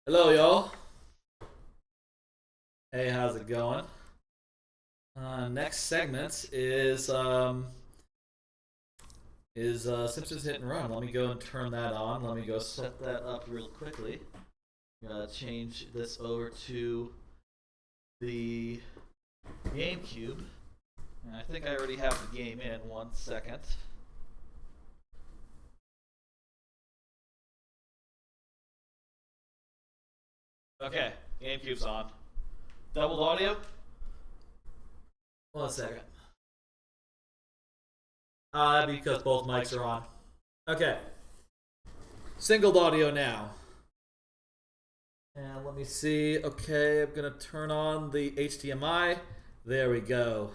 Hello, y'all. Hey, how's it going? Next segment is Simpsons Hit and Run. Let me go and turn that on. Let me go set that up real quickly. Change this over to the GameCube. And I think I already have the game in. 1 second. Okay, GameCube's on. Doubled audio? 1 second. Because both mics are on. Okay. Singled audio now. And let me see. Okay, I'm going to turn on the HDMI. There we go.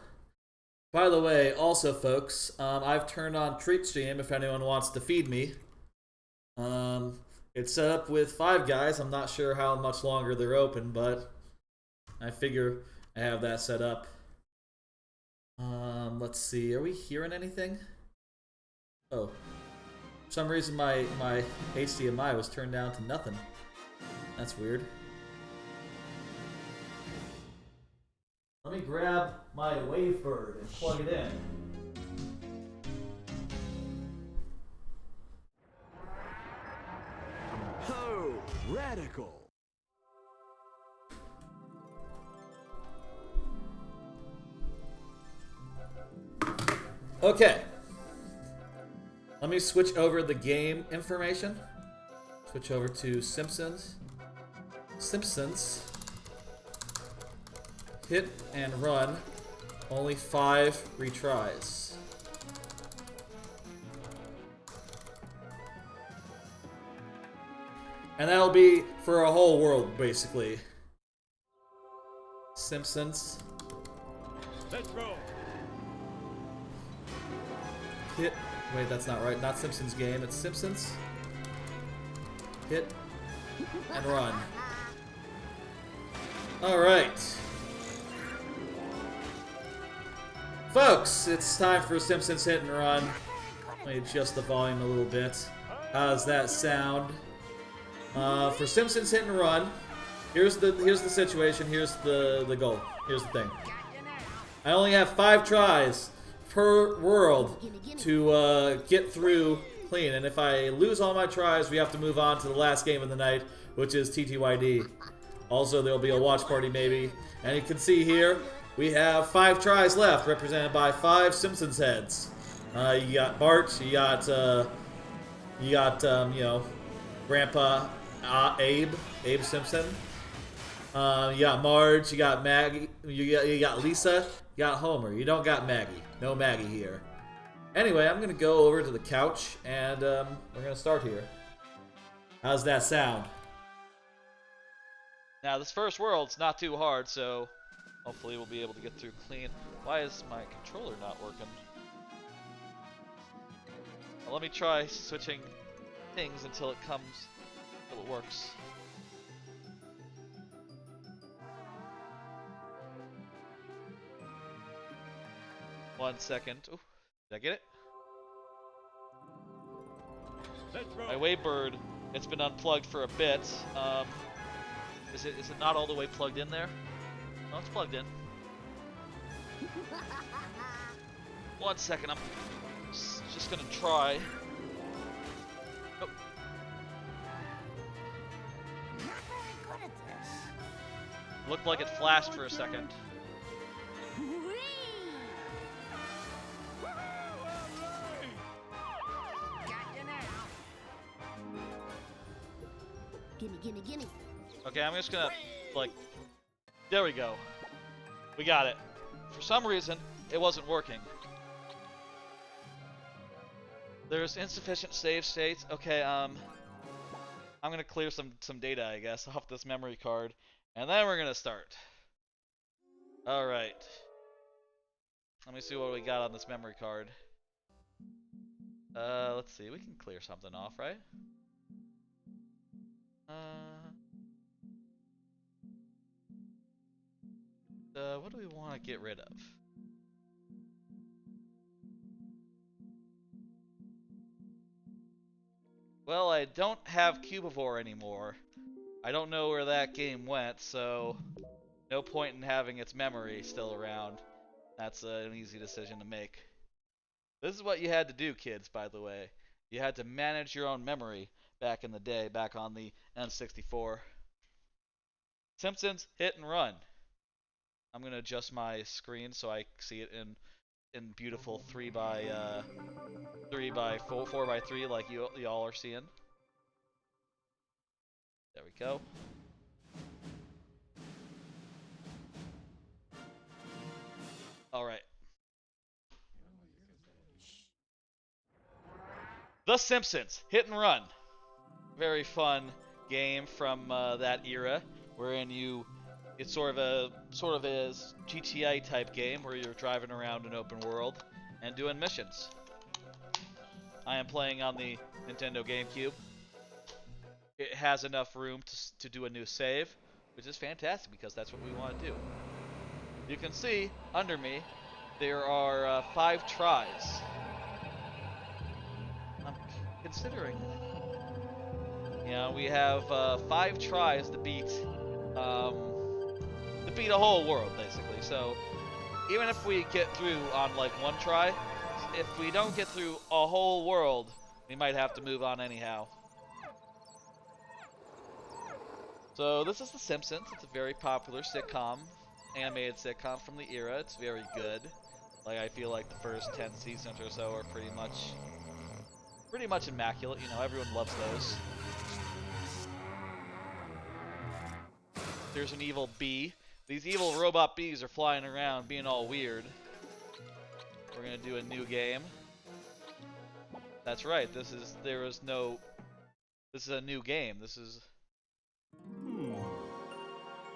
By the way, also, folks, I've turned on Treat Stream if anyone wants to feed me. It's set up with 5 guys. I'm not sure how much longer they're open, but I figure I have that set up. Let's see. Are we hearing anything? Oh. For some reason, my HDMI was turned down to nothing. That's weird. Let me grab my Wavebird and plug it in. Oh, radical. Okay. Let me switch over the game information. Switch over to Simpsons. Simpsons. Hit and run. Only 5 retries. And that'll be for a whole world, basically. Simpsons. Let's go. Hit. Wait, that's not right. Not Simpsons game. It's Simpsons. Hit and run. Alright. Folks, it's time for Simpsons Hit and Run. Let me adjust the volume a little bit. How's that sound? For Simpsons Hit and Run, here's the situation, here's the goal. Here's the thing. I only have 5 tries per world to get through clean, and if I lose all my tries, we have to move on to the last game of the night, which is TTYD. Also, there'll be a watch party maybe, and you can see here we have 5 tries left, represented by 5 Simpsons heads. You got Bart, you got you know, Grandpa Abe Simpson. You got Marge, you got Maggie, you got Lisa, you got Homer. You don't got Maggie. No Maggie here. Anyway, I'm gonna go over to the couch and we're gonna start here. How's that sound? Now this first world's not too hard, so hopefully we'll be able to get through clean. Why is my controller not working? Well, let me try switching things until it works. One second. Ooh, did I get it? My Wavebird, it's been unplugged for a bit. Is it not all the way plugged in there? No, it's plugged in. 1 second, I'm just gonna try. Oh. Looked like it flashed for a second. Gimme. Okay, I'm just gonna, like, there we go. We got it. For some reason, it wasn't working. There's insufficient save states. Okay, I'm gonna clear some data, I guess, off this memory card, and then we're gonna start. All right. Let me see what we got on this memory card. Let's see. We can clear something off, right? What do we want to get rid of? Well, I don't have Cubivore anymore. I don't know where that game went, so no point in having its memory still around. That's an easy decision to make. This is what you had to do, kids, by the way. You had to manage your own memory back in the day, back on the N64. Simpsons Hit and Run. I'm going to adjust my screen so I see it in beautiful 3 by 4 by 3 like y'all are seeing. There we go. All right. The Simpsons Hit and Run. Very fun game from that era, wherein it's sort of a GTA type game where you're driving around an open world and doing missions. I am playing on the Nintendo GameCube. It has enough room to do a new save, which is fantastic because that's what we want to do. You can see under me there are 5 tries. I'm considering. We have 5 tries to beat a whole world basically. So even if we get through on like 1 try, if we don't get through a whole world, we might have to move on anyhow. So this is The Simpsons. It's a very popular sitcom, animated sitcom from the era. It's very good. Like, I feel like the first 10 seasons or so are pretty much immaculate. You know, everyone loves those. There's an evil bee. These evil robot bees are flying around being all weird. We're gonna do a new game. That's right, this is a new game.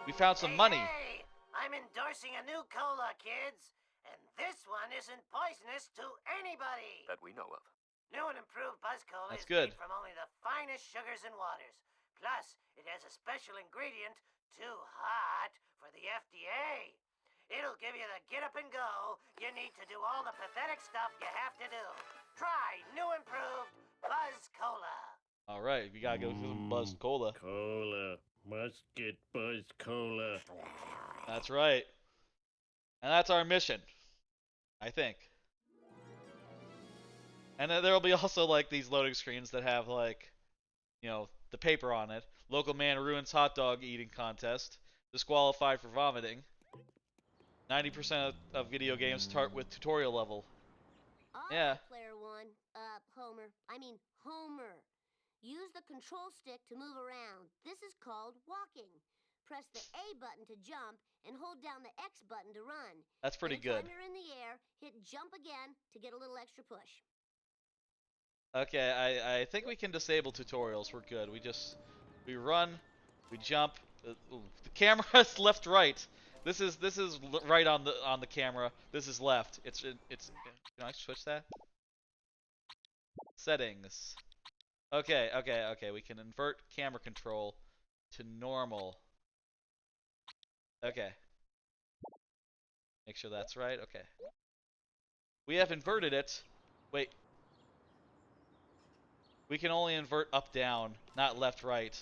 We found some money. Hey, I'm endorsing a new cola, kids. And this one isn't poisonous to anybody. That we know of. New and improved Buzz Cola That's is good. made from only the finest sugars and waters. Plus, it has a special ingredient, too hot for the FDA. It'll give you the get up and go you need to do all the pathetic stuff you have to do. Try new improved Buzz Cola. All right, we gotta go through some Buzz Cola. Cola. Must get Buzz Cola. That's right. And that's our mission, I think. And then there'll be also like these loading screens that have like, you know, the paper on it. Local man ruins hot dog eating contest. Disqualified for vomiting. 90% of video games start with tutorial level. Yeah. Player 1, Homer. Use the control stick to move around. This is called walking. Press the A button to jump and hold down the X button to run. That's pretty good. Anytime you're in the air, hit jump again to get a little extra push. Okay, I think we can disable tutorials. We're good. We run, we jump. The camera's left, right. This is right on the camera. This is left. It's. Can I switch that? Settings. Okay. We can invert camera control to normal. Okay. Make sure that's right. Okay. We have inverted it. Wait. We can only invert up down, not left right.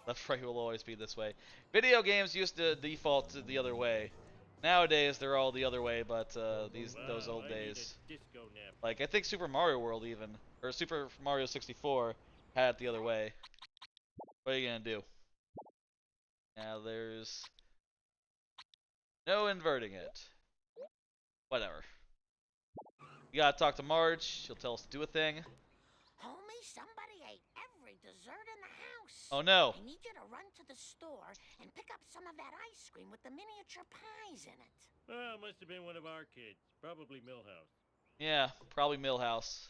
Left right will always be this way. Video games used to default to the other way. Nowadays they're all the other way, but those old days. Like I think Super Mario World even, or Super Mario 64 had it the other way. What are you gonna do? Now there's no inverting it. Whatever. You gotta talk to Marge. She'll tell us to do a thing. Homie, somebody ate every dessert in the house. Oh no. I need you to run to the store and pick up some of that ice cream with the miniature pies in it. Well, must have been one of our kids. Probably Millhouse. Yeah, probably Millhouse.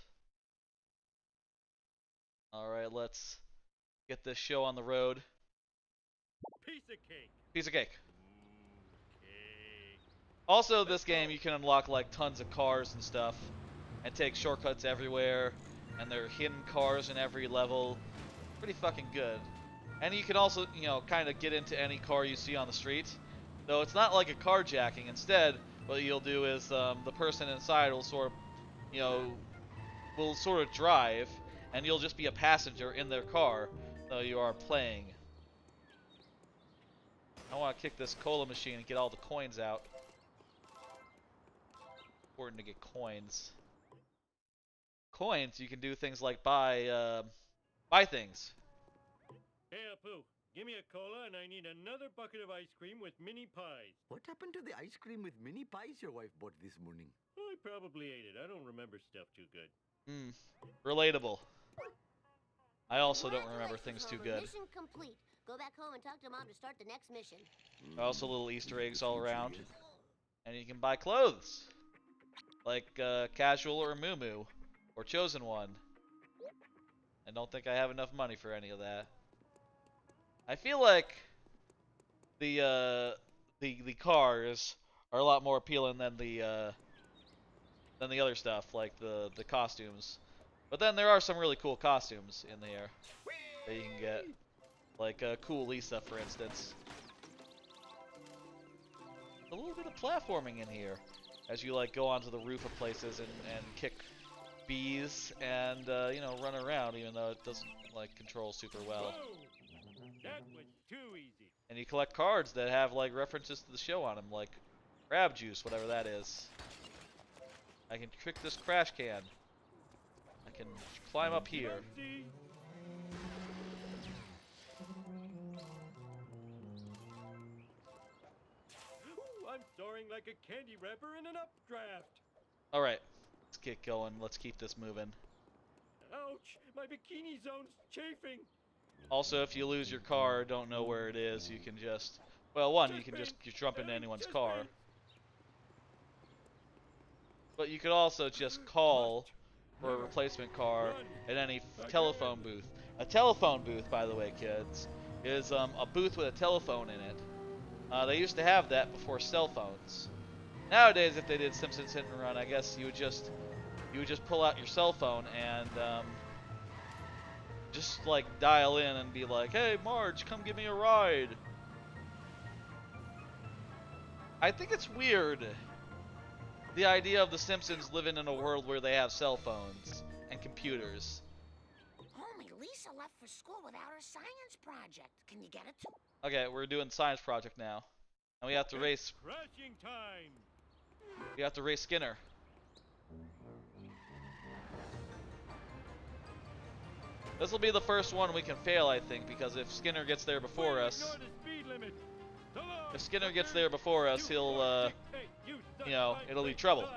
Alright, let's get this show on the road. Piece of cake. Piece of cake. Cake. Also, this game you can unlock like tons of cars and stuff, and take shortcuts everywhere, and there are hidden cars in every level. Pretty fucking good. And you can also, you know, kind of get into any car you see on the street. Though it's not like a carjacking. Instead, what you'll do is the person inside will sort of drive, and you'll just be a passenger in their car, though you are playing. want to kick this cola machine and get all the coins out. Important to get coins. Coins, you can do things like buy things. Hey, Apu, give me a cola and I need another bucket of ice cream with mini pies. What happened to the ice cream with mini pies your wife bought this morning? I probably ate it. I don't remember stuff too good. Relatable. I also don't remember things too good. Mission complete. Go back home and talk to Mom to start the next mission. Also little Easter eggs all around. And you can buy clothes. Like Casual or Moo or Chosen One. I don't think I have enough money for any of that. I feel like the cars are a lot more appealing than the other stuff, like the costumes. But then there are some really cool costumes in there that you can get. Like Cool Lisa, for instance. A little bit of platforming in here as you like go onto the roof of places and kick bees and you know, run around, even though it doesn't like control super well. Whoa! That was too easy. And you collect cards that have like references to the show on them, like crab juice, whatever that is. I can trick this crash can. I can climb up here. Mercy. Ooh, I'm soaring like a candy wrapper in an updraft. Alright, let's get going. Let's keep this moving. Ouch! My bikini zone's chafing. Also, if you lose your car or don't know where it is, you can just... Well, one, you can just jump into anyone's car. But you could also just call for a replacement car at any telephone booth. A telephone booth, by the way, kids, is a booth with a telephone in it. They used to have that before cell phones. Nowadays, if they did Simpsons Hit and Run, I guess you would just pull out your cell phone and just like dial in and be like, "Hey, Marge, come give me a ride." I think it's weird, the idea of the Simpsons living in a world where they have cell phones and computers. Homie, Lisa left for school without her science project. Can you get it to? Okay, we're doing science project now, and we have to race. Crashing time. We have to race Skinner. This will be the first one we can fail, I think, because if Skinner gets there before us, if Skinner gets there before us, he'll, you know, it'll be trouble.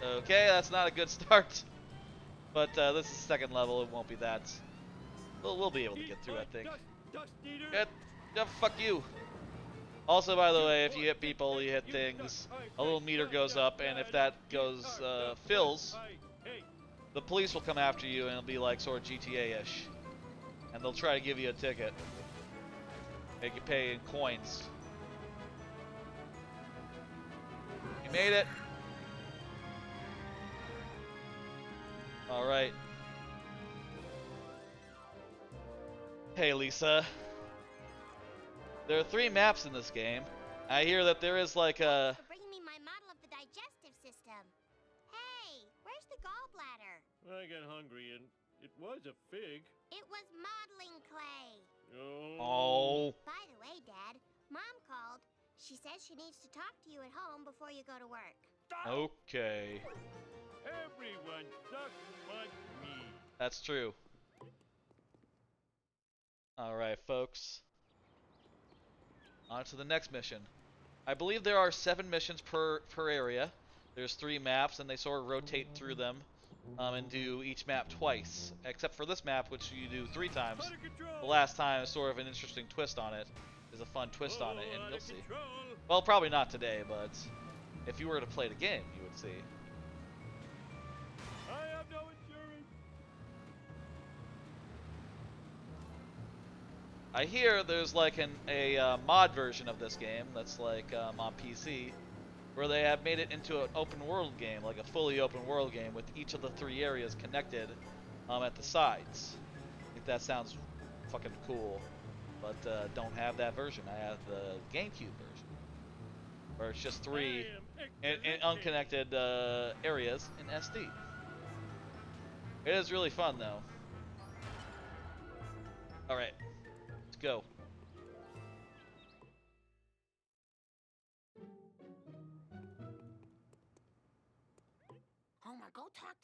Okay, that's not a good start. But this is second level, it won't be that. We'll be able to get through, I think. Fuck you. Also, by the way, if you hit people, you hit things, a little meter goes up, and if that goes, fills, the police will come after you, and it'll be like sort of GTA-ish. And they'll try to give you a ticket. Make you pay in coins. You made it. Alright. Hey, Lisa. There are 3 maps in this game. I hear that there is like a... For bringing me my model of the digestive system. Hey, where's the gallbladder? I got hungry and it was a fig. It was modeling clay. Oh. By the way, Dad, Mom called. She says she needs to talk to you at home before you go to work. Okay. Everyone sucks but me. That's true. Alright, folks. On to the next mission. I believe there are 7 missions per area. There's 3 maps, and they sort of rotate through them and do each map twice. Except for this map, which you do 3 times. The last time is sort of an interesting twist on it. There's a fun twist on it, and you'll see. Well, probably not today, but if you were to play the game, you would see. I have no insurance. I hear there's like a mod version of this game that's like on PC, where they have made it into an open world game, like a fully open world game with each of the 3 areas connected at the sides. I think that sounds fucking cool, but don't have that version. I have the GameCube version, where it's just 3 in unconnected areas in SD. It is really fun though. Alright, let's go.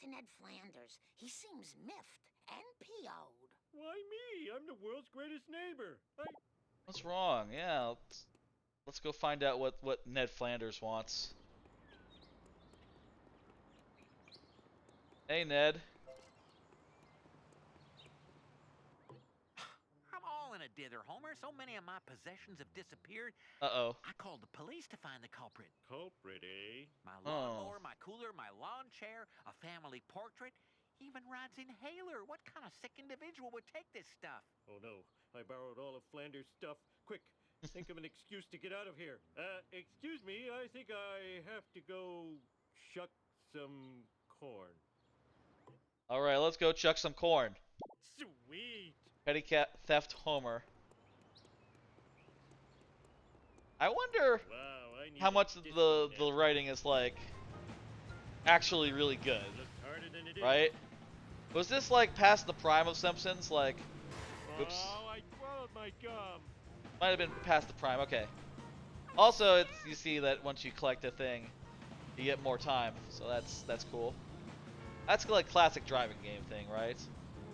to Ned Flanders. He seems miffed and PO'd. Why me? I'm the world's greatest neighbor. What's wrong? Yeah, let's go find out what Ned Flanders wants. Hey, Ned. I'm all in a dither, Homer. So many of my possessions have disappeared. Uh-oh. I called the police to find the culprit. Culprit, eh? My lawnmower, my cooler, my lawn chair, a family portrait, even Rod's inhaler. What kind of sick individual would take this stuff? Oh no, I borrowed all of Flanders' stuff. Quick, think of an excuse to get out of here. Excuse me, I think I have to go shuck some corn. All right, let's go chuck some corn. Sweet. Petty cat theft Homer. I wonder Wow, I need how a much disco the net. writing is like actually really good, It looks harder than it is. right? Was this like past the prime of Simpsons? Like, oops, Oh, I swallowed my gum. might have been past the prime. Okay. Also, you see that once you collect a thing, you get more time, so that's cool. That's like classic driving game thing, right?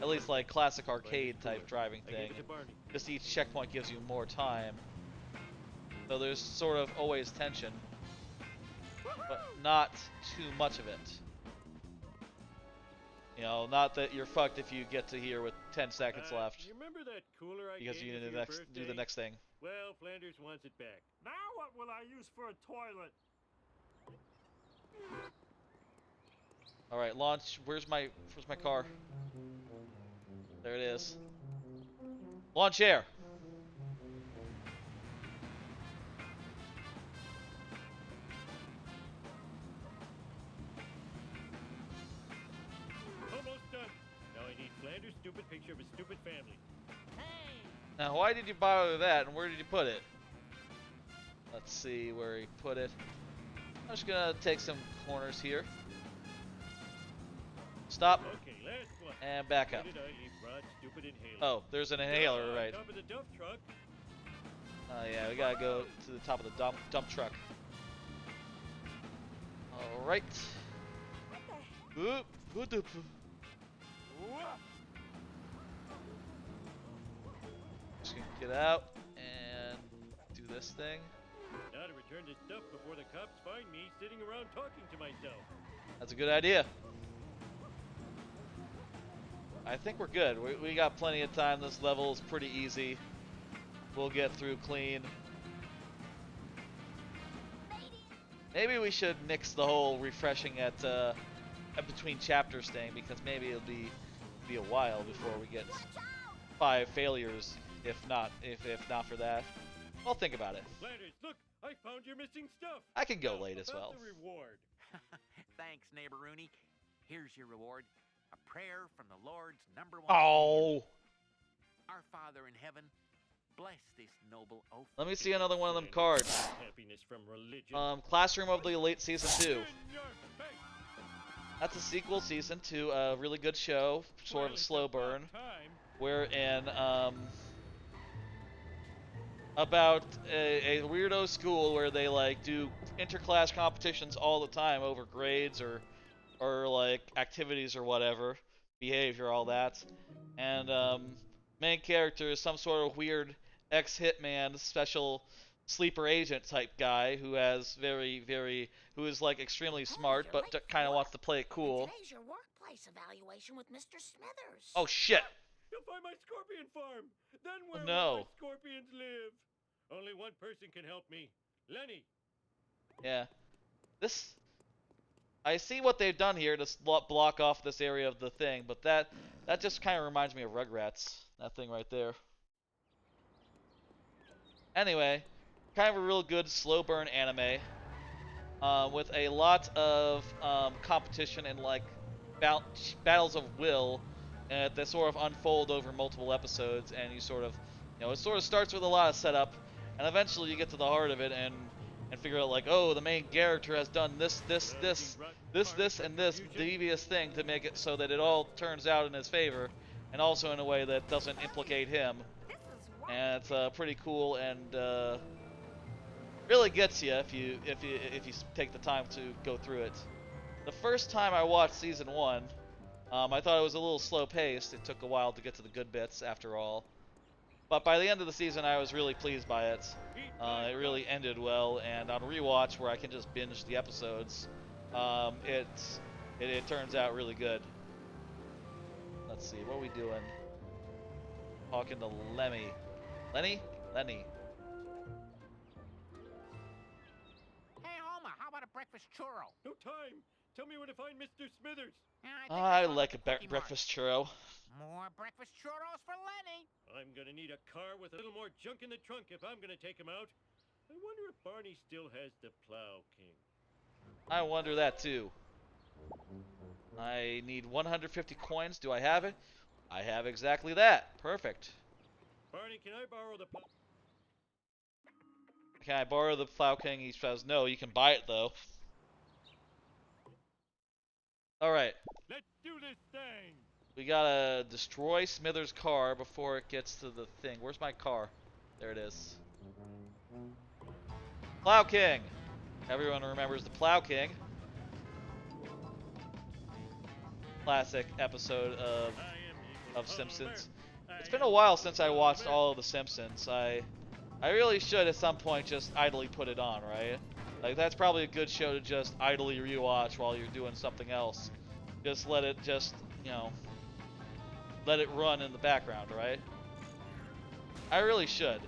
At least like classic arcade type driving I gave thing. it to Barney. Just each checkpoint gives you more time. So there's sort of always tension, but not too much of it. You know, not that you're fucked if you get to here with 10 seconds left, You remember that cooler I because gave you you do for the your next birthday? do the next thing. Well, Flanders wants it back. Now what will I use for a toilet? All right, launch. Where's my car? There it is. Launch air. Almost done. Now I need Flanders' stupid picture of his stupid family. Now, why did you bother that, and where did you put it? Let's see where he put it. I'm just gonna take some corners here. Stop Okay, last one. and back Where up. did I leave Rod's stupid inhaler? Oh, there's an inhaler, On right? top of the dump truck. Oh yeah, we gotta go to the top of the dump truck. All right. Oop, oop, oop. Just gonna get out and do this thing. Now to return this stuff before the cops find me sitting around talking to myself. That's a good idea. I think we're good. We got plenty of time. This level is pretty easy. We'll get through clean. Maybe we should nix the whole refreshing at between chapters thing, because maybe it'll be a while before we get 5 failures, if not for that. I'll think about it. Flanders, look! I found your missing stuff! I can go Now, late as about well. the reward. Thanks, neighbor Rooney. Here's your reward. A prayer from the Lord's #1. Oh! Our Father in heaven, bless this noble oath. Let me see another one of them cards. Happiness from religion. Classroom of the Elite Season 2. In your face. That's a sequel season to a really good show, sort of a Well, slow it's about burn, time. wherein about a weirdo school where they like do interclass competitions all the time over grades or like activities or whatever, behavior, all that, and main character is some sort of weird ex-hitman, special sleeper agent type guy who has who is like extremely smart but kind of wants to play it cool. Today's your workplace evaluation with Mr. Smithers. Oh shit! You'll find my scorpion farm. Then where no. will my scorpions live? Only one person can help me. Lenny. Yeah. I see what they've done here to block off this area of the thing, but that just kind of reminds me of Rugrats. That thing right there. Anyway, kind of a real good slow burn anime with a lot of competition and like battles of will that sort of unfold over multiple episodes, and you sort of, it sort of starts with a lot of setup, and eventually you get to the heart of it and figure out like, oh, the main character has done this, and this devious thing to make it so that it all turns out in his favor, and also in a way that doesn't implicate him. And it's pretty cool and really gets you if you take the time to go through it. the first time I watched season 1, I thought it was a little slow paced. It took a while to get to the good bits after all. But by the end of the season, I was really pleased by it. It really ended well, and on rewatch, where I can just binge the episodes, it turns out really good. Let's see, what are we doing? Talking to Lemmy. Lenny? Lenny. Hey, Homer, how about a breakfast churro? No time. Tell me where to find Mr. Smithers. Yeah, think I saw him like at a the Cookie Mart. breakfast churro. More breakfast churros for Lenny. I'm gonna need a car with a little more junk in the trunk if I'm gonna take him out. I wonder if Barney still has the Plow King. I wonder that too. I need 150 coins. Do I have it? I have exactly that. Perfect. Barney, can I borrow the Plow? Can I borrow the Plow King? He says no. You can buy it though. Alright. Let's do this thing. We gotta destroy Smithers' car before it gets to the thing. Where's my car? There it is. Plow King! Everyone remembers the Plow King. Classic episode of Simpsons. It's been a while since I watched all of the Simpsons. I really should at some point just idly put it on, right? Like, that's probably a good show to just idly rewatch while you're doing something else. Just let it let it run in the background, right? I really should.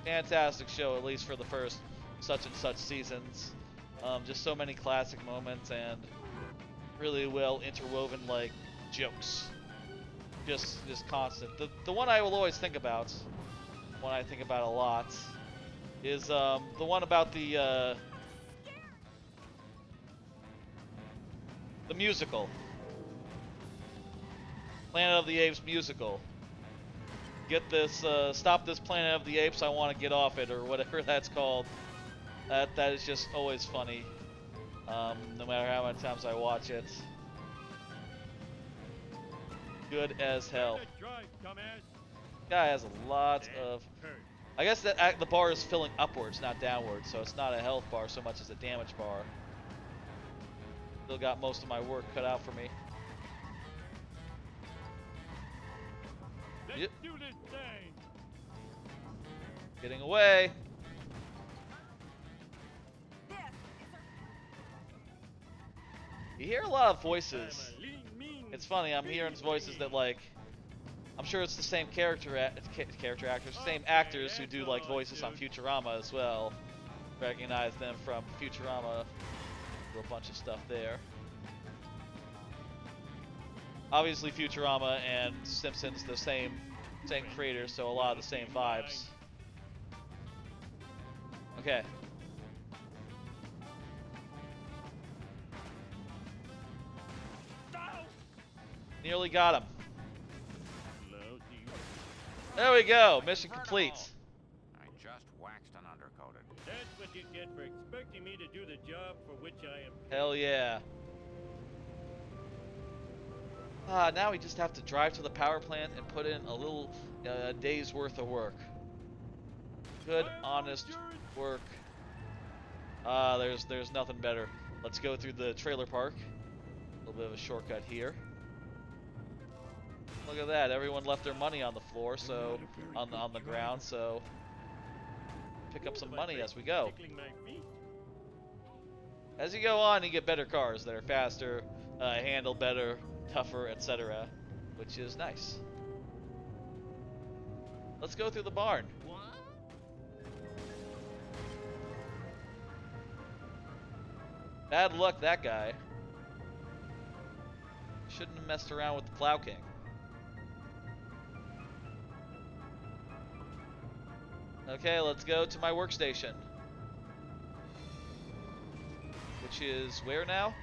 Fantastic show, at least for the first such and such seasons. Just so many classic moments and really well interwoven, like, jokes. Just constant. The one I will always think about, one I think about a lot, is the one about the musical. Planet of the Apes musical. Get this, stop this Planet of the Apes, I want to get off it, or whatever that's called. That is just always funny. No matter how many times I watch it. Good as hell. Guy has a lot of... I guess that the bar is filling upwards, not downwards, so it's not a health bar so much as a damage bar. Still got most of my work cut out for me. Yep. Do this thing. Getting away. You hear a lot of voices. It's funny, I'm hearing voices that, like, I'm sure it's the same character actors, same actors who do, like, voices on Futurama as well. Recognize them from Futurama. Do a bunch of stuff there. Obviously, Futurama and Simpsons, the same creators, so a lot of the same vibes. Okay. Nearly got him. There we go. Mission complete. I just waxed and undercoated. That's what you get for expecting me to do the job for which I am. Hell yeah. Now we just have to drive to the power plant and put in a little day's worth of work. Good, honest work. There's nothing better. Let's go through the trailer park. A little bit of a shortcut here. Look at that! Everyone left their money on the floor, so on the ground. So pick up some money as we go. As you go on, you get better cars that are faster, handle better, tougher, etc., which is nice. Let's go through the barn. Bad luck, that guy. Shouldn't have messed around with the Plow King. Okay, let's go to my workstation. Which is where now?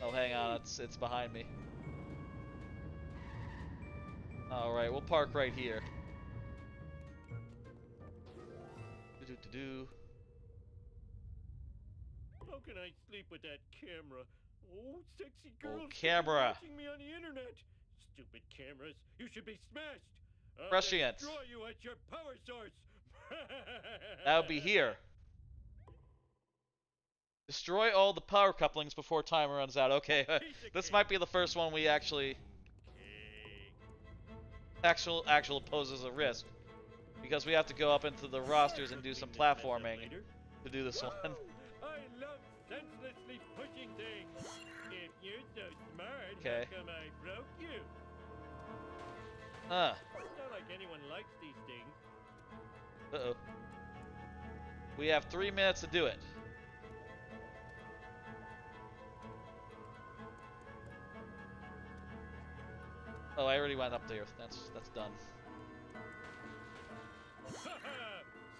Oh, hang on, it's behind me. Alright, we'll park right here. Do-do-do-do. How can I sleep with that camera? Oh, sexy girls camera. watching me on the internet. Stupid cameras, you should be smashed. I'll Prescient. destroy you at your power source. That would be here. Destroy all the power couplings before time runs out. Okay, this might be the first one we actually poses a risk, because we have to go up into the rosters and do some platforming to do this one. I love senselessly pushing things. If you're so smart, Okay. how come I broke you? Uh It's not like anyone likes these things. oh. We have 3 minutes to do it. Oh, I already went up there. That's done.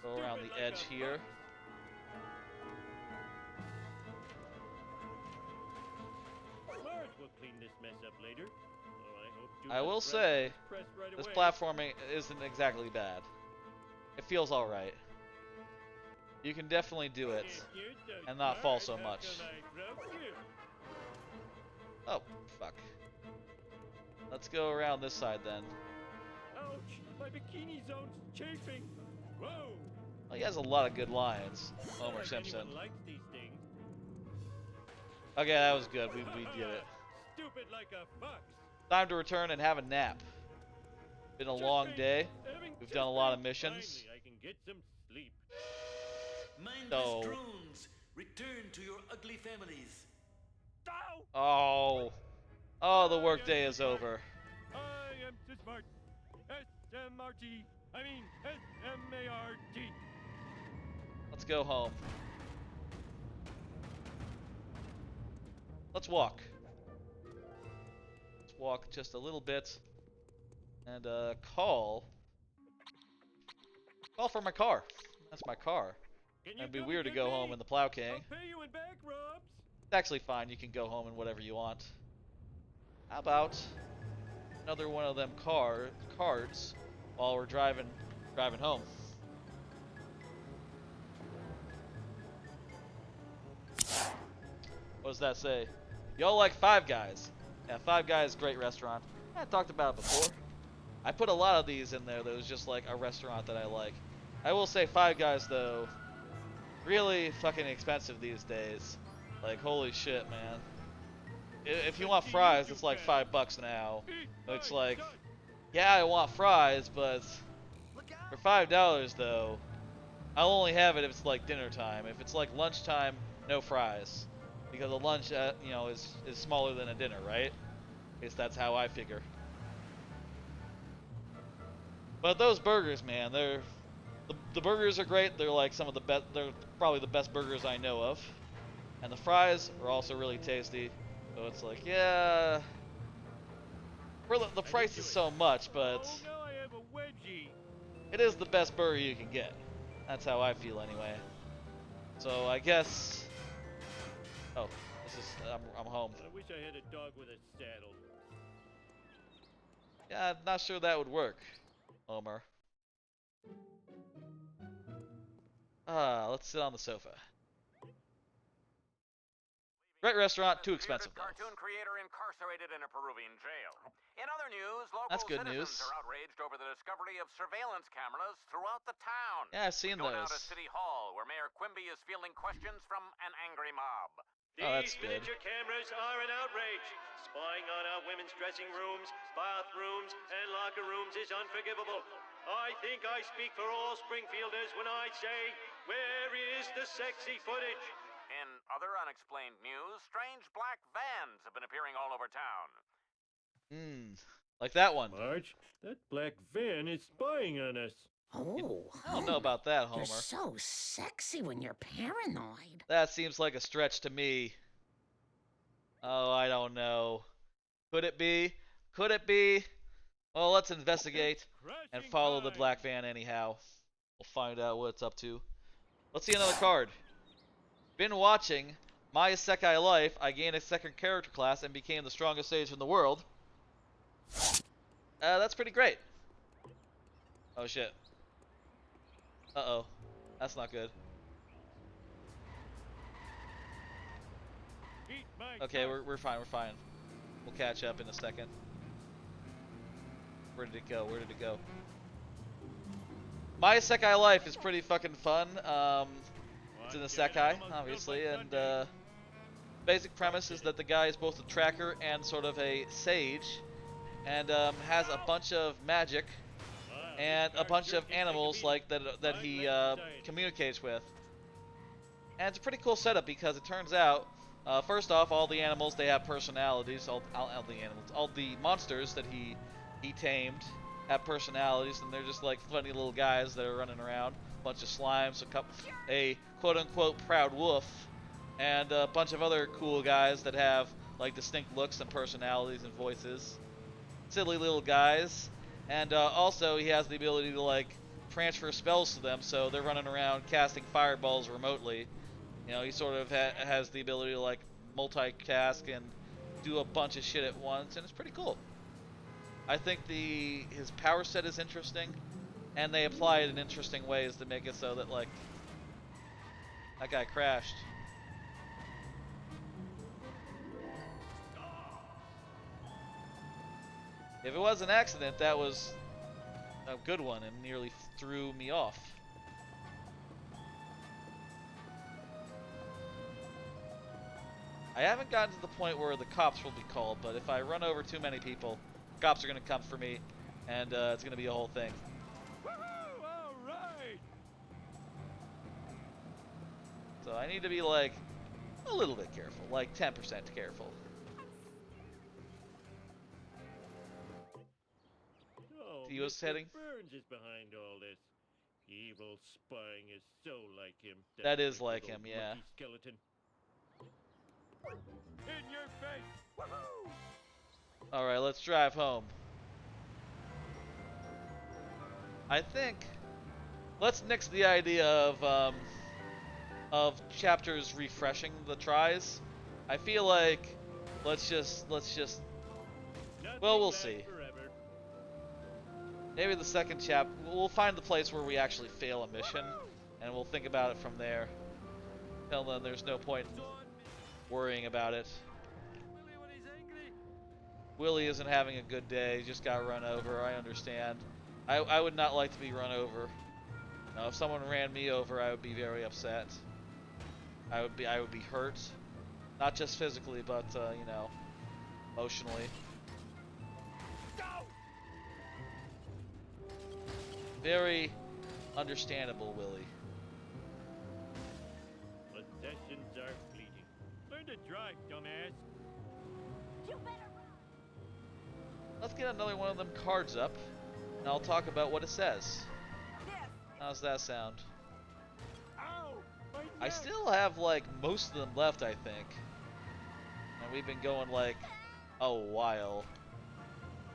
Go around the edge here. Marge will clean this mess up later. Oh, I hope I will Press say, press right this away. platforming isn't exactly bad. It feels alright. You can definitely do it If you're so and not fall smart, so how much. come I broke you? Oh, fuck. Let's go around this side then. Ouch! My bikini zone's chafing. Whoa! Well, he has a lot of good lines, It's not Homer like Simpson. anyone likes these things. Okay, that was good. We did it. Stupid like a fox. Time to return and have a nap. Been a long day. We've done a lot of missions. Finally, I can get some sleep. Mindless So- drones, return to your ugly families. Oh. Oh, the workday is over. I am too smart. S-M-R-T. I mean S-M-A-R-T. Let's go home. Let's walk. Let's walk just a little bit. And call for my car. That's my car. Can you It'd be come weird to get go me? home in the Plow King. I'll pay you in back rubs. It's actually fine. You can go home in whatever you want. How about another one of them cards while we're driving home? What does that say? Y'all like Five Guys? Yeah, Five Guys, great restaurant. I talked about it before. I put a lot of these in there that was just like a restaurant that I like. I will say Five Guys though, really fucking expensive these days. Like holy shit, man. If you want fries, it's like $5 now. It's like, yeah, I want fries, but for $5 though, I'll only have it if it's like dinner time. If it's like lunchtime, no fries, because a lunch, you know, is smaller than a dinner, right? At least that's how I figure. But those burgers, man, the burgers are great. They're like some of the best. They're probably the best burgers I know of, and the fries are also really tasty. So it's like, yeah, for the price is so much, but Oh, now I have a wedgie. it is the best burger you can get. That's how I feel anyway. So I guess. Oh, this is I'm home. I wish I had a dog with a saddle. Yeah, I'm not sure that would work, Homer. Let's sit on the sofa. Great restaurant, too expensive though. Cartoon creator incarcerated in a Peruvian jail. In other news, local That's good citizens news. are outraged over the discovery of surveillance cameras throughout the town. Yeah, I've seen Go now those. to City Hall, where Mayor Quimby is fielding questions from an angry mob. Oh, that's These good. miniature cameras are an outrage. Spying on our women's dressing rooms, bathrooms, and locker rooms is unforgivable. I think I speak for all Springfielders when I say, where is the sexy footage? In other unexplained news, strange black vans have been appearing all over town. Like that one. Marge, that black van is spying on us. Oh, I don't know about that, Homer. You're so sexy when you're paranoid. That seems like a stretch to me. Oh, I don't know. Could it be? Could it be? Well, let's investigate and follow the black van anyhow. We'll find out what it's up to. Let's see another card. Been watching My Isekai Life. I gained a second character class and became the strongest sage in the world. That's pretty great. Oh shit. Uh-oh. That's not good. Okay, we're fine, we're fine. We'll catch up in a second. Where did it go? Where did it go? My Isekai Life is pretty fucking fun. It's in the Sekai, obviously, and basic premise is that the guy is both a tracker and sort of a sage, and has a bunch of magic and a bunch of animals like that he communicates with. And it's a pretty cool setup because it turns out, first off, all the animals, they have personalities. All the monsters that he tamed have personalities, and they're just like funny little guys that are running around. A bunch of slimes, a quote-unquote proud wolf, and a bunch of other cool guys that have like distinct looks and personalities and voices. Silly little guys. And also he has the ability to like transfer spells to them, so they're running around casting fireballs remotely. You know, he sort of has the ability to like multitask and do a bunch of shit at once, and it's pretty cool. I think his power set is interesting, and they apply it in interesting ways to make it so that like that guy crashed. If it was an accident, that was a good one and nearly threw me off. I haven't gotten to the point where the cops will be called, but if I run over too many people, cops are going to come for me, and it's going to be a whole thing. Woohoo! All right. So I need to be like a little bit careful, like 10% careful. Oh, He was Mr. heading. Burns is behind all this. Evil spying is so like him. That is little like him, yeah. monkey skeleton. In your face. Woohoo! All right, let's drive home. I think let's nix the idea of chapters refreshing the tries. I feel like let's just Nothing well, we'll lasts see. forever. Maybe the second chapter, we'll find the place where we actually fail a mission, and we'll think about it from there. Until then, there's no point in worrying about it. Willie, when he's angry. Willie isn't having a good day, just got run over, I understand. I would not like to be run over. Now, if someone ran me over, I would be very upset. I would be hurt. Not just physically, but, you know, emotionally. Very understandable, Willie. Possessions are fleeting. Learn to drive, dumbass. You better run. Let's get another one of them cards up, and I'll talk about what it says. How's that sound? Ow! My I neck! still have like most of them left, I think. And we've been going like a while.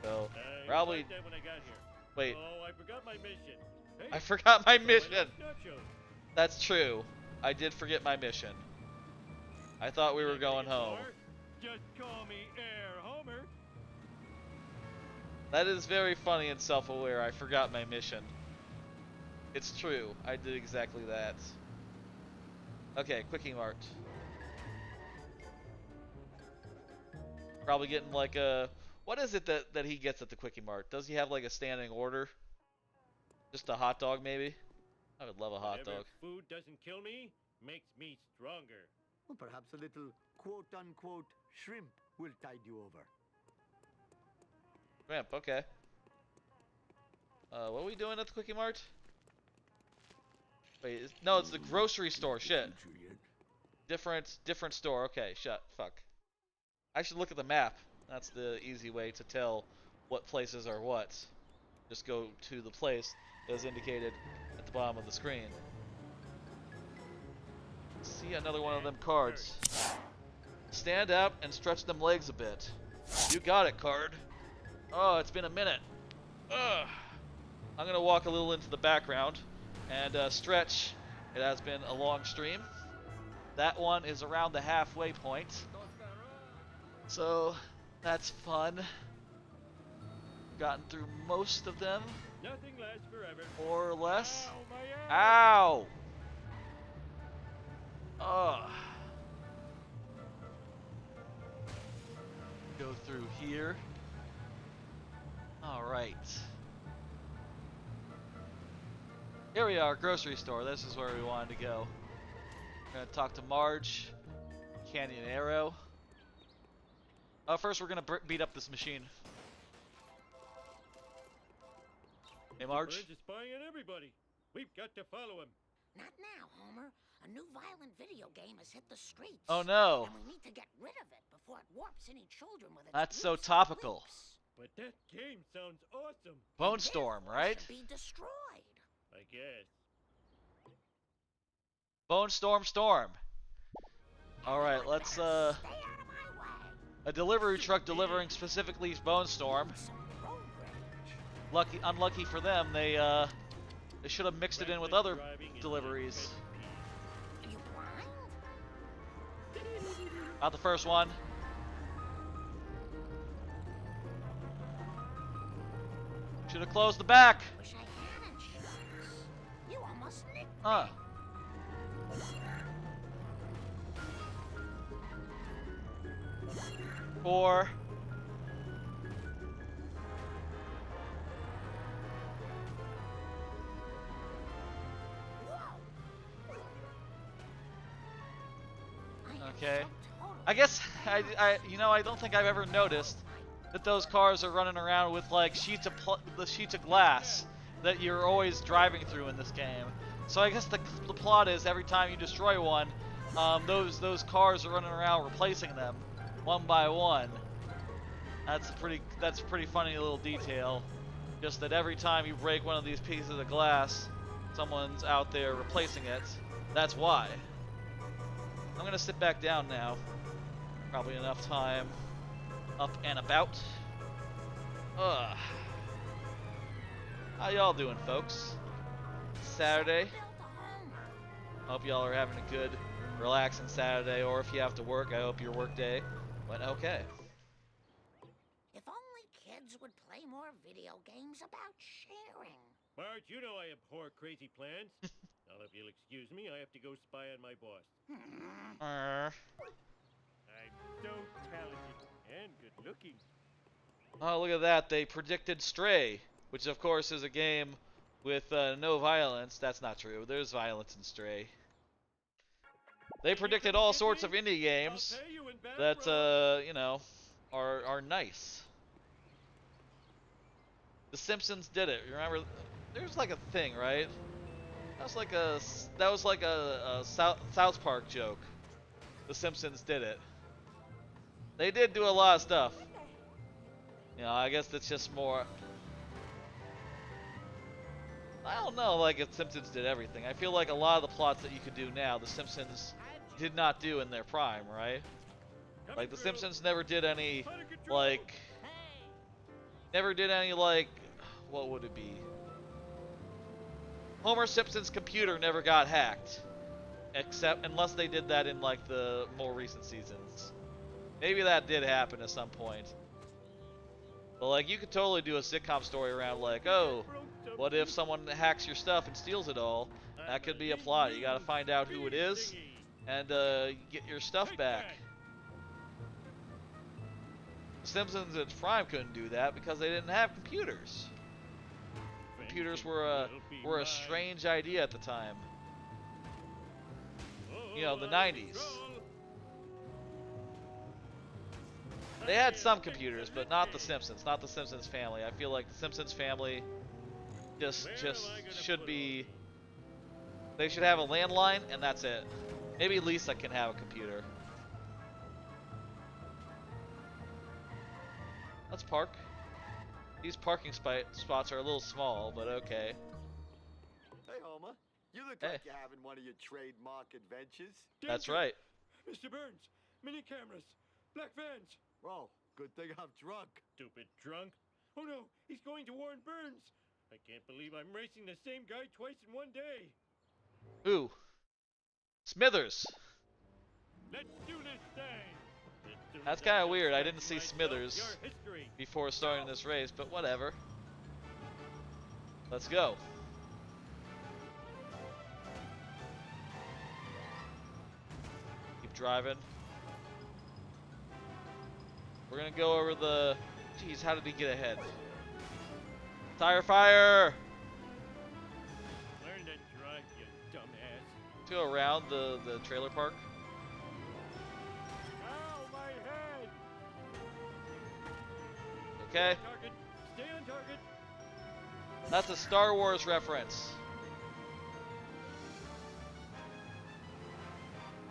So I probably thought that when I got here. wait, Oh, I forgot my mission. Hey, I forgot my I mission. love nachos. That's true. I did forget my mission. I thought we were going home. Just call me Air Homer. That is very funny and self-aware. I forgot my mission. It's true. I did exactly that. Okay, Quickie Mart. Probably getting like a... What is it that he gets at the Quickie Mart? Does he have like a standing order? Just a hot dog, maybe? I would love a hot Whatever dog. food doesn't kill me makes me stronger. Well, perhaps a little quote-unquote shrimp will tide you over. Shrimp, okay. What are we doing at the Quickie Mart? Wait, no, it's the grocery store. Shit. Different store. Okay, fuck. I should look at the map. That's the easy way to tell what places are what. Just go to the place that is indicated at the bottom of the screen. See another one of them cards. Stand up and stretch them legs a bit. You got it, card. Oh, it's been a minute. Ugh. I'm gonna walk a little into the background and stretch. It has been a long stream. That one is around the halfway point. So that's fun. Gotten through most of them, Nothing lasts forever. more or less. Ow, my ass. Ow! Ugh. Go through here. Alright. Here we are, grocery store. This is where we wanted to go. We're gonna talk to Marge, Canyon Arrow. First, we're gonna beat up this machine. Hey, Marge. Burns is spying on everybody. We've got to follow him. Not now, Homer. A new violent video game has hit the streets. Oh no. And we need to get rid of it before it warps any children with its That's so loops and topical. loops. But that game sounds awesome. Bone Storm, Therefore, right? it should be destroyed. I guess. Bone Storm Storm. Alright, let's, Stay out of my way. a delivery truck delivering specifically Bone Storm. Some road rage. Unlucky for them, they should have mixed it in with other deliveries. Are you blind? Not the first one. Should have closed the back. Wish I had insurance. You almost nicked me. Huh. Or okay. I guess I don't think I've ever noticed that those cars are running around with like sheets of glass that you're always driving through in this game. So I guess the plot is every time you destroy one, those cars are running around replacing them one by one. That's a pretty funny little detail. Just that every time you break one of these pieces of glass, someone's out there replacing it. That's why. I'm gonna sit back down now. Probably enough time up and about. Ugh. How y'all doing, folks? Saturday. Hope y'all are having a good, relaxing Saturday, or if you have to work, I hope your work day went okay. If only kids would play more video games about sharing. Marge, you know I abhor crazy plans. Now, if you'll excuse me, I have to go spy on my boss. I'm so talented and good looking. Oh, look at that. They predicted Stray, which of course is a game with no violence. That's not true. There's violence in Stray. They predicted all sorts of indie games that, are nice. The Simpsons did it. You remember? There's like a thing, right? That was like a South Park joke. The Simpsons did it. They did do a lot of stuff. You know, I guess that's just more. I don't know, like if Simpsons did everything. I feel like a lot of the plots that you could do now, the Simpsons did not do in their prime, right? Like the Simpsons never did any, like, what would it be? Homer Simpson's computer never got hacked, unless they did that in like the more recent seasons. Maybe that did happen at some point. But like you could totally do a sitcom story around like, oh, what if someone hacks your stuff and steals it all? That could be a plot. You gotta find out who it is and get your stuff back. The Simpsons at its prime couldn't do that because they didn't have computers. Computers were a strange idea at the time. You know, the 90s. They had some computers, but not the Simpsons, not the Simpsons family. I feel like the Simpsons family just should be. They should have a landline, and that's it. Maybe Lisa can have a computer. Let's park. These parking spots are a little small, but okay. Hey, Homer. You look Hey. like you're having one of your trademark adventures. That's right. Mr. Burns, mini cameras, black vans. Well, good thing I'm drunk. Stupid drunk. Oh no, he's going to warn Burns. I can't believe I'm racing the same guy twice in one day. Ooh. Smithers. Let's do this thing. That's kind of weird. I didn't see Smithers before starting this race, but whatever. Let's go. Keep driving. We're gonna go over the. Jeez, how did he get ahead? Tire fire! Learn to drive, you dumbass. to go around the trailer park? Ow, my head! Okay. Target. Stay on target. That's a Star Wars reference.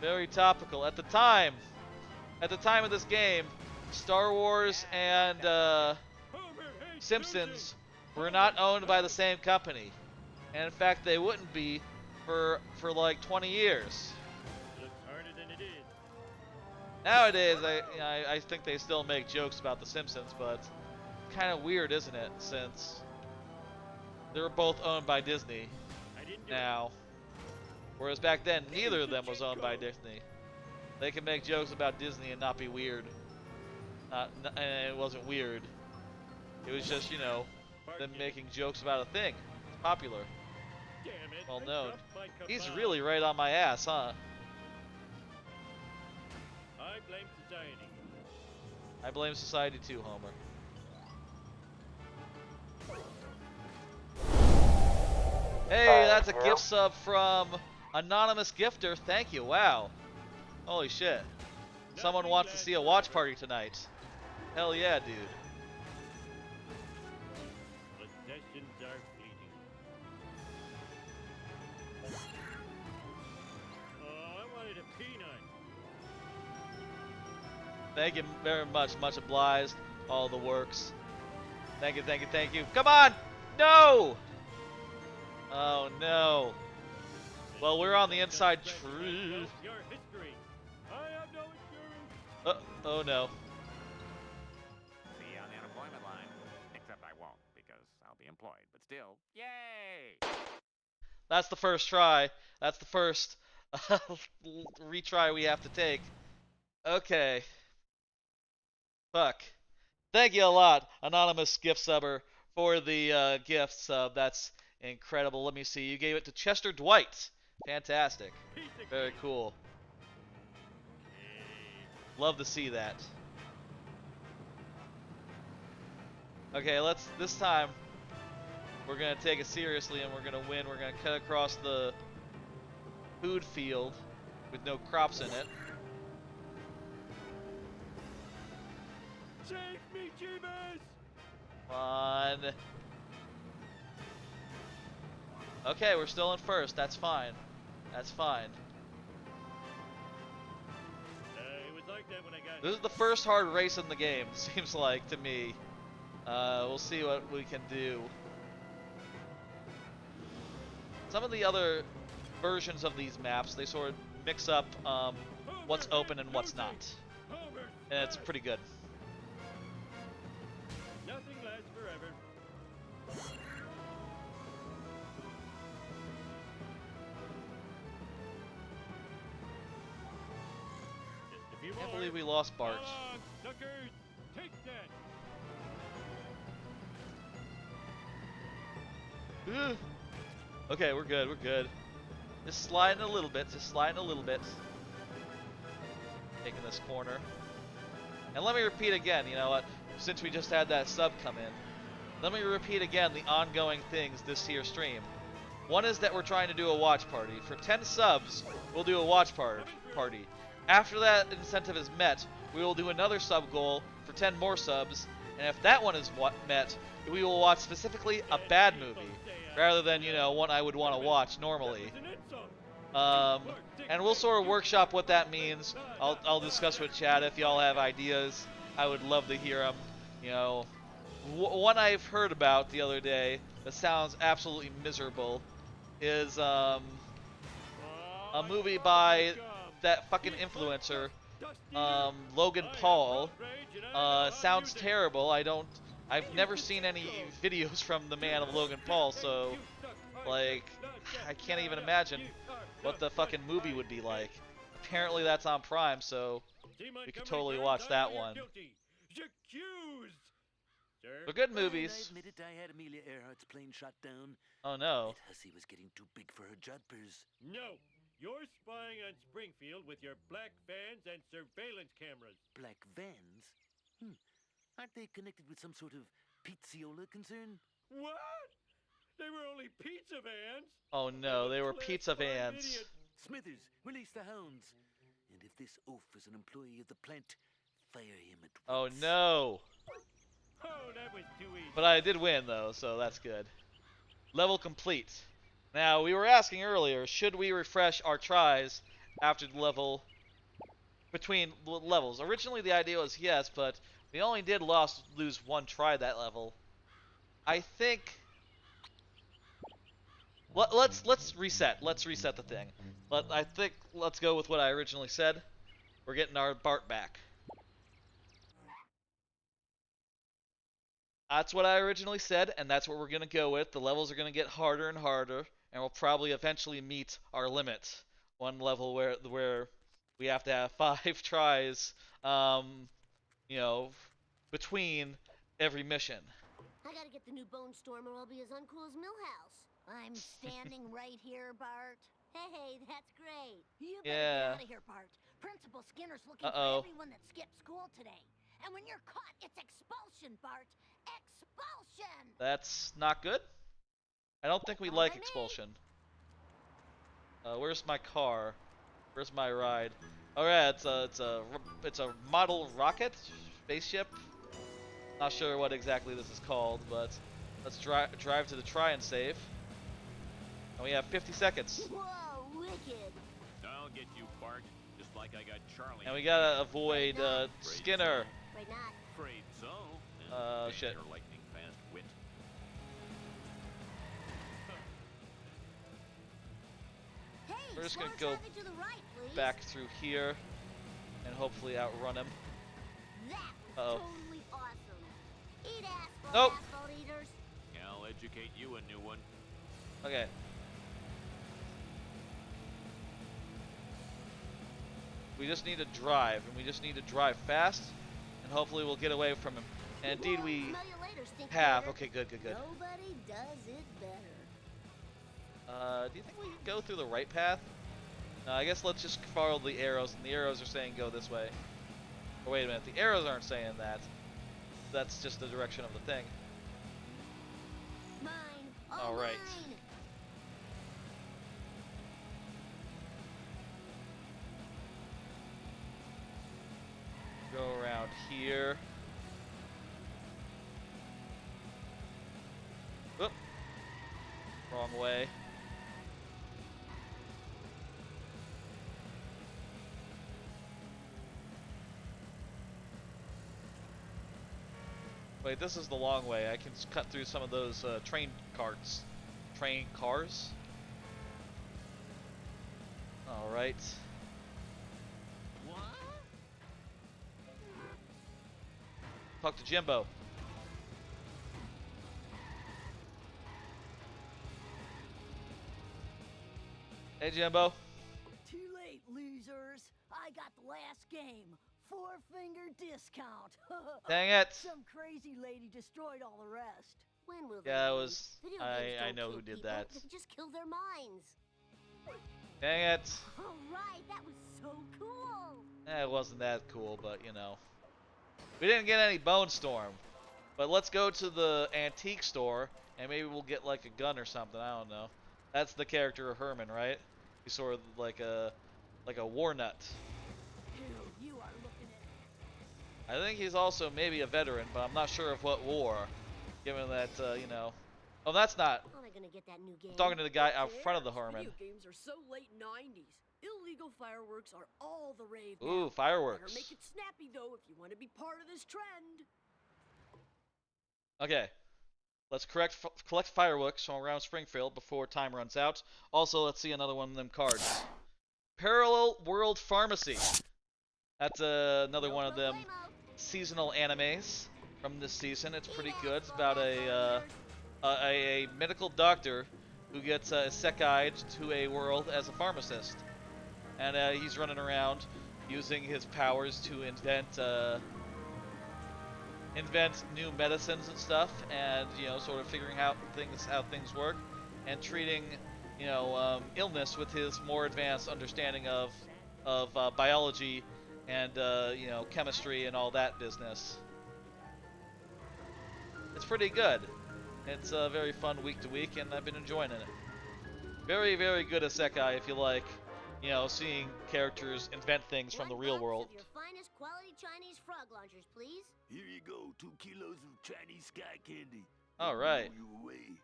Very topical. At the time of this game, Star Wars and Homer hates Simpsons were not owned by the same company. And in fact, they wouldn't be for like 20 years. Looks harder than it is. Nowadays, I think they still make jokes about the Simpsons, but it's kind of weird, isn't it? Since they were both owned by Disney I didn't do now. Whereas back then, neither of them was owned by Disney. They could make jokes about Disney and not be weird. And it wasn't weird. It was just, you know, them making jokes about a thing. It's popular. Damn it. Well I known. dropped my He's kabam. really right on my ass, huh? I blame society. I blame society too, Homer. Hey, that's a gift sub from Anonymous Gifter. Thank you. Wow. Holy shit. Someone wants to see a watch party tonight. Hell yeah, dude. Possessions are fleeting. Oh, I wanted a peanut. Thank you very much. Much obliged. All the works. Thank you, thank you, thank you. Come on! No! Oh no. Well, we're on the inside tree. Your history. I have no insurance. Oh no. Be on the unemployment line. Except I won't, because I'll be employed. But still, yay! That's the first try. That's the first retry we have to take. Okay. Fuck. Thank you a lot, Anonymous Gift Subber, for the gift sub. That's incredible. Let me see. You gave it to Chester Dwight. Fantastic. Very cool. Love to see that. Okay, this time, we're going to take it seriously and we're going to win. We're going to cut across the food field with no crops in it. Save me, Jeebus! Come on. Okay, we're still in first. That's fine. That's fine. It was like that when I got This is the first hard race in the game, seems like to me. We'll see what we can do. Some of the other versions of these maps, they sort of mix up what's open and what's not. And it's pretty good. Nothing lasts forever. Just a few Can't more. believe we lost Bart. Suckers, take that. Ugh. Okay, we're good, we're good. Just sliding a little bit, just sliding a little bit. Taking this corner. And let me repeat again, you know what, since we just had that sub come in, let me repeat again the ongoing things this here stream. One is that we're trying to do a watch party. For 10 subs, we'll do a watch party. After that incentive is met, we will do another sub goal for 10 more subs, and if that one is met, we will watch specifically a bad movie, rather than, you know, one I would want to watch normally. And we'll sort of workshop what that means. I'll discuss with Chad if y'all have ideas. I would love to hear them. You know, one I've heard about the other day that sounds absolutely miserable is a movie by that fucking influencer, Logan Paul. Sounds terrible. I've never seen any videos from the man of Logan Paul, so like I can't even imagine what the fucking movie would be like. Apparently that's on Prime, so we could totally watch that one. But good movies. I admitted I had Amelia Earhart's plane shot down. Oh no. That hussy was getting too big for her jumpers. No, you're spying on Springfield with your black vans and surveillance cameras. Black vans? Aren't they connected with some sort of pizziola concern? What? They were only pizza vans? Oh no, they were Cliff, pizza I'm vans. idiot. Smithers, release the hounds. And if this oaf is an employee of the plant, fire him at Oh once. no! Oh, that was too easy. But I did win though, so that's good. Level complete. Now, we were asking earlier, should we refresh our tries after the level, between levels? Originally the idea was yes, but we only did lose one try that level. I think, let's reset. Let's reset the thing. I think let's go with what I originally said. We're getting our Bart back. That's what I originally said, and that's what we're going to go with. The levels are going to get harder and harder, and we'll probably eventually meet our limit. One level where we have to have 5 tries, you know, between every mission. I gotta get the new Bone Storm or I'll be as uncool as Millhouse. I'm standing right here, Bart. Hey, that's great. You better Yeah. get out of here, Bart. Principal Skinner's looking for everyone that skipped school today. And when you're caught, it's expulsion, Bart. Expulsion! That's not good. I don't think we like expulsion. Where's my car? Where's my ride? Oh yeah, it's a model rocket spaceship. Not sure what exactly this is called, but let's drive to the try and save. And we have 50 seconds. Whoa, wicked. I'll get you, Bart. Just like I got Charlie. And we gotta avoid Skinner. Right not. Afraid so. Shit. Your lightning fast wit. Hey, We're just gonna slower go traffic to the right, please. back through here and hopefully outrun him. That was Uh-oh. totally awesome. Eat asphalt, Nope. asphalt eaters. I'll educate you a new one. Okay. We just need to drive, and we just need to drive fast, and hopefully we'll get away from him. And indeed we Smell you later, stinky have. critter. Okay, good. Nobody does it better. Do you think we can go through the right path? No, I guess let's just follow the arrows, and the arrows are saying go this way. Oh, wait a minute, the arrows aren't saying that. That's just the direction of the thing. Mine. All right. Mine. Go around here. Whoop. Wrong way. Wait, this is the long way. I can cut through some of those train cars. Alright. What? Talk to Jimbo. Hey, Jimbo. Too late, losers. I got the last game. 4-finger discount. Dang it. Some crazy lady destroyed all the rest. When will Yeah, they it learn? was. Video games I don't know kill who did people, that. They just kill their minds. Dang it. All right, that was so cool. It wasn't that cool, but you know. We didn't get any Bone Storm. But let's go to the antique store and maybe we'll get like a gun or something. I don't know. That's the character of Herman, right? He's sort of like a war nut. Ew, you are looking at. I think he's also maybe a veteran, but I'm not sure of what war. Given that, you know. Oh, that's not. How am I gonna get that new game? I'm talking to the guy out front of the Herman. Video games are so late 90s. Illegal fireworks are all the rave Ooh, now. fireworks. Better make it snappy though if you want to be part of this trend. Okay. Let's collect fireworks from around Springfield before time runs out. Also, let's see another one of them cards. Parallel World Pharmacy. That's another one of them seasonal animes from this season. It's pretty good. It's about a medical doctor who gets isekai'd to a world as a pharmacist. And he's running around using his powers to invent new medicines and stuff, and you know, sort of figuring out how things work, and treating, you know, illness with his more advanced understanding of biology and you know, chemistry and all that business. It's pretty good. It's very fun week to week, and I've been enjoying it. Very, very good isekai if you like you know, seeing characters invent things from the real world. Of your finest quality Chinese frog launchers, please. Here you go, 2 kilos of Chinese sky candy. All right. Blow you away.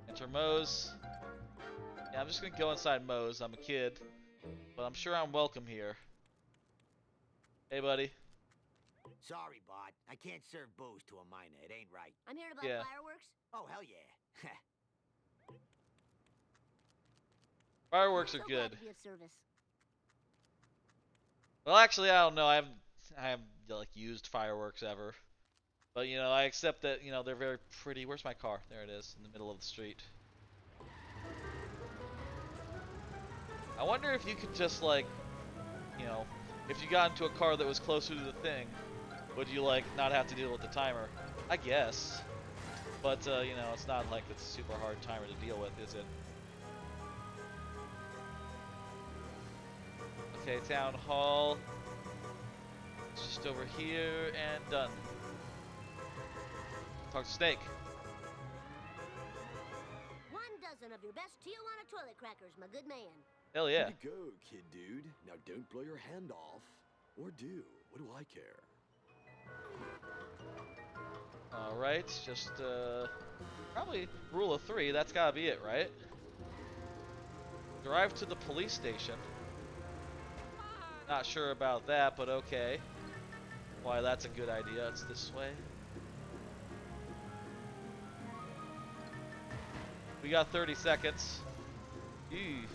Enter Moe's. Yeah, I'm just gonna go inside Moe's. I'm a kid, but I'm sure I'm welcome here. Hey, buddy. Sorry, bot. I can't serve booze to a minor. It ain't right. I'm here to buy Yeah. fireworks. Oh, hell yeah. Fireworks are So good. glad to be of service. Well, actually, I don't know. I haven't like used fireworks ever, but you know, I accept that. You know, they're very pretty. Where's my car? There it is, in the middle of the street. I wonder if you could just like, you know, if you got into a car that was closer to the thing, would you like not have to deal with the timer? I guess, but you know, it's not like it's a super hard timer to deal with, is it? Okay, town hall. It's just over here and done. Talk to Snake. 1 dozen of your best Tijuana toilet crackers, my good man. Hell yeah. Way to go, kid dude. Now don't blow your hand off. Or do. What do I care? Alright, just probably rule of 3, that's gotta be it, right? Drive to the police station. Not sure about that, but okay. Why, that's a good idea. It's this way. We got 30 seconds. Eee.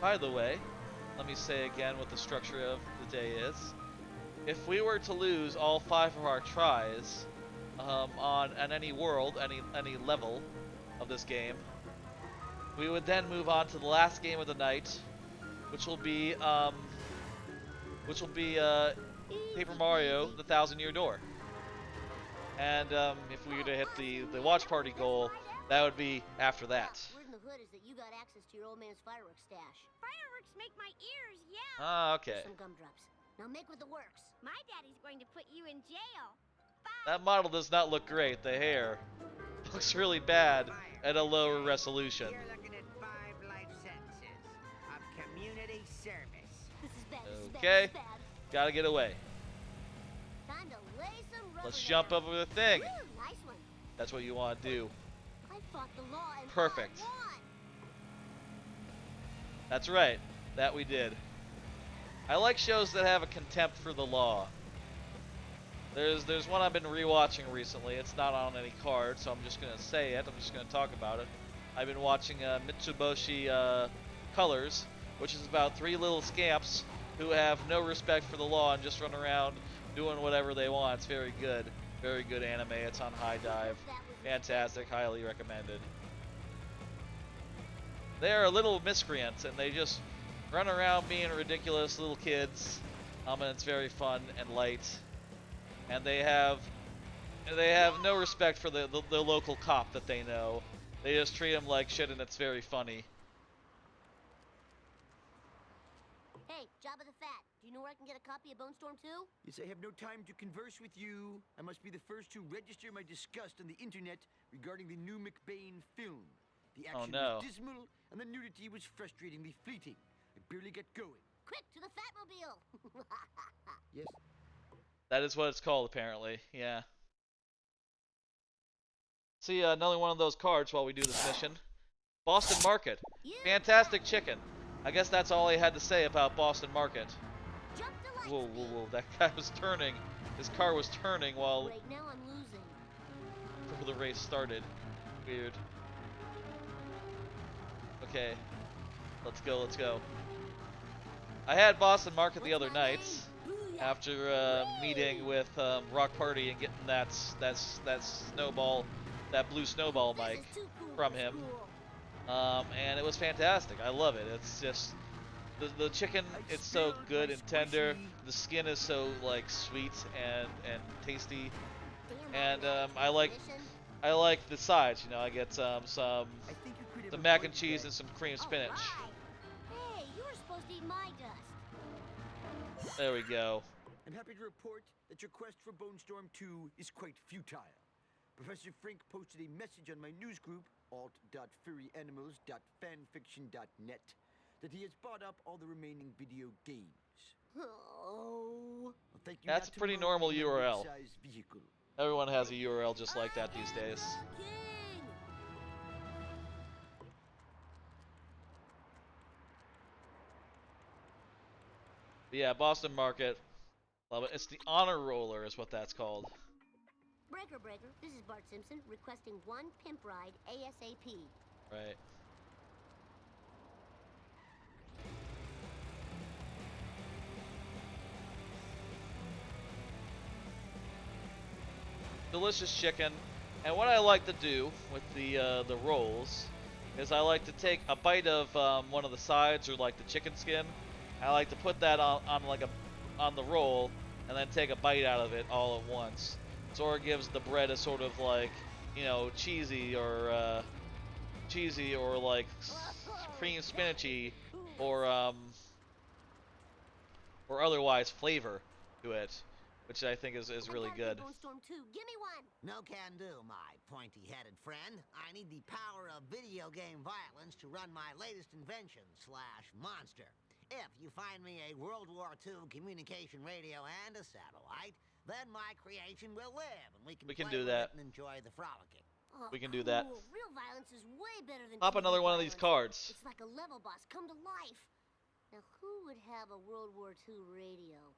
By the way, let me say again what the structure of the day is. If we were to lose all 5 of our tries on any world, any level of this game, we would then move on to the last game of the night, which will be Paper Mario: The 1,000-Year Door. And if we were to hit the watch party goal, that would be after that. Word in the hood is that you got access to your old man's fireworks stash. Fireworks make my ears yell. Ah, okay. Some gumdrops. Now make with the works. My daddy's going to put you in jail. That model does not look great. The hair looks really bad at a lower resolution. You're looking at 5 life sentences of community service. This is bad. This is bad. Okay, This is bad. gotta get away. Time to lay some rubber Let's down. jump over the thing. Woo, nice one. That's what you want to do. I fought the law and Perfect. I won. That's right. That we did. I like shows that have a contempt for the law. There's one I've been rewatching recently. It's not on any card, so I'm just gonna say it. I'm just gonna talk about it. I've been watching Mitsubishi Colors, which is about 3 little scamps who have no respect for the law and just run around doing whatever they want. It's very good. Very good anime. It's on High Dive. Fantastic. Highly recommended. They are little miscreants, and they just run around being ridiculous little kids. And it's very fun and light. And they have no respect for the local cop that they know. They just treat him like shit, and it's very funny. Hey, Jabba the Fat, do you know where I can get a copy of Bone Storm 2? Yes, I have no time to converse with you. I must be the first to register my disgust on the internet regarding the new McBain film. The action was dismal, and the nudity was frustratingly fleeting. I barely get going. Quick, to the Fatmobile! Yes? That is what it's called, apparently. Yeah. See, another one of those cards while we do this mission. Boston Market. Fantastic chicken. I guess that's all I had to say about Boston Market. Whoa, whoa, whoa. That guy was turning. His car was turning while Right now I'm losing. before the race started. Weird. Okay. Let's go, let's go. I had Boston Market the other night after meeting with Rock Party and getting that snowball, that Blue Snowball mic from him. And it was fantastic. I love it. It's just the chicken. It's so good and tender. The skin is so like sweet and tasty. And I like the sides. You know, I get some mac and cheese and some cream spinach. Hey, you were supposed to eat my dust. There we go. I'm happy to report that your quest for Bone Storm 2 is quite futile. Professor Frink posted a message on my news group, alt.furryanimals.fanfiction.net, that he has bought up all the remaining video games. Oh. Well, thank you. That's a pretty normal URL. Vehicle. Everyone has a URL just like that these days. But yeah, Boston Market. Love it. It's the honor roller is what that's called. Breaker, this is Bart Simpson requesting one pimp ride ASAP. Right. Delicious chicken. And what I like to do with the rolls is I like to take a bite of one of the sides or like the chicken skin. I like to put that on the roll and then take a bite out of it all at once. So it gives the bread a sort of like, you know, cheesy or like cream spinachy or otherwise flavor to it, which I think is really good. Give me one. No can do, my pointy-headed friend. I need the power of video game violence to run my latest invention / monster. If you find me a World War II communication radio and a satellite, then my creation will live, and we can play do with that. it and enjoy the frolicking. Oh, we can do that. Real violence is way better than Pop TV another one of violence. these cards. It's like a level boss come to life. Now, who would have a World War II radio?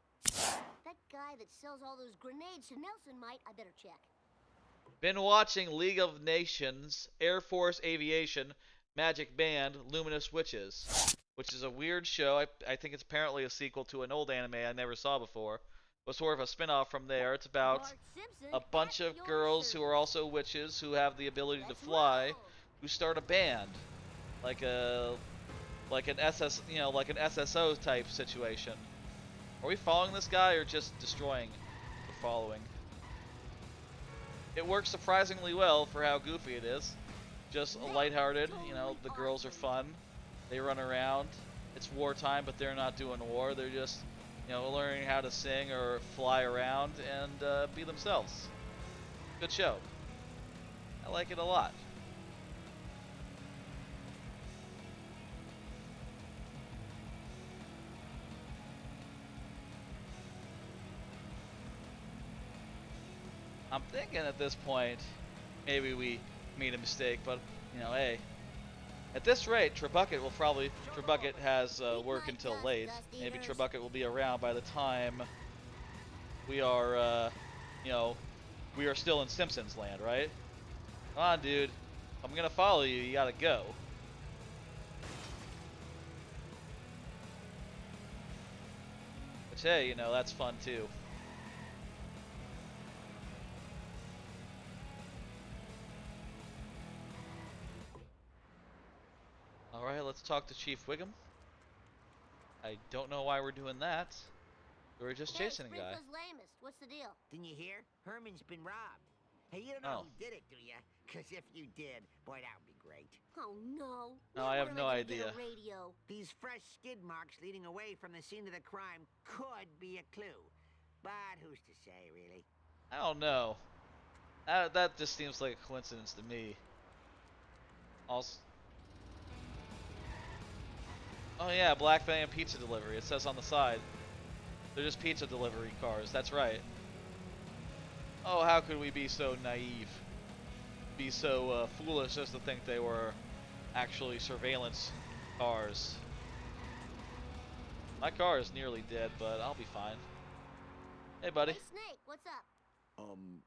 That guy that sells all those grenades to Nelson might. I better check. Been watching League of Nations, Air Force Aviation, Magic Band, Luminous Witches, which is a weird show. I think it's apparently a sequel to an old anime I never saw before. It was sort of a spin-off from there. It's about a bunch of girls who are also witches who have the ability to fly, who start a band, like an SSO type situation. Are we following this guy or just destroying the following? It works surprisingly well for how goofy it is. Just lighthearted, you know, the girls are fun. They run around. It's wartime, but they're not doing war. They're just, you know, learning how to sing or fly around and be themselves. Good show. I like it a lot. I'm thinking at this point, maybe we made a mistake, but, you know, hey. At this rate, Trebucket has work until late. Maybe Trebucket will be around by the time we are, you know, we are still in Simpsons land, right? Come on, dude. I'm gonna follow you. You gotta go. But hey, you know, that's fun too. Alright, let's talk to Chief Wiggum. I don't know why we're doing that. We're just chasing a guy. Lamest. What's the deal? Didn't you hear? Herman's been robbed. Hey, you don't know who did it, do you? Because if you did, boy, that would be great. Oh, no. No, I have no idea. These fresh skid marks leading away from the scene of the crime could be a clue. But who's to say, really? I don't know. That just seems like a coincidence to me. Also... Oh yeah, Black Van Pizza Delivery. It says on the side. They're just pizza delivery cars. That's right. Oh, how could we be so naive? Be so foolish as to think they were actually surveillance cars. My car is nearly dead, but I'll be fine. Hey, buddy. Hey, Snake, what's up?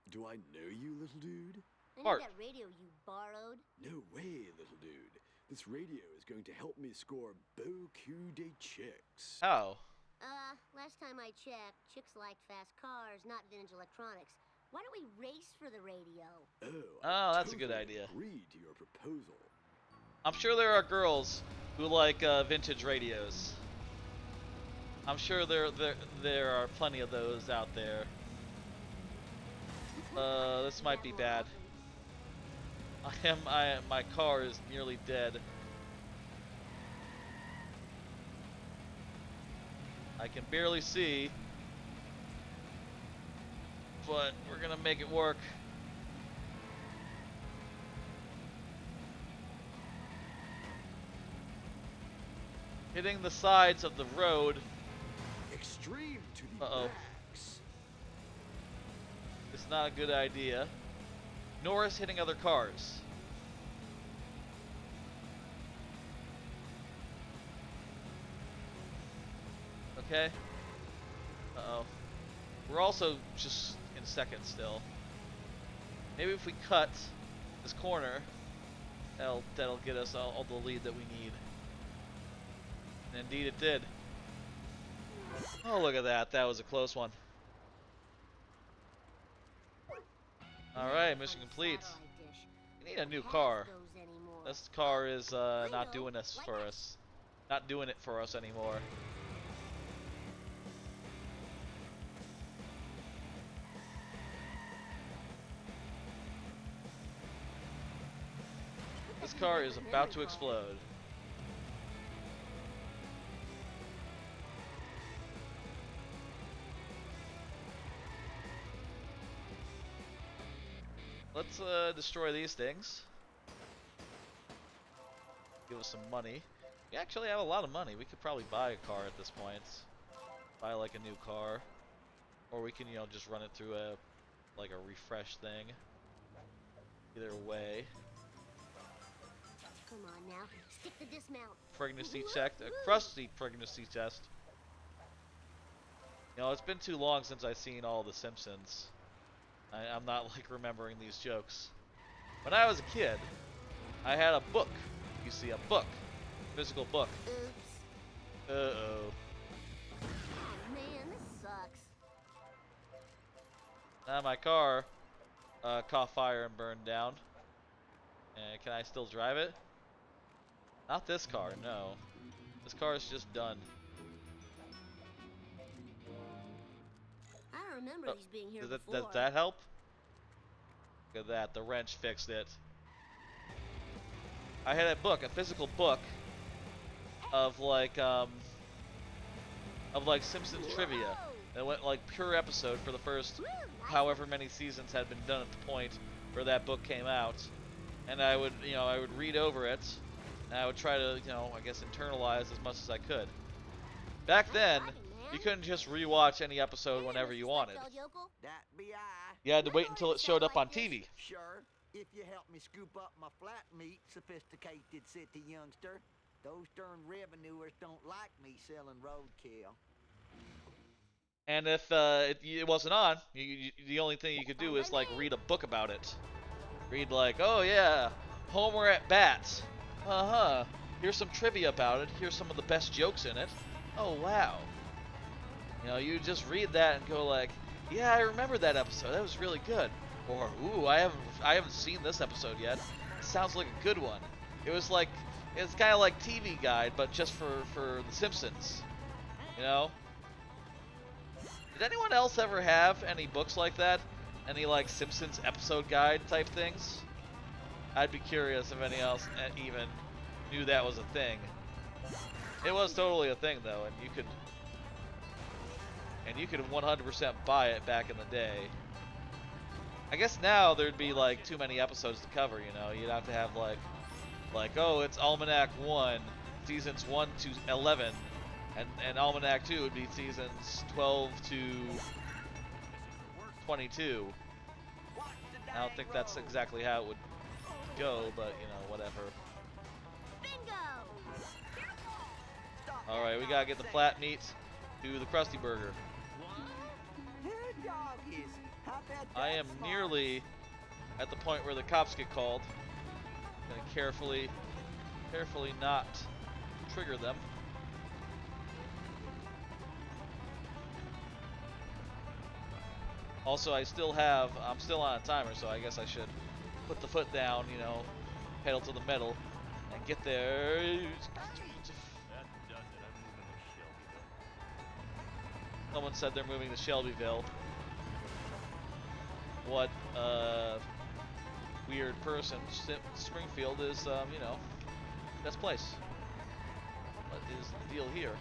Do I know you, little dude? I Bart. need that radio you borrowed. No way, little dude. This radio is going to help me score beaucoup de chicks. Oh. Last time I checked, chicks liked fast cars, not vintage electronics. Why don't we race for the radio? Oh, that's a good idea. Agree to your proposal. I'm sure there are girls who like vintage radios. I'm sure there are plenty of those out there. This might be bad. My car is nearly dead. I can barely see, but we're gonna make it work. Hitting the sides of the road. Extreme to the Uh-oh. max. It's not a good idea. Nor is hitting other cars. Okay. Uh-oh. We're also just in second still. Maybe if we cut this corner, that'll get us all the lead that we need. And indeed it did. Oh, look at that. That was a close one. Alright, mission complete. We need a new car. This car is not doing this for us. Not doing it for us anymore. This car is about to explode. Let's destroy these things. Give us some money. We actually have a lot of money. We could probably buy a car at this point. Buy like a new car. Or we can, you know, just run it through a refresh thing. Either way. Come on now, stick the dismount. Pregnancy check, a crusty pregnancy test. You know, it's been too long since I've seen all the Simpsons. I'm not like remembering these jokes. When I was a kid, I had a book. You see, a book, physical book. Oops. Uh-oh. Oh man, this sucks. Now my car caught fire and burned down. And can I still drive it? Not this car, no. This car is just done. I don't remember these being here before. Does that help? Look at that, the wrench fixed it. I had a book, a physical book of like Simpsons trivia. That went like pure episode for the first however many seasons had been done at the point where that book came out. And I would, you know, I would read over it, and I would try to, you know, I guess internalize as much as I could. Back then, you couldn't just rewatch any episode whenever you wanted. You had to wait until it showed up on TV. Sure, if you help me scoop up my flat meat, sophisticated city youngster. Those darn revenuers don't like me selling roadkill. And if it wasn't on, the only thing you could do is like read a book about it. Read like, oh yeah, Homer at bats. Here's some trivia about it. Here's some of the best jokes in it. Oh wow. You know, you just read that and go like, yeah, I remember that episode. That was really good. Or ooh, I haven't seen this episode yet. It sounds like a good one. It was like, it's kind of like TV Guide, but just for the Simpsons. You know. Did anyone else ever have any books like that? Any like Simpsons episode guide type things? I'd be curious if anyone else even knew that was a thing. It was totally a thing though, and you could 100% buy it back in the day. I guess now there'd be like too many episodes to cover, you know. You'd have to have like oh, it's Almanac 1, seasons 1 to 11, and Almanac 2 would be seasons 12 to 22. I don't think that's exactly how it would go, but you know, whatever. Alright, we gotta get the flat meat to the Krusty Burger. I am nearly at the point where the cops get called. I'm gonna carefully not trigger them. Also, I'm still on a timer, so I guess I should put the foot down, you know, pedal to the metal, and get there. Someone said they're moving to Shelbyville. What weird person. Springfield is, you know, best place. What is the deal here?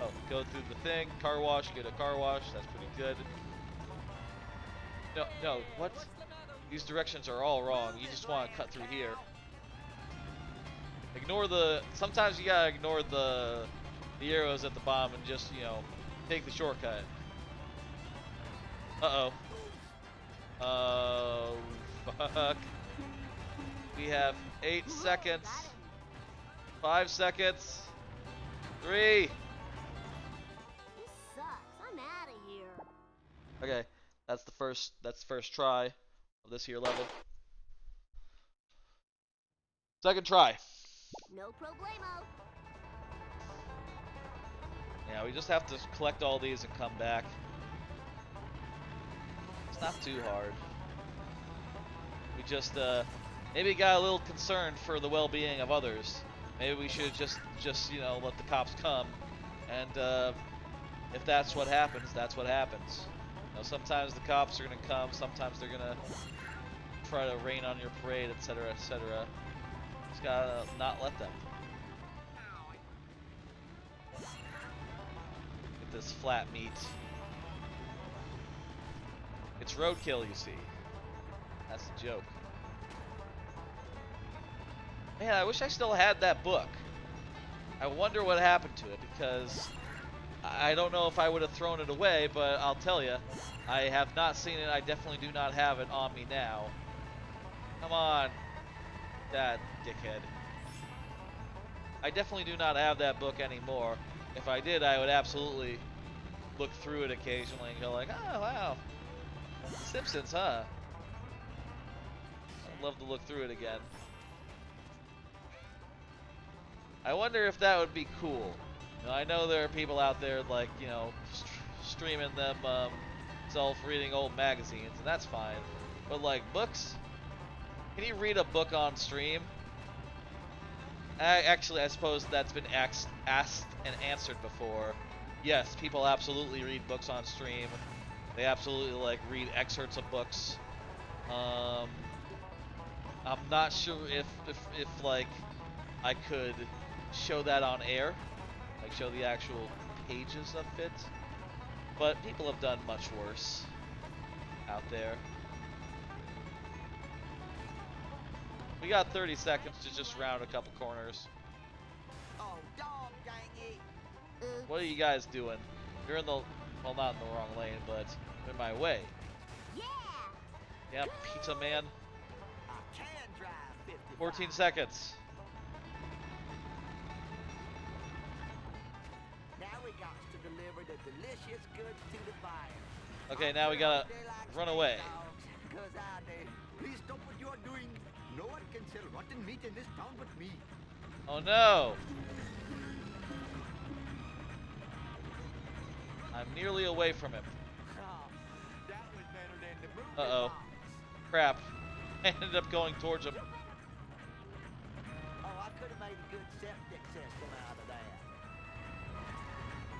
Oh, go through the thing, car wash, get a car wash, that's pretty good. No, what? These directions are all wrong. You just want to cut through here. Ignore the. Sometimes you gotta ignore the arrows at the bottom and just, you know, take the shortcut. Uh-oh. Oh, fuck. We have 8 seconds. 5 seconds. 3. This sucks. I'm out of here. Okay, that's the first try of this here level. Second try. No problemo. Yeah, we just have to collect all these and come back. It's not too hard. We just maybe got a little concerned for the well-being of others. Maybe we should just you know, let the cops come, and if that's what happens, that's what happens. You know, sometimes the cops are gonna come, sometimes they're gonna try to rain on your parade, etc., etc. Just gotta not let them. Get this flat meat. It's roadkill, you see. That's the joke. Man, I wish I still had that book. I wonder what happened to it, because I don't know if I would have thrown it away, but I'll tell you, I have not seen it. I definitely do not have it on me now. Come on, that dickhead. I definitely do not have that book anymore. If I did, I would absolutely look through it occasionally and go like, oh wow, Simpsons, huh? I'd love to look through it again. I wonder if that would be cool. You know, I know there are people out there like, you know, streaming them self-reading old magazines, and that's fine. But like books, can you read a book on stream? Actually, I suppose that's been asked and answered before. Yes, people absolutely read books on stream. They absolutely like read excerpts of books. I'm not sure if like I could show that on air, like show the actual pages of it, but people have done much worse out there. We got 30 seconds to just round a couple corners. Oh, dog, dang it. What are you guys doing? You're in the, well, not in the wrong lane, but in my way. Yeah. Yeah, pizza man. I can drive 55. 14 seconds. Now we got to deliver the delicious goods to the buyer. Okay, now we gotta run away. Because I do. Please stop what you are doing. No one can sell rotten meat in this town but me. Oh no! I'm nearly away from him. Oh, that was better than the movie Uh-oh. box. Crap. I ended up going towards him. Oh, I could have made a good septic system out of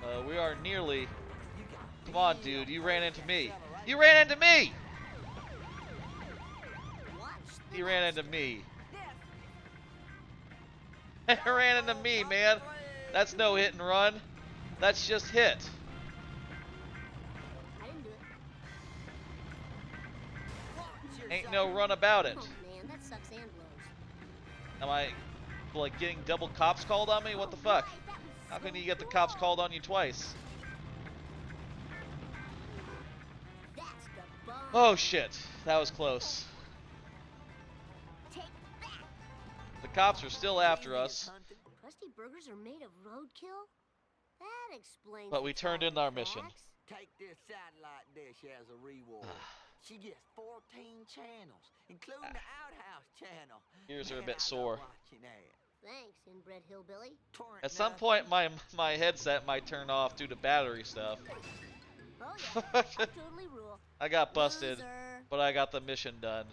that. We are nearly... You got Come on, dude. You ran into me. You ran into me! He ran into me. He ran into me, man. That's no hit and run. That's just hit. I didn't do it. Ain't no run about it. Oh man, that sucks and blows. Am I, like, getting double cops called on me? What the fuck? How can you get the cops called on you twice? That's the bomb. Oh shit. That was close. Take that. The cops are still after us. Crusty burgers are made of roadkill? That explains. But we the turned in our mission. tracks. Take this satellite dish as a reward. She gets 14 channels, including the outhouse channel. Ears are a Man, bit I love sore. watching that. Thanks, inbred hillbilly. Torrent At some nothing. point, my headset might turn off due to battery stuff. Oh yeah, I totally rule. I got busted, Loser. but I got the mission done.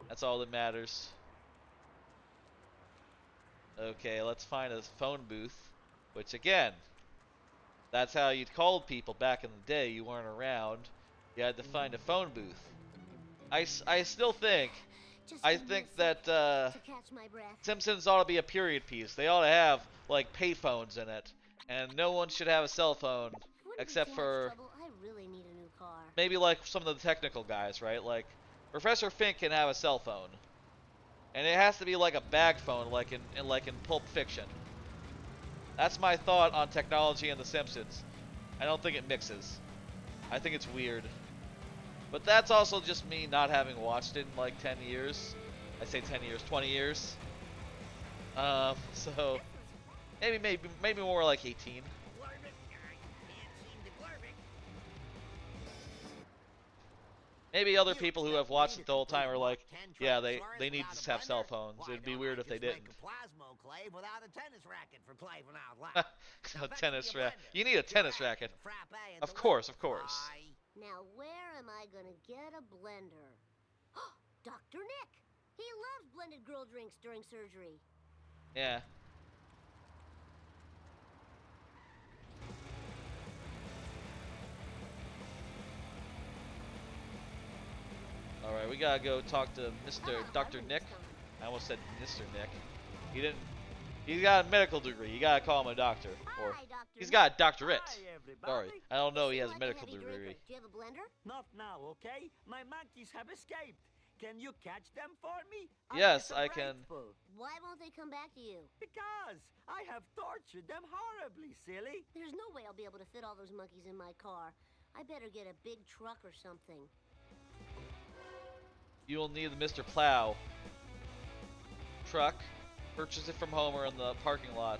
That's all that matters. Okay, let's find a phone booth, which again, that's how you'd called people back in the day. You weren't around. You had to find a phone booth. I still think, Just I give me a think sec that to catch my breath. Simpsons ought to be a period piece. They ought to have, like, payphones in it. And no one should have a cell phone, Wouldn't be except too much for trouble. I really need a new car. maybe like some of the technical guys, right? Like, Professor Fink can have a cell phone. And it has to be like a bag phone, like in Pulp Fiction. That's my thought on technology in The Simpsons. I don't think it mixes. I think it's weird. But that's also just me not having watched it in like 10 years. I say 10 years, 20 years. So maybe more like 18. Maybe other people who have watched it the whole time are like, yeah, they need to have cell phones. It'd be weird if they didn't. A tennis racket. You need a tennis racket. Of course, of course. Now where am I gonna get a blender? Dr. Nick! He loves blended girl drinks during surgery. Yeah. Alright, we gotta go talk to Dr. Nick. I almost said Mr. Nick. He's got a medical degree. You gotta call him a doctor. Or he's got a doctorate. Sorry, I don't know he has a medical degree. Do you have a blender? Not now, okay? My monkeys have escaped. Can you catch them for me? Yes, I can. Why won't they come back to you? Because I have tortured them horribly, silly. There's no way I'll be able to fit all those monkeys in my car. I better get a big truck or something. You will need the Mr. Plow truck. Purchase it from Homer in the parking lot.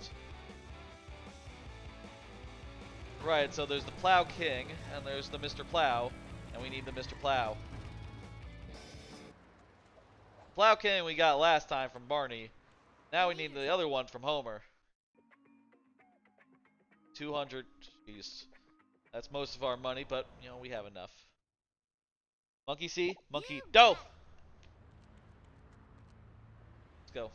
Right, so there's the Plow King, and there's the Mr. Plow, and we need the Mr. Plow. Plow King we got last time from Barney. Now we need the other one from Homer. 200, jeez. That's most of our money, but, you know, we have enough. Monkey see? Monkey, go! Let's go.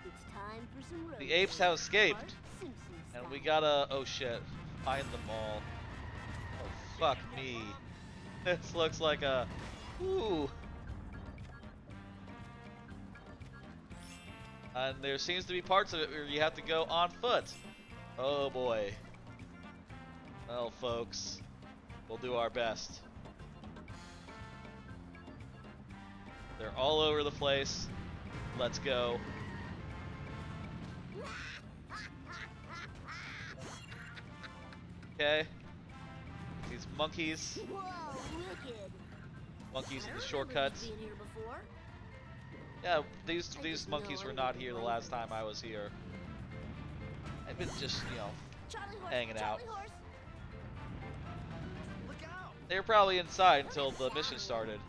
It's time for some road The apes have escaped. Simpson And style. we gotta, oh shit, find them all. Oh, fuck me. This looks like a, ooh. And there seems to be parts of it where you have to go on foot. Oh boy. Well, folks, we'll do our best. They're all over the place. Let's go. Okay. These monkeys. Whoa, wicked. Monkeys in the I shortcuts. remember being here before. Yeah, these monkeys were not here the last time I was here. I've been just, you know, Charlie horse, hanging out. Charlie horse. They were probably inside until the mission started.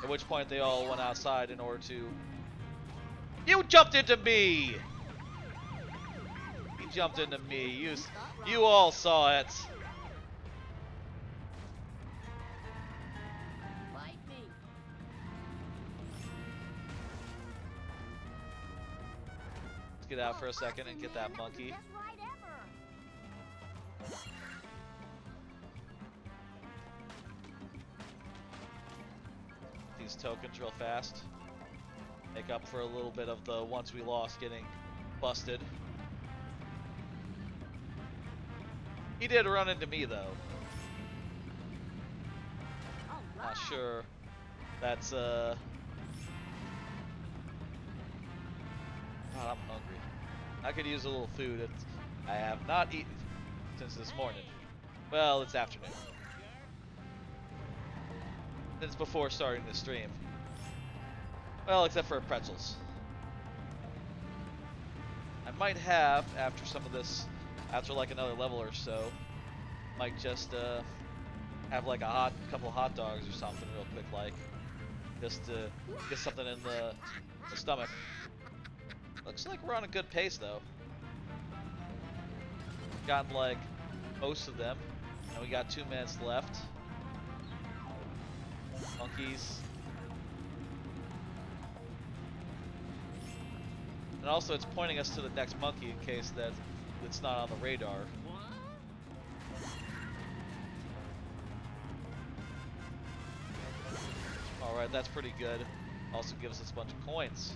At which point they all went outside in order to... You jumped into me! You jumped into me. You all saw it. Bite me. Let's get out for a second and get that monkey. Best ride ever. These tokens real fast. Make up for a little bit of the ones we lost getting busted. He did run into me though. Not sure. That's God, I'm hungry. I could use a little food. I have not eaten since this morning. Well, it's afternoon. Since before starting the stream. Well, except for pretzels. I might have, after some of this, after like another level or so, might just have like a couple of hot dogs or something real quick, like just to get something in the stomach. Looks like we're on a good pace though. Gotten like most of them, and we got 2 minutes left. Monkeys. And also it's pointing us to the next monkey in case that it's not on the radar. Alright, that's pretty good. Also gives us a bunch of coins.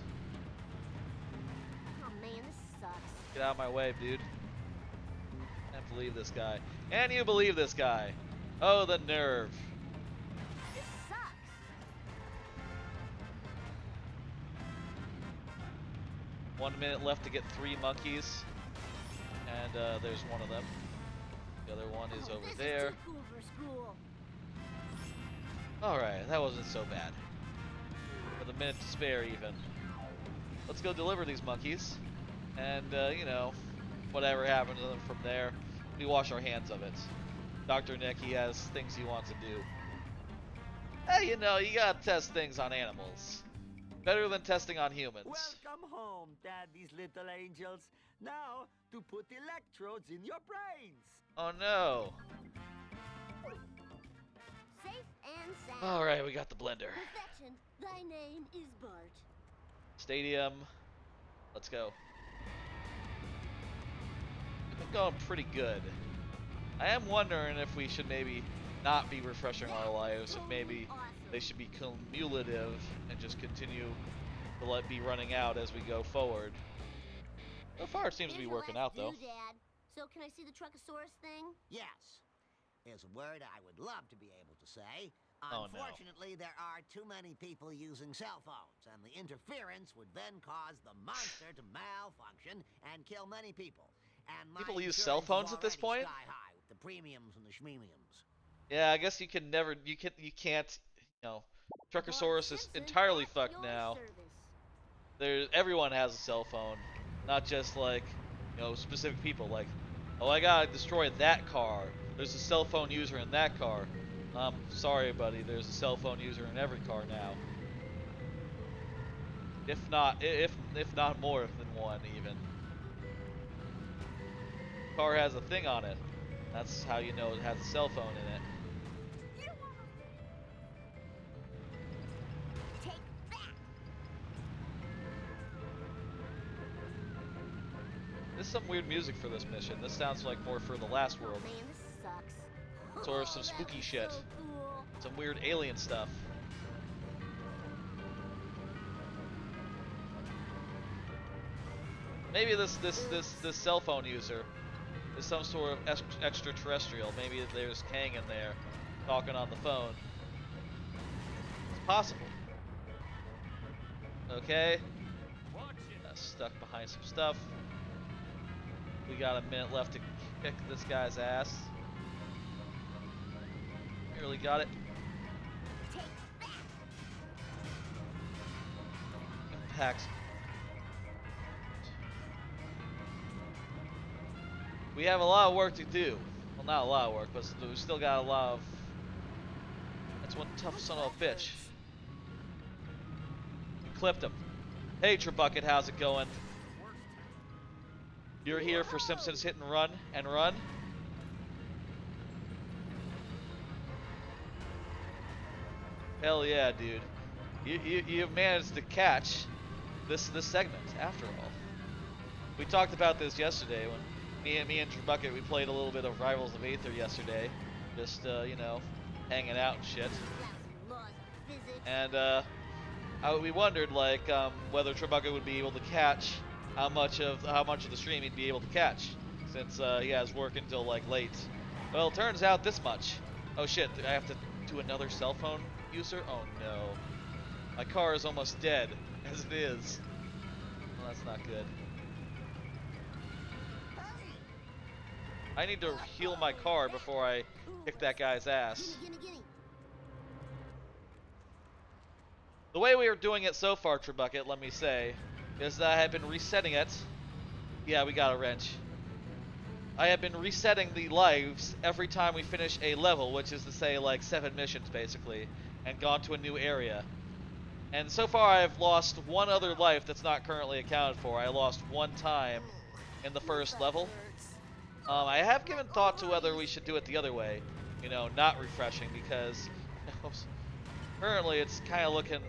Oh man, this sucks. Get out of my way, dude. Can't believe this guy. And you believe this guy. Oh, the nerve. This sucks. 1 minute left to get 3 monkeys. And there's one of them. The other one is over there. Alright, that wasn't so bad. With a minute to spare even. Let's go deliver these monkeys. And, you know, whatever happens to them from there, we wash our hands of it. Dr. Nick, he has things he wants to do. Hey, you know, you gotta test things on animals. Better than testing on humans. Welcome home, Daddy's little angels. Now, to put electrodes in your brains. Oh no. Safe and sound. Alright, we got the blender. Perfection. Thy name is Bart. Stadium. Let's go. We've been going pretty good. I am wondering if we should maybe not be refreshing our lives, if maybe they should be cumulative and just continue to be running out as we go forward. So far it seems to be working out though. Dad. So can I see the Truckosaurus thing? Yes. Here's a word I would love to be able to say. Oh, Unfortunately, there are too many people using cell phones, and the interference would then cause the monster to malfunction and kill many people. And people use cell phones at this point? Sky high with the premiums and the schmemiums. Yeah, I guess you can never, you can't, you know, Truckosaurus is entirely fucked now. Everyone has a cell phone, not just like, you know, specific people. Like, oh, I gotta destroy that car. There's a cell phone user in that car. Sorry, buddy. There's a cell phone user in every car now. If not more than one, even. Car has a thing on it. That's how you know it has a cell phone in it. There's some weird music for this mission. This sounds like more for the last world. Man, this sucks. Or some spooky shit. So cool. Some weird alien stuff. Maybe this cell phone user is some sort of extraterrestrial. Maybe there's Kang in there talking on the phone. It's possible. Okay. Stuck behind some stuff. We got a minute left to kick this guy's ass. Nearly got it. Impacts. We have a lot of work to do. Well, not a lot of work, but we still got a lot of... That's one tough son of a bitch. We clipped him. Hey, Trebucket, how's it going? You're here for Simpsons Hit and Run and Run? Hell yeah, dude. You managed to catch this segment after all. We talked about this yesterday when me and Trebucket, we played a little bit of Rivals of Aether yesterday. Just you know, hanging out and shit. And we wondered like whether Trebucket would be able to catch how much of the stream he'd be able to catch, since he has work until like late. Well, it turns out this much. Oh shit, I have to do another cell phone user? Oh no. My car is almost dead, as it is. Well, that's not good. I need to heal my car before I kick that guy's ass. The way we are doing it so far, Trebucket, let me say, is that I have been resetting it. Yeah, we got a wrench. I have been resetting the lives every time we finish a level, which is to say like 7 missions basically, and gone to a new area. And so far I've lost one other life that's not currently accounted for. I lost one time in the first level. I have given thought to whether we should do it the other way, you know, not refreshing, because currently it's kind of looking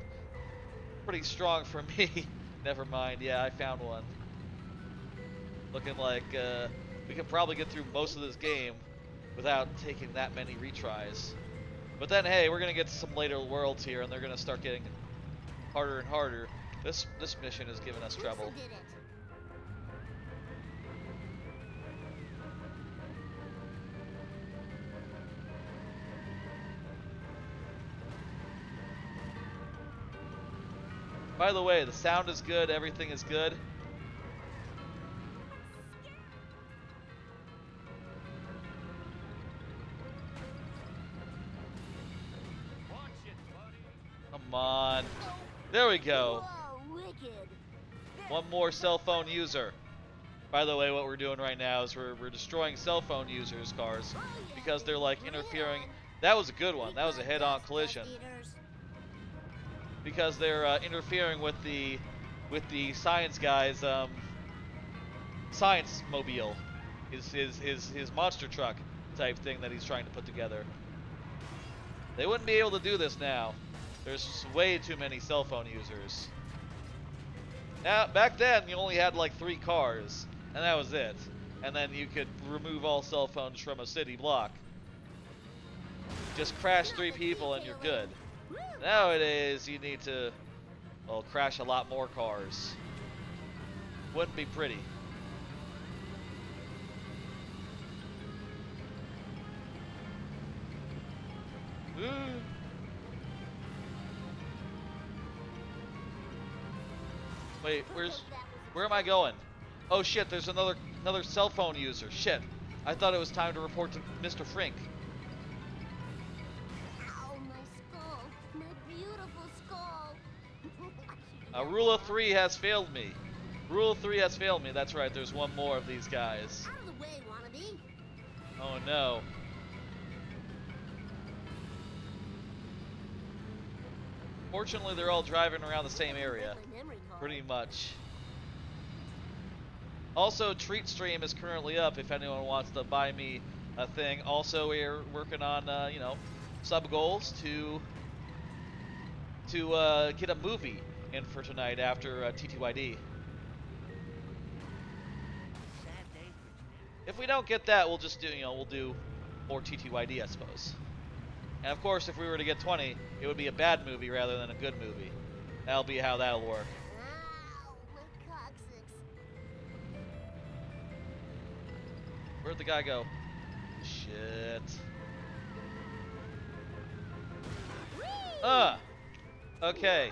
pretty strong for me. Never mind, yeah, I found one. Looking like we could probably get through most of this game without taking that many retries. But then, hey, we're gonna get to some later worlds here, and they're gonna start getting harder and harder. This mission is giving us trouble. By the way, the sound is good, everything is good. on. There we go. Whoa, wicked. One more cell phone user. By the way, what we're doing right now is we're destroying cell phone users' cars because they're like interfering. That was a good one. That was a head-on collision. Because they're interfering with the science guy's science mobile, his monster truck type thing that he's trying to put together. They wouldn't be able to do this now. There's way too many cell phone users. Now, back then, you only had like 3 cars, and that was it. And then you could remove all cell phones from a city block. Just crash 3 people and you're good. Nowadays, you need to, well, crash a lot more cars. Wouldn't be pretty. Woo. Wait, where am I going? Oh shit, there's another cell phone user. Shit. I thought it was time to report to Mr. Frink. Ow, my skull. My beautiful skull. Rule of 3 has failed me. Rule of 3 has failed me. That's right, there's one more of these guys. Out of the way, wannabe. Oh no. Fortunately, they're all driving around the same area. Pretty much. Also, Treat Stream is currently up if anyone wants to buy me a thing. Also, we're working on, you know, sub goals to get a movie in for tonight after TTYD. If we don't get that, we'll just do, you know, we'll do more TTYD, I suppose. And of course, if we were to get 20, it would be a bad movie rather than a good movie. That'll be how that'll work. Ow, my coccyx. Where'd the guy go? Shit. Okay.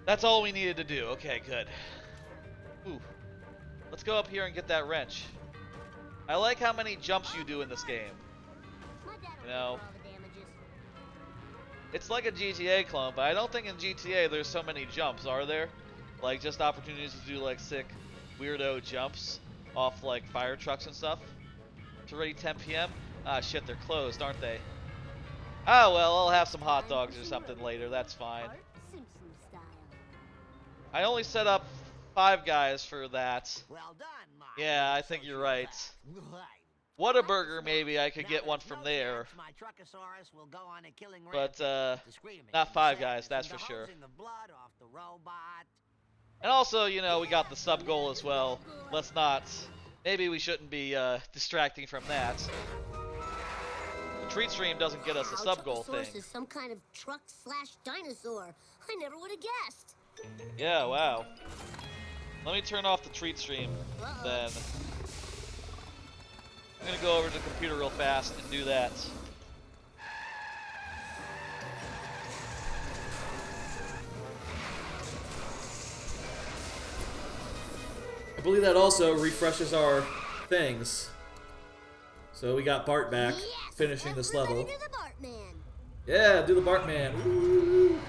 That's all we needed to do. Okay, good. Ooh. Let's go up here and get that wrench. I like how many jumps you do in this game. You know, it's like a GTA clone, but I don't think in GTA there's so many jumps, are there? Like, just opportunities to do, like, sick, weirdo jumps off, like, fire trucks and stuff. It's already 10 p.m.? Ah, shit, they're closed, aren't they? Ah, well, I'll have some hot dogs or something later, that's fine. I only set up 5 guys for that. Well done, Yeah, I think you're right. Whataburger, maybe I could get one from there. But, not 5 guys, that's for sure. And also, you know, we got the sub goal as well. Let's not, maybe we shouldn't be distracting from that. The treat stream doesn't get us a sub goal thing. Is some kind of truck/dinosaur. I never would have guessed. Yeah, wow. Let me turn off the treat stream, then. I'm gonna go over to the computer real fast and do that. I believe that also refreshes our things. So we got Bart back, finishing this level. Do the Bartman. Yeah, do the Bartman. Woo!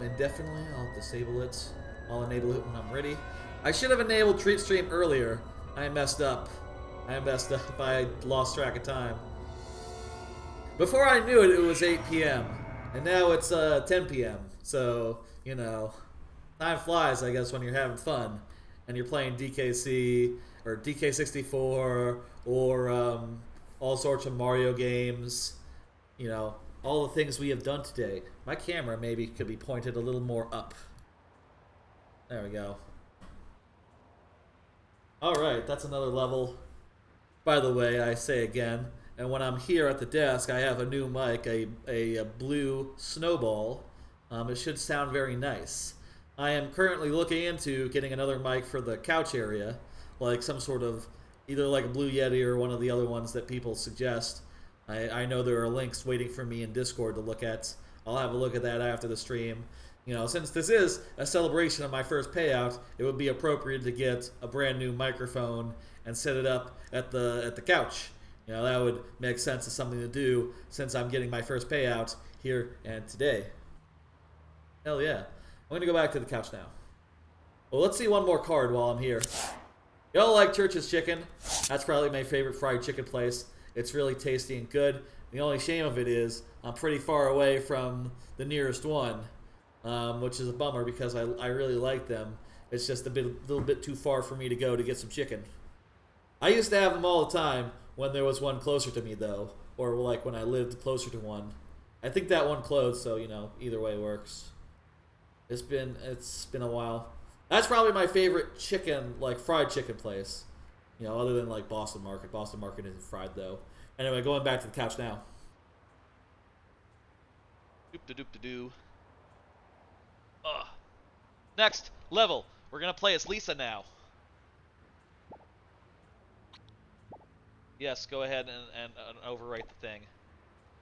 Indefinitely, I'll disable it. I'll enable it when I'm ready. I should have enabled Treat Stream earlier. I messed up. I lost track of time. Before I knew it, it was 8 p.m. And now it's 10 p.m. So, you know, time flies, I guess, when you're having fun. And you're playing DKC, or DK64, or all sorts of Mario games. You know, all the things we have done today. My camera maybe could be pointed a little more up. There we go. Alright, that's another level. By the way, I say again, and when I'm here at the desk, I have a new mic, a Blue Snowball. It should sound very nice. I am currently looking into getting another mic for the couch area, like some sort of, either like a Blue Yeti or one of the other ones that people suggest. I know there are links waiting for me in Discord to look at. I'll have a look at that after the stream. You know, since this is a celebration of my first payout, it would be appropriate to get a brand new microphone and set it up at the couch. You know, that would make sense as something to do since I'm getting my first payout here and today. Hell yeah. I'm going to go back to the couch now. Well, let's see one more card while I'm here. Y'all like Church's Chicken? That's probably my favorite fried chicken place. It's really tasty and good. The only shame of it is I'm pretty far away from the nearest one, which is a bummer because I really like them. It's just a little bit too far for me to go to get some chicken. I used to have them all the time when there was one closer to me, though, or like when I lived closer to one. I think that one closed, so you know, either way works. It's been a while. That's probably my favorite chicken, like fried chicken place. You know, other than like Boston Market. Boston Market isn't fried though. Anyway, going back to the couch now. Doop-da-doop-da-doo. Next level. We're gonna play as Lisa now. Yes, go ahead and overwrite the thing.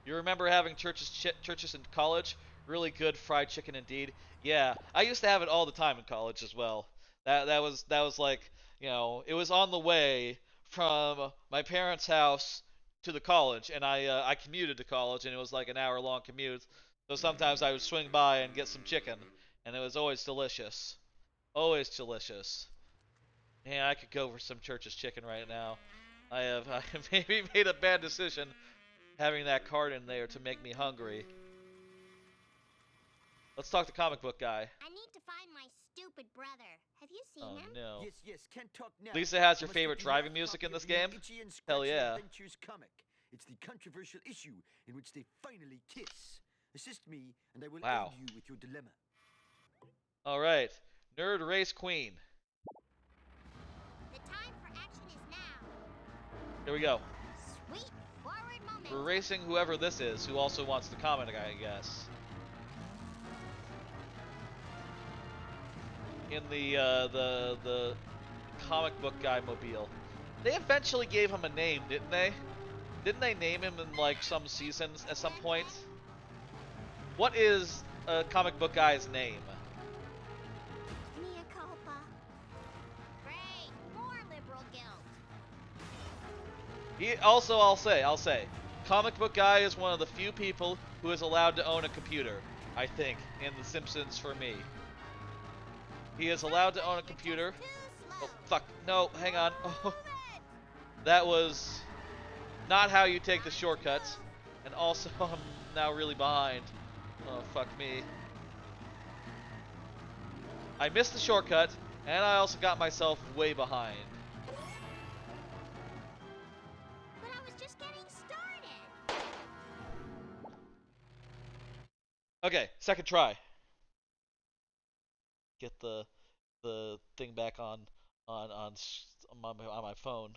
You remember having churches in college? Really good fried chicken indeed. Yeah, I used to have it all the time in college as well. That was like, you know, it was on the way from my parents' house to the college, and I commuted to college, and it was like an hour-long commute. So sometimes I would swing by and get some chicken, and it was always delicious. Always delicious. Yeah, I could go for some Church's Chicken right now. I have maybe made a bad decision having that card in there to make me hungry. Let's talk to comic book guy. I need to find my stupid brother. Have you seen him? No. Yes, can't talk now. Lisa has your favorite driving music in this game? Hell yeah. Comic. It's the controversial issue in which they finally kiss. Assist me, and I will Wow. aid you with your dilemma. All right, Nerd Race Queen. The time for action is now. Here we go. Sweet forward momentum. We're racing whoever this is, who also wants to comment, I guess. In the comic book guy mobile. They eventually gave him a name, didn't they? Didn't they name him in like some seasons at some point? What is a comic book guy's name? Mea culpa. Great, more liberal guilt. He also, I'll say, comic book guy is one of the few people who is allowed to own a computer, I think, in The Simpsons for me. He is allowed to own a computer. Oh, fuck. No, hang on. Oh, that was not how you take the shortcuts. And also, I'm now really behind. Oh, fuck me. I missed the shortcut, and I also got myself way behind. But I was just getting started. Okay, second try. Get the thing back on my phone.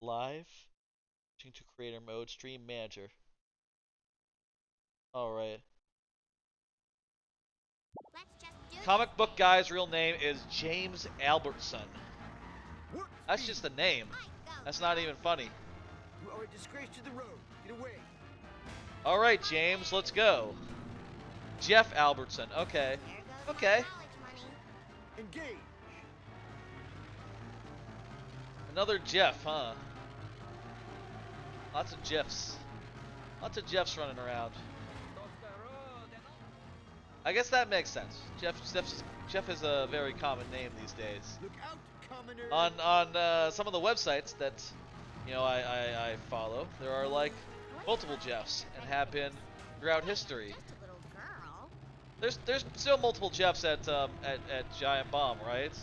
Live, switching to creator mode, stream manager. All right. Let's just do Comic book guy's real name is James Albertson. That's just a name. That's not even funny. You are a disgrace to the road. Get away. All right, James, let's go. Jeff Albertson. Okay. Okay. Engage. Another Jeff, huh? Lots of Jeffs. Lots of Jeffs running around. I guess that makes sense. Jeff is a very common name these days. Look out, commoner. On some of the websites that I follow, there are like multiple Jeffs and have been throughout history. There's still multiple Jeffs at Giant Bomb, right?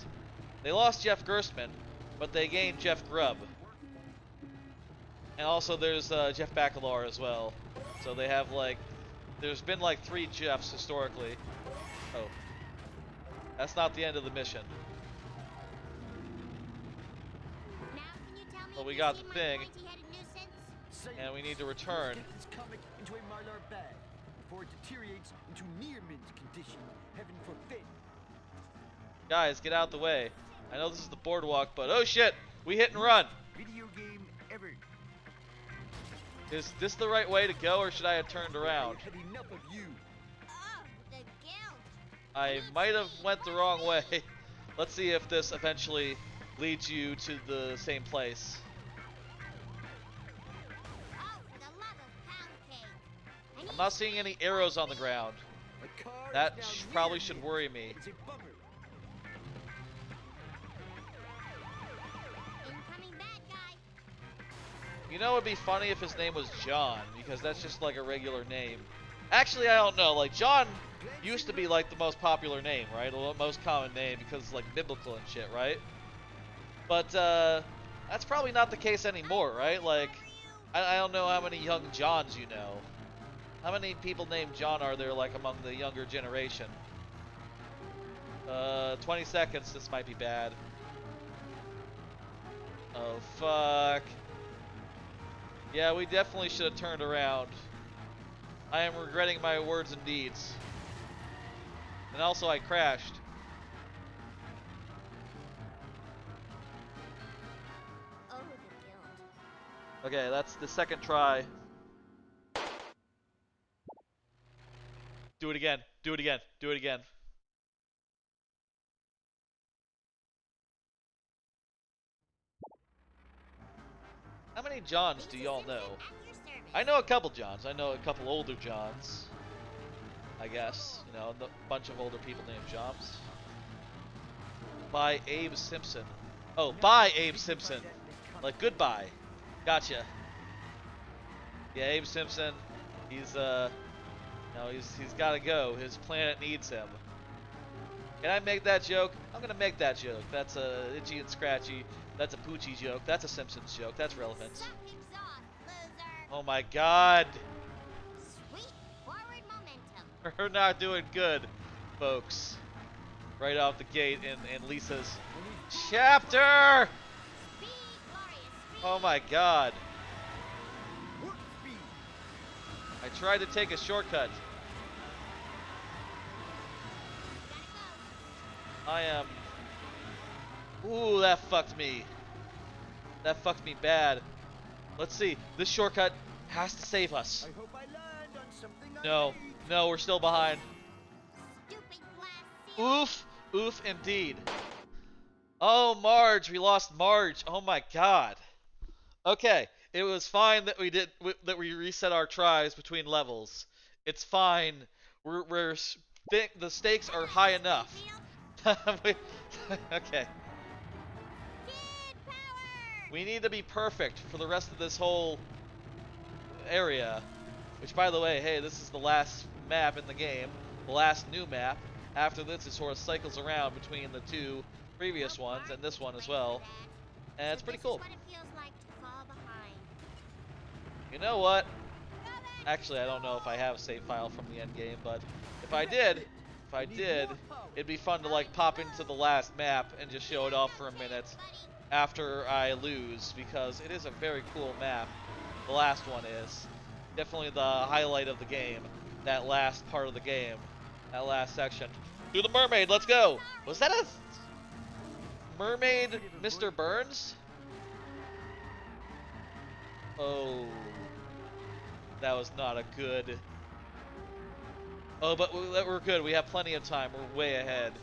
They lost Jeff Gerstmann, but they gained Jeff Grubb. And also there's Jeff Bacalar as well. So they have like, there's been like 3 Jeffs historically. Oh. That's not the end of the mission. Well, we got the thing. And we need to return. Get this comic into a Mylar bag before it deteriorates into near mint condition. Heaven forbid. Guys, get out the way. I know this is the boardwalk, but oh shit! We hit and run! Video game ever. Is this the right way to go, or should I have turned around? I've had enough of you. Oh, the guilt. I might have went the wrong way. Let's see if this eventually leads you to the same place. not seeing any arrows on the ground. That probably should worry me. You know, it'd be funny if his name was John, because that's just like a regular name. Actually, I don't know. Like, John used to be like the most popular name, right? The most common name because it's like biblical and shit, right? But that's probably not the case anymore, right? Like, I don't know how many young Johns you know. How many people named John are there, like, among the younger generation? 20 seconds. This might be bad. Oh, fuck. Yeah, we definitely should have turned around. I am regretting my words and deeds. And also, I crashed. Oh, the guilt. Okay, that's the second try. Do it again. Do it again. Do it again. How many Johns do y'all know? I know a couple Johns. I know a couple older Johns. I guess. You know, a bunch of older people named Johns. By Abe Simpson. Oh, by Abe Simpson. Like, goodbye. Gotcha. Yeah, Abe Simpson. He's, no, he's gotta go. His planet needs him. Can I make that joke? I'm gonna make that joke. That's a Itchy and Scratchy. That's a Poochie joke. That's a Simpsons joke. That's relevant. Oh my god. Sweet forward momentum. We're not doing good, folks. Right off the gate in Lisa's chapter! Oh my god. I tried to take a shortcut. I am... Ooh, that fucked me. That fucked me bad. Let's see. This shortcut has to save us. I hope I land on something No. No, we're still behind. Oof. Oof indeed. Oh, Marge. We lost Marge. Oh my god. Okay. It was fine that we reset our tries between levels. It's fine. The stakes are high enough. Okay. We need to be perfect for the rest of this whole area. Which, by the way, hey, this is the last map in the game. The last new map. After this, it sort of cycles around between the two previous ones and this one as well. And it's pretty cool. You know what? Actually, I don't know if I have a save file from the end game, but if I did, it'd be fun to like pop into the last map and just show it off for a minute after I lose, because it is a very cool map. The last one is definitely the highlight of the game. That last part of the game, that last section. Do the mermaid, let's go. Was that a mermaid, Mr. Burns? Oh, that was not a good. Oh, but we're good. We have plenty of time. We're way ahead.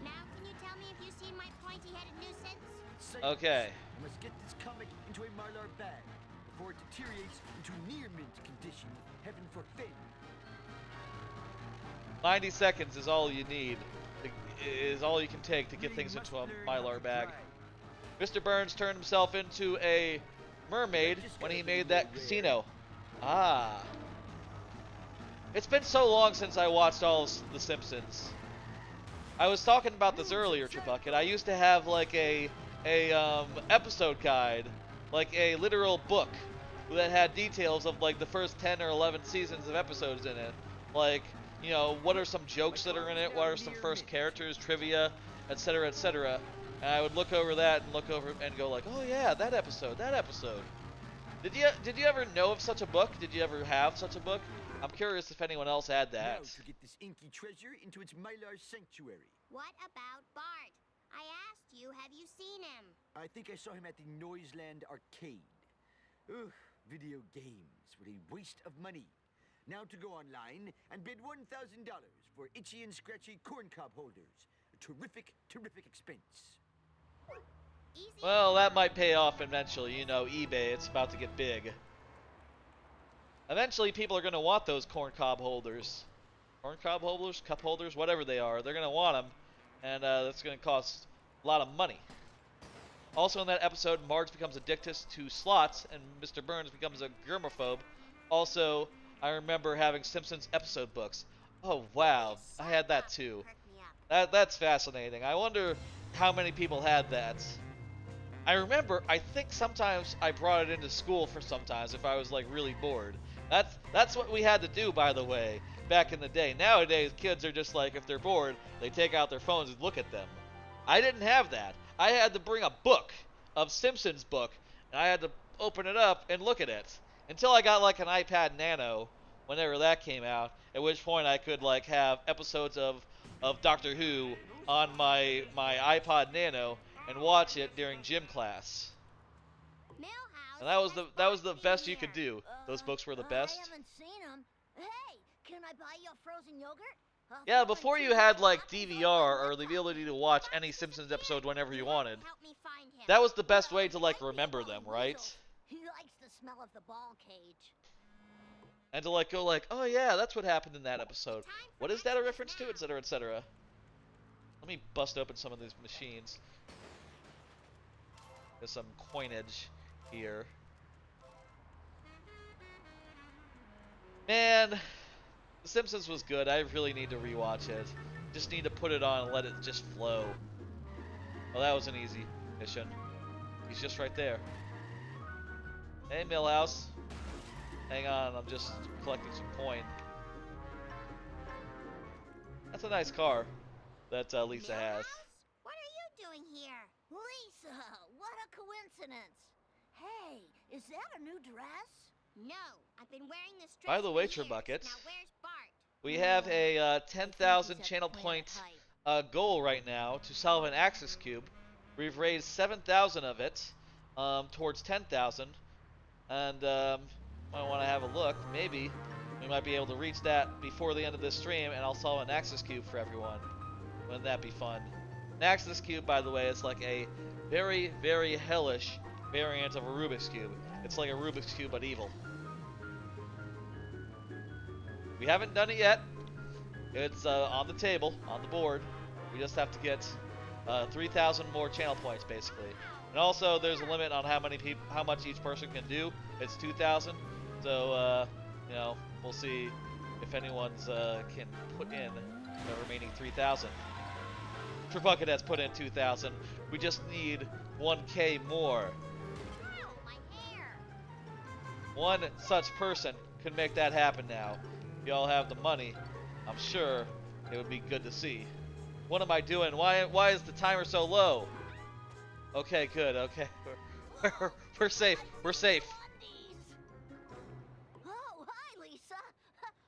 Now, can you tell me if you've seen my pointy-headed nuisance? Okay. I must get this comic into a Mylar bag before it deteriorates into near mint condition. Heaven forfend. 90 seconds is all you need. Is all you can take to get things into a Mylar bag. Mr. Burns turned himself into a mermaid when he made that casino. Ah. It's been so long since I watched all of The Simpsons. I was talking about this earlier, Tribucket. I used to have like a episode guide, like a literal book that had details of like the first 10 or 11 seasons of episodes in it. Like, you know, what are some jokes that are in it? What are some first characters, trivia, etc., etc. And I would look over that and look over and go like, oh yeah, that episode. Did you ever know of such a book? Did you ever have such a book? I'm curious if anyone else had that. Now to get this inky treasure into its Mylar sanctuary. What about Bart? I asked you, have you seen him? I think I saw him at the Noiseland arcade. Ugh, video games. What a waste of money. Now to go online and bid $1,000 for Itchy and Scratchy corncob holders. A terrific, terrific expense. Easy Well, that might pay off eventually. You know, eBay, it's about to get big. Eventually, people are going to want those corn cob holders. Corn cob holders, cup holders, whatever they are. They're going to want them, and that's going to cost a lot of money. Also in that episode, Marge becomes addicted to slots, and Mr. Burns becomes a germaphobe. Also, I remember having Simpsons episode books. Oh, wow. I had that too. That's fascinating. I wonder how many people had that. I remember, I think sometimes I brought it into school for sometimes if I was like really bored. That's what we had to do, by the way, back in the day. Nowadays, kids are just like, if they're bored, they take out their phones and look at them. I didn't have that. I had to bring a book, of Simpsons book, and I had to open it up and look at it. Until I got like an iPad Nano, whenever that came out, at which point I could like have episodes of Doctor Who on my iPod Nano and watch it during gym class. And that was the best you could do. Those books were the best. I haven't seen them. Hey, can I buy you a frozen yogurt? Yeah, before you had like DVR or the ability to watch any Simpsons episode whenever you wanted, that was the best way to like remember them, right? He likes the smell of the ball cage. And to like go like, oh yeah, that's what happened in that episode. What is that a reference to, etc., etc. Let me bust open some of these machines. There's some coinage here. Man, The Simpsons was good. I really need to rewatch it. Just need to put it on and let it just flow. Oh, that was an easy mission. He's just right there. Hey, Millhouse. Hang on, I'm just collecting some coin. That's a nice car that Lisa has. What are you doing here? Lisa, what a coincidence. Hey, is that a new dress? No, I've been wearing this dress. By the way, for years. Buckets, Now where's Bart? we have a 10,000 channel point goal right now to solve an Axis Cube. We've raised 7,000 of it towards 10,000, and I want to have a look. Maybe we might be able to reach that before the end of this stream, and I'll solve an Axis Cube for everyone. Wouldn't that be fun? An Axis Cube, by the way, is like a very, very hellish variant of a Rubik's Cube. It's like a Rubik's Cube, but evil. We haven't done it yet. It's on the table, on the board. We just have to get 3,000 more channel points, basically. And also, there's a limit on how much each person can do. It's 2,000. So, you know, we'll see if anyone's can put in the remaining 3,000. Bucket has put in 2,000. We just need 1K more. One such person could make that happen now. If y'all have the money, I'm sure it would be good to see. What am I doing? Why is the timer so low? Okay, good. Okay, we're safe. We're safe. Oh, hi, Lisa.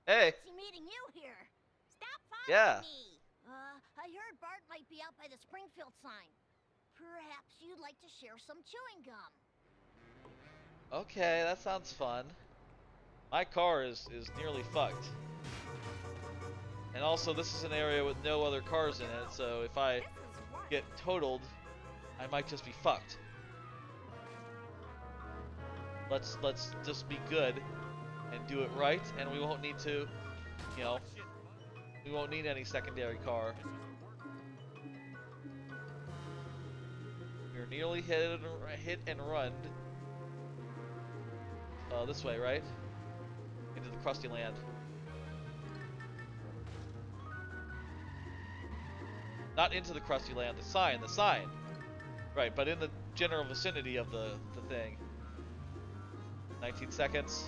Hey. Fancy meeting you here. Stop following me. I heard Bart might be out by the Springfield sign. Perhaps you'd like to share some chewing gum. Okay, that sounds fun. My car is nearly fucked. And also, this is an area with no other cars in it, so if I get totaled, I might just be fucked. Let's just be good and do it right, and we won't need to, you know, we won't need any secondary car. We're nearly hit and run. This way, right? Into the crusty land. Not into the crusty land, the sign. Right, but in the general vicinity of the thing. 19 seconds.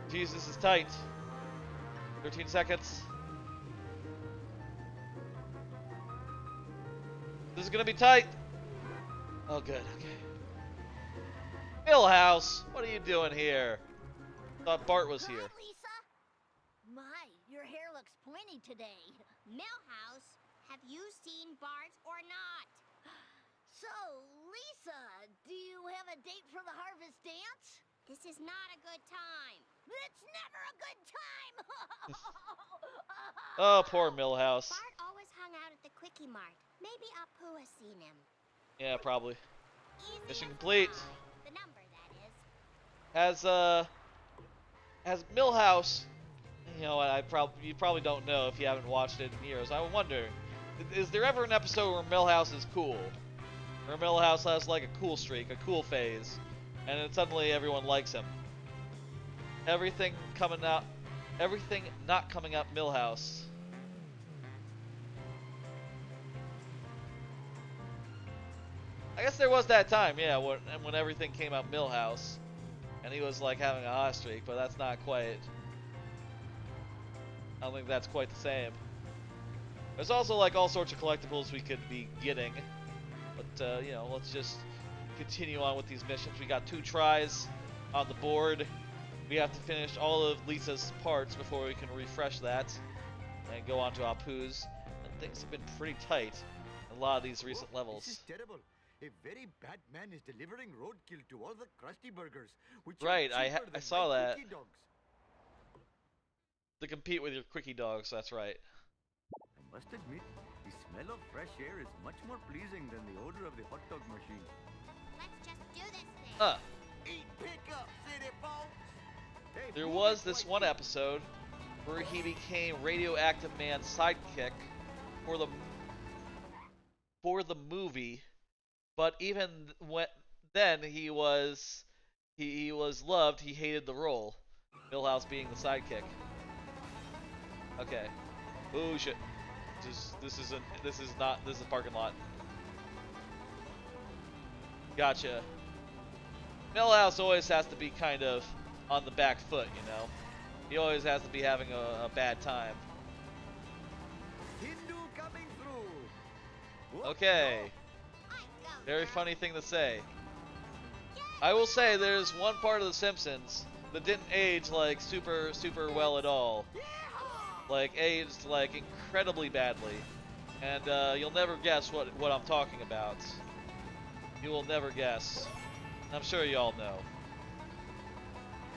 Jeez, this is tight. 13 seconds. This is gonna be tight. Oh, good, okay. Millhouse, what are you doing here? Thought Bart was here. Lisa? My, your hair looks pointy today. Millhouse, have you seen Bart or not? So, Lisa, do you have a date for the harvest dance? This is not a good time. It's never a good time! Oh, poor Millhouse. Bart always hung out at the Quickie Mart. Maybe Apu has seen him. Yeah, probably. Easy Mission as complete. pie. The number, that is. Has Millhouse, you know, you probably don't know if you haven't watched it in years. I wonder, is there ever an episode where Millhouse is cool? Or Millhouse has like a cool streak, a cool phase, and then suddenly everyone likes him. Everything not coming up Millhouse. I guess there was that time, yeah, when everything came out Millhouse, and he was like having a hot streak, but that's not quite. I don't think that's quite the same. There's also like all sorts of collectibles we could be getting, but you know, let's just continue on with these missions. We got 2 tries on the board. We have to finish all of Lisa's parts before we can refresh that and go on to Apu's. And things have been pretty tight in a lot of these recent levels. This is terrible. A very bad man is delivering roadkill to all the Krusty Burgers, which right, are cheaper I than saw my that. Quickie Dogs. To compete with your Quickie Dogs, that's right. I must admit, the smell of fresh air is much more pleasing than the odor of the hot dog machine. Let's just do this thing. Eat pickup, city folks. Hey, There was this one episode where he became Radioactive Man's sidekick for the movie, but even then he was loved. He hated the role. Millhouse being the sidekick. Okay. Oh shit. This is a parking lot. Gotcha. Millhouse always has to be kind of on the back foot, you know. He always has to be having a bad time. Hindu coming through. Okay. Very funny thing to say. I will say there's one part of The Simpsons that didn't age like super well at all. Like aged like incredibly badly. And you'll never guess what I'm talking about. You will never guess. I'm sure you all know.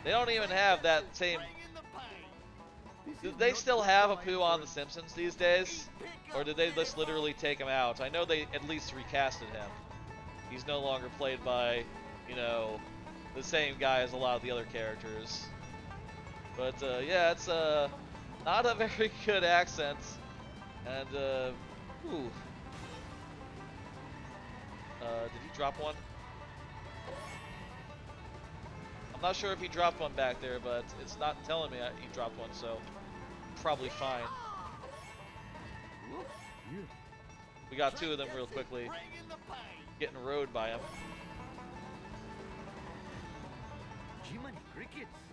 They don't even have that same... Do they still have Apu on The Simpsons these days? Or did they just literally take him out? I know they at least recasted him. He's no longer played by, you know, the same guy as a lot of the other characters. But yeah, it's not a very good accent. And ooh. Did he drop one? I'm not sure if he dropped one back there, but it's not telling me he dropped one, so probably fine. We got 2 of them real quickly. Getting rode by him. Come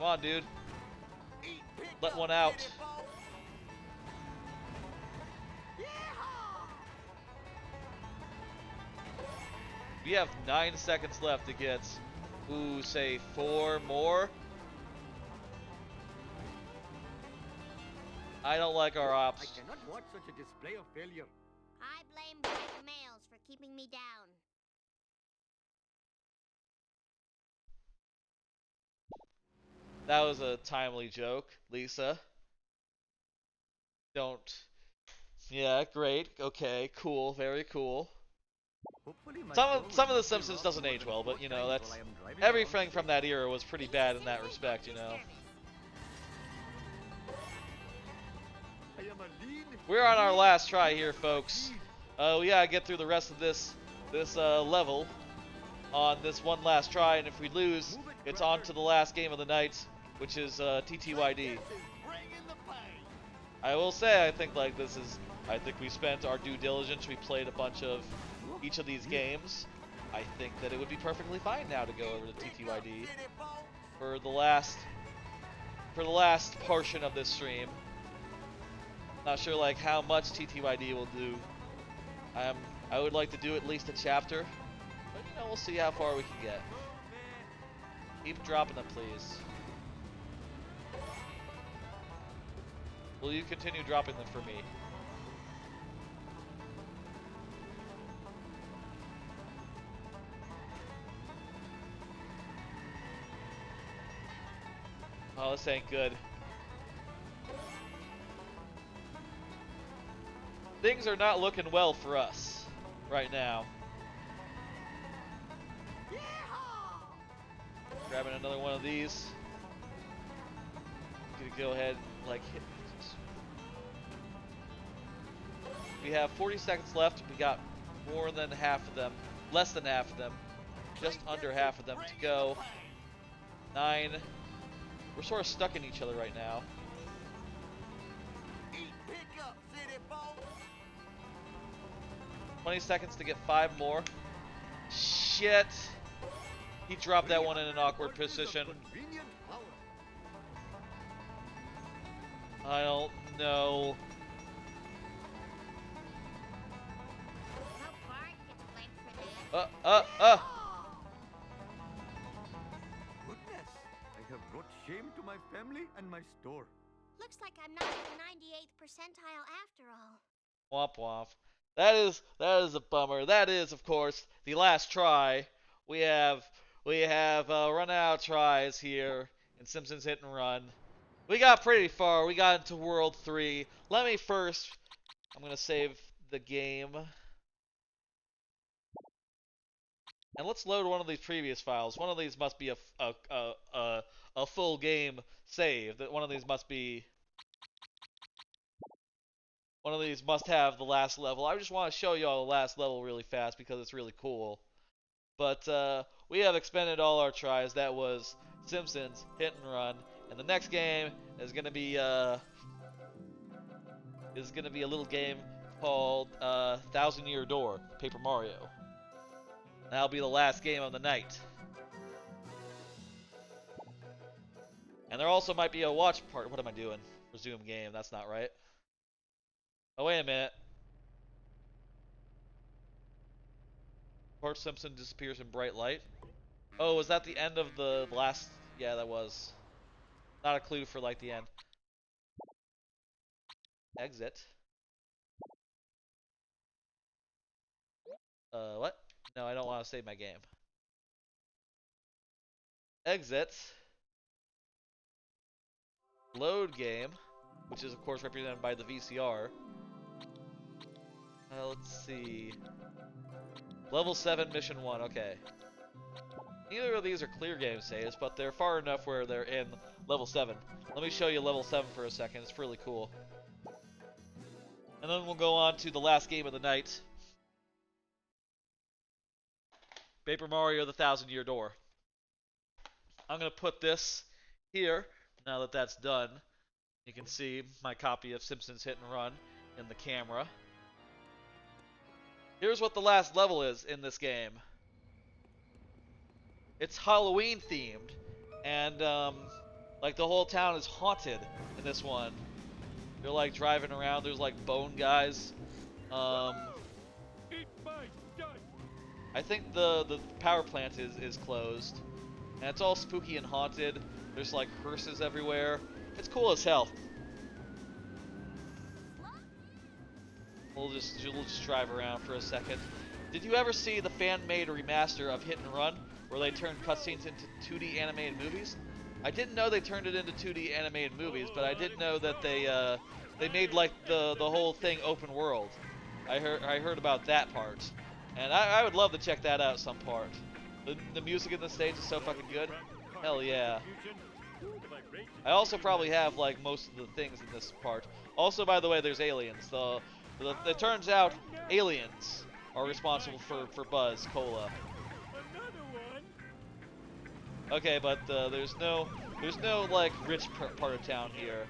on, dude. Let one out. We have 9 seconds left to get, ooh, say 4 more. I don't like our ops. I cannot watch such a display of failure. I blame white males for keeping me down. That was a timely joke, Lisa. Don't. Yeah, great. Okay, cool. Very cool. Some of The Simpsons doesn't age well, but you know, that's everything from that era was pretty bad in that respect, you know. We're on our last try here, folks. We gotta get through the rest of this level on this one last try, and if we lose, it's on to the last game of the night, which is TTYD. I will say, I think we spent our due diligence. We played a bunch of each of these games. I think that it would be perfectly fine now to go over to TTYD for the last portion of this stream. Not sure like how much TTYD will do. I would like to do at least a chapter, but you know, we'll see how far we can get. Keep dropping them, please. Will you continue dropping them for me? Oh, this ain't good. Things are not looking well for us. right now. Grabbing another one of these. Gonna go ahead and like hit. We have 40 seconds left. We got more than half of them, less than half of them, just under half of them to go. 9. We're sort of stuck in each other right now. 20 seconds to get 5 more. Shit. He dropped that one in an awkward position. I don't know. Goodness, I have brought shame to my family and my store. Looks like I'm not in the 98th percentile after all. Womp womp. That is a bummer. That is, of course, the last try. We have run out of tries here in Simpsons Hit and Run. We got pretty far. We got into World 3. Let me first. I'm gonna save the game. And let's load one of these previous files. One of these must be a full game save. That one of these must be. One of these must have the last level. I just want to show you all the last level really fast because it's really cool. But we have expended all our tries. That was Simpsons Hit and Run, and the next game is gonna be a little game called 1,000-Year Door, Paper Mario. That'll be the last game of the night. And there also might be a watch part. What am I doing? Resume game. That's not right. Oh, wait a minute. Bart Simpson disappears in bright light. Oh, was that the end of the last? Yeah, that was. Not a clue for like the end. Exit. What? No, I don't want to save my game. Exit. Load game, which is of course represented by the VCR. Let's see. Level 7, Mission 1, okay. Neither of these are clear game saves, but they're far enough where they're in level 7. Let me show you level 7 for a second, it's really cool. And then we'll go on to the last game of the night. Paper Mario the 1,000-Year Door. I'm going to put this here, now that that's done. You can see my copy of Simpsons Hit and Run in the camera. Here's what the last level is in this game. It's Halloween themed, and like the whole town is haunted in this one. You're like driving around, there's like bone guys. I think the power plant is closed. And it's all spooky and haunted. There's like hearses everywhere. It's cool as hell. We'll just drive around for a second. Did you ever see the fan-made remaster of Hit and Run, where they turned cutscenes into 2D animated movies? I didn't know they turned it into 2D animated movies, but I did know that they made like the whole thing open world. I heard about that part, and I would love to check that out some part. The music in the stage is so fucking good. Hell yeah. I also probably have like most of the things in this part. Also, by the way, there's aliens. It turns out aliens are responsible for Buzz Cola. Okay, but there's no like rich part of town here.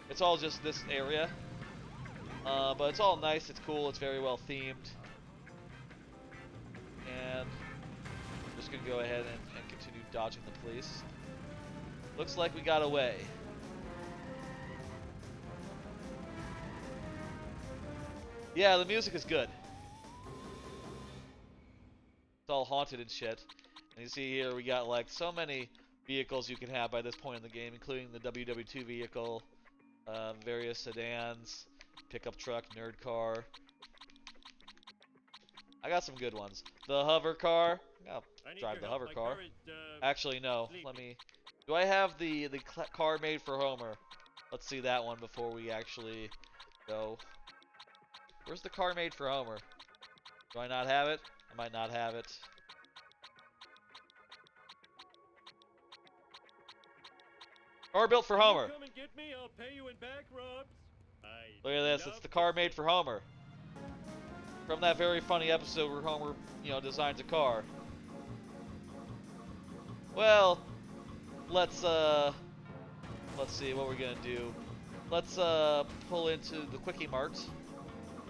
It's all just this area. But it's all nice. It's cool. It's very well themed. And I'm just gonna go ahead and continue dodging the police. Looks like we got away. Yeah, the music is good. It's all haunted and shit. And you see here we got like so many vehicles you can have by this point in the game, including the WW2 vehicle, various sedans, pickup truck, nerd car. I got some good ones. The hover car. I'll drive the hover car. Actually, no. Let me. Do I have the car made for Homer? Let's see that one before we actually go. Where's the car made for Homer? Do I not have it? I might not have it. Car built for Homer. Come and get me, I'll pay you in back rubs. Look at this, it's the car made for Homer. From that very funny episode where Homer, designs a car. Well, let's see what we're gonna do. Let's pull into the Quickie Mart,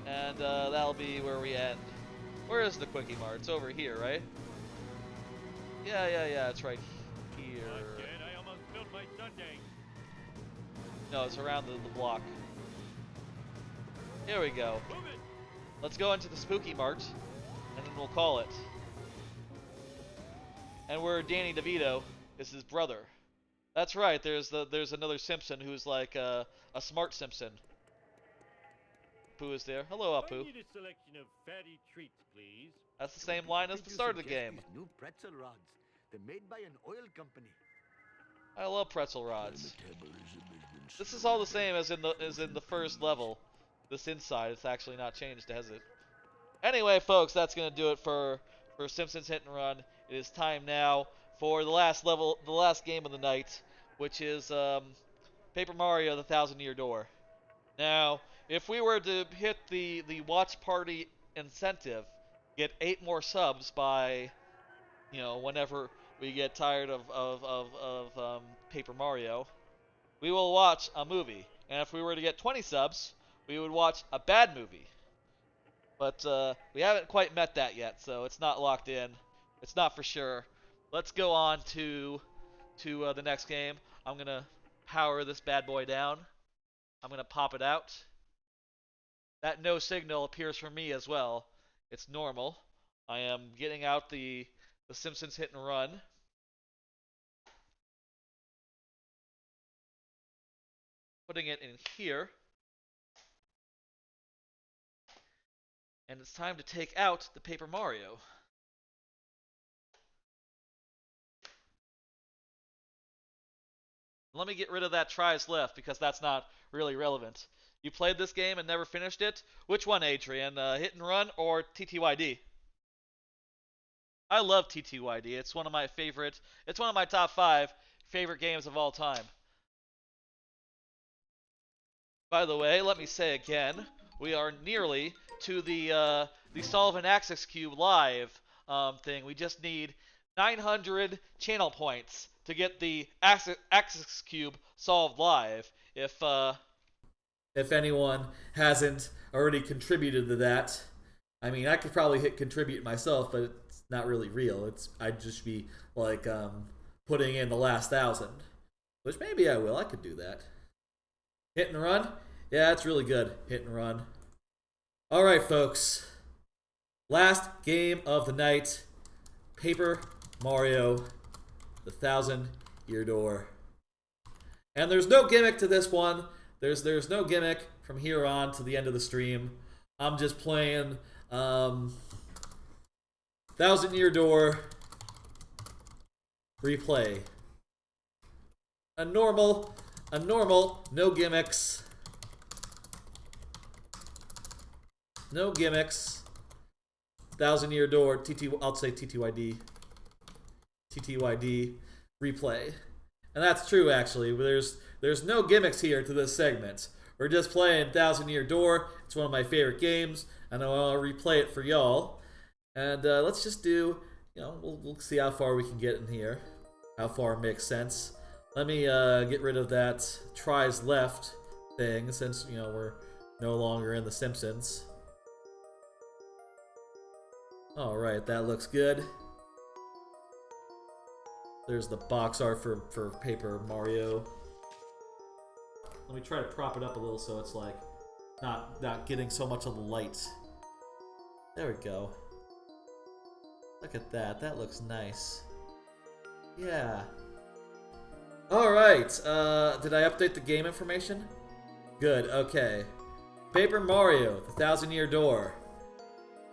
and that'll be where we end. Where is the Quickie Mart? It's over here, right? Yeah, it's right here. I almost spilled my sundae. No, it's around the block. Here we go. Let's go into the Spooky Mart, and then we'll call it. And where Danny DeVito is his brother. That's right. There's another Simpson who's like a smart Simpson. Apu is there. Hello, Apu. I need a selection of fatty treats, please. That's the same line as the start of the game. New pretzel rods. They're made by an oil company. I love pretzel rods. This is all the same as in the first level. This inside, it's actually not changed, has it? Anyway, folks, that's gonna do it for Simpsons Hit and Run. It is time now for the last level, the last game of the night, which is Paper Mario: The 1,000-Year Door. Now, if we were to hit the watch party incentive, get 8 more subs by, whenever we get tired of Paper Mario, we will watch a movie. And if we were to get 20 subs, we would watch a bad movie. But we haven't quite met that yet, so it's not locked in. It's not for sure. Let's go on to the next game. I'm going to power this bad boy down. I'm going to pop it out. That no signal appears for me as well. It's normal. I am getting out the Simpsons Hit and Run. Putting it in here. And it's time to take out the Paper Mario. Let me get rid of that tries left because that's not really relevant. You played this game and never finished it? Which one, Adrian? Hit and Run or TTYD? I love TTYD. It's one of my favorite. It's one of my top 5 favorite games of all time. By the way, let me say again, we are nearly to the Solve an Axis Cube live thing. We just need 900 channel points to get the Axis Cube solved live. If anyone hasn't already contributed to that, I mean, I could probably hit contribute myself, but it's not really real. I'd just be like putting in the last 1,000, which maybe I will. I could do that. Hit and Run? Yeah, it's really good. Hit and Run. All right, folks. Last game of the night. Paper Mario: The 1,000-Year Door. And there's no gimmick to this one. There's no gimmick from here on to the end of the stream. I'm just playing 1,000-Year Door Replay. A normal, no gimmicks. No gimmicks. 1,000-Year Door, I'll say TTYD. TTYD Replay. And that's true, actually. There's no gimmicks here to this segment. We're just playing 1,000-Year Door. It's one of my favorite games, and I want to replay it for y'all. And let's just do, we'll see how far we can get in here. How far it makes sense. Let me get rid of that tries left thing, since, we're no longer in The Simpsons. Alright, that looks good. There's the box art for Paper Mario. Let me try to prop it up a little so it's like not getting so much of the light. There we go. Look at that. That looks nice. Yeah. Alright, did I update the game information? Good, okay. Paper Mario, The 1,000-Year Door.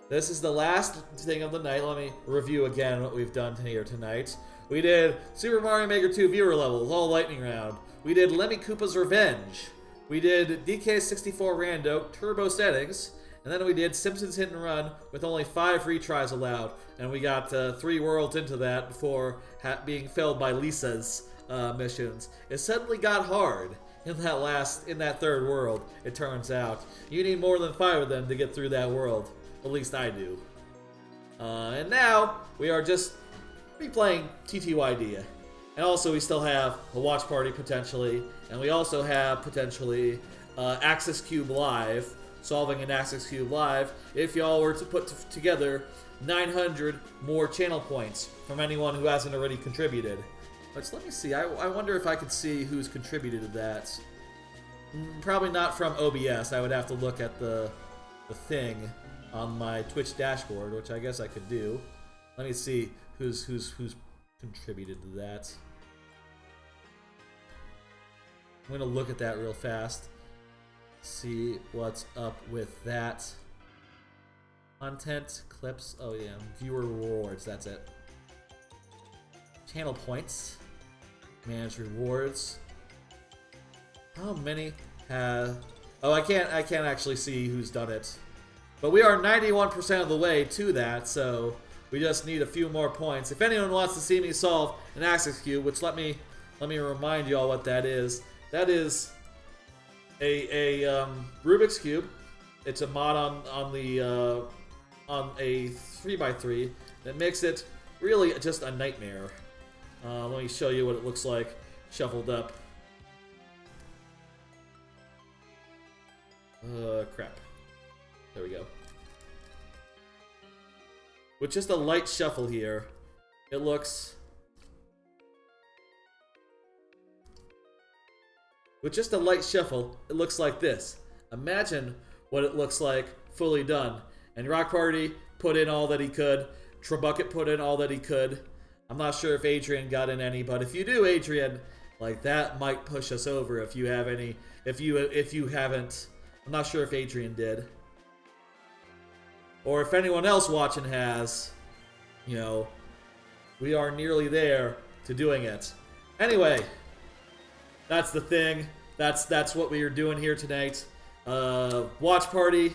This is the last thing of the night. Let me review again what we've done here tonight. We did Super Mario Maker 2 viewer levels, all lightning round. We did Lemmy Koopa's Revenge. We did DK64 Rando Turbo Settings. And then we did Simpsons Hit and Run with only 5 retries allowed. And we got 3 worlds into that before being failed by Lisa's missions. It suddenly got hard in that third world, it turns out. You need more than 5 of them to get through that world. At least I do. And now, we are just replaying TTYD. And also, we still have a watch party, potentially. And we also have, potentially, Axis Cube Live. Solving an Axis Cube Live. If y'all were to put together 900 more channel points from anyone who hasn't already contributed. But let me see. I wonder if I could see who's contributed to that. Probably not from OBS. I would have to look at the thing on my Twitch dashboard, which I guess I could do. Let me see who's contributed to that. I'm gonna look at that real fast. See what's up with that. Content, clips, oh yeah, viewer rewards, that's it. Channel points, manage rewards. How many have... Oh, I can't actually see who's done it. But we are 91% of the way to that, so we just need a few more points. If anyone wants to see me solve an Axis Cube, which let me remind you all what that is. That is a Rubik's Cube. It's a mod on a 3x3 that makes it really just a nightmare. Let me show you what it looks like shuffled up. Crap. There we go. With just a light shuffle here, it looks... With just a light shuffle, it looks like this. Imagine what it looks like fully done. And Rock Party put in all that he could. Trebucket put in all that he could. I'm not sure if Adrian got in any, but if you do, Adrian, like that might push us over if you have any. If you haven't, I'm not sure if Adrian did. Or if anyone else watching has, you know, we are nearly there to doing it. Anyway, that's the thing. That's what we are doing here tonight. Watch party,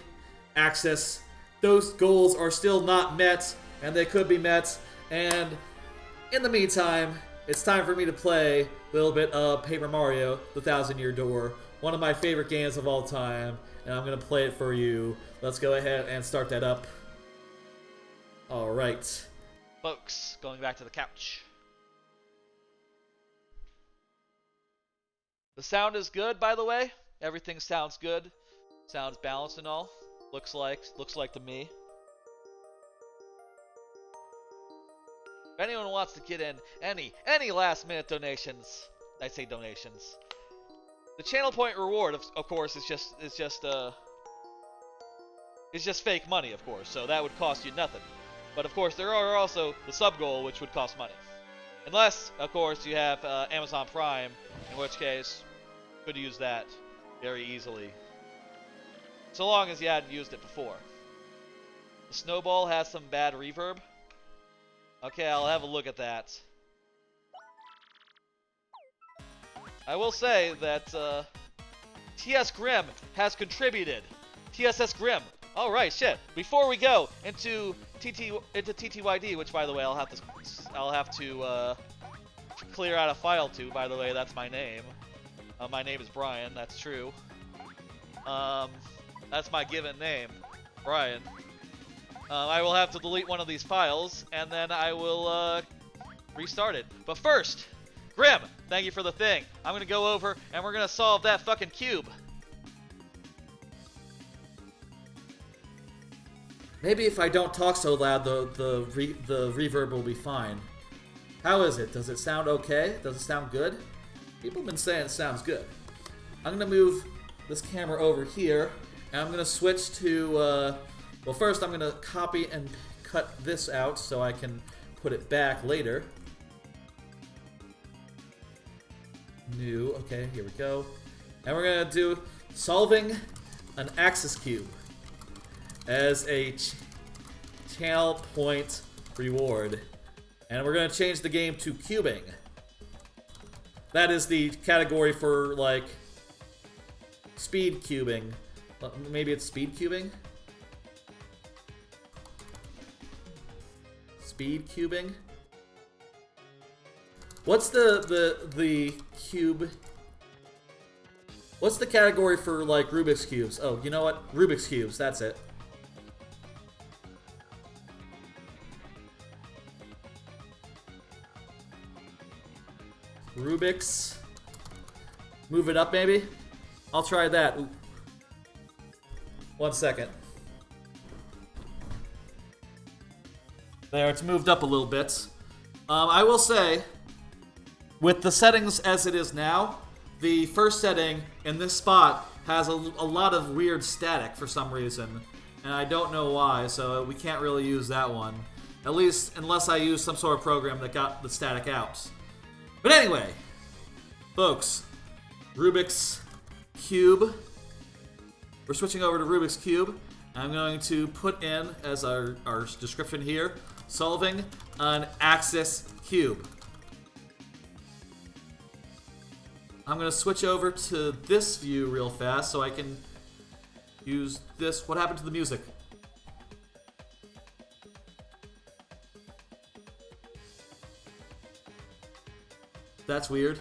access. Those goals are still not met, and they could be met. And in the meantime, it's time for me to play a little bit of Paper Mario, The 1,000-Year Door, one of my favorite games of all time, and I'm going to play it for you. Let's go ahead and start that up. Alright. Folks, going back to the couch. The sound is good, by the way. Everything sounds good. Sounds balanced and all. Looks like to me. If anyone wants to get in any last minute donations, I say donations. The channel point reward, of course, is just fake money, of course. So that would cost you nothing. But of course, there are also the sub goal, which would cost money. Unless, of course, you have Amazon Prime, in which case, you could use that very easily. So long as you hadn't used it before. The Snowball has some bad reverb. Okay, I'll have a look at that. I will say that TS Grim has contributed. TSS Grim. All right, shit. Before we go into TTYD, which by the way I'll have to clear out a file to. By the way, that's my name. My name is Brian. That's true. That's my given name, Brian. I will have to delete one of these files, and then I will restart it. But first, Grim, thank you for the thing. I'm gonna go over and we're gonna solve that fucking cube. Maybe if I don't talk so loud, the reverb will be fine. How is it? Does it sound okay? Does it sound good? People have been saying it sounds good. I'm gonna move this camera over here, and I'm gonna switch to. Well, first I'm gonna copy and cut this out so I can put it back later. New. Okay, here we go. And we're gonna do solving an Axis Cube as a channel point reward. And we're going to change the game to cubing. That is the category for, like, speed cubing. Maybe it's speed cubing? Speed cubing. What's the cube? What's the category for like Rubik's cubes? Oh, you know what? Rubik's cubes. That's it. Rubik's. Move it up, maybe. I'll try that. Ooh. 1 second. There, it's moved up a little bit. I will say, with the settings as it is now, the first setting in this spot has a lot of weird static for some reason. And I don't know why, so we can't really use that one. At least, unless I use some sort of program that got the static out. But anyway, folks, Rubik's Cube. We're switching over to Rubik's Cube. I'm going to put in, as our description here, solving an axis cube. I'm going to switch over to this view real fast so I can use this. What happened to the music? That's weird.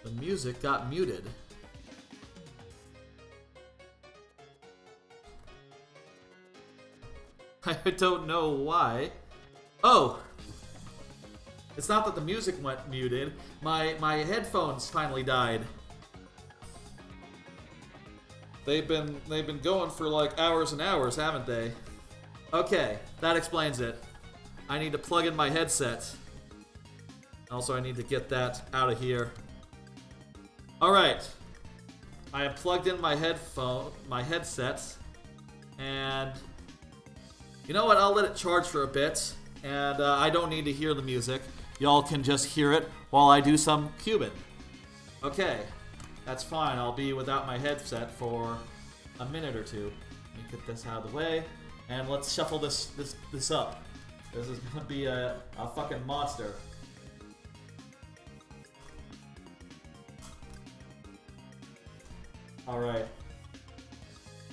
The music got muted. I don't know why. Oh! It's not that the music went muted. My headphones finally died. They've been going for like hours and hours, haven't they? Okay, that explains it. I need to plug in my headset. Also, I need to get that out of here. Alright. I have plugged in my headset, and you know what? I'll let it charge for a bit, and I don't need to hear the music. Y'all can just hear it while I do some cubing. Okay, that's fine. I'll be without my headset for a minute or two. Let me get this out of the way, and let's shuffle this up. This is gonna be a fucking monster. Alright.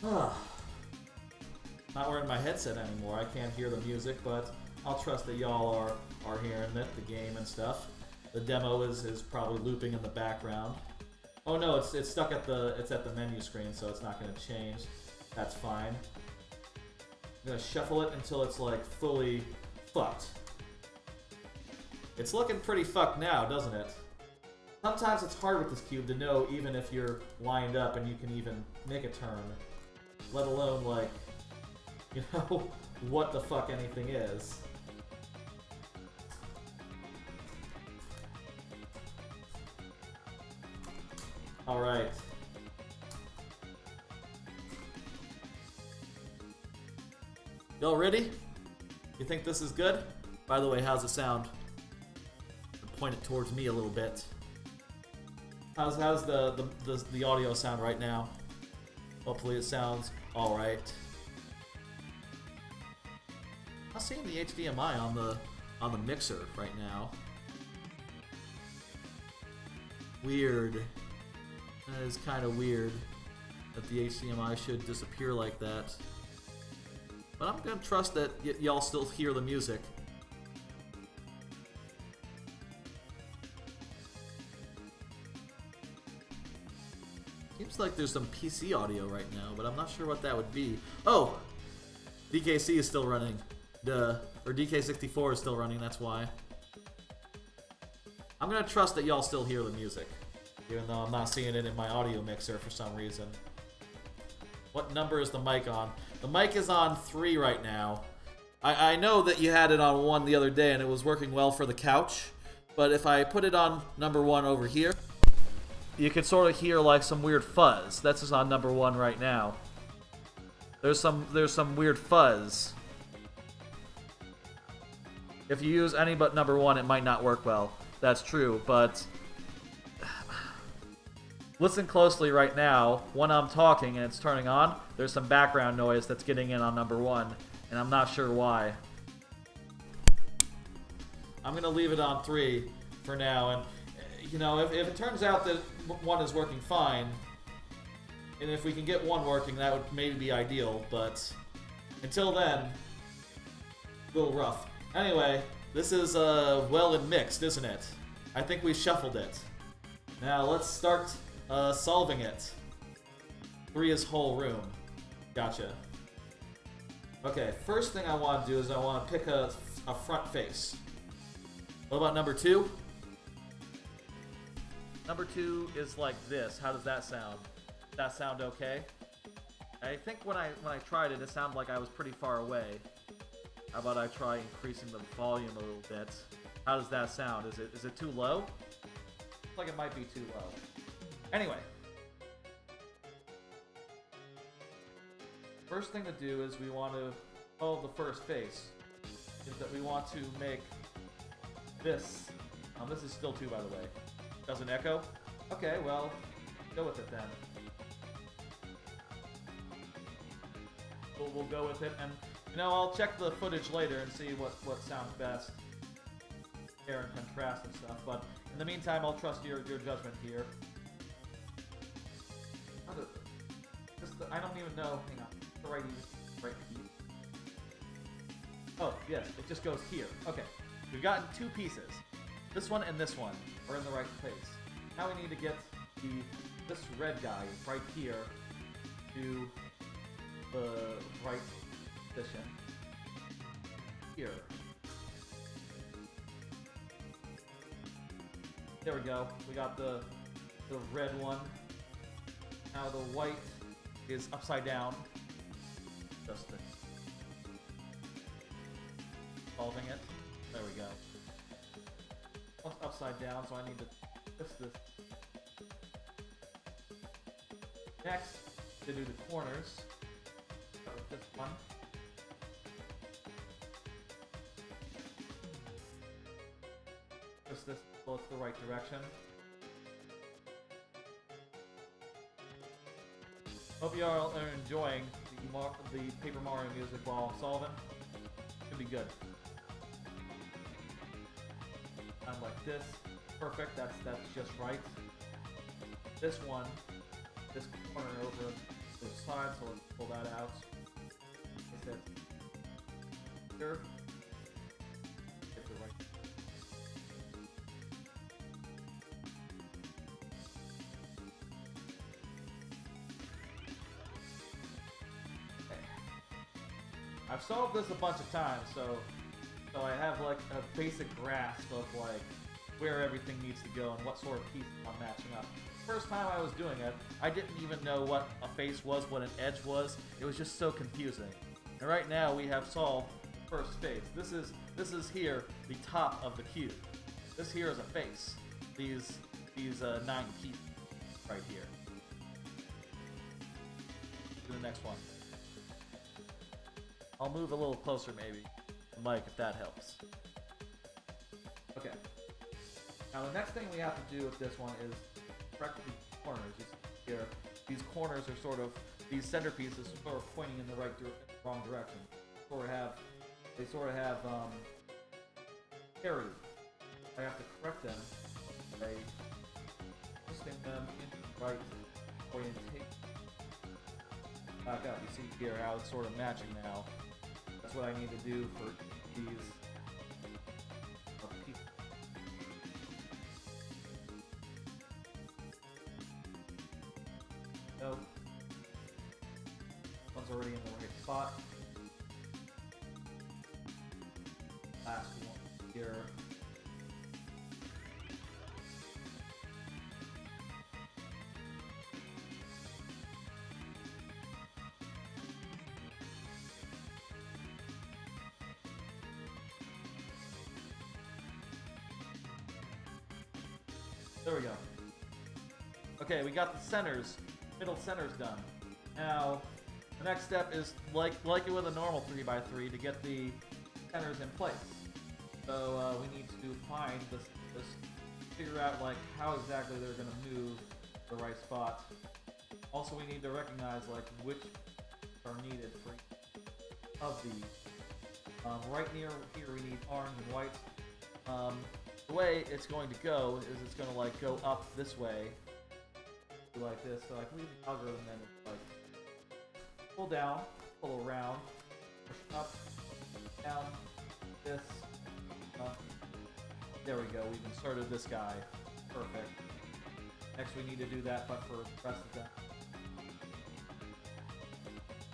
Not wearing my headset anymore. I can't hear the music, but I'll trust that y'all are hearing it, the game and stuff. The demo is probably looping in the background. Oh no, it's stuck at the menu screen, so it's not gonna change. That's fine. I'm gonna shuffle it until it's like fully fucked. It's looking pretty fucked now, doesn't it? Sometimes it's hard with this cube to know even if you're lined up and you can even make a turn. Let alone, like, you know, what the fuck anything is. Alright. Y'all ready? You think this is good? By the way, how's it sound? Point it towards me a little bit. How's the audio sound right now? Hopefully it sounds alright. I'm seeing the HDMI on the mixer right now. Weird. That is kind of weird that the HDMI should disappear like that. But I'm gonna trust that y'all still hear the music. Seems like there's some PC audio right now, but I'm not sure what that would be. Oh! DKC is still running. Duh. Or DK64 is still running, that's why. I'm gonna trust that y'all still hear the music, even though I'm not seeing it in my audio mixer for some reason. What number is the mic on? The mic is on 3 right now. I know that you had it on 1 the other day and it was working well for the couch, but if I put it on number 1 over here, you can sort of hear like some weird fuzz. That's just on number 1 right now. There's some weird fuzz. If you use any but number 1, it might not work well. That's true, but listen closely right now. When I'm talking and it's turning on, there's some background noise that's getting in on number 1, and I'm not sure why. I'm gonna leave it on 3 for now, and you know, if it turns out that 1 is working fine, and if we can get 1 working, that would maybe be ideal, but until then, a little rough. Anyway, this is well and mixed, isn't it? I think we shuffled it. Now let's start solving it. 3 is whole room. Gotcha. Okay, first thing I want to do is I want to pick a front face. What about number 2? Number 2 is like this. How does that sound? Does that sound okay? I think when I tried it, it sounded like I was pretty far away. How about I try increasing the volume a little bit? How does that sound? Is it too low? Looks like it might be too low. Anyway. First thing to do is we want to solve the first face. Is that we want to make this. This is still 2, by the way. Doesn't echo? Okay, well, go with it then. We'll go with it, and you know, I'll check the footage later and see what sounds best. Compare and contrast and stuff, but in the meantime, I'll trust your judgment here. I don't even know. Hang on, the right key. Oh yes, it just goes here. Okay, we've gotten 2 pieces. This one and this one are in the right place. Now we need to get this red guy right here to the right position. Here. There we go. We got the red one. Now the white is upside down. Just solving it. There we go. One's upside down, so I need to twist this. Next, to do the corners. Start with this one. Twist this both the right direction. Hope you all are enjoying the Paper Mario music while I'm solving. Should be good. Sound like this. Perfect. That's just right. This one, this corner over the side, so let's pull that out. Is it here? Get the right. Okay. I've solved this a bunch of times, so I have like a basic grasp of like where everything needs to go and what sort of pieces I'm matching up. First time I was doing it, I didn't even know what a face was, what an edge was. It was just so confusing. And right now we have solved the first face. This is here the top of the cube. This here is a face. These 9 pieces right here. Do the next one. I'll move a little closer maybe. Mike, if that helps. Okay. Now the next thing we have to do with this one is correct the corners. You see here, these corners are sort of, these centerpieces are sort of pointing in the wrong direction. They sort of have parity. I have to correct them by twisting them in the right orientation. Back up. You see here how it's sort of matching now. That's what I need to do for these pieces. No. One's already in the right spot. Last one here. There we go. Okay, we got the centers, middle centers done. Now, the next step is like it with a normal 3x3 to get the centers in place. So we need to find this, figure out like how exactly they're going to move to the right spot. Also, we need to recognize like which are needed for each of these. Right near here, we need orange and white. The way it's going to go is it's going to like go up this way, like this. So I can leave the algorithm then it's like pull down, pull around, push up, down, There we go, we've inserted this guy. Perfect. Next we need to do that, but for the rest of that.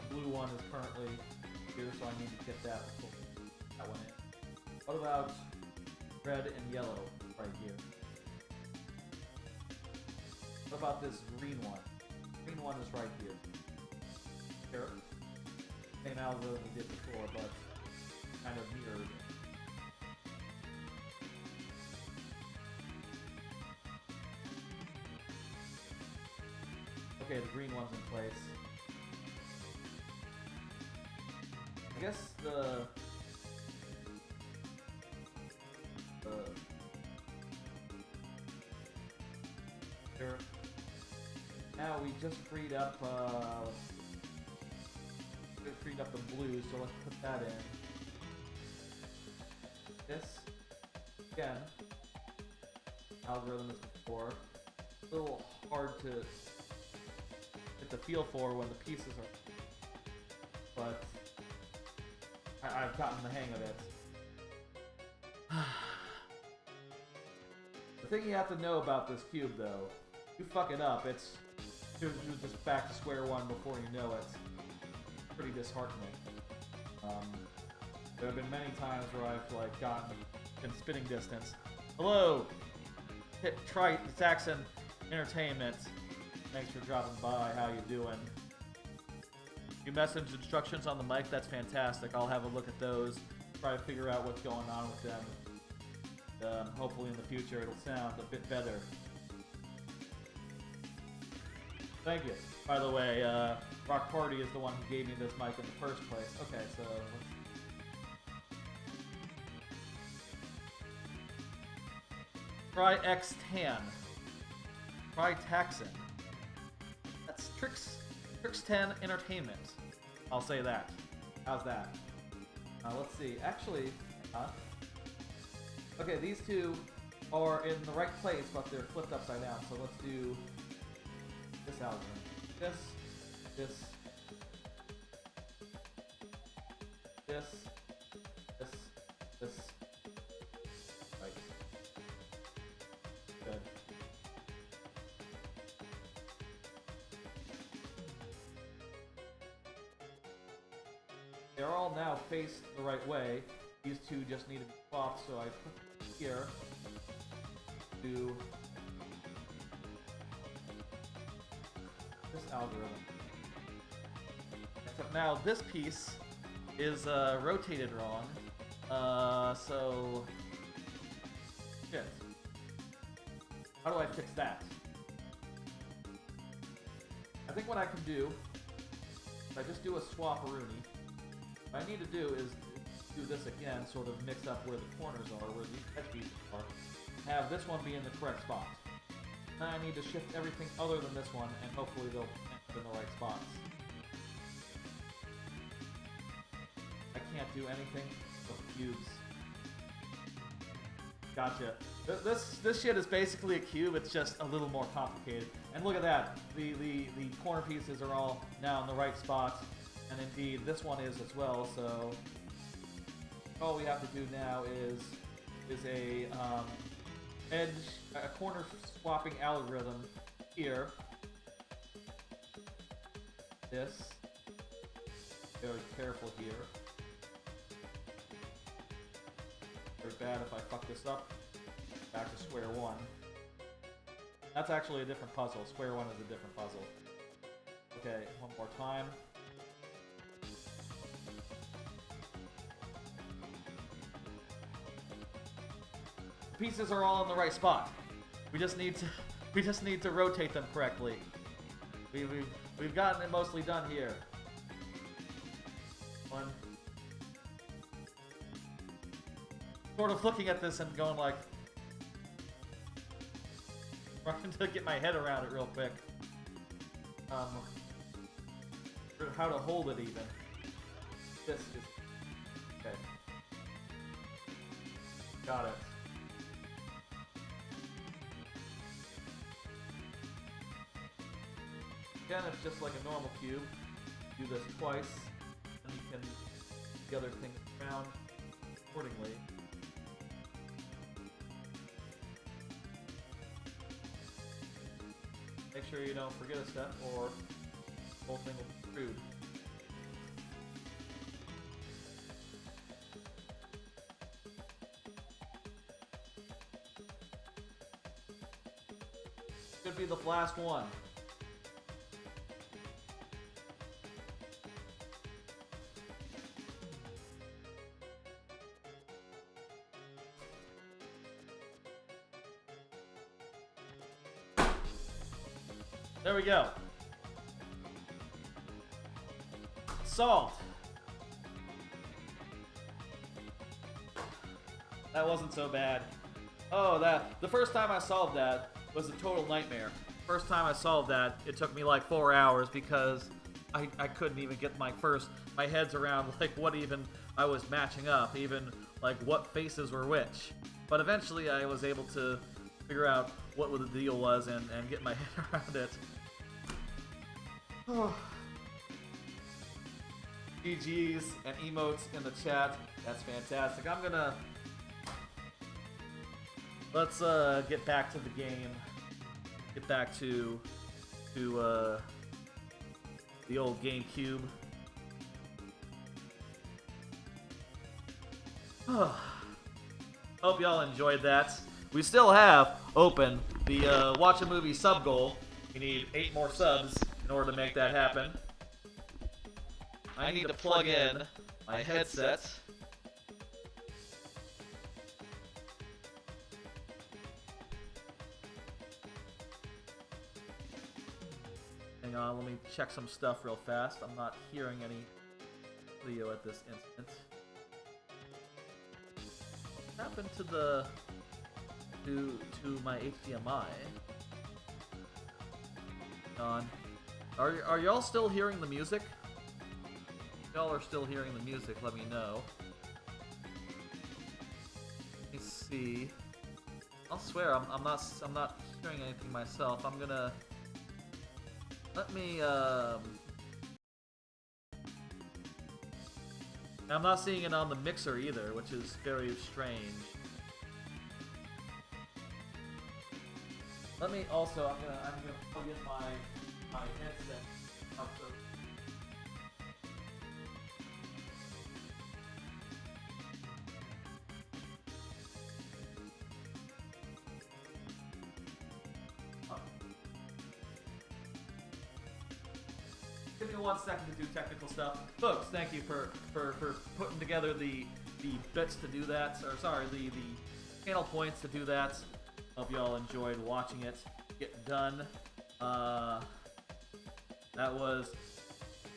The blue one is currently here, so I need to get that one in. What about red and yellow right here? What about this green one? Green one is right here. Here. Same algorithm we did before, but kind of mirrored. Okay, the green one's in place. I guess here. Now we just freed up the blue, so let's put that in. This again, algorithm is before. A little hard to get the feel for when the pieces are, but I've gotten the hang of it. The thing you have to know about this cube, though, you fuck it up, you're just back to square one before you know it. Pretty disheartening. There have been many times where I've like gotten in spitting distance. Hello, Saxon Entertainment. Thanks for dropping by. How you doing? You message instructions on the mic. That's fantastic. I'll have a look at those. Try to figure out what's going on with them. Hopefully in the future it'll sound a bit better. Thank you. By the way, Rock Party is the one who gave me this mic in the first place. Okay, so let's... Try X10. Try Taxon. That's Trix10 Entertainment. I'll say that. How's that? Let's see. Actually, okay, these two are in the right place, but they're flipped upside down. So let's do this algorithm. This. Right. Good. They're all now faced the right way. These two just need to be swapped, so I put them here to this algorithm. Except now this piece is rotated wrong. So shit. How do I fix that? I think what I can do is I just do a swap-a-rooney. What I need to do is do this again, sort of mix up where the corners are, where the edge pieces are. Have this one be in the correct spot. Now I need to shift everything other than this one, and hopefully they'll end up in the right spots. I can't do anything with cubes. Gotcha. This shit is basically a cube, it's just a little more complicated. And look at that. The corner pieces are all now in the right spots. And indeed, this one is as well, so all we have to do now is a corner swapping algorithm here. This. Very careful here. Very bad if I fuck this up. Back to square one. That's actually a different puzzle. Square one is a different puzzle. Okay, one more time. The pieces are all in the right spot. We just need to rotate them correctly. We've gotten it mostly done here. One. Sort of looking at this and going like, trying to get my head around it real quick. How to hold it even. This is okay. Got it. Again, it's just like a normal cube. Do this twice, and you can the other thing around accordingly. Make sure you don't forget a step or the whole thing will be screwed. Could be the last one. There we go. Solved. That wasn't so bad. Oh, the first time I solved that was a total nightmare. First time I solved that, it took me like 4 hours because I couldn't even get my heads around like what even I was matching up, even like what faces were which. But eventually I was able to figure out what the deal was and get my head around it. GG's and emotes in the chat. That's fantastic. Let's get back to the game. Get back to the old GameCube. Hope y'all enjoyed that. We still have open the watch a movie sub goal. We need 8 more subs in order to make that happen. I need to plug in my headset. Hang on, let me check some stuff real fast. I'm not hearing any audio at this instant. What happened to my HDMI? On. Are y'all still hearing the music? If y'all are still hearing the music, let me know. Let me see. I'll swear I'm not hearing anything myself. I'm gonna let me I'm not seeing it on the mixer either, which is very strange. Let me also I'm gonna plug in my headset up so. Give me 1 second to do technical stuff. Folks, thank you for putting together the bits to do that, or sorry, the channel points to do that. Hope y'all enjoyed watching it get done. That was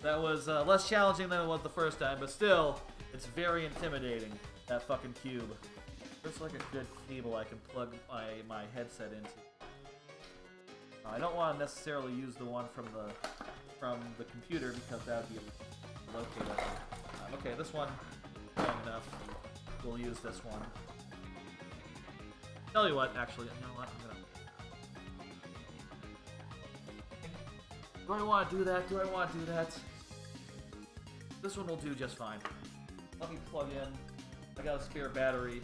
less challenging than it was the first time, but still, it's very intimidating, that fucking cube. There's like a good cable I can plug my headset into. I don't want to necessarily use the one from the computer because that would be located. Okay, this one, long enough. We'll use this one. Tell you what, actually, you know what? Do I want to do that? Do I want to do that? This one will do just fine. Let me plug in. I got a spare battery.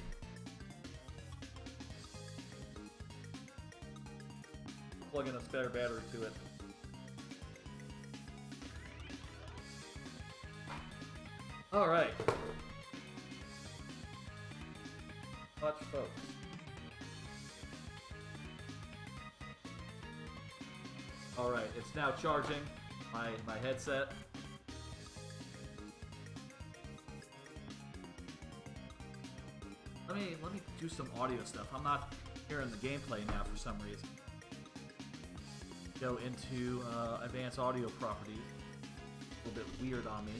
Plug in a spare battery to it. Alright. Watch, folks. Alright, it's now charging my headset. Let me do some audio stuff. I'm not hearing the gameplay now for some reason. Go into advanced audio properties. A little bit weird on me.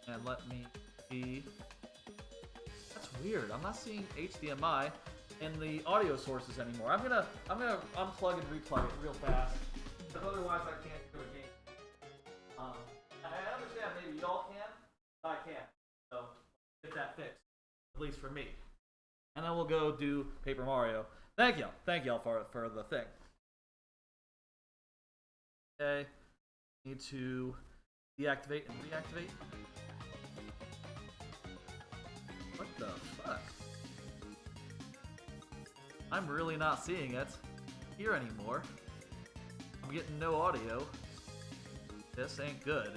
And let me see. That's weird. I'm not seeing HDMI in the audio sources anymore. I'm gonna unplug and replug it real fast, because otherwise I can't do a game. I understand maybe y'all can, but I can't. So get that fixed, at least for me. And then we'll go do Paper Mario. Thank y'all for the thing. Okay, need to deactivate and reactivate. What the fuck? I'm really not seeing it here anymore. I'm getting no audio. This ain't good.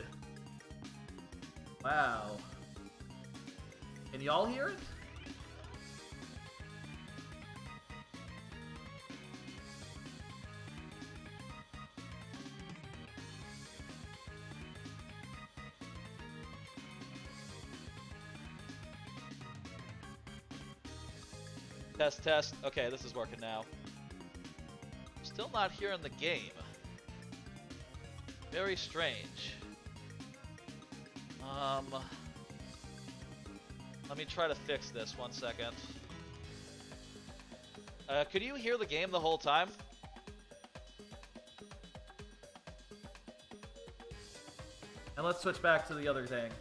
Wow. Can y'all hear it? Test, test. Okay, this is working now. Still not hearing the game. Very strange. Let me try to fix this 1 second. Could you hear the game the whole time? And let's switch back to the other thing.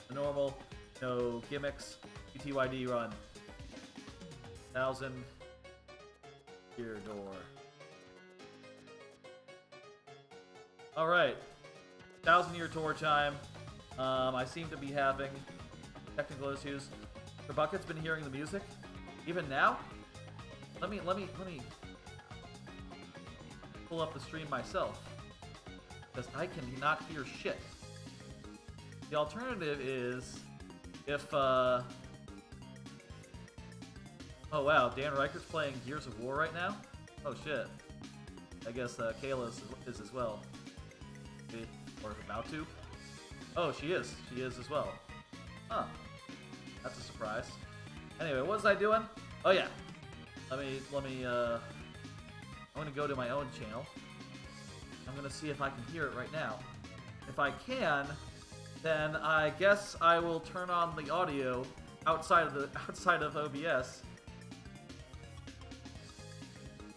The normal, no gimmicks, TTYD run. 1,000-year door. Alright. 1,000-year tour time. I seem to be having technical issues. The Bucket's been hearing the music. Even now? Let me pull up the stream myself. Because I cannot hear shit. The alternative is if oh wow, Dan Reichert's playing Gears of War right now? Oh shit. I guess Kayla is as well. Or about to. Oh, she is. She is as well. Huh. That's a surprise. Anyway, what was I doing? Oh yeah. Let me I'm gonna go to my own channel. I'm gonna see if I can hear it right now. If I can, then I guess I will turn on the audio outside of OBS.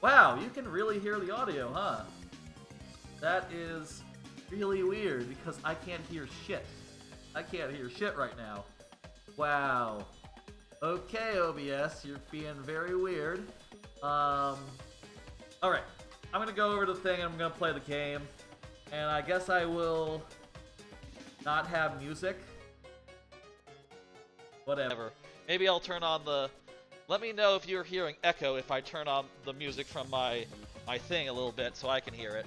Wow, you can really hear the audio, huh? That is really weird because I can't hear shit. I can't hear shit right now. Wow. Okay, OBS, you're being very weird. Alright. I'm gonna go over to the thing and I'm gonna play the game. And I guess I will not have music. Whatever. Maybe I'll turn on the... Let me know if you're hearing echo if I turn on the music from my thing a little bit so I can hear it.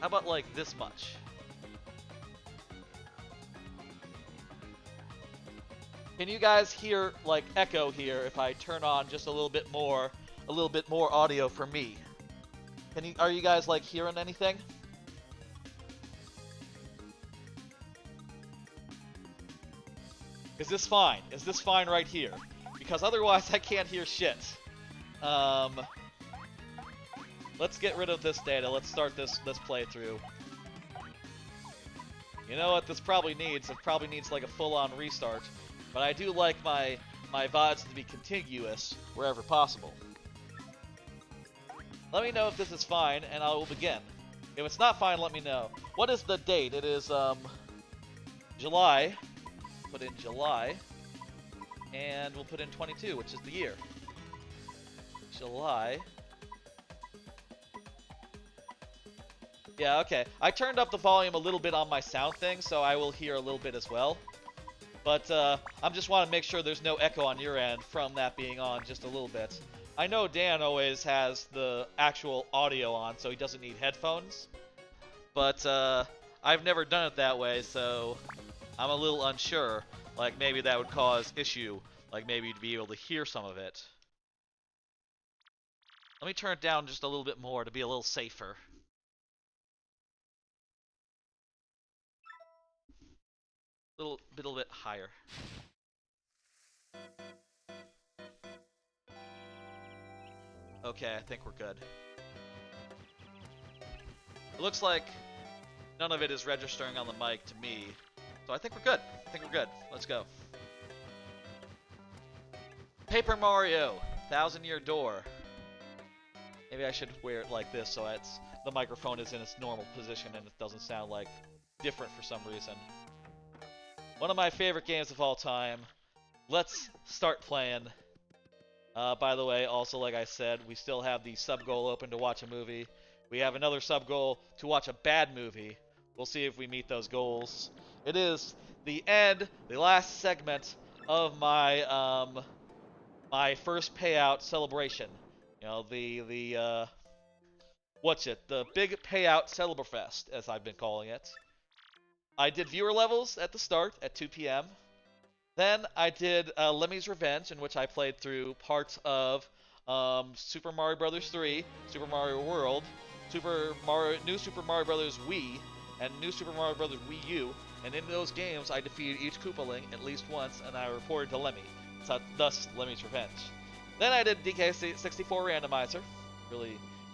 How about like this much? Can you guys hear like echo here if I turn on just a little bit more audio for me? Are you guys like hearing anything? Is this fine? Is this fine right here? Because otherwise I can't hear shit. Let's get rid of this data. Let's start this playthrough. You know what this probably needs? It probably needs like a full-on restart. But I do like my VODs to be contiguous wherever possible. Let me know if this is fine, and I will begin. If it's not fine, let me know. What is the date? It is, July. Put in July. And we'll put in 22, which is the year. July. Yeah, okay. I turned up the volume a little bit on my sound thing, so I will hear a little bit as well. But, I just want to make sure there's no echo on your end from that being on just a little bit. I know Dan always has the actual audio on, so he doesn't need headphones. But, I've never done it that way, so I'm a little unsure. Like, maybe that would cause issue. Like, maybe to be able to hear some of it. Let me turn it down just a little bit more to be a little safer. Little bit higher. Okay, I think we're good. It looks like none of it is registering on the mic to me. So I think we're good. Let's go. Paper Mario, 1,000-year door. Maybe I should wear it like this so the microphone is in its normal position and it doesn't sound like different for some reason. One of my favorite games of all time. Let's start playing. By the way, also like I said, we still have the sub goal open to watch a movie. We have another sub goal to watch a bad movie. We'll see if we meet those goals. It is the last segment of my my first payout celebration. You know, the the big payout Celebrafest, as I've been calling it. I did viewer levels at the start at 2 p.m. Then I did Lemmy's Revenge, in which I played through parts of Super Mario Bros. 3, Super Mario World, New Super Mario Bros. Wii, and New Super Mario Bros. Wii U. And in those games, I defeated each Koopaling at least once, and I reported to Lemmy. So, thus, Lemmy's Revenge. Then I did DK64 Randomizer.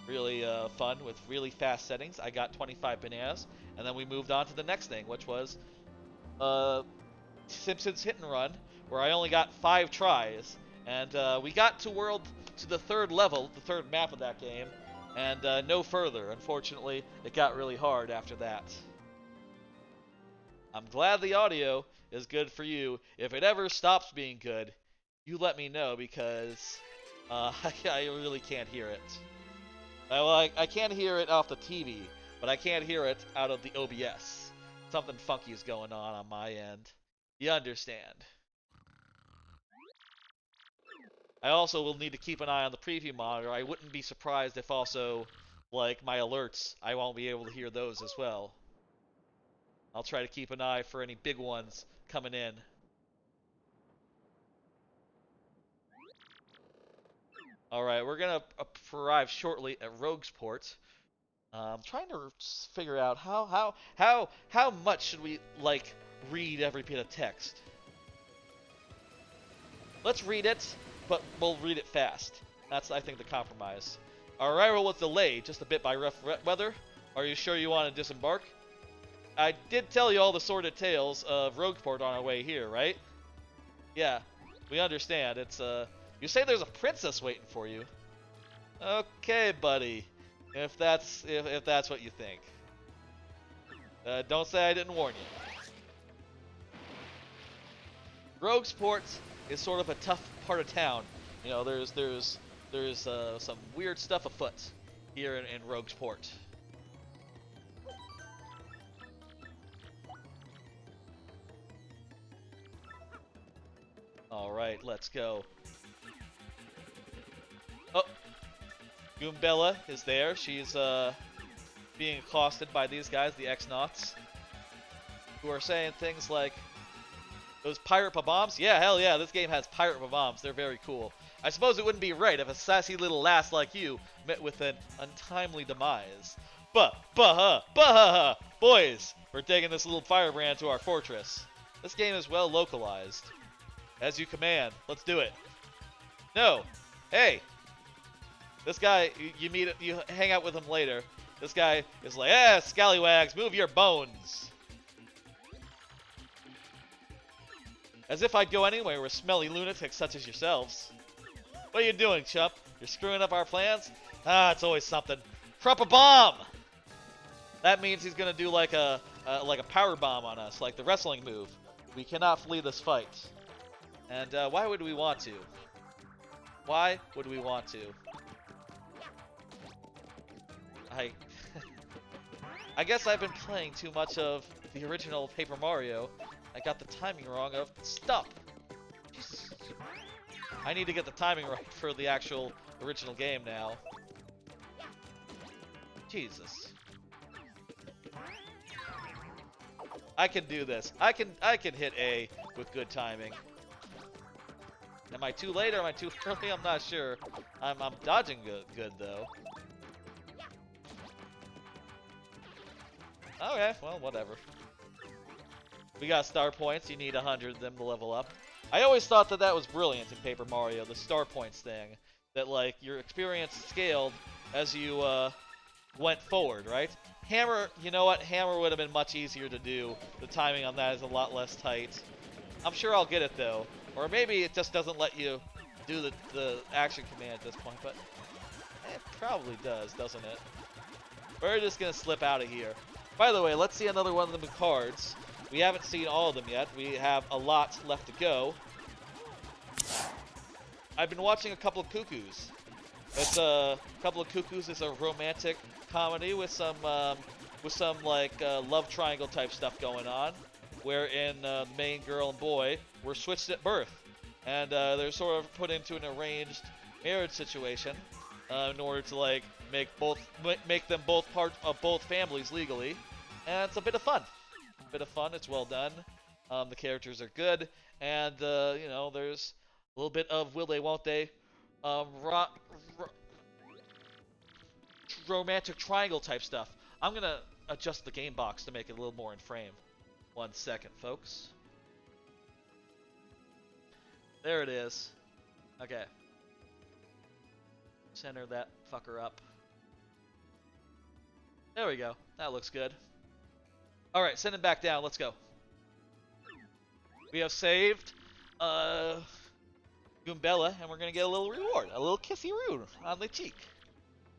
Really fun with really fast settings. I got 25 bananas, and then we moved on to the next thing, which was Simpsons Hit and Run, where I only got 5 tries, and we got to the third level, the third map of that game, and no further. Unfortunately, it got really hard after that. I'm glad the audio is good for you. If it ever stops being good, you let me know, because I really can't hear it. I can't hear it off the TV, but I can't hear it out of the OBS. Something funky is going on my end. You understand. I also will need to keep an eye on the preview monitor. I wouldn't be surprised if also, like, my alerts, I won't be able to hear those as well. I'll try to keep an eye for any big ones coming in. Alright, we're gonna arrive shortly at Roguesport. I'm trying to figure out how much should we, like, read every bit of text. Let's read it, but we'll read it fast. That's, I think, the compromise. Our arrival was delayed just a bit by rough weather. Are you sure you want to disembark? I did tell you all the sordid tales of Roguesport on our way here, right? Yeah, we understand. It's, you say there's a princess waiting for you. Okay, buddy. If that's what you think. Don't say I didn't warn you. Roguesport is sort of a tough part of town. You know, there's some weird stuff afoot here in Roguesport. All right, let's go. Oh, Goombella is there. She's being accosted by these guys, the X-Nauts, who are saying things like, those pirate bombs? Yeah, hell yeah, this game has pirate bombs. They're very cool. I suppose it wouldn't be right if a sassy little lass like you met with an untimely demise. Bah-ha-ha! Boys, we're taking this little firebrand to our fortress. This game is well localized. As you command. Let's do it. No. Hey. This guy, you hang out with him later. This guy is like, scallywags, move your bones. As if I'd go anywhere with smelly lunatics such as yourselves. What are you doing, chump? You're screwing up our plans? Ah, it's always something. Drop a bomb! That means he's gonna do like a power bomb on us, like the wrestling move. We cannot flee this fight. And why would we want to? Why would we want to? I guess I've been playing too much of the original Paper Mario. I got the timing wrong of stop. Jesus. I need to get the timing right for the actual original game now. Jesus. I can do this. I can hit A with good timing. Am I too late or am I too early? I'm not sure. I'm dodging good though. Okay, well, whatever. We got star points. You need 100 of them to level up. I always thought that was brilliant in Paper Mario, the star points thing. That, like, your experience scaled as you went forward, right? Hammer, you know what? Hammer would have been much easier to do. The timing on that is a lot less tight. I'm sure I'll get it, though. Or maybe it just doesn't let you do the action command at this point, but it probably does, doesn't it? We're just going to slip out of here. By the way, let's see another one of the cards. We haven't seen all of them yet. We have a lot left to go. I've been watching a couple of Cuckoos. It's a couple of Cuckoos is a romantic comedy with some like love triangle type stuff going on. wherein the main girl and boy were switched at birth, and they're sort of put into an arranged marriage situation in order to like make them both part of both families legally, and it's a bit of fun. It's well done. The characters are good, and you know, there's a little bit of will they, won't they, romantic triangle type stuff. I'm gonna adjust the game box to make it a little more in frame. 1 second, folks. There it is. Okay. Center that fucker up. There we go. That looks good. Alright, send him back down. Let's go. We have saved Goombella, and we're going to get a little reward. A little kissy-roo on the cheek.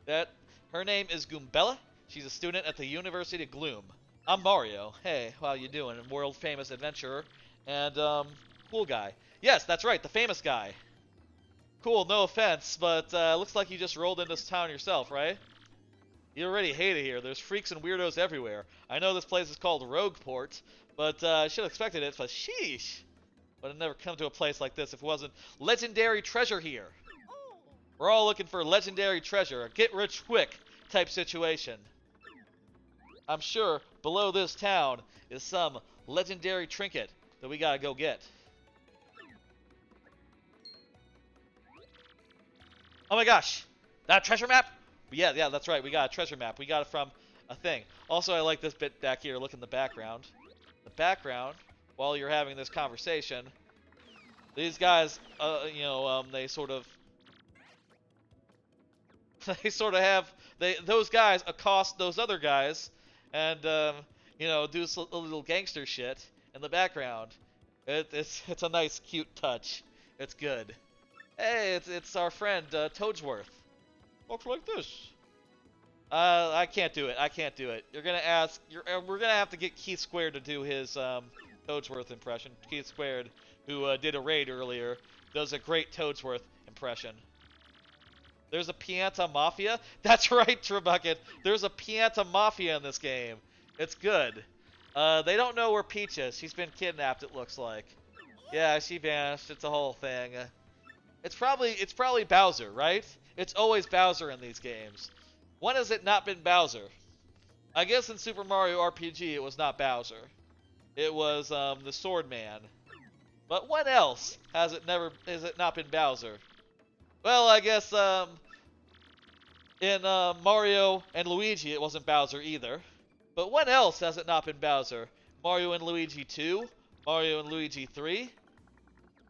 Her name is Goombella. She's a student at the University of Gloom. I'm Mario. Hey, how you doing? World-famous adventurer and, cool guy. Yes, that's right, the famous guy. Cool, no offense, but looks like you just rolled into this town yourself, right? You already hate it here. There's freaks and weirdos everywhere. I know this place is called Rogueport, but I should have expected it, but sheesh. Would have never come to a place like this if it wasn't legendary treasure here. We're all looking for legendary treasure, a get-rich-quick type situation. I'm sure below this town is some legendary trinket that we gotta go get. Oh my gosh! That treasure map? Yeah, that's right. We got a treasure map. We got it from a thing. Also, I like this bit back here. Look in the background. The background, while you're having this conversation, these guys, they sort of have, those guys accost those other guys and, do a little gangster shit in the background. It's a nice, cute touch. It's good. Hey, it's our friend, Toadsworth. Looks like this. I can't do it. You're gonna ask. We're gonna have to get Keith Squared to do his Toadsworth impression. Keith Squared, who did a raid earlier, does a great Toadsworth impression. There's a Pianta Mafia. That's right, Trebucket. There's a Pianta Mafia in this game. It's good. They don't know where Peach is. She's been kidnapped. It looks like. Yeah, she vanished. It's a whole thing. It's probably Bowser, right? It's always Bowser in these games. When has it not been Bowser? I guess in Super Mario RPG it was not Bowser. It was the Sword Man. But when else has it not been Bowser? Well, I guess in Mario and Luigi it wasn't Bowser either. But when else has it not been Bowser? Mario and Luigi 2? Mario and Luigi 3?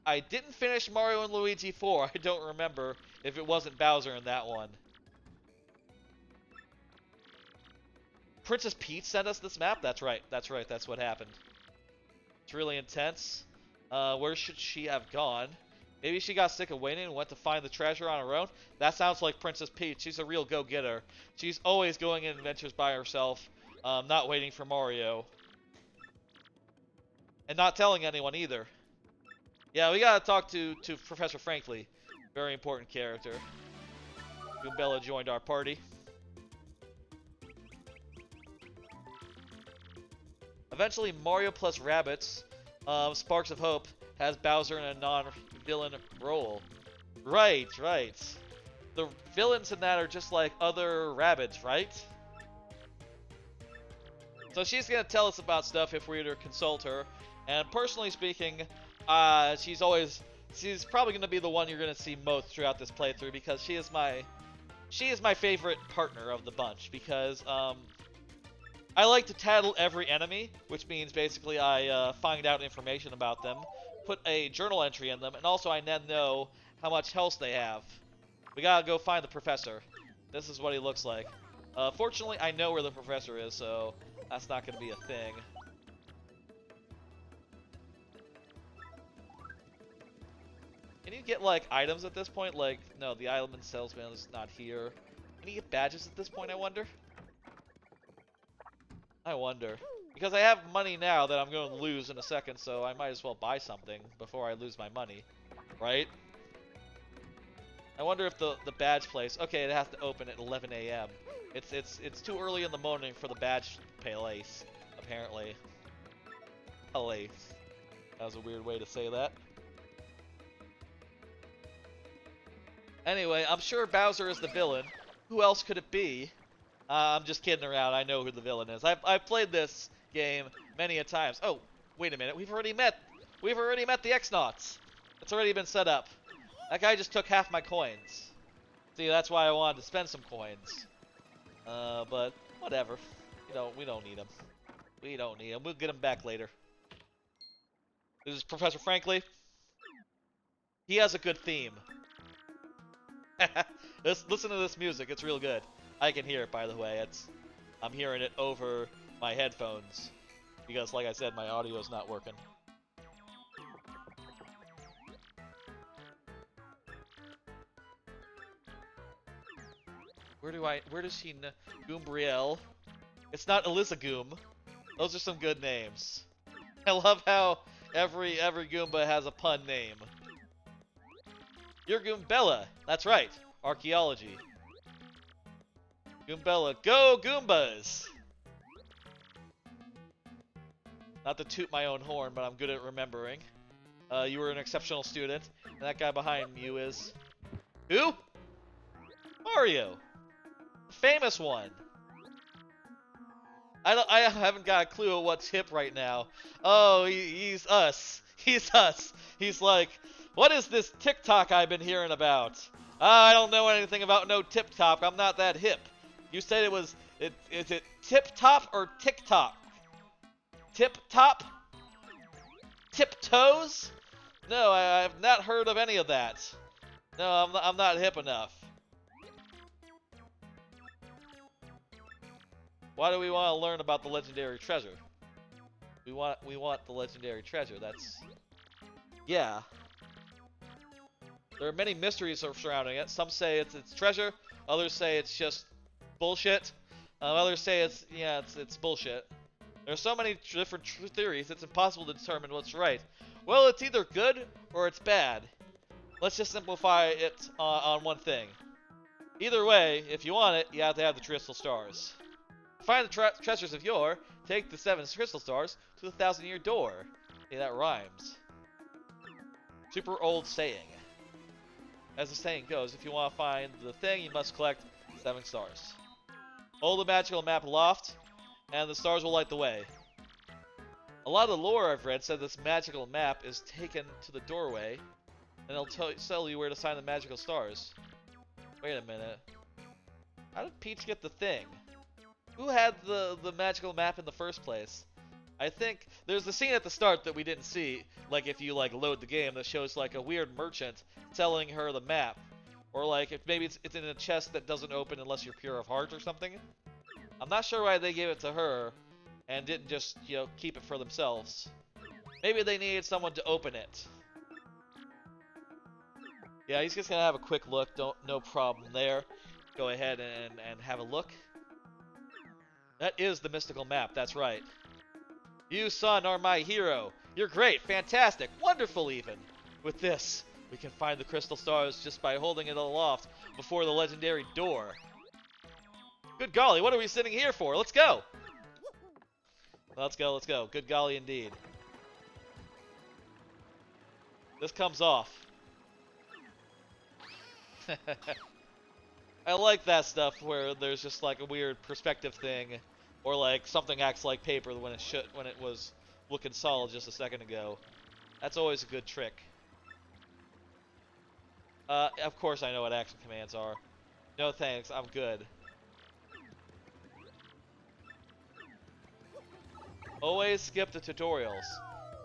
I didn't finish Mario and Luigi 4. I don't remember if it wasn't Bowser in that one. Princess Peach sent us this map? That's right. That's what happened. It's really intense. Where should she have gone? Maybe she got sick of waiting and went to find the treasure on her own? That sounds like Princess Peach. She's a real go-getter. She's always going in adventures by herself, not waiting for Mario. And not telling anyone either. Yeah, we gotta talk to Professor Frankly. Very important character. Goombella joined our party. Eventually, Mario plus Rabbids, Sparks of Hope, has Bowser in a non-villain role. Right. The villains in that are just like other Rabbids, right? So she's gonna tell us about stuff if we were to consult her. And personally speaking, she's probably gonna be the one you're gonna see most throughout this playthrough because she is my favorite partner of the bunch because I like to tattle every enemy, which means basically I find out information about them, put a journal entry in them, and also I then know how much health they have. We gotta go find the professor. This is what he looks like. Fortunately, I know where the professor is, so that's not gonna be a thing. Can you get, like, items at this point? Like, no, the island salesman is not here. Can you get badges at this point, I wonder? Because I have money now that I'm going to lose in a second, so I might as well buy something before I lose my money. Right? I wonder if the badge place... Okay, it has to open at 11 a.m. It's too early in the morning for the badge place, apparently. Place. That was a weird way to say that. Anyway, I'm sure Bowser is the villain. Who else could it be? I'm just kidding around. I know who the villain is. I've played this game many a times. Oh, wait a minute. We've already met the X-Nauts. It's already been set up. That guy just took half my coins. See, that's why I wanted to spend some coins. But whatever. We don't need him. We don't need him. We'll get him back later. This is Professor Frankly. He has a good theme. Listen to this music. It's real good. I can hear it, by the way. I'm hearing it over my headphones because, like I said, my audio is not working. Where does she know? Goombrielle. It's not Alyssa Goom. Those are some good names. I love how every Goomba has a pun name. You're Goombella. That's right. Archaeology. Goombella. Go Goombas! Not to toot my own horn, but I'm good at remembering. You were an exceptional student, and that guy behind you is... Who? Mario. The famous one. I haven't got a clue of what's hip right now. Oh, he's us. He's us. He's like, what is this TikTok I've been hearing about? I don't know anything about no TikTok. I'm not that hip. You said it was, is it tip-top or TikTok? Tip-top? Tiptoes? No, I've not heard of any of that. No, I'm not hip enough. Why do we want to learn about the legendary treasure? We want the legendary treasure. That's... Yeah. There are many mysteries surrounding it. Some say it's treasure. Others say it's just bullshit. Others say it's bullshit. There are so many different theories, it's impossible to determine what's right. Well, it's either good or it's bad. Let's just simplify it on one thing. Either way, if you want it, you have to have the crystal stars. To find the treasures of yore, take the 7 crystal stars to the 1,000-year door. Hey, that rhymes. Super old saying. As the saying goes, if you want to find the thing, you must collect 7 stars. Hold the magical map aloft, and the stars will light the way. A lot of the lore I've read said this magical map is taken to the doorway, and it'll tell you where to find the magical stars. Wait a minute. How did Peach get the thing? Who had the magical map in the first place? I think there's the scene at the start that we didn't see, like if you load the game, that shows like a weird merchant telling her the map, or like if maybe it's in a chest that doesn't open unless you're pure of heart or something. I'm not sure why they gave it to her and didn't just keep it for themselves. Maybe they needed someone to open it. Yeah, he's just gonna have a quick look. No problem there. Go ahead and have a look. That is the mystical map, that's right. You, son, are my hero. You're great, fantastic, wonderful even. With this, we can find the crystal stars just by holding it aloft before the legendary door. Good golly, what are we sitting here for? Let's go! Let's go, let's go. Good golly indeed. This comes off. I like that stuff where there's just like a weird perspective thing, or like something acts like paper when it was looking solid just a second ago. That's always a good trick. Of course I know what action commands are. No thanks, I'm good. Always skip the tutorials.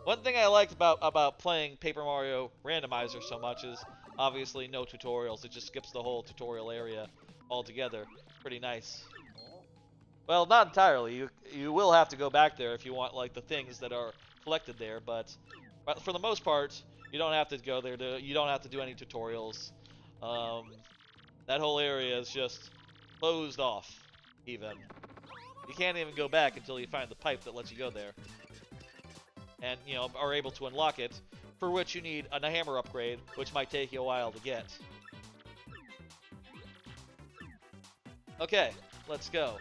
One thing I liked about playing Paper Mario Randomizer so much is obviously no tutorials. It just skips the whole tutorial area altogether. Pretty nice. Well, not entirely. You will have to go back there if you want like the things that are collected there, but for the most part, you don't have to go there. You don't have to do any tutorials. That whole area is just closed off, even. You can't even go back until you find the pipe that lets you go there. And, are able to unlock it, for which you need a hammer upgrade, which might take you a while to get. Okay, let's go.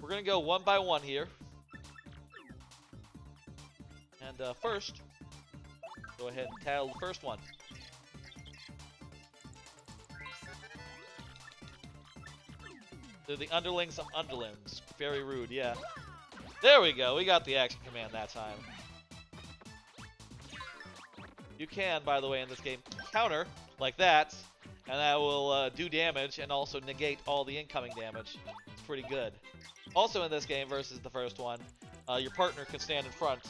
We're gonna go one by one here. And first, go ahead and tattle the first one. They're the underlings of underlings. Very rude, yeah. There we go. We got the action command that time. You can, by the way, in this game, counter like that, and that will do damage and also negate all the incoming damage. It's pretty good. Also in this game versus the first one, your partner can stand in front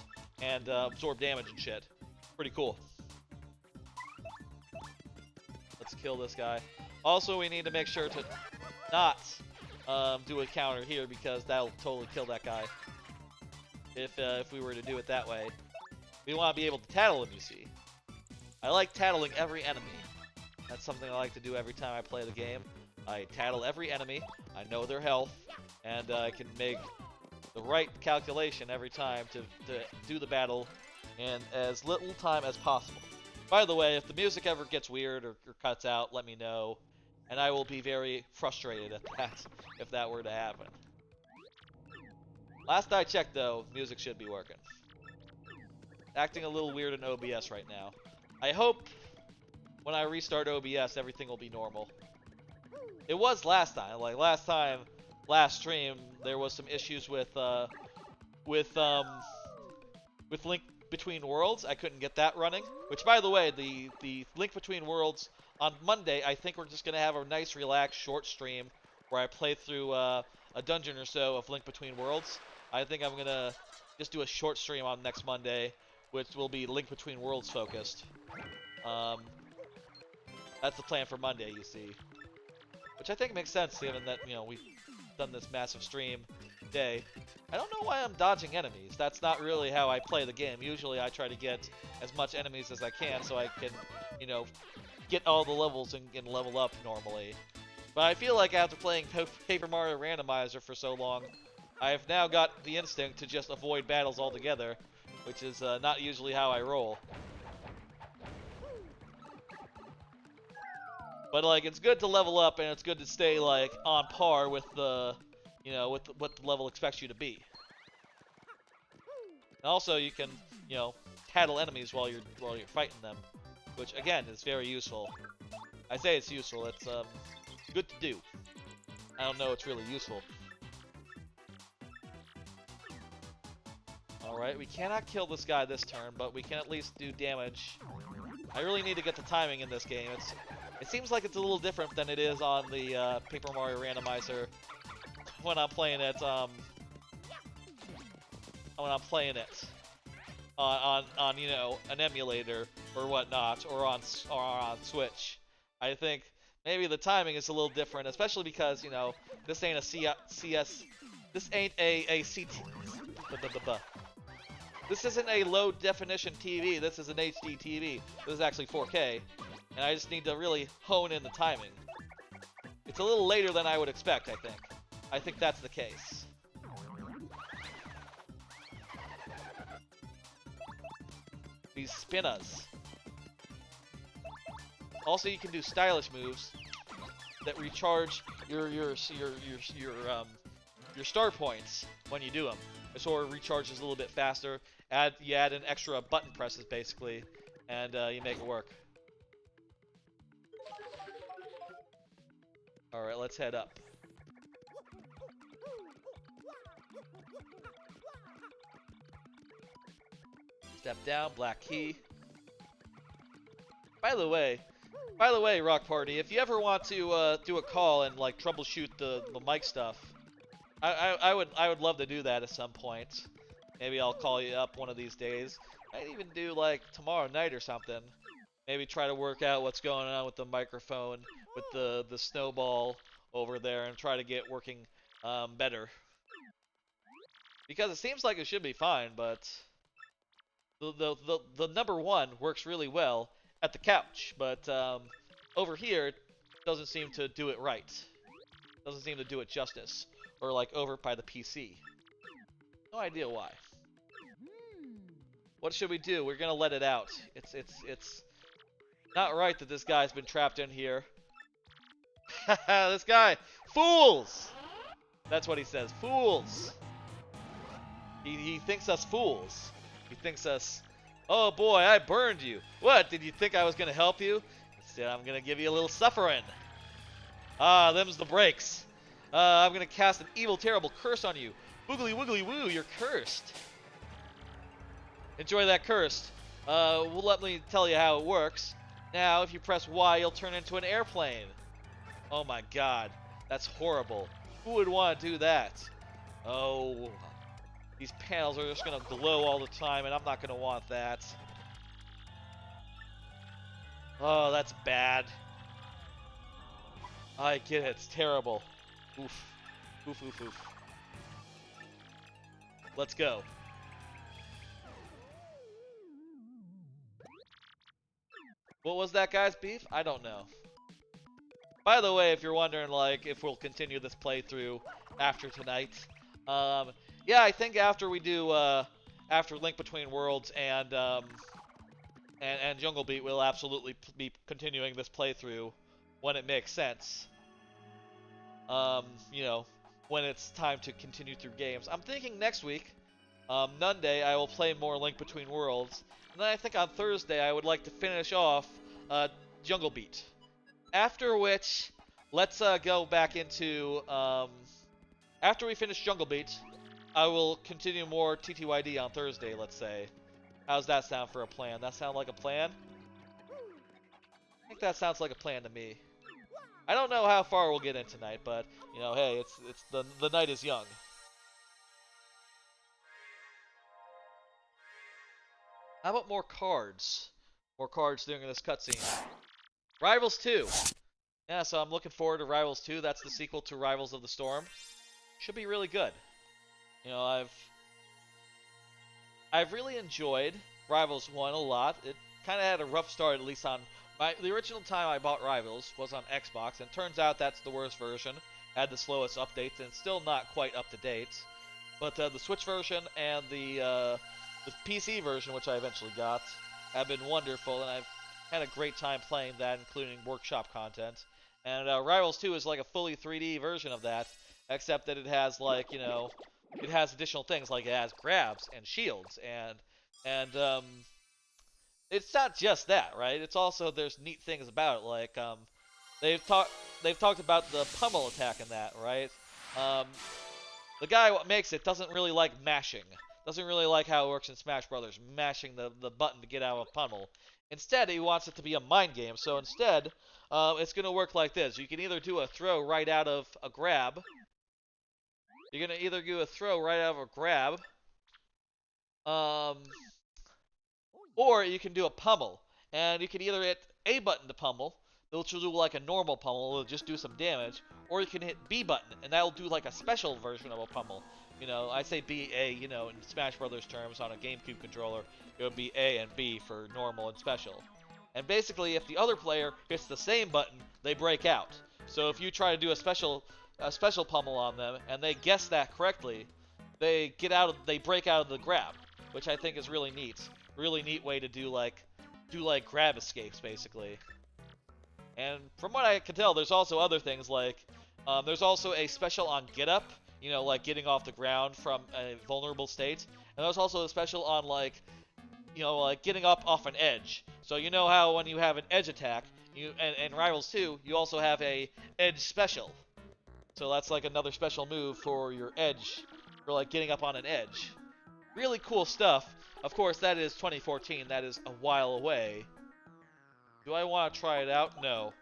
and absorb damage and shit. Pretty cool. Let's kill this guy. Also, we need to make sure to not do a counter here because that'll totally kill that guy. If we were to do it that way. We want to be able to tattle him, you see. I like tattling every enemy. That's something I like to do every time I play the game. I tattle every enemy, I know their health, and I can make the right calculation every time to do the battle in as little time as possible. By the way, if the music ever gets weird or cuts out, let me know, and I will be very frustrated at that if that were to happen. Last I checked, though, music should be working. Acting a little weird in OBS right now. I hope when I restart OBS, everything will be normal. It was last time. Like last stream, there was some issues with Link Between Worlds. I couldn't get that running. Which, by the way, the Link Between Worlds on Monday, I think we're just gonna have a nice, relaxed, short stream where I play through a dungeon or so of Link Between Worlds. I think I'm gonna just do a short stream on next Monday, which will be Link Between Worlds focused. That's the plan for Monday, you see. Which I think makes sense, given that, you know, we've done this massive stream today. I don't know why I'm dodging enemies. That's not really how I play the game. Usually I try to get as much enemies as I can so I can, you know, get all the levels and level up normally. But I feel like after playing Paper Mario Randomizer for so long, I've now got the instinct to just avoid battles altogether, which is not usually how I roll. But like, it's good to level up and it's good to stay like on par with the, you know, with what the level expects you to be. And also, you can, you know, tattle enemies while you're fighting them, which again is very useful. I say it's useful. It's good to do. I don't know. It's really useful. Alright, we cannot kill this guy this turn, but we can at least do damage. I really need to get the timing in this game. It seems like it's a little different than it is on the Paper Mario Randomizer when I'm playing it. On you know, an emulator or whatnot, or on Switch. I think maybe the timing is a little different, especially because, you know, this ain't a this ain't a CT. This isn't a low definition TV, this is an HD TV. This is actually 4K, and I just need to really hone in the timing. It's a little later than I would expect, I think. I think that's the case. These spinners. Also, you can do stylish moves that recharge your star points when you do them. It sort of recharges a little bit faster. You add an extra button presses basically, and you make it work. All right, let's head up. Step down, black key. By the way, Rock Party, if you ever want to do a call and like troubleshoot the mic stuff, I would love to do that at some point. Maybe I'll call you up one of these days. Might even do like tomorrow night or something. Maybe try to work out what's going on with the microphone, with the snowball over there, and try to get working better. Because it seems like it should be fine, but the number one works really well at the couch, but over here it doesn't seem to do it right. Doesn't seem to do it justice, or like over by the PC. No idea why. What should we do? We're gonna let it out. It's not right that this guy's been trapped in here. This guy, fools! That's what he says, fools. He thinks us fools. He thinks us, oh boy, I burned you. What, did you think I was going to help you? Instead, I'm going to give you a little suffering. Ah, them's the breaks. I'm going to cast an evil, terrible curse on you. Woogly, woogly, woo, you're cursed. Enjoy that curse. Well, let me tell you how it works. Now, if you press Y, you'll turn into an airplane. Oh my god, that's horrible. Who would want to do that? Oh, these panels are just going to glow all the time, and I'm not going to want that. Oh, that's bad. I get it, it's terrible. Oof. Oof, oof, oof. Let's go. What was that guy's beef? I don't know. By the way, if you're wondering, like, if we'll continue this playthrough after tonight, yeah, I think after we do, after Link Between Worlds and Jungle Beat, we'll absolutely be continuing this playthrough when it makes sense. You know, when it's time to continue through games. I'm thinking next week, Monday, I will play more Link Between Worlds, and then I think on Thursday I would like to finish off Jungle Beat. After which, let's go back into, after we finish Jungle Beat, I will continue more TTYD on Thursday, let's say. How's that sound for a plan? That sound like a plan? I think that sounds like a plan to me. I don't know how far we'll get in tonight, but, you know, hey, it's the night is young. How about more cards? More cards during this cutscene. Rivals 2. Yeah, so I'm looking forward to Rivals 2. That's the sequel to Rivals of the Storm. Should be really good. You know, I've really enjoyed Rivals 1 a lot. It kind of had a rough start, at least on the original time I bought Rivals was on Xbox, and turns out that's the worst version. Had the slowest updates, and still not quite up to date. But the Switch version and the PC version, which I eventually got, have been wonderful, and I've had a great time playing that, including workshop content. And Rivals 2 is like a fully 3D version of that, except that it has, like, you know, it has additional things, like it has grabs and shields, and it's not just that, right? It's also, there's neat things about it, like, they've talked about the pummel attack in that, right? The guy what makes it doesn't really like mashing. Doesn't really like how it works in Smash Brothers, mashing the button to get out of a pummel. Instead, he wants it to be a mind game, so instead, it's going to work like this. You can either do a throw right out of a grab. You're going to either do a throw right out of a grab, or you can do a pummel. And you can either hit A button to pummel, which will do like a normal pummel, it'll just do some damage, or you can hit B button, and that'll do like a special version of a pummel. You know, I say B, A, you know, in Smash Brothers terms on a GameCube controller, it would be A and B for normal and special. And basically, if the other player hits the same button, they break out. So if you try to do a special pummel on them, and they guess that correctly, they break out of the grab, which I think is really neat. Really neat way to do like grab escapes, basically. And from what I can tell, there's also other things like, there's also a special on Get Up, you know, like getting off the ground from a vulnerable state. And there's also a special on, like, you know, like getting up off an edge. So you know how when you have an edge attack, and Rivals 2, you also have a edge special. So that's like another special move for your edge, for like getting up on an edge. Really cool stuff. Of course, that is 2014. That is a while away. Do I want to try it out? No.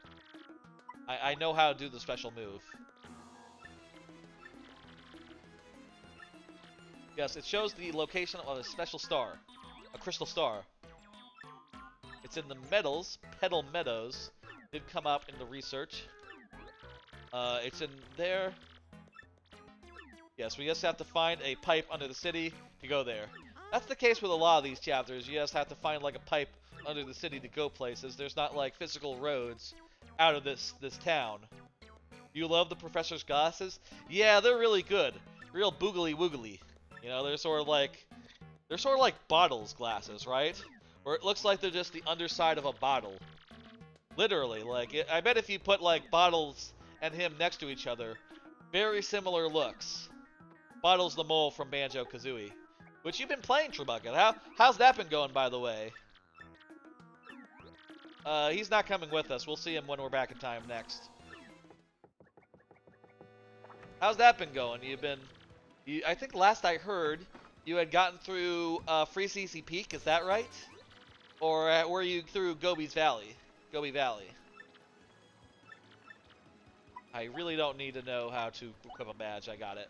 I know how to do the special move. Yes, it shows the location of a special star. A crystal star. It's in the Petal Meadows. Did come up in the research. It's in there. Yes, we just have to find a pipe under the city to go there. That's the case with a lot of these chapters. You just have to find like a pipe under the city to go places. There's not like physical roads out of this town. You love the professor's glasses? Yeah, they're really good. Real boogly woogly. You know, they're sort of like bottles glasses, right? Where it looks like they're just the underside of a bottle. Literally, like, I bet if you put like Bottles and him next to each other, very similar looks. Bottles the mole from Banjo-Kazooie. which you've been playing, Trebucket. How's that been going, by the way? He's not coming with us. We'll see him when we're back in time next. How's that been going? I think last I heard, you had gotten through Free CC Peak. Is that right? Or were you through Gobi Valley? I really don't need to know how to equip a badge. I got it.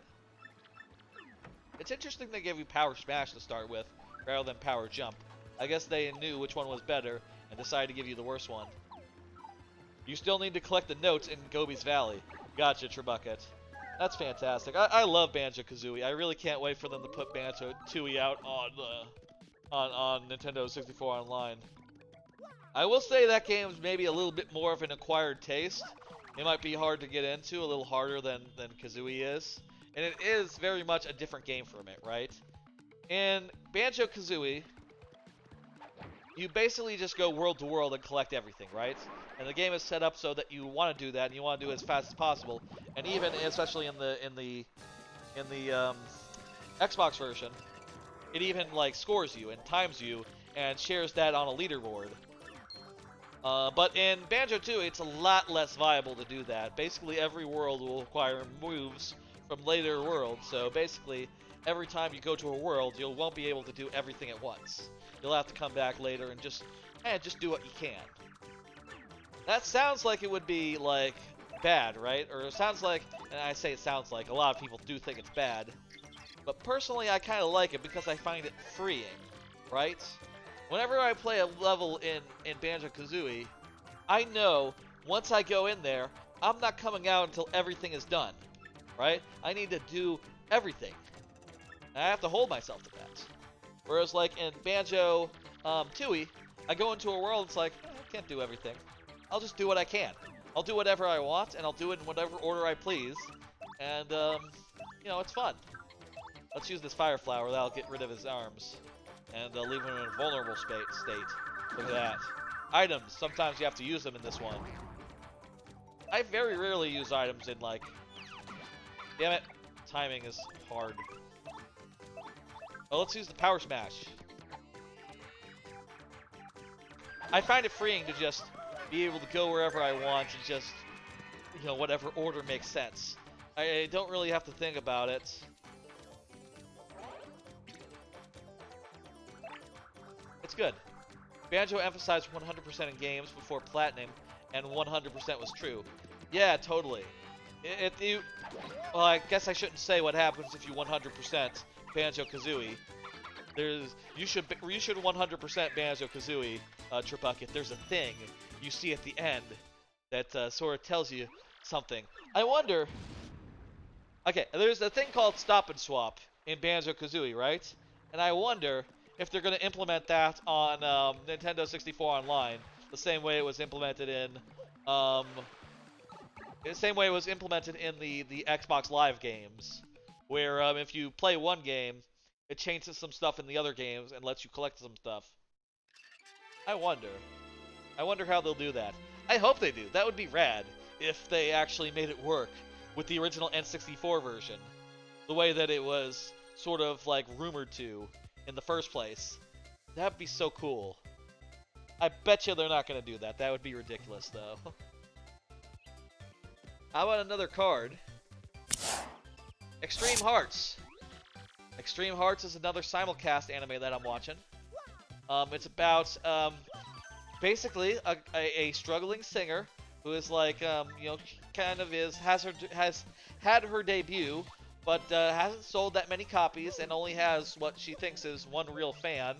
It's interesting they gave you Power Smash to start with, rather than Power Jump. I guess they knew which one was better, and decided to give you the worst one. You still need to collect the notes in Gobi's Valley. Gotcha, Trebucket. That's fantastic. I love Banjo-Kazooie. I really can't wait for them to put Banjo-Tooie out on Nintendo 64 Online. I will say that game is maybe a little bit more of an acquired taste. It might be hard to get into, a little harder than Kazooie is. And it is very much a different game from it, right? In Banjo-Kazooie, you basically just go world to world and collect everything, right? And the game is set up so that you want to do that, and you want to do it as fast as possible. And even, especially in the Xbox version, it even like scores you and times you and shares that on a leaderboard. But in Banjo-Tooie, it's a lot less viable to do that. Basically, every world will require moves from later worlds. So basically, every time you go to a world, you won't be able to do everything at once. You'll have to come back later and just do what you can. That sounds like it would be, like, bad, right? Or it sounds like, and I say it sounds like, a lot of people do think it's bad. But personally, I kind of like it because I find it freeing, right? Whenever I play a level in Banjo-Kazooie, I know once I go in there, I'm not coming out until everything is done, right? I need to do everything. And I have to hold myself to that. Whereas, like, in Banjo-Tooie, I go into a world, it's like, I can't do everything. I'll just do what I can. I'll do whatever I want, and I'll do it in whatever order I please. And, you know, it's fun. Let's use this Fire Flower. That'll get rid of his arms. And leave him in a vulnerable state. Look at that. Items. Sometimes you have to use them in this one. I very rarely use items in, like... Damn it. Timing is hard. Oh, let's use the Power Smash. I find it freeing to just be able to go wherever I want and just, you know, whatever order makes sense. I don't really have to think about it. It's good. Banjo emphasized 100% in games before Platinum, and 100% was true. Yeah, totally. Well, I guess I shouldn't say what happens if you 100% Banjo-Kazooie. You should 100% Banjo-Kazooie, Trebucket. There's a thing you see at the end that sort of tells you something. I wonder... Okay, there's a thing called Stop and Swap in Banjo-Kazooie, right? And I wonder if they're going to implement that on Nintendo 64 Online, the same way it was implemented in... the same way it was implemented in the Xbox Live games, where if you play one game, it changes some stuff in the other games and lets you collect some stuff. I wonder how they'll do that. I hope they do. That would be rad if they actually made it work with the original N64 version, the way that it was sort of like rumored to in the first place. That'd be so cool. I bet you they're not going to do that. That would be ridiculous, though. How about another card? Extreme Hearts. Extreme Hearts is another simulcast anime that I'm watching. It's about basically a struggling singer who is like you know, kind of has had her debut, but hasn't sold that many copies and only has what she thinks is one real fan.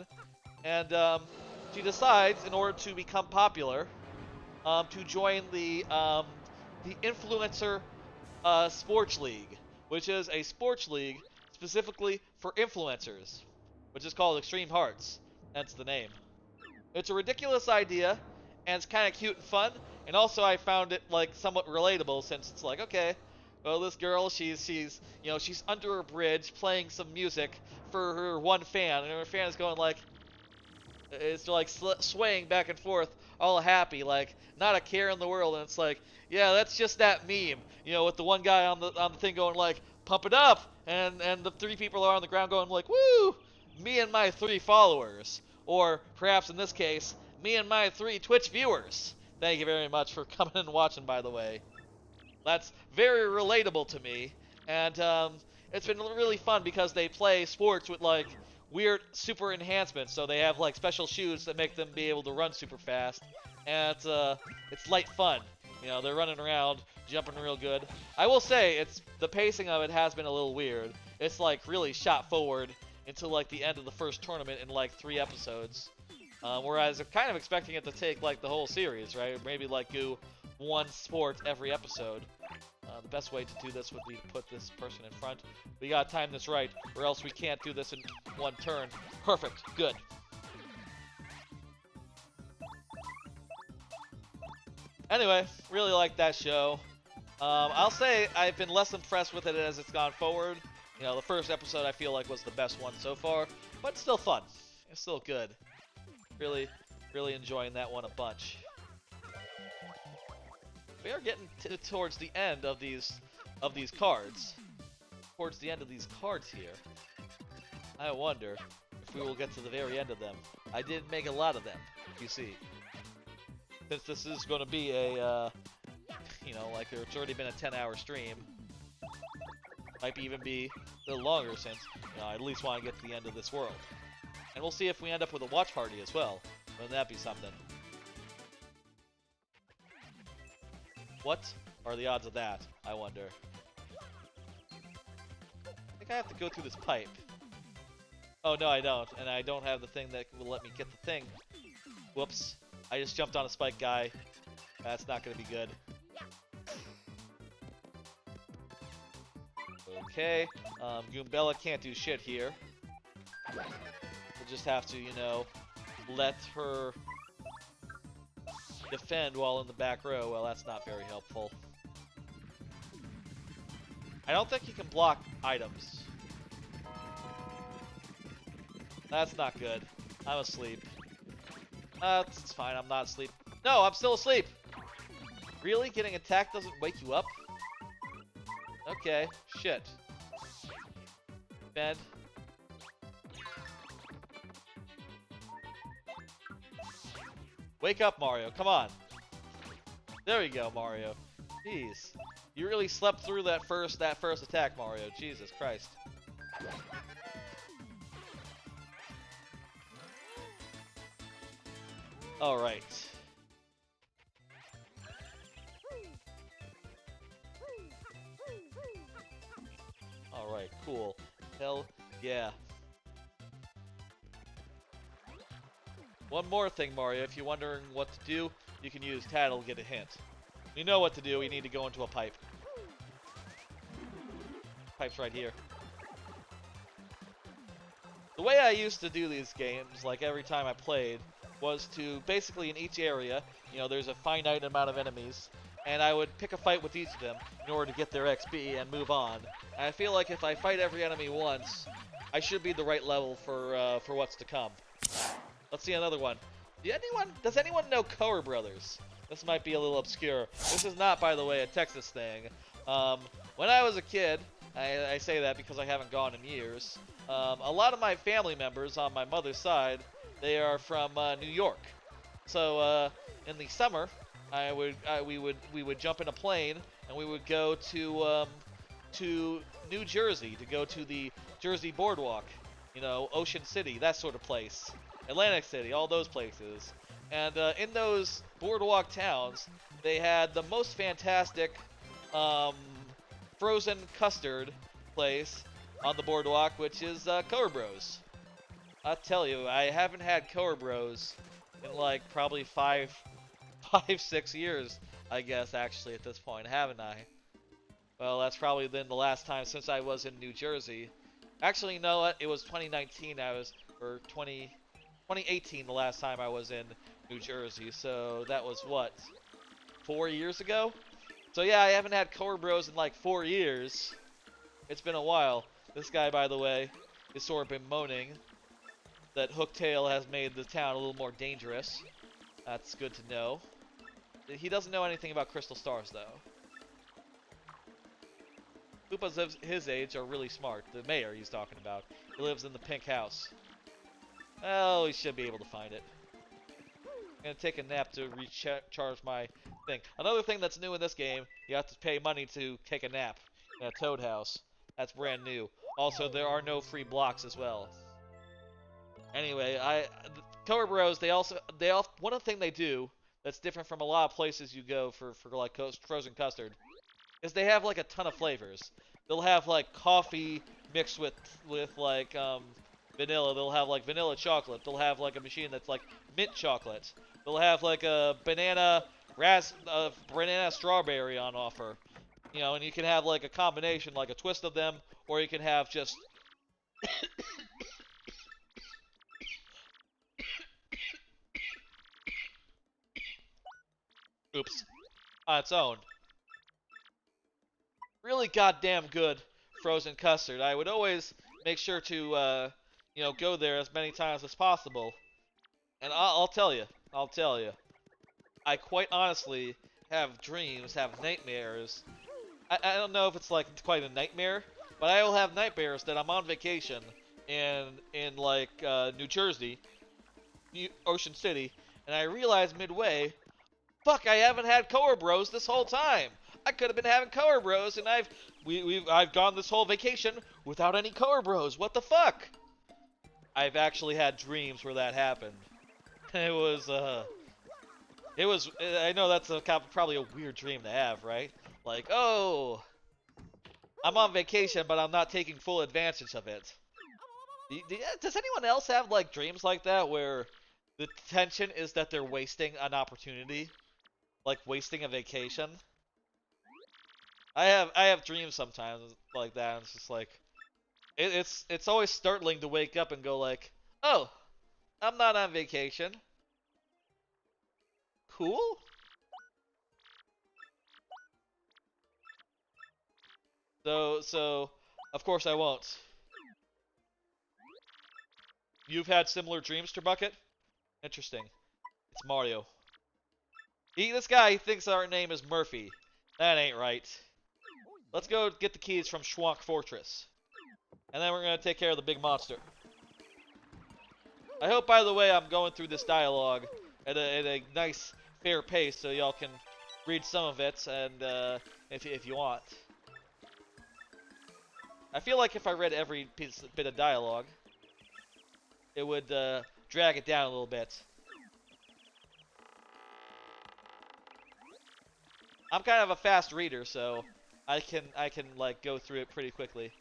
And she decides, in order to become popular, to join the Influencer Sports League, which is a sports league specifically for influencers, which is called Extreme Hearts. That's the name. It's a ridiculous idea, and it's kind of cute and fun, and also I found it like somewhat relatable, since it's like, okay, well, this girl, she's you know, she's under a bridge playing some music for her one fan, and her fan is going like, it's like swaying back and forth, all happy, like not a care in the world. And it's like, yeah, that's just that meme, you know, with the one guy on the thing going like, pump it up, and the three people are on the ground going like, woo, me and my 3 followers. Or perhaps in this case, me and my 3 Twitch viewers. Thank you very much for coming and watching, by the way. That's very relatable to me. And it's been really fun because they play sports with like weird super enhancements. So they have like special shoes that make them be able to run super fast. And it's light fun. You know, they're running around, jumping real good. I will say, the pacing of it has been a little weird. It's like really shot forward until like the end of the first tournament in like 3 episodes. Whereas I'm kind of expecting it to take like the whole series, right? Maybe like do 1 sport every episode. The best way to do this would be to put this person in front. We gotta time this right, or else we can't do this in 1 turn. Perfect, good. Anyway, really like that show. I'll say I've been less impressed with it as it's gone forward. You know, the first episode I feel like was the best one so far, but it's still fun. It's still good. Really, really enjoying that one a bunch. We are getting towards the end of these cards. Towards the end of these cards here. I wonder if we will get to the very end of them. I did make a lot of them, you see. Since this is going to be a, you know, like it's already been a 10-hour stream. Might even be a little longer since, you know, I at least want to get to the end of this world. And we'll see if we end up with a watch party as well. Wouldn't that be something? What are the odds of that, I wonder? I think I have to go through this pipe. Oh, no, I don't. And I don't have the thing that will let me get the thing. Whoops. I just jumped on a spike guy. That's not going to be good. Okay. Goombella can't do shit here. We'll just have to, you know, let her defend while in the back row. Well, that's not very helpful. I don't think he can block items. That's not good. I'm asleep. It's fine, I'm not asleep. No, I'm still asleep! Really? Getting attacked doesn't wake you up? Okay, shit. Bend. Wake up, Mario, come on. There we go, Mario. Jeez. You really slept through that first attack, Mario. Jesus Christ. Alright. Alright, cool. Hell yeah. One more thing, Mario. If you're wondering what to do, you can use Tattle to get a hint. You know what to do. You need to go into a pipe. Pipe's right here. The way I used to do these games, like every time I played, was to basically in each area, you know, there's a finite amount of enemies, and I would pick a fight with each of them in order to get their XP and move on. And I feel like if I fight every enemy once, I should be the right level for what's to come. Let's see another one. Does anyone know Coer Brothers? This might be a little obscure. This is not, by the way, a Texas thing. When I was a kid, I say that because I haven't gone in years, a lot of my family members on my mother's side, they are from New York. So in the summer, we would jump in a plane and we would go to New Jersey to go to the Jersey Boardwalk, you know, Ocean City, that sort of place, Atlantic City, all those places. And in those boardwalk towns, they had the most fantastic frozen custard place on the boardwalk, which is Coer Bros. I'll tell you, I haven't had Coer Bros in like probably 6 years, I guess, actually, at this point, haven't I? Well, that's probably been the last time since I was in New Jersey. Actually, you know what? It was 2019, or 2018 the last time I was in New Jersey, so that was what, 4 years ago? So yeah, I haven't had Coer Bros in like 4 years. It's been a while. This guy, by the way, is sort of bemoaning that Hooktail has made the town a little more dangerous. That's good to know. He doesn't know anything about Crystal Stars, though. Koopas of his age are really smart. The mayor he's talking about. He lives in the pink house. Well, he should be able to find it. I'm gonna take a nap to recharge my thing. Another thing that's new in this game, you have to pay money to take a nap in a Toad house. That's brand new. Also, there are no free blocks as well. Anyway, Color Bros, one of the things they do that's different from a lot of places you go for like frozen custard is they have like a ton of flavors. They'll have like coffee mixed with like vanilla. They'll have like vanilla chocolate. They'll have like a machine that's like mint chocolate. They'll have like a banana strawberry on offer. You know, and you can have like a combination, like a twist of them, or you can have just oops, on its own. Really goddamn good frozen custard. I would always make sure to, you know, go there as many times as possible. And I'll tell you, I quite honestly have dreams, have nightmares. I don't know if it's like quite a nightmare, but I will have nightmares that I'm on vacation in like New Jersey, Ocean City, and I realize midway, fuck, I haven't had Color Bros this whole time. I could have been having Color Bros, and I've gone this whole vacation without any Color Bros. What the fuck? I've actually had dreams where that happened. It was, I know that's probably a weird dream to have, right? Like, oh, I'm on vacation, but I'm not taking full advantage of it. Does anyone else have, like, dreams like that where the tension is that they're wasting an opportunity? Like, wasting a vacation? I have dreams sometimes like that, and it's just like, it's always startling to wake up and go like, oh, I'm not on vacation. Cool? So, of course I won't. You've had similar dreams, Turbucket? Interesting. It's Mario. This guy, he thinks our name is Murphy. That ain't right. Let's go get the keys from Schwank Fortress. And then we're going to take care of the big monster. I hope, by the way, I'm going through this dialogue at a nice, fair pace so y'all can read some of it, and if you want. I feel like if I read every bit of dialogue, it would drag it down a little bit. I'm kind of a fast reader, so I can like go through it pretty quickly.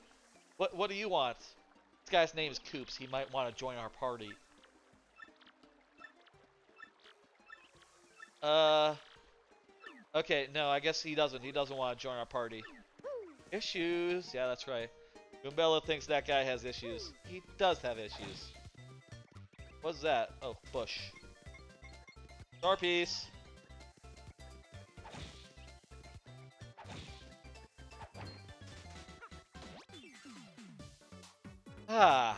What do you want? This guy's name is Coops. He might want to join our party. Okay, no, I guess he doesn't. He doesn't want to join our party. Issues. Yeah, that's right. Goombella thinks that guy has issues. He does have issues. What's that? Oh, bush. Star piece. Ah.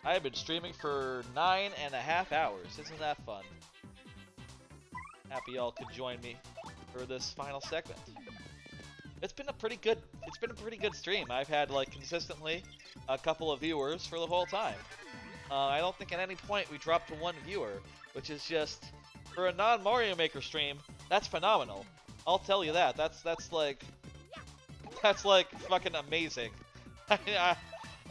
I have been streaming for 9.5 hours. Isn't that fun? Happy y'all could join me for this final segment. It's been a pretty good stream. I've had like consistently a couple of viewers for the whole time. I don't think at any point we dropped to one viewer, which is just, for a non-Mario Maker stream, that's phenomenal. I'll tell you that. That's like fucking amazing.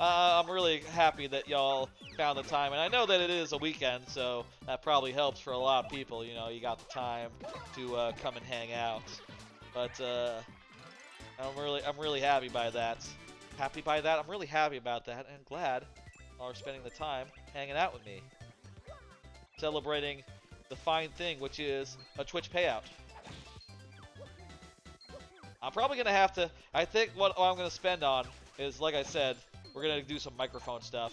I'm really happy that y'all found the time, and I know that it is a weekend, so that probably helps for a lot of people. You know, you got the time to come and hang out. But I'm really happy by that. I'm really happy about that, and glad y'all are spending the time hanging out with me, celebrating the fine thing, which is a Twitch payout. I'm probably gonna have to. I think what I'm gonna spend on is, like I said, we're gonna do some microphone stuff.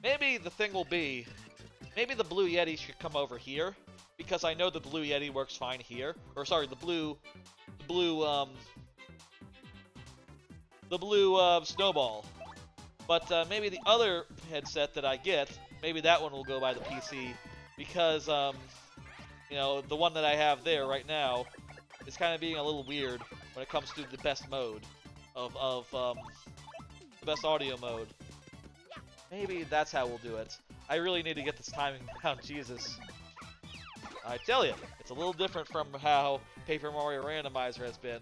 Maybe the thing will be, maybe the Blue Yeti should come over here, because I know the Blue Yeti works fine here. Or sorry, the Blue Snowball. But maybe the other headset that I get, maybe that one will go by the PC, because you know, the one that I have there right now is kind of being a little weird when it comes to the best mode of the best audio mode. Maybe that's how we'll do it. I really need to get this timing down, Jesus. I tell you, it's a little different from how Paper Mario Randomizer has been.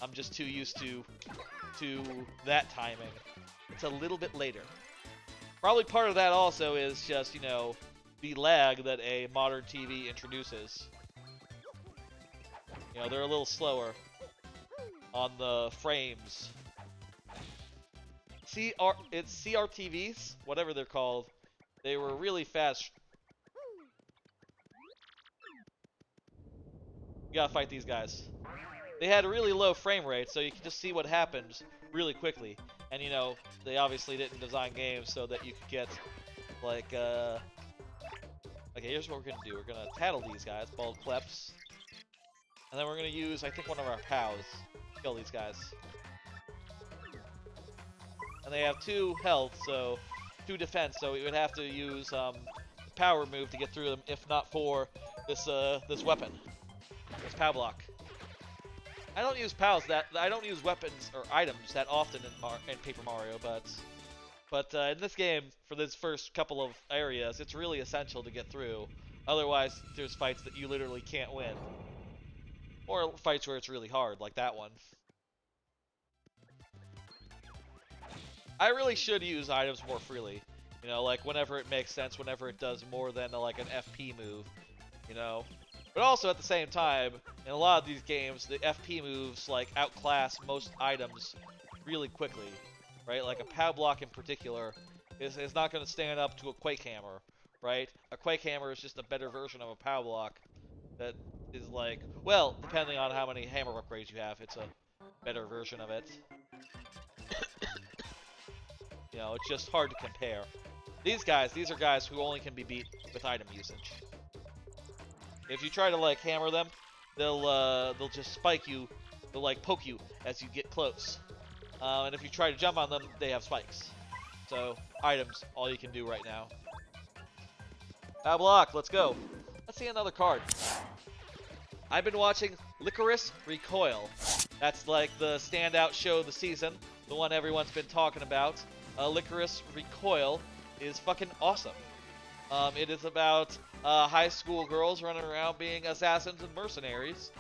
I'm just too used to that timing. It's a little bit later. Probably part of that also is just, you know, the lag that a modern TV introduces. You know, they're a little slower on the frames. It's CRTVs, whatever they're called. They were really fast. You gotta fight these guys. They had a really low frame rate, so you can just see what happens really quickly. And you know, they obviously didn't design games so that you could get, like, okay, here's what we're gonna do. We're gonna tattle these guys, bald kleps. And then we're gonna use, I think, one of our pals to kill these guys. And they have 2 health, so 2 defense, so we would have to use the power move to get through them, if not for this this weapon, this power block. I don't use I don't use weapons or items that often in Paper Mario, but in this game, for this first couple of areas, it's really essential to get through. Otherwise, there's fights that you literally can't win, or fights where it's really hard, like that one. I really should use items more freely, you know, like whenever it makes sense, whenever it does more than like an FP move, you know. But also at the same time, in a lot of these games, the FP moves like outclass most items really quickly, right? Like a pow block in particular is not going to stand up to a Quake Hammer, right? A Quake Hammer is just a better version of a pow block that is like, well, depending on how many hammer upgrades you have, it's a better version of it. You know, it's just hard to compare. These are guys who only can be beat with item usage. If you try to like hammer them, they'll just spike you, they'll like poke you as you get close. And if you try to jump on them, they have spikes. So items, all you can do right now. Block, let's go. Let's see another card. I've been watching Licorice Recoil. That's like the standout show of the season, the one everyone's been talking about. Licorice Recoil is fucking awesome. It is about high school girls running around being assassins and mercenaries.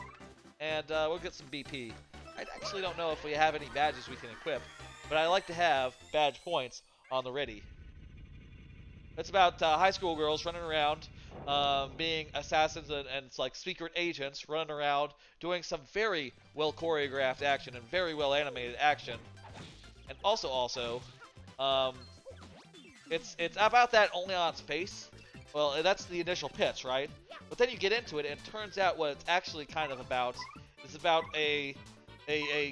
And we'll get some BP. I actually don't know if we have any badges we can equip, but I like to have badge points on the ready. It's about high school girls running around being assassins and like secret agents running around doing some very well choreographed action and very well animated action. And also, it's about that only on its face. Well, that's the initial pitch, right? But then you get into it, and it turns out what it's actually kind of about is about a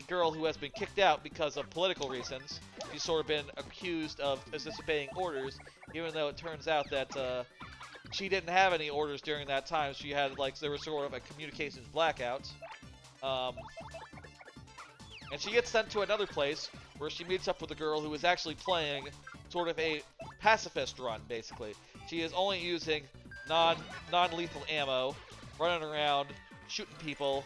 girl who has been kicked out because of political reasons. She's sort of been accused of disobeying orders, even though it turns out that she didn't have any orders during that time. She had, like, there was sort of a communications blackout. And she gets sent to another place where she meets up with a girl who is actually playing sort of a pacifist run, basically. She is only using non-lethal ammo, running around, shooting people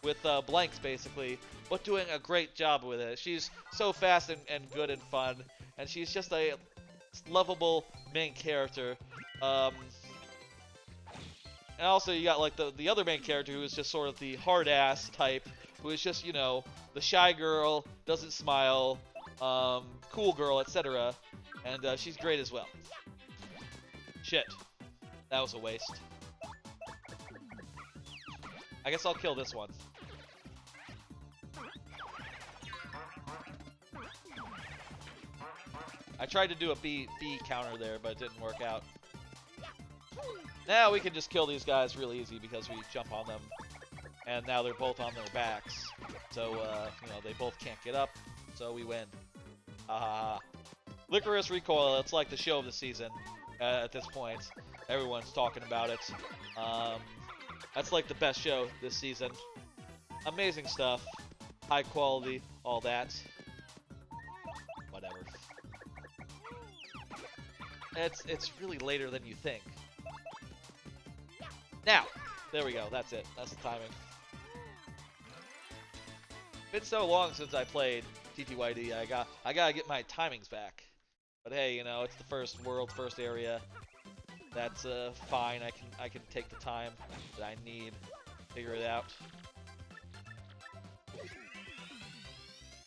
with blanks, basically, but doing a great job with it. She's so fast and good and fun, and she's just a lovable main character. And also you got like the other main character who is just sort of the hard-ass type, who is just, you know, the shy girl, doesn't smile, cool girl, etc. And she's great as well. Shit. That was a waste. I guess I'll kill this one. I tried to do a B counter there, but it didn't work out. Now we can just kill these guys real easy because we jump on them. And now they're both on their backs. So, you know, they both can't get up. So we win. Licorice Recoil, it's like the show of the season at this point. Everyone's talking about it. That's like the best show this season. Amazing stuff. High quality, all that. Whatever. It's really later than you think. Now, there we go. That's it. That's the timing. been so long since I played TTYD. I gotta get my timings back. But hey, you know, it's the first world, first area. That's fine. I can take the time that I need to figure it out.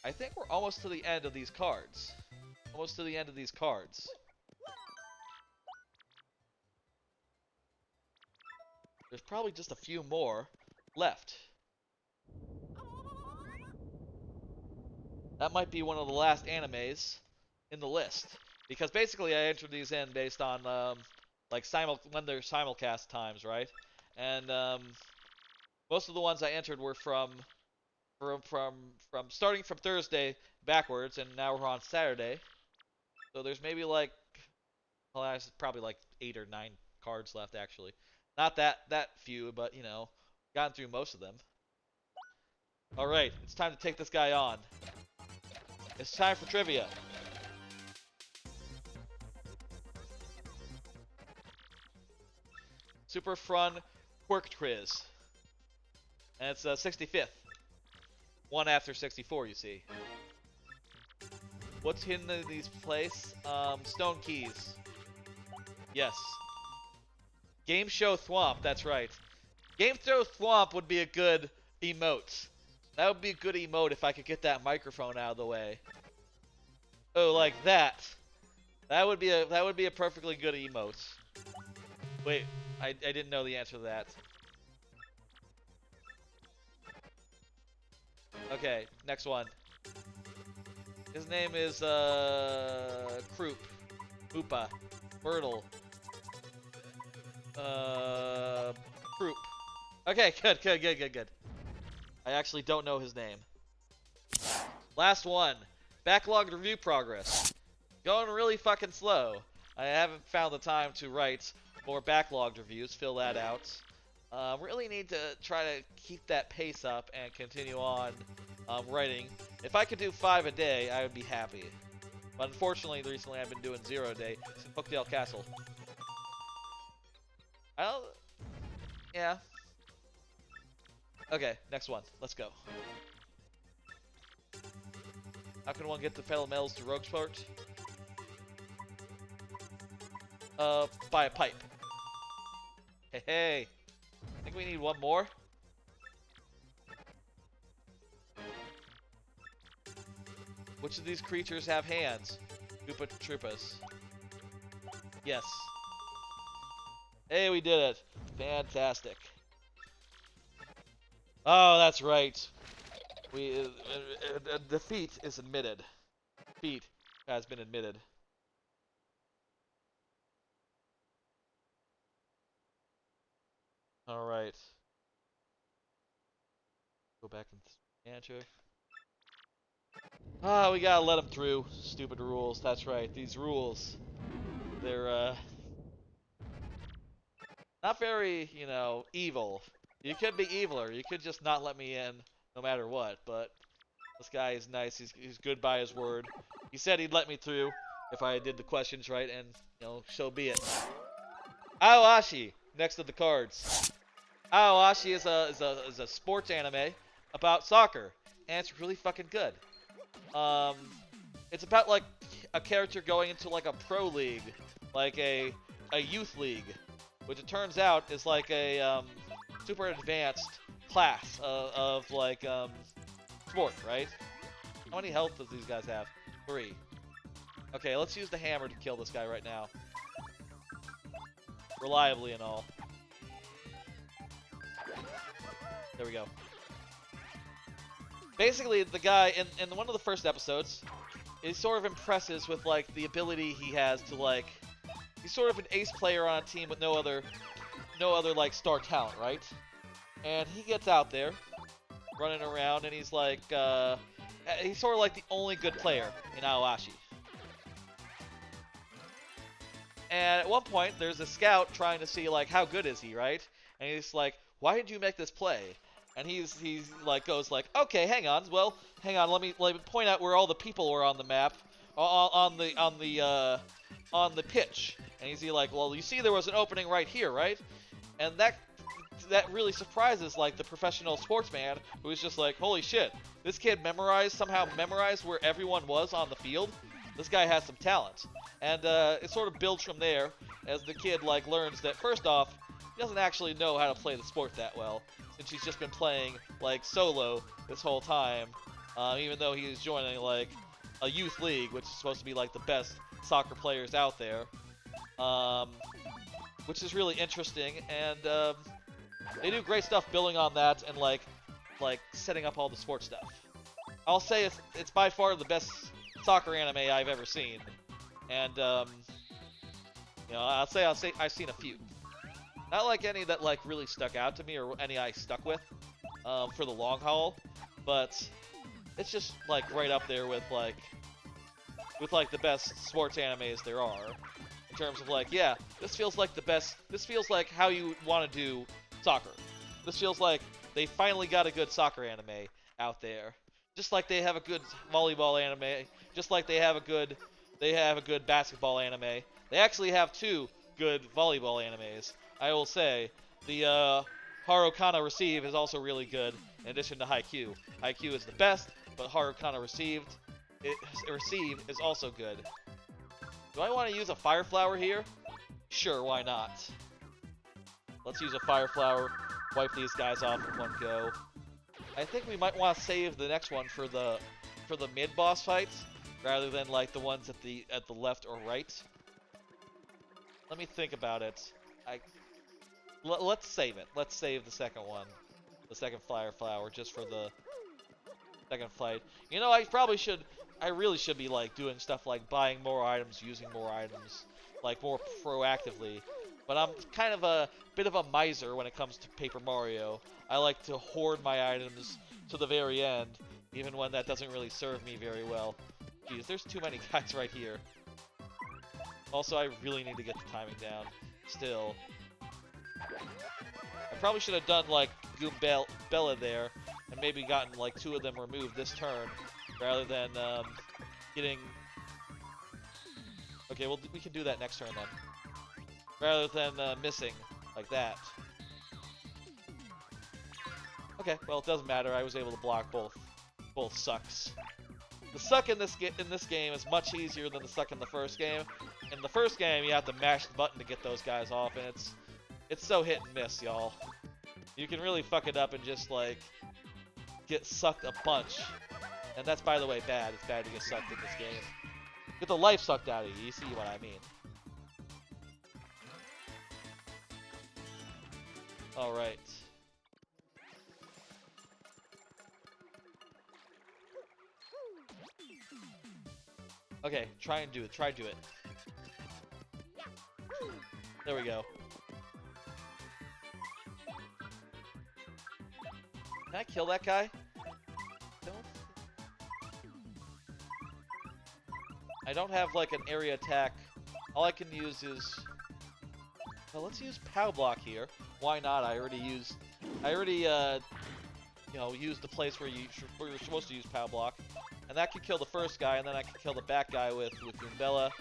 I think we're almost to the end of these cards. Almost to the end of these cards. There's probably just a few more left. That might be one of the last animes in the list, because basically I entered these in based on like when they're simulcast times, right? And most of the ones I entered were from starting from Thursday backwards, and now we're on Saturday. So there's maybe like, well, there's probably like 8 or 9 cards left actually. Not that few, but you know, gotten through most of them. All right, it's time to take this guy on. It's time for trivia. Super fun Retries. And it's 65th. One after 64, you see. What's hidden in these places? Stone keys. Yes. Game Show Thwomp, that's right. Game Show Thwomp would be a good emote. That would be a good emote if I could get that microphone out of the way. Oh, like that. That would be a perfectly good emote. Wait, I didn't know the answer to that. Okay, next one. His name is Kroop, Hoopa, Birtle, Kroop. Okay, good. I actually don't know his name. Last one. Backlogged review progress. Going really fucking slow. I haven't found the time to write more backlogged reviews, fill that out. Really need to try to keep that pace up and continue on writing. If I could do 5 a day, I would be happy. But unfortunately, recently I've been doing 0 a day since Hookdale Castle. Yeah. Okay, next one. Let's go. How can one get the Fatal Metals to Roguesport? Buy a pipe. Hey. I think we need one more. Which of these creatures have hands? Koopa Troopas. Yes. Hey, we did it. Fantastic. Oh, that's right. Defeat is admitted. Defeat has been admitted. All right. Go back and answer. Ah, we gotta let them through. Stupid rules. That's right. These rules. They're not very, you know, evil. You could be eviler. You could just not let me in no matter what, but this guy is nice. He's good by his word. He said he'd let me through if I did the questions right, and, you know, so be it. Aoashi, next to the cards. Aoashi is a sports anime about soccer, and it's really fucking good. It's about, like, a character going into, like, a pro league, like a youth league, which it turns out is like a super advanced class of like sport, right? How many health does these guys have? 3. Okay, let's use the hammer to kill this guy right now. Reliably and all. There we go. Basically, the guy in one of the first episodes is sort of impresses with like the ability he has to like. He's sort of an ace player on a team with no other like star talent, right? And he gets out there, running around, and he's like, he's sort of like the only good player in Aoashi. And at one point, there's a scout trying to see like how good is he, right? And he's like, "Why did you make this play?" And he's like goes like, "Okay, hang on, let me point out where all the people were on the map, on the pitch." And he's like, "Well, you see there was an opening right here, right?" And that really surprises like the professional sportsman who's just like, "Holy shit, this kid somehow memorized where everyone was on the field. This guy has some talent. And it sort of builds from there as the kid like learns that first off, he doesn't actually know how to play the sport that well, since he's just been playing like solo this whole time, even though he is joining like a youth league, which is supposed to be like the best soccer players out there, which is really interesting. And they do great stuff building on that and like setting up all the sports stuff. I'll say it's by far the best soccer anime I've ever seen, and you know, I've seen a few. Not like any that like really stuck out to me or any I stuck with for the long haul, but it's just like right up there with like the best sports animes there are, in terms of like, yeah, this feels like the best. This feels like how you want to do soccer. This feels like they finally got a good soccer anime out there. Just like they have a good volleyball anime, just like they have a good basketball anime. They actually have two good volleyball animes. I will say, the Harukana Receive is also really good, in addition to Haikyuu. Haikyuu is the best, but Harukana Receive is also good. Do I want to use a Fire Flower here? Sure, why not? Let's use a Fire Flower, wipe these guys off in one go. I think we might want to save the next one for the mid-boss fights, rather than like the ones at the left or right. Let me think about it. Let's save it. Let's save the second one, the second Fire Flower, just for the second fight. You know, I really should be like doing stuff like buying more items, using more items, like more proactively. But I'm kind of a bit of a miser when it comes to Paper Mario. I like to hoard my items to the very end, even when that doesn't really serve me very well. Geez, there's too many guys right here. Also, I really need to get the timing down. Still. I probably should have done like Goombella there, and maybe gotten like 2 of them removed this turn, rather than getting... Okay, well, we can do that next turn then. Rather than missing like that. Okay, well, it doesn't matter. I was able to block both sucks. The suck in this game is much easier than the suck in the first game. In the first game, you have to mash the button to get those guys off, and it's so hit and miss, y'all. You can really fuck it up and just like get sucked a bunch, and that's, by the way, bad. It's bad to get sucked in this game. Get the life sucked out of you. You see what I mean? All right. Okay, try and do it. Try do it. There we go. Can I kill that guy? I don't have like an area attack. All I can use is... Well, let's use POW block here. Why not? I already used the place where you're supposed to use POW block. And that could kill the first guy, and then I could kill the back guy with Goombella.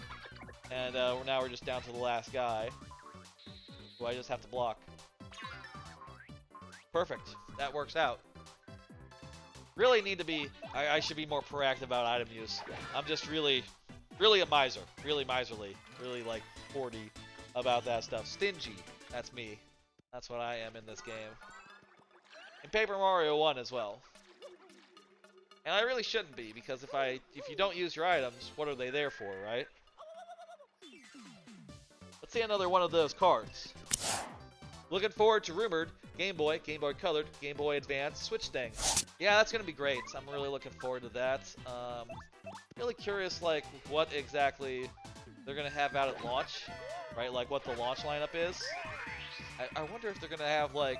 And now we're just down to the last guy, who I just have to block. Perfect. That works out. Really need to be... I should be more proactive about item use. I'm just really a miser. Really miserly. Really, like, hoardy about that stuff. Stingy. That's me. That's what I am in this game. In Paper Mario 1 as well. And I really shouldn't be, because if you don't use your items, what are they there for, right? Let's see another one of those cards. Looking forward to rumored Game Boy Colored, Game Boy Advance Switch thing. Yeah, that's gonna be great. I'm really looking forward to that. Really curious, like, what exactly they're gonna have out at launch, right? Like, what the launch lineup is. I wonder if they're gonna have like,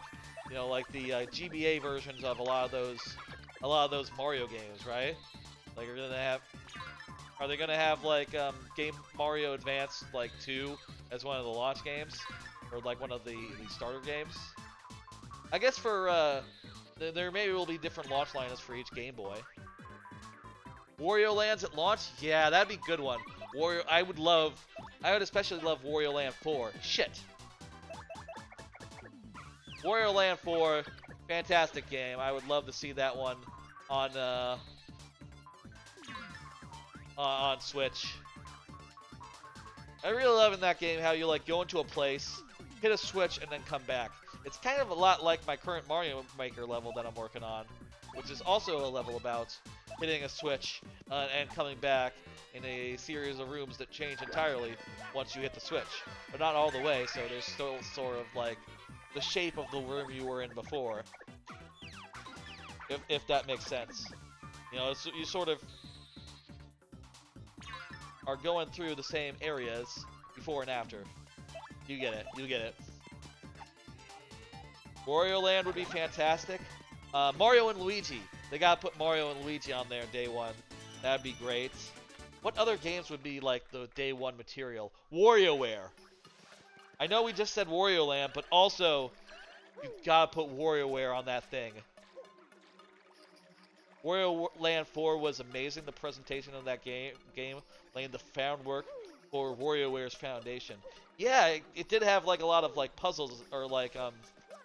you know, like the GBA versions of a lot of those Mario games, right? Like, are they gonna have like Game Mario Advance like 2 as one of the launch games, or like one of the starter games? I guess for there maybe will be different launch lineups for each Game Boy. Wario Lands at launch? Yeah, that'd be a good one. I would especially love Wario Land 4. Shit. Wario Land 4, fantastic game. I would love to see that one on Switch. I really love in that game how you like go into a place, hit a switch, and then come back. It's kind of a lot like my current Mario Maker level that I'm working on, which is also a level about hitting a switch and coming back in a series of rooms that change entirely once you hit the switch. But not all the way, so there's still sort of like the shape of the room you were in before. If that makes sense. You know, you sort of are going through the same areas before and after. You get it. You get it. Wario Land would be fantastic. Mario and Luigi. They gotta put Mario and Luigi on there day one. That'd be great. What other games would be like the day one material? WarioWare. I know we just said Wario Land, but also you gotta put WarioWare on that thing. Wario Land 4 was amazing. The presentation of that game laying the groundwork for WarioWare's foundation. Yeah, it did have like a lot of like puzzles or like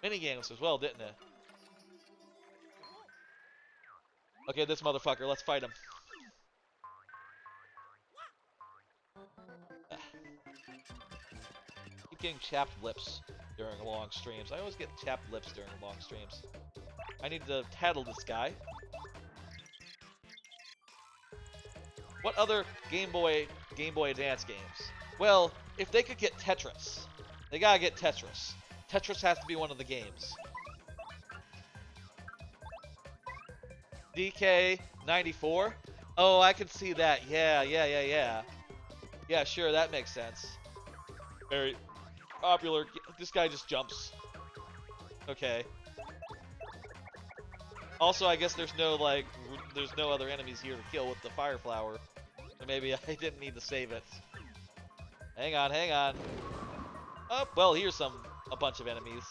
mini games as well, didn't it? Okay, this motherfucker. Let's fight him. Keep getting chapped lips during long streams. I always get chapped lips during long streams. I need to tattle this guy. What other Game Boy Advance games? Well, if they could get Tetris, they gotta get Tetris. Tetris has to be one of the games. DK94? Oh, I can see that. Yeah. Yeah, sure, that makes sense. Very popular. This guy just jumps. Okay. Also, I guess there's no other enemies here to kill with the fire flower. So maybe I didn't need to save it. Hang on. Oh, well, here's a bunch of enemies.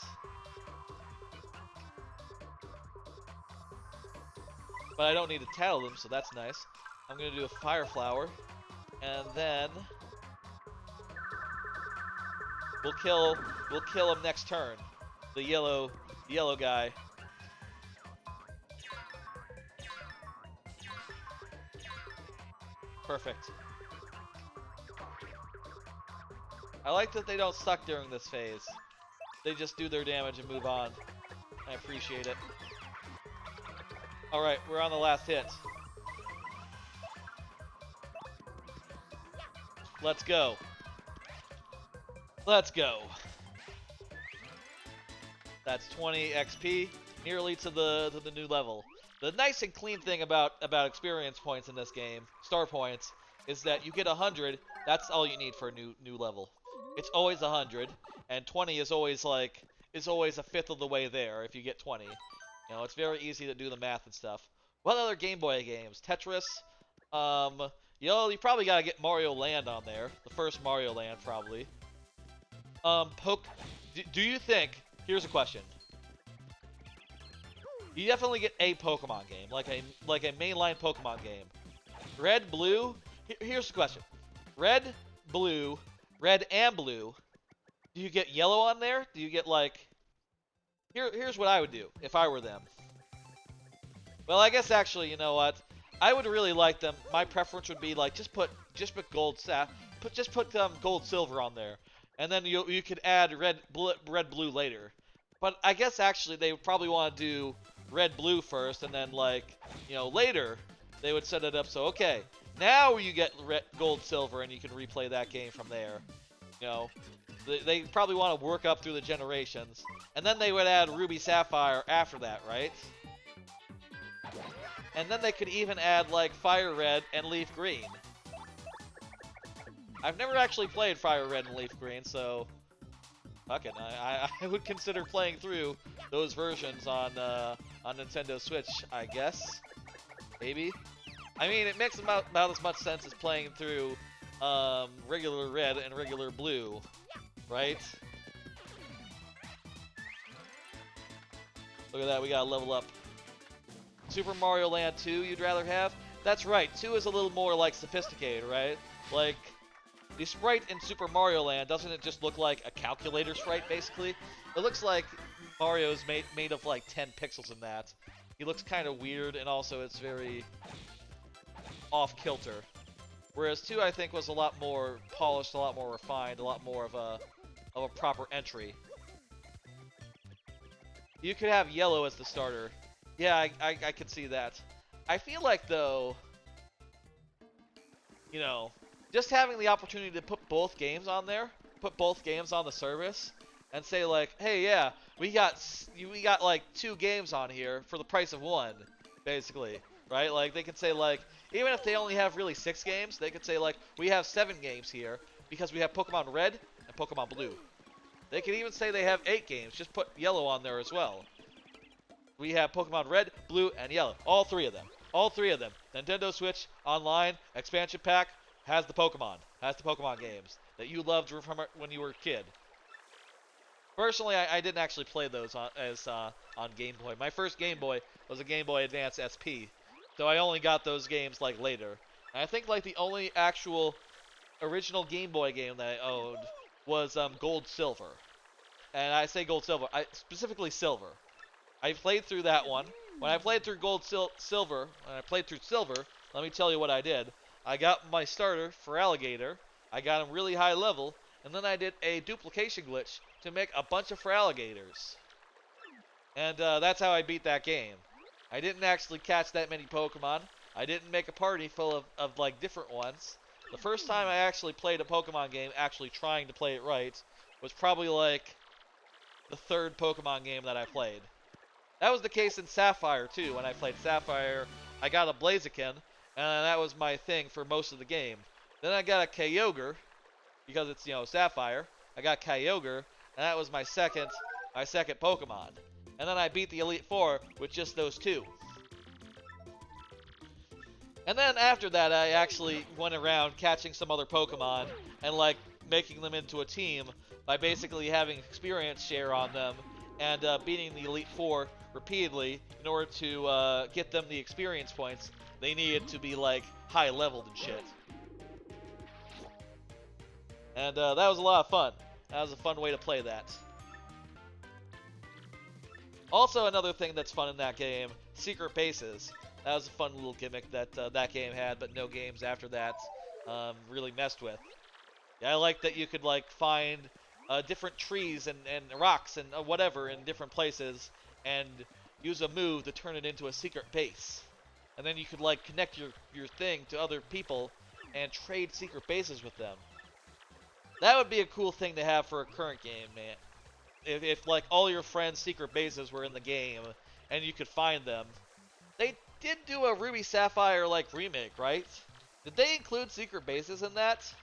But I don't need to tattle them, so that's nice. I'm gonna do a fire flower, and then we'll kill him next turn. The yellow guy. Perfect. I like that they don't suck during this phase. They just do their damage and move on. I appreciate it. Alright, we're on the last hit. Let's go. Let's go. That's 20 XP, nearly to the new level. The nice and clean thing about experience points in this game, star points, is that you get 100. That's all you need for a new level. It's always 100, and 20 is always a fifth of the way there if you get 20. You know, it's very easy to do the math and stuff. What other Game Boy games? Tetris. You probably gotta get Mario Land on there. The first Mario Land, probably. Do you think? Here's a question. You definitely get a Pokemon game, like a mainline Pokemon game. Red, blue. Here's the question: red and blue. Do you get yellow on there? Do you get like? Here's what I would do if I were them. Well, I guess actually, you know what? I would really like them. My preference would be like just put gold gold silver on there, and then you could add red blue later. But I guess actually they would probably want to do red blue first, and then later they would set it up so okay, now you get gold silver and you can replay that game from there. You know, they probably want to work up through the generations, and then they would add Ruby Sapphire after that, right? And then they could even add like Fire Red and Leaf Green. I've never actually played Fire Red and Leaf Green, so fuck it. I would consider playing through those versions on Nintendo Switch, I guess. Maybe. I mean, it makes about as much sense as playing through regular red and regular blue, right? Look at that, we gotta level up. Super Mario Land 2 you'd rather have? That's right, 2 is a little more like sophisticated, right? Like, the sprite in Super Mario Land, doesn't it just look like a calculator sprite, basically? It looks like Mario's made of like 10 pixels in that. He looks kind of weird, and also it's very off-kilter. Whereas 2, I think, was a lot more polished, a lot more refined, a lot more of a proper entry. You could have yellow as the starter. Yeah, I could see that. I feel like, though, you know, just having the opportunity to put both games on there, put both games on the service, and say like, hey, yeah, we got like 2 games on here for the price of 1, basically, right? Like they could say like, even if they only have really 6 games, they could say like, we have 7 games here because we have Pokemon Red and Pokemon Blue. They could even say they have 8 games, just put yellow on there as well. We have Pokemon Red, Blue, and Yellow. All 3 of them. All 3 of them. Nintendo Switch, online, expansion pack, has the Pokemon. Has the Pokemon games that you loved from when you were a kid. Personally, I didn't actually play those on Game Boy. My first Game Boy was a Game Boy Advance SP. So I only got those games like later. And I think like the only actual original Game Boy game that I owned was Gold Silver. And I say Gold Silver, specifically Silver. I played through that one. When I played through Silver, when I played through Silver, let me tell you what I did. I got my starter for Alligator. I got him really high level, and then I did a duplication glitch to make a bunch of Feraligators. And that's how I beat that game. I didn't actually catch that many Pokemon. I didn't make a party full of like different ones. The first time I actually played a Pokemon game, actually trying to play it right, was probably like the 3rd Pokemon game that I played. That was the case in Sapphire too. When I played Sapphire, I got a Blaziken, and that was my thing for most of the game. Then I got a Kyogre, because it's, you know, Sapphire. I got Kyogre, and that was my second Pokemon. And then I beat the Elite Four with just those 2. And then after that, I actually went around catching some other Pokemon and like making them into a team by basically having experience share on them and beating the Elite Four repeatedly in order to get them the experience points they needed to be like high leveled and shit. And that was a lot of fun. That was a fun way to play that. Also, another thing that's fun in that game, secret bases. That was a fun little gimmick that that game had, but no games after that really messed with. Yeah, I like that you could like find different trees and rocks and whatever in different places and use a move to turn it into a secret base. And then you could like connect your thing to other people and trade secret bases with them. That would be a cool thing to have for a current game, man. If like all your friends' secret bases were in the game and you could find them. They did do a Ruby Sapphire like remake, right? Did they include secret bases in that?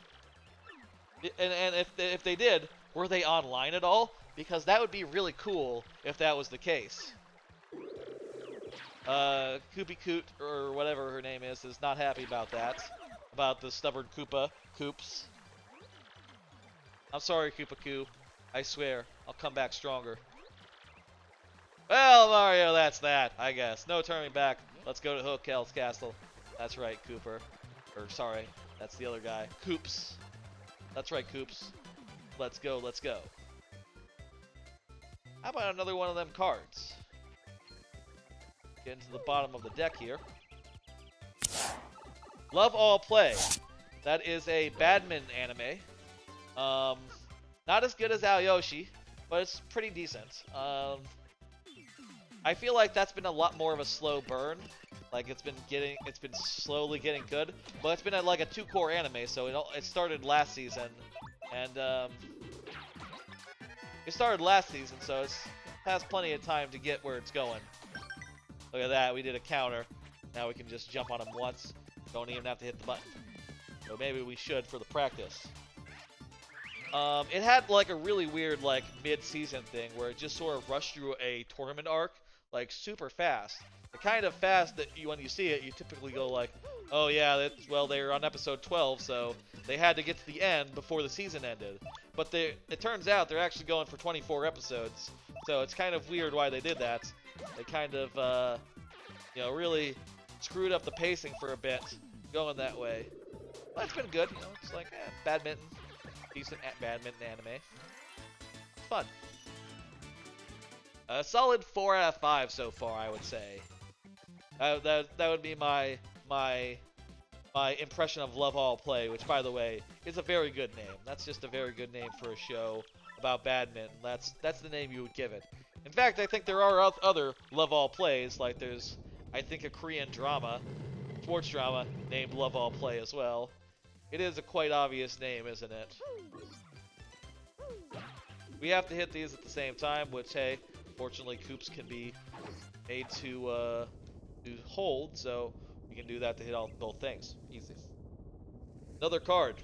And if they did, were they online at all? Because that would be really cool if that was the case. Koopy Coot, or whatever her name is not happy about that. About the stubborn Koops. I'm sorry, Koopa Koo. I swear, I'll come back stronger. Well, Mario, that's that, I guess. No turning back. Let's go to Hookell's Castle. That's right, Cooper. Or, sorry, that's the other guy. Koops. That's right, Koops. Let's go, let's go. How about another one of them cards? Get into the bottom of the deck here. Love All Play. That is a badminton anime. Not as good as Aoyoshi, but it's pretty decent. I feel like that's been a lot more of a slow burn. Like it's been slowly getting good, but it's been like a 2-core anime, so it started last season, and so it has plenty of time to get where it's going. Look at that, we did a counter. Now we can just jump on him once. Don't even have to hit the button. So maybe we should for the practice. It had like a really weird like mid-season thing where it just sort of rushed through a tournament arc like super fast. The kind of fast that when you see it, you typically go like, oh yeah, well they were on episode 12, so they had to get to the end before the season ended. But it turns out they're actually going for 24 episodes, so it's kind of weird why they did that. They kind of, really screwed up the pacing for a bit, going that way. But it's been good, it's like, badminton. Decent badminton anime. Fun. A solid 4 out of 5 so far, I would say. That would be my impression of Love All Play, which, by the way, is a very good name. That's just a very good name for a show about badminton. That's the name you would give it. In fact, I think there are other Love All Plays. Like there's, I think, a Korean drama, sports drama named Love All Play as well. It is a quite obvious name, isn't it? We have to hit these at the same time, which, hey, fortunately, Koops can be made to hold, so we can do that to hit both things. Easy. Another card.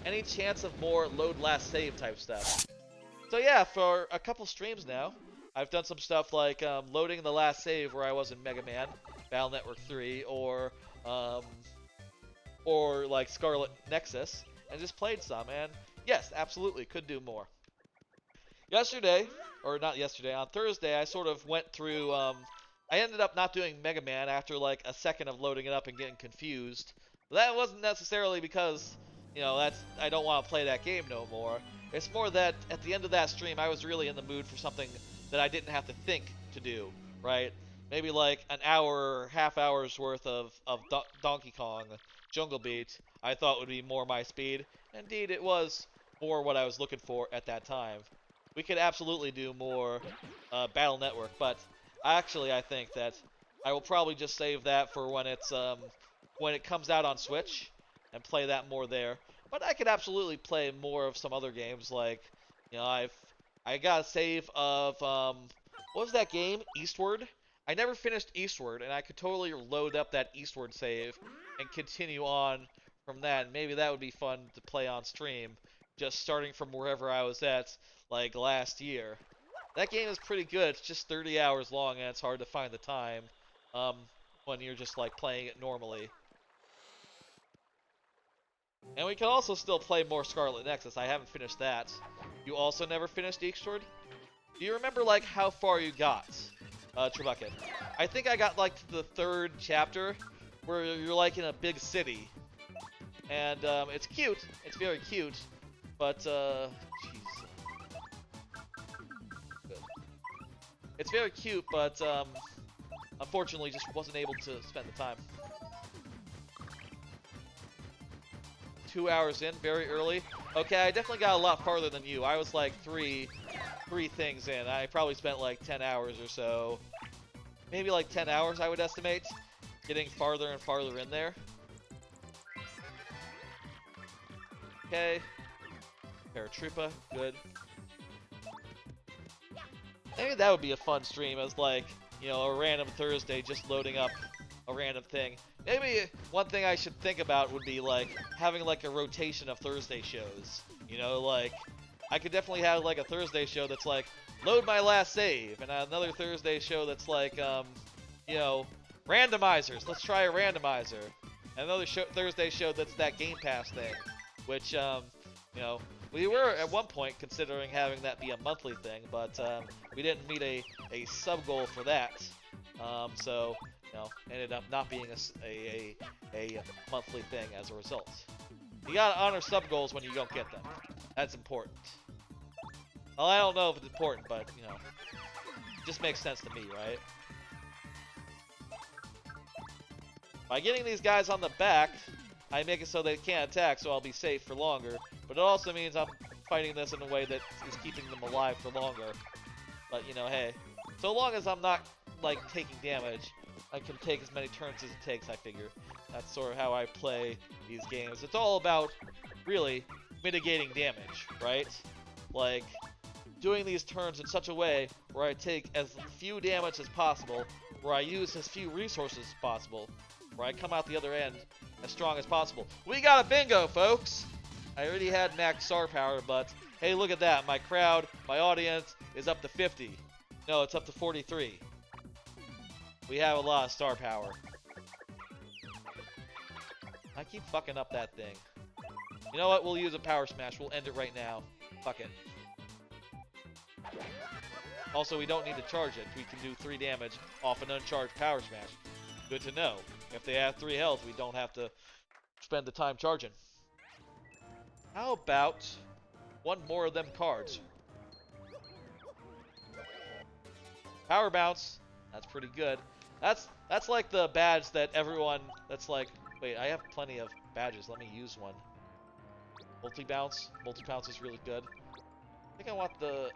Any chance of more load last save type stuff? So yeah, for a couple streams now, I've done some stuff like loading the last save where I was in Mega Man, Battle Network 3, or like Scarlet Nexus, and just played some, and yes, absolutely, could do more. Yesterday, or not yesterday, on Thursday, I sort of went through, I ended up not doing Mega Man after like a second of loading it up and getting confused. That wasn't necessarily because, you know, I don't want to play that game no more. It's more that at the end of that stream, I was really in the mood for something that I didn't have to think to do, right? Maybe like an hour or half hour's worth of Donkey Kong Jungle Beat, I thought would be more my speed. Indeed, it was more what I was looking for at that time. We could absolutely do more Battle Network, but actually I think that I will probably just save that for when it comes out on Switch and play that more there. But I could absolutely play more of some other games, like, you know, I got a save of what was that game? Eastward. I never finished Eastward, and I could totally load up that Eastward save and continue on from that. Maybe that would be fun to play on stream, just starting from wherever I was at, like last year. That game is pretty good. It's just 30 hours long, and it's hard to find the time when you're just like playing it normally. And we can also still play more Scarlet Nexus. I haven't finished that. You also never finished Eastward? Do you remember like how far you got, Trebucket? I think I got like to the 3rd chapter, where you're like in a big city. And it's cute. It's very cute. But, jeez. Good. It's very cute, but unfortunately just wasn't able to spend the time. 2 hours in, very early. Okay, I definitely got a lot farther than you. I was like three things in. I probably spent like 10 hours or so. Maybe like 10 hours, I would estimate. Getting farther and farther in there. Okay. Paratroopa, good. Maybe that would be a fun stream as like, you know, a random Thursday just loading up a random thing. Maybe one thing I should think about would be like having like a rotation of Thursday shows. You know, like I could definitely have like a Thursday show that's like load my last save, and another Thursday show that's like you know, randomizers. Let's try a randomizer. And another Thursday show that's that Game Pass thing, which you know, we were at one point considering having that be a monthly thing, but we didn't meet a sub goal for that. So you know, ended up not being a monthly thing as a result. You gotta honor sub goals when you don't get them. That's important. Well, I don't know if it's important, but you know, it just makes sense to me, right? By getting these guys on the back, I make it so they can't attack, so I'll be safe for longer. But it also means I'm fighting this in a way that is keeping them alive for longer. But you know, hey, so long as I'm not like taking damage, I can take as many turns as it takes, I figure. That's sort of how I play these games. It's all about, really, mitigating damage, right? Like, doing these turns in such a way where I take as few damage as possible, where I use as few resources as possible, where I come out the other end as strong as possible. We got a bingo, folks! I already had max star power, but hey, look at that. My crowd, my audience, is up to 50. No, it's up to 43. We have a lot of star power. I keep fucking up that thing. You know what? We'll use a power smash. We'll end it right now. Fuck it. Also, we don't need to charge it. We can do 3 damage off an uncharged power smash. Good to know. If they have 3 health, we don't have to spend the time charging. How about one more of them cards? Power bounce. That's pretty good. That's like the badge that everyone. That's like, wait, I have plenty of badges. Let me use one. Multi-bounce. Multi-bounce is really good. I think I want the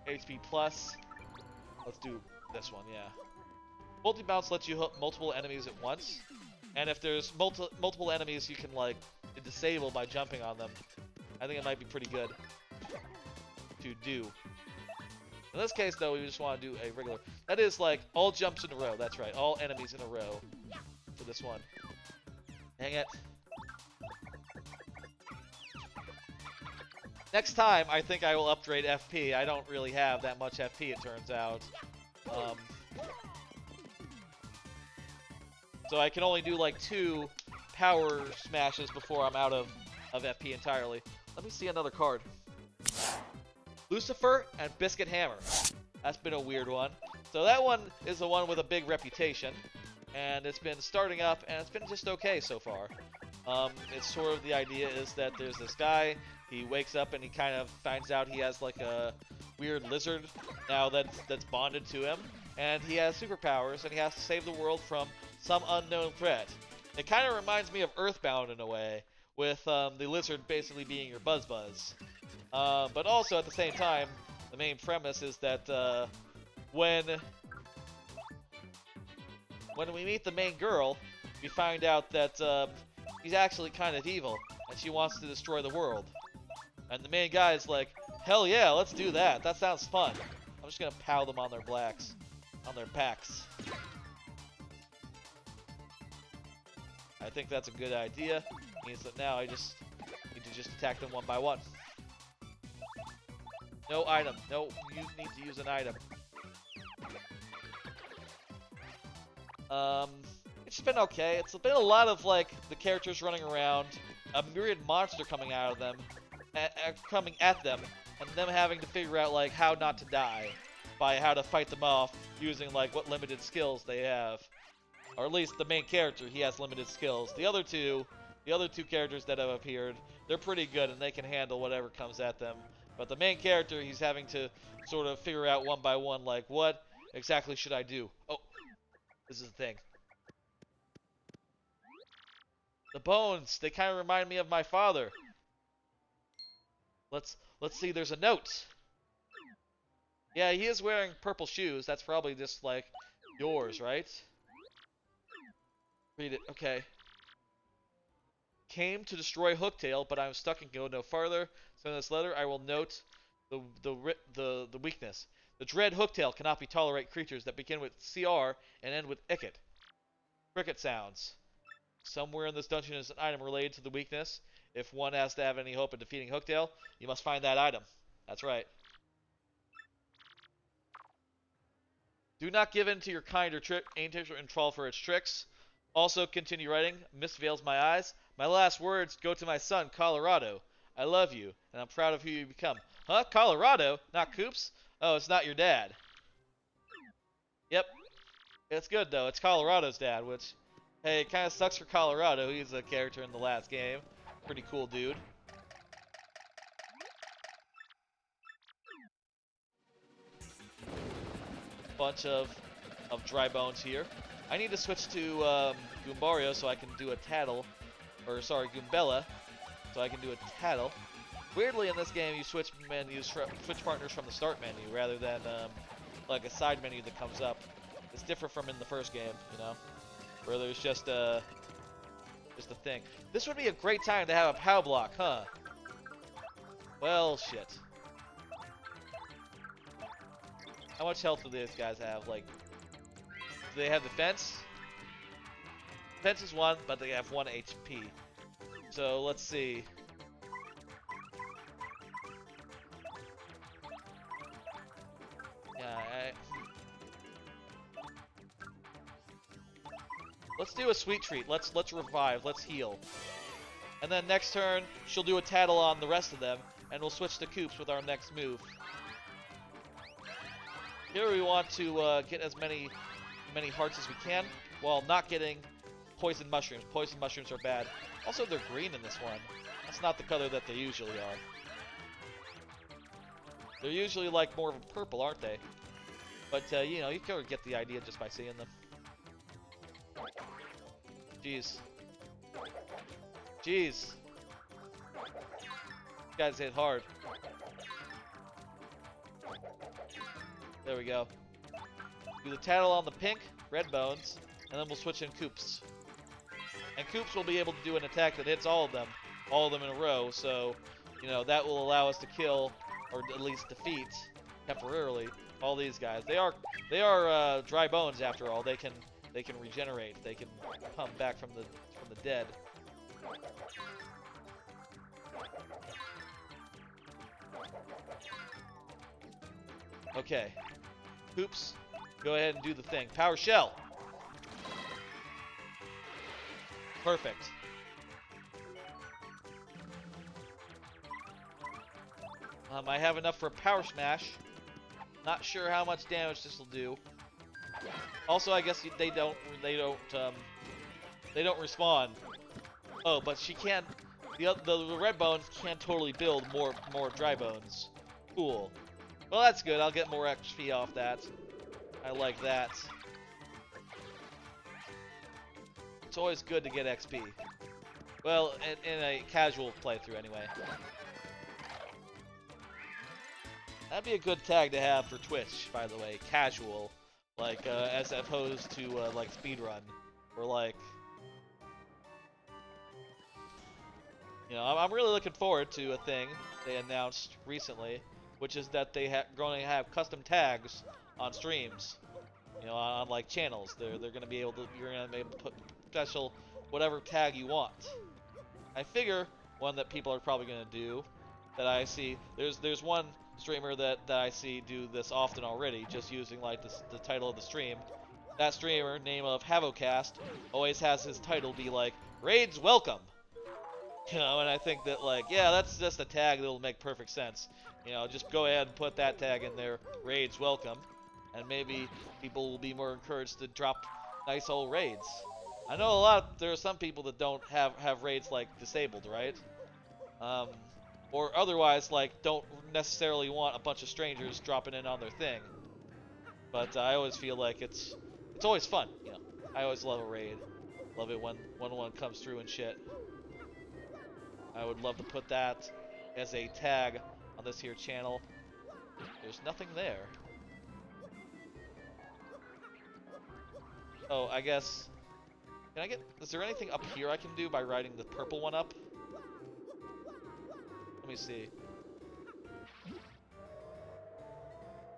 HP plus. Let's do this one, yeah. Multi-bounce lets you hook multiple enemies at once. And if there's multiple enemies you can, like, disable by jumping on them. I think it might be pretty good to do. In this case, though, we just want to do a regular. That is, like, all jumps in a row. That's right, all enemies in a row for this one. Dang it. Next time, I think I will upgrade FP. I don't really have that much FP, it turns out. So I can only do like 2 power smashes before I'm out of FP entirely. Let me see another card. Lucifer and Biscuit Hammer. That's been a weird one. So that one is the one with a big reputation. And it's been starting up, and it's been just okay so far. It's sort of the idea is that there's this guy, he wakes up and he kind of finds out he has like a weird lizard now that's bonded to him. And he has superpowers, and he has to save the world from some unknown threat. It kind of reminds me of Earthbound in a way, with the lizard basically being your Buzz. But also at the same time, the main premise is that when we meet the main girl, we find out that she's actually kind of evil, and she wants to destroy the world. And the main guy is like, hell yeah, let's do that. That sounds fun. I'm just gonna pow them on their backs. I think that's a good idea. It means that now I just need to just attack them one by one. No item. No, you need to use an item. It's been okay. It's been a lot of, like, the characters running around, a myriad monster coming out of them, coming at them, and them having to figure out, like, how not to die by how to fight them off using, like, what limited skills they have. Or at least the main character, he has limited skills. The other two characters that have appeared, they're pretty good and they can handle whatever comes at them. But the main character, he's having to sort of figure out one by one, like, what exactly should I do? Oh, this is the thing. The bones, they kind of remind me of my father. Let's see, there's a note. Yeah, he is wearing purple shoes. That's probably just, like, yours, right? Read it. Okay. Came to destroy Hooktail, but I'm stuck and go no farther. So in this letter, I will note the weakness. The dread Hooktail cannot be tolerate creatures that begin with CR and end with icket. Cricket sounds. Somewhere in this dungeon is an item related to the weakness. If one has to have any hope of defeating Hooktail, you must find that item. That's right. Do not give in to your kind or ancient and troll for its tricks. Also, continue writing. Mist veils my eyes. My last words go to my son, Colorado. I love you, and I'm proud of who you become. Huh? Colorado? Not Coops? Oh, it's not your dad. Yep. It's good, though. It's Colorado's dad, which, hey, it kind of sucks for Colorado. He's a character in the last game. Pretty cool dude. Bunch of dry bones here. I need to switch to Goombario so I can do a tattle. Or, sorry, Goombella. So I can do a tattle. Weirdly, in this game, you switch menus, switch partners from the start menu rather than like a side menu that comes up. It's different from in the first game, you know, where there's just a thing. This would be a great time to have a POW block, huh? Well, shit. How much health do these guys have? Like, do they have defense? Defense is 1, but they have 1 HP. So let's see. Let's do a sweet treat. Let's revive. Let's heal. And then next turn, she'll do a tattle on the rest of them, and we'll switch to Coops with our next move. Here we want to get as many hearts as we can, while not getting poison mushrooms. Poison mushrooms are bad. Also, they're green in this one. That's not the color that they usually are. They're usually like more of a purple, aren't they? But, you know, you can get the idea just by seeing them. Jeez. Jeez. You guys hit hard. There we go. Do the tattle on the pink, red bones, and then we'll switch in Koops. And Koops will be able to do an attack that hits all of them in a row, so, you know, that will allow us to kill, or at least defeat, temporarily, all these guys. They are dry bones after all. They can regenerate. They can come back from the dead. Okay. Koops, go ahead and do the thing. Power Shell! Perfect. I have enough for a Power Smash. Not sure how much damage this will do. Also, I guess they don't respawn. Oh, but she can. The red bones can totally build more dry bones. Cool. Well, that's good. I'll get more XP off that. I like that. It's always good to get XP. Well, in a casual playthrough, anyway. That'd be a good tag to have for Twitch, by the way. Casual, like as opposed to like speedrun, or like. You know, I'm really looking forward to a thing they announced recently, which is that they going to have custom tags on streams. You know, on like channels. They're going to be able to. You're going to be able to put special whatever tag you want. I figure one that people are probably going to do that I see. There's one streamer that I see do this often already, just using like the title of the stream. That streamer, name of Havocast, always has his title be like Raids Welcome. You know, and I think that like, yeah, that's just a tag that'll make perfect sense. You know, just go ahead and put that tag in there, Raids Welcome, and maybe people will be more encouraged to drop nice old raids. I know there are some people that don't have raids like disabled, right? Or otherwise, like, don't necessarily want a bunch of strangers dropping in on their thing. But I always feel like it's always fun, you know. I always love a raid. Love it when one comes through and shit. I would love to put that as a tag on this here channel. There's nothing there. Oh, I guess... Is there anything up here I can do by riding the purple one up? Let me see.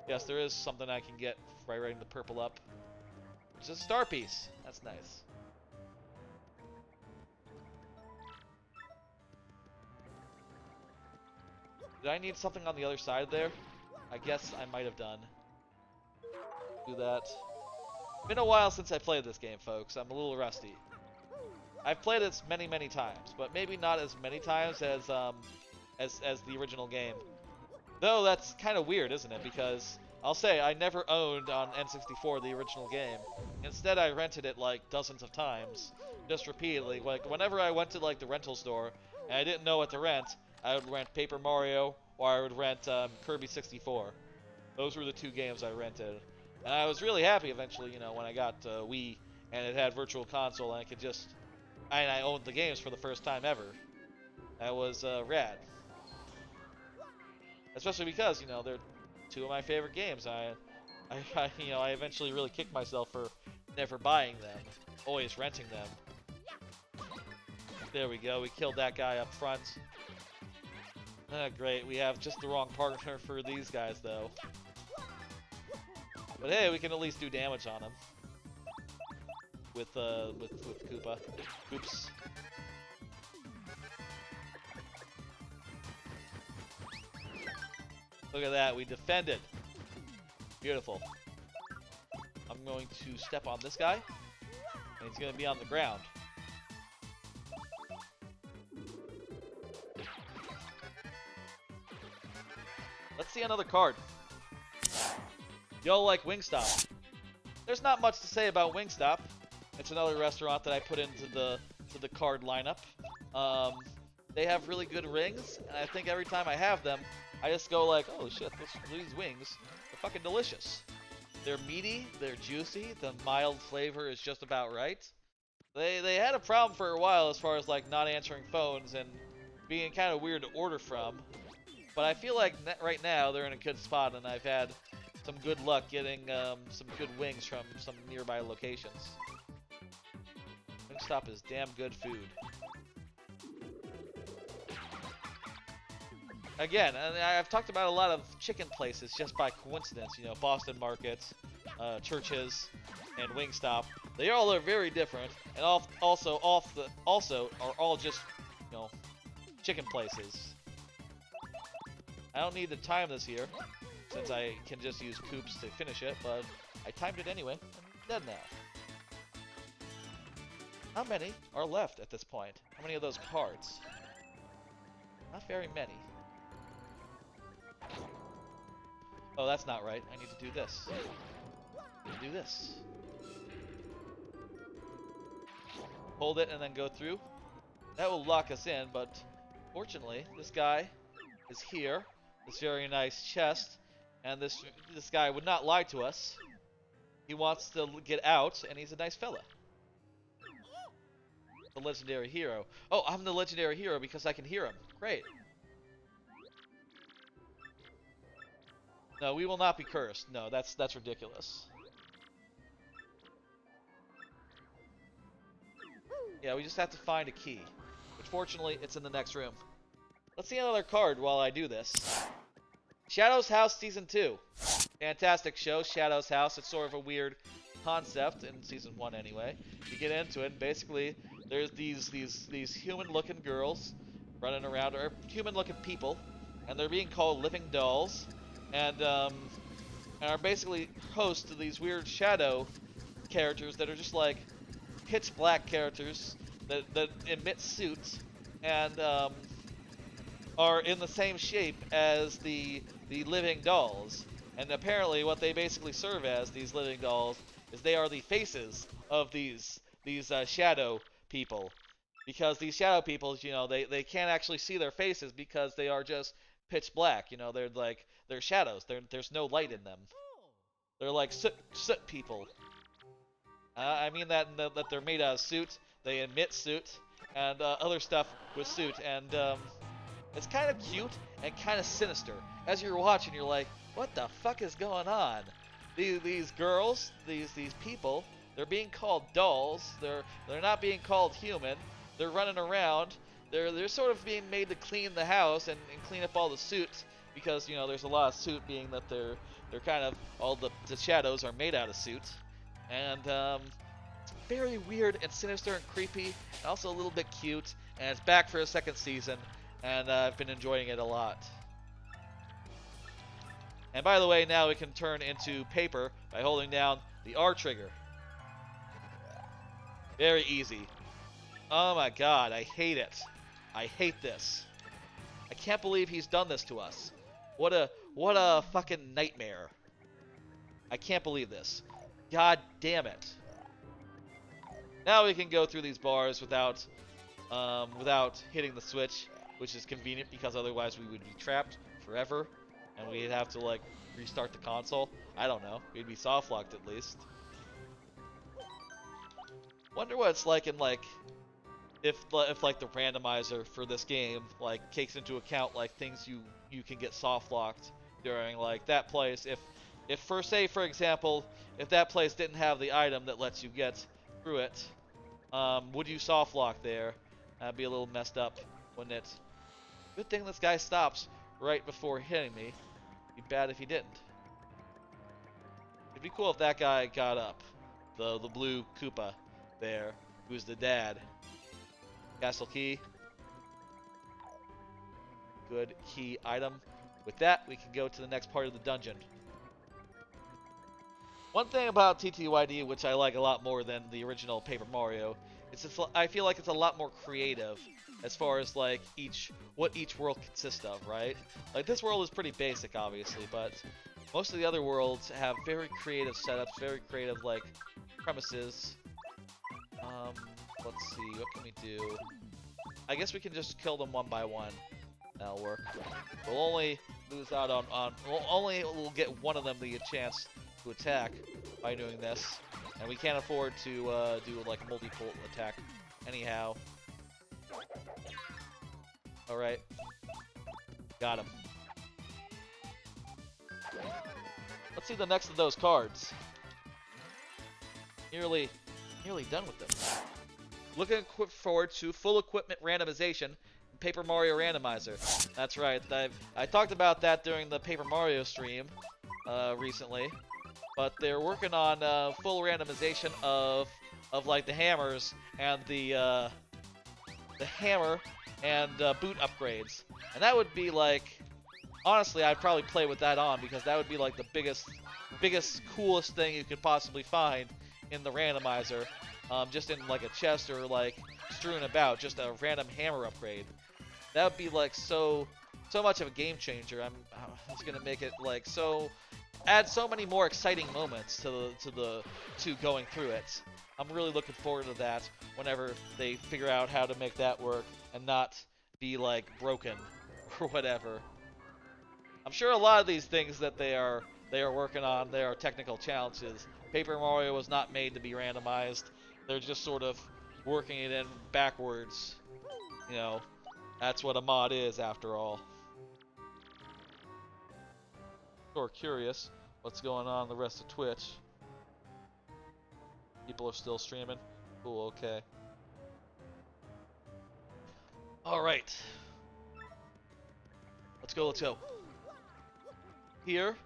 Yes, there is something I can get by riding the purple up. Which is a star piece. That's nice. Did I need something on the other side there? I guess I might have done. Do that. Been a while since I played this game, folks. I'm a little rusty. I've played this many, many times, but maybe not as many times as the original game. Though that's kind of weird, isn't it? Because I'll say I never owned on N64 the original game. Instead, I rented it like dozens of times, just repeatedly. Like whenever I went to like the rental store and I didn't know what to rent, I would rent Paper Mario or I would rent Kirby 64. Those were the two games I rented. And I was really happy eventually, you know, when I got Wii and it had Virtual Console and I could just... And I owned the games for the first time ever. That was rad. Especially because, you know, they're two of my favorite games. I eventually really kicked myself for never buying them. Always renting them. There we go, we killed that guy up front. Great, we have just the wrong partner for these guys, though. But hey, we can at least do damage on him. With Koopa. Oops. Look at that, we defended. Beautiful. I'm going to step on this guy, and he's going to be on the ground. Let's see another card. Y'all like Wingstop? There's not much to say about Wingstop. It's another restaurant that I put into the card lineup. They have really good rings, and I think every time I have them, I just go like, oh shit, these wings are fucking delicious. They're meaty, they're juicy, the mild flavor is just about right. They had a problem for a while as far as like not answering phones and being kind of weird to order from. But I feel like right now they're in a good spot, and I've had some good luck getting some good wings from some nearby locations. Wingstop is damn good food. Again, I've talked about a lot of chicken places just by coincidence. You know, Boston markets, Churches, and Wingstop. They all are very different, and also are all just, you know, chicken places. I don't need to time this here, since I can just use Coops to finish it, but I timed it anyway. I'm dead now. How many are left at this point? How many of those cards? Not very many. Oh, that's not right. I need to do this. Do this. Hold it and then go through. That will lock us in, but fortunately, this guy is here. This very nice chest, and this guy would not lie to us. He wants to get out, and he's a nice fella. The legendary hero. Oh, I'm the legendary hero because I can hear him. Great. No, we will not be cursed. No, that's ridiculous. Yeah, we just have to find a key, which fortunately it's in the next room. Let's see another card while I do this. Shadow's House Season 2. Fantastic show, Shadow's House. It's sort of a weird concept in Season 1 anyway. You get into it, and basically there's these human-looking girls running around, or human-looking people, and they're being called living dolls, and are basically hosts to these weird shadow characters that are just like pitch black characters that emit suits and are in the same shape as the living dolls. And apparently what they basically serve as, these living dolls, is they are the faces of these shadow people. Because these shadow people, you know, they can't actually see their faces because they are just pitch black. You know, they're shadows. There's no light in them. They're like soot people. I mean that they're made out of soot. They emit soot and other stuff with soot, and it's kind of cute and kind of sinister. As you're watching, you're like, what the fuck is going on? These girls, these people, they're being called dolls. They're not being called human. They're running around. They're sort of being made to clean the house and clean up all the soot, because, you know, there's a lot of soot, being that they're kind of, all the shadows are made out of soot. And very weird and sinister and creepy, and also a little bit cute. And it's back for a second season, and I've been enjoying it a lot. And by the way, now we can turn into paper by holding down the R trigger. Very easy. Oh my god, I hate it. I hate this. I can't believe he's done this to us. What a fucking nightmare. I can't believe this. God damn it. Now we can go through these bars without hitting the switch, which is convenient because otherwise we would be trapped forever and we'd have to like restart the console. I don't know. We'd be soft locked at least. Wonder what it's like in like if like the randomizer for this game like takes into account like things you can get soft locked during like that place. If for example, if that place didn't have the item that lets you get through it, would you soft lock there? That'd be a little messed up, wouldn't it? Good thing this guy stops right before hitting me. Be bad if he didn't. It'd be cool if that guy got up. The blue Koopa there, who's the dad. Castle key. Good key item. With that, we can go to the next part of the dungeon. One thing about TTYD, which I like a lot more than the original Paper Mario, I feel like it's a lot more creative as far as like what each world consists of, right? Like this world is pretty basic, obviously, but most of the other worlds have very creative setups, very creative like premises. Let's see, what can we do? I guess we can just kill them one by one. That'll work. We'll only lose out on we'll get one of them the chance to attack by doing this. And we can't afford to do like a multi-pult attack anyhow. Alright. Got him. Let's see the next of those cards. Nearly done with them. Looking forward to full equipment randomization in Paper Mario Randomizer. That's right. I talked about that during the Paper Mario stream recently, but they're working on full randomization of like the hammers and the hammer and boot upgrades, and that would be like, honestly, I'd probably play with that on because that would be like the biggest, coolest thing you could possibly find in the randomizer, just in like a chest or like strewn about, just a random hammer upgrade. That would be like so much of a game changer. It's gonna make it like add so many more exciting moments to going through it. I'm really looking forward to that whenever they figure out how to make that work and not be like broken or whatever. I'm sure a lot of these things that they are working on, they are technical challenges. Paper Mario was not made to be randomized. They're just sort of working it in backwards. You know, that's what a mod is after all. Or curious what's going on in the rest of Twitch. People are still streaming. Cool, okay. Alright. Let's go. Here,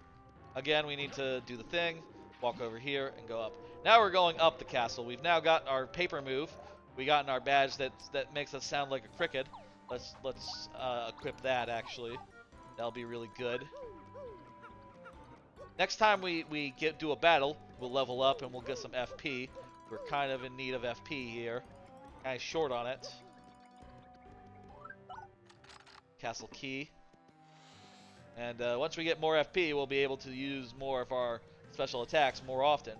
again, we need to do the thing, walk over here, and go up. Now we're going up the castle. We've now got our paper move. We gotten our badge that makes us sound like a cricket. Let's equip that, actually. That'll be really good. Next time we do a battle, we'll level up and we'll get some FP. We're kind of in need of FP here. Kind of short on it. Castle key. And once we get more FP, we'll be able to use more of our special attacks more often.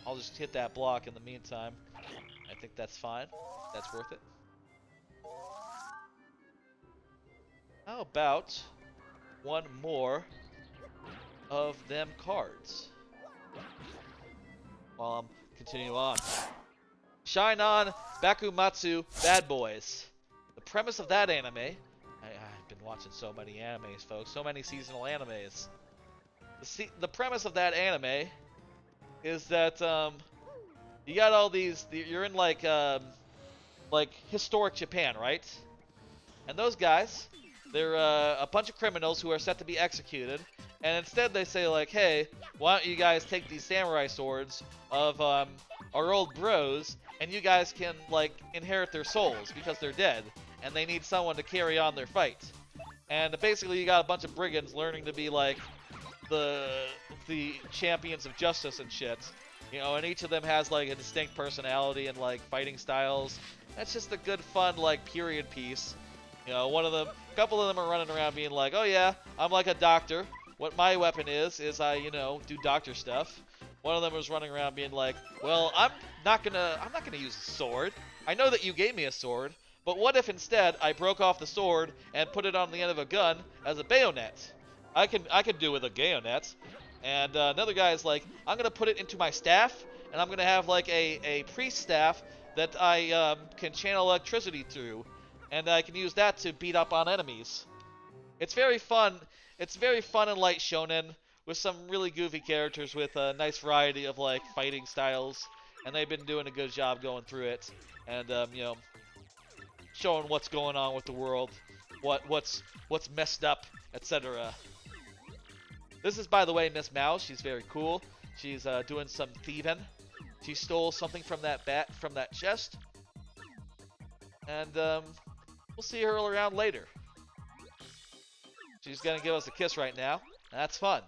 I'll just hit that block in the meantime. I think that's fine. That's worth it. How about one more of them cards? While I'm continuing on. Shine On Bakumatsu Bad Boys. The premise of that anime... I've been watching so many animes, folks. So many seasonal animes. The premise of that anime is that you got all these... You're in like historic Japan, right? And those guys, they're a bunch of criminals who are set to be executed. And instead they say like, hey, why don't you guys take these samurai swords of our old bros, and you guys can like inherit their souls because they're dead, and they need someone to carry on their fight. And basically you got a bunch of brigands learning to be like the champions of justice and shit. You know, and each of them has like a distinct personality and like fighting styles. That's just a good fun like period piece. You know, a couple of them are running around being like, oh yeah, I'm like a doctor. What my weapon is I, you know, do doctor stuff. One of them was running around being like, well, I'm not gonna use a sword. I know that you gave me a sword, but what if instead I broke off the sword and put it on the end of a gun as a bayonet? I can do with a bayonet. And another guy is like, I'm gonna put it into my staff, and I'm gonna have like a priest staff that I can channel electricity through, and I can use that to beat up on enemies. It's very fun. It's very fun and light shonen with some really goofy characters with a nice variety of like fighting styles, and they've been doing a good job going through it and you know, showing what's going on with the world, what's messed up, etc. This is, by the way, Miss Mouse. She's very cool. She's doing some thieving. She stole something from that chest, and we'll see her around later. She's gonna give us a kiss right now. That's fun.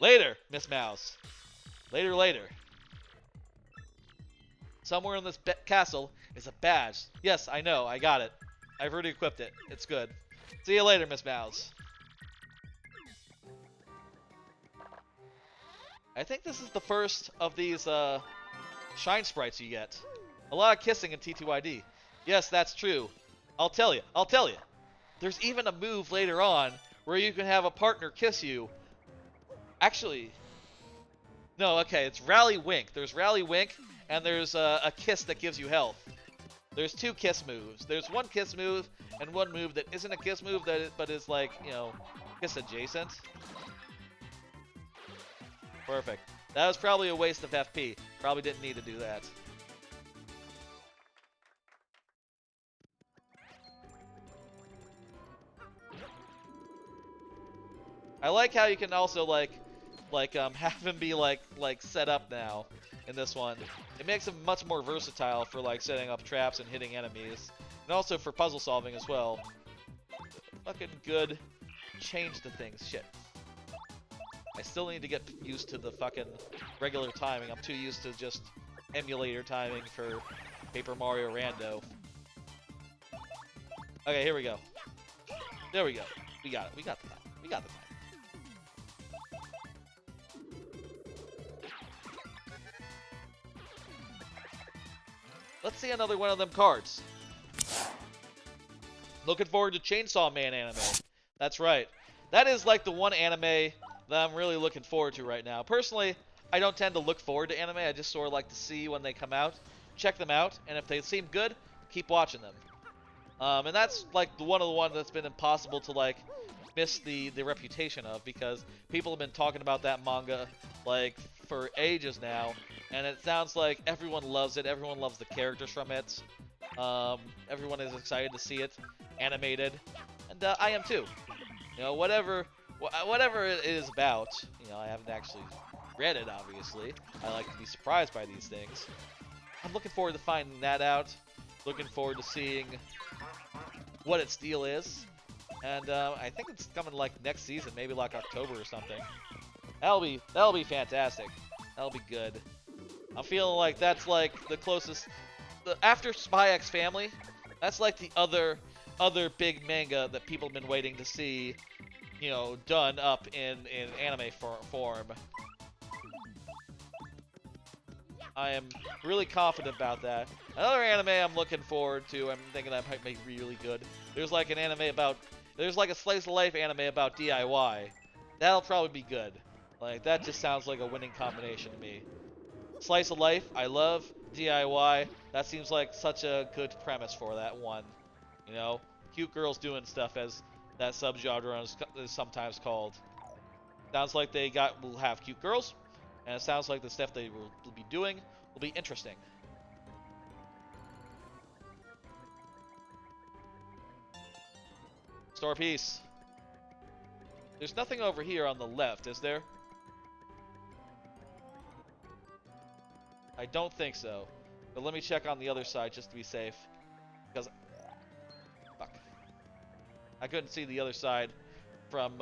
Later, Miss Mouse. Later. Somewhere in this castle is a badge. Yes, I know. I got it. I've already equipped it. It's good. See you later, Miss Mouse. I think this is the first of these shine sprites you get. A lot of kissing in TTYD. Yes, that's true. I'll tell you. There's even a move later on where you can have a partner kiss you. Actually, no, okay, it's Rally Wink. There's Rally Wink, and there's a kiss that gives you health. There's 2 kiss moves. There's one kiss move and one move that isn't a kiss move, but is like, you know, kiss adjacent. Perfect. That was probably a waste of FP. Probably didn't need to do that. I like how you can also have him be like set up now in this one. It makes him much more versatile for like setting up traps and hitting enemies, and also for puzzle solving as well. Fucking good. Change the things. Shit. I still need to get used to the fucking regular timing. I'm too used to just emulator timing for Paper Mario Rando. Okay, here we go. There we go. We got it. We got the time. We got the time. Let's see another one of them cards. Looking forward to Chainsaw Man anime. That's right. That is like the one anime that I'm really looking forward to right now. Personally, I don't tend to look forward to anime. I just sort of like to see when they come out, check them out, and if they seem good, keep watching them. And that's like one of the ones that's been impossible to like miss the reputation of, because people have been talking about that manga like for ages now, and it sounds like everyone loves it. Everyone loves the characters from it. Everyone is excited to see it animated, and I am too. You know, whatever it is about. You know, I haven't actually read it, obviously. I like to be surprised by these things. I'm looking forward to finding that out. Looking forward to seeing what its deal is. And I think it's coming like next season, maybe like October or something. That'll be fantastic. That'll be good. I'm feeling like that's like the closest. After Spy X Family, that's like the other big manga that people have been waiting to see, you know, done up in anime form. I am really confident about that. Another anime I'm looking forward to, I'm thinking that might make really good. There's like an anime about, there's like a slice of life anime about DIY. That'll probably be good. Like, that just sounds like a winning combination to me. Slice of life, I love. DIY, that seems like such a good premise for that one. You know, cute girls doing stuff, as that subgenre is sometimes called. Sounds like they will have cute girls, and it sounds like the stuff they will be doing will be interesting. Store piece. There's nothing over here on the left, is there? I don't think so. But let me check on the other side just to be safe. Because... fuck. I couldn't see the other side from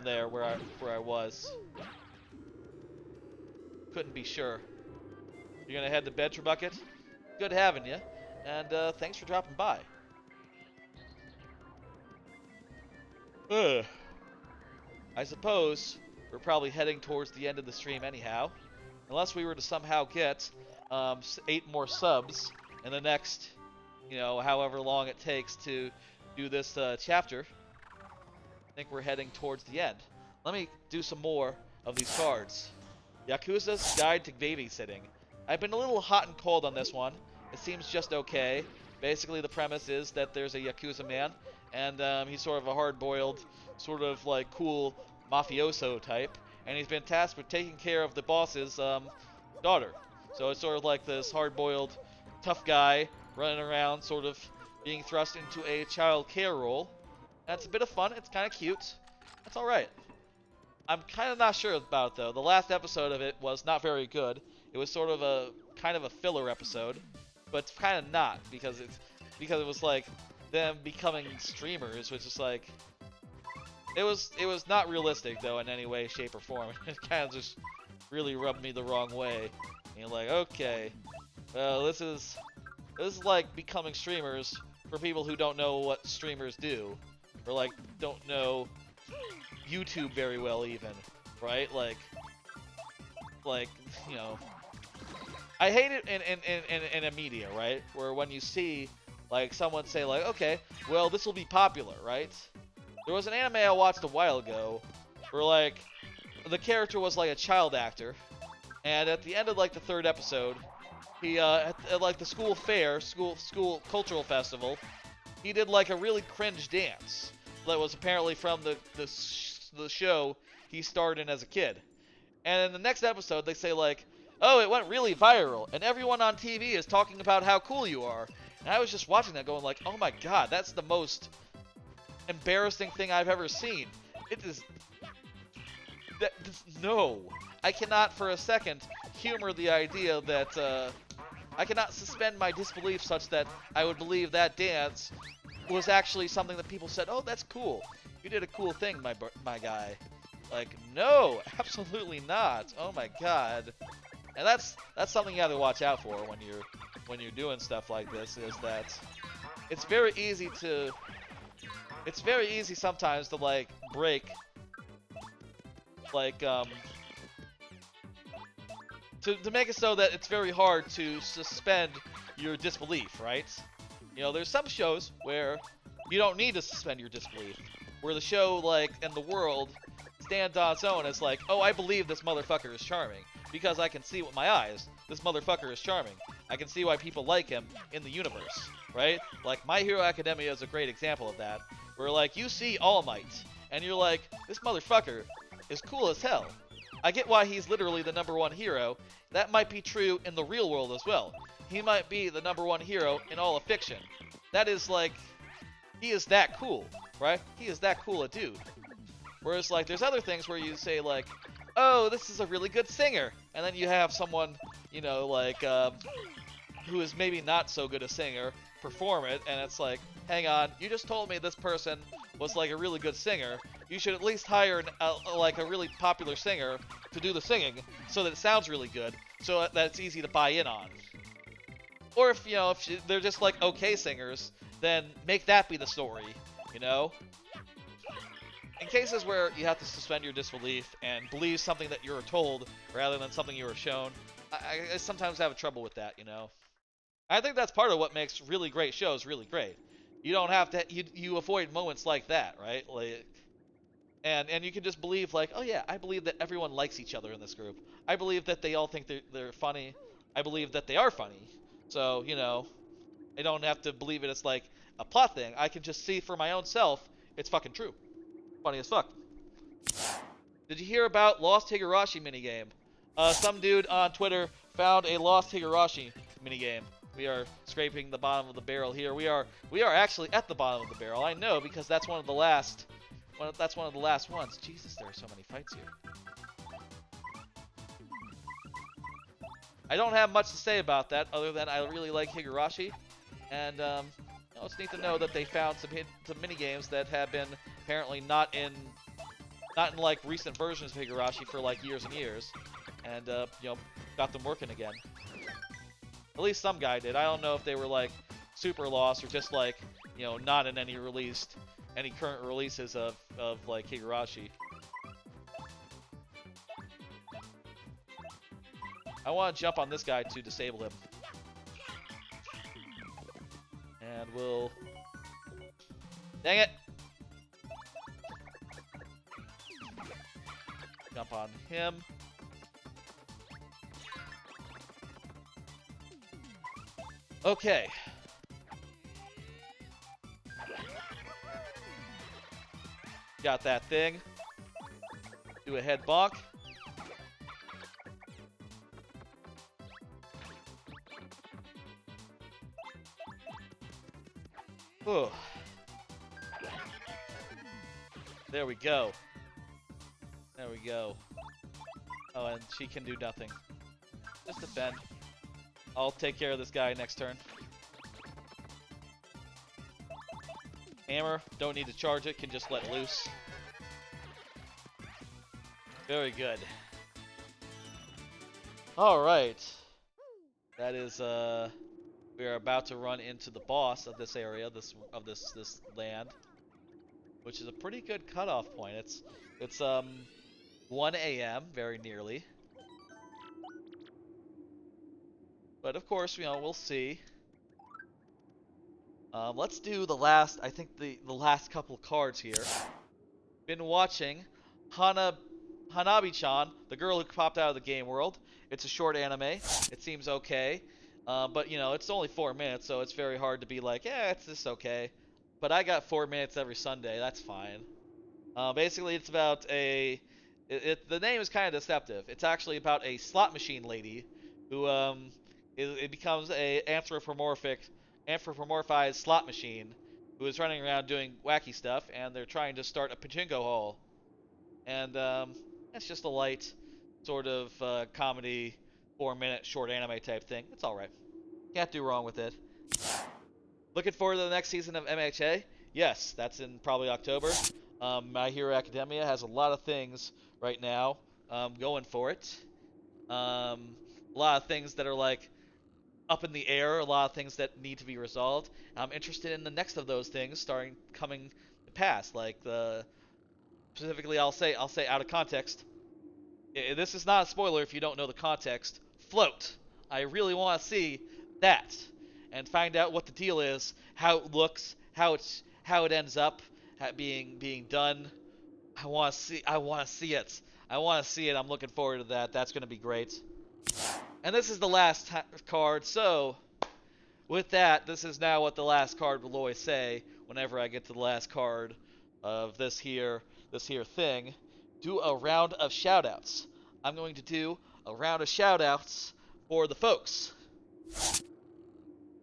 there where I was. Couldn't be sure. You're gonna head to Bedra Bucket? Good having you. And thanks for dropping by. I suppose we're probably heading towards the end of the stream anyhow. Unless we were to somehow get 8 more subs in the next, you know, however long it takes to do this chapter. I think we're heading towards the end. Let me do some more of these cards. Yakuza's Guide to Babysitting. I've been a little hot and cold on this one. It seems just okay. Basically, the premise is that there's a Yakuza man, and he's sort of a hard-boiled, sort of like cool mafioso type. And he's been tasked with taking care of the boss's daughter. So it's sort of like this hard-boiled, tough guy running around, sort of being thrust into a child care role. That's a bit of fun. It's kind of cute. That's all right. I'm kind of not sure about it, though. The last episode of it was not very good. It was sort of a kind of a filler episode, but kind of not, because it was like them becoming streamers, which is like. It was not realistic, though, in any way, shape, or form. It kind of just really rubbed me the wrong way. And you're like, okay, well, this is like becoming streamers for people who don't know what streamers do, or like don't know YouTube very well, even, right? Like you know, I hate it in a media, right? Where when you see like someone say like, okay, well, this will be popular, right? There was an anime I watched a while ago where, like, the character was, like, a child actor. And at the end of, like, the 3rd episode, he, at like, the school fair, school cultural festival, he did, like, a really cringe dance that was apparently from the show he starred in as a kid. And in the next episode, they say, like, oh, it went really viral, and everyone on TV is talking about how cool you are. And I was just watching that going, like, oh my god, that's the most embarrassing thing I've ever seen. It is... no. I cannot for a second humor the idea that, I cannot suspend my disbelief such that I would believe that dance was actually something that people said, oh, that's cool. You did a cool thing, my guy. Like, no, absolutely not. Oh my god. And that's something you have to watch out for when you're doing stuff like this, is that it's very easy sometimes to, like, break, like, to make it so that it's very hard to suspend your disbelief, right? You know, there's some shows where you don't need to suspend your disbelief, where the show, like, and the world stands on its own as like, oh, I believe this motherfucker is charming, because I can see with my eyes, this motherfucker is charming. I can see why people like him in the universe, right? Like, My Hero Academia is a great example of that, where, like, you see All Might, and you're like, this motherfucker is cool as hell. I get why he's literally the #1 hero. That might be true in the real world as well. He might be the #1 hero in all of fiction. That is, like, he is that cool, right? He is that cool a dude. Whereas, like, there's other things where you say, like, oh, this is a really good singer. And then you have someone, you know, like, who is maybe not so good a singer perform it. And it's like, hang on, you just told me this person was, like, a really good singer. You should at least hire, like, a really popular singer to do the singing so that it sounds really good, so that it's easy to buy in on. Or if, you know, if they're just, like, okay singers, then make that be the story, you know? In cases where you have to suspend your disbelief and believe something that you were told rather than something you were shown, I sometimes have trouble with that, you know? I think that's part of what makes really great shows really great. You don't have to, you avoid moments like that, right? Like, and you can just believe, like, oh yeah, I believe that everyone likes each other in this group. I believe that they all think they're funny. I believe that they are funny. So, you know, I don't have to believe it as, like, a plot thing. I can just see for my own self, it's fucking true. Funny as fuck. Did you hear about Lost Higurashi minigame? Some dude on Twitter found a Lost Higurashi minigame. We are scraping the bottom of the barrel here. We are actually at the bottom of the barrel. I know, because that's one of the last ones. Jesus, there are so many fights here. I don't have much to say about that other than I really like Higurashi, and it's neat to know that they found some minigames that have been apparently not in like recent versions of Higurashi for like years and years, and you know, got them working again. At least some guy did. I don't know if they were like super lost or just like, you know, not in any current releases of like Higurashi. I want to jump on this guy to disable him. And we'll... Dang it! Jump on him. Okay. Got that thing. Do a head bonk. Ooh. There we go. There we go. Oh, and she can do nothing. Just a bend. I'll take care of this guy next turn. Hammer, don't need to charge it, can just let loose. Very good. Alright. That is, we are about to run into the boss of this area, this land, which is a pretty good cutoff point. It's 1 a.m. very nearly, but of course, you know, we'll see. Let's do the last, I think the last couple cards here. Been watching Hanabi-chan, the girl who popped out of the game world. It's a short anime. It seems okay. But, you know, it's only 4 minutes, so it's very hard to be like, yeah, it's just okay. But I got 4 minutes every Sunday. That's fine. Basically, it's about the name is kind of deceptive. It's actually about a slot machine lady who it becomes a anthropomorphized slot machine who is running around doing wacky stuff, and they're trying to start a pachinko hall. And it's just a light sort of comedy 4-minute short anime type thing. It's all right. Can't do wrong with it. Looking forward to the next season of MHA? Yes, that's in probably October. My Hero Academia has a lot of things right now going for it. A lot of things that are like up in the air, a lot of things that need to be resolved. I'm interested in the next of those things coming to pass. Like specifically, I'll say out of context. This is not a spoiler if you don't know the context. Float. I really want to see that and find out what the deal is, how it looks, how it ends up being done. I want to see it. I want to see it. I'm looking forward to that. That's going to be great. And this is the last card. So with that, this is now what the last card will always say whenever I get to the last card of this here thing. Do a round of shoutouts. I'm going to do a round of shoutouts for the folks.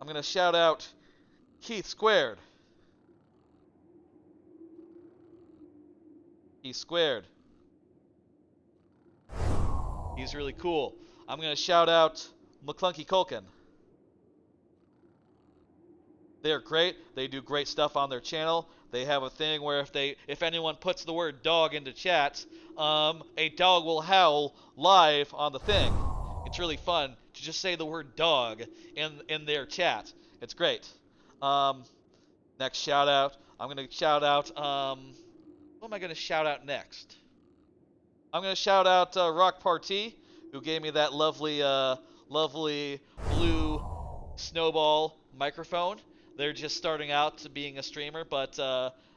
I'm going to shout out Keith Squared. Keith Squared. He's really cool. I'm going to shout out McClunky Culkin. They're great. They do great stuff on their channel. They have a thing where if anyone puts the word dog into chat, a dog will howl live on the thing. It's really fun to just say the word dog in their chat. It's great. Next shout out. I'm gonna shout out. Who am I gonna shout out next? I'm gonna shout out Rock Party, who gave me that lovely Blue Snowball microphone. They're just starting out to being a streamer, but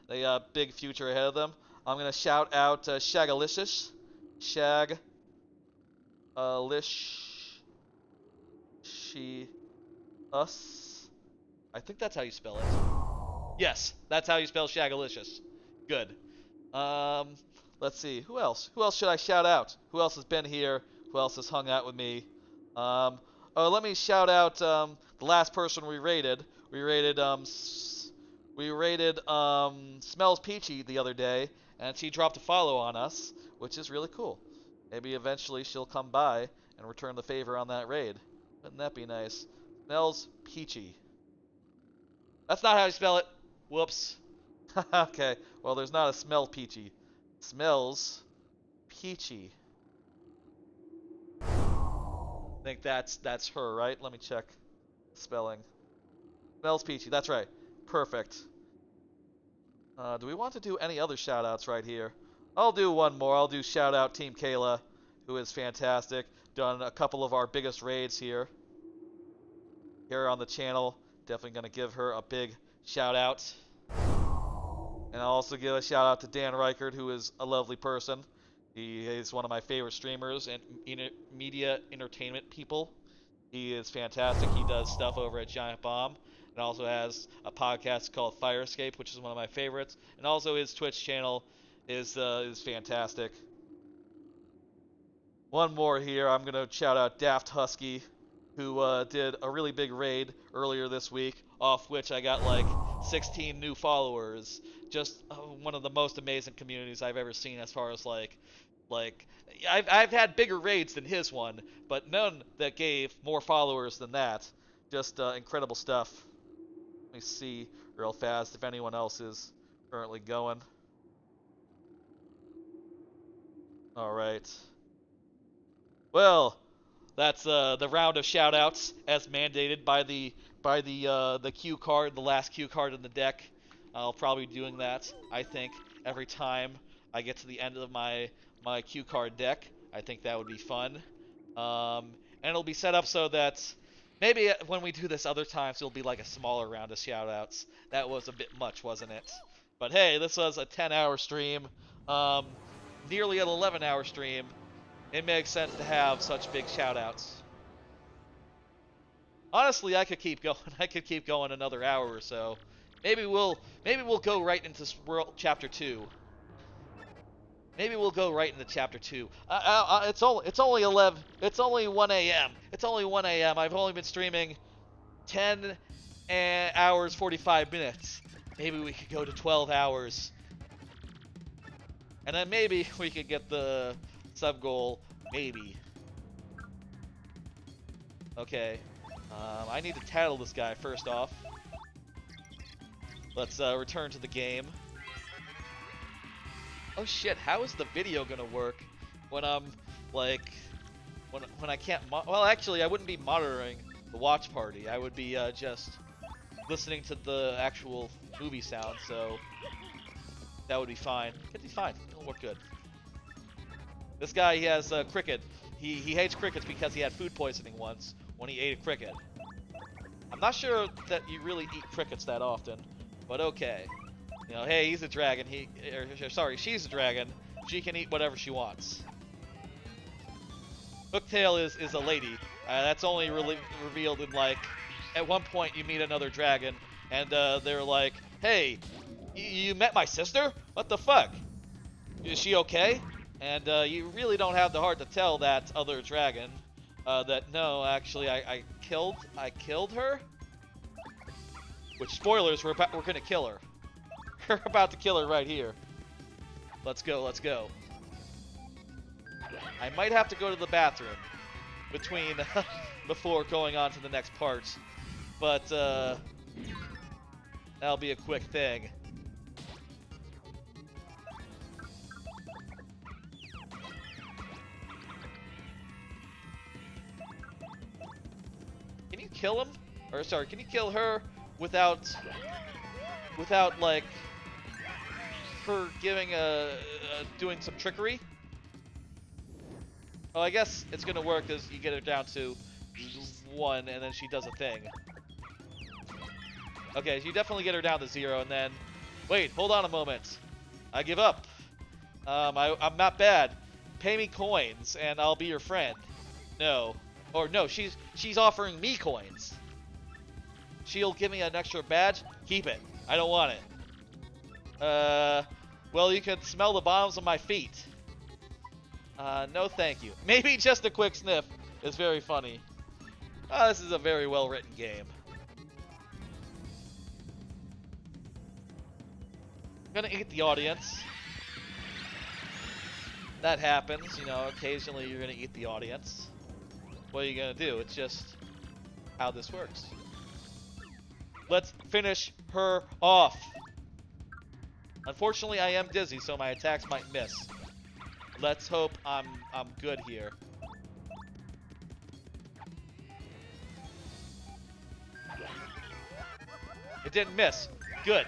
they got a big future ahead of them. I'm going to shout out Shagalicious. Us. I think that's how you spell it. Yes, that's how you spell Shagalicious. Good. Let's see. Who else? Who else should I shout out? Who else has been here? Who else has hung out with me? Let me shout out the last person we rated. We rated Smells Peachy the other day, and she dropped a follow on us, which is really cool. Maybe eventually she'll come by and return the favor on that raid. Wouldn't that be nice? Smells Peachy. That's not how you spell it. Whoops. Okay. Well, there's not a smell peachy. Smells peachy. I think that's her, right? Let me check spelling. Smells peachy. That's right. Perfect. Do we want to do any other shoutouts right here? I'll do one more. I'll do shout out Team Kayla, who is fantastic. Done a couple of our biggest raids here on the channel. Definitely going to give her a big shout out. And I'll also give a shout out to Dan Reichert, who is a lovely person. He is one of my favorite streamers and media entertainment people. He is fantastic. He does stuff over at Giant Bomb. And also has a podcast called Fire Escape, which is one of my favorites. And also his Twitch channel is fantastic. One more here. I'm going to shout out Daft Husky, who did a really big raid earlier this week, off which I got like 16 new followers. Just one of the most amazing communities I've ever seen as far as like I've had bigger raids than his one, but none that gave more followers than that. Just incredible stuff. Let me see real fast if anyone else is currently going. All right. Well, that's the round of shoutouts as mandated by the cue card, the last cue card in the deck. I'll probably be doing that, I think, every time I get to the end of my cue card deck. I think that would be fun. And it'll be set up so that Maybe when we do this other times, it'll be like a smaller round of shoutouts. That was a bit much, wasn't it? But hey, this was a 10-hour stream, nearly an 11-hour stream. It makes sense to have such big shoutouts. Honestly, I could keep going. I could keep going another hour or so. Maybe we'll go right into World Chapter 2. Maybe we'll go right into Chapter 2. It's only 11. It's only 1 a.m. It's only 1 a.m. I've only been streaming 10 hours 45 minutes. Maybe we could go to 12 hours. And then maybe we could get the sub goal. Maybe. Okay. I need to tattle this guy first off. Let's return to the game. Oh shit, how is the video gonna work when I'm, like, when I can't well, actually, I wouldn't be monitoring the watch party. I would be, just listening to the actual movie sound, so that would be fine. It'd be fine. It'll work good. This guy, he has, cricket. He hates crickets because he had food poisoning once when he ate a cricket. I'm not sure that you really eat crickets that often, but okay. You know, hey, he's a dragon. Sorry, she's a dragon. She can eat whatever she wants. Hooktail is a lady. That's only really revealed in, like, at one point you meet another dragon, and they're like, hey, you met my sister? What the fuck? Is she okay? And you really don't have the heart to tell that other dragon that no, actually, I killed her. Which, spoilers, we're gonna kill her. We're about to kill her right here. Let's go, let's go. I might have to go to the bathroom between before going on to the next part, but that'll be a quick thing. Can you kill him? Or sorry, can you kill her without like her giving doing some trickery? Oh, I guess it's gonna work because you get her down to 1 and then she does a thing. Okay, so you definitely get her down to 0 and then wait, hold on a moment. I give up. I'm not bad. Pay me coins and I'll be your friend. No. Or no, she's offering me coins. She'll give me an extra badge. Keep it. I don't want it. Well, you can smell the bottoms of my feet. No thank you. Maybe just a quick sniff is very funny. This is a very well written game. I'm gonna eat the audience. That happens, you know, occasionally you're gonna eat the audience. What are you gonna do? It's just how this works. Let's finish her off. Unfortunately, I am dizzy, so my attacks might miss. Let's hope I'm good here. It didn't miss. Good.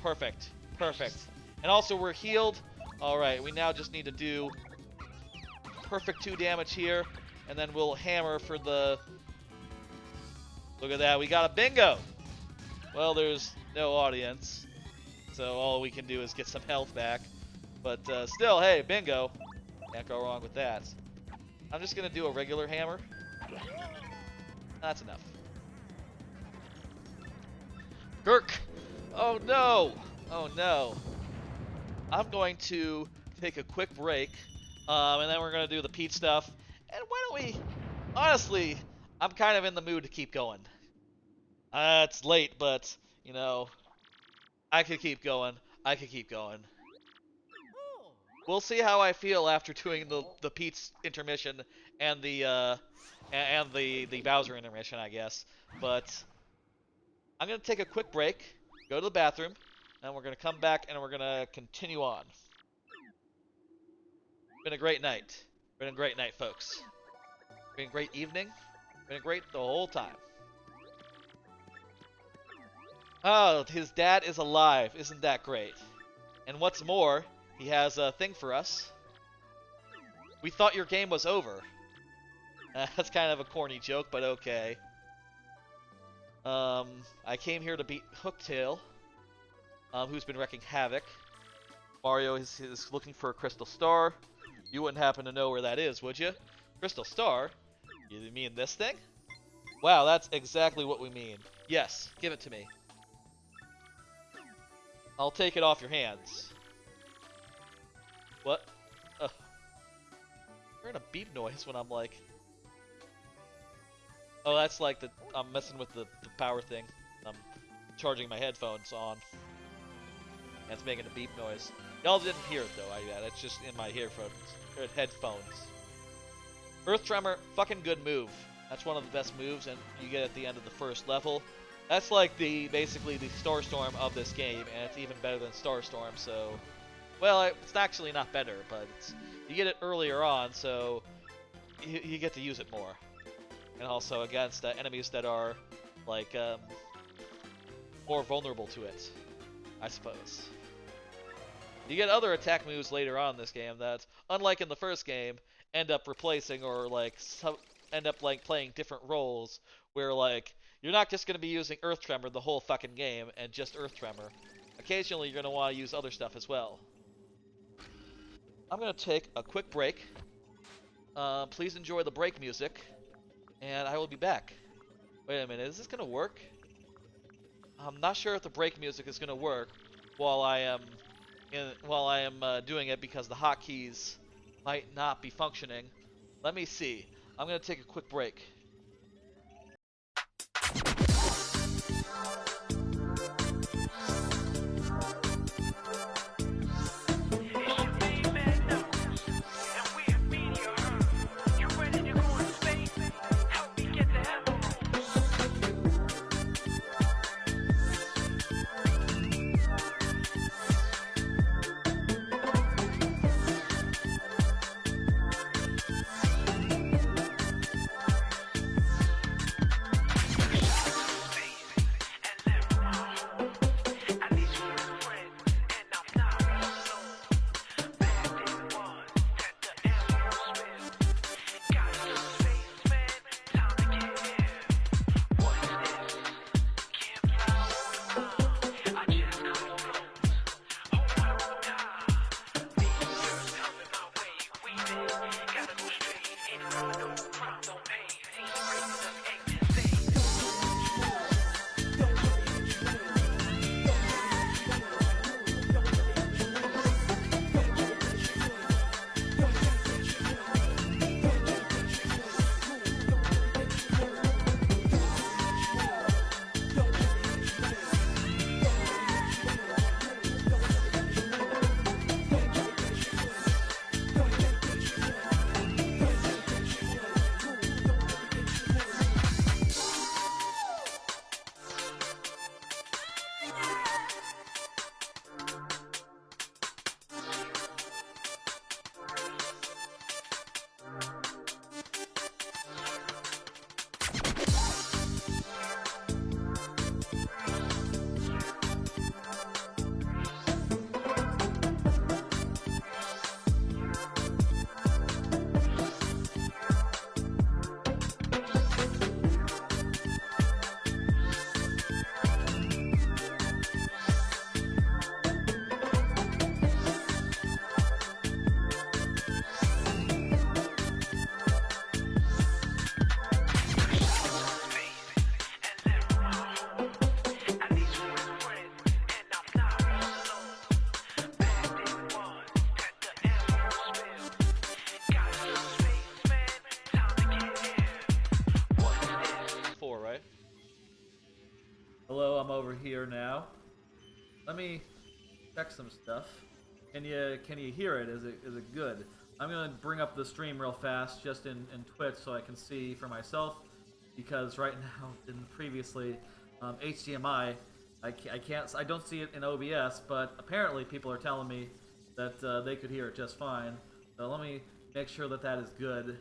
Perfect. Perfect. And also, we're healed. Alright, we now just need to do perfect 2 damage here, and then we'll hammer for the... Look at that, we got a bingo! Well, there's no audience, so all we can do is get some health back. But still, hey, bingo. Can't go wrong with that. I'm just gonna do a regular hammer. That's enough. Gurk! Oh no! Oh no. I'm going to take a quick break, and then we're going to do the Pete stuff. And why don't we... Honestly, I'm kind of in the mood to keep going. It's late, but, you know, I could keep going. I could keep going. We'll see how I feel after doing the Pete's intermission and the Bowser intermission, I guess. But I'm going to take a quick break, go to the bathroom, and we're going to come back and we're going to continue on. Been a great night. Been a great night, folks. Been a great evening. Been great the whole time. Oh, his dad is alive. Isn't that great? And what's more, he has a thing for us. We thought your game was over. That's kind of a corny joke, but okay. I came here to beat Hooktail, who's been wrecking havoc. Mario is looking for a crystal star. You wouldn't happen to know where that is, would you? Crystal star? You mean this thing? Wow, that's exactly what we mean. Yes, give it to me. I'll take it off your hands. What? I'm hearing a beep noise when I'm like... Oh, that's like I'm messing with the power thing. I'm charging my headphones on. And it's making a beep noise. Y'all didn't hear it though, it's just in my headphones. Earth Tremor, fucking good move. That's one of the best moves, and you get at the end of the first level. That's like basically the Starstorm of this game, and it's even better than Starstorm, so... Well, it's actually not better, but you get it earlier on, so you get to use it more. And also against enemies that are, like, more vulnerable to it, I suppose. You get other attack moves later on in this game that, unlike in the first game, end up replacing or, like, end up, like, playing different roles, where, like, you're not just going to be using Earth Tremor the whole fucking game, and just Earth Tremor. Occasionally, you're going to want to use other stuff as well. I'm going to take a quick break. Please enjoy the break music, and I will be back. Wait a minute, is this going to work? I'm not sure if the break music is going to work while I am doing it, because the hotkeys might not be functioning. Let me see. I'm going to take a quick break. Over here now. Let me check some stuff. Can you hear it? Is it good? I'm gonna bring up the stream real fast just in Twitch so I can see for myself, because right now and previously HDMI I don't see it in OBS, but apparently people are telling me that they could hear it just fine. So let me make sure that that is good,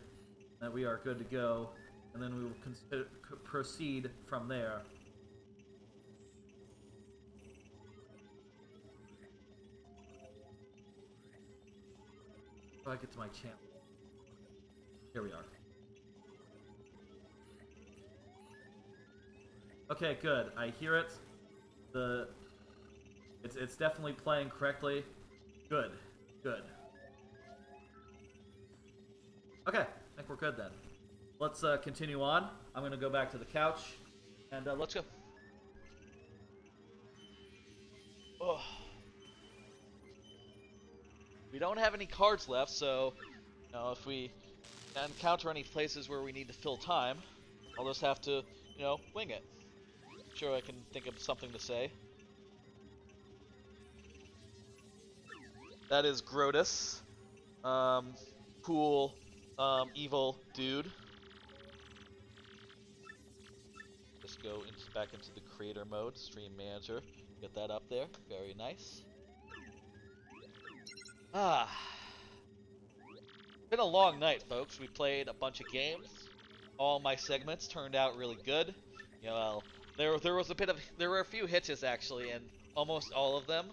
that we are good to go, and then we will proceed from there. I get to my channel. Here we are. Okay, good. I hear it. It's definitely playing correctly. Good. Good. Okay, I think we're good then. Let's continue on. I'm gonna go back to the couch, and let's go. Oh. We don't have any cards left, so if we encounter any places where we need to fill time, I'll just have to, wing it. I'm sure I can think of something to say. That is Grotus. Cool, evil dude. Just go back into the creator mode, stream manager. Get that up there. Very nice. Been a long night, folks. We played a bunch of games. All my segments turned out really good. There were a few hitches actually, and almost all of them,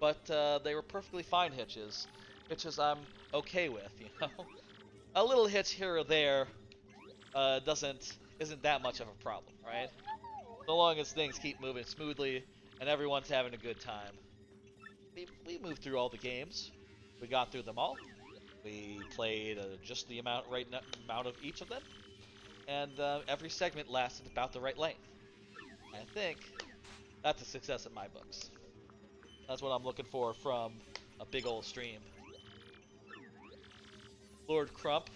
but they were perfectly fine hitches. Hitches I'm okay with, A little hitch here or there isn't that much of a problem, right? So long as things keep moving smoothly and everyone's having a good time. We moved through all the games. We got through them all. We played just the amount of each of them, and every segment lasted about the right length. I think that's a success in my books. That's what I'm looking for from a big old stream. Lord Crump.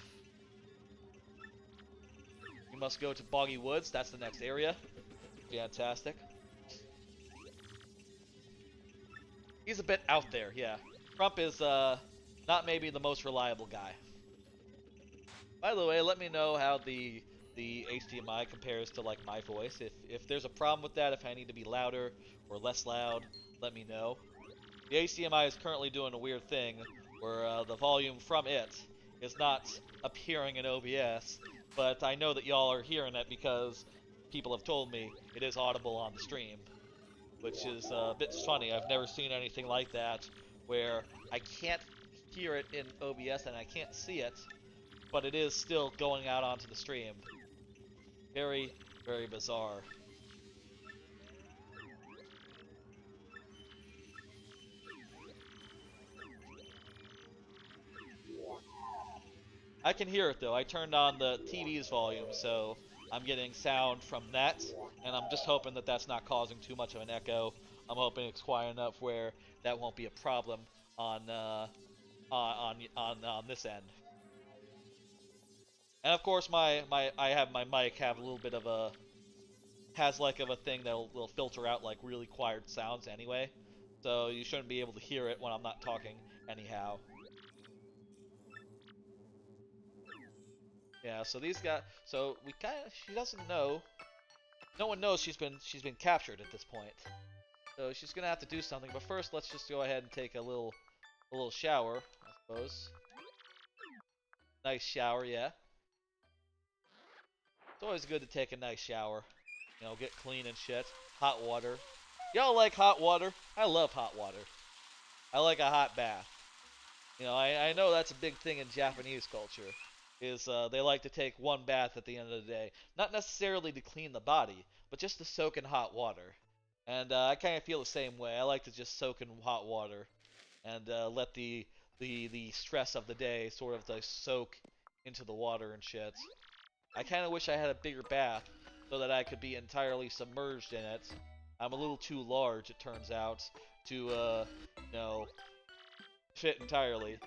We must go to Boggy Woods. That's the next area. Fantastic. He's a bit out there, yeah. Crump is not maybe the most reliable guy. By the way, let me know how the HDMI compares to like my voice. If there's a problem with that, if I need to be louder or less loud, let me know. The HDMI is currently doing a weird thing where the volume from it is not appearing in OBS, but I know that y'all are hearing it because people have told me it is audible on the stream, which is a bit funny. I've never seen anything like that where I can't hear it in OBS and I can't see it, but it is still going out onto the stream. Very, very bizarre. I can hear it though. I turned on the TV's volume, so I'm getting sound from that, and I'm just hoping that that's not causing too much of an echo. I'm hoping it's quiet enough where that won't be a problem on this end. And of course, I have my mic have a little bit of a thing that'll filter out like really quiet sounds anyway, so you shouldn't be able to hear it when I'm not talking anyhow. Yeah, so these guys, so she doesn't know, no one knows she's been captured at this point. So she's gonna have to do something, but first let's just go ahead and take a little shower, I suppose. Nice shower, yeah. It's always good to take a nice shower. Get clean and shit. Hot water. Y'all like hot water? I love hot water. I like a hot bath. I know that's a big thing in Japanese culture. Is they like to take one bath at the end of the day. Not necessarily to clean the body, but just to soak in hot water. And I kind of feel the same way. I like to just soak in hot water and let the stress of the day sort of soak into the water and shit. I kind of wish I had a bigger bath so that I could be entirely submerged in it. I'm a little too large, it turns out, to fit entirely.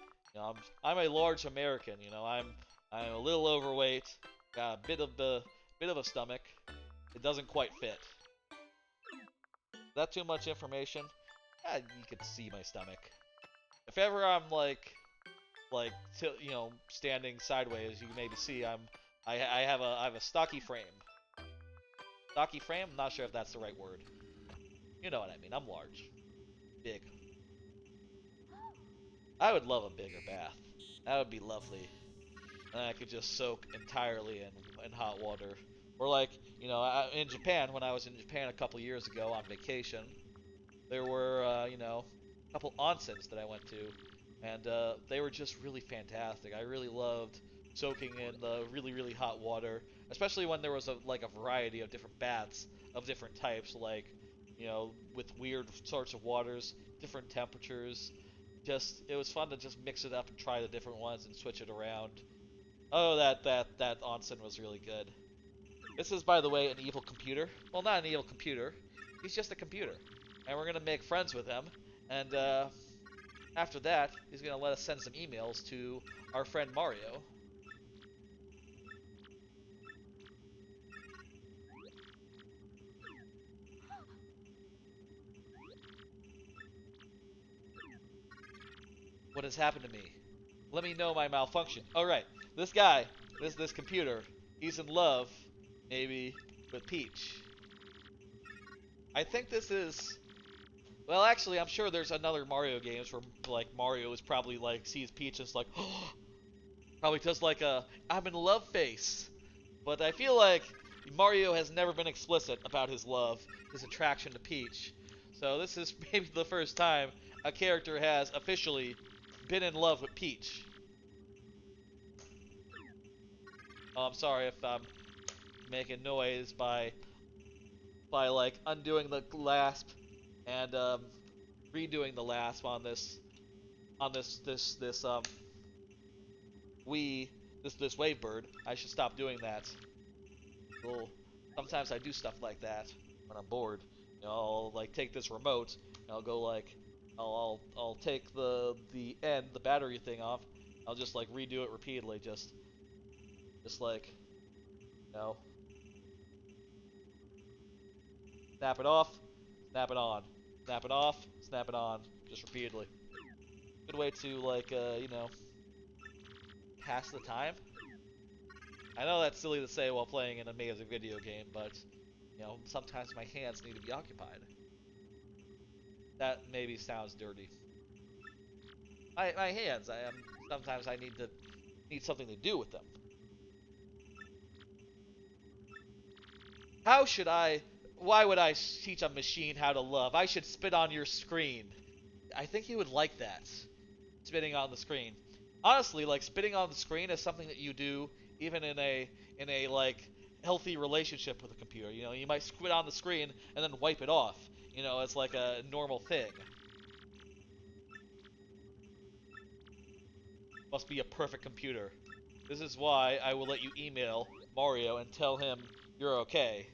I'm a large American. I'm a little overweight, got a bit of a stomach. It doesn't quite fit. Is that too much information? You could see my stomach. If ever I'm standing sideways, you can maybe see I have a stocky frame. Stocky frame? I'm not sure if that's the right word. You know what I mean. I'm large. Big. I would love a bigger bath. That would be lovely. And I could just soak entirely in hot water. Or in Japan, when I was in Japan a couple years ago on vacation, there were, a couple onsens that I went to, and they were just really fantastic. I really loved soaking in the really, really hot water, especially when there was a variety of different baths of different types, like, you know, with weird sorts of waters, different temperatures. It was fun to just mix it up and try the different ones and switch it around. Oh, that onsen was really good. This is, by the way, an evil computer. Well, not an evil computer. He's just a computer. And we're going to make friends with him. And after that, he's going to let us send some emails to our friend Mario. What has happened to me? Let me know my malfunction. Oh, right. This guy, this computer, he's in love, maybe, with Peach. I think this is... Well, actually, I'm sure there's another Mario games where, like, Mario is probably, like, sees Peach and is like, oh, probably does, like, a I'm in love face. But I feel like Mario has never been explicit about his love, his attraction to Peach. So this is maybe the first time a character has officially been in love with Peach. Oh, I'm sorry if I'm making noise by like undoing the lasp and redoing the lasp on this wave bird. I should stop doing that. Well, sometimes I do stuff like that when I'm bored. You know, I'll like take this remote and I'll go like I'll take the battery thing off. I'll just like redo it repeatedly, just like, you know, snap it off, snap it on, snap it off, snap it on, just repeatedly. Good way to like you know, pass the time. I know that's silly to say while playing an amazing video game, but you know, sometimes my hands need to be occupied. That maybe sounds dirty. My hands, sometimes I need something to do with them. Why would I teach a machine how to love? I should spit on your screen. I think he would like that. Spitting on the screen. Honestly, like, spitting on the screen is something that you do even in a like healthy relationship with a computer. You know, you might spit on the screen and then wipe it off. You know, it's like a normal thing. Must be a perfect computer. This is why I will let you email Mario and tell him you're okay.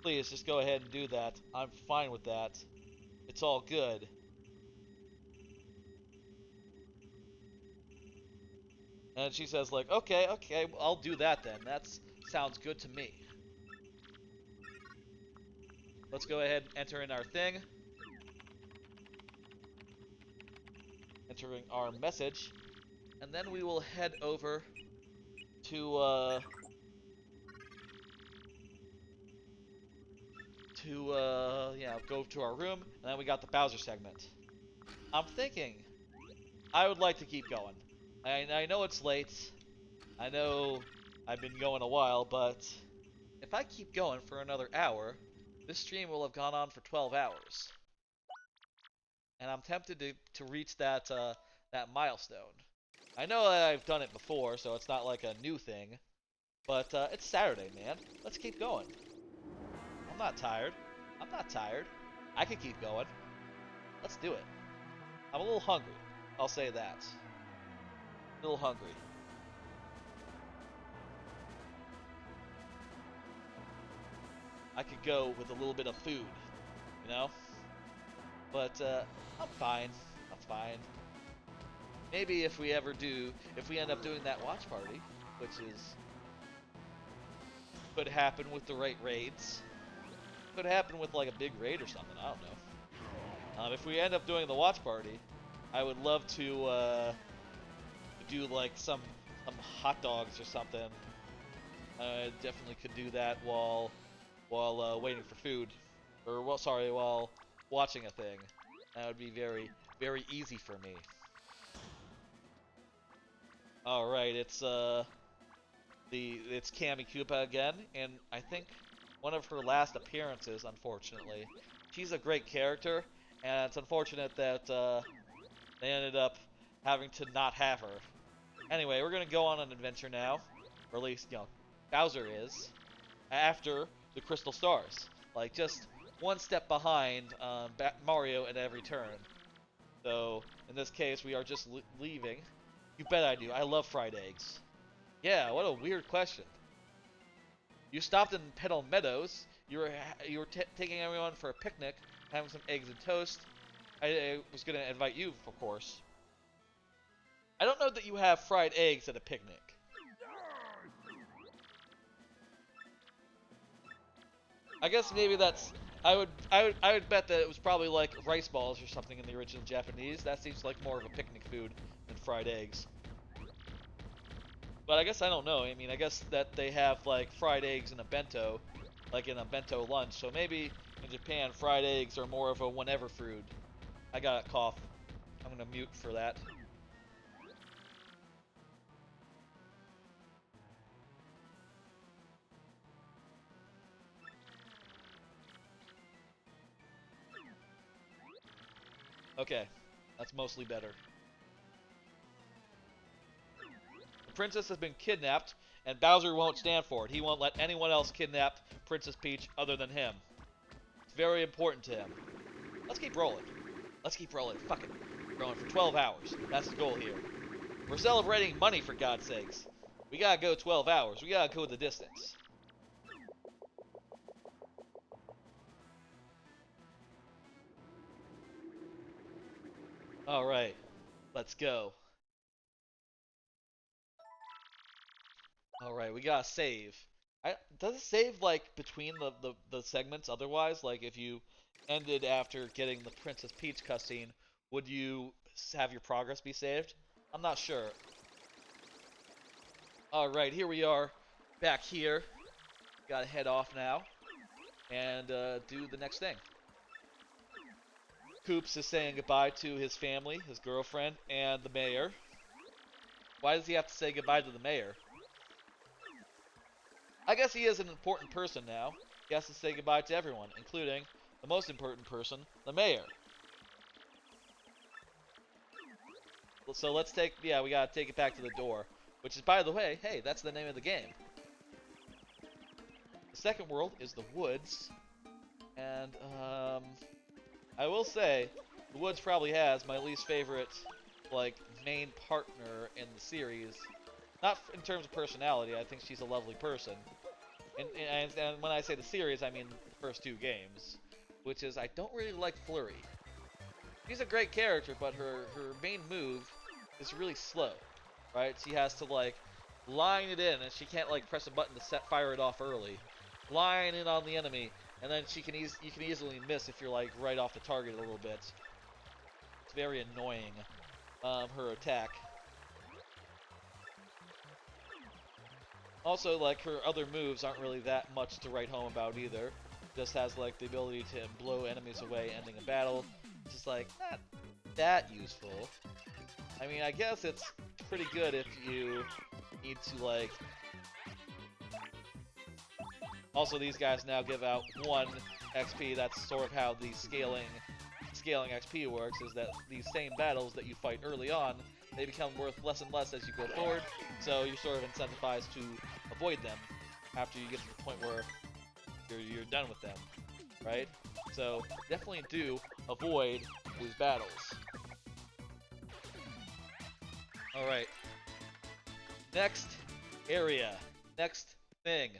Please, just go ahead and do that. I'm fine with that. It's all good. And she says, like, okay, I'll do that then. That sounds good to me. Let's go ahead and enter in our thing. Entering our message. And then we will head over to, yeah, go to our room. And then we got the Bowser segment. I'm thinking I would like to keep going. I know it's late. I know I've been going a while, but if I keep going for another hour, this stream will have gone on for 12 hours. And I'm tempted to reach that milestone. I know that I've done it before, so it's not like a new thing. But it's Saturday, man. Let's keep going. I'm not tired. I'm not tired. I can keep going. Let's do it. I'm a little hungry. I'll say that. A little hungry. I could go with a little bit of food, you know? But, I'm fine. I'm fine. Maybe if we end up doing that watch party, which could happen with the right raids. Could happen with, like, a big raid or something, I don't know. If we end up doing the watch party, I would love to, do, like, some hot dogs or something. I definitely could do that while waiting for food, or while watching a thing. That would be very, very easy for me. All right, it's Cammy Koopa again, and I think one of her last appearances, unfortunately. She's a great character, and it's unfortunate that they ended up having to not have her. Anyway, we're gonna go on an adventure now, or at least, you know, Bowser is, after the Crystal Stars. Like, just one step behind Mario at every turn. So, in this case, we are just leaving. You bet I do. I love fried eggs. Yeah, what a weird question. You stopped in Petal Meadows. You were taking everyone for a picnic, having some eggs and toast. I was going to invite you, of course. I don't know that you have fried eggs at a picnic. I guess maybe that's... I would bet that it was probably like rice balls or something in the original Japanese. That seems like more of a picnic food than fried eggs. But I guess I don't know. I mean, I guess that they have like fried eggs in a bento, like in a bento lunch. So maybe in Japan, fried eggs are more of a whenever food. I got a cough. I'm gonna mute for that. Okay, that's mostly better. The princess has been kidnapped, and Bowser won't stand for it. He won't let anyone else kidnap Princess Peach other than him. It's very important to him. Let's keep rolling. Let's keep rolling. Fuck it. We're going for 12 hours. That's the goal here. We're celebrating money, for God's sakes. We gotta go 12 hours. We gotta go the distance. Alright. Let's go. Alright, we gotta save. Does it save, like, between the segments otherwise? Like, if you ended after getting the Princess Peach cutscene, would you have your progress be saved? I'm not sure. Alright, here we are. Back here. Gotta head off now. And do the next thing. Koops is saying goodbye to his family, his girlfriend, and the mayor. Why does he have to say goodbye to the mayor? I guess he is an important person now. He has to say goodbye to everyone, including the most important person, the mayor. So let's take, yeah, we gotta take it back to the door. Which is, by the way, hey, that's the name of the game. The second world is the woods. And, I will say, the woods probably has my least favorite, like, main partner in the series. Not in terms of personality, I think she's a lovely person. And when I say the series, I mean the first two games. Which is, I don't really like Flurry. She's a great character, but her main move is really slow. Right? She has to, like, line it in, and she can't, like, press a button to fire it off early. Line in on the enemy, and then you can easily miss if you're, like, right off the target a little bit. It's very annoying, her attack. Also, like, her other moves aren't really that much to write home about either. Just has, like, the ability to blow enemies away, ending a battle. It's just, like, not that useful. I mean, I guess it's pretty good if you need to, like... Also, these guys now give out 1 XP. That's sort of how the scaling XP works, is that these same battles that you fight early on, they become worth less and less as you go forward, so you're sort of incentivized to avoid them after you get to the point where you're done with them, right? So, definitely do avoid these battles. Alright. Next area. Next thing.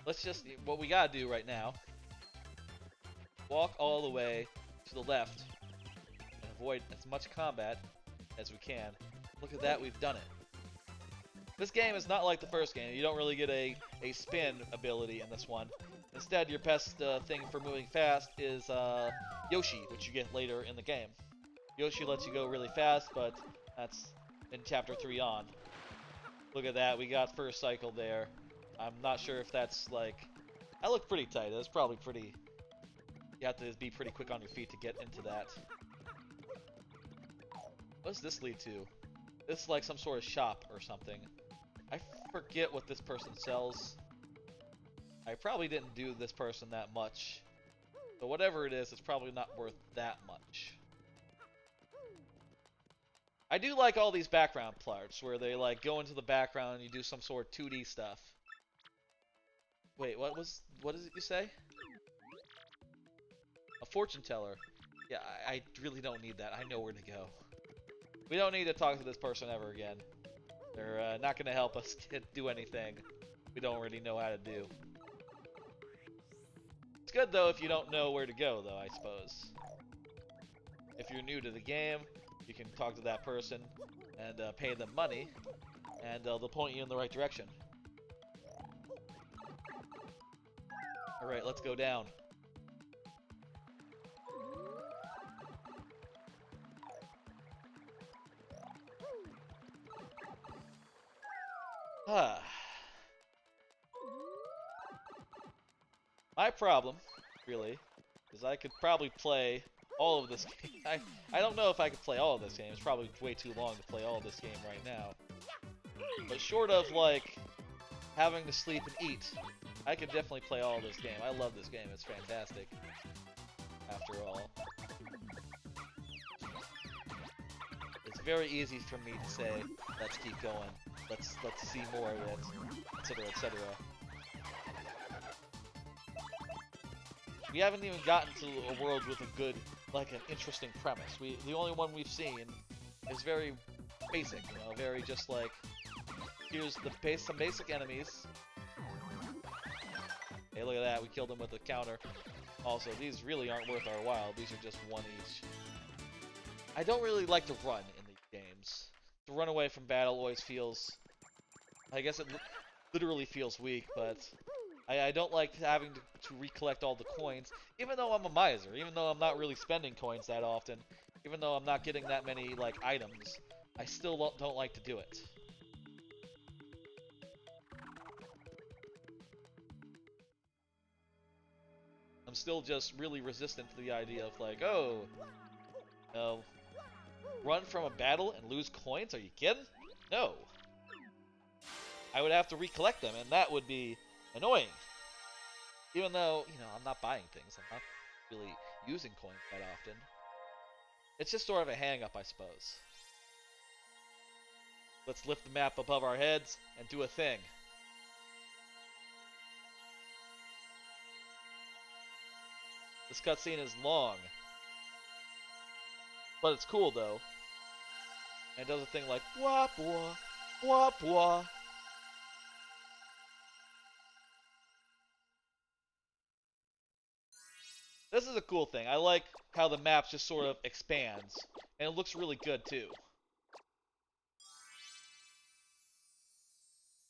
Let's just, what we gotta do right now, walk all the way to the left and avoid as much combat as we can. Look at that, we've done it. This game is not like the first game. You don't really get a spin ability in this one. Instead, your best thing for moving fast is Yoshi, which you get later in the game. Yoshi lets you go really fast, but that's in Chapter 3 on. Look at that, we got first cycle there. I'm not sure if that's, like... That looked pretty tight. That's probably pretty... You have to be pretty quick on your feet to get into that. What does this lead to? This is like some sort of shop or something. I forget what this person sells. I probably didn't do this person that much. So whatever it is, it's probably not worth that much. I do like all these background parts where they like go into the background and you do some sort of 2D stuff. Wait, what is it you say? A fortune teller. Yeah, I really don't need that. I know where to go. We don't need to talk to this person ever again. They're not going to help us do anything we don't already know how to do. It's good, though, if you don't know where to go, though, I suppose. If you're new to the game, you can talk to that person and pay them money, and they'll point you in the right direction. Alright, let's go down. My problem, really, is I could probably play all of this game. I don't know if I could play all of this game. It's probably way too long to play all of this game right now. But short of, like, having to sleep and eat, I could definitely play all of this game. I love this game. It's fantastic, after all. It's very easy for me to say, let's keep going. Let's see more of it, etc., etc. We haven't even gotten to a world with a good, like, an interesting premise. The only one we've seen is very basic, you know, very just like, here's some basic enemies. Hey, look at that, we killed them with a counter. Also, these really aren't worth our while. These are just one each. I don't really like to run in these games. To run away from battle always feels, I guess it literally feels weak, but I don't like having to recollect all the coins, even though I'm a miser, even though I'm not really spending coins that often, even though I'm not getting that many, like, items, I still don't like to do it. I'm still just really resistant to the idea of, like, oh, run from a battle and lose coins? Are you kidding? No. I would have to recollect them, and that would be annoying. Even though, you know, I'm not buying things. I'm not really using coins that often. It's just sort of a hang-up, I suppose. Let's lift the map above our heads and do a thing. This cutscene is long. But it's cool, though. And it does a thing like, wah, wah, wah, wah. This is a cool thing. I like how the map just sort of expands. And it looks really good, too.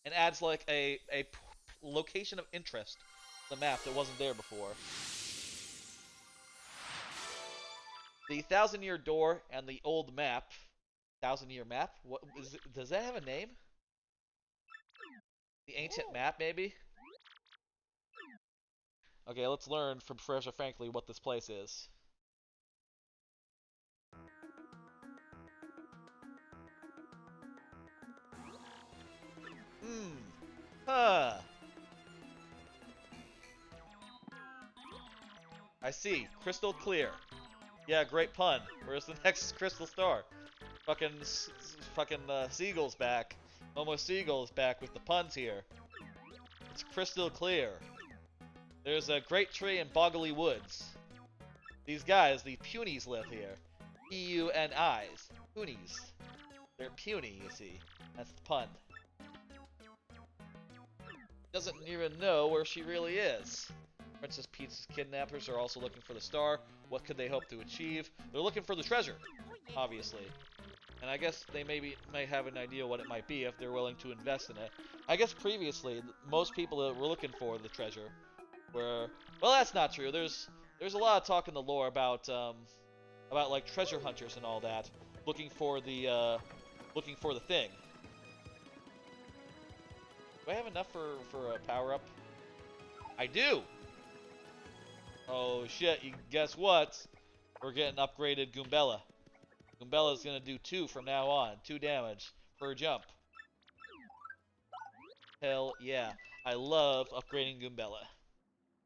And adds, like, a location of interest to the map that wasn't there before. The 1,000-year door and the old map. 1,000-year map? What is it? Does that have a name? The ancient map, maybe? Okay, let's learn from Professor Frankly what this place is. Huh. I see. Crystal clear. Yeah, great pun. Where's the next crystal star? Fucking Seagull's back. Almost Seagull's back with the puns here. It's crystal clear. There's a great tree in Boggly Woods. These guys, the Punies, live here. P-U-N-I's. Punies. They're puny, you see. That's the pun. Doesn't even know where she really is. Princess Peach's kidnappers are also looking for the star. What could they hope to achieve? They're looking for the treasure, obviously. And I guess they may have an idea what it might be if they're willing to invest in it. I guess previously, most people that were looking for the treasure were... Well, that's not true. There's a lot of talk in the lore about like treasure hunters and all that, looking for the thing. Do I have enough for a power-up? I do! Oh shit, guess what? We're getting upgraded Goombella. Goombella's gonna do 2 from now on. 2 damage per jump. Hell yeah. I love upgrading Goombella.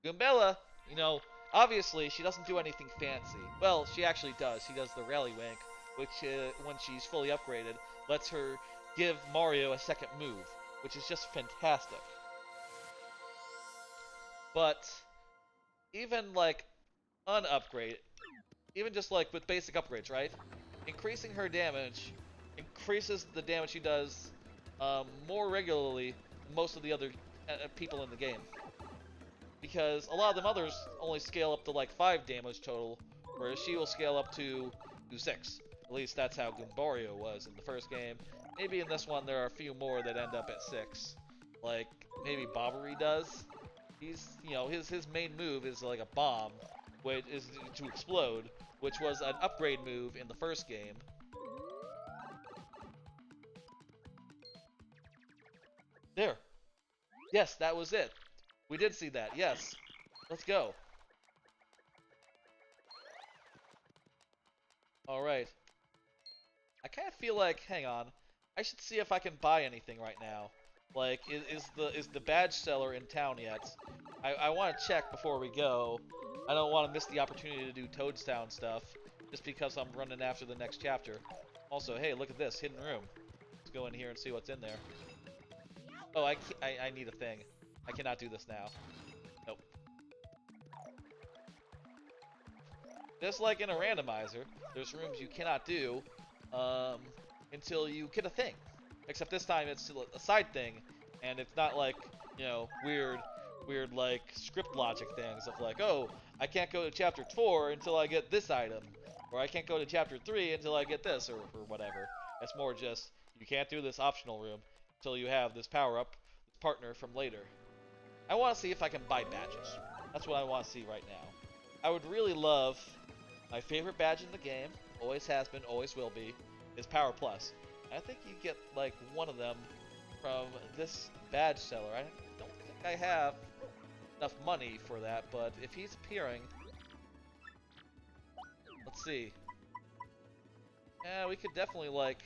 Goombella, you know, Obviously, she doesn't do anything fancy. Well, she actually does. She does the Rallywink, which, when she's fully upgraded, lets her give Mario a second move, which is just fantastic. But even like unupgrade, even just like with basic upgrades, right? Increasing her damage increases the damage she does more regularly than most of the other people in the game. Because a lot of them others only scale up to like 5 damage total, whereas she will scale up to 6. At least that's how Goombario was in the first game. Maybe in this one there are a few more that end up at 6. Like, maybe Bobbery does. He's, you know, his main move is like a bomb, which is to explode, which was an upgrade move in the first game. There. Yes, that was it. We did see that, yes. Let's go. Alright. I kind of feel like, hang on, I should see if I can buy anything right now. Like, is the badge seller in town yet? I want to check before we go. I don't want to miss the opportunity to do Toadstown stuff, just because I'm running after the next chapter. Also, hey, look at this, hidden room. Let's go in here and see what's in there. Oh, I need a thing. I cannot do this now. Nope. Just like in a randomizer, there's rooms you cannot do until you get a thing. Except this time it's a side thing, and it's not like, you know, weird like script logic things of like, oh, I can't go to chapter 4 until I get this item, or I can't go to chapter 3 until I get this, or whatever. It's more just, you can't do this optional room until you have this power-up, this partner from later. I want to see if I can buy badges. That's what I want to see right now. I would really love, my favorite badge in the game, always has been, always will be, is Power Plus. I think you get like one of them from this badge seller. I don't think I have enough money for that, but if he's appearing, let's see. Yeah, we could definitely like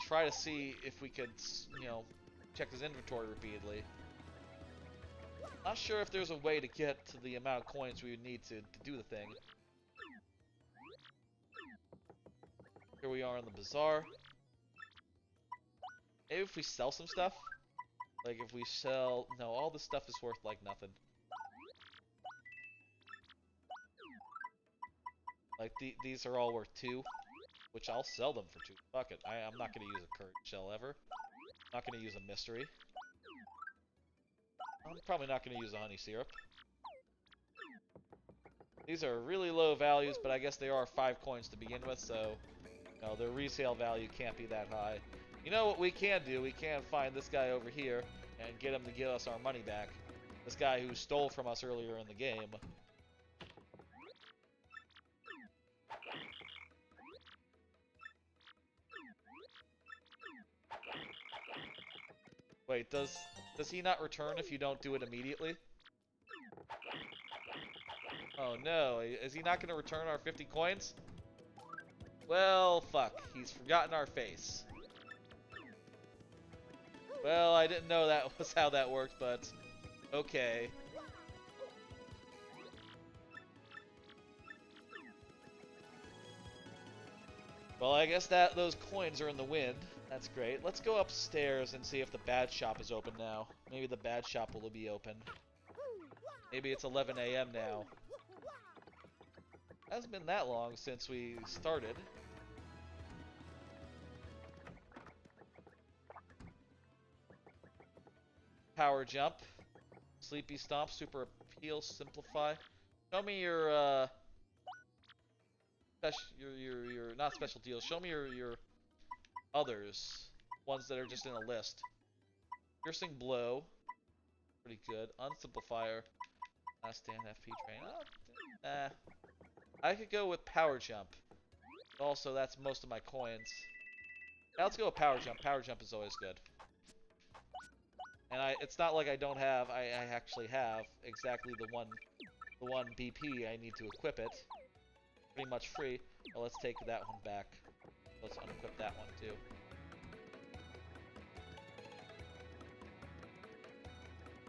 try to see if we could, you know, check his inventory repeatedly. Not sure if there's a way to get to the amount of coins we would need to do the thing. Here we are in the bazaar. Maybe if we sell some stuff? Like if we sell... No, all this stuff is worth like nothing. Like these are all worth 2, which I'll sell them for 2. Fuck it. I'm not going to use a current shell ever. I'm not going to use a mystery. I'm probably not going to use a honey syrup. These are really low values, but I guess they are 5 coins to begin with, so... No, their resale value can't be that high. You know what we can do? We can find this guy over here and get him to give us our money back. This guy who stole from us earlier in the game. Wait, does he not return if you don't do it immediately? Oh no, is he not going to return our 50 coins? Well, fuck. He's forgotten our face. Well, I didn't know that was how that worked, but okay. Well, I guess that those coins are in the wind. That's great. Let's go upstairs and see if the badge shop is open now. Maybe the badge shop will be open. Maybe it's 11 a.m. now. Hasn't been that long since we started. Power jump, sleepy stomp, super appeal, simplify. Show me your your not special deals. Show me your others, ones that are just in a list. Piercing blow, pretty good. Unsimplifier, last stand, FP train. I could go with power jump. But also, that's most of my coins. Now let's go with power jump. Power jump is always good. And it's not like I don't have. I actually have exactly the one BP I need to equip it. Pretty much free. Well, let's take that one back. Let's unequip that one too.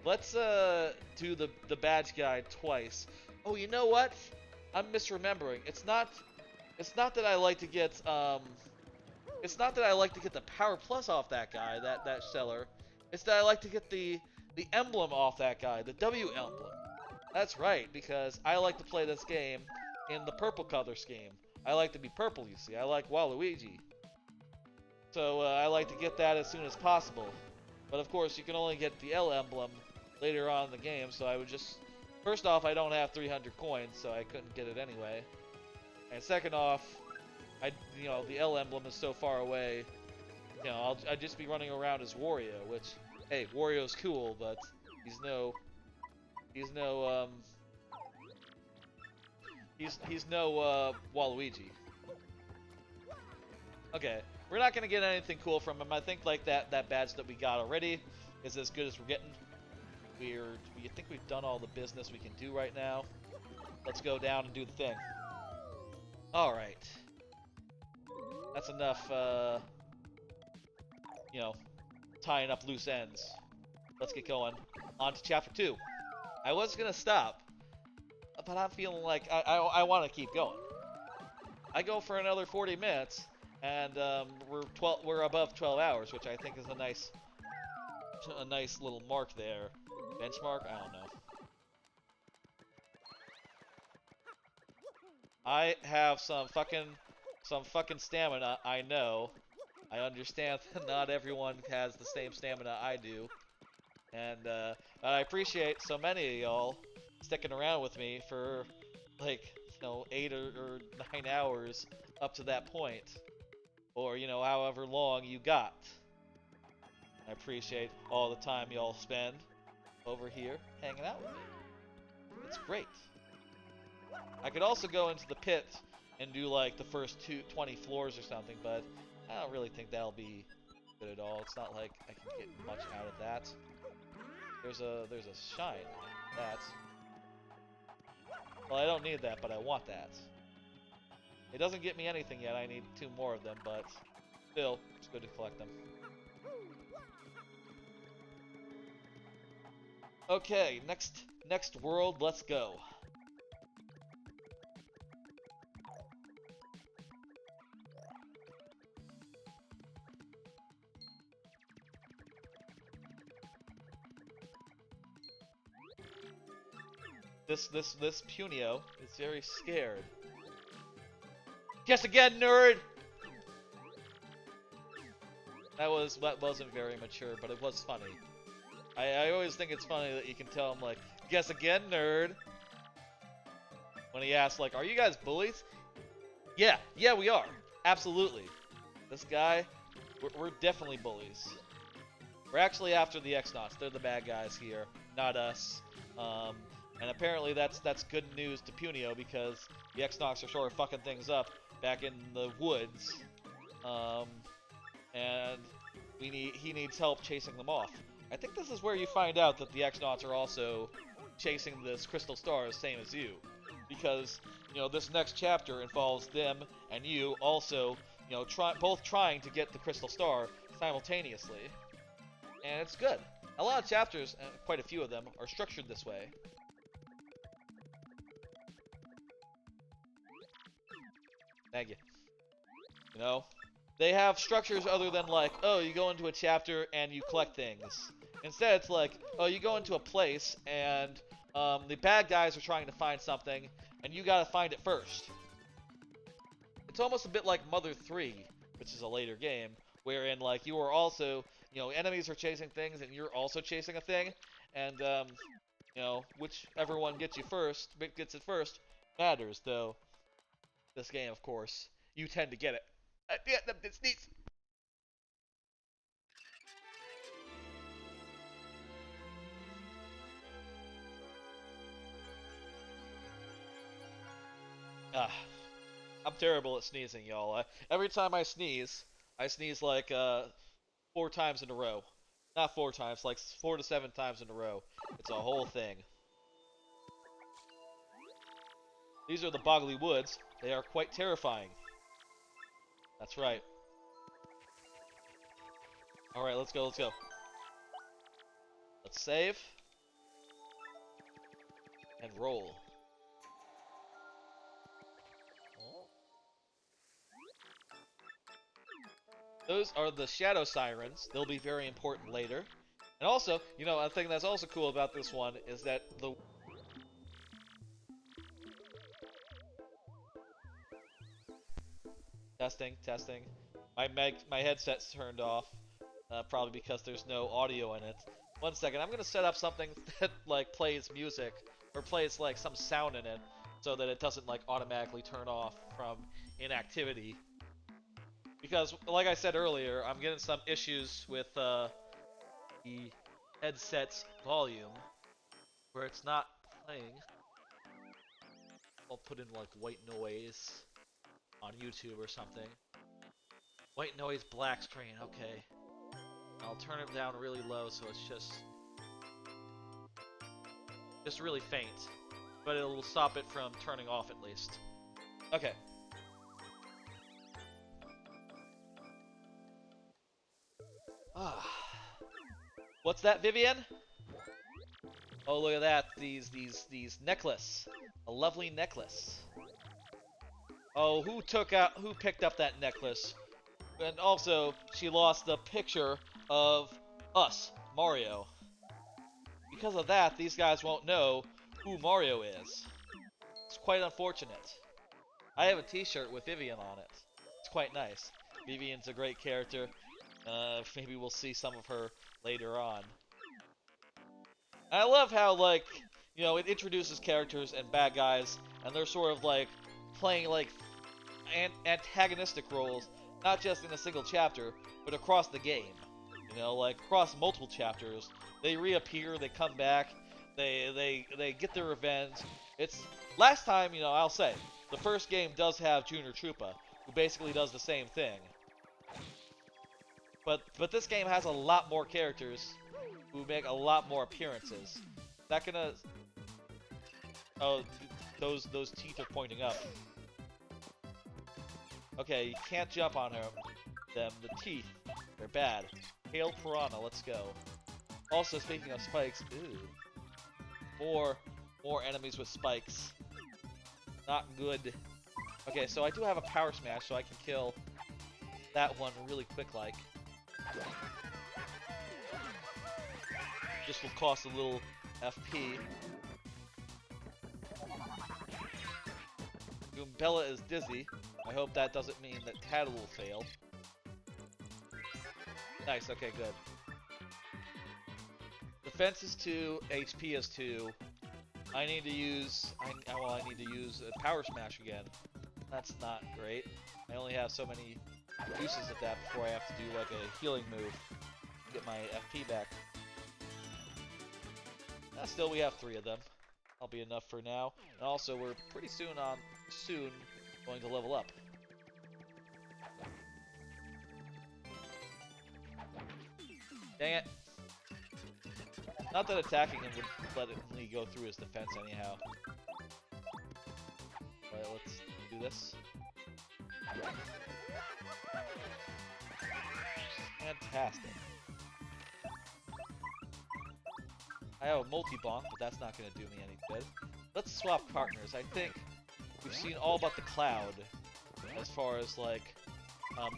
Let's do the badge guide twice, Oh, you know what? I'm misremembering. It's not that I like to get it's not that I like to get the power plus off that guy, that seller. It's that I like to get the emblem off that guy, the W emblem. That's right, because I like to play this game in the purple color scheme. I like to be purple, you see. I like Waluigi. So I like to get that as soon as possible. But of course, you can only get the L emblem later on in the game, so I would just... First off, I don't have 300 coins, so I couldn't get it anyway. And second off, the L emblem is so far away, I'd just be running around as Wario, which, hey, Wario's cool, but he's no Waluigi. Okay, we're not gonna get anything cool from him. I think like that badge that we got already is as good as we're getting. We think we've done all the business we can do right now. Let's go down and do the thing. All right. That's enough, tying up loose ends. Let's get going. On to chapter 2. I was gonna stop, but I'm feeling like I want to keep going. I go for another 40 minutes, and we're above 12 hours, which I think is a nice little mark there. Benchmark? I don't know. I have some fucking stamina, I know. I understand that not everyone has the same stamina I do. And I appreciate so many of y'all sticking around with me for like, 8 or 9 hours up to that point. Or, however long you got. I appreciate all the time y'all spend over here hanging out with me. It's great. I could also go into the pit and do like the first 20 floors or something, but I don't really think that'll be good at all. It's not like I can get much out of that. There's a shine in that. Well, I don't need that, but I want that. It doesn't get me anything yet. I need 2 more of them, but still, it's good to collect them. Okay, next world, let's go. This Punio is very scared. Guess again, nerd! That wasn't very mature, but it was funny. I always think it's funny that you can tell him, like, guess again, nerd. When he asks, like, are you guys bullies? Yeah, we are. Absolutely. This guy, we're definitely bullies. We're actually after the X-Nauts. They're the bad guys here, not us. And apparently that's good news to Punio because the X-Nauts are sort of fucking things up back in the woods. And he needs help chasing them off. I think this is where you find out that the X-Nauts are also chasing this crystal star, same as you. Because, this next chapter involves them and you also, both trying to get the crystal star simultaneously. And it's good. A lot of chapters, quite a few of them, are structured this way. Thank you. They have structures other than like, oh, you go into a chapter and you collect things. Instead, it's like, oh, you go into a place and the bad guys are trying to find something and you gotta find it first. It's almost a bit like Mother 3, which is a later game, wherein like you are also, enemies are chasing things and you're also chasing a thing, and whichever one gets it first matters. Though this game, of course, you tend to get it. Yeah, it's neat. I'm terrible at sneezing, y'all. Every time I sneeze like 4 times in a row. Not 4 times, like 4 to 7 times in a row. It's a whole thing. These are the Boggly Woods. They are quite terrifying. That's right. Alright, let's go. Let's save. And roll. Those are the Shadow Sirens. They'll be very important later. And also, you know, a thing that's also cool about this one is that the... Testing. My headset's turned off, probably because there's no audio in it. 1 second, I'm gonna set up something that like plays music, or plays like some sound in it, so that it doesn't like automatically turn off from inactivity. Because, like I said earlier, I'm getting some issues with the headset's volume, where it's not playing. I'll put in like white noise on YouTube or something. White noise, black screen, okay. I'll turn it down really low so it's just really faint. But it'll stop it from turning off at least. Okay. What's that, Vivian? Oh, look at that. These necklace. A lovely necklace. Oh, who picked up that necklace? And also, she lost the picture of us, Mario. Because of that, these guys won't know who Mario is. It's quite unfortunate. I have a t-shirt with Vivian on it. It's quite nice. Vivian's a great character. Maybe we'll see some of her later on. I love how, like, you know, it introduces characters and bad guys, and they're sort of, like, playing, like, antagonistic roles, not just in a single chapter, but across the game. You know, like, across multiple chapters. They reappear, they come back, they get their revenge. It's, last time, you know, I'll say, the first game does have Junior Troopa, who basically does the same thing. But this game has a lot more characters who make a lot more appearances. Is that gonna... Oh, those teeth are pointing up. Okay, you can't jump on them. The teeth, they're bad. Hail Piranha, let's go. Also, speaking of spikes, ooh. More enemies with spikes. Not good. Okay, so I do have a power smash, so I can kill that one really quick like. This will cost a little FP. Goombella is dizzy. I hope that doesn't mean that Tattle will fail. Nice, okay, good. Defense is 2, HP is 2. I need to use... I need to use a Power Smash again. That's not great. I only have so many uses of that before I have to do like a healing move to get my FP back. Still, we have 3 of them. That'll be enough for now. And also, we're pretty soon going to level up. Dang it. Not that attacking him would let me go through his defense anyhow. Alright, let's do this. Fantastic. I have a multi-bonk, but that's not going to do me any good. Let's swap partners. I think we've seen all but the Cloud as far as, like,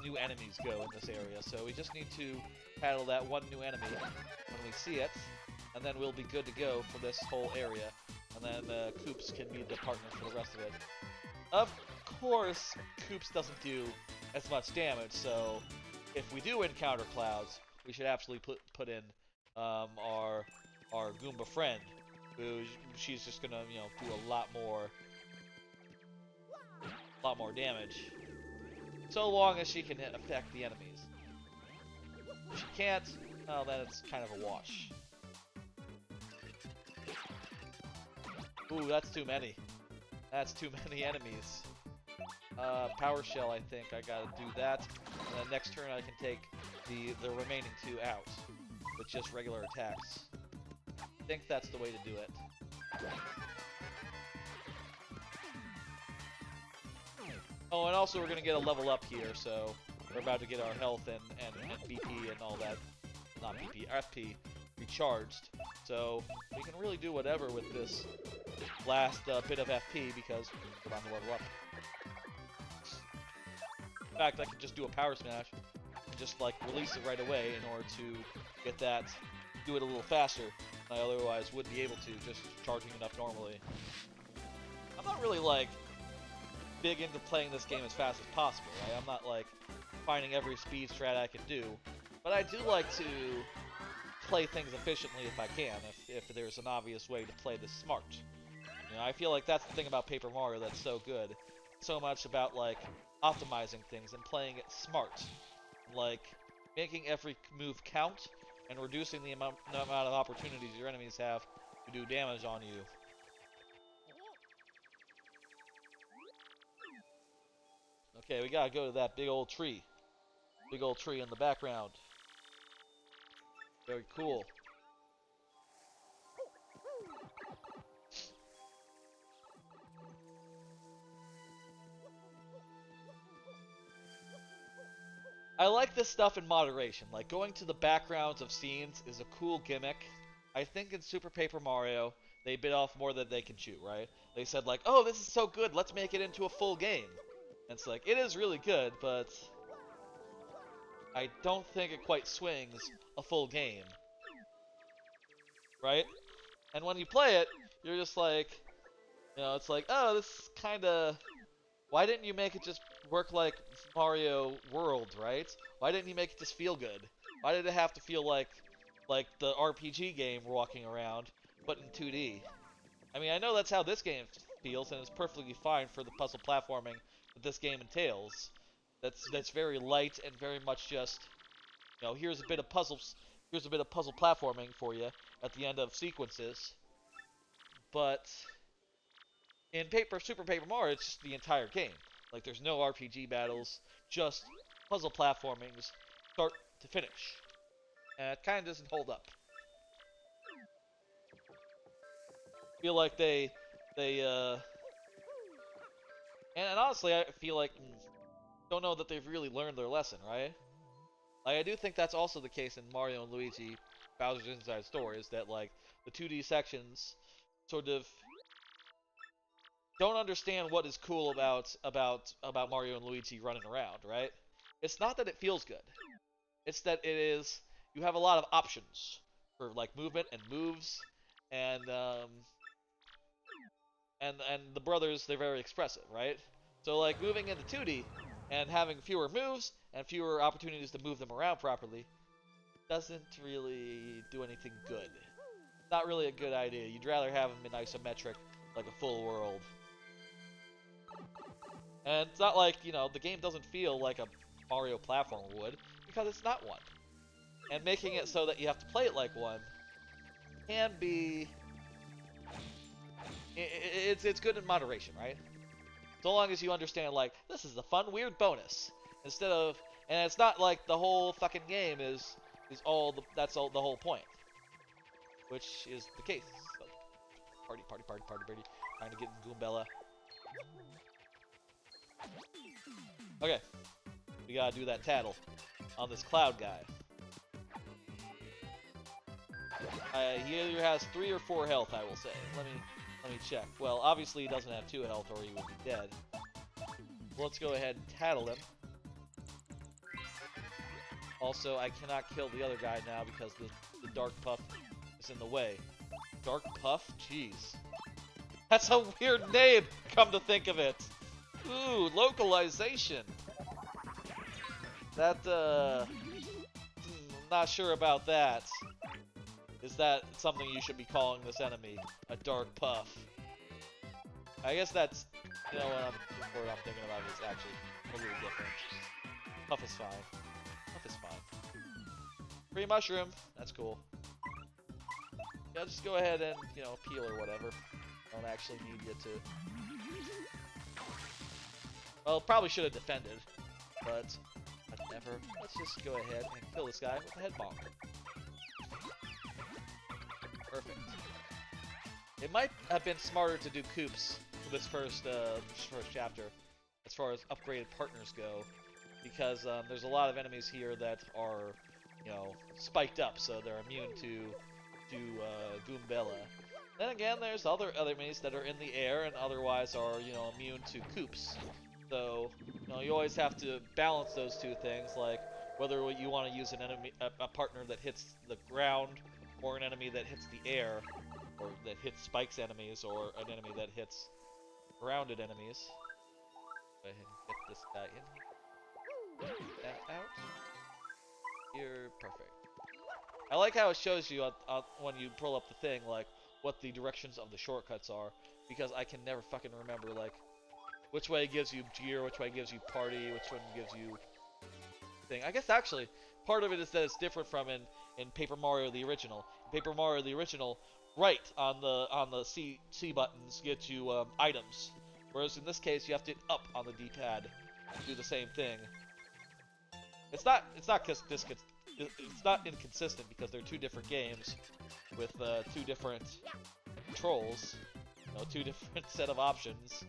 new enemies go in this area. So we just need to battle that one new enemy when we see it, and then we'll be good to go for this whole area. And then Koops can be the partner for the rest of it. Of course, Koops doesn't do as much damage, so if we do encounter Clouds, we should absolutely put in our Goomba friend, who she's just gonna, you know, do a lot more damage, so long as she can affect the enemies. If she can't, well, then it's kind of a wash. Ooh, that's too many. That's too many enemies. Power Shell, I think I gotta do that. And then next turn I can take the remaining 2 out with just regular attacks. I think that's the way to do it. Oh, and also we're gonna get a level up here, so we're about to get our health and BP and all that, not BP, FP recharged. So we can really do whatever with this last bit of FP because we're about to level up. In fact, I could just do a Power Smash, just like release it right away in order to get that, do it a little faster than I otherwise would be able to, just charging it up normally. I'm not really like big into playing this game as fast as possible, right? I'm not like finding every speed strat I can do, but I do like to play things efficiently if I can, if there's an obvious way to play this smart. You know, I feel like that's the thing about Paper Mario that's so good. So much about like optimizing things and playing it smart, like making every move count and reducing the amount of opportunities your enemies have to do damage on you. Okay, we gotta go to that big old tree. Big old tree in the background. Very cool. I like this stuff in moderation. Like, going to the backgrounds of scenes is a cool gimmick. I think in Super Paper Mario, they bit off more than they can chew, right? They said like, oh, this is so good, let's make it into a full game. And it's like, it is really good, but I don't think it quite swings a full game. Right? And when you play it, you're just like, you know, it's like, oh, this kinda... Why didn't you make it just work like Mario World, right? Why didn't you make it just feel good? Why did it have to feel like the RPG game we're walking around, but in 2D? I mean, I know that's how this game feels, and it's perfectly fine for the puzzle platforming that this game entails. That's very light and very much just, you know, here's a bit of puzzle platforming for you at the end of sequences. But in Super Paper Mario, it's just the entire game. Like, there's no RPG battles, just puzzle platformings, start to finish. And it kind of doesn't hold up. I feel like and honestly, I feel like, don't know that they've really learned their lesson, right? Like, I do think that's also the case in Mario and Luigi Bowser's Inside Story, is that, like, the 2D sections sort of don't understand what is cool about Mario and Luigi running around, right? It's not that it feels good. It's that you have a lot of options for like movement and moves, and the brothers, they're very expressive, right? So like moving into 2D and having fewer moves and fewer opportunities to move them around properly doesn't really do anything good. Not really a good idea. You'd rather have them in isometric, like a full world. And it's not like, you know, the game doesn't feel like a Mario platformer would, because it's not one. And making it so that you have to play it like one can be... It's good in moderation, right? So long as you understand, like, this is a fun, weird bonus. Instead of... And it's not like the whole fucking game is all the... That's all the whole point. Which is the case. So, party. Trying to get in Goombella. Okay, we gotta do that tattle on this cloud guy. He either has 3 or 4 health, I will say. Let me check. Well, obviously he doesn't have 2 health or he would be dead. Let's go ahead and tattle him. Also, I cannot kill the other guy now because the Dark Puff is in the way. Dark Puff? Jeez. That's a weird name, come to think of it. Ooh, localization. That, not sure about that. Is that something you should be calling this enemy? A Dark Puff. I guess that's, you know, what I'm thinking about is actually a little different. Puff is fine. Puff is fine. Free mushroom. That's cool. Yeah, just go ahead and, you know, peel or whatever. Don't actually need you to... Well, probably should have defended, but whatever. Let's just go ahead and kill this guy with a head bonk. Perfect. It might have been smarter to do coops for this first chapter, as far as upgraded partners go, because there's a lot of enemies here that are, you know, spiked up, so they're immune to Goombella. Then again, there's other enemies that are in the air and otherwise are, you know, immune to coops. So, you know, you always have to balance those two things, like, whether you want to use an enemy, a partner that hits the ground, or an enemy that hits the air, or that hits spikes enemies, or an enemy that hits grounded enemies. Go ahead and get this guy in here. Get that out. Here, perfect. I like how it shows you when you pull up the thing, like, what the directions of the shortcuts are, because I can never fucking remember, like, which way gives you gear, which way gives you party, which one gives you thing. I guess actually, part of it is that it's different from in Paper Mario the original. In Paper Mario the original, right on the C buttons get you items, whereas in this case you have to hit up on the D-pad to do the same thing. It's not inconsistent because they're two different games with two different controls, you know, two different set of options,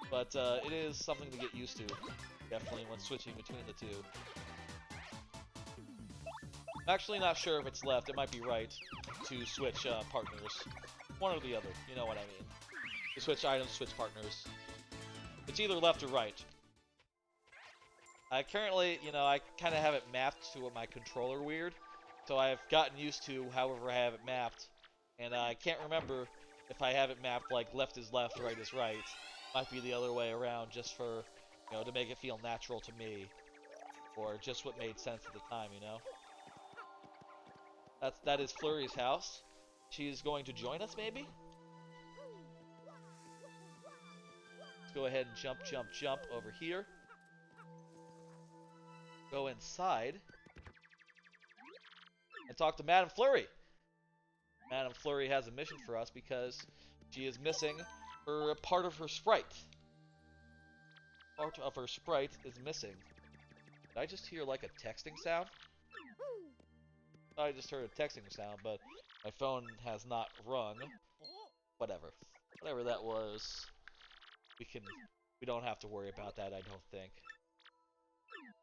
but it is something to get used to, definitely when switching between the two. I'm actually not sure if it's left, it might be right, to switch partners. One or the other, you know what I mean. To switch items, switch partners. It's either left or right. I currently, you know, I kind of have it mapped to my controller weird, so I've gotten used to however I have it mapped, and I can't remember if I have it mapped like left is left, right is right. Might be the other way around, just for, you know, to make it feel natural to me, or just what made sense at the time, you know. That is Flurry's house. She's going to join us, maybe? Let's go ahead and jump over here. Go inside. And talk to Madame Flurry. Madame Flurry has a mission for us because she is missing part of her sprite. Part of her sprite is missing. Did I just hear like a texting sound? I just heard a texting sound, but my phone has not rung. Whatever. Whatever that was. We don't have to worry about that, I don't think.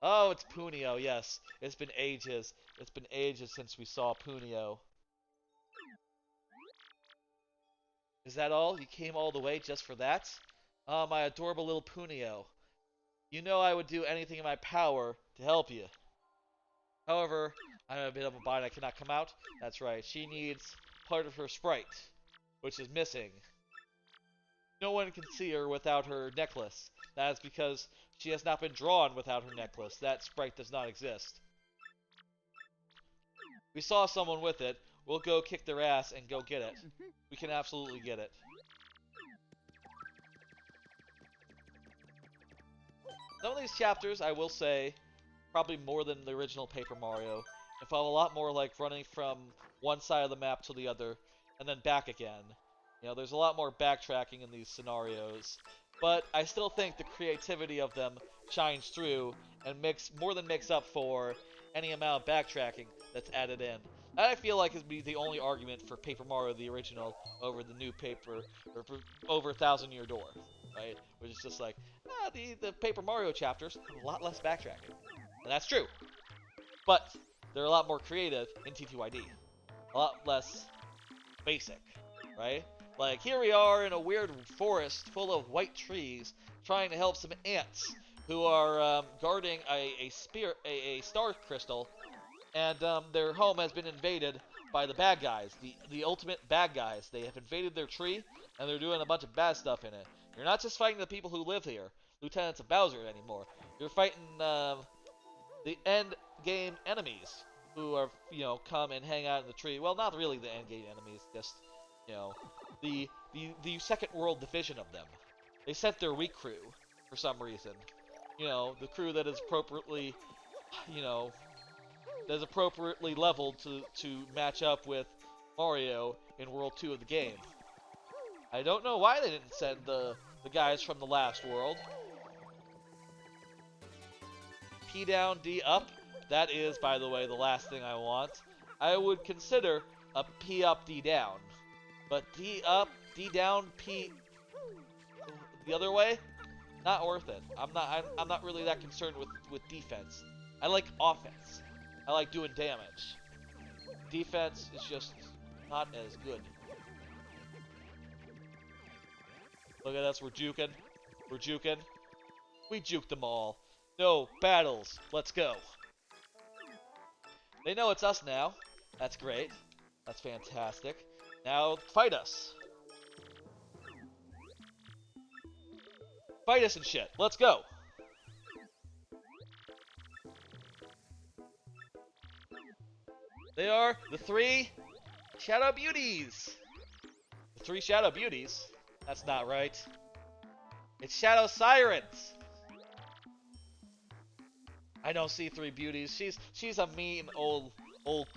Oh, it's Punio, yes. It's been ages. It's been ages since we saw Punio. Is that all? You came all the way just for that? Oh, my adorable little Punio. You know I would do anything in my power to help you. However, I'm a bit of a bind. I cannot come out. That's right. She needs part of her sprite, which is missing. No one can see her without her necklace. That is because she has not been drawn without her necklace. That sprite does not exist. We saw someone with it. We'll go kick their ass and go get it. We can absolutely get it. Some of these chapters, I will say, probably more than the original Paper Mario, involve a lot more like running from one side of the map to the other, and then back again. You know, there's a lot more backtracking in these scenarios, but I still think the creativity of them shines through and more than makes up for any amount of backtracking that's added in. That I feel like is the only argument for Paper Mario the original over the new Paper, or over Thousand Year Door, right? Which is just like, the Paper Mario chapters have a lot less backtracking. And that's true. But they're a lot more creative in TTYD. A lot less basic, right? Like, here we are in a weird forest full of white trees trying to help some ants who are guarding a star crystal, and their home has been invaded by the bad guys, the ultimate bad guys. They have invaded their tree, and they're doing a bunch of bad stuff in it. You're not just fighting the people who live here, lieutenants of Bowser anymore. You're fighting the end game enemies who are, you know, come and hang out in the tree. Well, not really the end game enemies, just, you know, the second world division of them. They sent their weak crew for some reason. You know, the crew that is appropriately, you know, that is appropriately leveled to match up with Mario in World 2 of the game. I don't know why they didn't send the guys from the last world. P down, D up. That is, by the way, the last thing I want. I would consider a P up, D down. But D up, D down, P the other way? Not worth it. I'm not really that concerned with defense. I like offense. I like doing damage. Defense is just not as good. Look at us, we're juking. We're juking. We juked them all. No, battles. Let's go. They know it's us now. That's great. That's fantastic. Now, fight us. Fight us and shit. Let's go. They are the 3 Shadow Beauties. The 3 Shadow Beauties? That's not right. It's Shadow Sirens. I don't see 3 beauties. She's a mean old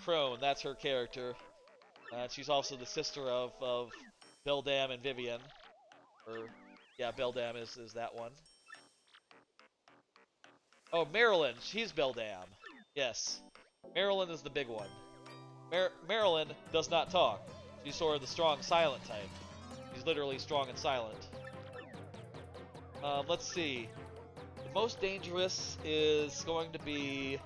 crone. That's her character. She's also the sister of Beldam and Vivian. Or yeah, Beldam is that one. Oh, Marilyn. She's Beldam. Yes. Marilyn is the big one. Marilyn does not talk. She's sort of the strong silent type. She's literally strong and silent. Let's see. The most dangerous is going to be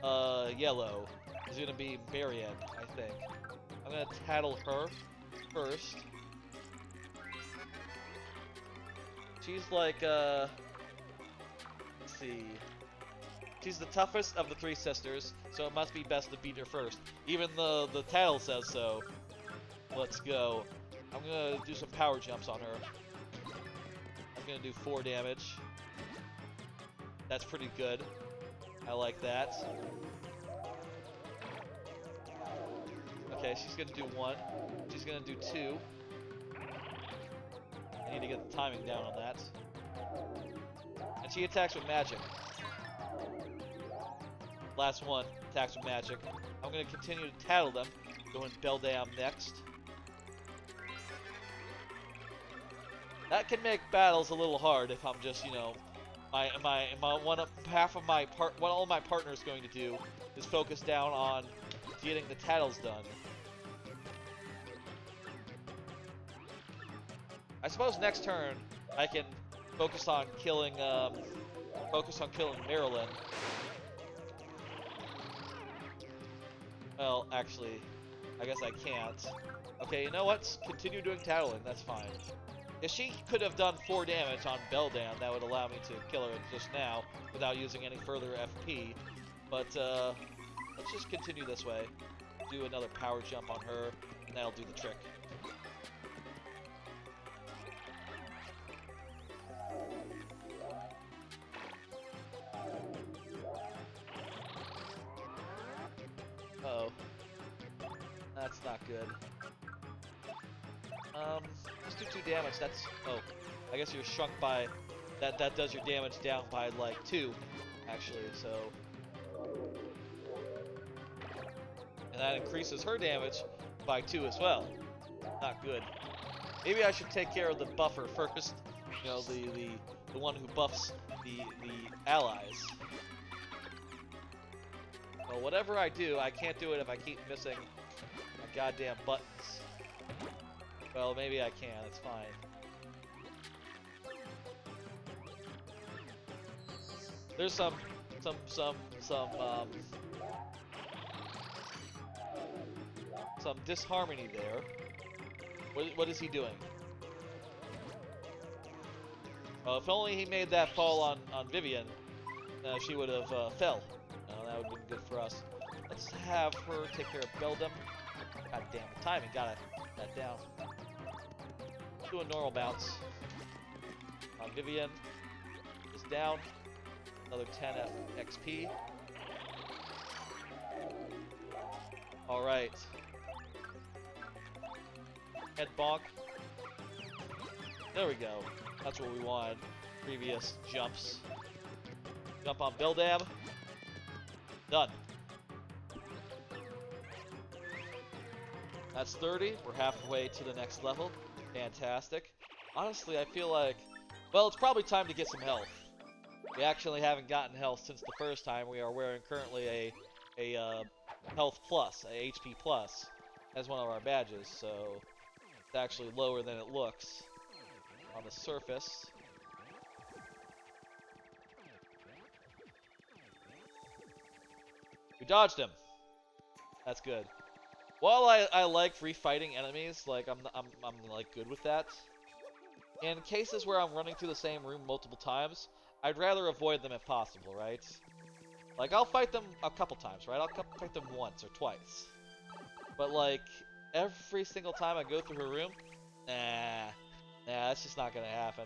yellow. It's going to be Marianne, I think. I'm going to tattle her first. She's like, let's see. She's the toughest of the 3 sisters, so it must be best to beat her first. Even the tattle says so. Let's go. I'm gonna do some power jumps on her. I'm gonna do 4 damage. That's pretty good. I like that. Okay, she's gonna do 1. She's gonna do 2. I need to get the timing down on that. And she attacks with magic. Last one, attacks with magic. I'm going to continue to tattle them. Going Beldam next. That can make battles a little hard if I'm just, you know, what all my partner is going to do is focus down on getting the tattles done. I suppose next turn I can focus on killing Marilyn. Well, actually, I guess I can't. Okay, you know what? Continue doing tattling, that's fine. If she could have done 4 damage on Beldam, that would allow me to kill her just now without using any further FP. But, let's just continue this way. Do another power jump on her, and that'll do the trick. Uh-oh. That's not good. Just do 2 damage, that's... Oh, I guess you're shrunk by... That does your damage down by, like, 2, actually, so... And that increases her damage by 2 as well. Not good. Maybe I should take care of the buffer first. You know, the one who buffs the allies. Well, whatever I do, I can't do it if I keep missing my goddamn buttons. Well, maybe I can, it's fine. There's some disharmony there. What is he doing? Well, if only he made that fall on Vivian, she would have fell. That would have been good for us. Let's have her take care of Beldam. God damn, the timing, got that down. Do a normal bounce. Vivian is down. Another 10 XP. Alright. Head bonk. There we go. That's what we wanted. Previous jumps. Jump on Beldam. Done. That's 30. We're halfway to the next level. Fantastic. Honestly, I feel like... Well, it's probably time to get some health. We actually haven't gotten health since the first time. We are wearing currently a health plus, a HP plus, as one of our badges, so it's actually lower than it looks on the surface. We dodged him. That's good. While I like refighting enemies, like I'm like good with that. In cases where I'm running through the same room multiple times, I'd rather avoid them if possible, right? Like, I'll fight them a couple times, right? I'll fight them once or twice. But, like, every single time I go through her room, nah, that's just not gonna happen.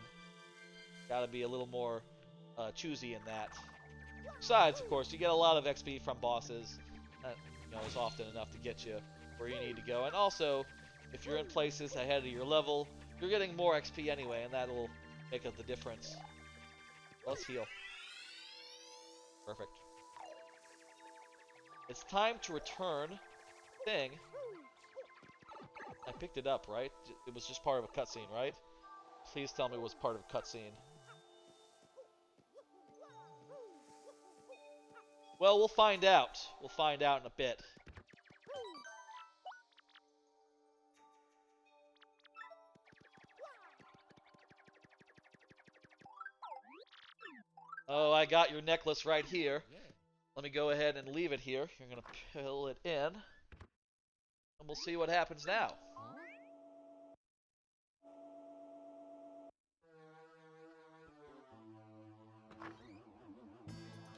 Gotta be a little more choosy in that. Besides, of course, you get a lot of XP from bosses. That, you know, is often enough to get you where you need to go. And also, if you're in places ahead of your level, you're getting more XP anyway, and that'll make up the difference. Let's heal. Perfect. It's time to return thing. I picked it up, right? It was just part of a cutscene, right? Please tell me it was part of a cutscene. Well, we'll find out. We'll find out in a bit. Oh, I got your necklace right here. Let me go ahead and leave it here. You're gonna fill it in. And we'll see what happens now.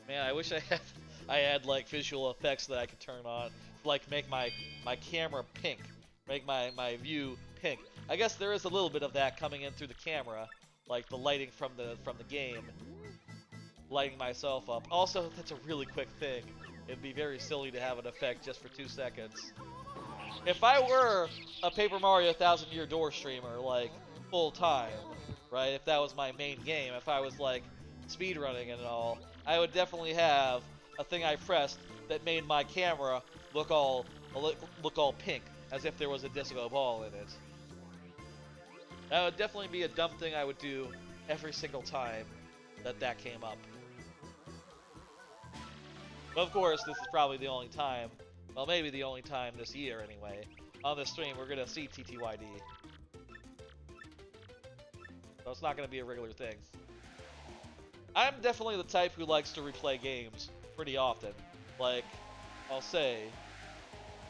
Man, I wish I had like visual effects that I could turn on, like make my camera pink, make my view pink. I guess there is a little bit of that coming in through the camera, like the lighting from the game, lighting myself up. Also, that's a really quick thing. It'd be very silly to have an effect just for 2 seconds. If I were a Paper Mario 1000 Year Door streamer, like full time, right? If that was my main game, if I was like speedrunning and all, I would definitely have a thing I pressed that made my camera look all pink, as if there was a disco ball in it. That would definitely be a dumb thing I would do every single time that came up. But of course, this is probably the only time, well, maybe the only time this year anyway, on this stream we're gonna see TTYD. So it's not gonna be a regular thing. I'm definitely the type who likes to replay games pretty often. Like, I'll say,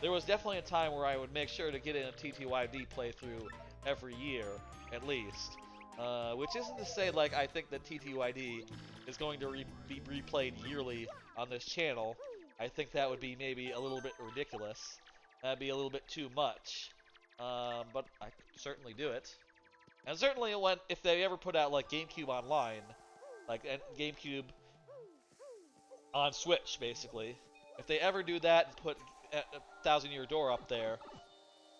there was definitely a time where I would make sure to get in a TTYD playthrough every year, at least. Which isn't to say, like, I think that TTYD is going to be replayed yearly on this channel. I think that would be maybe a little bit ridiculous. That'd be a little bit too much. But I could certainly do it. And certainly if they ever put out, like, GameCube Online, like GameCube on Switch, basically. If they ever do that and put 1000 Year Door up there,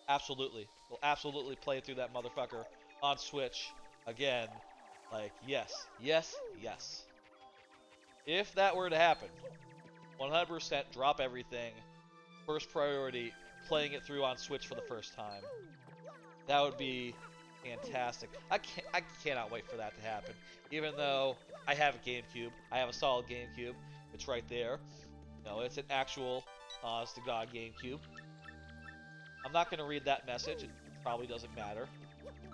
absolutely. We'll absolutely play through that motherfucker on Switch again. Like, yes. Yes, yes. If that were to happen, 100% drop everything. First priority, playing it through on Switch for the first time. That would be fantastic. I cannot wait for that to happen. Even though I have a GameCube, I have a solid GameCube. It's right there. You know, it's an actual, honest to God GameCube. I'm not going to read that message. It probably doesn't matter.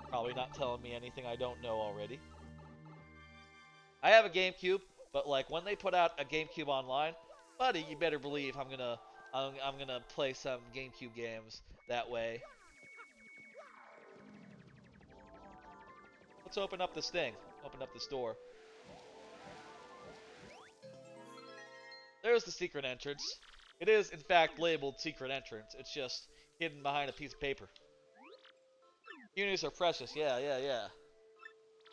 Probably not telling me anything I don't know already. I have a GameCube, but like when they put out a GameCube Online, buddy, you better believe I'm gonna play some GameCube games that way. Let's open up this thing. Open up this door. There's the secret entrance. It is, in fact, labeled secret entrance. It's just hidden behind a piece of paper. Unis are precious. Yeah.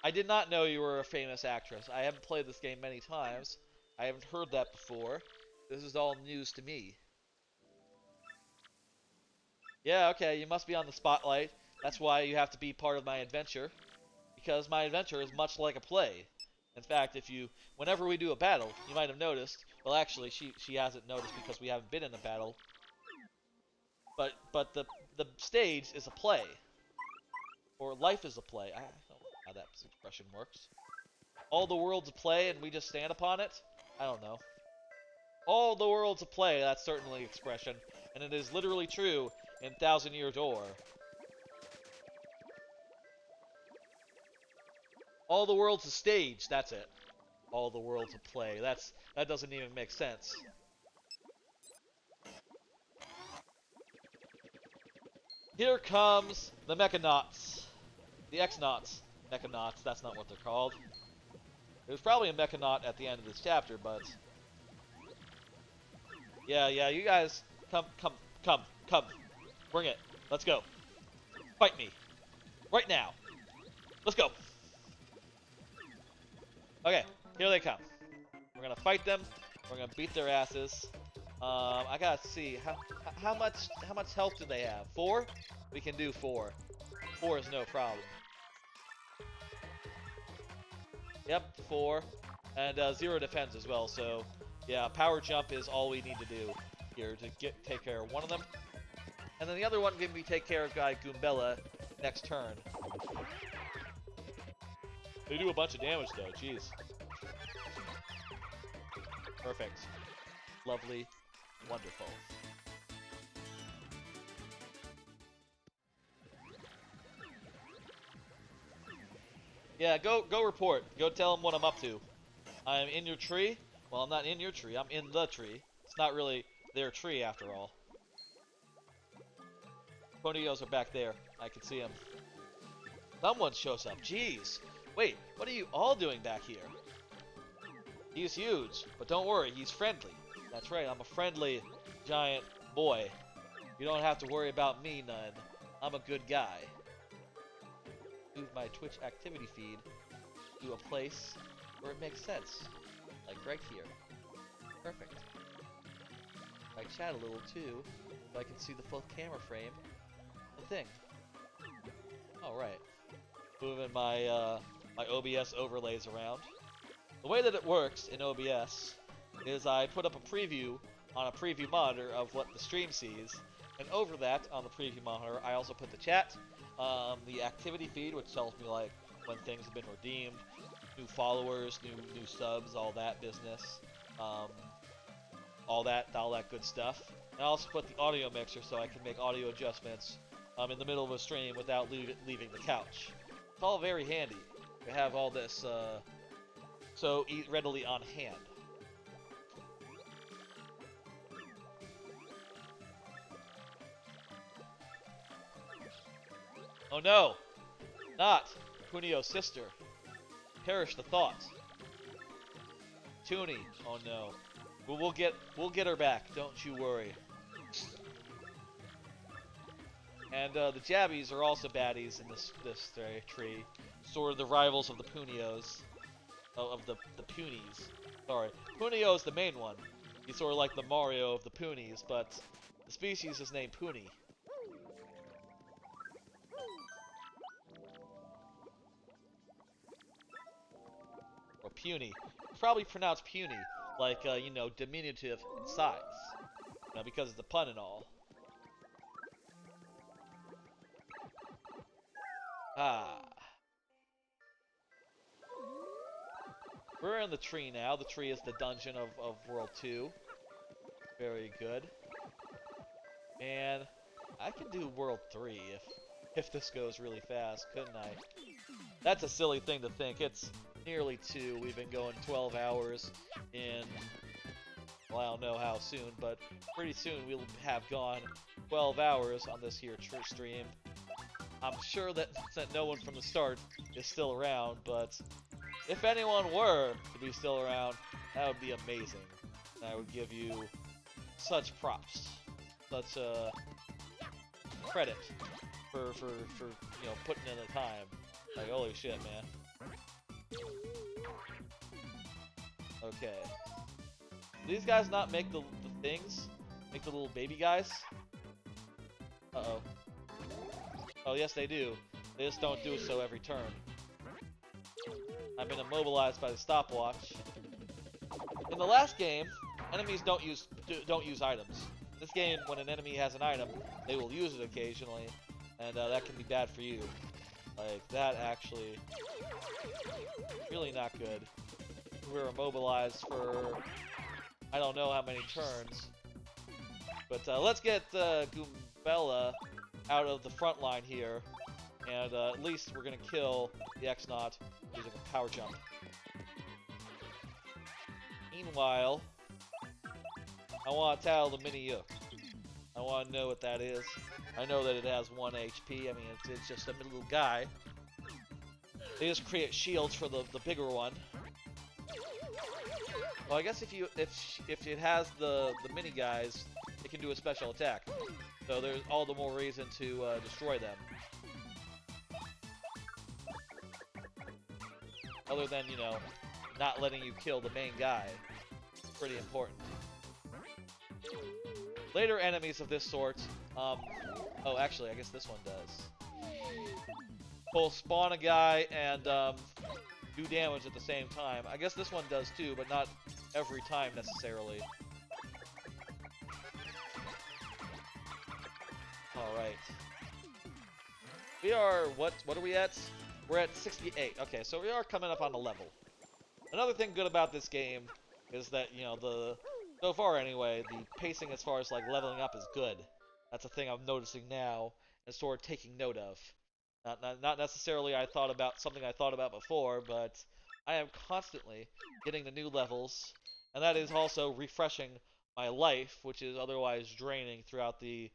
I did not know you were a famous actress. I haven't played this game many times. I haven't heard that before. This is all news to me. Yeah, okay, you must be on the spotlight. That's why you have to be part of my adventure. Because my adventure is much like a play. In fact, whenever we do a battle, you might have noticed. Well, actually, she hasn't noticed because we haven't been in a battle. But the stage is a play. Or life is a play. I don't know how that expression works. All the world's a play and we just stand upon it? I don't know. All the world's a play, that's certainly an expression. And it is literally true in 1000 Year Door. All the world's a stage, that's it. All the world's a play. That doesn't even make sense. Here comes the Mechanauts. The X-Nauts. Mechanauts, that's not what they're called. There's probably a Mechanaut at the end of this chapter, but Yeah, you guys, come. Bring it. Let's go. Fight me. Right now. Let's go. Okay, here they come. We're gonna fight them. We're gonna beat their asses. I gotta see how much health do they have? 4? We can do 4. 4 is no problem. Yep, 4, and 0 defense as well. So yeah, power jump is all we need to do here to take care of one of them, and then the other one can be take care of guy Goombella next turn. They do a bunch of damage though. Jeez. Perfect. Lovely. Wonderful. Yeah, go report. Go tell them what I'm up to. I'm in your tree. Well, I'm not in your tree. I'm in the tree. It's not really their tree after all. Ponyos are back there. I can see them. Someone shows up. Jeez. Wait, what are you all doing back here? He's huge, but don't worry, he's friendly. That's right, I'm a friendly giant boy. You don't have to worry about me none. I'm a good guy. Move my Twitch activity feed to a place where it makes sense. Like right here. Perfect. I chat a little too, so I can see the full camera frame of the thing. Alright. Moving my my OBS overlays around. The way that it works in OBS is I put up a preview on a preview monitor of what the stream sees, and over that, on the preview monitor, I also put the chat, the activity feed, which tells me like when things have been redeemed, new followers, new subs, all that business, all that good stuff. And I also put the audio mixer so I can make audio adjustments in the middle of a stream without leaving the couch. It's all very handy. We have all this so readily on hand. Oh no! Not Punio's sister. Perish the thought. Toonie. Oh no. We'll get her back. Don't you worry. And the Jabbies are also baddies in this tree. Sort of the rivals of the Punios. Of the Punies. Sorry. Punio is the main one. He's sort of like the Mario of the Punies, but the species is named Puni. Or puny. It's probably pronounced puny, like, you know, diminutive in size. You know, because it's a pun and all. Ah. We're in the tree now. The tree is the dungeon of World 2. Very good. And I can do World 3 if this goes really fast, couldn't I? That's a silly thing to think. It's nearly 2. We've been going 12 hours in, well, I don't know how soon, but pretty soon we'll have gone 12 hours on this here stream. I'm sure that no one from the start is still around, but if anyone were to be still around, that would be amazing. And I would give you such props, such credit for you know, putting in the time. Like, holy shit, man. Okay. Do these guys not make the things? Make the little baby guys? Uh-oh. Oh, yes, they do. They just don't do so every turn. I've been immobilized by the stopwatch. In the last game, enemies don't use items. In this game, when an enemy has an item, they will use it occasionally, and that can be bad for you. Like, that actually, really not good. We're immobilized for, I don't know how many turns. But let's get Goombella out of the front line here, and at least we're gonna kill the X-Naut using a power jump. Meanwhile, I want to tattle the Mini Yook. I want to know what that is. I know that it has 1 HP. I mean, it's just a little guy. They just create shields for the bigger one. Well, I guess if it has the mini guys, it can do a special attack. So there's all the more reason to destroy them. Other than, you know, not letting you kill the main guy. Pretty important. Later enemies of this sort, oh, actually, I guess this one does. Both spawn a guy and do damage at the same time. I guess this one does too, but not every time necessarily. Alright. We are, what are we at? We're at 68. Okay, so we are coming up on the level. Another thing good about this game is that, you know, so far anyway, the pacing as far as like leveling up is good. That's a thing I'm noticing now and sort of taking note of. Not necessarily something I thought about before, but I am constantly getting the new levels, and that is also refreshing my life, which is otherwise draining throughout the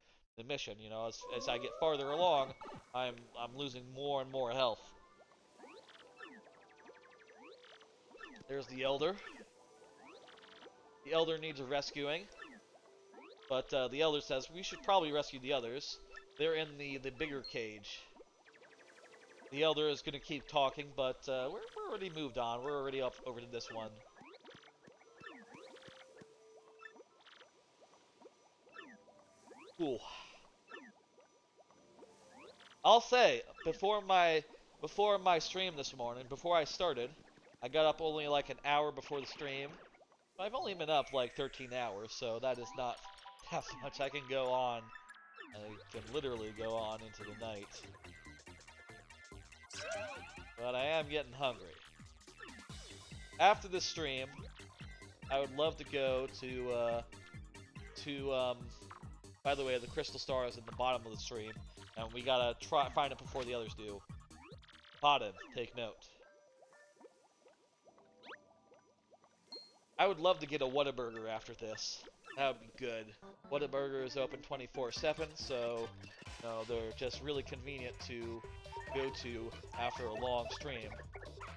mission. You know, as I get farther along, I'm losing more and more health. There's the Elder. The Elder needs a rescuing, but the Elder says we should probably rescue the others. They're in the bigger cage. The Elder is going to keep talking, but we're already moved on. We're already up over to this one. Cool. I'll say, before my stream this morning, before I started, I got up only like an hour before the stream. I've only been up like 13 hours, so that is not that much. I can go on. I can literally go on into the night. But I am getting hungry. After this stream, I would love to go to by the way, the crystal star is at the bottom of the stream, and we gotta find it before the others do. Potted, take note. I would love to get a Whataburger after this. That would be good. Whataburger is open 24/7, so you know, they're just really convenient to go to after a long stream.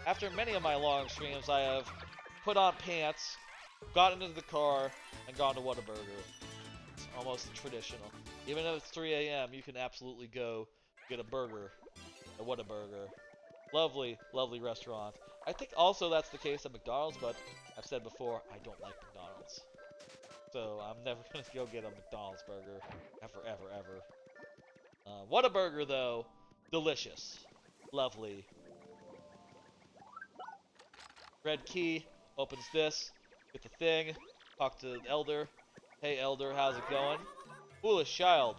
After many of my long streams, I have put on pants, gotten into the car, and gone to Whataburger. It's almost traditional. Even if it's 3 a.m., you can absolutely go get a burger at Whataburger. Lovely, lovely restaurant. I think also that's the case at McDonald's, but I've said before, I don't like McDonald's. So I'm never going to go get a McDonald's burger. Ever, ever, ever. Whataburger, though, delicious. Lovely. Red key, opens this, get the thing, talk to the Elder. Hey Elder, how's it going? Foolish child,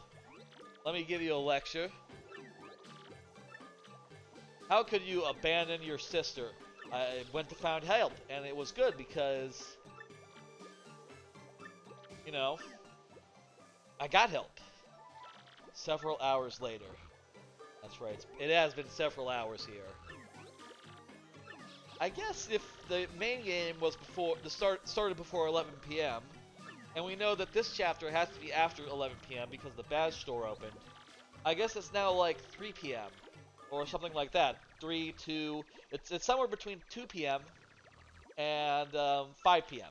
let me give you a lecture. How could you abandon your sister? I went to find help, and it was good because, you know, I got help. Several hours later. That's right, it has been several hours here. I guess if the main game was started before 11 p.m., and we know that this chapter has to be after 11 p.m. because the badge store opened, I guess it's now like 3 p.m. or something like that. 3, 2, it's somewhere between 2 p.m. and 5 p.m.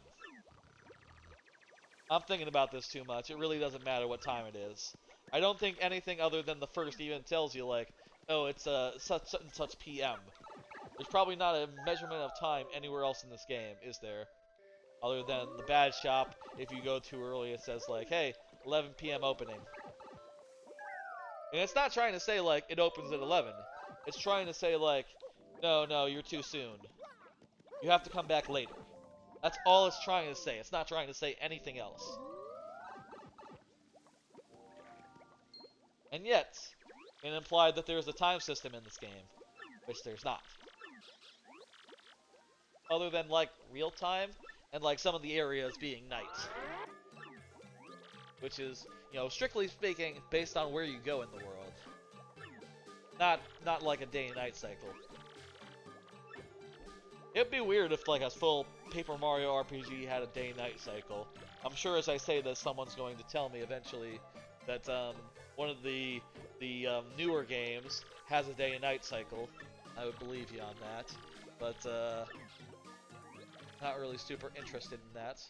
I'm thinking about this too much. It really doesn't matter what time it is. I don't think anything other than the first even tells you, like, oh, it's such and such p.m. There's probably not a measurement of time anywhere else in this game, is there? Other than the badge shop, if you go too early, it says, like, hey, 11 p.m. opening. And it's not trying to say, like, it opens at 11. It's trying to say, like, no, you're too soon. You have to come back later. That's all it's trying to say. It's not trying to say anything else. And yet, it implied that there's a time system in this game, which there's not. Other than, like, real time, and, like, some of the areas being night. Which is, you know, strictly speaking, based on where you go in the world. Not like a day and night cycle. It'd be weird if, like, a full Paper Mario RPG had a day and night cycle. I'm sure as I say this, someone's going to tell me eventually that, one of the newer games has a day and night cycle. I would believe you on that. But, Not really super interested in that.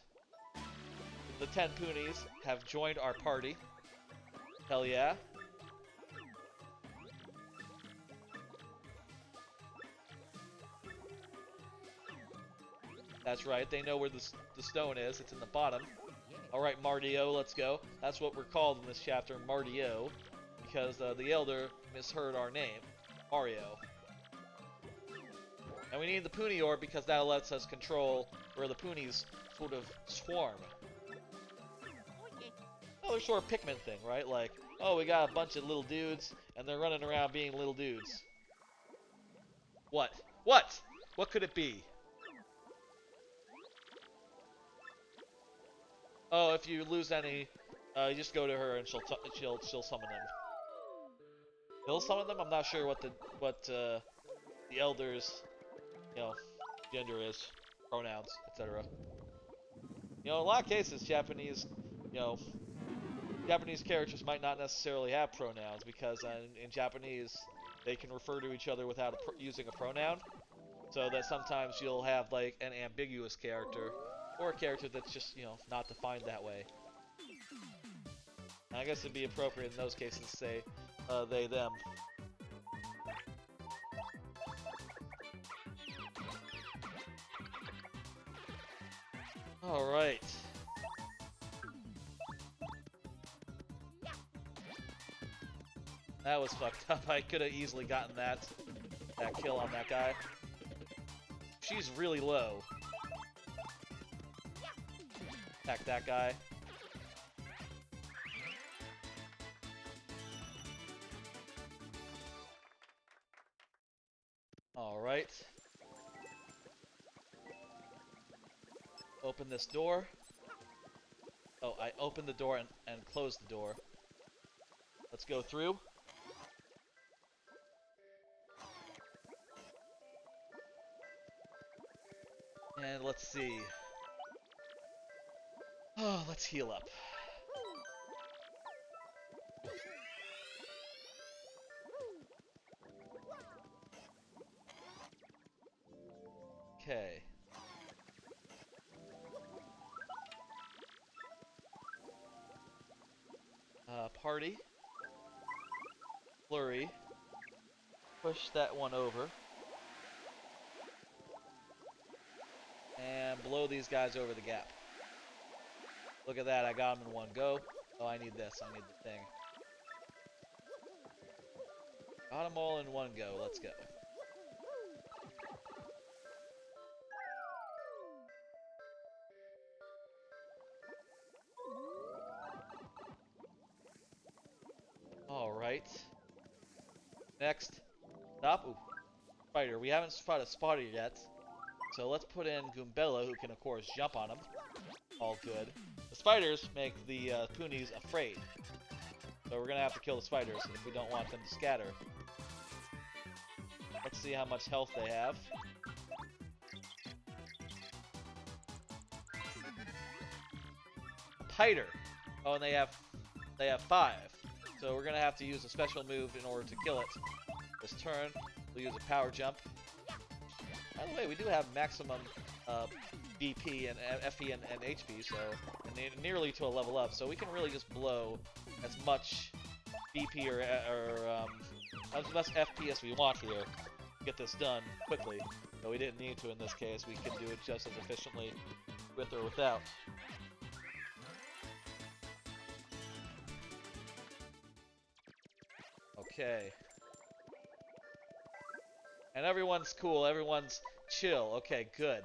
The 10 Poonies have joined our party. Hell yeah. That's right, they know where the stone is. It's in the bottom. Alright, Mardio, let's go. That's what we're called in this chapter, Mardio. Because the Elder misheard our name, Mario. And we need the Poonie Orb because that lets us control where the Poonies sort of swarm. Another sort of Pikmin thing, right? Like, oh, we got a bunch of little dudes, and they're running around being little dudes. What? What? What could it be? Oh, if you lose any, you just go to her and she'll summon them. He'll summon them. I'm not sure what the Elder's, you know, gender is, pronouns, etc. You know, in a lot of cases, Japanese characters might not necessarily have pronouns because in Japanese they can refer to each other without using a pronoun. So that sometimes you'll have like an ambiguous character or a character that's just, you know, not defined that way. And I guess it'd be appropriate in those cases to say they, them. Alright. That was fucked up. I could have easily gotten that kill on that guy. She's really low. Attack that guy. Alright. Open this door. Oh, I opened the door and closed the door. Let's go through. And let's see. Oh, let's heal up. Okay. Party. Flurry. Push that one over. And blow these guys over the gap. Look at that, I got them in one go. Oh, I need this, I need the thing. Got them all in one go, let's go. Alright. Next. Stop. Ooh. Spider. We haven't fought a spider yet. So let's put in Goombella, who can of course jump on him. All good. The spiders make the Poonies afraid. So we're gonna have to kill the spiders if we don't want them to scatter. Let's see how much health they have. Piter. Oh, and they have 5. So we're gonna have to use a special move in order to kill it. This turn, we'll use a power jump. By the way, we do have maximum BP and FP and HP, so and nearly to a level up. So we can really just blow as much BP or as much FP as we want here. Get this done quickly. But we didn't need to in this case. We can do it just as efficiently with or without. Okay. And everyone's cool, everyone's chill. Okay, good.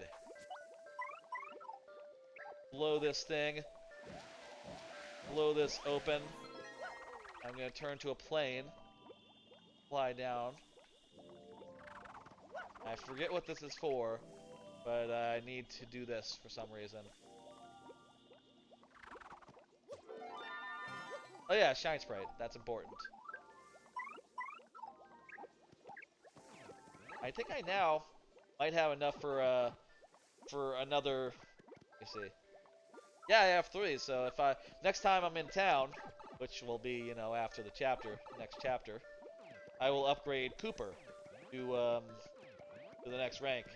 Blow this thing. Blow this open. I'm gonna turn to a plane. Fly down. I forget what this is for, but I need to do this for some reason. Oh yeah, Shine Sprite. That's important. I think I now might have enough for another. Let me see. Yeah, I have 3. So if next time I'm in town, which will be, you know, after the next chapter, I will upgrade Cooper to the next rank.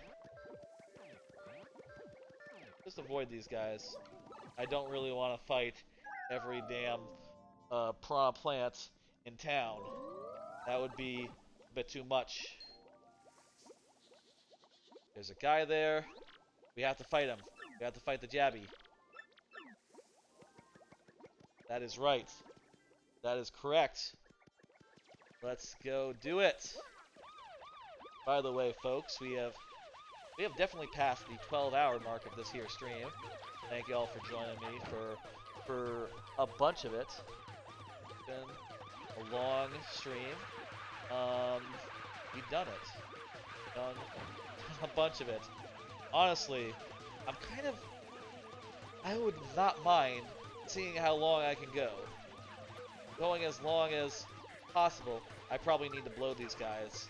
Just avoid these guys. I don't really want to fight every damn piranha plant in town. That would be a bit too much. There's a guy there. We have to fight him. We have to fight the Jabby. That is right. That is correct. Let's go do it. By the way, folks, we have definitely passed the 12-hour mark of this here stream. Thank you all for joining me for a bunch of it. It's been a long stream. We've done it. Done a bunch of it. Honestly, I would not mind seeing how long I can go. Going as long as possible. I probably need to blow these guys.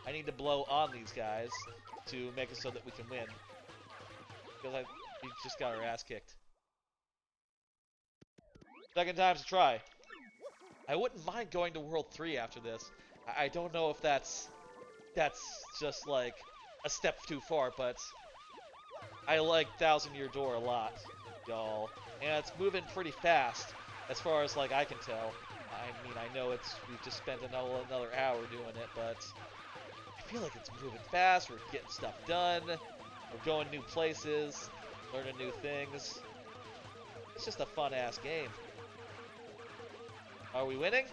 I need to blow on these guys to make it so that we can win. Because we just got our ass kicked. Second time's a try. I wouldn't mind going to World 3 after this. I don't know if that's just like a step too far, but I like Thousand Year Door a lot, y'all. And it's moving pretty fast, as far as like I can tell. I mean, I know we've just spent another hour doing it, but I feel like it's moving fast. We're getting stuff done. We're going new places, learning new things. It's just a fun-ass game. Are we winning?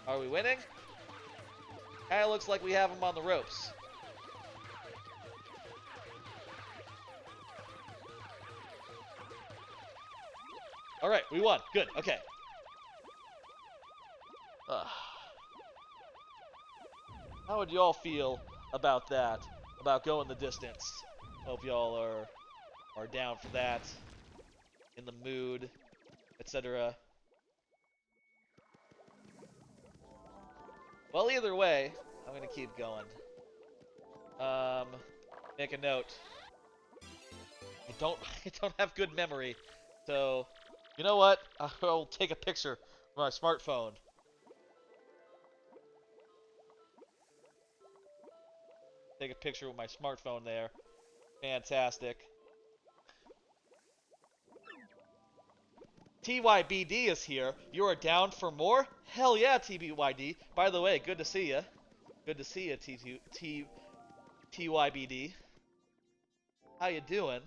Are we winning? Kinda looks like we have them on the ropes. Alright, we won. Good, okay. How would y'all feel about that? About going the distance? Hope y'all are down for that. In the mood, etc. Well, either way, I'm gonna keep going. Make a note. I don't have good memory, so you know what? I'll take a picture with my smartphone. Take a picture with my smartphone there. Fantastic. TYBD is here. You are down for more? Hell yeah, TBYD. By the way, good to see ya. Good to see ya, TYBD. How you doing?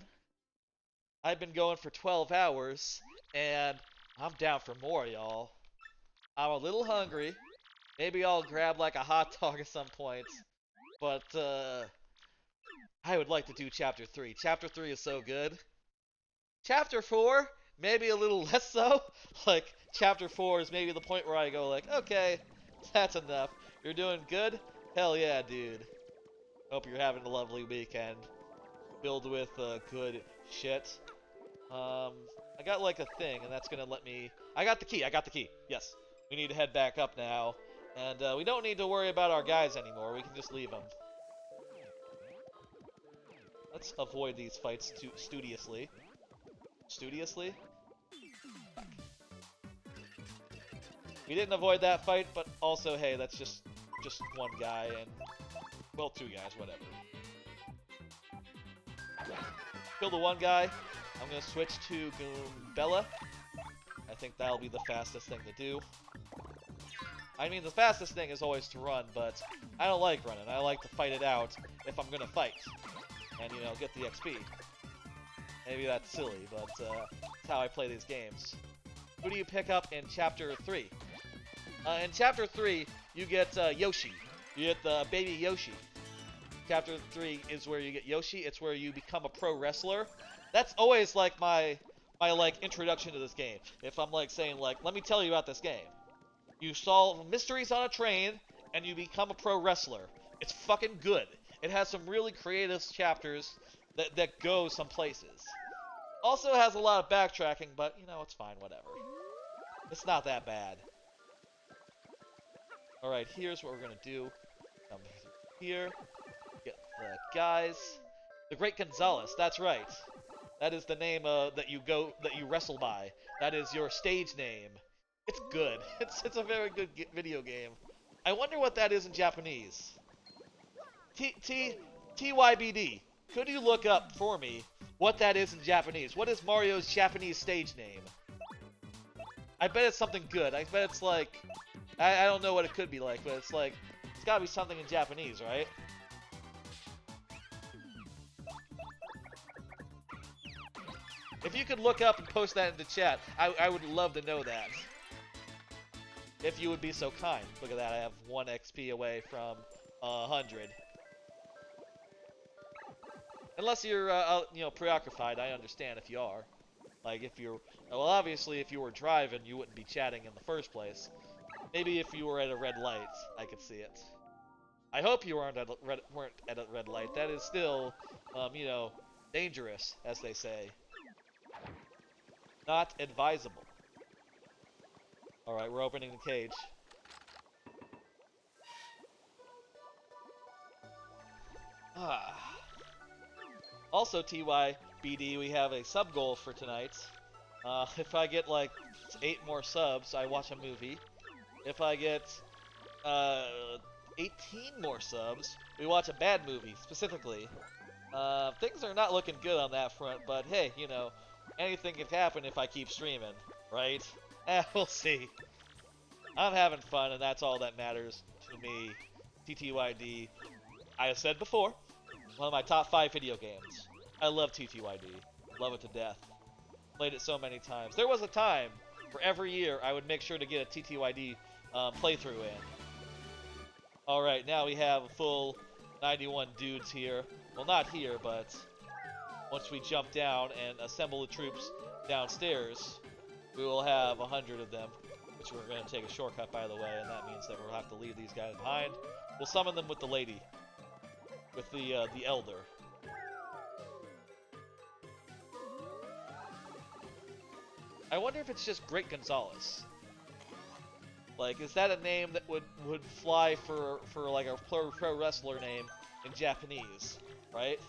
I've been going for 12 hours, and I'm down for more, y'all. I'm a little hungry. Maybe I'll grab like a hot dog at some point. But, I would like to do Chapter 3. Chapter 3 is so good. Chapter 4, maybe a little less so. Like, Chapter 4 is maybe the point where I go like, okay, that's enough. You're doing good? Hell yeah, dude. Hope you're having a lovely weekend. Filled with, good shit. I got like a thing, and that's gonna let me... I got the key. Yes. We need to head back up now. And, we don't need to worry about our guys anymore. We can just leave them. Let's avoid these fights studiously. Studiously? Fuck. We didn't avoid that fight, but also, hey, that's just one guy and... well, two guys, whatever. Kill the one guy. I'm gonna switch to Goombella. I think that'll be the fastest thing to do. I mean, the fastest thing is always to run, but I don't like running. I like to fight it out if I'm gonna fight. And, you know, get the XP. Maybe that's silly, but that's how I play these games. Who do you pick up in Chapter 3? In Chapter 3, you get Yoshi. You get the baby Yoshi. Chapter 3 is where you get Yoshi. It's where you become a pro wrestler. That's always like my like introduction to this game. If I'm like saying like, let me tell you about this game. You solve mysteries on a train and you become a pro wrestler. It's fucking good. It has some really creative chapters that go some places. Also has a lot of backtracking, but you know, it's fine, whatever. It's not that bad. Alright, here's what we're gonna do. Come here. Get the guys. The Great Gonzalez, that's right. That is the name that you wrestle by. That is your stage name. It's good. It's a very good video game. I wonder what that is in Japanese. TYBD. Could you look up for me what that is in Japanese. What is Mario's Japanese stage name? I bet it's something good. I bet it's like... I don't know what it could be like, but it's like... It's gotta be something in Japanese, right? If you could look up and post that in the chat, I would love to know that. If you would be so kind. Look at that, I have 1 XP away from 100. Unless you're, you know, preoccupied, I understand if you are. Like, if you're... Well, obviously, if you were driving, you wouldn't be chatting in the first place. Maybe if you were at a red light, I could see it. I hope you weren't at a red light. That is still, you know, dangerous, as they say. Not advisable. Alright, we're opening the cage. Also, TYBD, we have a sub goal for tonight. If I get like 8 more subs, I watch a movie. If I get 18 more subs, we watch a bad movie, specifically. Things are not looking good on that front, but hey, you know, anything can happen if I keep streaming, right? We'll see. I'm having fun, and that's all that matters to me. TTYD, I have said before, one of my top 5 video games. I love TTYD. Love it to death. Played it so many times. There was a time where every year I would make sure to get a TTYD playthrough in. Alright, now we have a full 91 dudes here. Well, not here, but once we jump down and assemble the troops downstairs, we will have 100 of them, which we're going to take a shortcut, by the way, and that means that we'll have to leave these guys behind. We'll summon them with the lady, with the elder. I wonder if it's just Great Gonzalez. Like, is that a name that would fly for like a pro wrestler name in Japanese, right?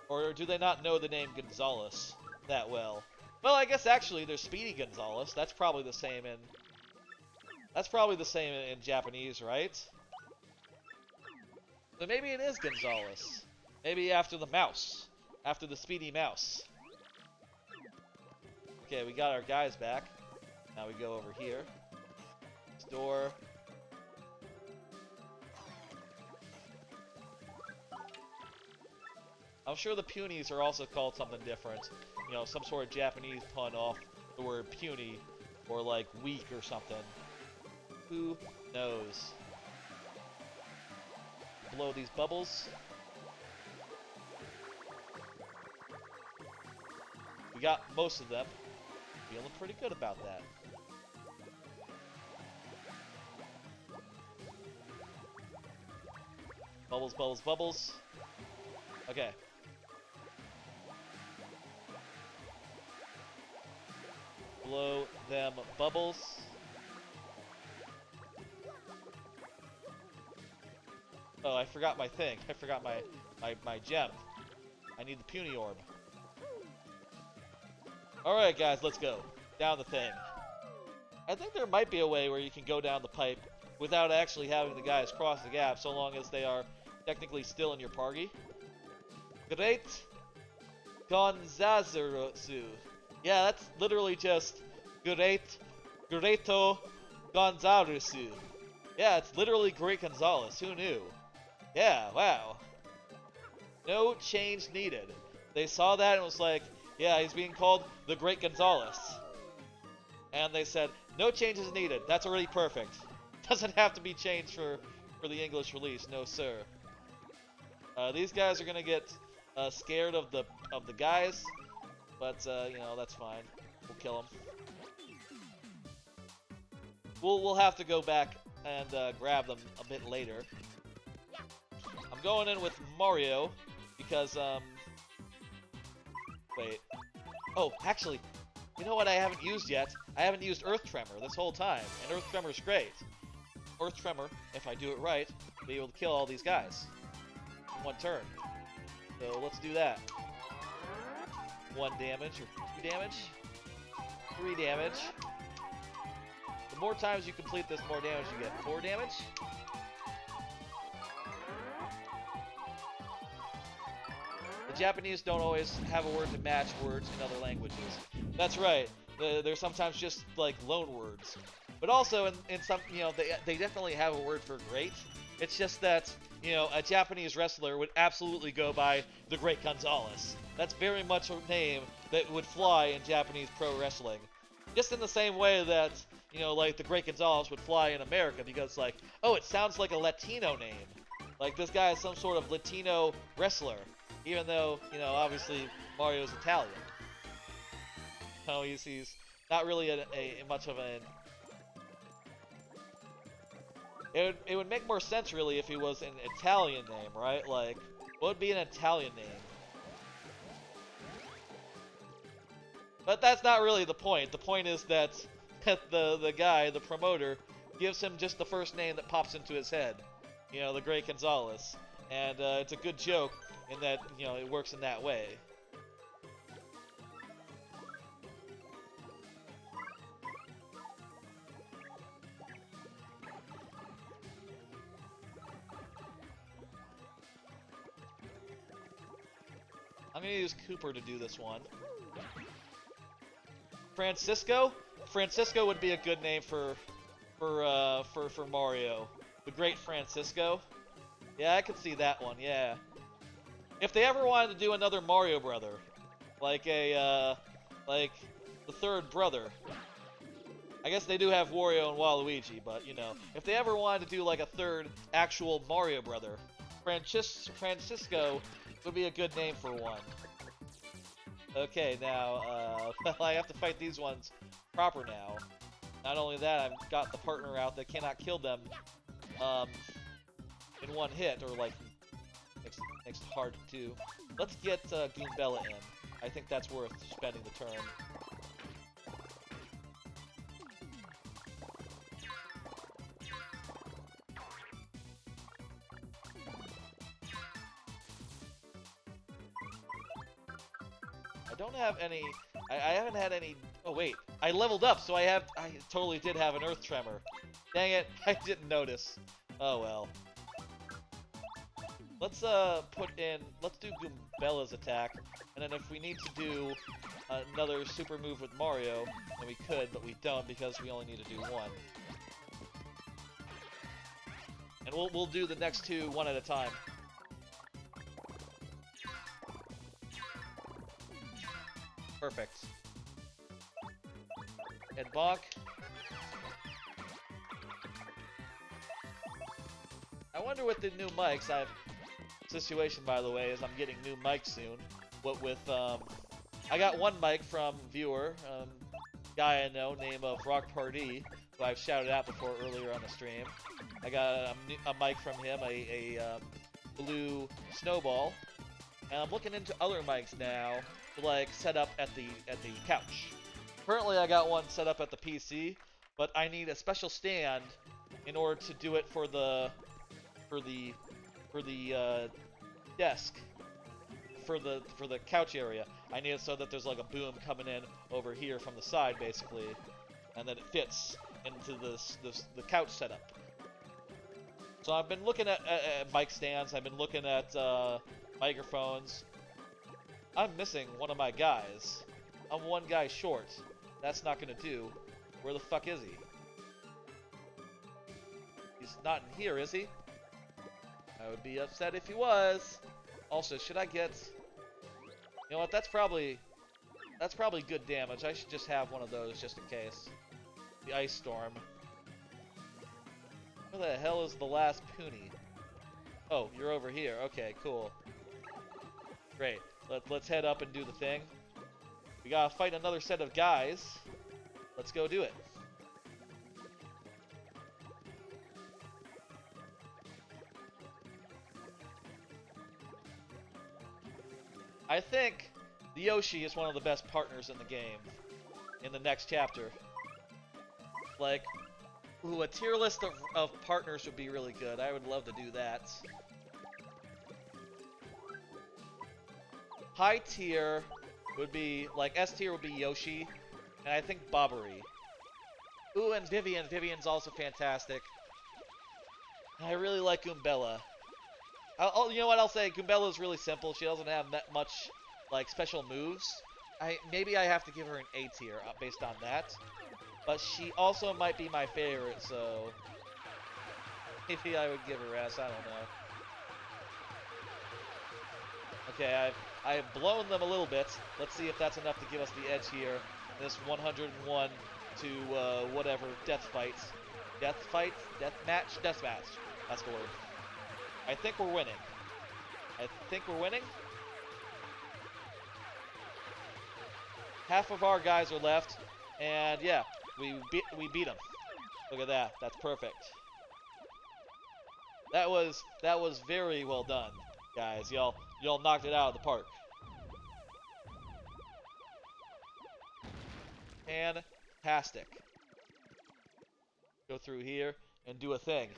Or do they not know the name Gonzalez that well? Well, I guess actually there's Speedy Gonzalez. That's probably the same in Japanese, right? So maybe it is Gonzalez. Maybe after the mouse, after the Speedy Mouse. Okay, we got our guys back. Now we go over here. Door. I'm sure the punies are also called something different. You know, some sort of Japanese pun off the word puny, or like weak or something. Who knows? Blow these bubbles. We got most of them. Feeling pretty good about that. Bubbles, bubbles, bubbles. Okay. Blow them bubbles. Oh, I forgot my thing. I forgot my gem. I need the puny orb. Alright guys, let's go. Down the thing. I think there might be a way where you can go down the pipe without actually having the guys cross the gap, so long as they are technically still in your party. Great Gonzazurusu. Yeah, that's literally just Greato Gonzarusu. Yeah, it's literally Great Gonzalez. Who knew? Yeah, wow. No change needed. They saw that and was like, yeah, he's being called the Great Gonzalez. And they said, no changes needed. That's already perfect. Doesn't have to be changed for the English release. No, sir. These guys are gonna get scared of the guys, but you know, that's fine. We'll kill them. We'll have to go back and grab them a bit later. I'm going in with Mario because wait. Oh, actually, you know what I haven't used yet? I haven't used Earth Tremor this whole time, and Earth Tremor's great. Earth Tremor, if I do it right, will be able to kill all these guys in one turn. So let's do that. 1 damage, or 2 damage, 3 damage. The more times you complete this, the more damage you get. 4 damage. The Japanese don't always have a word to match words in other languages. That's right. They're sometimes just like loan words. But also in some, you know, they definitely have a word for great. It's just that, you know, a Japanese wrestler would absolutely go by the Great Gonzalez. That's very much a name that would fly in Japanese pro wrestling. Just in the same way that, you know, like the Great Gonzalez would fly in America because, like, oh, it sounds like a Latino name. Like, this guy is some sort of Latino wrestler. Even though, you know, obviously Mario's Italian. No, he's not really much of an... It would make more sense, really, if he was an Italian name, right? Like, what would be an Italian name? But that's not really the point. The point is that the guy, the promoter, gives him just the first name that pops into his head. You know, the Great Gonzalez. And it's a good joke in that, you know, it works in that way. I'm gonna use Cooper to do this one. Francisco? Francisco would be a good name for Mario. The Great Francisco. Yeah, I could see that one, yeah. If they ever wanted to do another Mario brother, like like the third brother. I guess they do have Wario and Waluigi, but, you know, if they ever wanted to do like a third actual Mario brother, Francisco would be a good name for one. Okay, now, I have to fight these ones proper now. Not only that, I've got the partner out that cannot kill them, in one hit, or like, makes it hard to. Let's get, Goombella in. I think that's worth spending the turn. I don't have any, I haven't had any, oh wait, I leveled up, so I totally did have an Earth Tremor. Dang it, I didn't notice. Oh well. Let's let's do Goombella's attack, and then if we need to do another super move with Mario, then we could, but we don't because we only need to do one. And we'll do the next two one at a time. Perfect. And bonk. I wonder with the new mics, situation, by the way, is I'm getting new mics soon. What with, I got one mic from viewer, guy I know, named Rock Party, who I've shouted out before earlier on the stream. I got a mic from him, a Blue Snowball, and I'm looking into other mics now to like set up at the couch. Currently, I got one set up at the PC, but I need a special stand in order to do it for the desk, for the couch area. I need it so that there's like a boom coming in over here from the side, basically, and then it fits into the couch setup. So I've been looking at mic stands. I've been looking at microphones. I'm missing one of my guys. I'm one guy short. That's not gonna do. Where the fuck is he? He's not in here, is he? I would be upset if he was. Also, should I get... You know what, that's probably good damage. I should just have one of those just in case. The Ice Storm. Where the hell is the last Poonie? Oh, you're over here. Okay, cool. Great. Let's head up and do the thing. We gotta fight another set of guys. Let's go do it. I think the Yoshi is one of the best partners in the game. In the next chapter. Like, ooh, a tier list of partners would be really good. I would love to do that. High tier would be, like, S tier would be Yoshi, and I think Bobbery. Ooh, and Vivian. Vivian's also fantastic. I really like Goombella. You know what I'll say? Goombella's really simple. She doesn't have that much, like, special moves. Maybe I have to give her an A tier based on that. But she also might be my favorite, so maybe I would give her S. I don't know. Okay, I've blown them a little bit. Let's see if that's enough to give us the edge here. This 101 to whatever death fight. Death fight? Death match? Death match. That's the word. I think we're winning. Half of our guys are left, and yeah, we beat them. Look at that. That's perfect. That was very well done, guys. Y'all knocked it out of the park. Fantastic. Go through here and do a thing.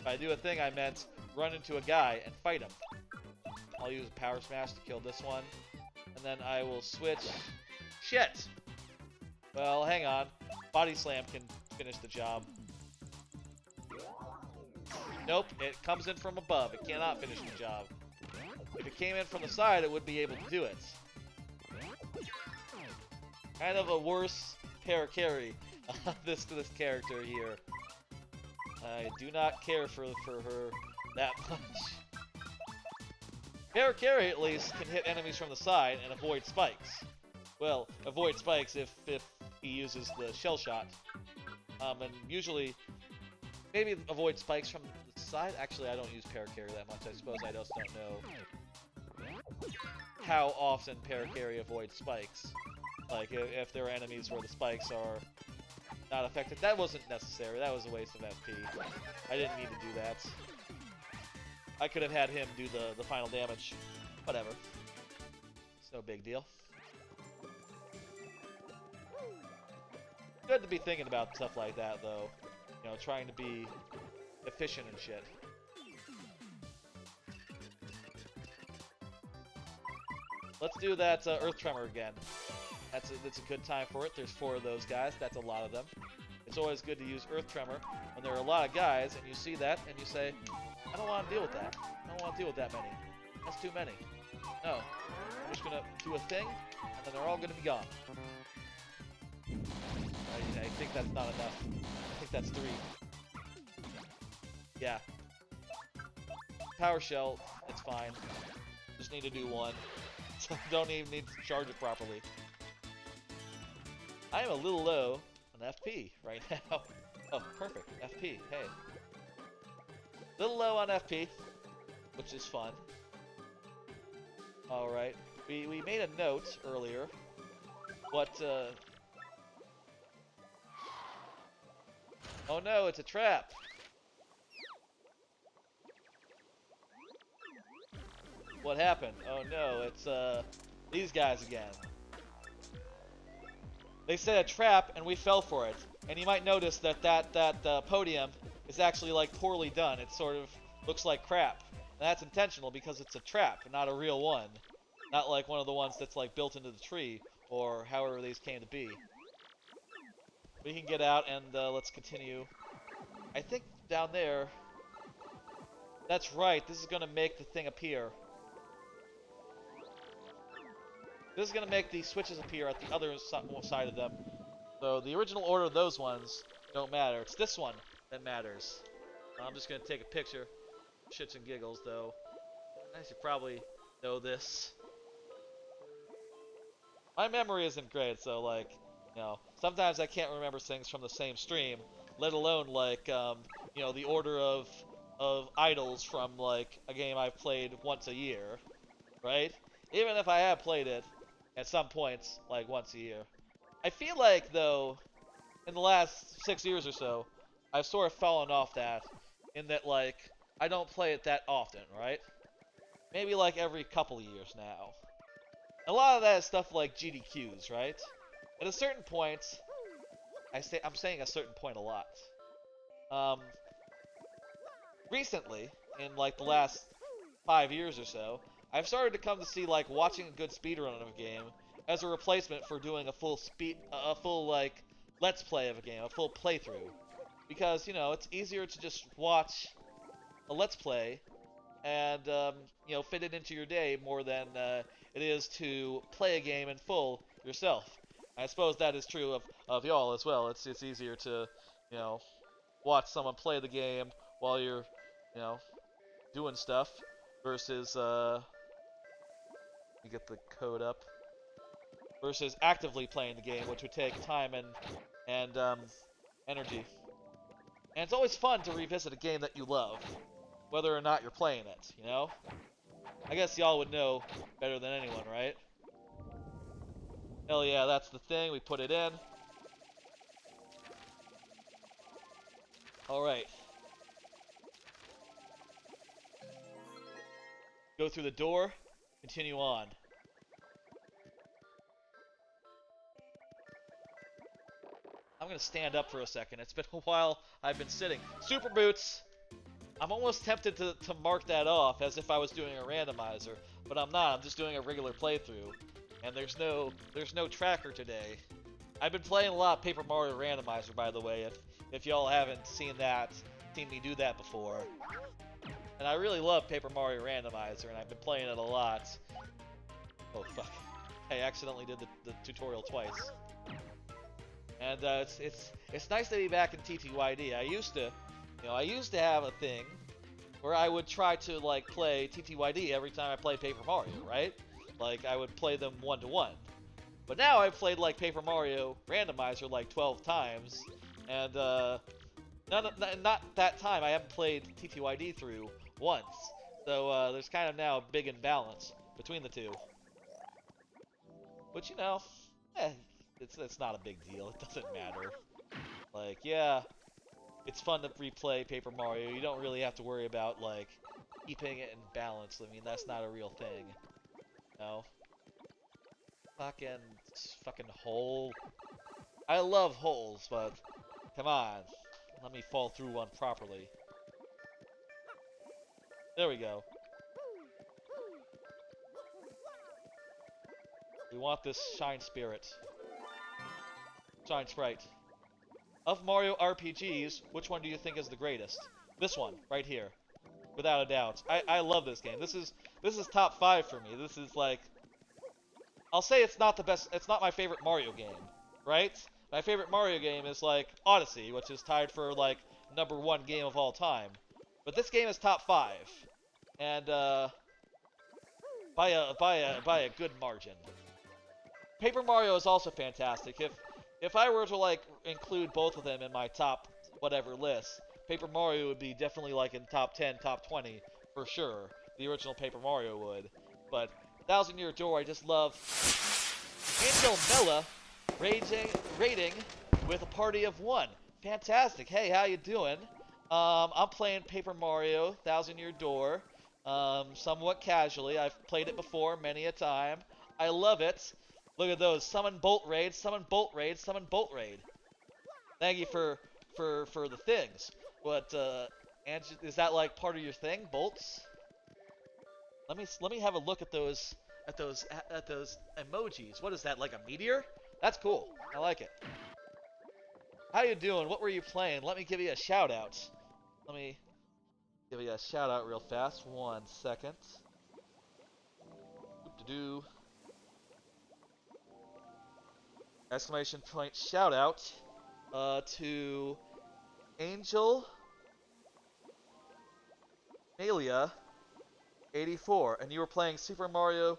By do a thing, I meant run into a guy and fight him. I'll use a power smash to kill this one. And then I will switch. Shit! Well, hang on. Body slam can finish the job. Nope, it comes in from above. It cannot finish the job. If it came in from the side, it would be able to do it. Kind of a worse para-carry this character here. I do not care for her that much. Para-carry at least can hit enemies from the side and avoid spikes. Well, avoid spikes if he uses the shell shot. And usually, maybe avoid spikes from the side. Actually, I don't use para-carry that much. I suppose I just don't know how often para-carry avoids spikes. Like, if there are enemies where the spikes are not affected. That wasn't necessary. That was a waste of FP. I didn't need to do that. I could have had him do the final damage. Whatever. It's no big deal. Good to be thinking about stuff like that, though. You know, trying to be efficient and shit. Let's do that Earth Tremor again. That's a good time for it. There's 4 of those guys. That's a lot of them. It's always good to use Earth Tremor when there are a lot of guys and you see that and you say, I don't want to deal with that. I don't want to deal with that many. That's too many. No. I'm just going to do a thing and then they're all going to be gone. I think that's not enough. I think that's 3. Yeah. Power Shell, it's fine. Just need to do 1. Don't even need to charge it properly. I am a little low on FP right now. Oh, perfect. FP, hey. Little low on FP, which is fun. Alright. We made a note earlier. What, oh no, it's a trap! What happened? Oh no, it's, these guys again. They set a trap and we fell for it. And you might notice that podium is actually like poorly done. It sort of looks like crap. And that's intentional because it's a trap, not a real one. Not like one of the ones that's like built into the tree or however these came to be. We can get out and let's continue. I think down there, that's right, this is gonna make the thing appear. This is going to make the switches appear at the other side of them. So the original order of those ones don't matter. It's this one that matters. I'm just going to take a picture. Shits and giggles, though. I should probably know this. My memory isn't great, so, like, you know, sometimes I can't remember things from the same stream, let alone, like, you know, the order of idols from, like, a game I've played once a year, right? Even if I have played it at some points, like, once a year. I feel like, though, in the last 6 years or so, I've sort of fallen off that, in that, like, I don't play it that often, right? Maybe, like, every couple of years now. A lot of that is stuff like GDQs, right? At a certain point, I'm saying a certain point a lot. Recently, in, like, the last 5 years or so, I've started to come to see, like, watching a good speedrun of a game as a replacement for doing a full like, let's play of a game, a full playthrough. because, you know, it's easier to just watch a Let's Play and, you know, fit it into your day more than it is to play a game in full yourself. I suppose that is true of y'all as well. It's easier to, you know, watch someone play the game while you're, you know, doing stuff versus, let me get the code up, versus actively playing the game, which would take time and energy. And it's always fun to revisit a game that you love, whether or not you're playing it, you know? I guess y'all would know better than anyone, right? Hell yeah, that's the thing, we put it in. Alright. Go through the door, continue on. I'm gonna stand up for a second. It's been a while I've been sitting. Super Boots! I'm almost tempted to mark that off as if I was doing a randomizer, but I'm not. I'm just doing a regular playthrough. And there's no tracker today. I've been playing a lot of Paper Mario Randomizer, by the way, if y'all haven't seen me do that before. And I really love Paper Mario Randomizer, and I've been playing it a lot. Oh fuck. I accidentally did the tutorial twice. And it's nice to be back in TTYD. I used to have a thing where I would try to like play TTYD every time I played Paper Mario, right? Like I would play them 1-to-1. But now I've played like Paper Mario Randomizer like 12 times, and not that time I haven't played TTYD through once. So there's kind of now a big imbalance between the two. But you know, it's not a big deal. It doesn't matter. Like, yeah, it's fun to replay Paper Mario. You don't really have to worry about, like, keeping it in balance. I mean, that's not a real thing. No. Fucking hole. I love holes, but come on. Let me fall through one properly. There we go. We want this Shine Spirit. Shine Sprite. Of Mario RPGs, which one do you think is the greatest? This one, right here. Without a doubt. I love this game. This is top 5 for me. This is like... I'll say it's not the best... It's not my favorite Mario game, right? My favorite Mario game is like Odyssey, which is tied for like #1 game of all time. But this game is top 5. And by a good margin. Paper Mario is also fantastic. If I were to like include both of them in my top whatever list, Paper Mario would be definitely like in top 10, top 20 for sure. The original Paper Mario would. But Thousand Year Door, I just love Angel Mella rating with a party of 1. Fantastic. Hey, how you doing? I'm playing Paper Mario Thousand Year Door somewhat casually. I've played it before many a time. I love it. Look at those. Summon Bolt Raid, summon Bolt Raid, summon Bolt Raid. Thank you for the things. But is that like part of your thing, bolts? Let me have a look at those emojis. What is that, like a meteor? That's cool. I like it. How you doing? What were you playing? Let me give you a shout out. Let me give you a shout out real fast. 1 second. Doop-de-doo. Exclamation point shout out to Angel Malia 84, and you were playing Super Mario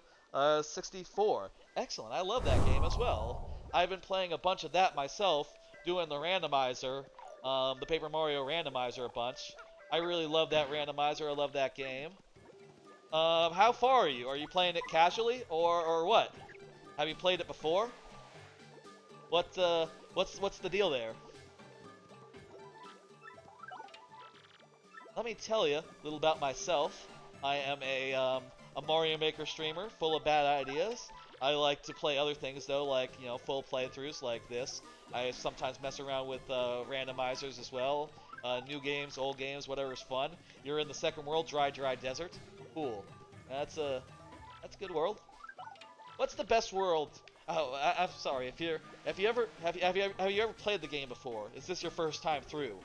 64. Excellent, I love that game as well. I've been playing a bunch of that myself, doing the randomizer, the Paper Mario randomizer a bunch. I really love that randomizer, I love that game. How far are you? Are you playing it casually, or what? Have you played it before? What's the deal there? Let me tell you a little about myself. I am a Mario Maker streamer, full of bad ideas. I like to play other things though, like, you know, full playthroughs like this. I sometimes mess around with randomizers as well. New games, old games, whatever's fun. You're in the second world, dry desert. Cool. That's a good world. What's the best world? Oh, I'm sorry. Have you ever played the game before? Is this your first time through?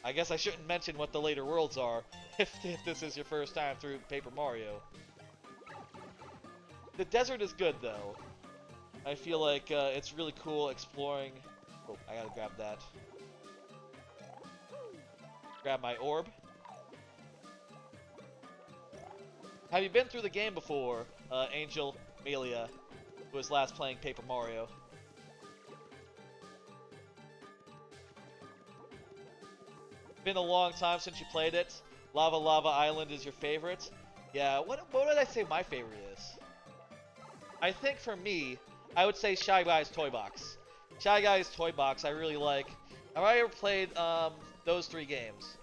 I guess I shouldn't mention what the later worlds are if this is your first time through Paper Mario. The desert is good though. I feel like it's really cool exploring. Oh, I gotta grab that. Grab my orb. Have you been through the game before, Angel Melia, who was last playing Paper Mario? Been a long time since you played it. Lava Lava Island is your favorite. Yeah, what did I say my favorite is? I think for me, I would say Shy Guy's Toy Box. Shy Guy's Toy Box I really like. Have I ever played those 3 games?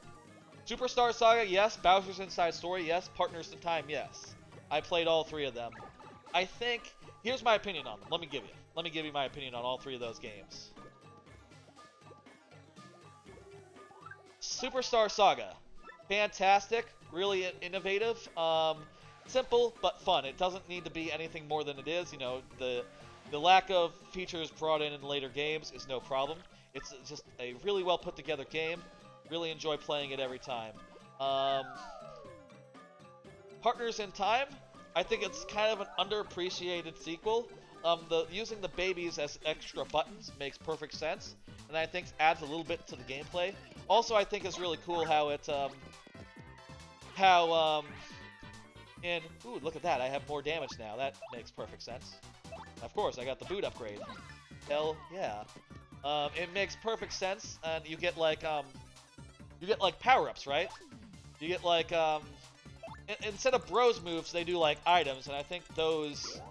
Superstar Saga, yes. Bowser's Inside Story, yes. Partners in Time, yes. I played all 3 of them. I think, here's my opinion on them. Let me give you my opinion on all 3 of those games. Superstar Saga, fantastic, really innovative, simple but fun. It doesn't need to be anything more than it is. You know, the lack of features brought in later games is no problem. It's just a really well put together game. Really enjoy playing it every time. Partners in Time, I think it's kind of an underappreciated sequel. Using the babies as extra buttons makes perfect sense, and I think adds a little bit to the gameplay. Also, I think it's really cool how it, ooh, look at that, I have more damage now. That makes perfect sense. Of course, I got the boot upgrade. Hell yeah. It makes perfect sense, and you get like power-ups, right? You get like, instead of bros moves, they do like items, and I think those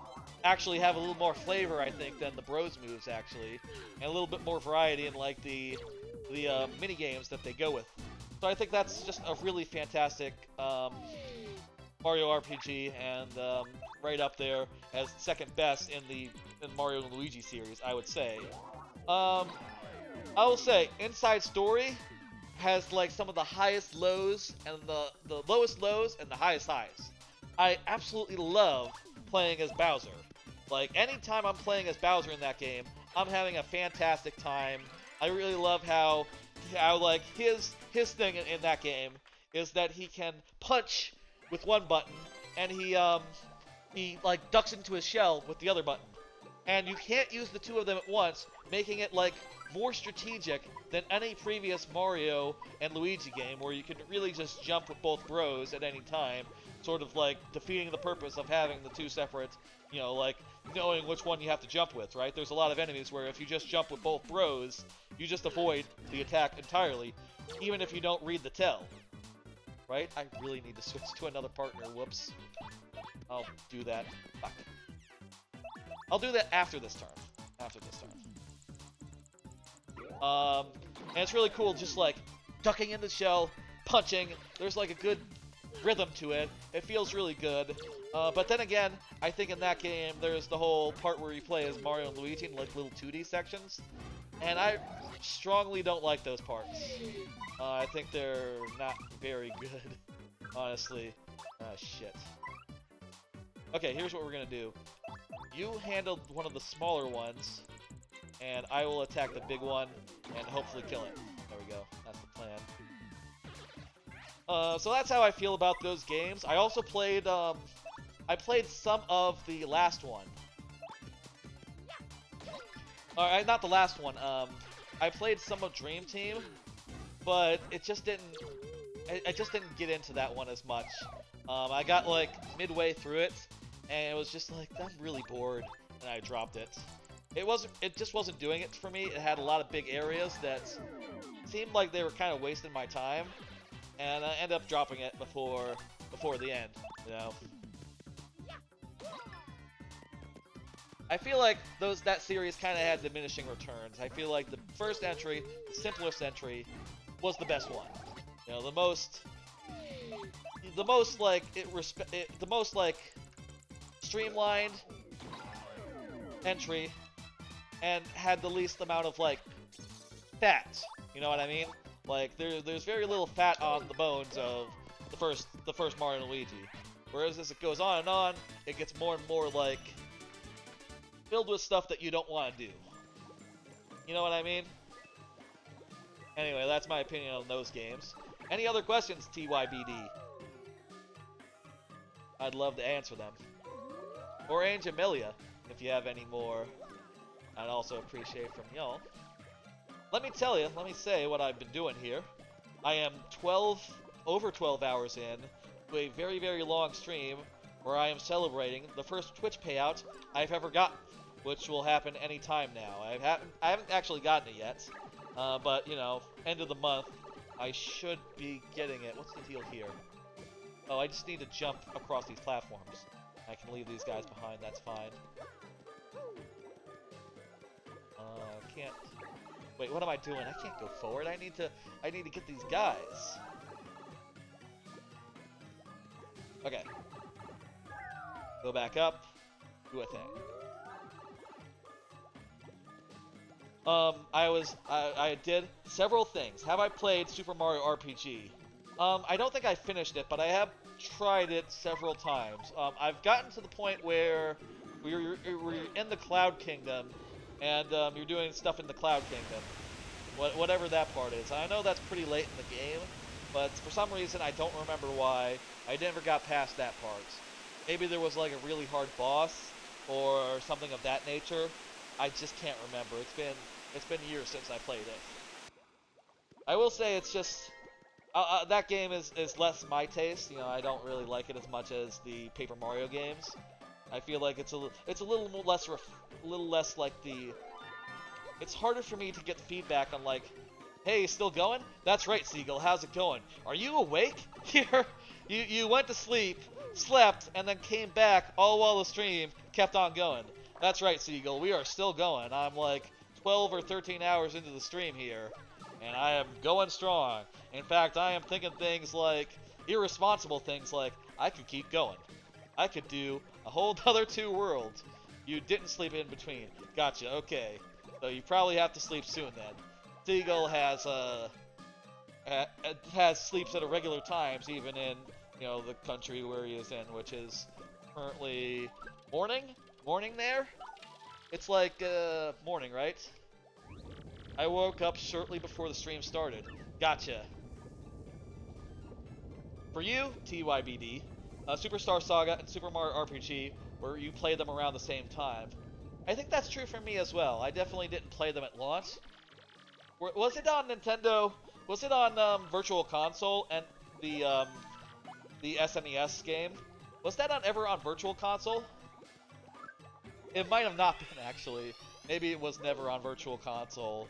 actually have a little more flavor, I think, than the bros moves, actually. And a little bit more variety in like the mini games that they go with. So I think that's just a really fantastic Mario RPG, and right up there as second best in the Mario and Luigi series, I would say. I will say, Inside Story has like some of the highest lows and the lowest lows and the highest highs. I absolutely love playing as Bowser. Like, anytime I'm playing as Bowser in that game, I'm having a fantastic time. I really love how like his thing in that game is that he can punch with one button, and he like ducks into his shell with the other button. And you can't use the 2 of them at once, making it like more strategic than any previous Mario and Luigi game, where you can really just jump with both bros at any time, sort of like defeating the purpose of having the 2 separate, you know, like knowing which one you have to jump with, right? There's a lot of enemies where if you just jump with both bros, you just avoid the attack entirely, even if you don't read the tell, right? I really need to switch to another partner, whoops. I'll do that. Fuck. I'll do that after this turn. And it's really cool, just like ducking in the shell, punching. There's like a good rhythm to it. It feels really good. But then again, I think in that game, there's the whole part where you play as Mario and Luigi in like little 2D sections. And I strongly don't like those parts. I think they're not very good, honestly. Shit. Okay, here's what we're gonna do. You handle one of the smaller ones, and I will attack the big one and hopefully kill it. There we go. That's the plan. So that's how I feel about those games. I also played, I played some of the last one. Alright, not the last one. I played some of Dream Team, but it just didn't, I just didn't get into that one as much. I got like midway through it, and it was just like, I'm really bored, and I dropped it. It just wasn't doing it for me. It had a lot of big areas that seemed like they were kind of wasting my time, and I ended up dropping it before the end, you know. I feel like that series kind of had diminishing returns. I feel like the first entry, the simplest entry, was the best one. You know, the most like the most like streamlined entry, and had the least amount of like fat. You know what I mean? Like there's very little fat on the bones of the first Mario and Luigi. Whereas as it goes on, it gets more and more like filled with stuff that you don't want to do. You know what I mean? Anyway, that's my opinion on those games. Any other questions, TYBD? I'd love to answer them. Or Angel Amelia, if you have any more. I'd also appreciate from y'all. Let me say what I've been doing here. I am over 12 hours in to a very, very long stream where I am celebrating the first Twitch payout I've ever gotten, which will happen any time now. I haven't actually gotten it yet, but, you know, end of the month, I should be getting it. What's the deal here? Oh, I just need to jump across these platforms. I can leave these guys behind, that's fine. Can't... Wait, what am I doing? I can't go forward. I need to get these guys. Okay. Go back up. Do a thing. I did several things. Have I played Super Mario RPG? I don't think I finished it, but I have tried it several times. I've gotten to the point where we're in the Cloud Kingdom, and you're doing stuff in the Cloud Kingdom. Whatever that part is. I know that's pretty late in the game, but for some reason I don't remember why I never got past that part. Maybe there was like a really hard boss, or something of that nature. I just can't remember. It's been years since I played it. I will say it's just... that game is less my taste. You know, I don't really like it as much as the Paper Mario games. I feel like it's a little less like the... It's harder for me to get feedback on like, hey, still going? That's right, Seagull, how's it going? Are you awake? You went to sleep, slept, and then came back all while the stream kept on going. That's right, Seagull, we are still going. I'm like 12 or 13 hours into the stream here, and I am going strong. In fact, I am thinking things like, irresponsible things like, I could keep going. I could do a whole other 2 worlds. You didn't sleep in between. Gotcha, okay. So you probably have to sleep soon then. Seagull has sleeps at irregular times, even in, you know, the country where he is in, which is currently morning? Morning there? It's like, morning, right? I woke up shortly before the stream started. Gotcha. For you, TYBD, Superstar Saga and Super Mario RPG, where you play them around the same time. I think that's true for me as well. I definitely didn't play them at launch. Was it on Nintendo? Was it on Virtual Console and the SNES game? Was that ever on Virtual Console? It might have not been, actually. Maybe it was never on Virtual Console.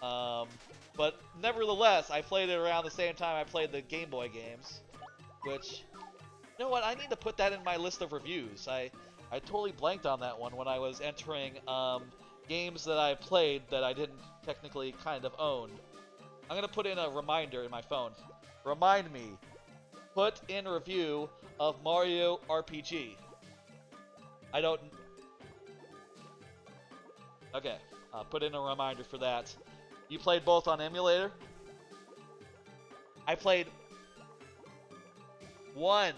But nevertheless, I played it around the same time I played the Game Boy games. Which, you know what, I need to put that in my list of reviews. I totally blanked on that one when I was entering games that I played that I didn't technically kind of own. I'm going to put in a reminder in my phone. Remind me. Put in review of Mario RPG. I don't... Okay, put in a reminder for that. You played both on emulator? I played one.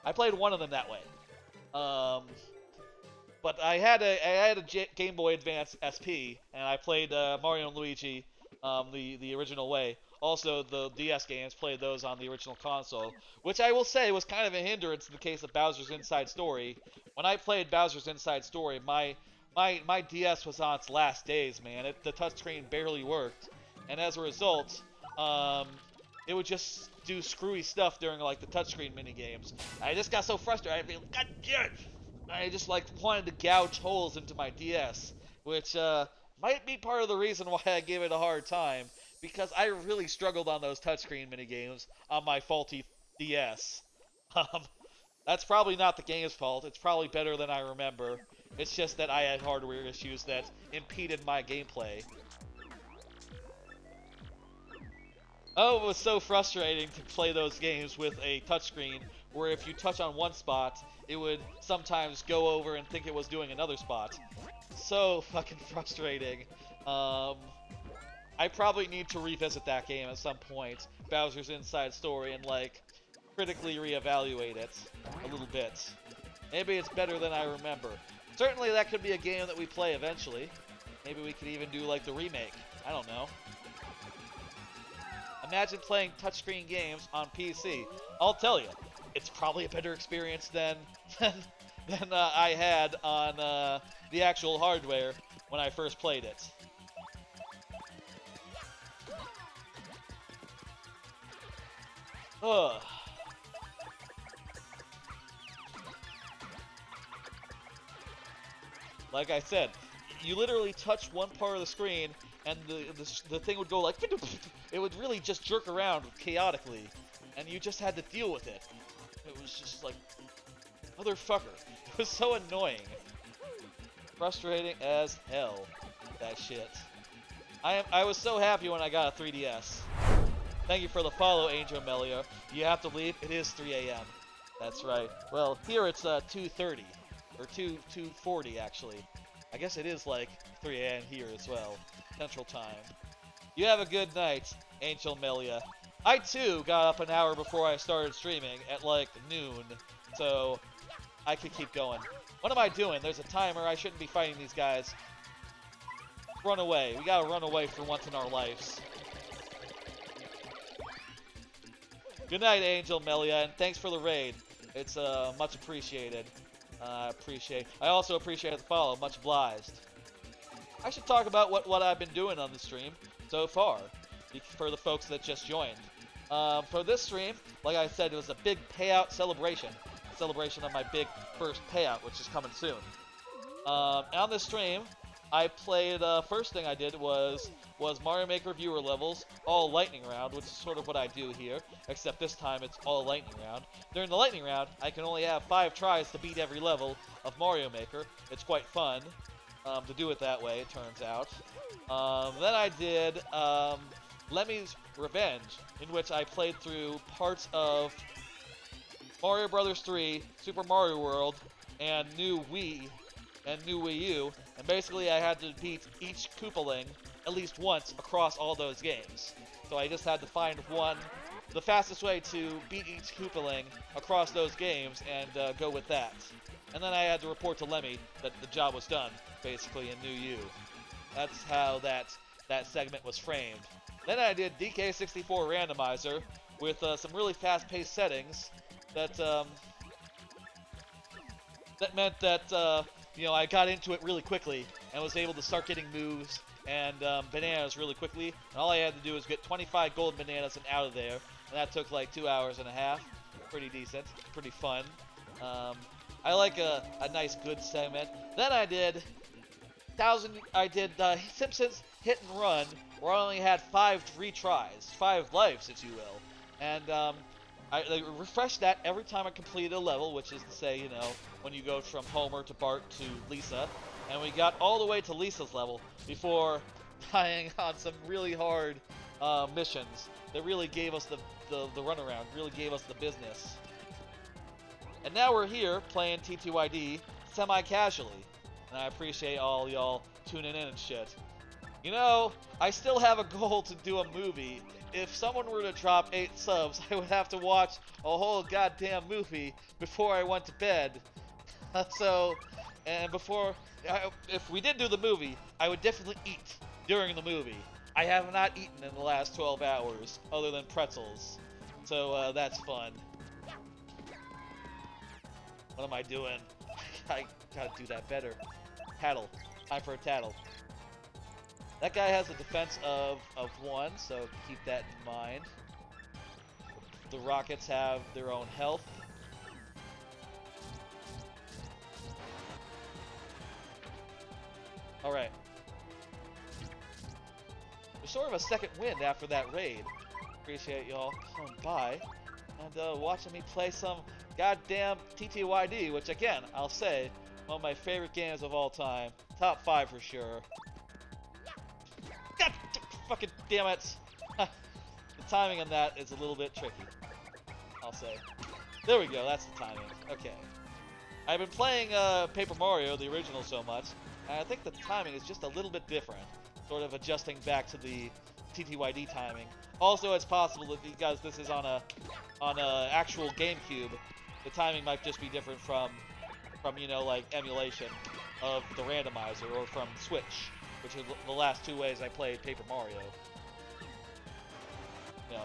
I played one of them that way. But I had a Game Boy Advance SP, and I played Mario and Luigi the original way. Also, the DS games, played those on the original console, which I will say was kind of a hindrance in the case of Bowser's Inside Story. When I played Bowser's Inside Story, my DS was on its last days, man. The touchscreen barely worked, and as a result, it would just do screwy stuff during like the touchscreen minigames. I just got so frustrated. I feel, God damn it! I just like wanted to gouge holes into my DS, which might be part of the reason why I gave it a hard time, because I really struggled on those touchscreen minigames on my faulty DS. That's probably not the game's fault. It's probably better than I remember. It's just that I had hardware issues that impeded my gameplay. Oh, it was so frustrating to play those games with a touchscreen where if you touch on one spot, it would sometimes go over and think it was doing another spot. So fucking frustrating. I probably need to revisit that game at some point, Bowser's Inside Story, and like critically reevaluate it a little bit. Maybe it's better than I remember. Certainly that could be a game that we play eventually. Maybe we could even do like the remake. I don't know. Imagine playing touchscreen games on PC. I'll tell you, it's probably a better experience than I had on the actual hardware when I first played it. Ugh. Like I said, you literally touch one part of the screen and the thing would go like, it would really just jerk around chaotically, and you just had to deal with it. It was just like, motherfucker. It was so annoying. Frustrating as hell, that shit. I was so happy when I got a 3DS. Thank you for the follow, Angel Melia. You have to leave. It is 3 a.m. That's right. Well, here it's 2:30 or 2:40 actually. I guess it is like 3 a.m. here as well, Central Time. You have a good night, Angel Melia. I too got up an hour before I started streaming at like noon, so I could keep going. What am I doing? There's a timer. I shouldn't be fighting these guys. Run away. We gotta run away for once in our lives. Good night, Angel Melia, and thanks for the raid. It's much appreciated. I also appreciate the follow. Much obliged. I should talk about what I've been doing on the stream so far for the folks that just joined. For this stream, like I said, it was a big payout celebration of my big first payout, which is coming soon. On this stream, I played, first thing I did was Mario Maker viewer levels, all lightning round, which is sort of what I do here, except this time it's all lightning round. During the lightning round, I can only have 5 tries to beat every level of Mario Maker. It's quite fun to do it that way, it turns out. Then I did Lemmy's Revenge, in which I played through parts of Mario Bros. 3, Super Mario World, and New Wii U, and basically I had to beat each Koopaling at least once across all those games. So I just had to find the fastest way to beat each Koopaling across those games and go with that. And then I had to report to Lemmy that the job was done, basically, in New U. That's how that segment was framed. Then I did DK64 Randomizer with some really fast-paced settings that meant that you know, I got into it really quickly and was able to start getting moves and bananas really quickly. And all I had to do was get 25 gold bananas and out of there. And that took like 2 hours and a half. Pretty decent. Pretty fun. I like a nice good segment. Then I did Simpsons Hit and Run, where I only had 5 retries. 5 lives, if you will. And I refreshed that every time I completed a level, which is to say, you know, when you go from Homer to Bart to Lisa. And we got all the way to Lisa's level before dying on some really hard missions that really gave us the runaround, really gave us the business. And now we're here playing TTYD semi-casually. And I appreciate all y'all tuning in and shit. You know, I still have a goal to do a movie. If someone were to drop 8 subs, I would have to watch a whole goddamn movie before I went to bed. If we did do the movie, I would definitely eat during the movie. I have not eaten in the last 12 hours, other than pretzels. So, that's fun. What am I doing? I gotta do that better. Tattle. Time for a tattle. That guy has a defense of 1, so keep that in mind. The Rockets have their own health. Alright. There's sort of a second wind after that raid. Appreciate y'all coming by and watching me play some goddamn TTYD, which again, I'll say, one of my favorite games of all time. Top 5 for sure. God fucking damn it! The timing on that is a little bit tricky, I'll say. There we go, that's the timing. Okay. I've been playing Paper Mario, the original, so much, and I think the timing is just a little bit different. Sort of adjusting back to the TTYD timing. Also, it's possible that because this is on a actual GameCube, the timing might just be different from you know, like emulation of the randomizer or from Switch. which are the last 2 ways I played Paper Mario. You know,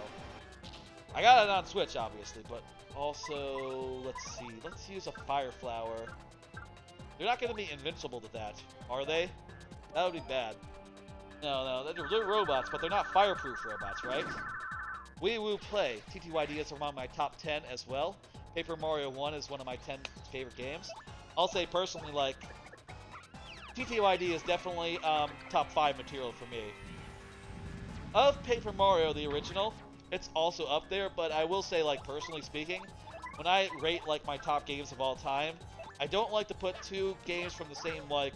I got it on Switch, obviously, but also, let's see, let's use a Fire Flower. They're not going to be invincible to that, are they? That would be bad. No, they're robots, but they're not fireproof robots, right? Wii Woo Play. TTYD is among my top 10 as well. Paper Mario 1 is one of my 10 favorite games. I'll say personally, like, TTYD is definitely top 5 material for me. Of Paper Mario, the original, it's also up there, but I will say, like, personally speaking, when I rate, like, my top games of all time, I don't like to put 2 games from the same, like,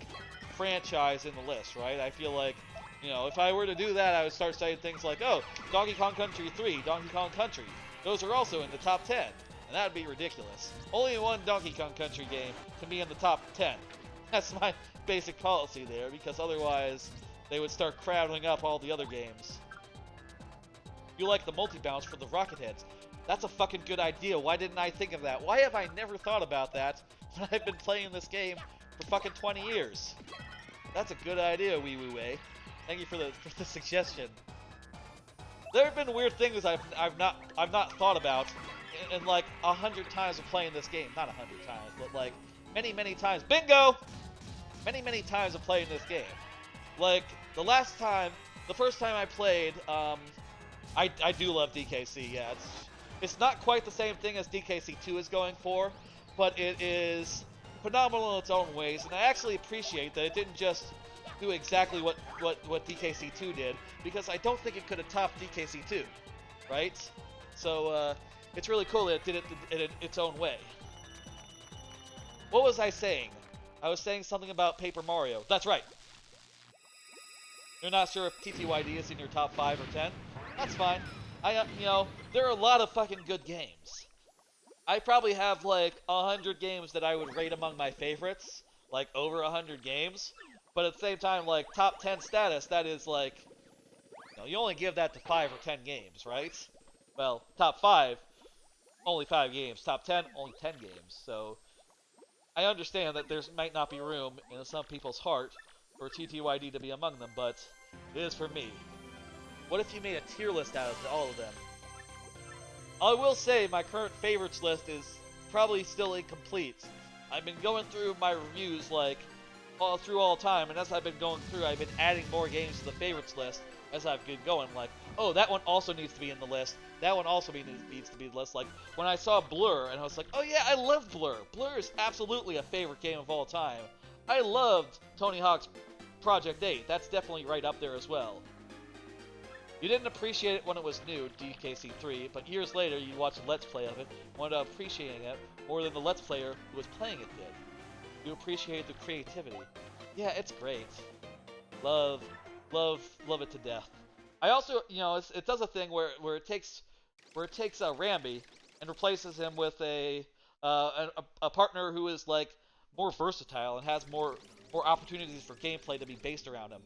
franchise in the list, right? I feel like, you know, if I were to do that, I would start saying things like, oh, Donkey Kong Country 3, Donkey Kong Country. Those are also in the top 10, and that would be ridiculous. Only one Donkey Kong Country game can be in the top 10. That's my basic policy there, because otherwise they would start crowding up all the other games. You like the multi-bounce for the rocket heads. That's a fucking good idea. Why didn't I think of that? Why have I never thought about that when I've been playing this game for fucking 20 years? That's a good idea, Wee Woo Way. Thank you for the suggestion. There have been weird things I've not thought about in like 100 times of playing this game. Not 100 times, but like many times. Bingo! Many times of playing this game. Like the first time I played, I do love DKC. Yeah, it's not quite the same thing as DKC 2 is going for, but it is phenomenal in its own ways, and I actually appreciate that it didn't just do exactly what DKC 2 did, because I don't think it could have topped DKC 2, right? So it's really cool that it did it in its own way. What was I saying? I was saying something about Paper Mario. That's right. You're not sure if TTYD is in your top 5 or 10? That's fine. You know, there are a lot of fucking good games. I probably have like 100 games that I would rate among my favorites, like over 100 games. But at the same time, like top 10 status, that is like, you know, you only give that to 5 or 10 games, right? Well, top 5, only 5 games. Top 10, only 10 games. So I understand that there might not be room in some people's heart for TTYD to be among them, but it is for me. What if you made a tier list out of all of them? I will say my current favorites list is probably still incomplete. I've been going through my reviews like all time, and as I've been going through, I've been adding more games to the favorites list as I've been going. Like, oh, that one also needs to be in the list. That one also needs to be in the list. Like, when I saw Blur, and I was like, oh yeah, I love Blur. Blur is absolutely a favorite game of all time. I loved Tony Hawk's Project 8. That's definitely right up there as well. You didn't appreciate it when it was new, DKC 3, but years later you watched a Let's Play of it, wound up appreciating it more than the Let's Player who was playing it did. You appreciate the creativity. Yeah, it's great. Love it to death. I also, you know, it does a thing where it takes Rambi and replaces him with a partner who is like more versatile and has more opportunities for gameplay to be based around him.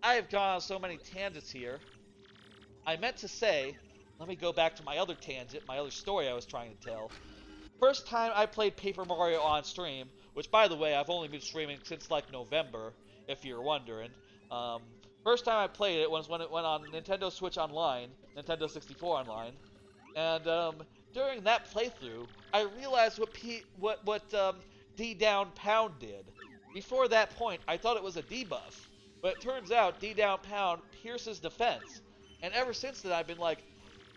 I have gone on so many tangents here. I meant to say, let me go back to my other tangent, my other story I was trying to tell. First time I played Paper Mario on stream, which by the way, I've only been streaming since like November, if you're wondering. First time I played it was when it went on Nintendo Switch Online, Nintendo 64 Online, and during that playthrough, I realized what D down pound did. Before that point, I thought it was a debuff. But it turns out D down pound pierces defense. And ever since then I've been like,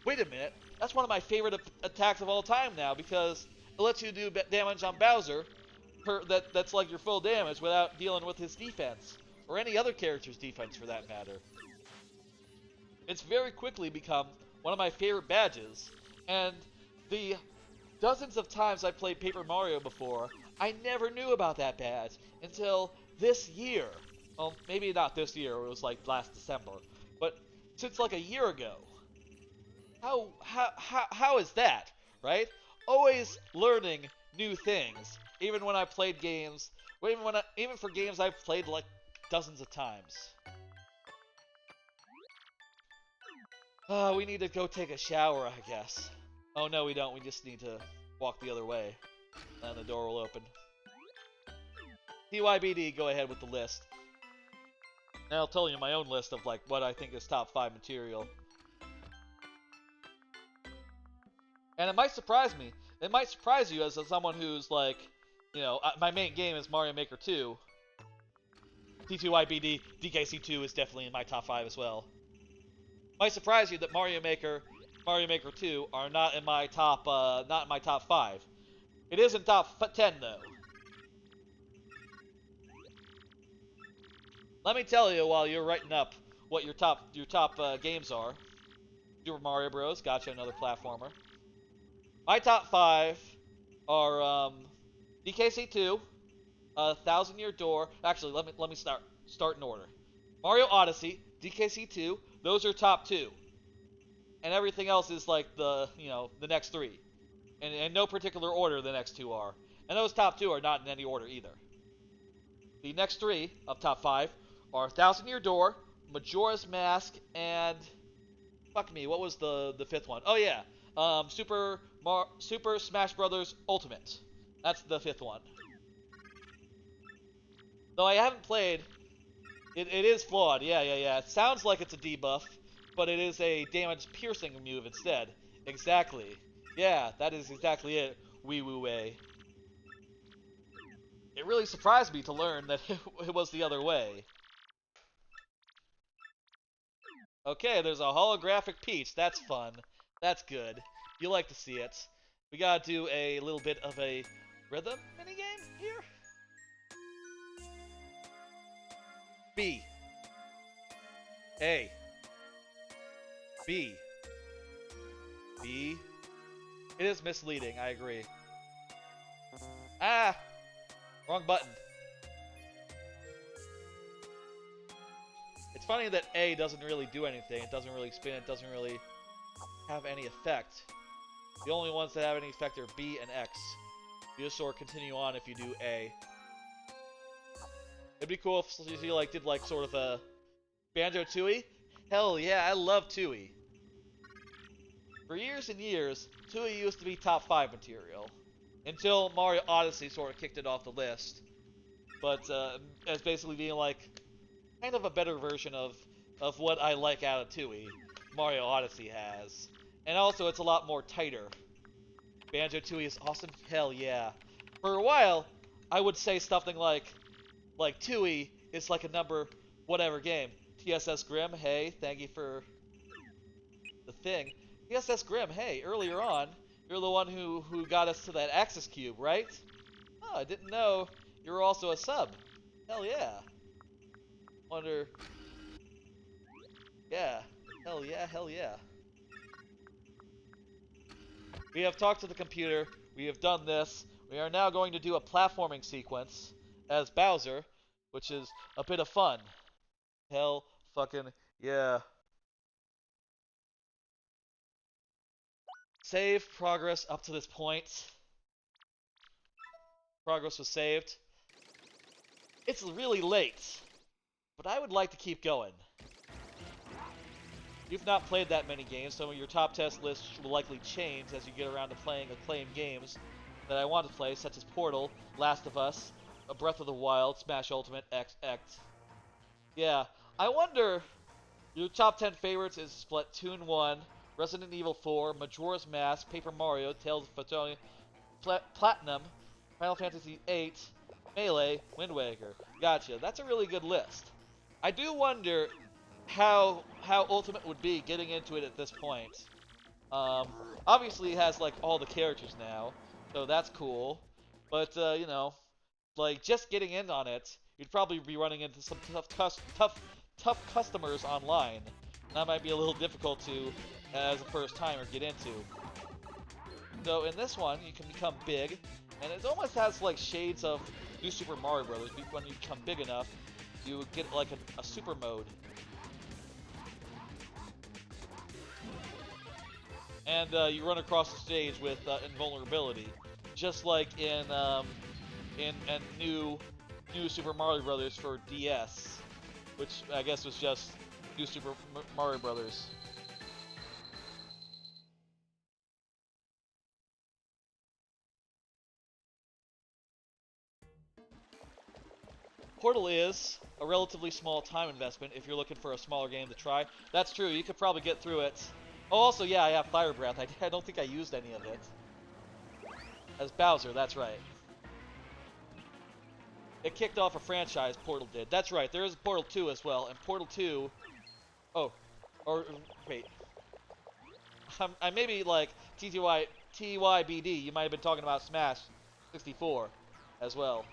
wait a minute, that's one of my favorite attacks of all time now, because it lets you do damage on Bowser that's like your full damage without dealing with his defense. Or any other character's defense for that matter. It's very quickly become one of my favorite badges. And the dozens of times I played Paper Mario before, I never knew about that badge until this year. Well, maybe not this year, it was like last December, but since like a year ago. How is that, right? Always learning new things, even when I played games, even for games I've played like dozens of times. We need to go take a shower, I guess. Oh no, we don't. We just need to walk the other way, and the door will open. TYBD, go ahead with the list. And I'll tell you my own list of like what I think is top 5 material. And it might surprise me. It might surprise you as someone who's like, you know, my main game is Mario Maker 2. TTYD DKC2 is definitely in my top 5 as well. Might surprise you that Mario Maker 2 are not in my top 5. It is in top 10 though. Let me tell you while you're writing up what your top games are. Super Mario Bros. Gotcha, another platformer. My top 5 are DKC2, Thousand Year Door. Actually, let me start in order. Mario Odyssey, DKC2. Those are top 2, and everything else is like the next 3, and in no particular order the next 2 are. And those top 2 are not in any order either. The next 3 of top 5 are Thousand Year Door, Majora's Mask, and fuck me, what was the 5th one? Oh yeah, Super Smash Bros. Ultimate. That's the 5th one. Though I haven't played, it is flawed. Yeah. It sounds like it's a debuff, but it is a damage piercing move instead. Exactly. Yeah, that is exactly it. Wee woo way. It really surprised me to learn that it was the other way. Okay, there's a holographic Peach. That's fun. That's good. You like to see it. We gotta do a little bit of a rhythm minigame here. B. A. B. B. It is misleading, I agree. Ah! Wrong button. It's funny that A doesn't really do anything. It doesn't really spin. It doesn't really have any effect. The only ones that have any effect are B and X. You just sort of continue on if you do A. It'd be cool if you like did like sort of a Banjo-Tooie. Hell yeah, I love Tooie. For years and years, Tooie used to be top 5 material until Mario Odyssey sort of kicked it off the list. But as basically being like kind of a better version of what I like out of Tooie, Mario Odyssey has. And also, it's a lot more tighter. Banjo-Tooie is awesome. Hell yeah. For a while, I would say something like Tooie is like a number whatever game. TSS Grim, hey, thank you for the thing. TSS Grim, hey, earlier on, you're the one who got us to that Axis Cube, right? Oh, I didn't know you were also a sub. Hell yeah. Wonder... Yeah. Hell yeah, hell yeah. We have talked to the computer. We have done this. We are now going to do a platforming sequence as Bowser, which is a bit of fun. Hell fucking yeah. Save progress up to this point. Progress was saved. It's really late, but I would like to keep going. You've not played that many games, so your top test list will likely change as you get around to playing acclaimed games that I want to play, such as Portal, Last of Us, Breath of the Wild, Smash Ultimate, XX. Yeah, I wonder, your top 10 favorites is Splatoon 1, Resident Evil 4, Majora's Mask, Paper Mario, Tales of Photonia, Platinum, Final Fantasy VIII, Melee, Wind Waker. Gotcha, that's a really good list. I do wonder how Ultimate would be getting into it at this point. Obviously it has like all the characters now, so that's cool. But you know, like just getting in on it, you'd probably be running into some tough customers online. That might be a little difficult to, as a first timer, get into. So in this one, you can become big, and it almost has like shades of New Super Mario Bros. When you become big enough, you get like a super mode. And you run across the stage with invulnerability, just like in new Super Mario Bros. For DS, which I guess was just New Super Mario Bros. Portal is a relatively small time investment if you're looking for a smaller game to try. That's true, you could probably get through it. Oh, also, yeah, I have Fire Breath. I don't think I used any of it. As Bowser, that's right. It kicked off a franchise, Portal did. That's right, there is Portal 2 as well, and Portal 2... Oh, or, wait. I maybe like TTYBD, you might have been talking about Smash 64 as well.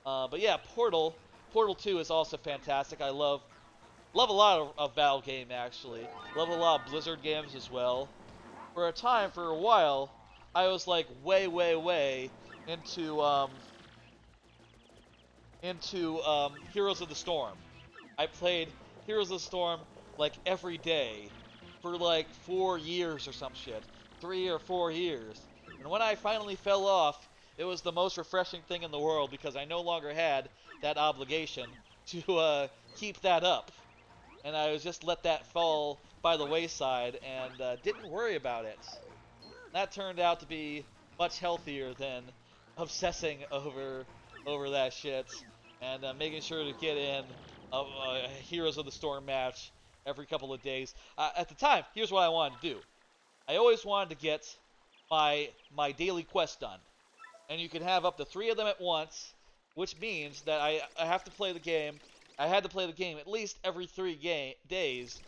But yeah, Portal 2 is also fantastic. I love a lot of Valve game, actually. Love a lot of Blizzard games as well. For a while, I was like way into Heroes of the Storm. I played Heroes of the Storm like every day for like 4 years or some shit. 3 or 4 years. And when I finally fell off, it was the most refreshing thing in the world because I no longer had that obligation to keep that up. And I was just let that fall by the wayside and didn't worry about it. That turned out to be much healthier than obsessing over that shit and making sure to get in a Heroes of the Storm match every couple of days. At the time, here's what I wanted to do. I always wanted to get my daily quest done. And you can have up to 3 of them at once, which means that I have to play the game. I had to play the game at least every 3 days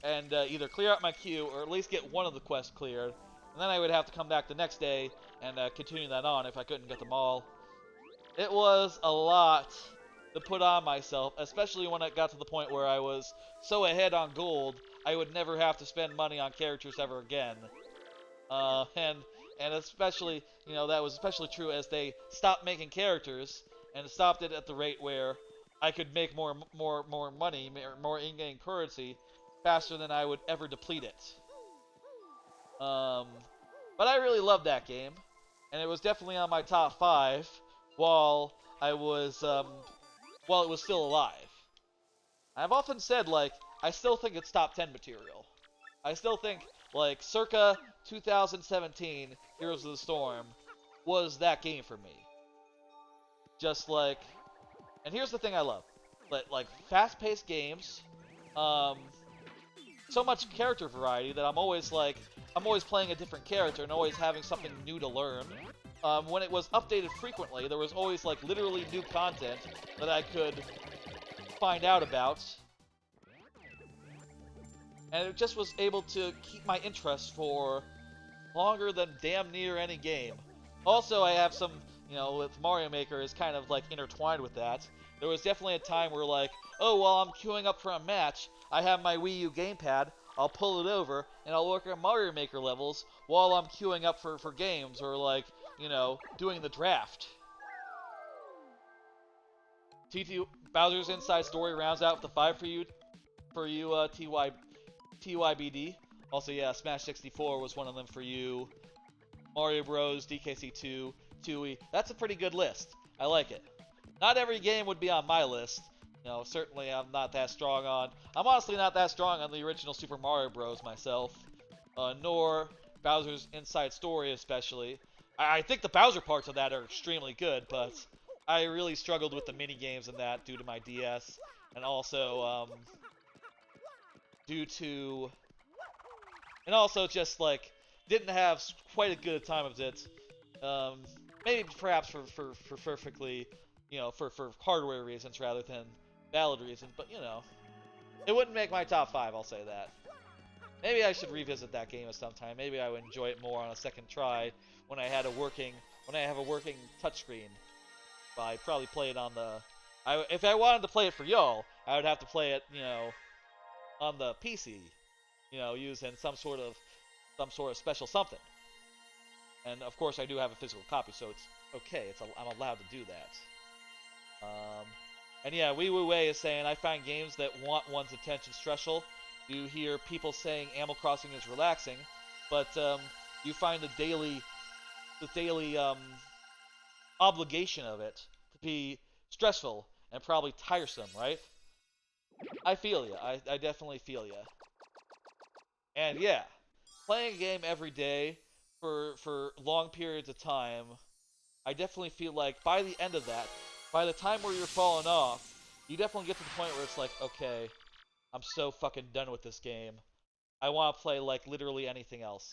and either clear out my queue or at least get one of the quests cleared. And then I would have to come back the next day and continue that on if I couldn't get them all. It was a lot to put on myself, especially when it got to the point where I was so ahead on gold, I would never have to spend money on characters ever again. And especially, you know, that was especially true as they stopped making characters and stopped it at the rate where I could make more money, more in-game currency faster than I would ever deplete it. But I really loved that game, and it was definitely on my top 5 while it was still alive. I've often said, like, I still think it's top 10 material. I still think, like, circa 2017, Heroes of the Storm was that game for me. Just like, and here's the thing I love, like fast-paced games, so much character variety that I'm always playing a different character and always having something new to learn. When it was updated frequently, there was always like literally new content that I could find out about. And it just was able to keep my interest for longer than damn near any game. Also, I have some, you know, with Mario Maker is kind of like intertwined with that. There was definitely a time where like, oh, while I'm queuing up for a match, I have my Wii U gamepad, I'll pull it over, and I'll work on Mario Maker levels while I'm queuing up for games, or like, you know, doing the draft. Bowser's Inside Story rounds out the 5 for you, TYBD. Also, yeah, Smash 64 was one of them for you. Mario Bros, DKC2, 2E. That's a pretty good list. I like it. Not every game would be on my list. You know, certainly I'm not that strong on... I'm honestly not that strong on the original Super Mario Bros. Myself. Nor Bowser's Inside Story, especially. I think the Bowser parts of that are extremely good, but I really struggled with the mini-games in that due to my DS. And also, and also just, like, didn't have quite a good time of it. Maybe perhaps for perfectly, you know, for hardware reasons rather than valid reasons, but, you know, it wouldn't make my top 5, I'll say that. Maybe I should revisit that game at some time. Maybe I would enjoy it more on a second try when I have a working touchscreen. I'd probably play it on the... if I wanted to play it for y'all, I would have to play it, you know, on the PC. You know, using some sort of special something. And of course I do have a physical copy, so it's okay. I'm allowed to do that. And yeah, Wee Woo Wei is saying, I find games that want one's attention stressful. You hear people saying Animal Crossing is relaxing, but you find the daily obligation of it to be stressful and probably tiresome, right? I feel ya. I definitely feel ya. And yeah, playing a game every day for long periods of time, I definitely feel like by the end of that, by the time where you're falling off, you definitely get to the point where it's like, okay, I'm so fucking done with this game. I want to play, like, literally anything else.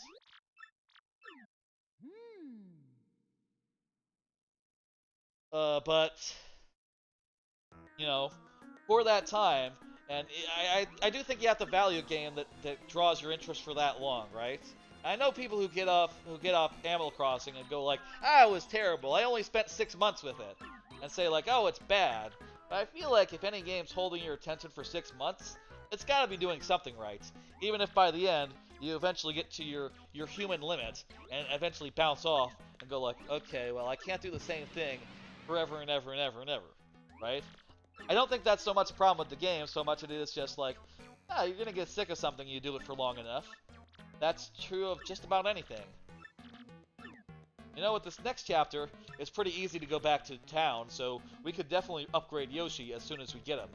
But, you know, for that time, and I do think you have to value a game that draws your interest for that long, right? I know people who get off Animal Crossing and go like, it was terrible, I only spent 6 months with it, and say like, oh, it's bad. But I feel like if any game's holding your attention for 6 months, it's got to be doing something right. Even if by the end, you eventually get to your human limit, and eventually bounce off, and go like, okay, well, I can't do the same thing forever and ever and ever and ever, right? I don't think that's so much a problem with the game, so much it is just like, you're gonna get sick of something, you do it for long enough. That's true of just about anything. You know, with this next chapter, it's pretty easy to go back to town, so we could definitely upgrade Yoshi as soon as we get him.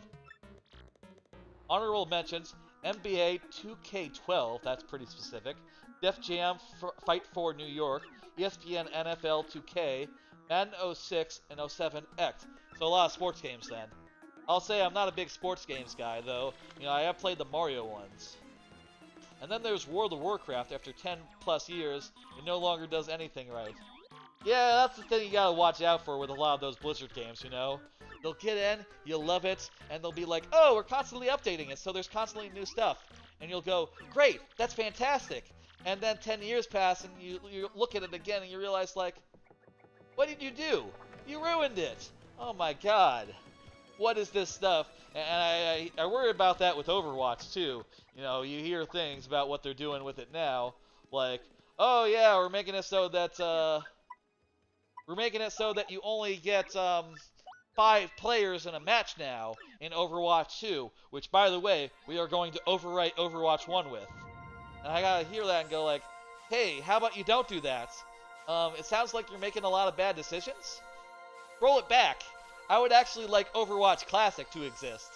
Honorable mentions, NBA 2K12, that's pretty specific, Def Jam Fight for New York, ESPN NFL 2K, Madden 06, and 07X. So a lot of sports games then. I'll say I'm not a big sports games guy, though. You know, I have played the Mario ones. And then there's World of Warcraft. After 10 plus years, it no longer does anything right. Yeah, that's the thing you gotta watch out for with a lot of those Blizzard games, you know? They'll get in, you'll love it, and they'll be like, oh, we're constantly updating it, so there's constantly new stuff. And you'll go, great, that's fantastic. And then 10 years pass, and you look at it again, and you realize, like, what did you do? You ruined it. Oh my god. What is this stuff? And I worry about that with Overwatch, too. You know, you hear things about what they're doing with it now. Like, oh yeah, we're making it so that, you only get, 5 players in a match now in Overwatch 2. Which, by the way, we are going to overwrite Overwatch 1 with. And I gotta hear that and go like, hey, how about you don't do that? It sounds like you're making a lot of bad decisions. Roll it back. I would actually like Overwatch Classic to exist.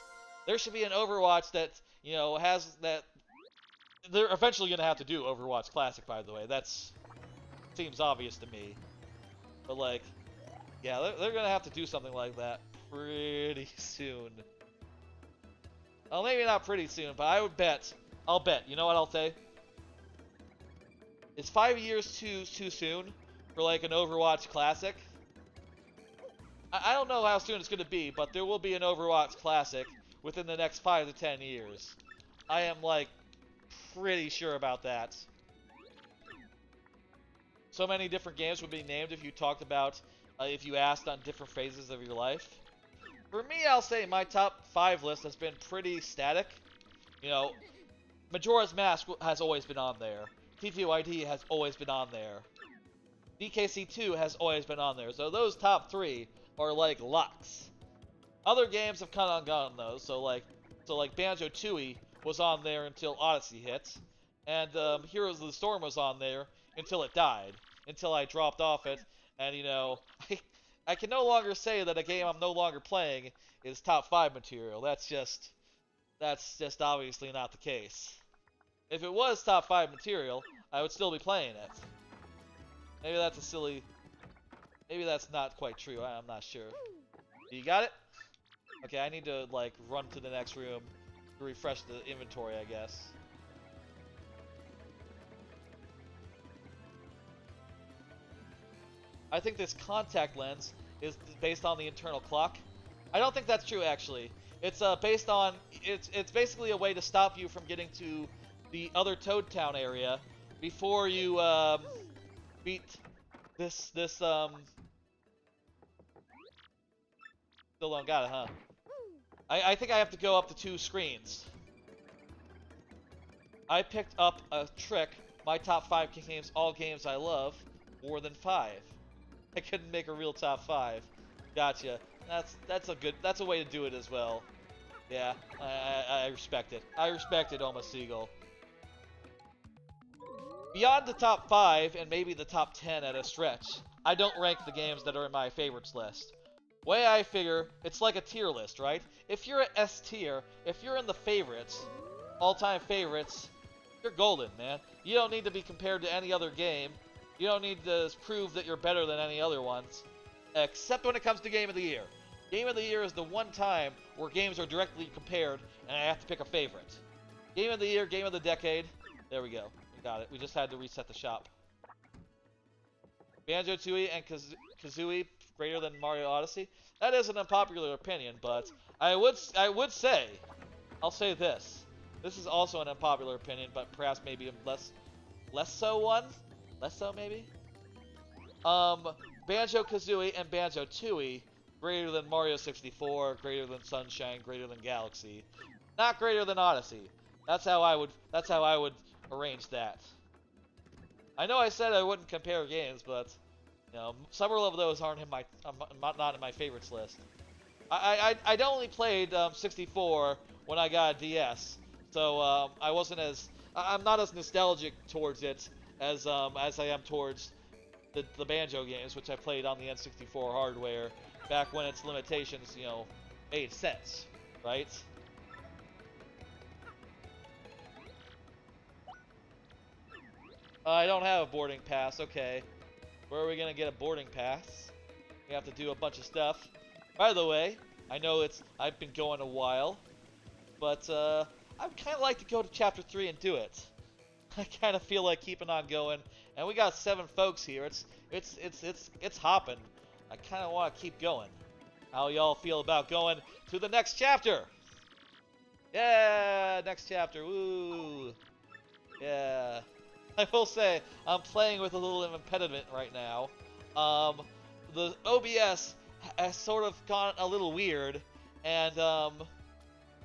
There should be an Overwatch that, you know, has that... They're eventually going to have to do Overwatch Classic, by the way. That's... seems obvious to me. But, like... yeah, they're going to have to do something like that pretty soon. Well, maybe not pretty soon, but I would bet... I'll bet. You know what I'll say? Is 5 years too soon for, like, an Overwatch Classic? I don't know how soon it's going to be, but there will be an Overwatch Classic within the next 5 to 10 years. I am, like, pretty sure about that. So many different games would be named if you talked about, if you asked on different phases of your life. For me, I'll say my top 5 list has been pretty static. You know, Majora's Mask has always been on there. TTYD has always been on there. DKC2 has always been on there. So those top 3 are like locks. Other games have kind of gone those. So like Banjo-Tooie was on there until Odyssey hit, and Heroes of the Storm was on there until it died, until I dropped off it. And you know, I can no longer say that a game I'm no longer playing is top 5 material. That's just obviously not the case. If it was top 5 material, I would still be playing it. Maybe that's a silly... maybe that's not quite true. I'm not sure. You got it? Okay, I need to, like, run to the next room to refresh the inventory, I guess. I think this contact lens is based on the internal clock. I don't think that's true, actually. It's based on... It's basically a way to stop you from getting to the other Toad Town area before you, beat this, still don't got it, huh? I think I have to go up to 2 screens. I picked up a trick. My top 5 games, all games I love, more than 5. I couldn't make a real top 5. Gotcha. That's a way to do it as well. Yeah, I respect it. I respect it, Almost Seagull. Beyond the top 5, and maybe the top 10 at a stretch, I don't rank the games that are in my favorites list. Way I figure, it's like a tier list, right? If you're at S tier, if you're in the favorites, all-time favorites, you're golden, man. You don't need to be compared to any other game. You don't need to prove that you're better than any other ones. Except when it comes to Game of the Year. Game of the Year is the one time where games are directly compared, and I have to pick a favorite. Game of the Year, Game of the Decade. There we go. We got it. We just had to reset the shop. Banjo-Tooie and Kazooie greater than Mario Odyssey. That is an unpopular opinion, but I would say, I'll say this. This is also an unpopular opinion, but perhaps maybe a less so one? Less so maybe? Banjo-Kazooie and Banjo-Tooie greater than Mario 64, greater than Sunshine, greater than Galaxy. Not greater than Odyssey. That's how I would arrange that. I know I said I wouldn't compare games, but you know, several of those aren't in my not in my favorites list. I'd only played 64 when I got a DS, so I wasn't as I'm not as nostalgic towards it as I am towards the Banjo games, which I played on the N64 hardware back when its limitations, you know, made sense, right? I don't have a boarding pass. Okay, where are we gonna get a boarding pass? We have to do a bunch of stuff. By the way, I know I've been going a while, but I'd kind of like to go to Chapter 3 and do it. I kind of feel like keeping on going, and we got 7 folks here. It's hopping. I kind of want to keep going. How y'all feel about going to the next chapter? Yeah, next chapter. Woo! Yeah. I will say, I'm playing with a little impediment right now. The OBS has sort of gone a little weird, and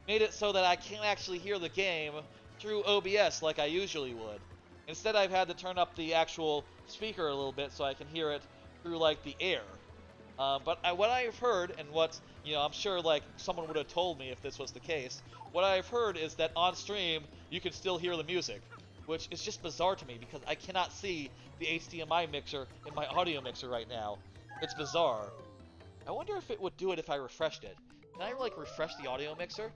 made it so that I can't actually hear the game through OBS like I usually would. Instead, I've had to turn up the actual speaker a little bit so I can hear it through, like, the air. But what I've heard, and what, you know, I'm sure, like, someone would have told me if this was the case, what I've heard is that on stream, you can still hear the music. Which is just bizarre to me because I cannot see the HDMI mixer in my audio mixer right now. It's bizarre. I wonder if it would do it if I refreshed it. Can I, like, refresh the audio mixer?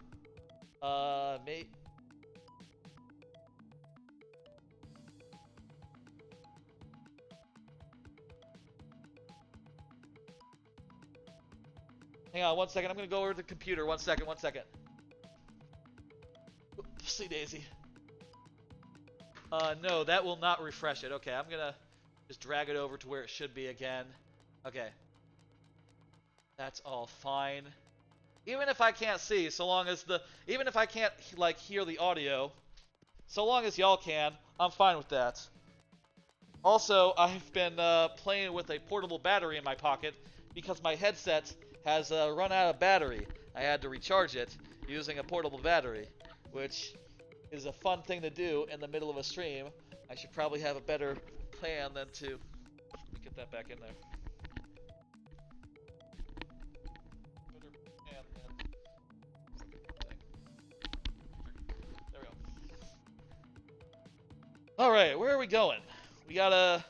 Hang on 1 second. I'm gonna go over to the computer. 1 second. Oopsie daisy. No, that will not refresh it. Okay, I'm gonna just drag it over to where it should be again. Okay. That's all fine. Even if I can't see, so long as even if I can't, like, hear the audio, so long as y'all can, I'm fine with that. Also, I've been playing with a portable battery in my pocket because my headset has run out of battery. I had to recharge it using a portable battery, which is a fun thing to do in the middle of a stream. I should probably have a better plan than to... Let me get that back in there. Better plan than... There we go. Alright, where are we going? We gotta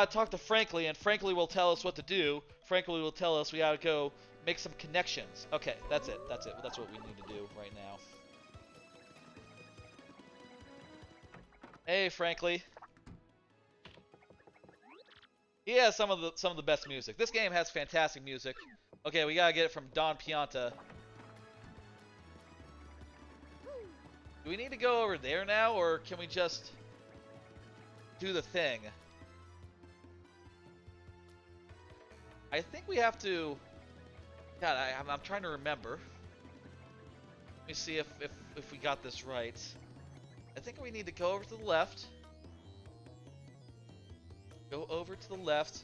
talk to Frankly, and Frankly will tell us what to do. Frankly will tell us we gotta go make some connections. Okay, that's it. That's what we need to do right now. Hey, Frankly. He has some of the best music. This game has fantastic music. Okay, we gotta get it from Don Pianta. Do we need to go over there now, or can we just do the thing? I think we have to... God, I'm trying to remember. Let me see if we got this right. I think we need to go over to the left. Go over to the left.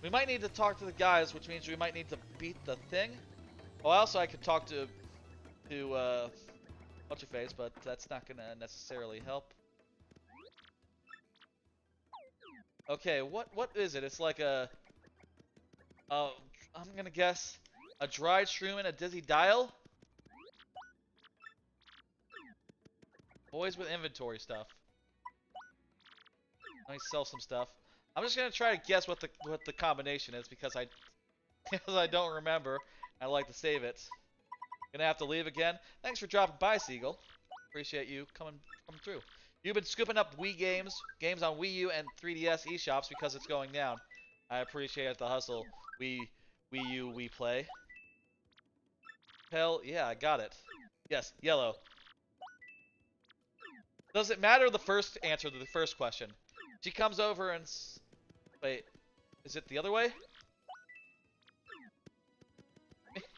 We might need to talk to the guys, which means we might need to beat the thing. Oh, also I could talk to what's your face, but that's not gonna necessarily help. Okay, what is it? It's like a I'm gonna guess a dried shroom and a dizzy dial. Boys with inventory stuff. Let me sell some stuff. I'm just gonna try to guess what the combination is because I don't remember. I like to save it. Gonna have to leave again. Thanks for dropping by, Seagull. Appreciate you coming through. You've been scooping up Wii games on Wii U and 3DS eShops because it's going down. I appreciate the hustle. We play. Hell, yeah, I got it. Yes, yellow. Does it matter the first answer to the first question? She comes over and... Wait, is it the other way?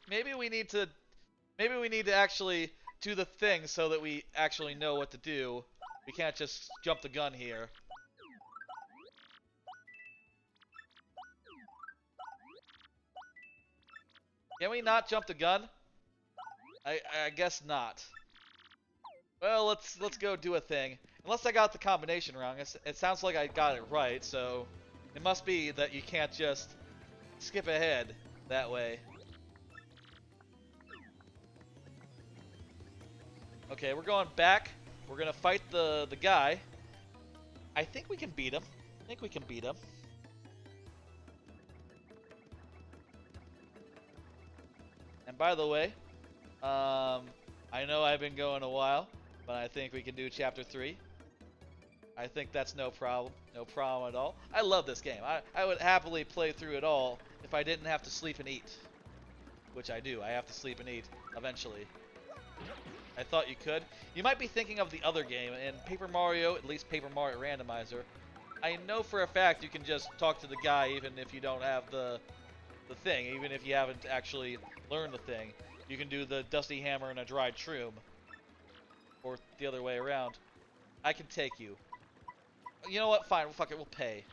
Maybe we need to actually do the thing so that we actually know what to do. We can't just jump the gun here. Can we not jump the gun? I guess not. Well, let's go do a thing. Unless I got the combination wrong. It sounds like I got it right, so it must be that you can't just skip ahead that way. Okay, we're going back. We're gonna fight the guy. I think we can beat him. And by the way, I know I've been going a while, but I think we can do Chapter 3. I think that's no problem. No problem at all. I love this game. I would happily play through it all if I didn't have to sleep and eat. Which I do. I have to sleep and eat eventually. I thought you could. You might be thinking of the other game. In Paper Mario, at least Paper Mario Randomizer, I know for a fact you can just talk to the guy even if you don't have the thing. Even if you haven't actually learned the thing. You can do the Dusty Hammer and a Dried Shroom. Or the other way around. I can take you. You know what? Fine. Well, fuck it. We'll pay.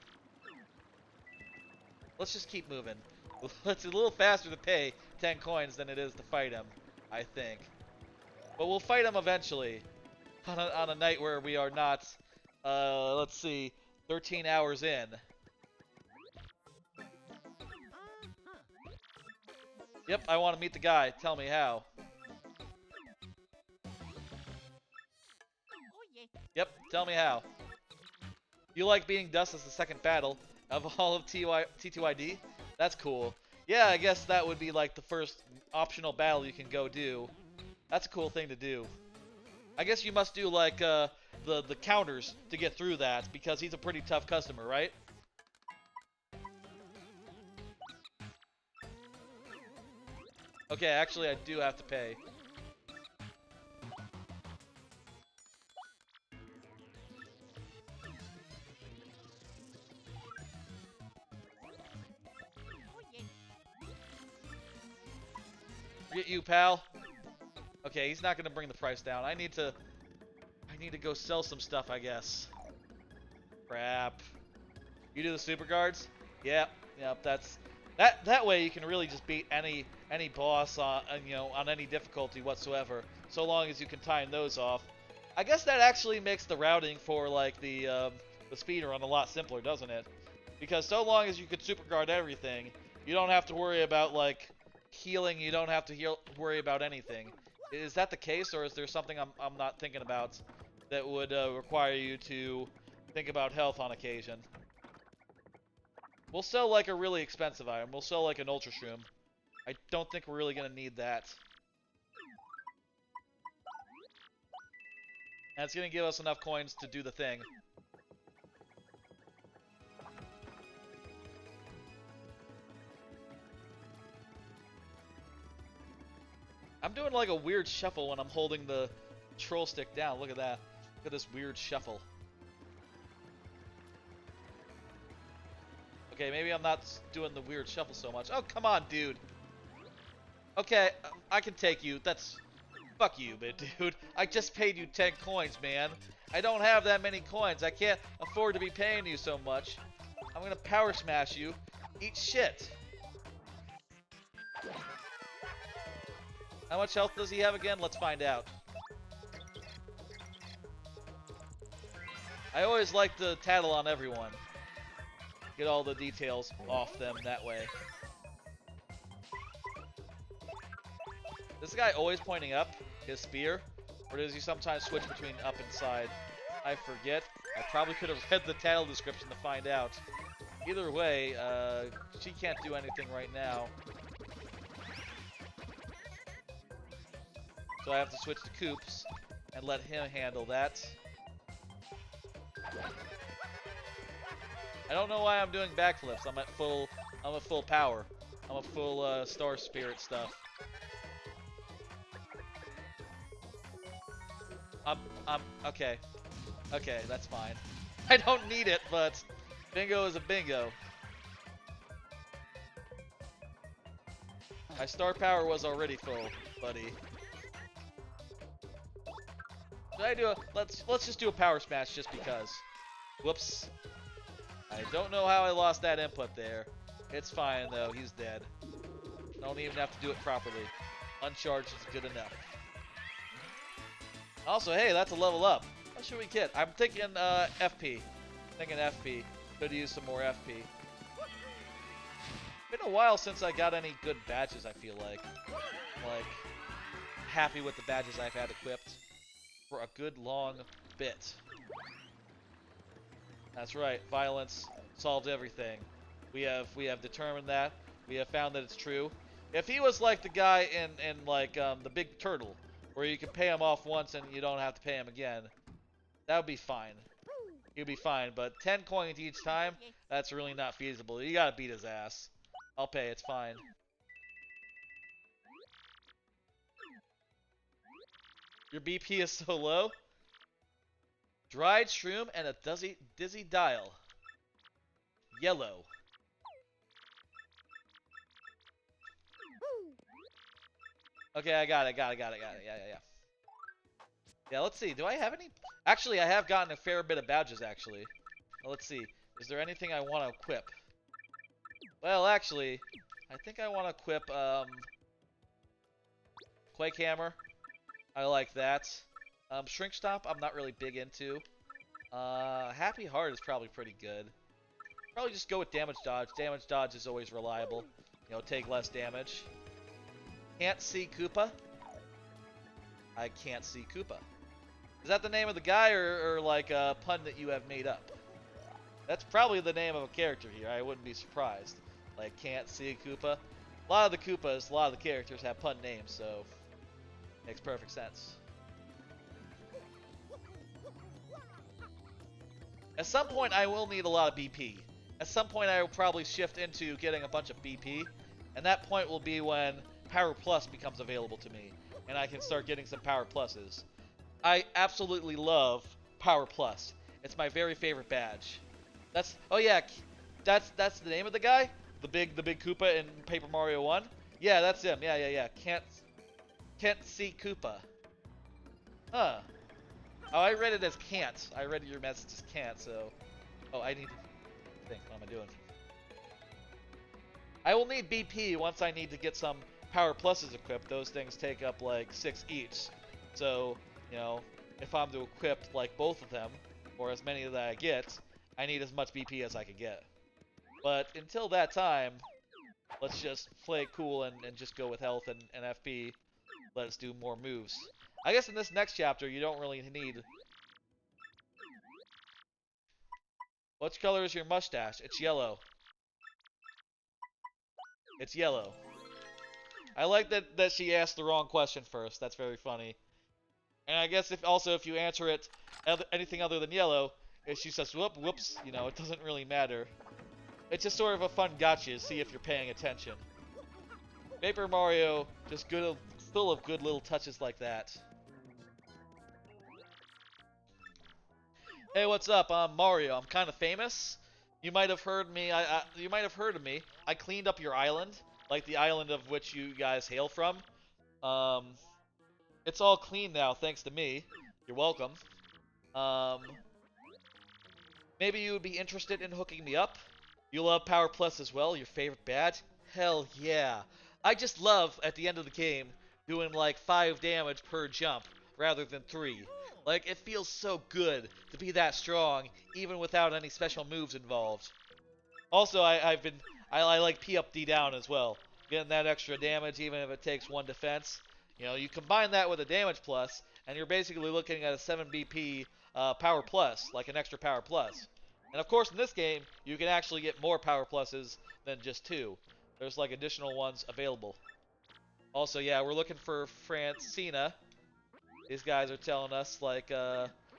Let's just keep moving. It's a little faster to pay 10 coins than it is to fight him, I think. But we'll fight him eventually. On a night where we are not, let's see, 13 hours in. Yep, I want to meet the guy. Tell me how. Yep, tell me how. You like beating Dust as the second battle of all of TTYD? That's cool. Yeah, I guess that would be like the first optional battle you can go do. That's a cool thing to do. I guess you must do like the counters to get through that because he's a pretty tough customer, right? Okay, actually I do have to pay. Forget you, pal. Okay, he's not gonna bring the price down. I need to go sell some stuff, I guess. Crap. You do the super guards? Yep, that's that way you can really just beat any boss on on any difficulty whatsoever, so long as you can time those off. I guess that actually makes the routing for like the speedrun a lot simpler, doesn't it? Because so long as you can super guard everything, you don't have to worry about like healing. You don't have to worry about anything. Is that the case, or is there something I'm not thinking about that would require you to think about health on occasion? We'll sell like a really expensive item. We'll sell like an Ultra Shroom. I don't think we're really gonna need that. And it's gonna give us enough coins to do the thing. I'm doing like a weird shuffle when I'm holding the control stick down. Look at that. Look at this weird shuffle. Okay, maybe I'm not doing the weird shuffle so much. Oh, come on, dude. Okay, I can take you. That's... Fuck you, dude. I just paid you 10 coins, man. I don't have that many coins. I can't afford to be paying you so much. I'm gonna power smash you. Eat shit. How much health does he have again? Let's find out. I always like to tattle on everyone. Get all the details off them that way. Is this guy always pointing up his spear? Or does he sometimes switch between up and side? I forget. I probably could have read the tattle description to find out. Either way, she can't do anything right now. So I have to switch to Koops and let him handle that. I don't know why I'm doing backflips. I'm at full power. I'm at full star spirit stuff. I'm okay. Okay, that's fine. I don't need it, but bingo is a bingo. My star power was already full, buddy. Should I do a let's just do a power smash just because. Whoops. I don't know how I lost that input there. It's fine though, he's dead. Don't even have to do it properly. Uncharged is good enough. Also, hey, that's a level up. What should we get? I'm thinking FP. Could use some more FP. Been a while since I got any good badges, I feel like. Like, happy with the badges I've had equipped for a good long bit. That's right, violence solved everything. We have determined that. We have found that it's true. If he was like the guy in like the Big Turtle, where you can pay him off once and you don't have to pay him again, that would be fine. He'd be fine, but 10 coins each time, that's really not feasible. You gotta beat his ass. I'll pay, it's fine. Your BP is so low? Dried shroom and a dizzy dial. Yellow. Okay, I got it. Yeah. Yeah, let's see. Do I have any? Actually, I have gotten a fair bit of badges, actually. Well, let's see. Is there anything I want to equip? Well, actually, I think I want to equip, Quake Hammer. I like that. Shrink Stomp, I'm not really big into. Happy Heart is probably pretty good. Probably just go with Damage Dodge. Damage Dodge is always reliable. You know, take less damage. Can't see Koopa. I can't see Koopa. Is that the name of the guy or like a pun that you have made up? That's probably the name of a character here. I wouldn't be surprised. Like, can't see Koopa. A lot of the Koopas, a lot of the characters have pun names, so makes perfect sense. At some point, I will need a lot of BP. At some point, I will probably shift into getting a bunch of BP, and that point will be when Power Plus becomes available to me, and I can start getting some Power Pluses. I absolutely love Power Plus. It's my very favorite badge. Oh yeah, that's the name of the guy, the big Koopa in Paper Mario 1. Yeah, that's him. Yeah. Can't see Koopa. Huh. Oh, I read it as can't. I read your message as can't. So, oh, I need to think. What am I doing? I will need BP once I need to get some Power Pluses equipped. Those things take up like 6 each. So, you know, if I'm to equip like both of them, or as many that I get, I need as much BP as I can get. But until that time, let's just play it cool and just go with health and FP. Let us do more moves. I guess in this next chapter, you don't really need... What color is your mustache? It's yellow. It's yellow. I like that she asked the wrong question first. That's very funny. And I guess if you answer it anything other than yellow, if she says whoops, you know, it doesn't really matter. It's just sort of a fun gotcha to see if you're paying attention. Paper Mario, just full of good little touches like that. Hey, what's up? I'm Mario. I'm kind of famous. You might have heard me. You might have heard of me. I cleaned up your island, like the island of which you guys hail from. It's all clean now, thanks to me. You're welcome. Maybe you would be interested in hooking me up. You love Power Plus as well, your favorite badge? Hell yeah. I just love, at the end of the game, doing like 5 damage per jump, rather than 3. Like, it feels so good to be that strong, even without any special moves involved. Also, I like P up, D down as well. Getting that extra damage, even if it takes 1 defense. You know, you combine that with a damage plus, and you're basically looking at a 7 BP Power Plus, like an extra Power Plus. And of course, in this game, you can actually get more Power Pluses than just 2. There's like additional ones available. Also, yeah, we're looking for Francina. These guys are telling us, like,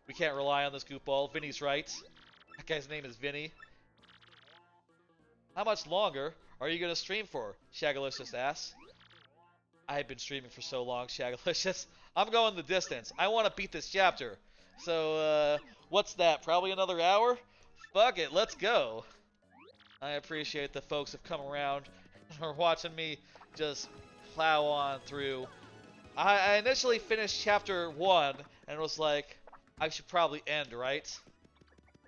we can't rely on this goofball. Vinny's right. That guy's name is Vinny. How much longer are you going to stream for? Shagalicious asks. I've been streaming for so long, Shagalicious. I'm going the distance. I want to beat this chapter. So, what's that? Probably another hour? Fuck it, let's go. I appreciate the folks have come around and are watching me just plow on through. I initially finished chapter 1 and was like, I should probably end, right?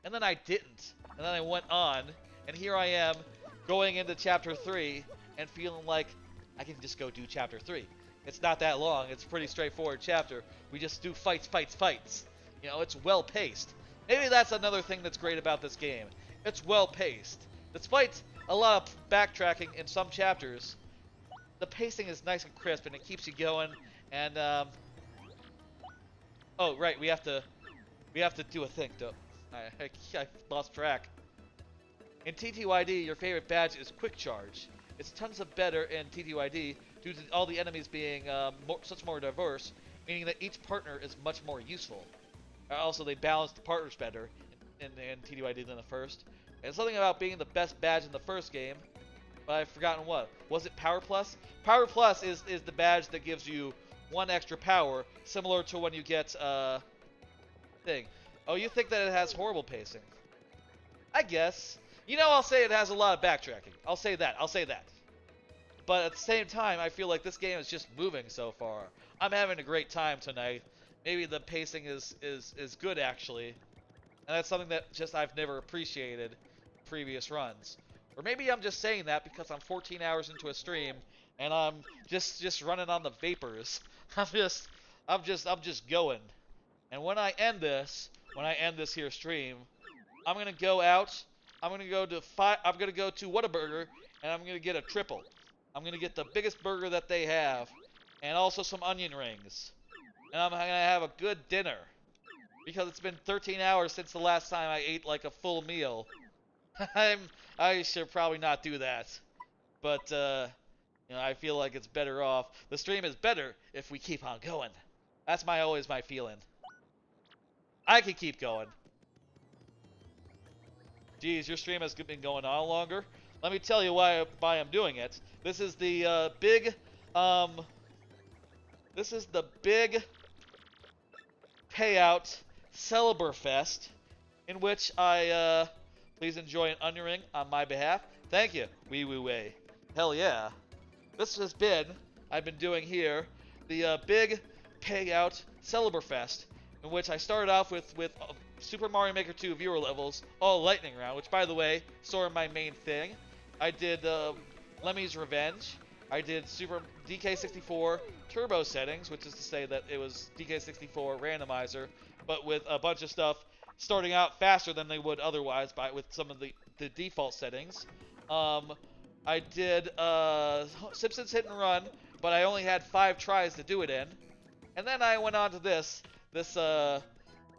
And then I didn't. And then I went on, and here I am going into chapter 3 and feeling like I can just go do chapter 3. It's not that long. It's a pretty straightforward chapter. We just do fights, fights, fights. You know, it's well paced. Maybe that's another thing that's great about this game. It's well paced. Despite a lot of backtracking in some chapters, the pacing is nice and crisp, and it keeps you going. And oh right, we have to do a thing. Though I lost track. In TTYD, your favorite badge is Quick Charge. It's tons of better in TTYD due to all the enemies being such more diverse, meaning that each partner is much more useful. Also, they balance the partners better in TTYD than the first. And something about being the best badge in the first game, but I've forgotten what. Was it Power Plus? Power Plus is the badge that gives you 1 extra power, similar to when you get thing. Oh, you think that it has horrible pacing? I guess. You know, I'll say it has a lot of backtracking. I'll say that. But at the same time, I feel like this game is just moving so far. I'm having a great time tonight. Maybe the pacing is good, actually. And that's something that just I've never appreciated in previous runs. Or maybe I'm just saying that because I'm 14 hours into a stream and I'm just running on the vapors. I'm just going. And when I end this here stream, I'm gonna go out. I'm gonna go to Whataburger and I'm gonna get a triple. I'm gonna get the biggest burger that they have, and also some onion rings. And I'm gonna have a good dinner because it's been 13 hours since the last time I ate like a full meal. I should probably not do that, but you know, I feel like it's better off. The stream is better if we keep on going. That's always my feeling. I can keep going. Geez, your stream has been going on longer. Let me tell you why I'm doing it. This is the big Payout Celebrafest, in which I please enjoy an onion ring on my behalf. Thank you. Wee woo way. Hell yeah. This has been, I've been doing here, the big Payout Celebrafest, in which I started off with Super Mario Maker 2 viewer levels, all lightning round, which by the way, sort of my main thing. I did Lemmy's Revenge. I did Super DK64 turbo settings, which is to say that it was DK64 randomizer, but with a bunch of stuff starting out faster than they would otherwise with some of the default settings. I did Simpsons Hit and Run, but I only had 5 tries to do it in. And then I went on to this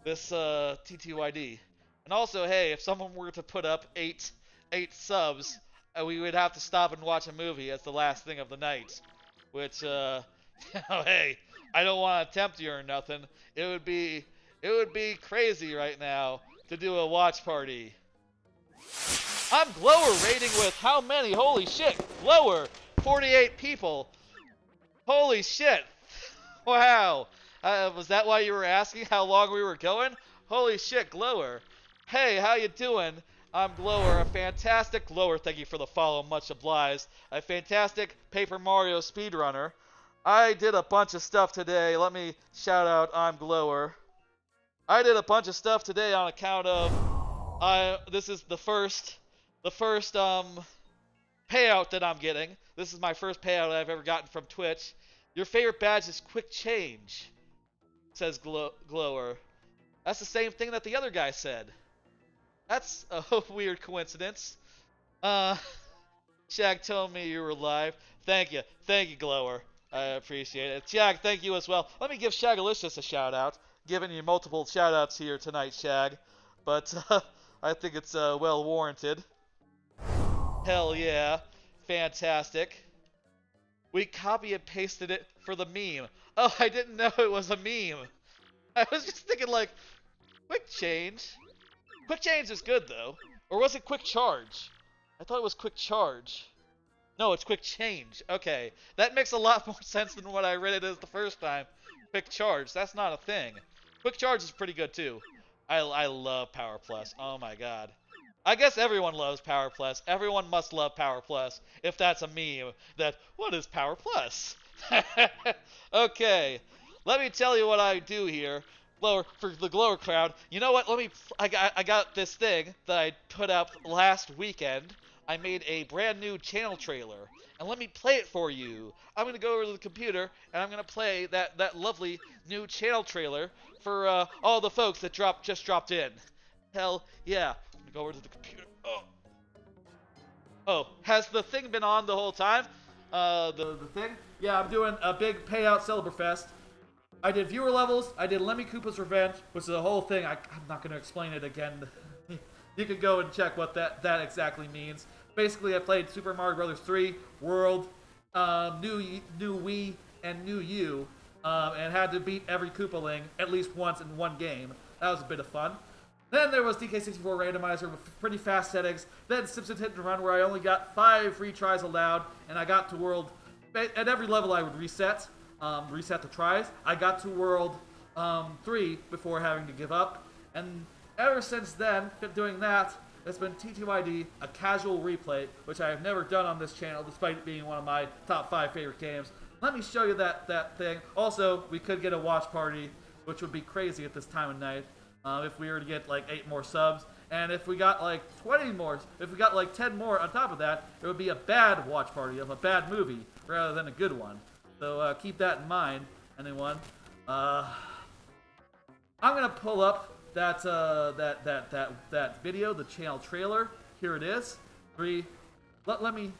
TTYD. And also, hey, if someone were to put up 8 subs, we would have to stop and watch a movie as the last thing of the night. Which, you know, hey, I don't want to tempt you or nothing. It would be crazy right now to do a watch party. I'm Glower rating with how many? Holy shit, Glower, 48 people. Holy shit. Wow. Was that why you were asking how long we were going? Holy shit, Glower. Hey, how you doing? I'm Glower, a fantastic Glower. Thank you for the follow, much obliged. A fantastic Paper Mario speedrunner. I did a bunch of stuff today. Let me shout out I'm Glower. I did a bunch of stuff today on account of this is the first payout that I'm getting. This is my first payout I've ever gotten from Twitch. Your favorite badge is Quick Change, says Glower. That's the same thing that the other guy said. That's a weird coincidence. Shag told me you were live. Thank you, Glower. I appreciate it. Shag, thank you as well. Let me give Shagalicious a shout out. Giving you multiple shout outs here tonight, Shag, but I think it's well warranted. Hell yeah, fantastic. We copy and pasted it for the meme. Oh, I didn't know it was a meme. I was just thinking like, Quick Change? Quick Change is good though. Or was it Quick Charge? I thought it was quick charge. No, it's quick change. Okay, that makes a lot more sense than what I read it as the first time. Quick charge, that's not a thing. Quick charge is pretty good too. I love Power Plus. Oh my god. I guess everyone loves Power Plus. Everyone must love Power Plus. If that's a meme, that, what is Power Plus? Okay, let me tell you what I do here. For the Glower crowd, you know what? I got this thing that I put up last weekend. I made a brand new channel trailer, and let me play it for you. I'm gonna go over to the computer, and I'm gonna play that lovely new channel trailer for all the folks that just dropped in. Hell yeah! I'm gonna go over to the computer. Oh, has the thing been on the whole time? The thing? Yeah, I'm doing a big Payout Celebrafest. I did viewer levels, I did Lemmy Koopa's Revenge, which is a whole thing. I'm not going to explain it again. You can go and check what that exactly means. Basically, I played Super Mario Bros. 3, World, New Wii, and New U, and had to beat every Koopaling at least once in one game. That was a bit of fun. Then there was DK64 Randomizer with pretty fast settings. Then Simpson Hit and Run, where I only got 5 retries allowed, and I got to World. At every level, I would reset the tries. I got to World 3 before having to give up. And ever since then, doing that, it's been TTYD, a casual replay, which I have never done on this channel, despite it being one of my top 5 favorite games. Let me show you that thing. Also, we could get a watch party, which would be crazy at this time of night, if we were to get like 8 more subs. And if we got like 20 more, if we got like 10 more on top of that, it would be a bad watch party of a bad movie, rather than a good one. So keep that in mind, anyone. I'm gonna pull up that video, the channel trailer. Here it is. Let me.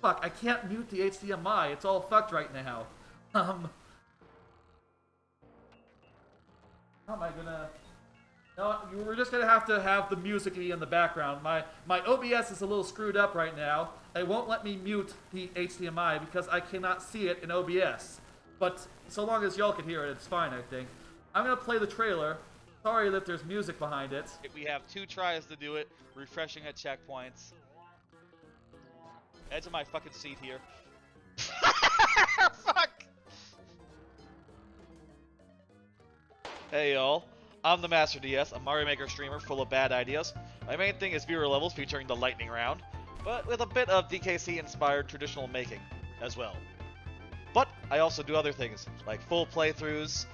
Fuck! I can't mute the HDMI. It's all fucked right now. How am I gonna? No, we're just gonna have to have the music in the background. My OBS is a little screwed up right now. It won't let me mute the HDMI because I cannot see it in OBS. But so long as y'all can hear it, it's fine, I think. I'm gonna play the trailer. Sorry that there's music behind it. We have 2 tries to do it, refreshing at checkpoints. Edge of my fucking seat here. Fuck! Hey y'all. I'm the Master DS, a Mario Maker streamer full of bad ideas. My main thing is viewer levels featuring the lightning round, but with a bit of DKC-inspired traditional making as well. But I also do other things, like full playthroughs,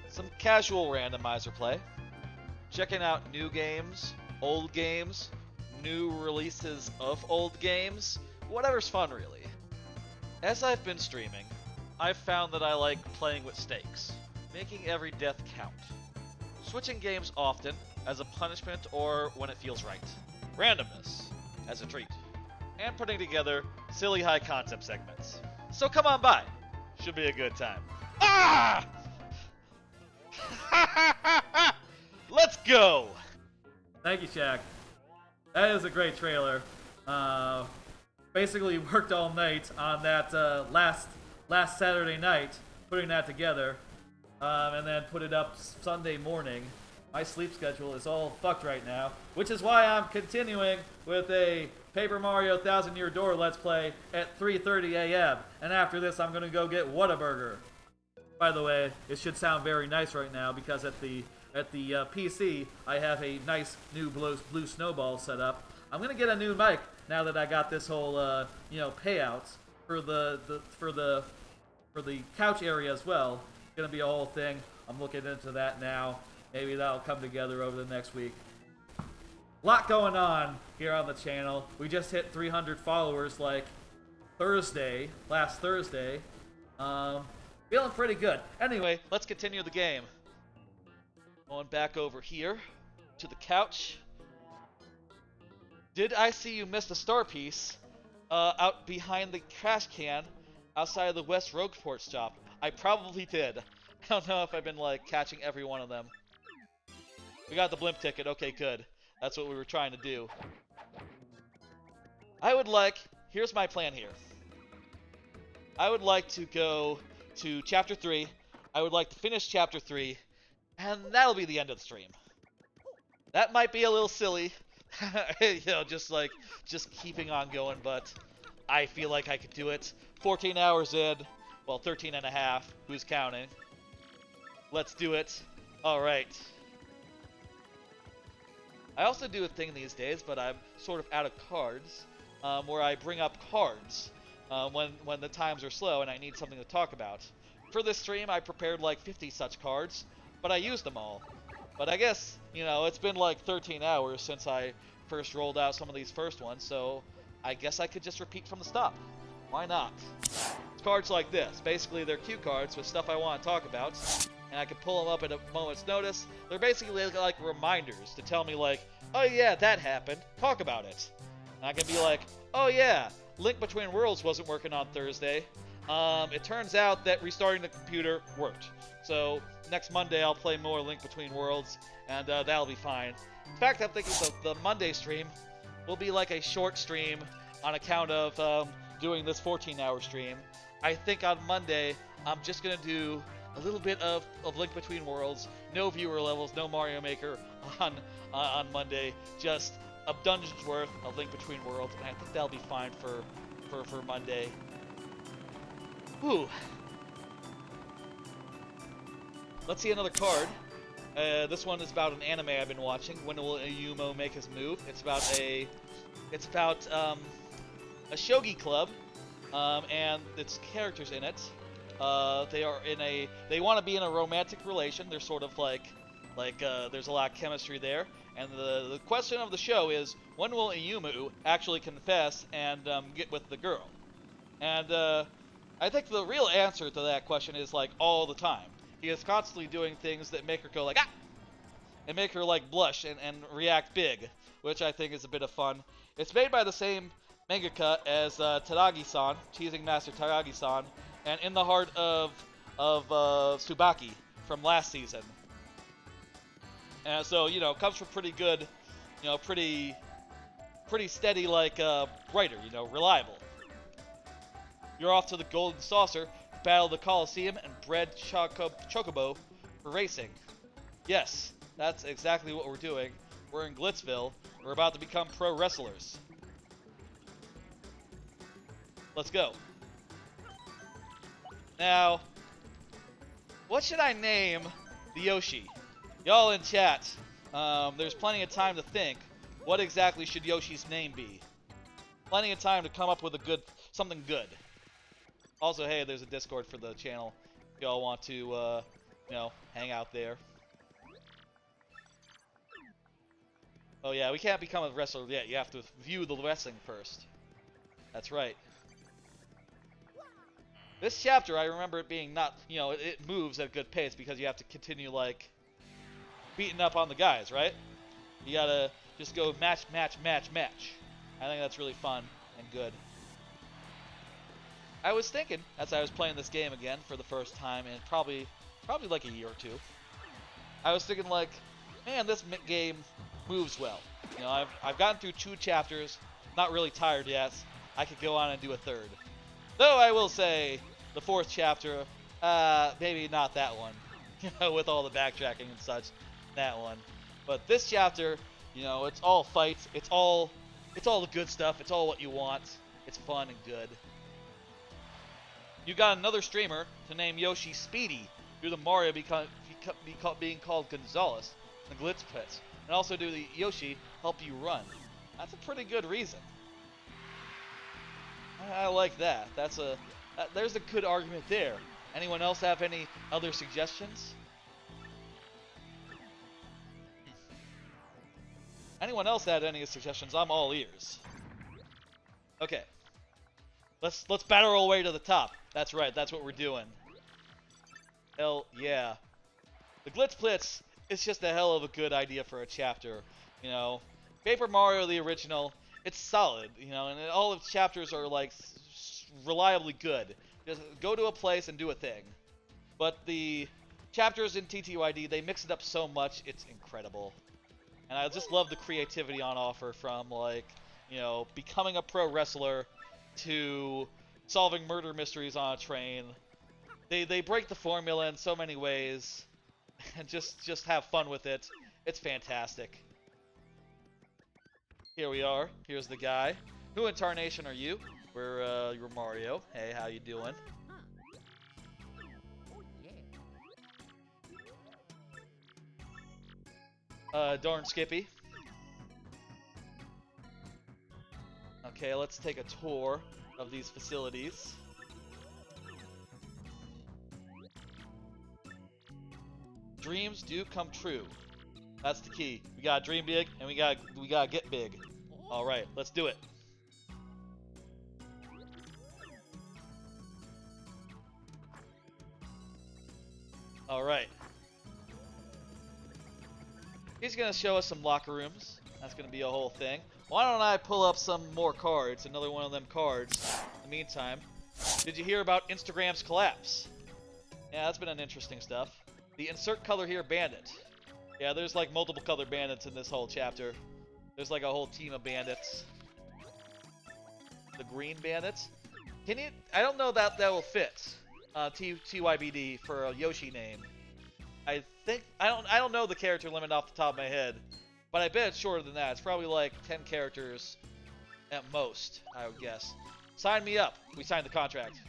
some casual randomizer play, checking out new games, old games, new releases of old games, whatever's fun really. As I've been streaming, I've found that I like playing with stakes, making every death count. Switching games often, as a punishment or when it feels right. Randomness, as a treat. And putting together silly high concept segments. So come on by. Should be a good time. Ah! Let's go! Thank you, Shaq. That is a great trailer. Basically worked all night on that last Saturday night, putting that together. And then put it up Sunday morning. My sleep schedule is all fucked right now, which is why I'm continuing with a Paper Mario 1000-Year Door Let's Play at 3:30 a.m. And after this, I'm gonna go get Whataburger. By the way, it should sound very nice right now because at the PC, I have a nice new Blue Snowball set up. I'm gonna get a new mic now that I got this whole payouts for the couch area as well. Gonna be a whole thing. I'm looking into that now. Maybe that'll come together over the next week. A lot going on here on the channel. We just hit 300 followers like last Thursday. Feeling pretty good. Anyway, let's continue the game. Going back over here to the couch. Did I see you miss the star piece out behind the trash can outside of the West Rogueport shop? I probably did. I don't know if I've been, catching every one of them. We got the blimp ticket. Okay, good. That's what we were trying to do. Here's my plan here. I would like to go to Chapter 3. I would like to finish Chapter 3. And that'll be the end of the stream. That might be a little silly, You know, just keeping on going, but I feel like I could do it. 14 hours in, well, 13 and a half, who's counting? Let's do it. All right. I also do a thing these days, but I'm sort of out of cards, where I bring up cards when the times are slow and I need something to talk about. For this stream, I prepared like 50 such cards, but I used them all. But I guess, you know, it's been like 13 hours since I first rolled out some of these first ones, so I guess I could just repeat from the stop. Why not? It's cards like this. Basically, they're cue cards with stuff I want to talk about, and I can pull them up at a moment's notice. They're basically like reminders to tell me like, oh yeah, that happened, talk about it. And I can be like, oh yeah, Link Between Worlds wasn't working on Thursday. It turns out that restarting the computer worked. So next Monday I'll play more Link Between Worlds, and that'll be fine. In fact, I'm thinking the Monday stream will be like a short stream on account of doing this 14-hour stream. I think on Monday I'm just going to do a little bit of Link Between Worlds, no viewer levels, no Mario Maker on Monday, just a dungeon's worth of Link Between Worlds, and I think that'll be fine for Monday. Whew. Let's see another card. This one is about an anime I've been watching. When will Ayumu make his move? It's about a shogi club, and its characters in it. They want to be in a romantic relation. They're sort of like there's a lot of chemistry there. And the question of the show is, when will Ayumu actually confess and get with the girl? And I think the real answer to that question is like all the time. He is constantly doing things that make her go like, ah! And make her like blush and react big, which I think is a bit of fun. It's made by the same mangaka as Tadagi-san, Teasing Master Tadagi-san, and In the Heart of Tsubaki from last season. And so, you know, comes from pretty good, you know, pretty steady like writer, you know, reliable. You're off to the Golden Saucer, battle the Coliseum, and bred Chocobo for racing. Yes, that's exactly what we're doing. We're in Glitzville. We're about to become pro wrestlers. Let's go. Now, what should I name the Yoshi? Y'all in chat, there's plenty of time to think. What exactly should Yoshi's name be? Plenty of time to come up with something good. Also, hey, there's a Discord for the channel if y'all want to, you know, hang out there. Oh yeah, we can't become a wrestler yet. You have to view the wrestling first. That's right. This chapter, I remember it being not, you know, it moves at a good pace because you have to continue, like, beating up on the guys, right? You gotta just go match, match, match, match. I think that's really fun and good. I was thinking, as I was playing this game again for the first time in probably like a year or two, I was thinking like, man, this game moves well. You know, I've gotten through 2 chapters, not really tired yet. I could go on and do a 3rd. Though I will say, the 4th chapter, maybe not that one, you know, with all the backtracking and such, that one. But this chapter, you know, it's all fights, it's all the good stuff, it's all what you want, it's fun and good. You got another streamer to name Yoshi Speedy, do the Mario being called Gonzalez in the Glitz Pit, and also do the Yoshi help you run. That's a pretty good reason. I like that. There's a good argument there. Anyone else have any other suggestions? Anyone else had any suggestions? I'm all ears. Okay. Let's battle our way to the top. That's right, that's what we're doing. Hell yeah. The Glitz Blitz is just a hell of a good idea for a chapter. You know, Paper Mario the original, it's solid, you know, and all its chapters are like reliably good. Just go to a place and do a thing. But the chapters in TTYD, they mix it up so much, it's incredible. And I just love the creativity on offer from, like, you know, becoming a pro wrestler to solving murder mysteries on a train. They break the formula in so many ways and just have fun with it. It's fantastic. Here we are. Here's the guy. Who in tarnation are you? You're Mario. Hey, how you doing? Darn Skippy. Okay, let's take a tour of these facilities. Dreams do come true. That's the key. We gotta dream big, and we gotta get big. All right, let's do it. All right. He's gonna show us some locker rooms. That's gonna be a whole thing. Why don't I pull up some more cards? Another one of them cards. In the meantime, did you hear about Instagram's collapse? Yeah, that's been an interesting stuff. The insert color here bandit. Yeah, there's like multiple color bandits in this whole chapter. There's like a whole team of bandits. The green bandits. Can you? I don't know that will fit. TYBD for a Yoshi name. I think I don't know the character limit off the top of my head, but I bet it's shorter than that. It's probably like 10 characters at most, I would guess. Sign me up. We signed the contract.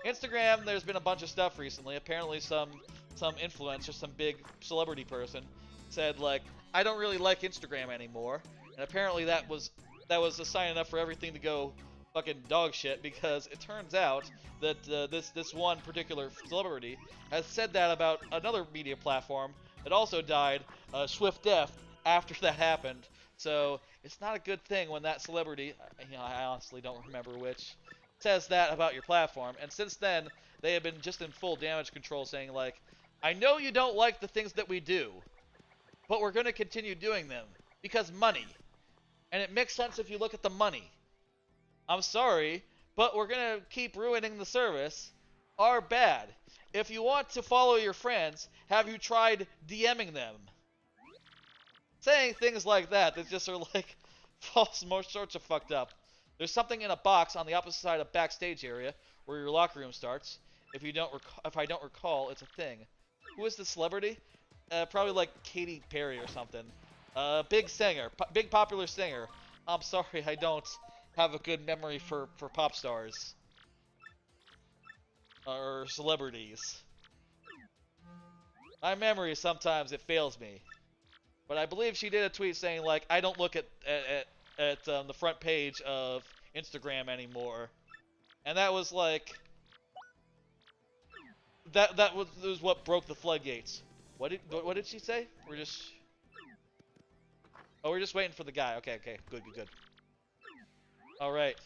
Instagram, there's been a bunch of stuff recently. Apparently some influencer, some big celebrity person said like, I don't really like Instagram anymore. And apparently that was a sign enough for everything to go fucking dog shit, because it turns out that this one particular celebrity has said that about another media platform that also died a swift death after that happened. So it's not a good thing when that celebrity, I honestly don't remember which, says that about your platform. And since then, they have been just in full damage control, saying like, I know you don't like the things that we do, but we're going to continue doing them because money. And it makes sense if you look at the money. I'm sorry, but we're going to keep ruining the service. Are bad. If you want to follow your friends, have you tried DMing them? Saying things like that just are like false, more sorts of fucked up. There's something in a box on the opposite side of backstage area where your locker room starts. If I don't recall, it's a thing. Who is the celebrity? Probably like Katy Perry or something. Big singer, big popular singer. I'm sorry, I don't have a good memory for pop stars or celebrities. My memory sometimes it fails me. But I believe she did a tweet saying like, I don't look at the front page of Instagram anymore, and that was like that was what broke the floodgates. What did she say? We're just waiting for the guy. Okay, good. All right,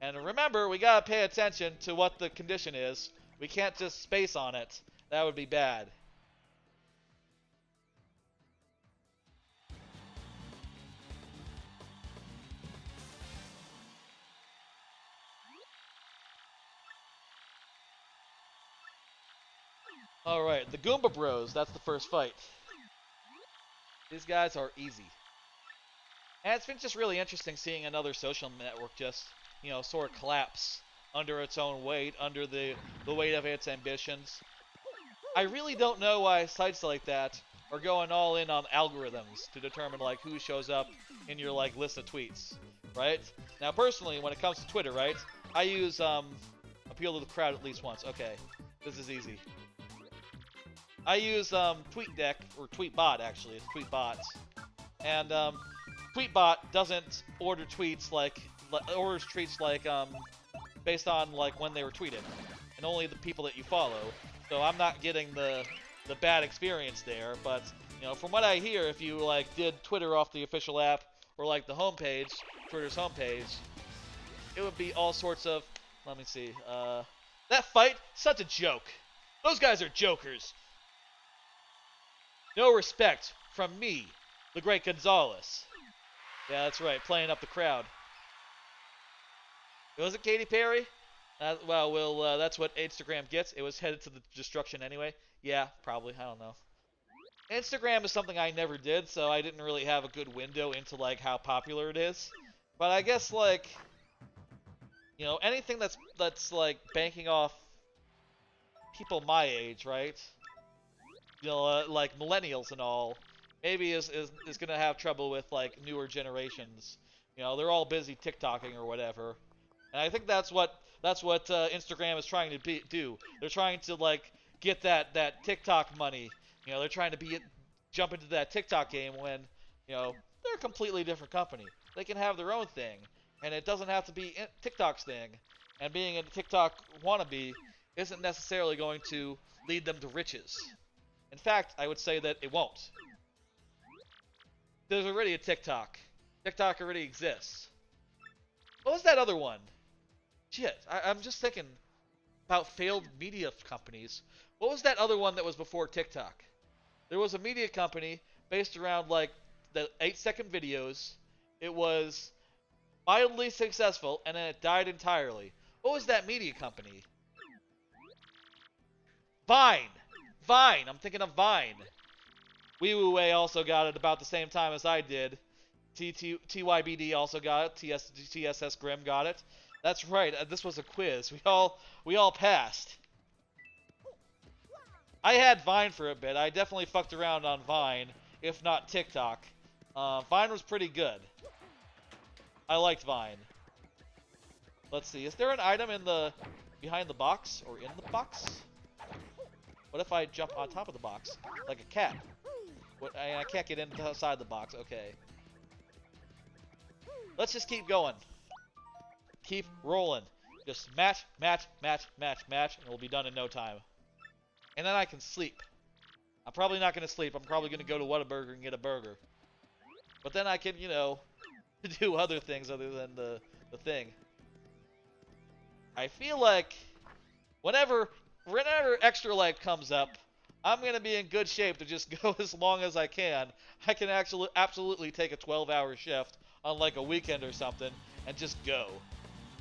and remember, we gotta pay attention to what the condition is. We can't just space on it. That would be bad. Alright, the Goomba Bros, that's the first fight. These guys are easy. And it's been just really interesting seeing another social network just, sort of collapse under its own weight, under the weight of its ambitions. I really don't know why sites like that are going all in on algorithms to determine, like, who shows up in your, like, list of tweets, right? Now, personally, when it comes to Twitter, right, I use, appeal to the crowd at least once. Okay, this is easy. I use TweetDeck, or TweetBot actually, it's TweetBot, and TweetBot doesn't order tweets like based on like when they were tweeted, and only the people that you follow. So I'm not getting the bad experience there. But from what I hear, if you like did Twitter off the official app or like the homepage, Twitter's homepage, it would be all sorts of. Let me see. That fight, such a joke. Those guys are jokers. No respect from me, the great Gonzalez. Yeah, that's right, playing up the crowd. Was it Katy Perry? Well, that's what Instagram gets. It was headed to the destruction anyway. Yeah, probably. I don't know. Instagram is something I never did, so I didn't really have a good window into like how popular it is. But I guess like, anything that's like banking off people my age, right? Like millennials and all, maybe is gonna have trouble with like newer generations. You know, they're all busy TikToking or whatever, and I think that's what Instagram is trying to do. They're trying to like get that TikTok money. You know, they're trying to jump into that TikTok game when, you know, they're a completely different company. They can have their own thing, and it doesn't have to be TikTok's thing. And being a TikTok wannabe isn't necessarily going to lead them to riches. In fact, I would say that it won't. There's already a TikTok. TikTok already exists. What was that other one? Shit, I'm just thinking about failed media companies. What was that other one that was before TikTok? There was a media company based around like the 8-second videos. It was mildly successful, and then it died entirely. What was that media company? Vine! Vine! I'm thinking of Vine. Wee Woo Way also got it about the same time as I did. TYBD also got it. TSS Grim got it. That's right. This was a quiz. We all passed. I had Vine for a bit. I definitely fucked around on Vine, if not TikTok. Vine was pretty good. I liked Vine. Let's see. Is there an item behind the box or in the box? What if I jump on top of the box like a cat? I can't get inside the box. Okay. Let's just keep going. Keep rolling. Just match, match, match, match, match, and we'll be done in no time. And then I can sleep. I'm probably not going to sleep. I'm probably going to go to Whataburger and get a burger. But then I can, you know, do other things other than the thing. I feel like whenever Extra Life comes up, I'm going to be in good shape to just go as long as I can. I can actually absolutely take a 12-hour shift on like a weekend or something and just go.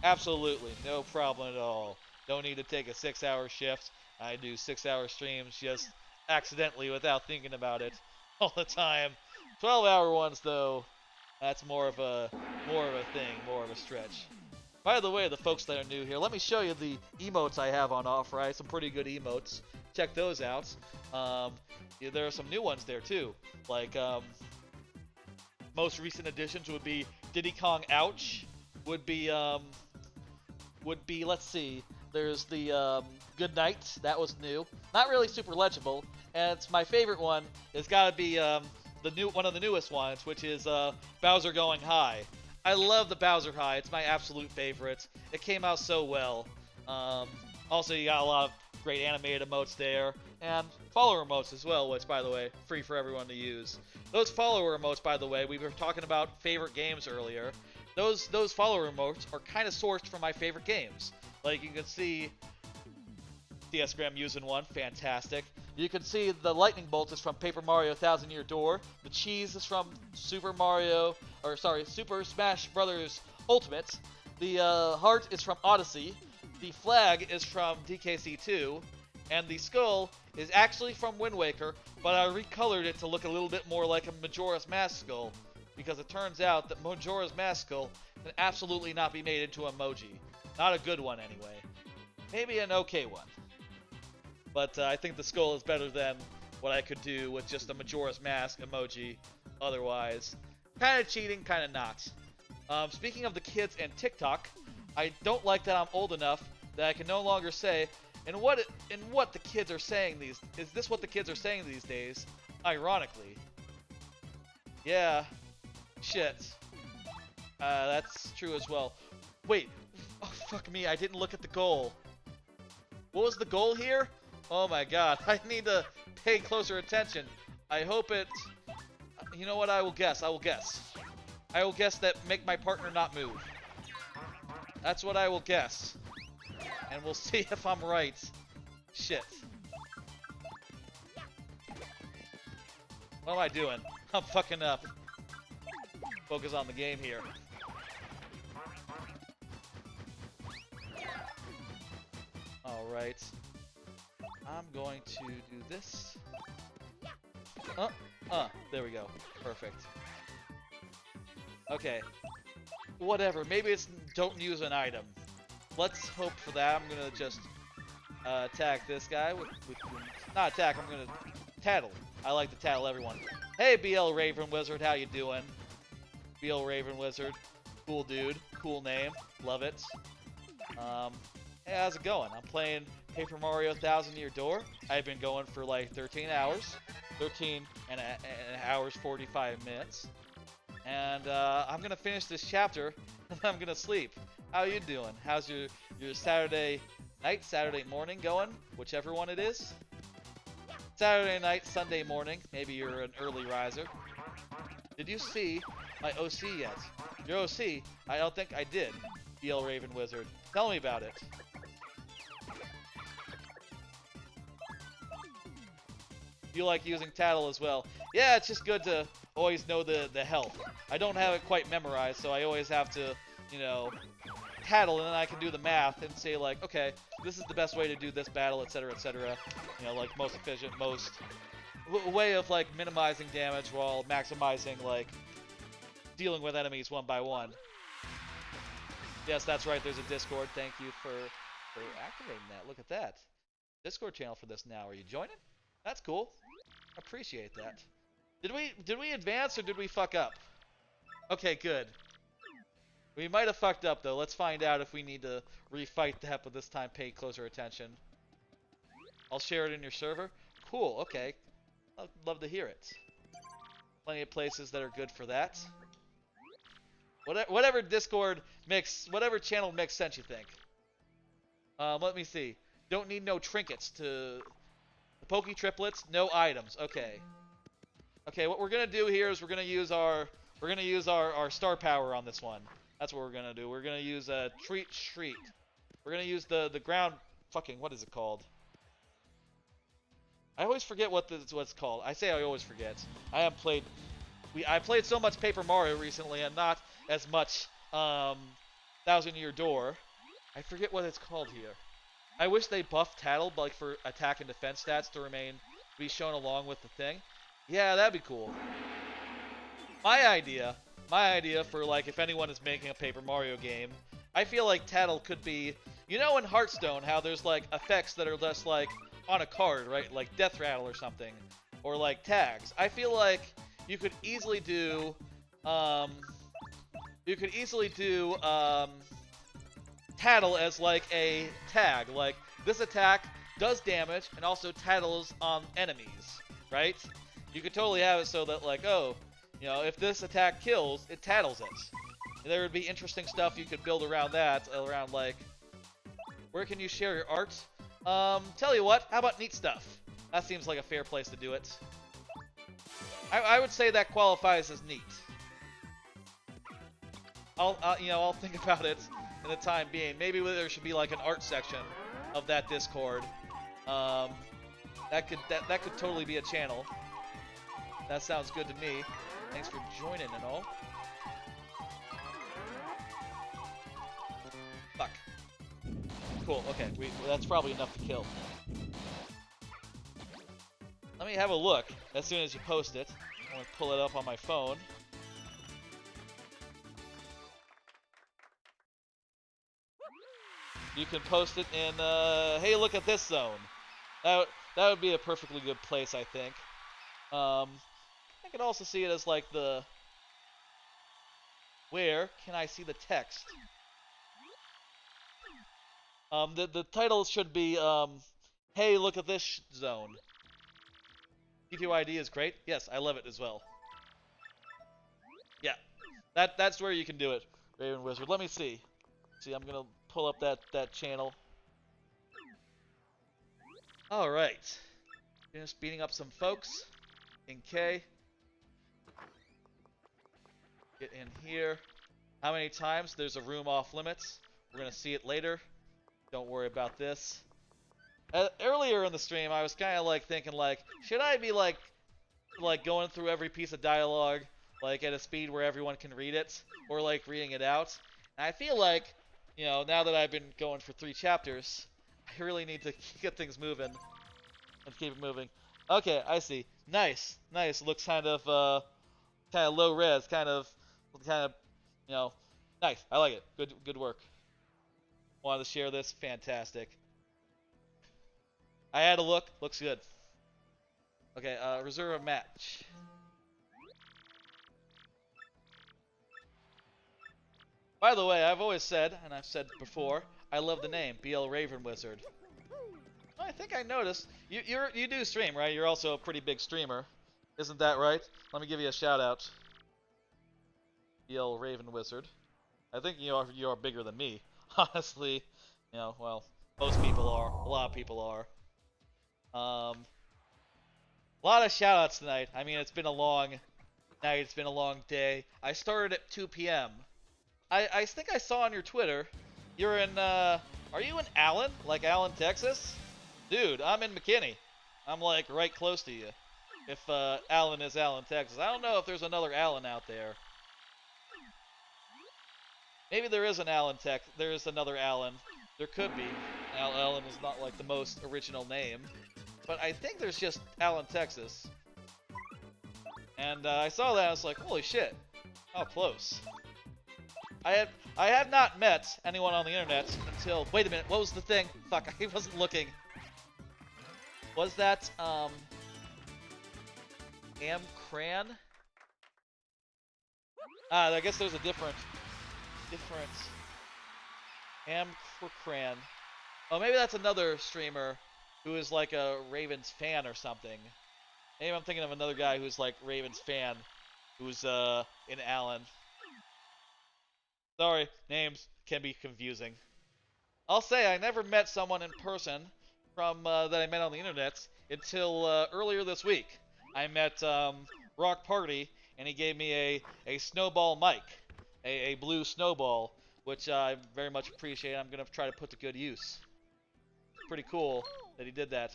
Absolutely, no problem at all. Don't need to take a 6-hour shift. I do 6-hour streams just accidentally without thinking about it all the time. 12-hour ones though, that's more of a thing, more of a stretch. By the way, the folks that are new here, let me show you the emotes I have on offer. I have some pretty good emotes. Check those out. Yeah, there are some new ones there too. Like most recent additions would be Diddy Kong Ouch. Would be let's see. There's the Good Night. That was new. Not really super legible. And it's my favorite one. It's got to be one of the newest ones, which is Bowser Going High. I love the Bowser High. It's my absolute favorite. It came out so well. Also, you got a lot of great animated emotes there, and follower emotes as well, which, by the way, free for everyone to use. Those follower emotes, by the way, we were talking about favorite games earlier. Those follower emotes are kind of sourced from my favorite games. Like, you can see DS Graham using one, fantastic. You can see the lightning bolt is from Paper Mario 1000-Year Door. The cheese is from Super Smash Bros. Ultimate. The heart is from Odyssey. The flag is from DKC2. And the skull is actually from Wind Waker, but I recolored it to look a little bit more like a Majora's Mask skull, because it turns out that Majora's Mask skull can absolutely not be made into an emoji. Not a good one, anyway. Maybe an okay one. But I think the skull is better than what I could do with just a Majora's Mask emoji otherwise. Kind of cheating, kind of not. Speaking of the kids and TikTok, I don't like that I'm old enough that I can no longer say, and what the kids are saying is this what the kids are saying these days? Ironically. Yeah. Shit. That's true as well. Wait. Oh, fuck me. I didn't look at the goal. What was the goal here? Oh my god. I need to pay closer attention. I hope it... You know what? I will guess. I will guess that make my partner not move. That's what I will guess. And we'll see if I'm right. Shit. What am I doing? I'm fucking up. Focus on the game here. Alright. I'm going to do this. There we go. Perfect. Okay. Whatever. Maybe it's don't use an item. Let's hope for that. I'm gonna just attack this guy with not attack. I'm gonna tattle. I like to tattle everyone. Hey, BL Raven Wizard, how you doing? BL Raven Wizard, cool dude, cool name, love it. Hey, how's it going? I'm playing Paper Mario 1000 Year Door. I've been going for like 13 hours, 13 and hours 45 minutes, and I'm gonna finish this chapter and I'm gonna sleep. How you doing? How's your Saturday night, Saturday morning going? Whichever one it is. Saturday night, Sunday morning. Maybe you're an early riser. Did you see my OC yet? Your OC? I don't think I did. BL Raven Wizard. Tell me about it. You like using tattle as well? Yeah, it's just good to always know the health. I don't have it quite memorized, so I always have to, you know, tattle, and then I can do the math and say like, okay, this is the best way to do this battle, etc., etc. You know, like most efficient, most way of like minimizing damage while maximizing like dealing with enemies one by one. Yes, that's right. There's a Discord. Thank you for activating that. Look at that. Discord channel for this now. Are you joining? That's cool. Appreciate that. Did we advance or did we fuck up? Okay, good. We might have fucked up though. Let's find out if we need to refight that, but this time pay closer attention. I'll share it in your server. Cool. Okay. I'd love to hear it. Plenty of places that are good for that. Whatever Discord mix, whatever channel makes sense, you think. Let me see. Don't need no trinkets to the Pokey Triplets. No items. Okay. Okay. What we're gonna do here is we're gonna use our star power on this one. That's what we're gonna do. We're gonna use a treat. We're gonna use the ground. Fucking what is it called? I always forget what it's called. I say I always forget. I played so much Paper Mario recently and not as much 1000 Year Door. I forget what it's called here. I wish they buffed Tattle like for attack and defense stats to be shown along with the thing. Yeah, that'd be cool. My idea for like if anyone is making a Paper Mario game, I feel like Tattle could be, you know, in Hearthstone how there's like effects that are just like on a card, right? Like Death Rattle or something, or like tags. I feel like you could easily do Tattle as like a tag. Like this attack does damage and also tattles on enemies, right? You could totally have it so that like, oh, you know, if this attack kills, it tattles it. And there would be interesting stuff you could build around that, around like, where can you share your art? Tell you what, how about neat stuff? That seems like a fair place to do it. I would say that qualifies as neat. I'll think about it in the time being. Maybe there should be like an art section of that Discord. That could totally be a channel. That sounds good to me. Thanks for joining and all. Fuck. Cool. Okay, that's probably enough to kill. Let me have a look as soon as you post it. I'm gonna pull it up on my phone. You can post it in, hey, look at this zone. That would be a perfectly good place, I think. I could also see it as like where can I see the text? The title should be, hey, look at this zone. TTYD is great. Yes, I love it as well. Yeah, that's where you can do it, Raven Wizard. Let me see. See, I'm gonna pull up that channel. All right, just beating up some folks in K. Get in here. How many times? There's a room off limits. We're gonna see it later. Don't worry about this. Earlier in the stream, I was kind of like thinking like, should I be like going through every piece of dialogue like at a speed where everyone can read it, or like reading it out? And I feel like, you know, now that I've been going for 3 chapters, I really need to get things moving. Let's keep it moving. Okay, I see. Nice, nice. Looks kind of low res, kind of, you know, nice. I like it. Good work. Wanted to share this. Fantastic. I had a look. Looks good. Okay, reserve a match. By the way, I've always said, and I've said before, I love the name BL Raven Wizard. I think I noticed you do stream, right? You're also a pretty big streamer, isn't that right? Let me give you a shout out. BL Raven Wizard. I think you are bigger than me, honestly. You know, well, most people are. A lot of people are. A lot of shout outs tonight. I mean, it's been a long night. It's been a long day. I started at 2 p.m. I think I saw on your Twitter, you're in, are you in Allen? Like Allen, Texas? Dude, I'm in McKinney. I'm like right close to you. If Allen is Allen, Texas. I don't know if there's another Allen out there. Maybe there is an Allen there is another Allen. There could be. Allen is not like the most original name. But I think there's just Allen, Texas. And I saw that, I was like, holy shit. How close. I have not met anyone on the internet until... Wait a minute, what was the thing? Fuck, I wasn't looking. Was that, Amcran? Ah, I guess there's a different Amcran. Oh, maybe that's another streamer who is like a Ravens fan or something. Maybe I'm thinking of another guy who's like Ravens fan who's in Allen. Sorry, names can be confusing. I'll say I never met someone in person from that I met on the internet until earlier this week. I met Rock Party, and he gave me a snowball mic, a blue snowball, which I very much appreciate. I'm gonna try to put to good use. Pretty cool that he did that.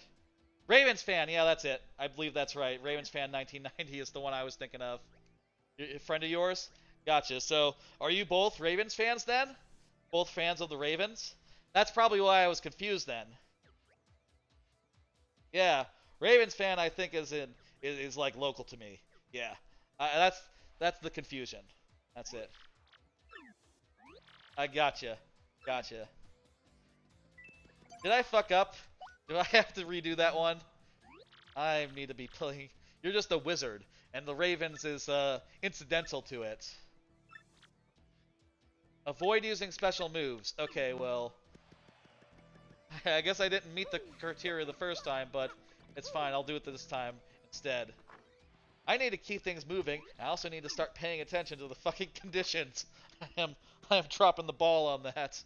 Ravens fan, yeah, that's it. I believe that's right. Ravens fan 1990 is the one I was thinking of. A friend of yours? Gotcha. So, are you both Ravens fans then? Both fans of the Ravens? That's probably why I was confused then. Yeah, Ravens fan I think is like local to me. Yeah, that's the confusion. That's it. I gotcha. Gotcha. Did I fuck up? Do I have to redo that one? I need to be playing. You're just a wizard, and the Ravens is incidental to it. Avoid using special moves. Okay, well, I guess I didn't meet the criteria the first time, but it's fine. I'll do it this time instead. I need to keep things moving. I also need to start paying attention to the fucking conditions. I am dropping the ball on that.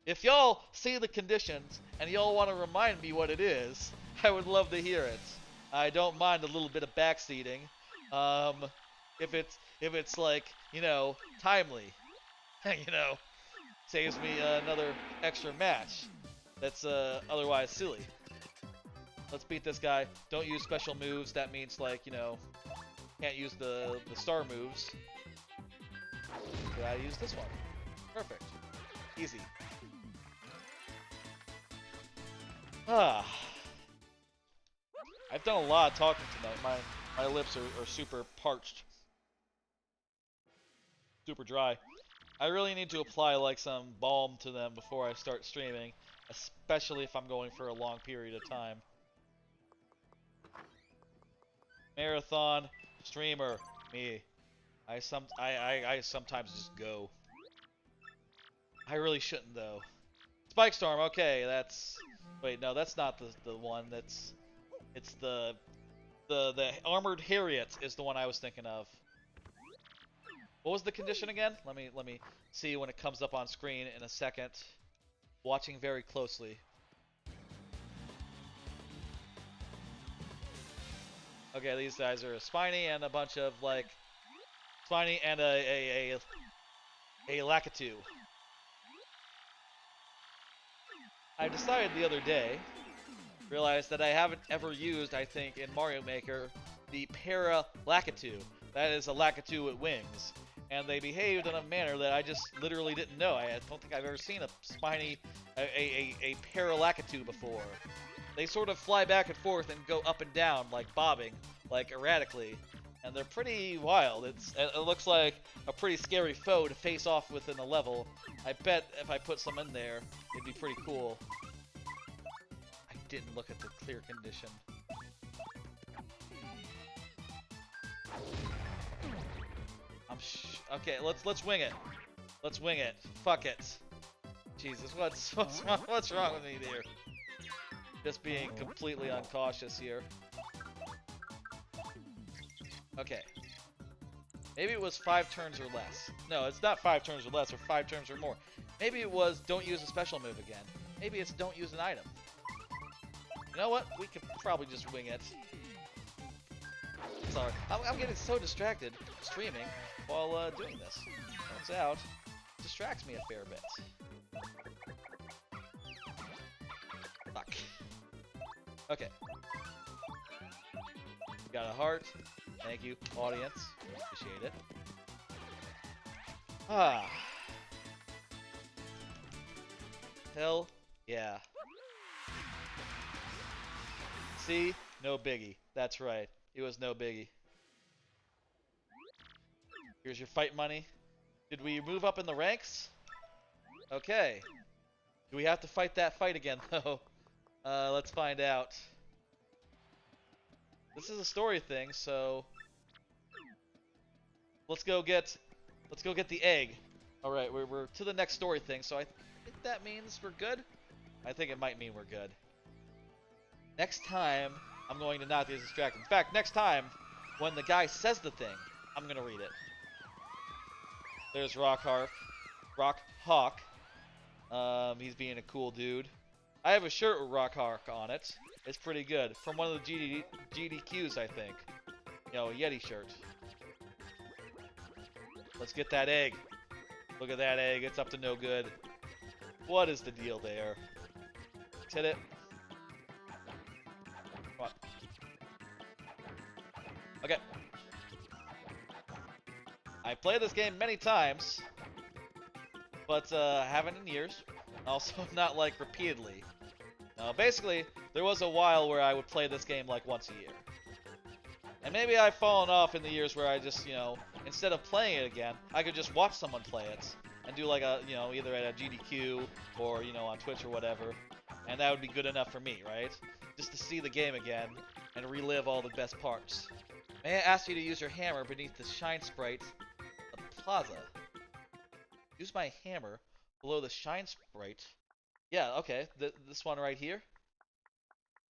If y'all see the conditions and y'all want to remind me what it is, I would love to hear it. I don't mind a little bit of backseating. If it's like, you know, timely, you know, saves me another extra match that's otherwise silly. Let's beat this guy. Don't use special moves. That means, like, you know, can't use the star moves. Gotta use this one. Perfect. Easy. Ah. I've done a lot of talking tonight. My lips are super parched. Super dry. I really need to apply like some balm to them before I start streaming, especially if I'm going for a long period of time. Marathon streamer, me. I sometimes just go. I really shouldn't though. Spike Storm, okay, that's... Wait, no, that's not the one. It's the Armored Harriet is the one I was thinking of. What was the condition again? Let me see when it comes up on screen in a second. Watching very closely. Okay, these guys are a Spiny and a bunch of like Spiny and a Lakitu. I decided the other day, realized that I haven't ever used, I think, in Mario Maker, the Para Lakitu. That is a Lakitu with wings. And they behaved in a manner that I just literally didn't know. I don't think I've ever seen a Spiny, a Para Lakitu before. They sort of fly back and forth and go up and down, like bobbing, like erratically. And they're pretty wild. It looks like a pretty scary foe to face off with in a level. I bet if I put some in there, it'd be pretty cool. I didn't look at the clear condition. Okay, let's wing it. Let's wing it. Fuck it. Jesus, what's wrong with me there? Just being completely uncautious here. Okay. Maybe it was 5 turns or less. No, it's not 5 turns or less, or 5 turns or more. Maybe it was don't use a special move again. Maybe it's don't use an item. You know what? We could probably just wing it. Sorry, I'm getting so distracted streaming while doing this. Turns out, it distracts me a fair bit. Fuck. Okay. Got a heart. Thank you, audience. Appreciate it. Ah. Hell yeah. See? No biggie. That's right. It was no biggie. Here's your fight money. Did we move up in the ranks? Okay. Do we have to fight that fight again, though? Let's find out. This is a story thing, so let's go get the egg. All right, we're to the next story thing, so I think that means we're good. I think it might mean we're good. Next time, I'm going to not be distracted. In fact, next time, when the guy says the thing, I'm gonna read it. There's Rockhawk. He's being a cool dude. I have a shirt with Rockhawk on it. It's pretty good. From one of the GDQs, I think. You know, a Yeti shirt. Let's get that egg. Look at that egg. It's up to no good. What is the deal there? Let's hit it. Come on. Okay. I played this game many times, but haven't in years. Also, not like repeatedly. Basically, there was a while where I would play this game like once a year. And maybe I've fallen off in the years where I just, you know, instead of playing it again, I could just watch someone play it and do like a, you know, either at a GDQ or, you know, on Twitch or whatever. And that would be good enough for me, right? Just to see the game again and relive all the best parts. May I ask you to use your hammer beneath the shine sprite of the plaza? Use my hammer below the shine sprite. Yeah, okay. This one right here?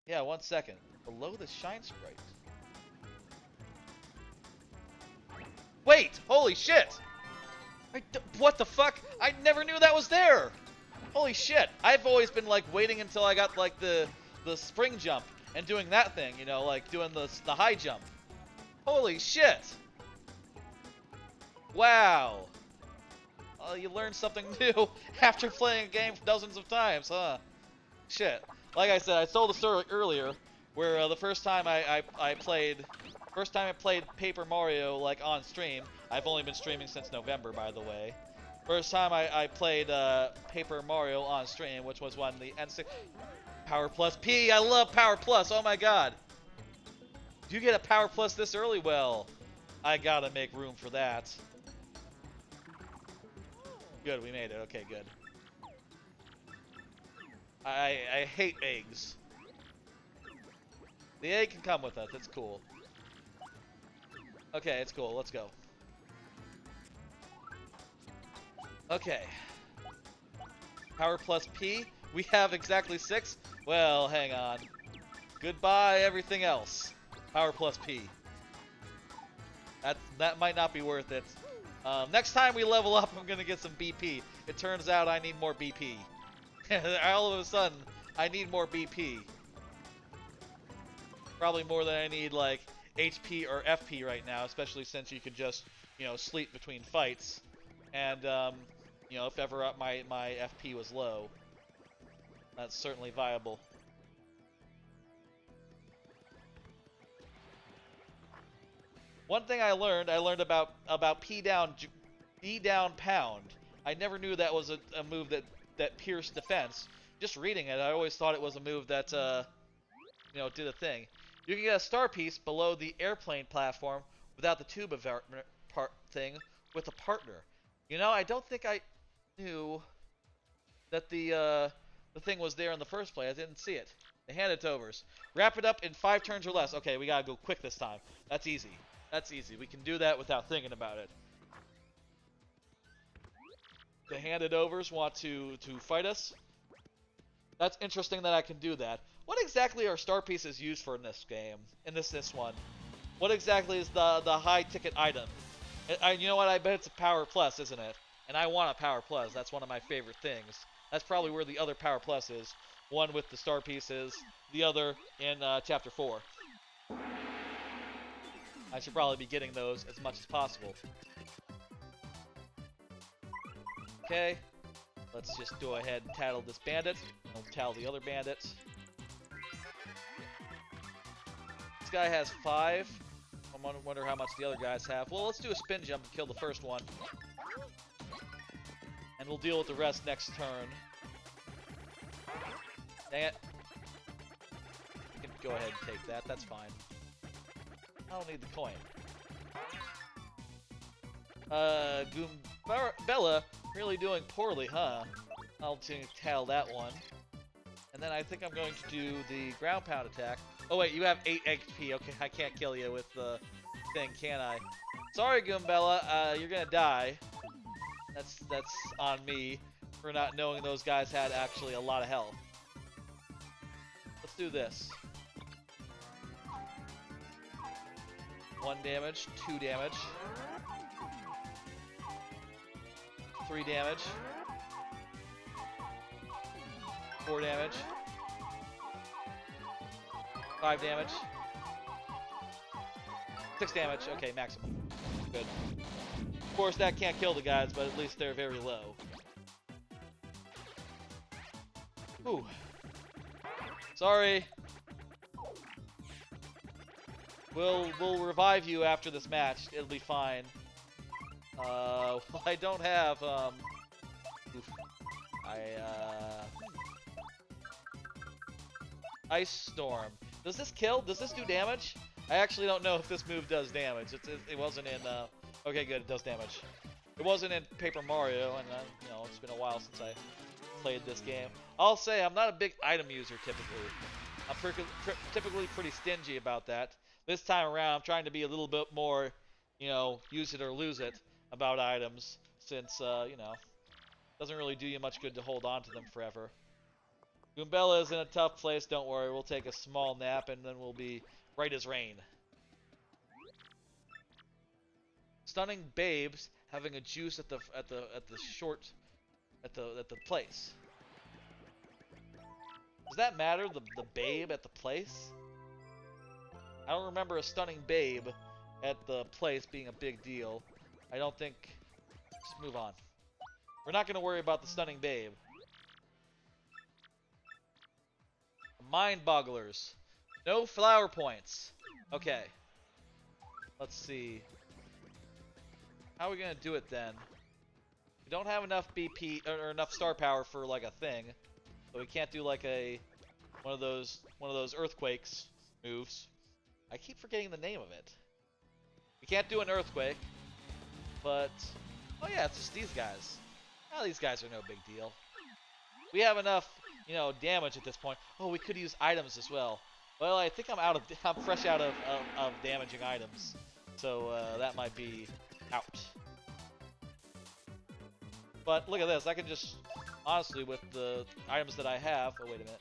Yeah, 1 second. Below the shine sprite. Wait! Holy shit! What the fuck? I never knew that was there! Holy shit! I've always been like waiting until I got like the spring jump and doing that thing, you know, like doing the high jump. Holy shit! Wow! You learn something new after playing a game dozens of times, huh? Shit. Like I said, I told the story earlier where the first time I played Paper Mario like on stream. I've only been streaming since November, by the way. First time I played Paper Mario on stream, which was when the N6 Power Plus P. I love Power Plus. Oh my god. You get a Power Plus this early? Well, I gotta make room for that. Good, we made it. Okay, good. I hate eggs. The egg can come with us. It's cool. Okay, it's cool. Let's go. Okay. Power plus P. We have exactly 6. Well, hang on. Goodbye, everything else. Power plus P. That might not be worth it. Next time we level up, I'm gonna get some BP. It turns out I need more BP. All of a sudden, I need more BP. Probably more than I need, like, HP or FP right now, especially since you could just, you know, sleep between fights. And, you know, if ever my FP was low. That's certainly viable. One thing I learned about P down, D down pound. I never knew that was a move that pierced defense. Just reading it, I always thought it was a move that, you know, did a thing. You can get a star piece below the airplane platform without the tube part thing with a partner. You know, I don't think I knew that the thing was there in the first place. I didn't see it. They handed it to overs. Wrap it up in 5 turns or less. Okay, we gotta go quick this time. That's easy. That's easy. We can do that without thinking about it. The handed overs want to fight us. That's interesting that I can do that. What exactly are star pieces used for in this game? In this one? What exactly is the high ticket item? You know what? I bet it's a Power Plus, isn't it? And I want a Power Plus. That's one of my favorite things. That's probably where the other Power Plus is. One with the star pieces, the other in Chapter 4. I should probably be getting those as much as possible. Okay, let's just go ahead and tattle this bandit. We'll tattle the other bandits. This guy has 5. I wonder how much the other guys have. Well, let's do a spin jump and kill the first one. And we'll deal with the rest next turn. Dang it. You can go ahead and take that, that's fine. I don't need the coin. Goombella really doing poorly, huh? I'll tattle that one. And then I think I'm going to do the ground pound attack. Oh wait, you have 8 XP. Okay, I can't kill you with the thing, can I? Sorry, Goombella. You're gonna die. That's on me for not knowing those guys had actually a lot of health. Let's do this. 1 damage, 2 damage, 3 damage, 4 damage, 5 damage, 6 damage. Okay, maximum. Good. Of course, that can't kill the guys, but at least they're very low. Ooh. Sorry. We'll revive you after this match. It'll be fine. I don't have Ice Storm. Does this kill? Does this do damage? I actually don't know if this move does damage. It wasn't in okay, good, it does damage. It wasn't in Paper Mario, and you know, it's been a while since I played this game. I'll say I'm not a big item user typically. I'm typically pretty stingy about that. This time around, I'm trying to be a little bit more, you know, use it or lose it about items, since, you know, doesn't really do you much good to hold on to them forever. Goombella is in a tough place, don't worry, we'll take a small nap and then we'll be right as rain. Stunning babes having a juice at the place. Does that matter, the babe at the place? I don't remember a stunning babe at the place being a big deal. I don't think... Just move on. We're not going to worry about the stunning babe. Mind bogglers. No flower points. Okay. Let's see. How are we going to do it then? We don't have enough BP or enough star power for like a thing. So we can't do like one of those earthquakes moves. I keep forgetting the name of it. We can't do an earthquake, but oh yeah, it's just these guys. Oh, these guys are no big deal. We have enough, you know, damage at this point. Oh, we could use items as well. Well, I think I'm fresh out of damaging items, so that might be out. But look at this. I can just honestly, with the items that I have. Oh wait a minute.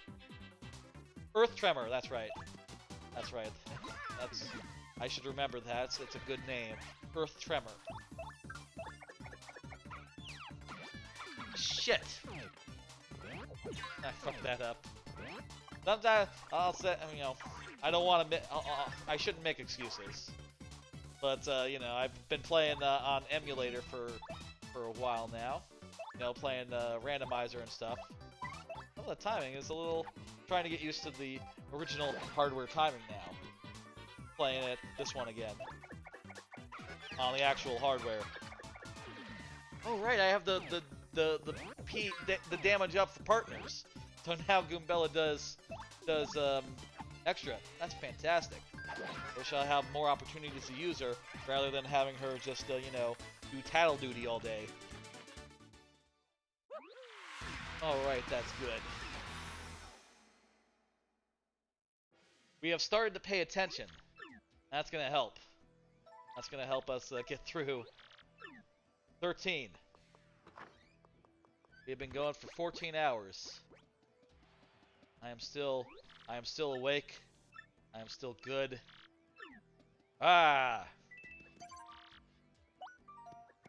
Earth Tremor. That's right. That's right. I should remember that. It's a good name. Earth Tremor. Shit! I fucked that up. Sometimes I'll say, you know, I don't want to. I shouldn't make excuses. But you know, I've been playing on emulator for a while now. You know, playing randomizer and stuff. Well, the timing is a little. Trying to get used to the original hardware timing now. Playing it this one again on the actual hardware. Oh right, I have the damage up for partners. So now Goombella does extra. That's fantastic. Wish I have more opportunities to use her rather than having her just you know, do tattle duty all day. All right, that's good. We have started to pay attention. That's gonna help. That's gonna help us get through. 13. We've been going for 14 hours. I am still awake. I am still good. Ah!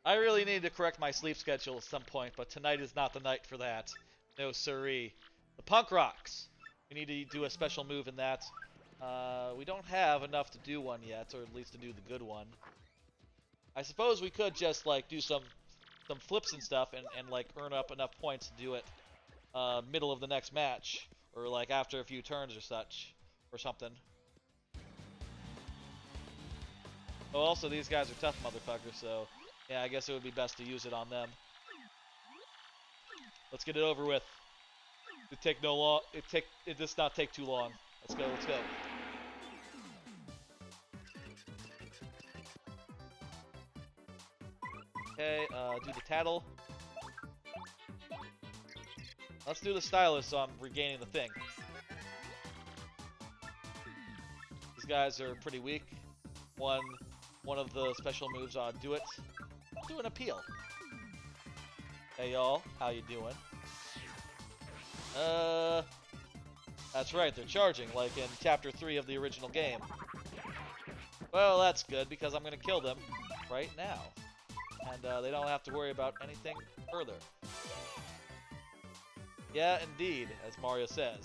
I really need to correct my sleep schedule at some point, but tonight is not the night for that. No siree. The punk rocks! We need to do a special move in that. We don't have enough to do one yet, or at least to do the good one. I suppose we could just, like, do some flips and stuff and like, earn up enough points to do it middle of the next match. Or, like, after a few turns or such. Or something. Oh, also, these guys are tough motherfuckers, so... yeah, I guess it would be best to use it on them. Let's get it over with. It does not take too long. Let's go, let's go. Okay, do the tattle. Let's do the stylus so I'm regaining the thing. These guys are pretty weak. One of the special moves on do it. Do an appeal. Hey y'all, how you doing? That's right, they're charging, like in Chapter 3 of the original game. Well, that's good, because I'm gonna kill them right now. And they don't have to worry about anything further. Yeah, indeed, as Mario says.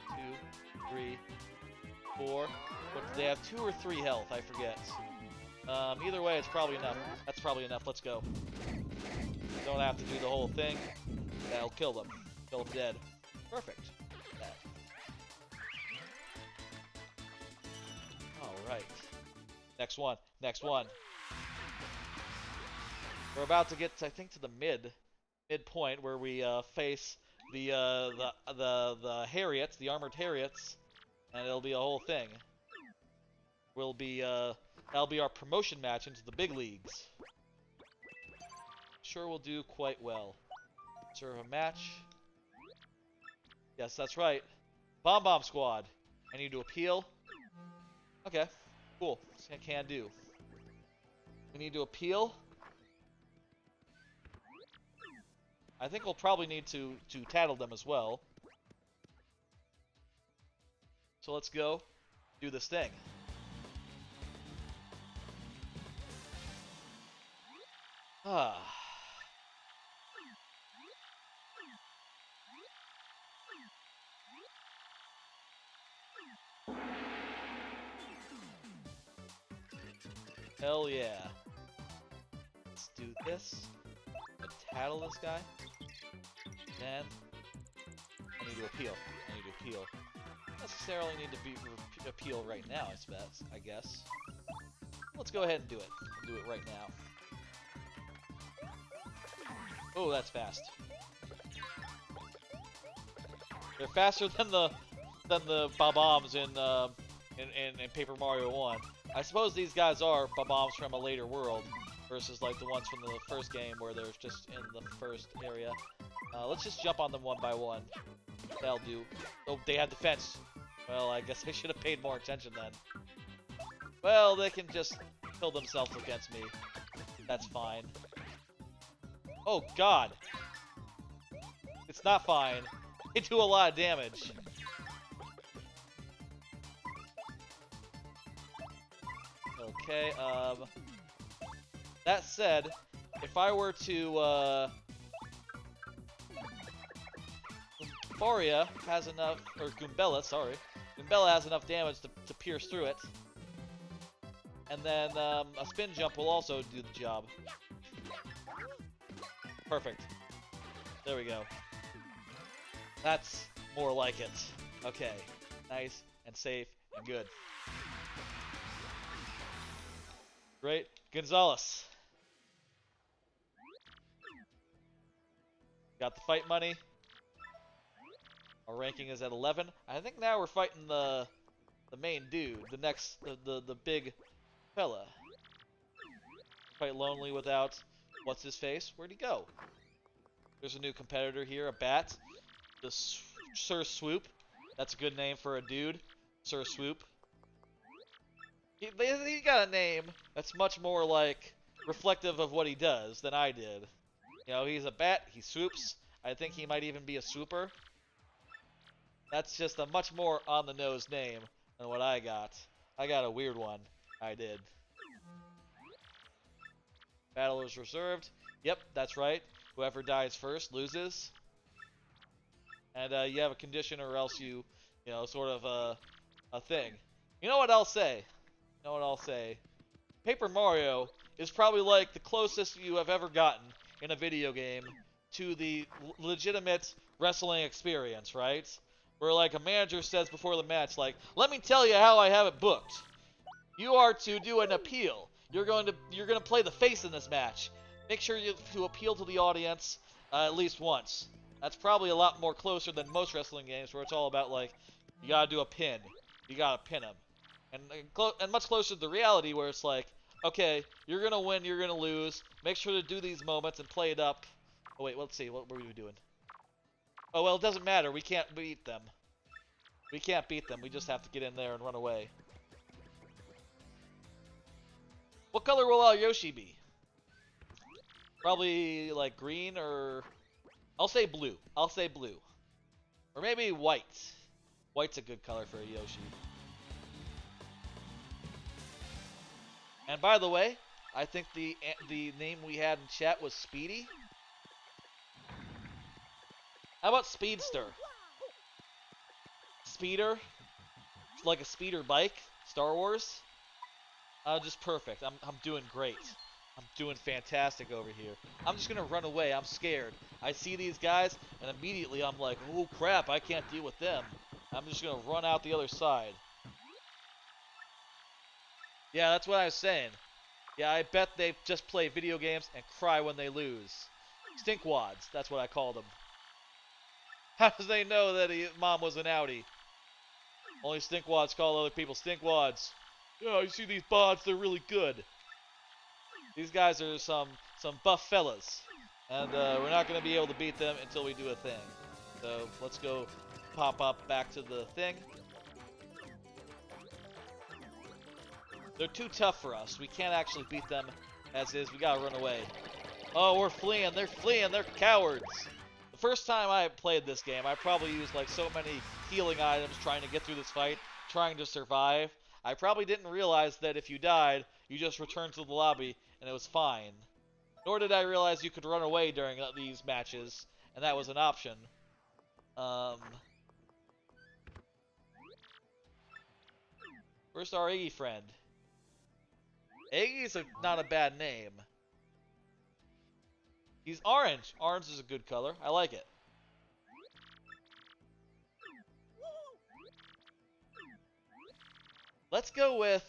2, 3, 4. What, do they have 2 or 3 health? I forget. Either way, it's probably enough. That's probably enough. Let's go. Don't have to do the whole thing. That'll kill them. Kill them dead. Perfect. Alright. Next one. Next one. We're about to get, I think, to the midpoint where we face the Harriets, the armored Harriets, and it'll be a whole thing. We'll be that'll be our promotion match into the big leagues. Sure, we'll do quite well. Serve a match. Yes, that's right. Bomb Bomb Squad. I need to appeal. Okay, cool. Can do. We need to appeal. I think we'll probably need to tattle them as well. So let's go do this thing. Ah. Hell yeah. Let's do this. Tattle this guy. Then I need to appeal. Necessarily need to appeal right now, I guess. Let's go ahead and do it. We'll do it right now. Oh, that's fast. They're faster than the Bob-ombs in Paper Mario 1. I suppose these guys are Bob-ombs from a later world versus like the ones from the first game where they're just in the first area. Let's just jump on them one by one. That'll do. Oh, they had defense. Well, I guess I should have paid more attention then. Well, they can just kill themselves against me. That's fine. Oh, God. It's not fine. They do a lot of damage. Okay, that said, if I were to, Faria has enough, or Goombella, sorry. Goombella has enough damage to pierce through it. And then, a spin jump will also do the job. Perfect. There we go. That's more like it. Okay. Nice and safe and good. Great. Gonzalez. Got the fight money. Our ranking is at 11. I think now we're fighting the main dude, the big fella. Quite lonely without what's his face? Where'd he go? There's a new competitor here, a bat. The Sir Swoop. That's a good name for a dude. Sir Swoop. He got a name that's much more, like, reflective of what he does than I did. You know, he's a bat, he swoops. I think he might even be a swooper. That's just a much more on-the-nose name than what I got. I got a weird one. I did. Battle is reserved. Yep, that's right. Whoever dies first loses. And you have a condition or else you know, sort of a thing. You know what I'll say? You know what I'll say? Paper Mario is probably like the closest you have ever gotten in a video game to the legitimate wrestling experience, right? Where like a manager says before the match, like, let me tell you how I have it booked. You are to do an appeal. You're going to play the face in this match. Make sure to appeal to the audience at least once. That's probably a lot more closer than most wrestling games where it's all about like, you gotta do a pin. You gotta pin him. And much closer to the reality where it's like, okay, you're gonna win, you're gonna lose. Make sure to do these moments and play it up. Oh wait, let's see, what were we doing? Oh well, it doesn't matter, we can't beat them. We can't beat them, we just have to get in there and run away. What color will our Yoshi be? Probably like green or... I'll say blue. I'll say blue. Or maybe white. White's a good color for a Yoshi. And by the way, I think the name we had in chat was Speedy. How about Speedster? Speeder? It's like a speeder bike. Star Wars. Just perfect. I'm doing great. I'm doing fantastic over here. I'm just gonna run away. I'm scared. I see these guys, and immediately I'm like, oh crap, I can't deal with them. I'm just gonna run out the other side. Yeah, that's what I was saying. Yeah, I bet they just play video games and cry when they lose. Stinkwads, that's what I called them. How does they know that mom was an outie? Only stinkwads call other people stinkwads. Yeah, you see these bods, they're really good. These guys are some buff fellas. And we're not going to be able to beat them until we do a thing. So let's go pop up back to the thing. They're too tough for us. We can't actually beat them as is. We got to run away. Oh, we're fleeing. They're fleeing. They're cowards. The first time I played this game, I probably used like so many healing items trying to get through this fight, trying to survive. I probably didn't realize that if you died, you just returned to the lobby and it was fine. Nor did I realize you could run away during these matches, and that was an option. Where's our Iggy friend? Iggy's not a bad name. He's orange. Orange is a good color. I like it. Let's go with...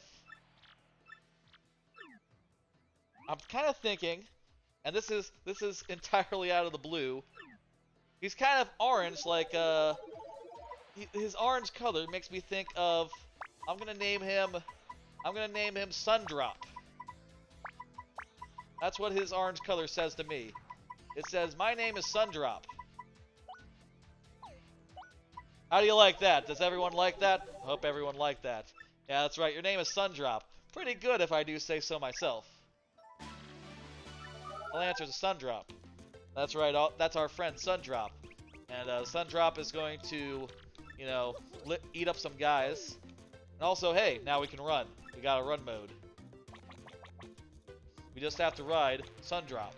I'm kind of thinking, and this is entirely out of the blue. He's kind of orange, like his orange color makes me think of. I'm gonna name him Sundrop. That's what his orange color says to me. It says, "My name is Sundrop." How do you like that? Does everyone like that? I hope everyone liked that. Yeah, that's right. Your name is Sundrop. Pretty good, if I do say so myself. I'll answer to Sundrop. That's right. That's our friend Sundrop, and Sundrop is going to, you know, eat up some guys. And also, hey, now we can run. We got a run mode. We just have to ride Sundrop.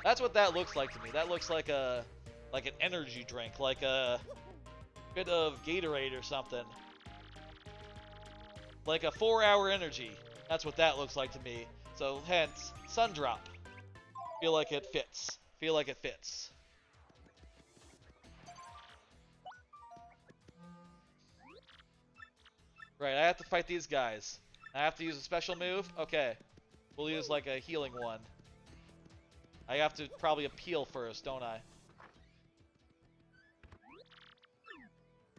That's what that looks like to me. That looks like an energy drink, like a bit of Gatorade or something. Like a 4-hour energy. That's what that looks like to me. So hence, Sundrop. Feel like it fits. Feel like it fits. Right, I have to fight these guys. I have to use a special move? Okay. We'll use like a healing one. I have to probably appeal first, don't I?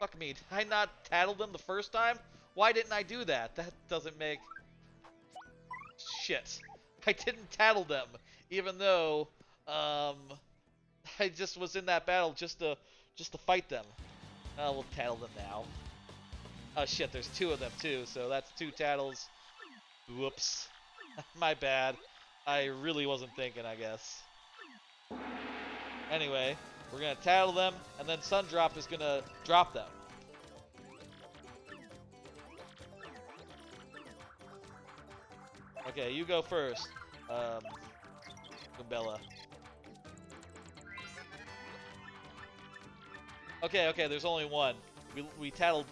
Fuck me. Did I not tattle them the first time? Why didn't I do that? That doesn't make... Shit. I didn't tattle them, even though I just was in that battle just to fight them. We'll tattle them now. Oh shit, there's 2 of them too, so that's 2 tattles. Whoops. My bad. I really wasn't thinking, I guess. Anyway, we're gonna tattle them, and then Sundrop is gonna drop them. Okay, you go first, Bella. Okay, there's only 1. We tattled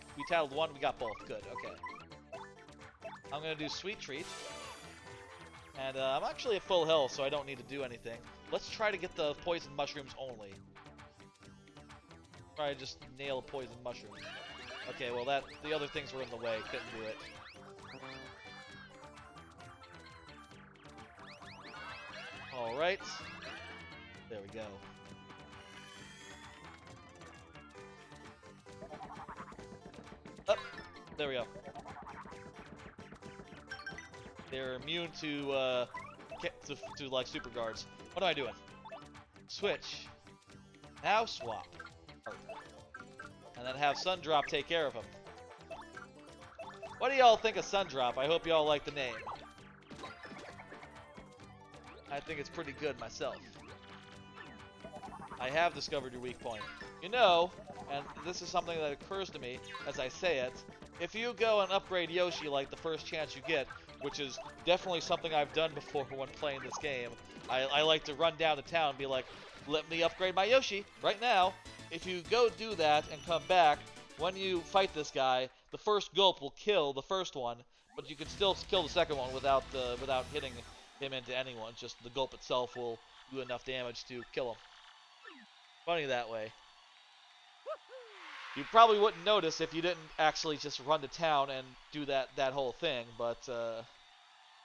1, we got both. Good, okay. I'm gonna do Sweet Treat. And I'm actually at full health, so I don't need to do anything. Let's try to get the poison mushrooms only. Try to just nail a poison mushroom. Okay, well the other things were in the way, couldn't do it. Alright. There we go. Up. There we go. They're immune to like super guards. What am I doing? Switch. Now swap. And then have Sundrop take care of him. What do y'all think of Sundrop? I hope y'all like the name. I think it's pretty good myself. I have discovered your weak point. You know, and this is something that occurs to me as I say it, if you go and upgrade Yoshi like the first chance you get, which is definitely something I've done before when playing this game, I like to run down to town and be like, let me upgrade my Yoshi right now. If you go do that and come back, when you fight this guy, the first gulp will kill the first one, but you can still kill the second one without hitting him into anyone. Just the gulp itself will do enough damage to kill him. Funny that way. You probably wouldn't notice if you didn't actually just run to town and do that whole thing, but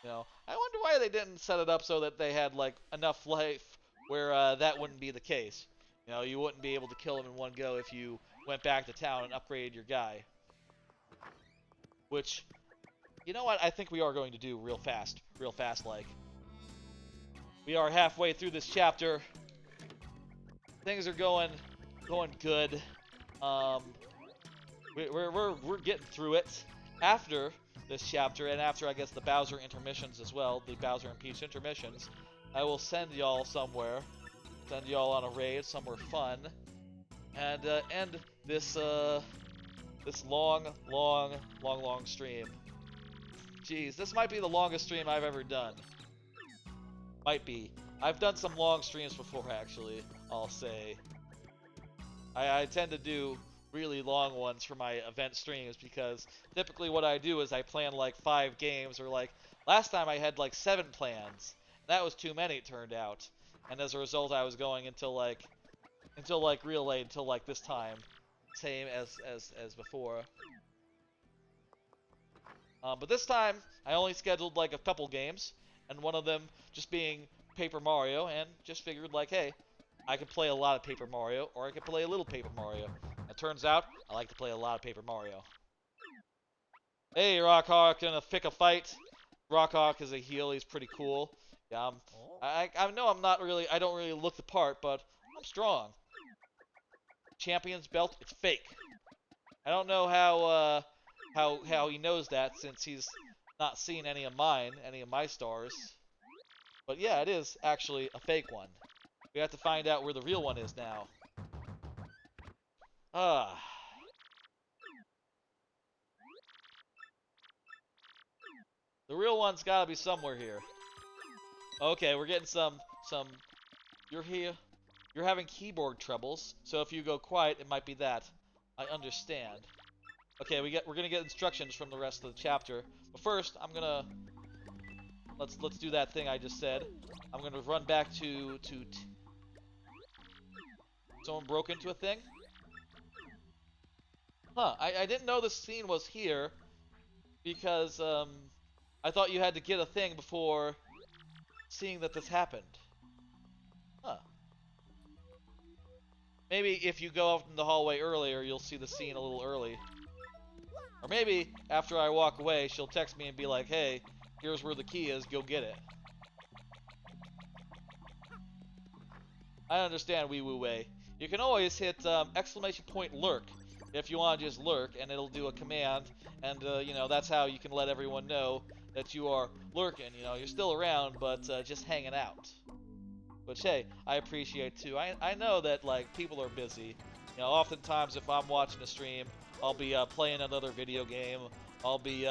you know, I wonder why they didn't set it up so that they had like enough life where that wouldn't be the case. You know, you wouldn't be able to kill him in one go if you went back to town and upgraded your guy. Which, you know what, I think we are going to do real fast like. We are halfway through this chapter. Things are going good. We're getting through it. After this chapter, and after I guess the Bowser intermissions as well, the Bowser and Peach intermissions, I will send y'all somewhere. Send y'all on a raid somewhere fun, and end this this long stream. Jeez, this might be the longest stream I've ever done. Might be. I've done some long streams before, actually, I'll say. I tend to do really long ones for my event streams because typically what I do is I plan like 5 games, or like last time I had like 7 plans. That was too many, it turned out. And as a result, I was going until like real late, until like this time. Same as before. But this time, I only scheduled like a couple games, and one of them just being Paper Mario, and just figured like, hey, I could play a lot of Paper Mario, or I could play a little Paper Mario. It turns out, I like to play a lot of Paper Mario. Hey, Rockhawk, gonna pick a fight. Rockhawk is a heel, he's pretty cool. Yeah, I know I don't really look the part, but I'm strong. Champion's belt, it's fake. I don't know how he knows that, since he's not seen any of my stars. But yeah, it is actually a fake one. We have to find out where the real one is now. The real one's gotta be somewhere here. Okay, we're getting some. You're here. You're having keyboard troubles, so if you go quiet, it might be that. I understand. Okay, we're gonna get instructions from the rest of the chapter. But first, I'm gonna let's do that thing I just said. I'm gonna run back to someone broke into a thing? Huh, I didn't know this scene was here because I thought you had to get a thing before seeing that this happened. Huh. Maybe if you go out in the hallway earlier, you'll see the scene a little early. Or maybe after I walk away, she'll text me and be like, hey, here's where the key is, go get it. I understand, Wee Woo Way. You can always hit ! Lurk if you want to just lurk, and it'll do a command, and you know, that's how you can let everyone know that you are lurking. You know, you're still around, but just hanging out. Which, hey, I appreciate too. I know that like people are busy. You know, oftentimes if I'm watching a stream, I'll be playing another video game. I'll be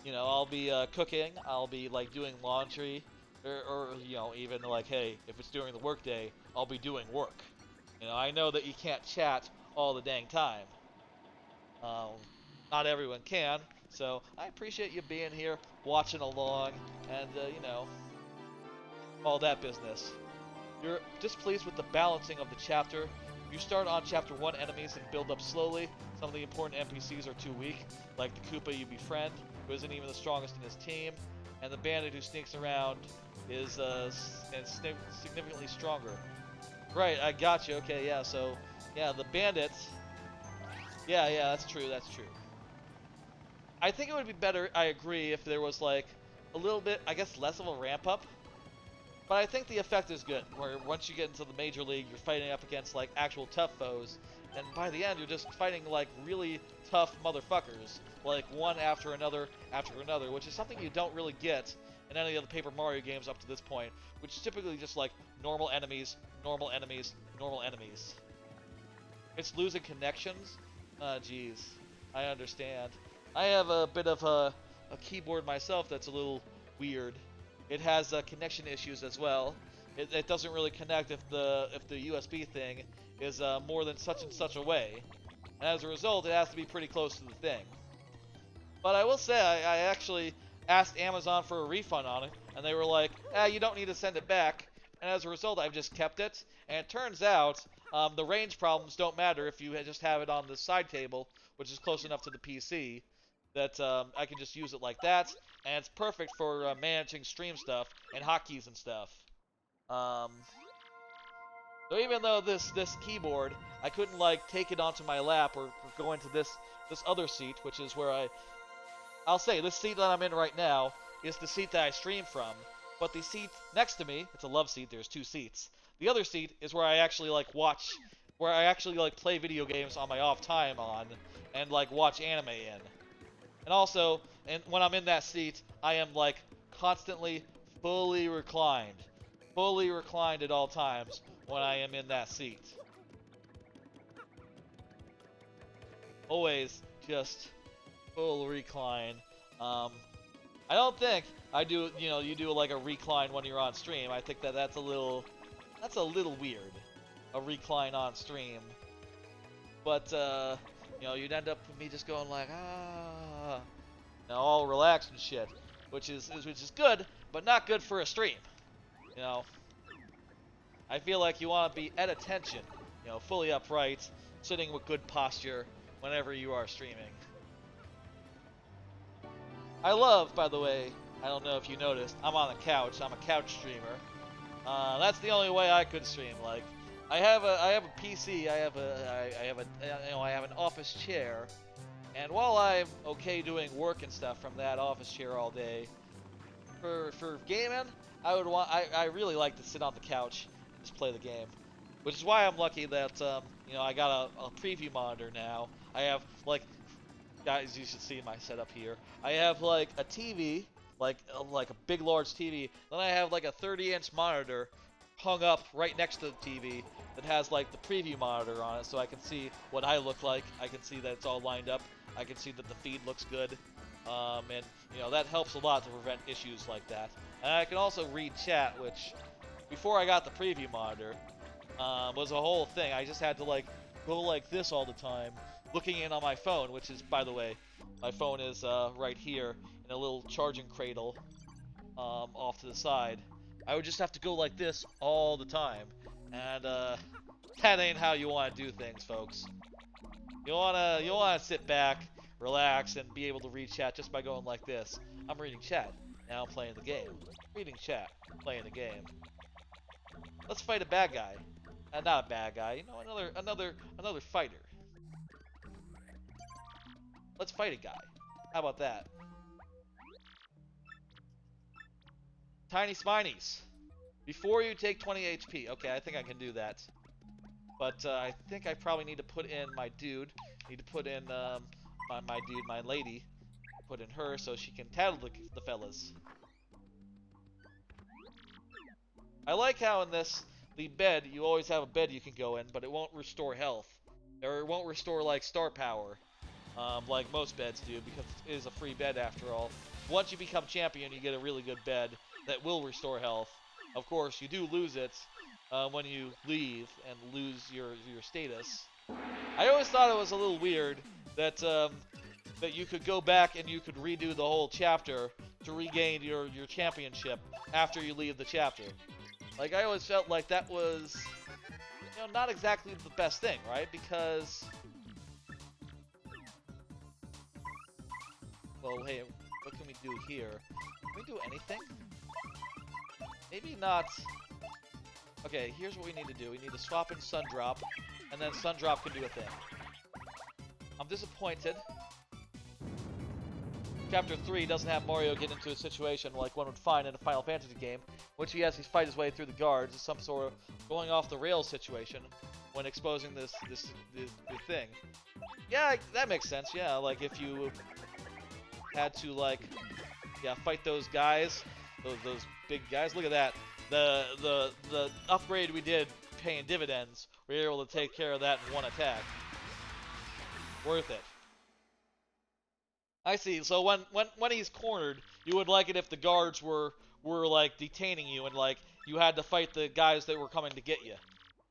you know, I'll be cooking. I'll be like doing laundry, or you know, even like, hey, if it's during the workday, I'll be doing work. You know, I know that you can't chat all the dang time. Not everyone can, so I appreciate you being here, watching along, and you know, all that business. You're displeased with the balancing of the chapter. You start on chapter 1 enemies and build up slowly. Some of the important NPCs are too weak, like the Koopa you befriend, who isn't even the strongest in his team, and the bandit who sneaks around is significantly stronger. Right, I got you. Okay, yeah, so, yeah, the bandit... Yeah, that's true, that's true. I think it would be better, I agree, if there was, like, a little bit, I guess, less of a ramp-up. But I think the effect is good, where once you get into the major league, you're fighting up against, like, actual tough foes, and by the end, you're just fighting, like, really tough motherfuckers, like, one after another, which is something you don't really get in any of the Paper Mario games up to this point, which is typically just, like, normal enemies, normal enemies, normal enemies. It's losing connections? Jeez. I understand. I have a bit of a keyboard myself that's a little weird. It has connection issues as well. It doesn't really connect if the USB thing is more than such and such away. And as a result, it has to be pretty close to the thing. But I will say, I actually asked Amazon for a refund on it, and they were like, you don't need to send it back. And as a result, I've just kept it. And it turns out, the range problems don't matter if you just have it on the side table, which is close enough to the PC, that I can just use it like that. And it's perfect for managing stream stuff and hotkeys and stuff. So even though this keyboard, I couldn't like take it onto my lap or go into this other seat, which is where I'll say this seat that I'm in right now is the seat that I stream from. But the seat next to me, it's a love seat. There's 2 seats. The other seat is where I actually like play video games on my off time on, and like watch anime in. And also, when I'm in that seat, I am, like, constantly fully reclined. Fully reclined at all times when I am in that seat. Always just full recline. I don't think I do, you know, you do, like, a recline when you're on stream. I think that's a little weird. A recline on stream. But, you know, you'd end up with me just going like, you know, all relaxed and shit, which is good, but not good for a stream. You know, I feel like you want to be at attention, you know, fully upright, sitting with good posture whenever you are streaming. I love, by the way, I don't know if you noticed, I'm on the couch. I'm a couch streamer. That's the only way I could stream. Like, I have a PC. I have an office chair, and while I'm okay doing work and stuff from that office chair all day, for gaming, I really like to sit on the couch and just play the game, which is why I'm lucky that you know, I got a preview monitor now. I have, like, guys, you should see my setup here. I have like a TV, like a big large TV. Then I have like a 30-inch monitor hung up right next to the TV that has like the preview monitor on it, so I can see what I look like. I can see that it's all lined up. I can see that the feed looks good, and you know, that helps a lot to prevent issues like that. And I can also read chat, which before I got the preview monitor was a whole thing. I just had to like go like this all the time, looking in on my phone, which is, by the way, my phone is right here in a little charging cradle off to the side. I would just have to go like this all the time, and that ain't how you want to do things, folks. You wanna sit back, relax, and be able to read chat just by going like this. I'm reading chat. Now I'm playing the game. Reading chat. Playing the game. Let's fight a bad guy. Not a bad guy. You know, another fighter. Let's fight a guy. How about that? Tiny Sminies. Before you take 20 HP. Okay, I think I can do that. but I think I probably need to put in my dude. Need to put in my dude, my lady. Put in her so she can tattle the fellas. I like how in the bed, you always have a bed you can go in, but it won't restore health. Or it won't restore, like, star power, like most beds do, because it is a free bed after all. Once you become champion, you get a really good bed that will restore health. Of course, you do lose it when you leave and lose your status. I always thought it was a little weird that that you could go back and you could redo the whole chapter to regain your championship after you leave the chapter. Like, I always felt like that was, you know, not exactly the best thing, right? Because, well, hey, what can we do here? Can we do anything? Maybe not. Okay, here's what we need to do. We need to swap in Sundrop, and then Sundrop can do a thing. I'm disappointed. Chapter 3 doesn't have Mario get into a situation like one would find in a Final Fantasy game, which he has to fight his way through the guards. It's some sort of going off the rails situation when exposing this thing. Yeah, that makes sense. Yeah, like if you had to fight those guys, those big guys. Look at that. The upgrade we did paying dividends. We were able to take care of that in one attack. Worth it. I see. So when he's cornered, you would like it if the guards were like detaining you and like you had to fight the guys that were coming to get you.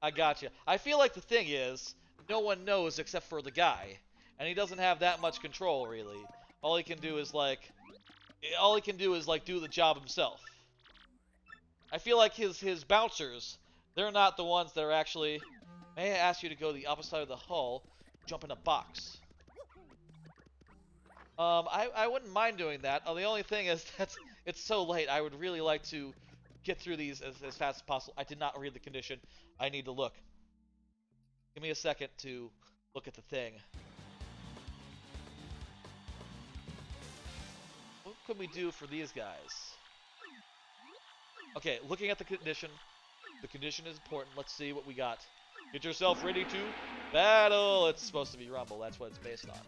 I gotcha. I feel like the thing is, no one knows except for the guy, and he doesn't have that much control really. All he can do is do the job himself. I feel like his bouncers, they're not the ones that are actually. May I ask you to go to the opposite side of the hull, jump in a box. I wouldn't mind doing that. The only thing is that it's so late. I would really like to get through these as fast as possible. I did not read the condition. I need to look. Give me a second to look at the thing. What could we do for these guys? Okay, looking at the condition. The condition is important. Let's see what we got. Get yourself ready to battle. It's supposed to be Rumble. That's what it's based on.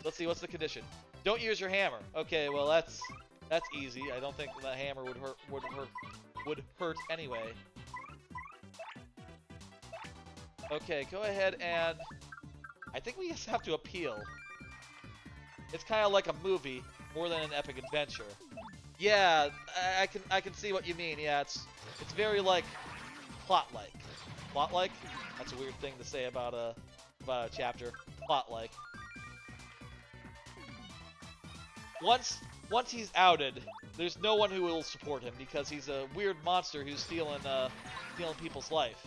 Let's see, what's the condition? Don't use your hammer. Okay, well that's easy. I don't think the hammer would hurt anyway. Okay, go ahead and I think we just have to appeal. It's kind of like a movie more than an epic adventure. Yeah, I can see what you mean. Yeah, it's very like plot-like. Plot-like? That's a weird thing to say about a chapter. Plot-like. Once he's outed, there's no one who will support him because he's a weird monster who's stealing people's life.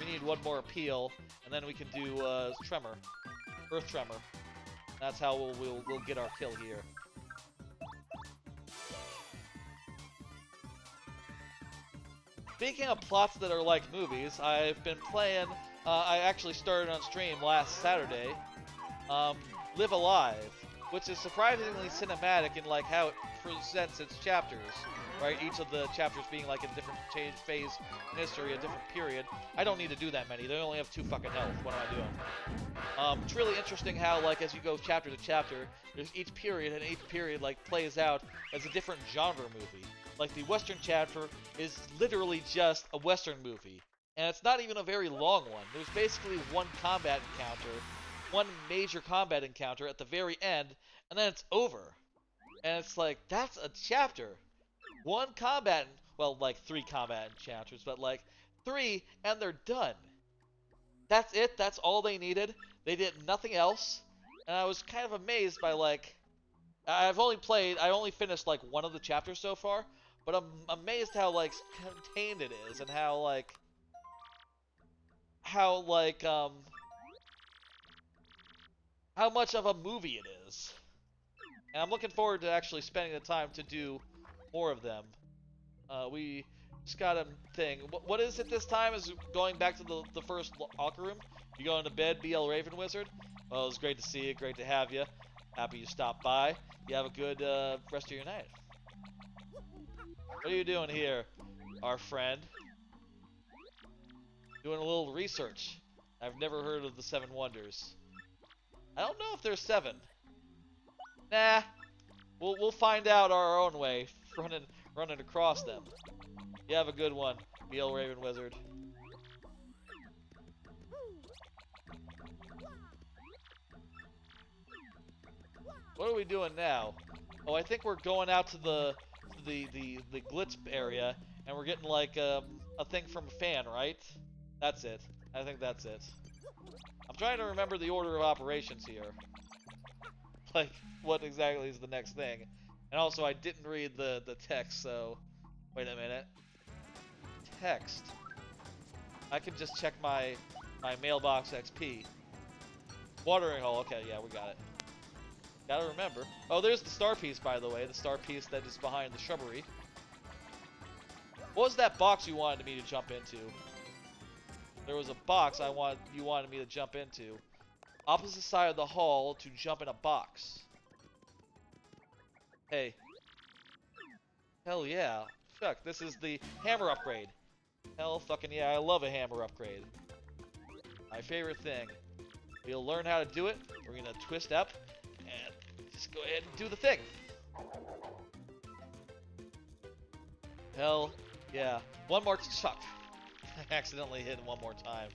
We need one more appeal, and then we can do Tremor, Earth Tremor. That's how we'll get our kill here. Speaking of plots that are like movies, I've been playing. I actually started on stream last Saturday. Live Alive, which is surprisingly cinematic in like how it presents its chapters, right? Each of the chapters being like a different phase in history, a different period. I don't need to do that many. They only have 2 fucking health. What am I doing? It's really interesting how like as you go chapter to chapter, there's each period, and each period like plays out as a different genre movie. Like the Western chapter is literally just a Western movie, and it's not even a very long one. There's basically one combat encounter. One major combat encounter at the very end, and then it's over. And it's like, that's a chapter. One combat, well, like 3 combat encounters, but like 3, and they're done. That's it, that's all they needed. They did nothing else. And I was kind of amazed by like, I only finished like 1 of the chapters so far, but I'm amazed how like contained it is, and how much of a movie it is. And I'm looking forward to actually spending the time to do more of them. We just got a thing. What is it this time? Is going back to the first locker room? You going to bed, BL Raven Wizard? Well, it was great to see you. Great to have you. Happy you stopped by. You have a good rest of your night. What are you doing here, our friend? Doing a little research. I've never heard of the 7 wonders. I don't know if there's 7. Nah. We'll find out our own way, running across them. You have a good one, Beal Raven Wizard. What are we doing now? Oh, I think we're going out to the glitz area, and we're getting like a thing from a fan, right? That's it. I think that's it. I'm trying to remember the order of operations here. Like, what exactly is the next thing? And also, I didn't read the text, so... Wait a minute. Text. I can just check my mailbox XP. Watering hole. Okay, yeah, we got it. Gotta remember. Oh, there's the star piece, by the way. The star piece that is behind the shrubbery. What was that box you wanted me to jump into? There was a box you wanted me to jump into. Opposite side of the hall to jump in a box. Hey. Hell yeah. Fuck, this is the hammer upgrade. Hell fucking yeah, I love a hammer upgrade. My favorite thing. We'll learn how to do it. We're gonna twist up and just go ahead and do the thing. Hell yeah. One more chuck. I accidentally hit one more time.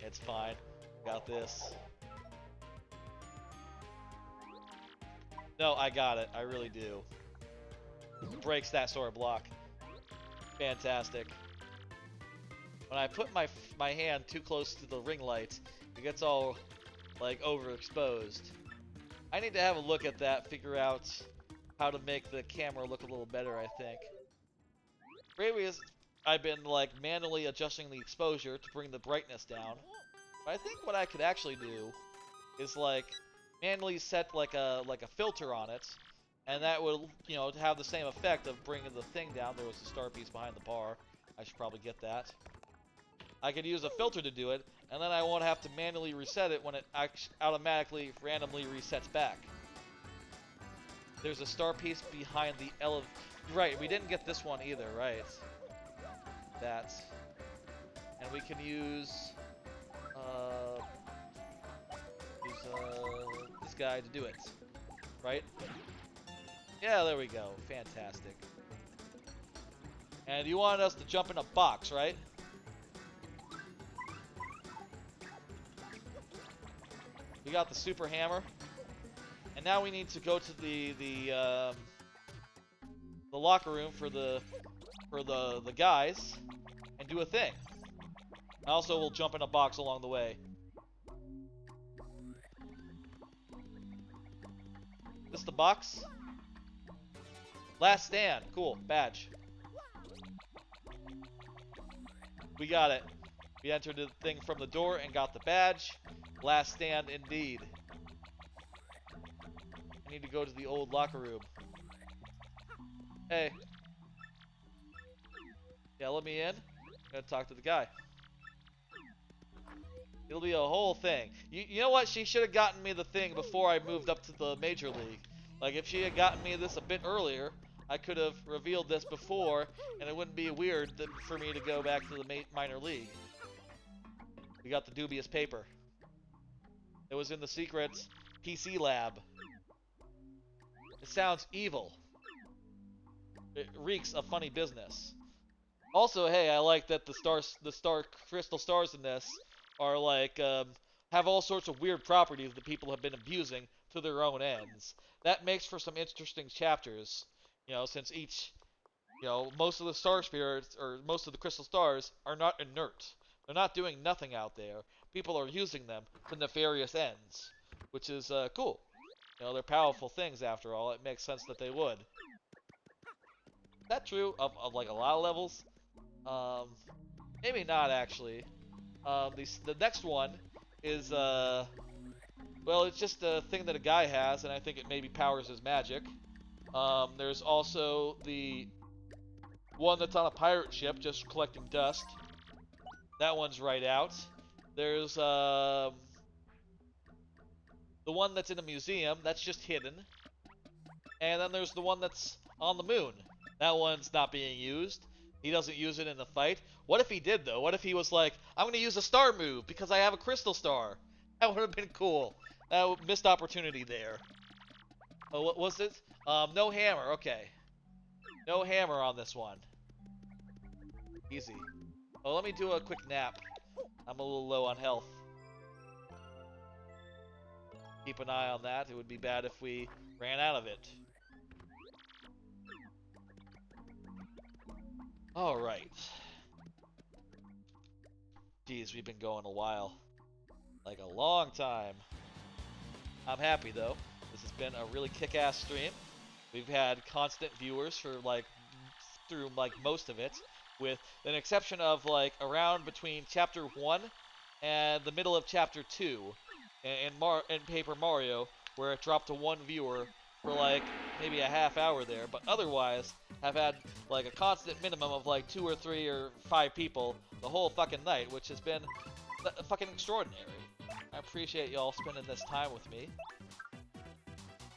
It's fine. Got this. No, I got it. I really do. Breaks that sort of block. Fantastic. When I put my hand too close to the ring light, it gets all like overexposed. I need to have a look at that, figure out how to make the camera look a little better, I think. Previous, I've been like manually adjusting the exposure to bring the brightness down. But I think what I could actually do is like manually set like a filter on it, and that would, you know, have the same effect of bringing the thing down. There was a star piece behind the bar. I should probably get that. I could use a filter to do it, and then I won't have to manually reset it when it automatically randomly resets back. There's a star piece behind the elevator. Right, we didn't get this one either, right? That. And we can use this guy to do it. Right? Yeah, there we go. Fantastic. And you wanted us to jump in a box, right? We got the super hammer. And now we need to go to the locker room for the guys and do a thing. Also, we'll jump in a box along the way. This the box? Last stand. Cool. Badge. We got it. We entered the thing from the door and got the badge. Last stand indeed. I need to go to the old locker room. Hey. Yeah, let me in. I'm gonna talk to the guy. It'll be a whole thing. You know what? She should have gotten me the thing before I moved up to the major league. Like, if she had gotten me this a bit earlier, I could have revealed this before, and it wouldn't be weird for me to go back to the minor league. We got the dubious paper. It was in the secret PC lab. It sounds evil. It reeks of funny business. Also, hey, I like that the crystal stars in this are like, have all sorts of weird properties that people have been abusing to their own ends. That makes for some interesting chapters, you know, since each, you know, most of the star spirits, or most of the crystal stars, are not inert. They're not doing nothing out there. People are using them to nefarious ends, which is, cool. You know, they're powerful things after all. It makes sense that they would. Is that true of like a lot of levels? Maybe not actually. The next one is, well, it's just a thing that a guy has, and I think it maybe powers his magic. There's also the one that's on a pirate ship, just collecting dust. That one's right out. There's, the one that's in a museum, that's just hidden. And then there's the one that's on the moon. That one's not being used. He doesn't use it in the fight. What if he did, though? What if he was like, I'm going to use a star move because I have a crystal star? That would have been cool. Missed opportunity there. Oh, what was it? No hammer. Okay. No hammer on this one. Easy. Oh, let me do a quick nap. I'm a little low on health. Keep an eye on that. It would be bad if we ran out of it. Alright. Geez, we've been going a while. Like a long time. I'm happy though. This has been a really kick-ass stream. We've had constant viewers for through most of it, with an exception of around between chapter 1 and the middle of chapter 2 in Paper Mario, where it dropped to 1 viewer for maybe a half hour there, but otherwise have had a constant minimum of 2 or 3 or 5 people the whole fucking night, which has been fucking extraordinary. I appreciate y'all spending this time with me.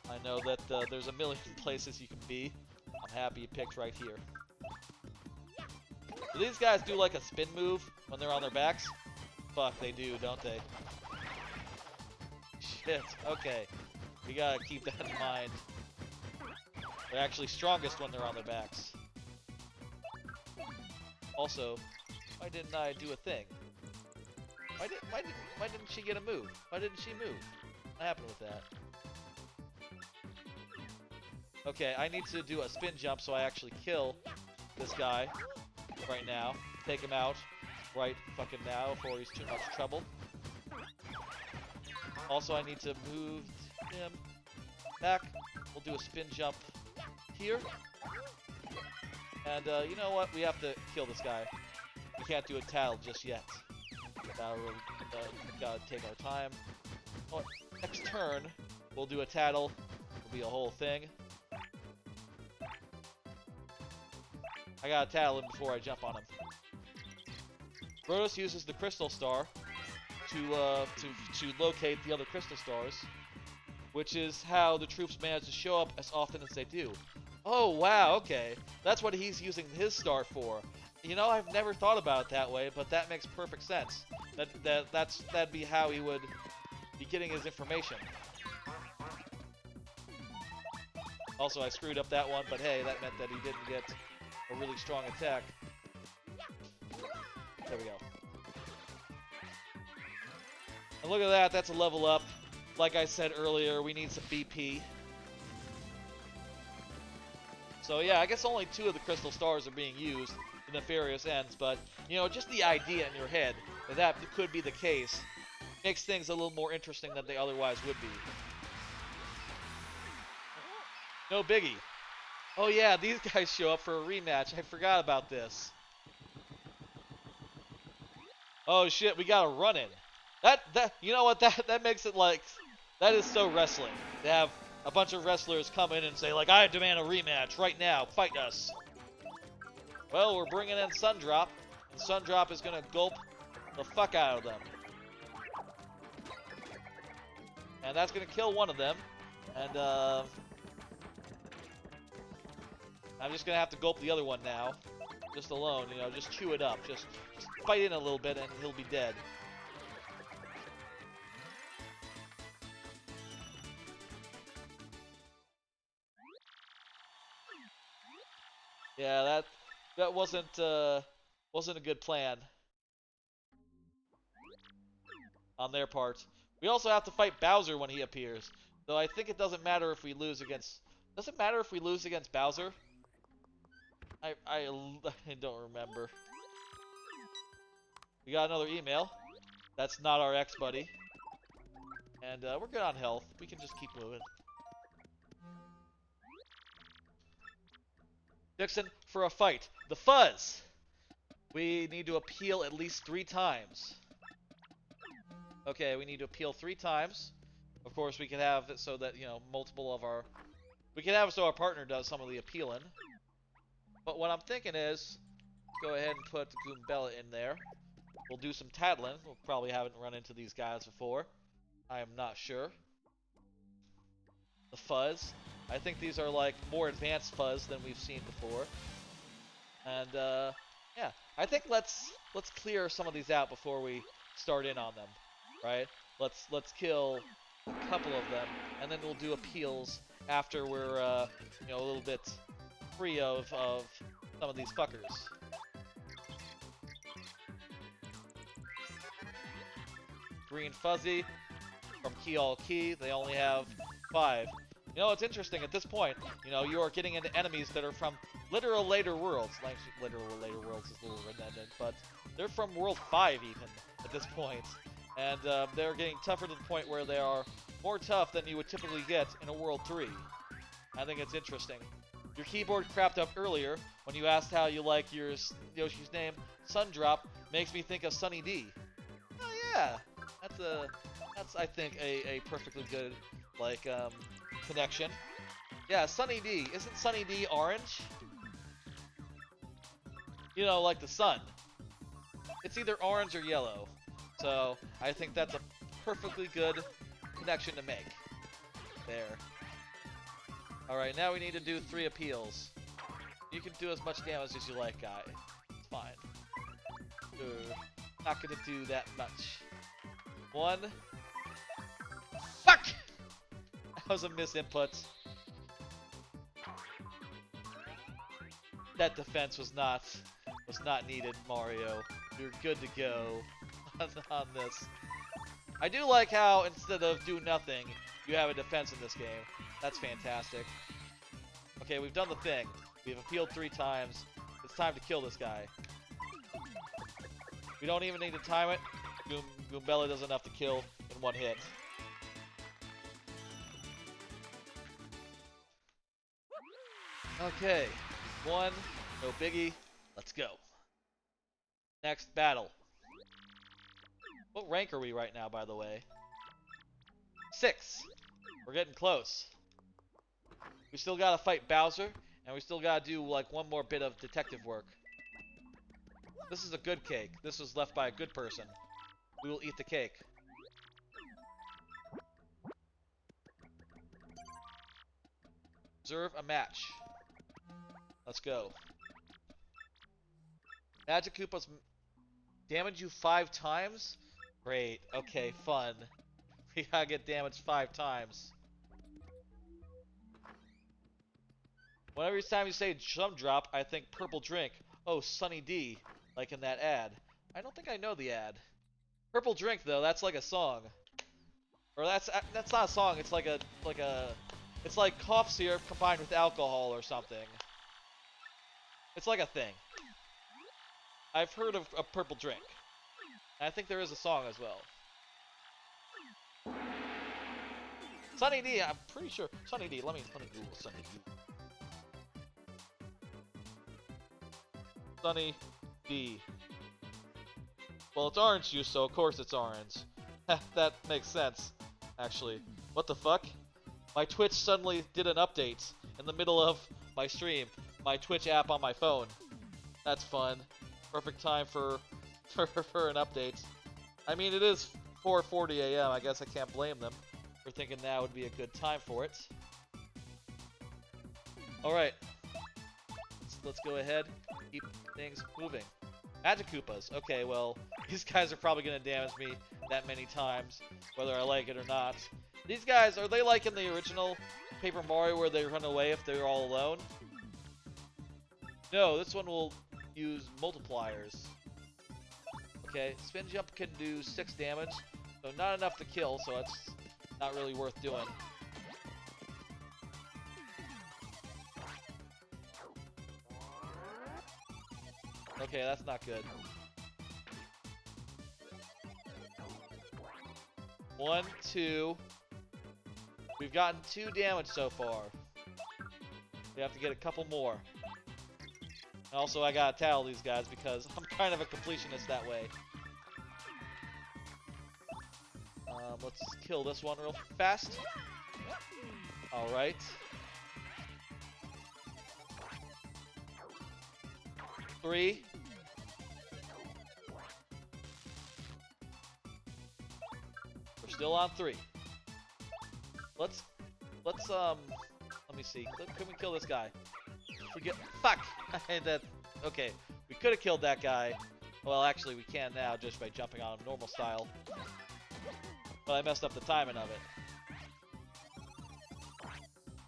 I know that there's a million places you can be. I'm happy you picked right here. Do these guys do a spin move when they're on their backs? Fuck, they do, don't they? Shit, okay. We gotta keep that in mind. They're actually strongest when they're on their backs. Also, why didn't I do a thing? Why didn't she get a move? Why didn't she move? What happened with that? Okay, I need to do a spin jump so I actually kill this guy right now. Take him out right fucking now before he's too much trouble. Also, I need to move him back. We'll do a spin jump here. And you know what? We have to kill this guy. We can't do a tattle just yet. Gotta take our time. Oh, next turn, we'll do a tattle. It'll be a whole thing. I gotta tattle him before I jump on him. Rhodos uses the crystal star to locate the other crystal stars, which is how the troops manage to show up as often as they do. Oh wow, okay. That's what he's using his star for. You know, I've never thought about it that way, but that makes perfect sense. That'd be how he would be getting his information. Also, I screwed up that one, but hey, that meant that he didn't get a really strong attack. There we go. And look at that, that's a level up. Like I said earlier, we need some BP. So yeah, I guess only 2 of the crystal stars are being used for nefarious ends, but, you know, just the idea in your head that could be the case makes things a little more interesting than they otherwise would be. No biggie. Oh yeah, these guys show up for a rematch. I forgot about this. Oh shit, we got a run-in. You know what, that makes it that is so wrestling. To have a bunch of wrestlers come in and say I demand a rematch right now, fight us. Well, we're bringing in Sundrop, and Sundrop is gonna gulp the fuck out of them. And that's gonna kill one of them, and I'm just gonna have to gulp the other one now. Just alone, you know, just chew it up. Just bite in a little bit and he'll be dead. Yeah, that wasn't a good plan on their part. We also have to fight Bowser when he appears. Though I think it doesn't matter if we lose against... Does it matter if we lose against Bowser? I don't remember. We got another email. That's not our ex-buddy. And we're good on health. We can just keep moving. Dixon, for a fight. The fuzz! We need to appeal at least 3 times. Okay, we need to appeal 3 times. Of course, we can have it so that, you know, multiple of our... We can have it so our partner does some of the appealing. But what I'm thinking is, go ahead and put Goombella in there. We'll do some tattling. We probably haven't run into these guys before. I am not sure. The fuzz. I think these are more advanced fuzz than we've seen before. And yeah, I think let's clear some of these out before we start in on them, right? Let's kill a couple of them, and then we'll do appeals after we're you know, a little bit free of some of these fuckers. Green Fuzzy from Key All Key. They only have 5. You know, it's interesting at this point. You know, you are getting into enemies that are from literal later worlds. Like, literal later worlds is a little redundant, but they're from World 5 even at this point. And they're getting tougher to the point where they are more tough than you would typically get in a World 3. I think it's interesting. Your keyboard crapped up earlier when you asked how you like your Yoshi's name. Sundrop makes me think of Sunny D. Oh yeah, that's I think a perfectly good like connection. Yeah, Sunny D. Isn't Sunny D orange? You know, like the sun. It's either orange or yellow. So I think that's a perfectly good connection to make. There. Alright, now we need to do 3 appeals. You can do as much damage as you like, guy. It's fine. Not gonna do that much. 1. Fuck! That was a misinput. That defense was not needed, Mario. You're good to go on this. I do like how instead of do nothing, you have a defense in this game. That's fantastic. Okay, we've done the thing. We've appealed 3 times. It's time to kill this guy. We don't even need to time it. Goombella does enough to kill in 1 hit. Okay, 1, no biggie. Let's go. Next battle. What rank are we right now, by the way? 6. We're getting close. We still gotta fight Bowser, and we still gotta do like 1 more bit of detective work. This is a good cake. This was left by a good person. We will eat the cake. Observe a match. Let's go. Magic Koopas damage you 5 times? Great. Okay, fun. We gotta get damaged 5 times. Whenever time you say some drop, I think purple drink. Oh, Sunny D, like in that ad. I don't think I know the ad. Purple drink though, that's like a song. Or that's not a song. It's like it's like cough syrup combined with alcohol or something. It's like a thing. I've heard of a purple drink. And I think there is a song as well. Sunny D, I'm pretty sure. Sunny D, let me Google Sunny D. Sunny D. Well, it's orange juice, so of course it's orange. That makes sense, actually. What the fuck? My Twitch suddenly did an update in the middle of my stream. My Twitch app on my phone. That's fun. Perfect time for an update. I mean, it is 4:40 a.m. I guess I can't blame them for thinking now would be a good time for it. Alright. Let's go ahead. Keep things moving. Magic Koopas. Okay, well, these guys are probably going to damage me that many times, whether I like it or not. These guys, are they like in the original Paper Mario where they run away if they're all alone? No, this one will use multipliers. Okay, Spin Jump can do 6 damage, so not enough to kill, so it's not really worth doing. Okay, that's not good. 1, 2. We've gotten 2 damage so far. We have to get a couple more. And also, I gotta tell these guys because I'm kind of a completionist that way. Let's kill this one real fast. Alright. 3. We're still on 3. Let's let me see. Can we kill this guy? Forget. Fuck! Okay, we could have killed that guy. Well, actually, we can now just by jumping on him normal style. But I messed up the timing of it.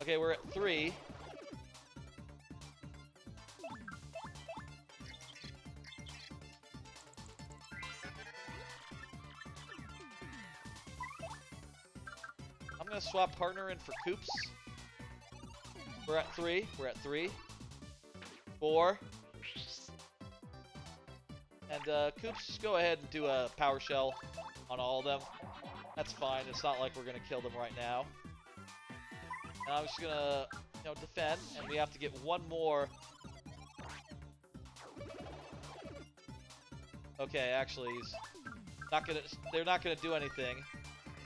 Okay, we're at 3. I'm gonna swap partner in for Coops. We're at 3. We're at 3. 4. And Coops, just go ahead and do a power shell on all of them. That's fine. It's not like we're gonna kill them right now. And I'm just gonna, defend, and we have to get one more. Okay, actually, he's not gonna. They're not gonna do anything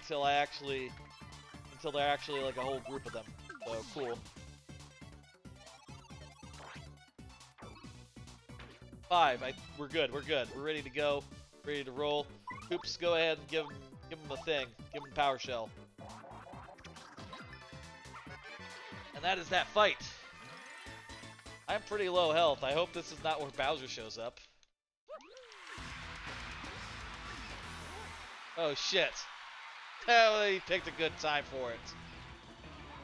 until they're actually like a whole group of them. So cool. 5. We're good. We're good. We're ready to go. Ready to roll. Oops. Go ahead and give him a thing. Give him a power shell. And that is that fight. I'm pretty low health. I hope this is not where Bowser shows up. Oh shit. Oh, he picked a good time for it.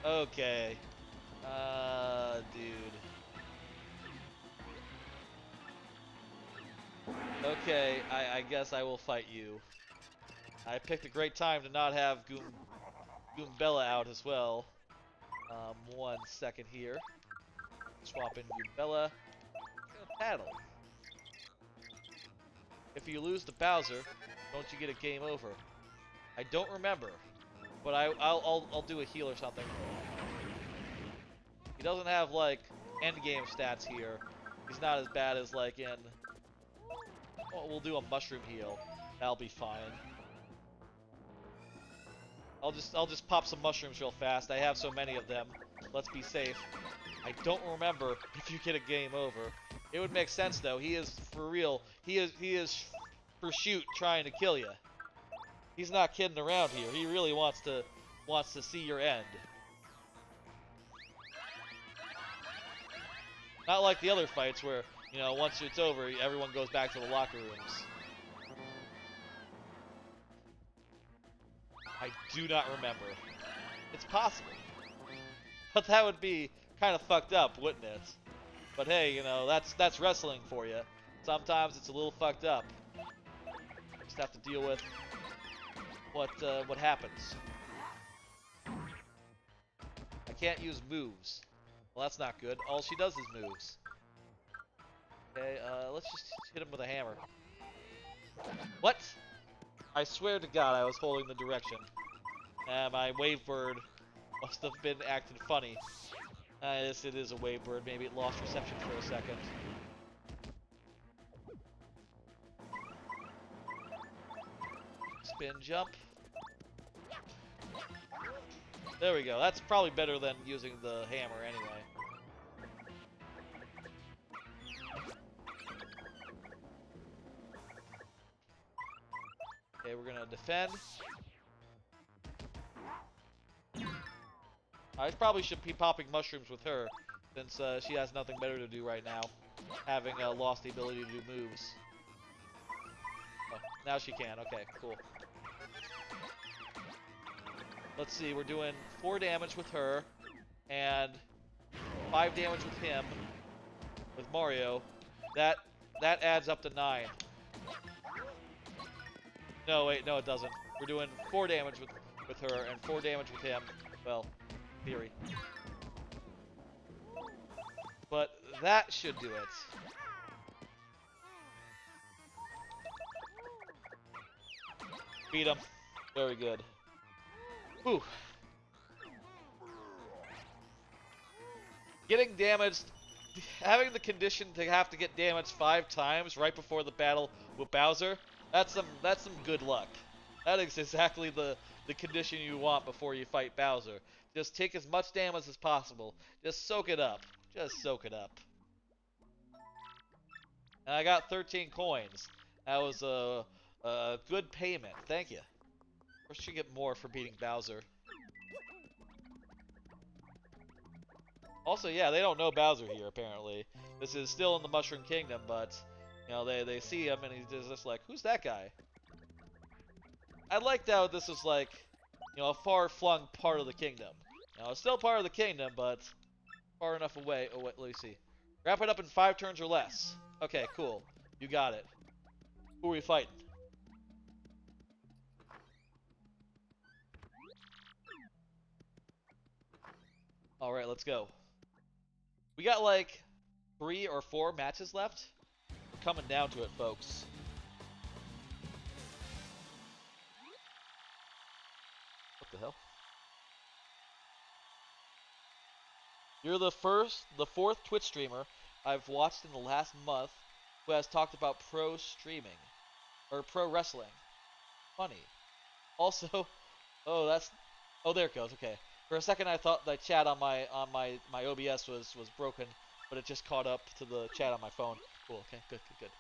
Okay. Dude. Okay, I guess I will fight you. I picked a great time to not have Goombella out as well. 1 second here. Swap in Goombella. Paddle. If you lose to Bowser, don't you get a game over? I don't remember, but I'll do a heal or something. He doesn't have like end game stats here. He's not as bad as like in. Oh, we'll do a mushroom heal. That'll be fine. I'll just pop some mushrooms real fast. I have so many of them. Let's be safe. I don't remember if you get a game over. It would make sense though. He is for real. He is for shoot trying to kill you. He's not kidding around here. He really wants to see your end. Not like the other fights where, once it's over, everyone goes back to the locker rooms. I do not remember. It's possible. But that would be kind of fucked up, wouldn't it? But hey, that's wrestling for you. Sometimes it's a little fucked up. Just have to deal with what happens. I can't use moves. Well, that's not good. All she does is moves. Okay, let's just hit him with a hammer. What? I swear to God I was holding the direction. My wave bird must have been acting funny. Yes, it is a wave bird. Maybe it lost reception for a second. Spin jump. There we go. That's probably better than using the hammer anyway. Okay, we're gonna defend. I probably should be popping mushrooms with her, since she has nothing better to do right now, having lost the ability to do moves. Oh, now she can. Okay, cool. Let's see, we're doing 4 damage with her, and 5 damage with him, with Mario. That adds up to 9. No, wait, no it doesn't. We're doing 4 damage with her, and 4 damage with him. Well, theory. But that should do it. Beat him. Very good. Whew. Getting damaged, having the condition to have to get damaged 5 times right before the battle with Bowser, that's some good luck. That is exactly the condition you want before you fight Bowser. Just take as much damage as possible. Just soak it up. Just soak it up. And I got 13 coins. That was a good payment. Thank you. I should get more for beating Bowser. Also, yeah, they don't know Bowser here, apparently. This is still in the Mushroom Kingdom, but, you know, they see him and he's just like, who's that guy? I liked how this is like, you know, a far-flung part of the kingdom. You know, it's still part of the kingdom, but far enough away. Oh, wait, let me see. Wrap it up in 5 turns or less. Okay, cool. You got it. Who are we fighting? Alright, let's go. We got like 3 or 4 matches left. We're coming down to it, folks. What the hell? You're the 4th Twitch streamer I've watched in the last month who has talked about pro streaming. Or pro wrestling. Funny. Also, oh, there it goes, okay. For a second I thought the chat on my OBS was broken, but it just caught up to the chat on my phone. Cool, okay, good.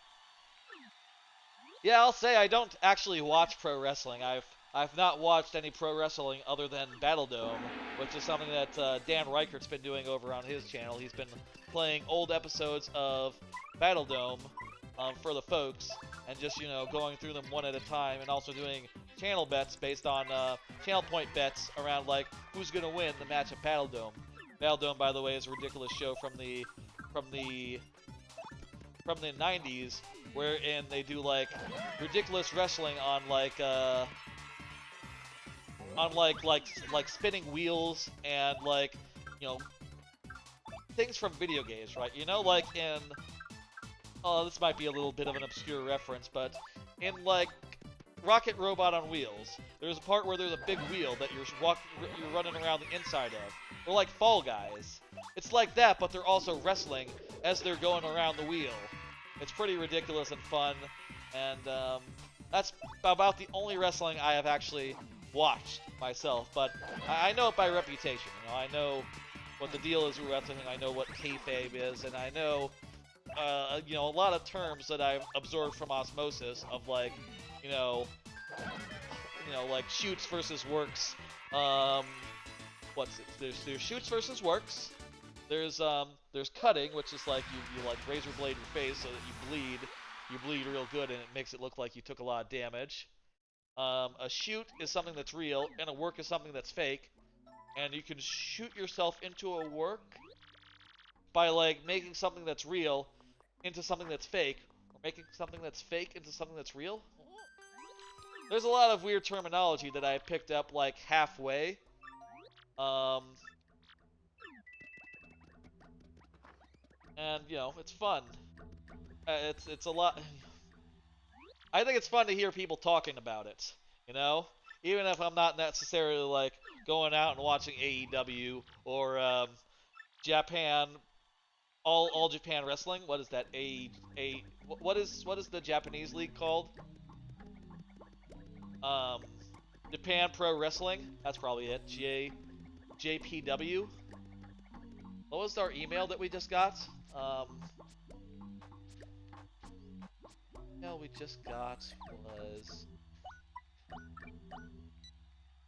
Yeah, I'll say I don't actually watch pro wrestling. I've not watched any pro wrestling other than Battle Dome, which is something that Dan Reichert's been doing over on his channel. He's been playing old episodes of Battle Dome for the folks, and just, you know, going through them one at a time, and also doing channel bets based on channel point bets around like who's gonna win the match at Battle Dome. Battle Dome, by the way, is a ridiculous show from the 90s, wherein they do like ridiculous wrestling on like spinning wheels and like, you know, things from video games, right? You know, like in this might be a little bit of an obscure reference, but in like Rocket Robot on Wheels, there's a part where there's a big wheel that you're running around the inside of. Or like Fall Guys. It's like that, but they're also wrestling as they're going around the wheel. It's pretty ridiculous and fun, and that's about the only wrestling I have actually watched myself. But I know it by reputation. You know, I know what the deal is with wrestling. I know what kayfabe is, and I know, you know, a lot of terms that I've absorbed from osmosis of like, you know, like shoots versus works. What's it? There's shoots versus works. There's cutting, which is like you like razor blade your face so that you bleed real good, and it makes it look like you took a lot of damage. A shoot is something that's real, and a work is something that's fake. And you can shoot yourself into a work by like making something that's real into something that's fake, or making something that's fake into something that's real. There's a lot of weird terminology that I picked up like halfway. And, you know, it's fun. It's a lot. I think it's fun to hear people talking about it, you know? Even if I'm not necessarily, like, going out and watching AEW or, Japan, all Japan Wrestling. What is that? What is the Japanese league called? Japan Pro Wrestling. That's probably it. JPW. What was our email that we just got? Email we just got was,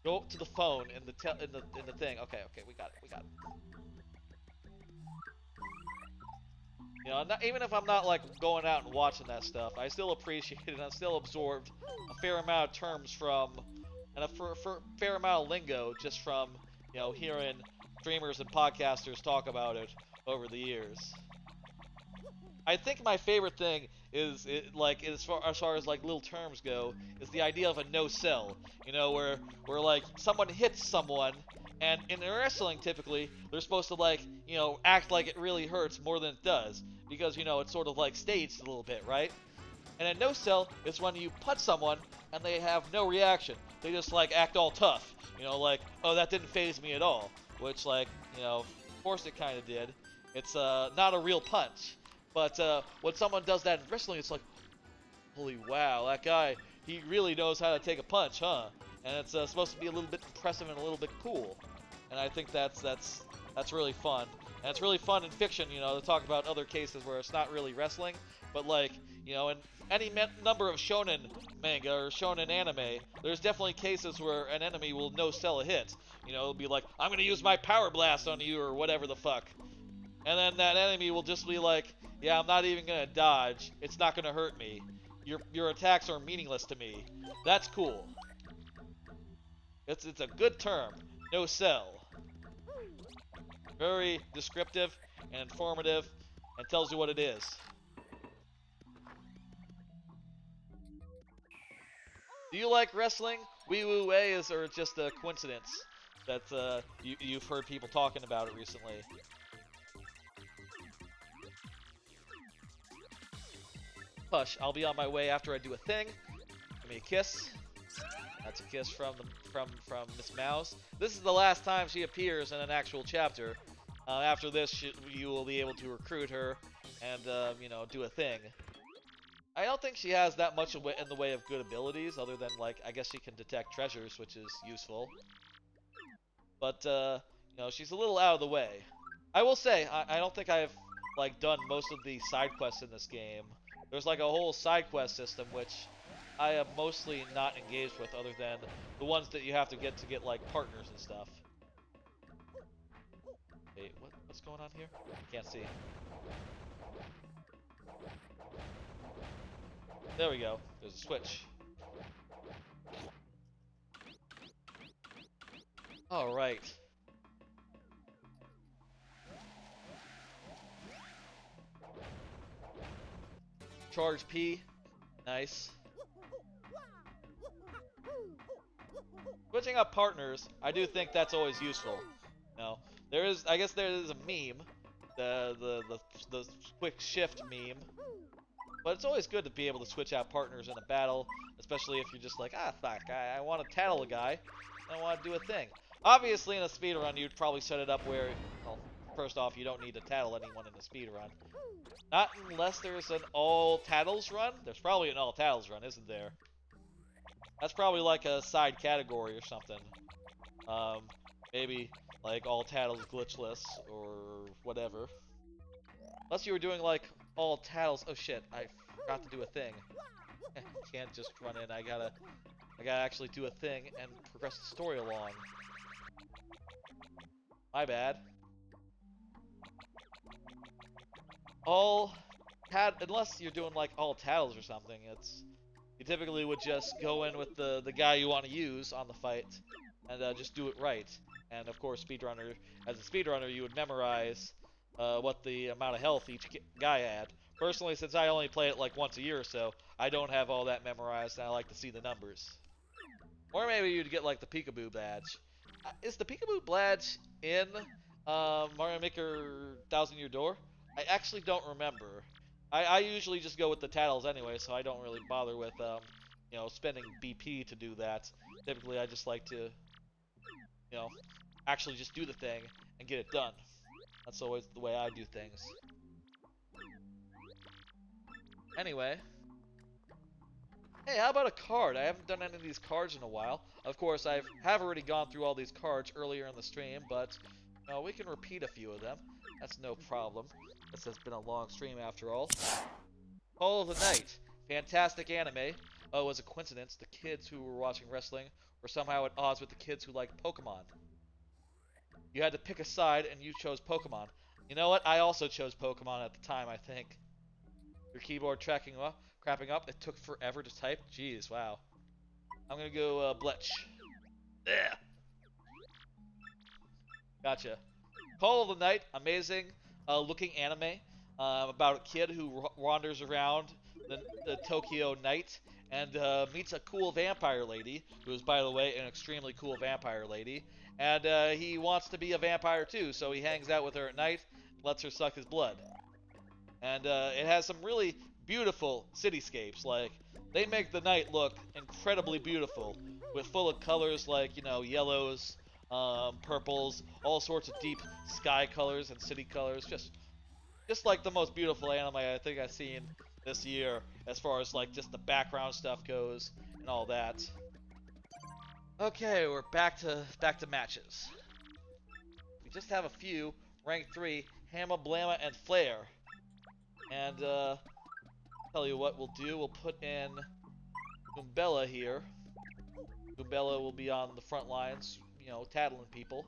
go to the phone in the thing. Okay, we got it. You know, even if I'm not like going out and watching that stuff, I still appreciate it, and I still absorbed a fair amount of terms from, and a fair amount of lingo just from, you know, hearing streamers and podcasters talk about it over the years. I think my favorite thing is, like, as far as like little terms go, is the idea of a no-sell. You know, where like someone hits someone, and in wrestling typically they're supposed to, like, you know, act like it really hurts more than it does, because, you know, it's sort of like staged a little bit, right? And a no-sell is when you punch someone and they have no reaction. They just like act all tough. You know, like, oh, that didn't faze me at all. Which, like, you know, of course it kind of did. It's not a real punch. But when someone does that in wrestling, it's like, holy wow, that guy, he really knows how to take a punch, huh? And it's supposed to be a little bit impressive and a little bit cool. And I think that's really fun. And it's really fun in fiction, you know, to talk about other cases where it's not really wrestling, but like, You know, in any number of shonen manga or shonen anime, there's definitely cases where an enemy will no-sell a hit. You know, it'll be like, I'm gonna use my power blast on you or whatever the fuck. And then that enemy will just be like, yeah, I'm not even gonna dodge. It's not gonna hurt me. Your attacks are meaningless to me. That's cool. It's a good term. No sell. Very descriptive and informative and tells you what it is. Do you like wrestling? Wee Woo Way is or just a coincidence that you've heard people talking about it recently? Hush, I'll be on my way after I do a thing. Give me a kiss. That's a kiss from Miss Mouse. This is the last time she appears in an actual chapter. After this, you will be able to recruit her and, you know, do a thing. I don't think she has that much in the way of good abilities, other than, like, I guess she can detect treasures, which is useful. But, you know, she's a little out of the way. I will say, I don't think I've, like, done most of the side quests in this game. There's, like, a whole side quest system, which I am mostly not engaged with, other than the ones that you have to get, like, partners and stuff. Wait, what's going on here? Can't see. There we go. There's a switch. Alright. Charge P. Nice. Switching up partners, I do think that's always useful. You know, I guess there is a meme, the quick shift meme. But it's always good to be able to switch out partners in a battle, especially if you're just like, ah, fuck, I want to tattle a guy, and I want to do a thing. Obviously, in a speedrun, you'd probably set it up where, well, first off, you don't need to tattle anyone in a speedrun. Not unless there's an all-tattles run. There's probably an all-tattles run, isn't there? That's probably like a side category or something. Maybe, like, all-tattles glitchless, or whatever. Unless you were doing, like, all tattles. Oh shit, I forgot to do a thing. Can't just run in. I gotta actually do a thing and progress the story along. My bad. Unless you're doing like all tattles or something, you typically would just go in with the guy you want to use on the fight and just do it right. And of course, as a speedrunner, you would memorize what the amount of health each guy had. Personally, since I only play it like once a year or so, I don't have all that memorized, and I like to see the numbers. Or maybe you'd get like the Peekaboo badge. Is the Peekaboo badge in Mario Maker 1000 Year Door? I actually don't remember. I usually just go with the tattles anyway, so I don't really bother with you know, spending BP to do that. Typically, I just like to, you know, actually just do the thing and get it done. That's always the way I do things. Anyway. Hey, how about a card? I haven't done any of these cards in a while. Of course, I have already gone through all these cards earlier in the stream, but we can repeat a few of them. That's no problem. This has been a long stream after all. Call of the Night. Fantastic anime. Oh, it was a coincidence. The kids who were watching wrestling were somehow at odds with the kids who liked Pokemon. You had to pick a side, and you chose Pokemon. You know what? I also chose Pokemon at the time, I think. Your keyboard crapping up. It took forever to type. Jeez, wow. I'm gonna go Bletch. Yeah. Gotcha. Call of the Night. Amazing looking anime about a kid who wanders around the Tokyo night and meets a cool vampire lady, who is, by the way, an extremely cool vampire lady. And he wants to be a vampire too, so he hangs out with her at night, lets her suck his blood. And it has some really beautiful cityscapes. Like, they make the night look incredibly beautiful, with full of colors like, you know, yellows, purples, all sorts of deep sky colors and city colors. Just like the most beautiful anime I think I've seen this year, as far as like just the background stuff goes and all that. Okay, we're back to matches. We just have a few. Rank 3, Hamma, Blamma, and Flare. And tell you what we'll do. We'll put in Goombella here. Goombella will be on the front lines, you know, tattling people.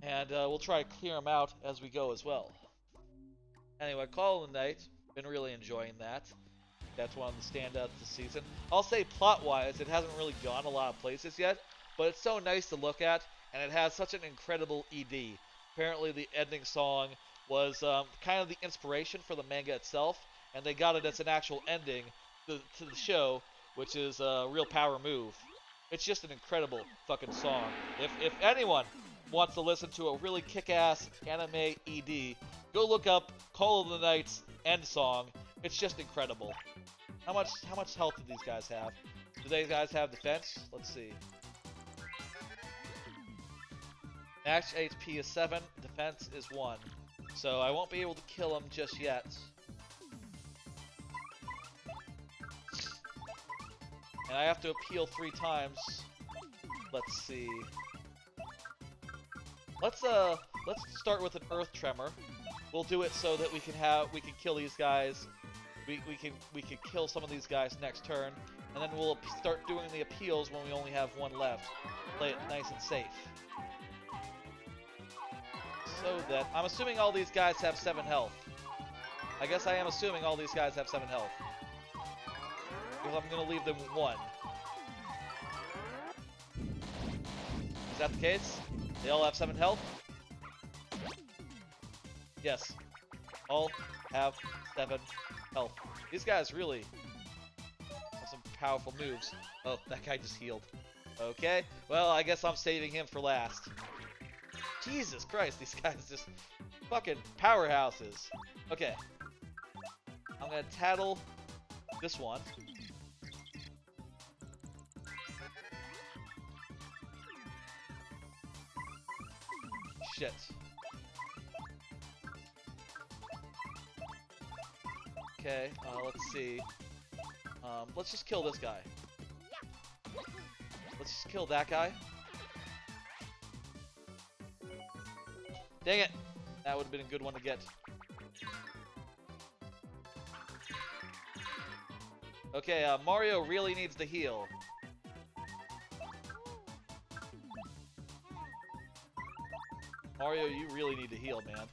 And we'll try to clear them out as we go as well. Anyway, Call of the Night. Been really enjoying that. That's one of the standouts this season. I'll say plot-wise, it hasn't really gone a lot of places yet, but it's so nice to look at, and it has such an incredible ED. Apparently the ending song was kind of the inspiration for the manga itself, and they got it as an actual ending to the show, which is a real power move. It's just an incredible fucking song. If anyone wants to listen to a really kick-ass anime ED, go look up Call of the Night's end song. It's just incredible. How much health do these guys have? Do these guys have defense? Let's see. Max HP is 7, defense is 1. So I won't be able to kill him just yet. And I have to appeal 3 times. Let's see. Let's start with an earth tremor. We'll do it so that we can kill these guys. We can kill some of these guys next turn, and then we'll start doing the appeals when we only have 1 left. Play it nice and safe. So that I'm assuming all these guys have 7 health. I guess I am assuming all these guys have 7 health. Because I'm gonna leave them with 1. Is that the case? They all have 7 health? Yes. All have 7 health. These guys really have some powerful moves. Oh, that guy just healed. Okay. Well, I guess I'm saving him for last. Jesus Christ, these guys just fucking powerhouses. Okay. I'm gonna tattle this one. Shit. Okay, let's see. Let's just kill this guy. Let's just kill that guy. Dang it! That would have been a good one to get. Okay, Mario really needs to heal. Mario, you really need to heal, man.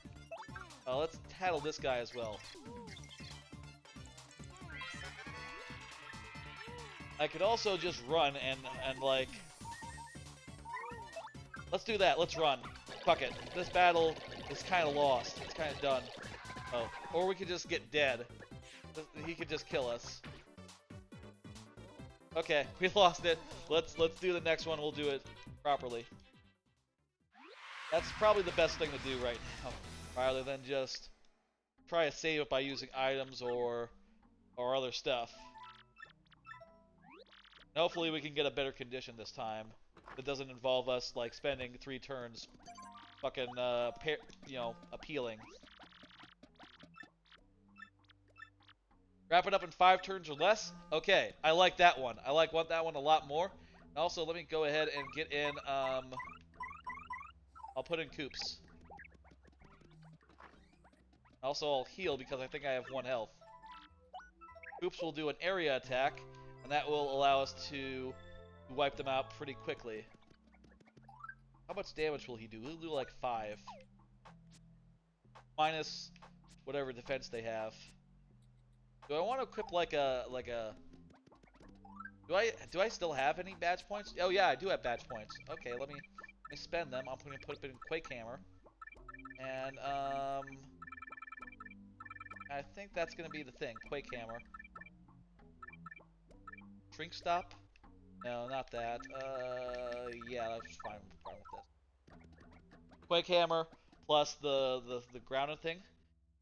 Let's tattle this guy as well. I could also just run and like... Let's do that, let's run. Fuck it. This battle is kind of lost. It's kind of done. Oh, or we could just get dead. He could just kill us. Okay, we lost it. Let's do the next one. We'll do it properly. That's probably the best thing to do right now, rather than just try to save it by using items or other stuff. And hopefully we can get a better condition this time that doesn't involve us like spending 3 turns fucking appealing. Wrap it up in 5 turns or less? Okay, I like that one. I like that one a lot more. Also, let me go ahead and get in, I'll put in Koops. Also, I'll heal because I think I have 1 health. Koops will do an area attack, and that will allow us to wipe them out pretty quickly. How much damage will he do? He'll do like 5. Minus whatever defense they have. Do I want to equip like a... Do I still have any badge points? Oh yeah, I do have badge points. Okay, let me spend them. I'm going to put it in Quake Hammer. And I think that's going to be the thing. Quake Hammer. Shrink Stop? No, not that. Yeah, that's fine with this. Quake Hammer plus the grounded thing.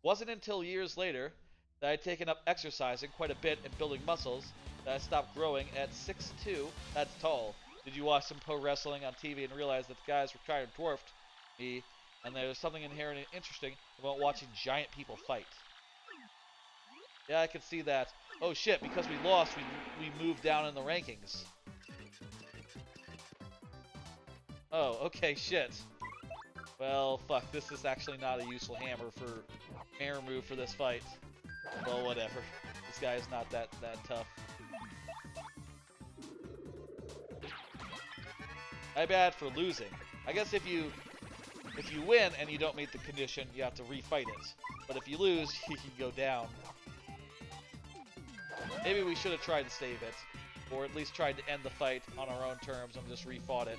Wasn't until years later that I'd taken up exercising quite a bit and building muscles that I stopped growing at 6'2". That's tall. Did you watch some pro wrestling on TV and realize that the guys were trying to dwarf me, and there's something inherently interesting about watching giant people fight? Yeah, I could see that. Oh shit, because we lost, we moved down in the rankings. Oh, okay, shit. Well, fuck, this is actually not a useful hammer move for this fight. Well, whatever. This guy is not that tough. My bad for losing. I guess if you win and you don't meet the condition, you have to refight it. But if you lose, you can go down. Maybe we should have tried to save it. Or at least tried to end the fight on our own terms and just refought it.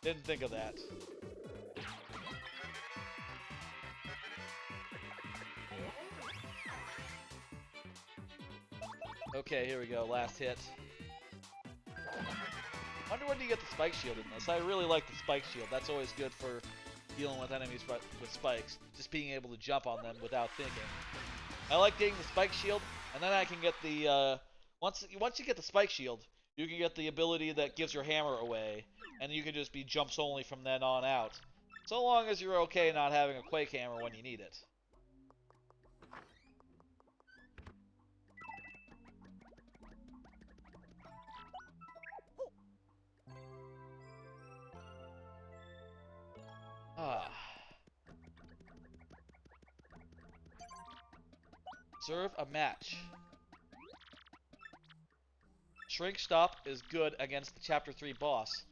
Didn't think of that. Okay, here we go. Last hit. Wonder when you get the spike shield in this. I really like the spike shield. That's always good for dealing with enemies with spikes. Just being able to jump on them without thinking. I like getting the spike shield, and then I can get the once you get the spike shield, you can get the ability that gives your hammer away, and you can just be jumps only from then on out. So long as you're okay not having a Quake hammer when you need it. Observe a match. Shrink Stop is good against the Chapter 3 boss.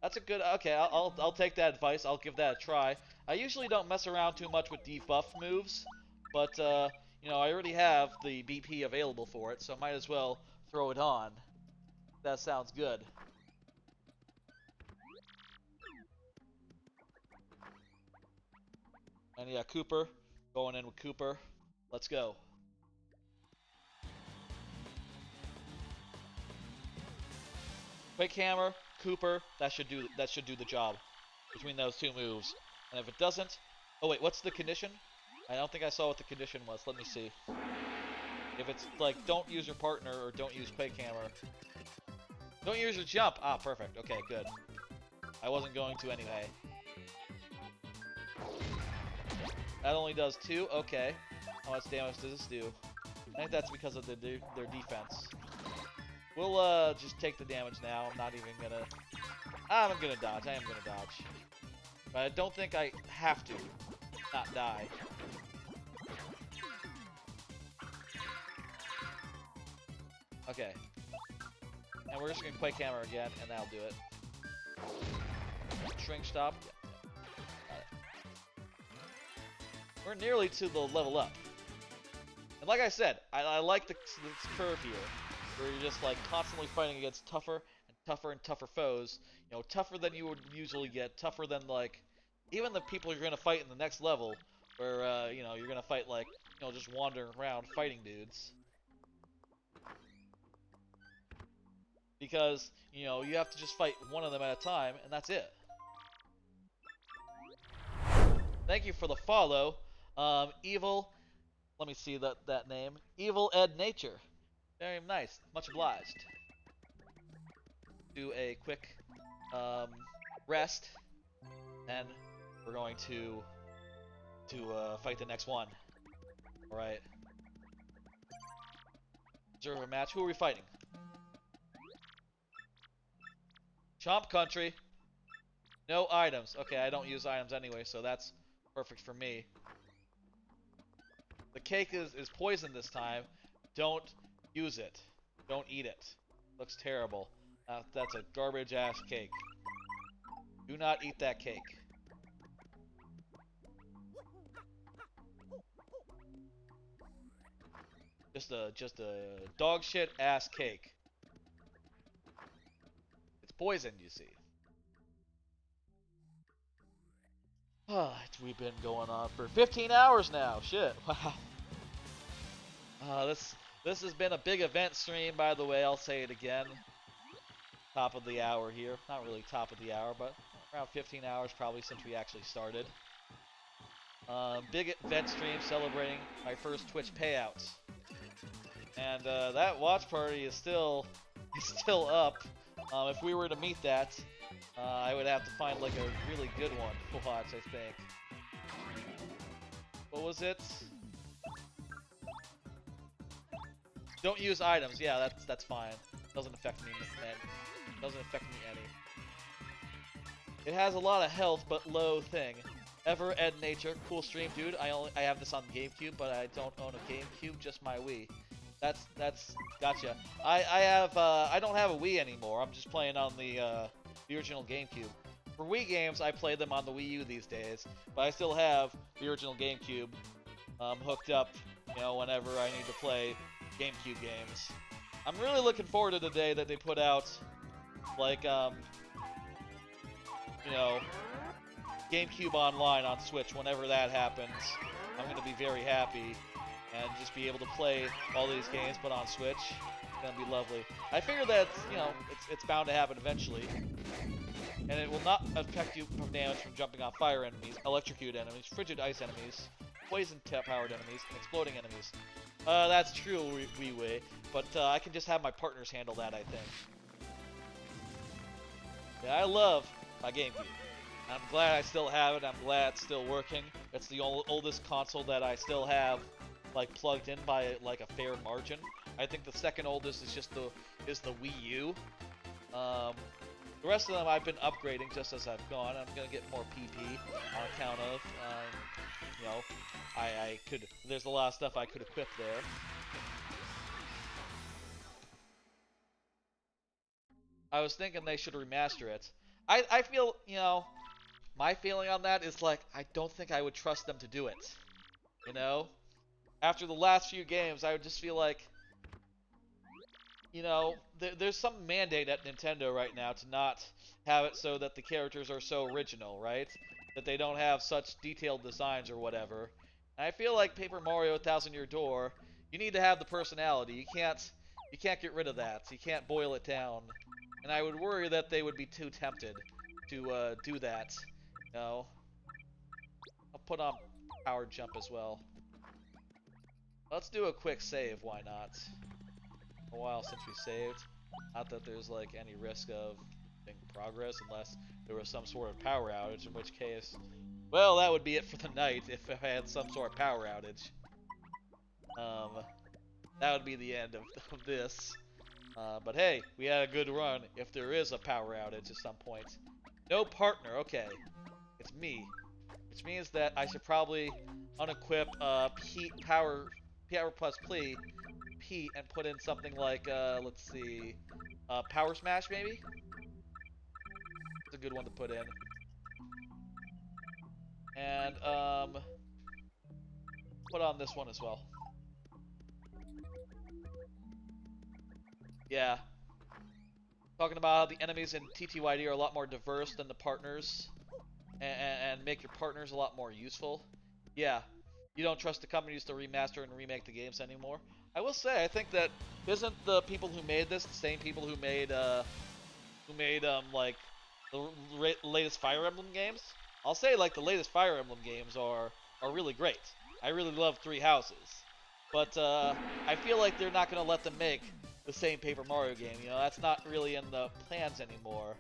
That's a good... Okay, I'll take that advice. I'll give that a try. I usually don't mess around too much with debuff moves, but, you know, I already have the BP available for it, so I might as well throw it on. That sounds good. And yeah, Cooper. Going in with Cooper. Let's go. Quick Hammer, Cooper, that should do the job between those two moves. And if it doesn't, oh wait, what's the condition? I don't think I saw what the condition was. Let me see. If it's like don't use your partner or don't use Quake Hammer. Don't use your jump. Ah, perfect. Okay, good. I wasn't going to anyway. That only does 2. Okay. How much damage does this do? I think that's because of their defense. We'll just take the damage now. I'm not even gonna... I'm gonna dodge. I am gonna dodge. But I don't think I have to not die. Okay. And we're just gonna Quake Hammer again, and that'll do it. Shrink Stop. Yeah. We're nearly to the level up. And like I said, I like this curve here. Where you're just like constantly fighting against tougher and tougher foes. You know, tougher than you would usually get, tougher than like even the people you're gonna fight in the next level, where you know, you're gonna fight like, you know, just wandering around fighting dudes. Because, you know, you have to just fight one of them at a time, and that's it. Thank you for the follow. Evil, let me see that name. Evil Ed Nature. Very nice. Much obliged. Do a quick rest, and we're going to fight the next one. All right. Observe a match. Who are we fighting? Chomp Country. No items. Okay, I don't use items anyway, so that's perfect for me. The cake is poison this time. Don't use it. Don't eat it. Looks terrible. That's a garbage ass cake. Do not eat that cake. Just a dog shit ass cake. It's poisoned, you see. We've been going on for 15 hours now. Shit. Wow. This has been a big event stream, by the way. I'll say it again. Top of the hour here. Not really top of the hour, but around 15 hours probably since we actually started. Big event stream celebrating my first Twitch payouts. And that watch party is still up. If we were to meet that, I would have to find like a really good one to watch, I think. What was it? Don't use items. Yeah, that's fine. Doesn't affect me, man. Doesn't affect me any. It has a lot of health, but low thing. Ever Ed Nature, cool stream, dude. I have this on GameCube, but I don't own a GameCube, just my Wii. That's gotcha. I don't have a Wii anymore. I'm just playing on the original GameCube. For Wii games, I play them on the Wii U these days, but I still have the original GameCube hooked up, you know, whenever I need to play GameCube games. I'm really looking forward to the day that they put out, like, you know, GameCube Online on Switch. Whenever that happens, I'm going to be very happy and just be able to play all these games, but on Switch. It's going to be lovely. I figure that, you know, it's bound to happen eventually. And it will not affect you from damage from jumping on fire enemies, electrocute enemies, frigid ice enemies, poison-powered enemies, and exploding enemies. That's true, Wii, but I can just have my partners handle that, I think. Yeah, I love my GameCube. I'm glad I still have it. I'm glad it's still working. It's the oldest console that I still have, like, plugged in by like a fair margin. I think the second oldest is just the Wii U. The rest of them I've been upgrading just as I've gone. I'm gonna get more PP on account of, you know, I could. There's a lot of stuff I could equip there. I was thinking they should remaster it. I feel, you know, my feeling on that is like, I don't think I would trust them to do it. You know? After the last few games, I would just feel like, you know, there's some mandate at Nintendo right now to not have it so that the characters are so original, right? That they don't have such detailed designs or whatever. And I feel like Paper Mario 1000-Year Door, you need to have the personality. You can't get rid of that. You can't boil it down. And I would worry that they would be too tempted to do that. You know? I'll put on Power Jump as well. Let's do a quick save, why not? A while since we saved. Not that there's like any risk of progress unless there was some sort of power outage, in which case, well, that would be it for the night if I had some sort of power outage. That would be the end of this. But hey, we had a good run if there is a power outage at some point. No partner, okay. It's me. Which means that I should probably unequip Power plus P and put in something like, let's see, Power Smash maybe? It's a good one to put in. And, put on this one as well. Yeah. Talking about how the enemies in TTYD are a lot more diverse than the partners. And make your partners a lot more useful. Yeah. You don't trust the companies to remaster and remake the games anymore. I will say, I think that isn't the people who made this the same people who made like the latest Fire Emblem games? I'll say like the latest Fire Emblem games are really great. I really love Three Houses, but I feel like they're not gonna let them make the same Paper Mario game. You know, that's not really in the plans anymore.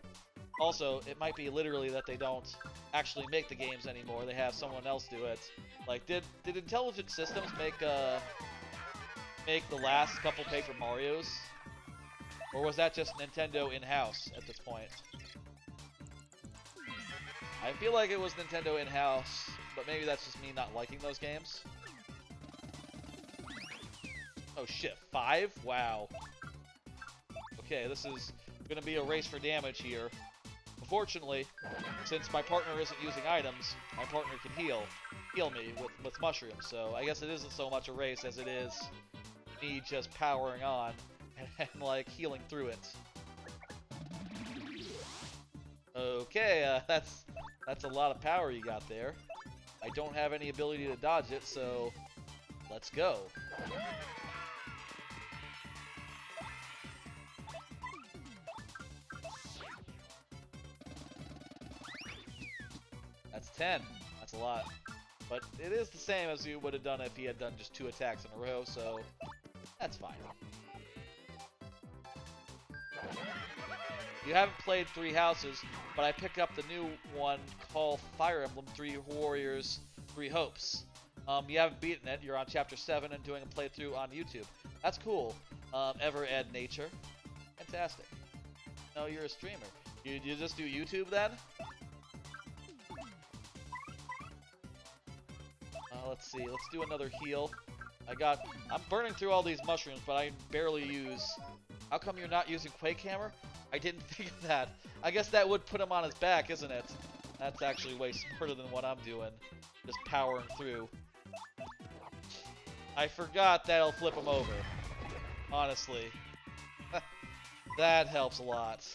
Also, it might be literally that they don't actually make the games anymore. They have someone else do it. Like, did Intelligent Systems make the last couple Paper Marios? Or was that just Nintendo in-house at this point? I feel like it was Nintendo in-house, but maybe that's just me not liking those games. Oh shit, 5? Wow. Okay, this is gonna be a race for damage here. Unfortunately, since my partner isn't using items, my partner can heal me with mushrooms, so I guess it isn't so much a race as it is me just powering on and like healing through it. Okay, that's a lot of power you got there. I don't have any ability to dodge it, so let's go. That's 10. That's a lot. But it is the same as you would have done if he had done just 2 attacks in a row, so that's fine. You haven't played Three Houses, but I picked up the new one called Fire Emblem 3 Warriors 3 Hopes. You haven't beaten it, you're on Chapter 7 and doing a playthrough on YouTube. That's cool. Ever Ed Nature. Fantastic. No, you're a streamer. You just do YouTube then? let's see. Let's do another heal. I'm burning through all these mushrooms, but I barely use... How come you're not using Quake Hammer? I didn't think of that. I guess that would put him on his back, isn't it? That's actually way smarter than what I'm doing. Just powering through. I forgot that'll flip him over. Honestly. That helps a lot.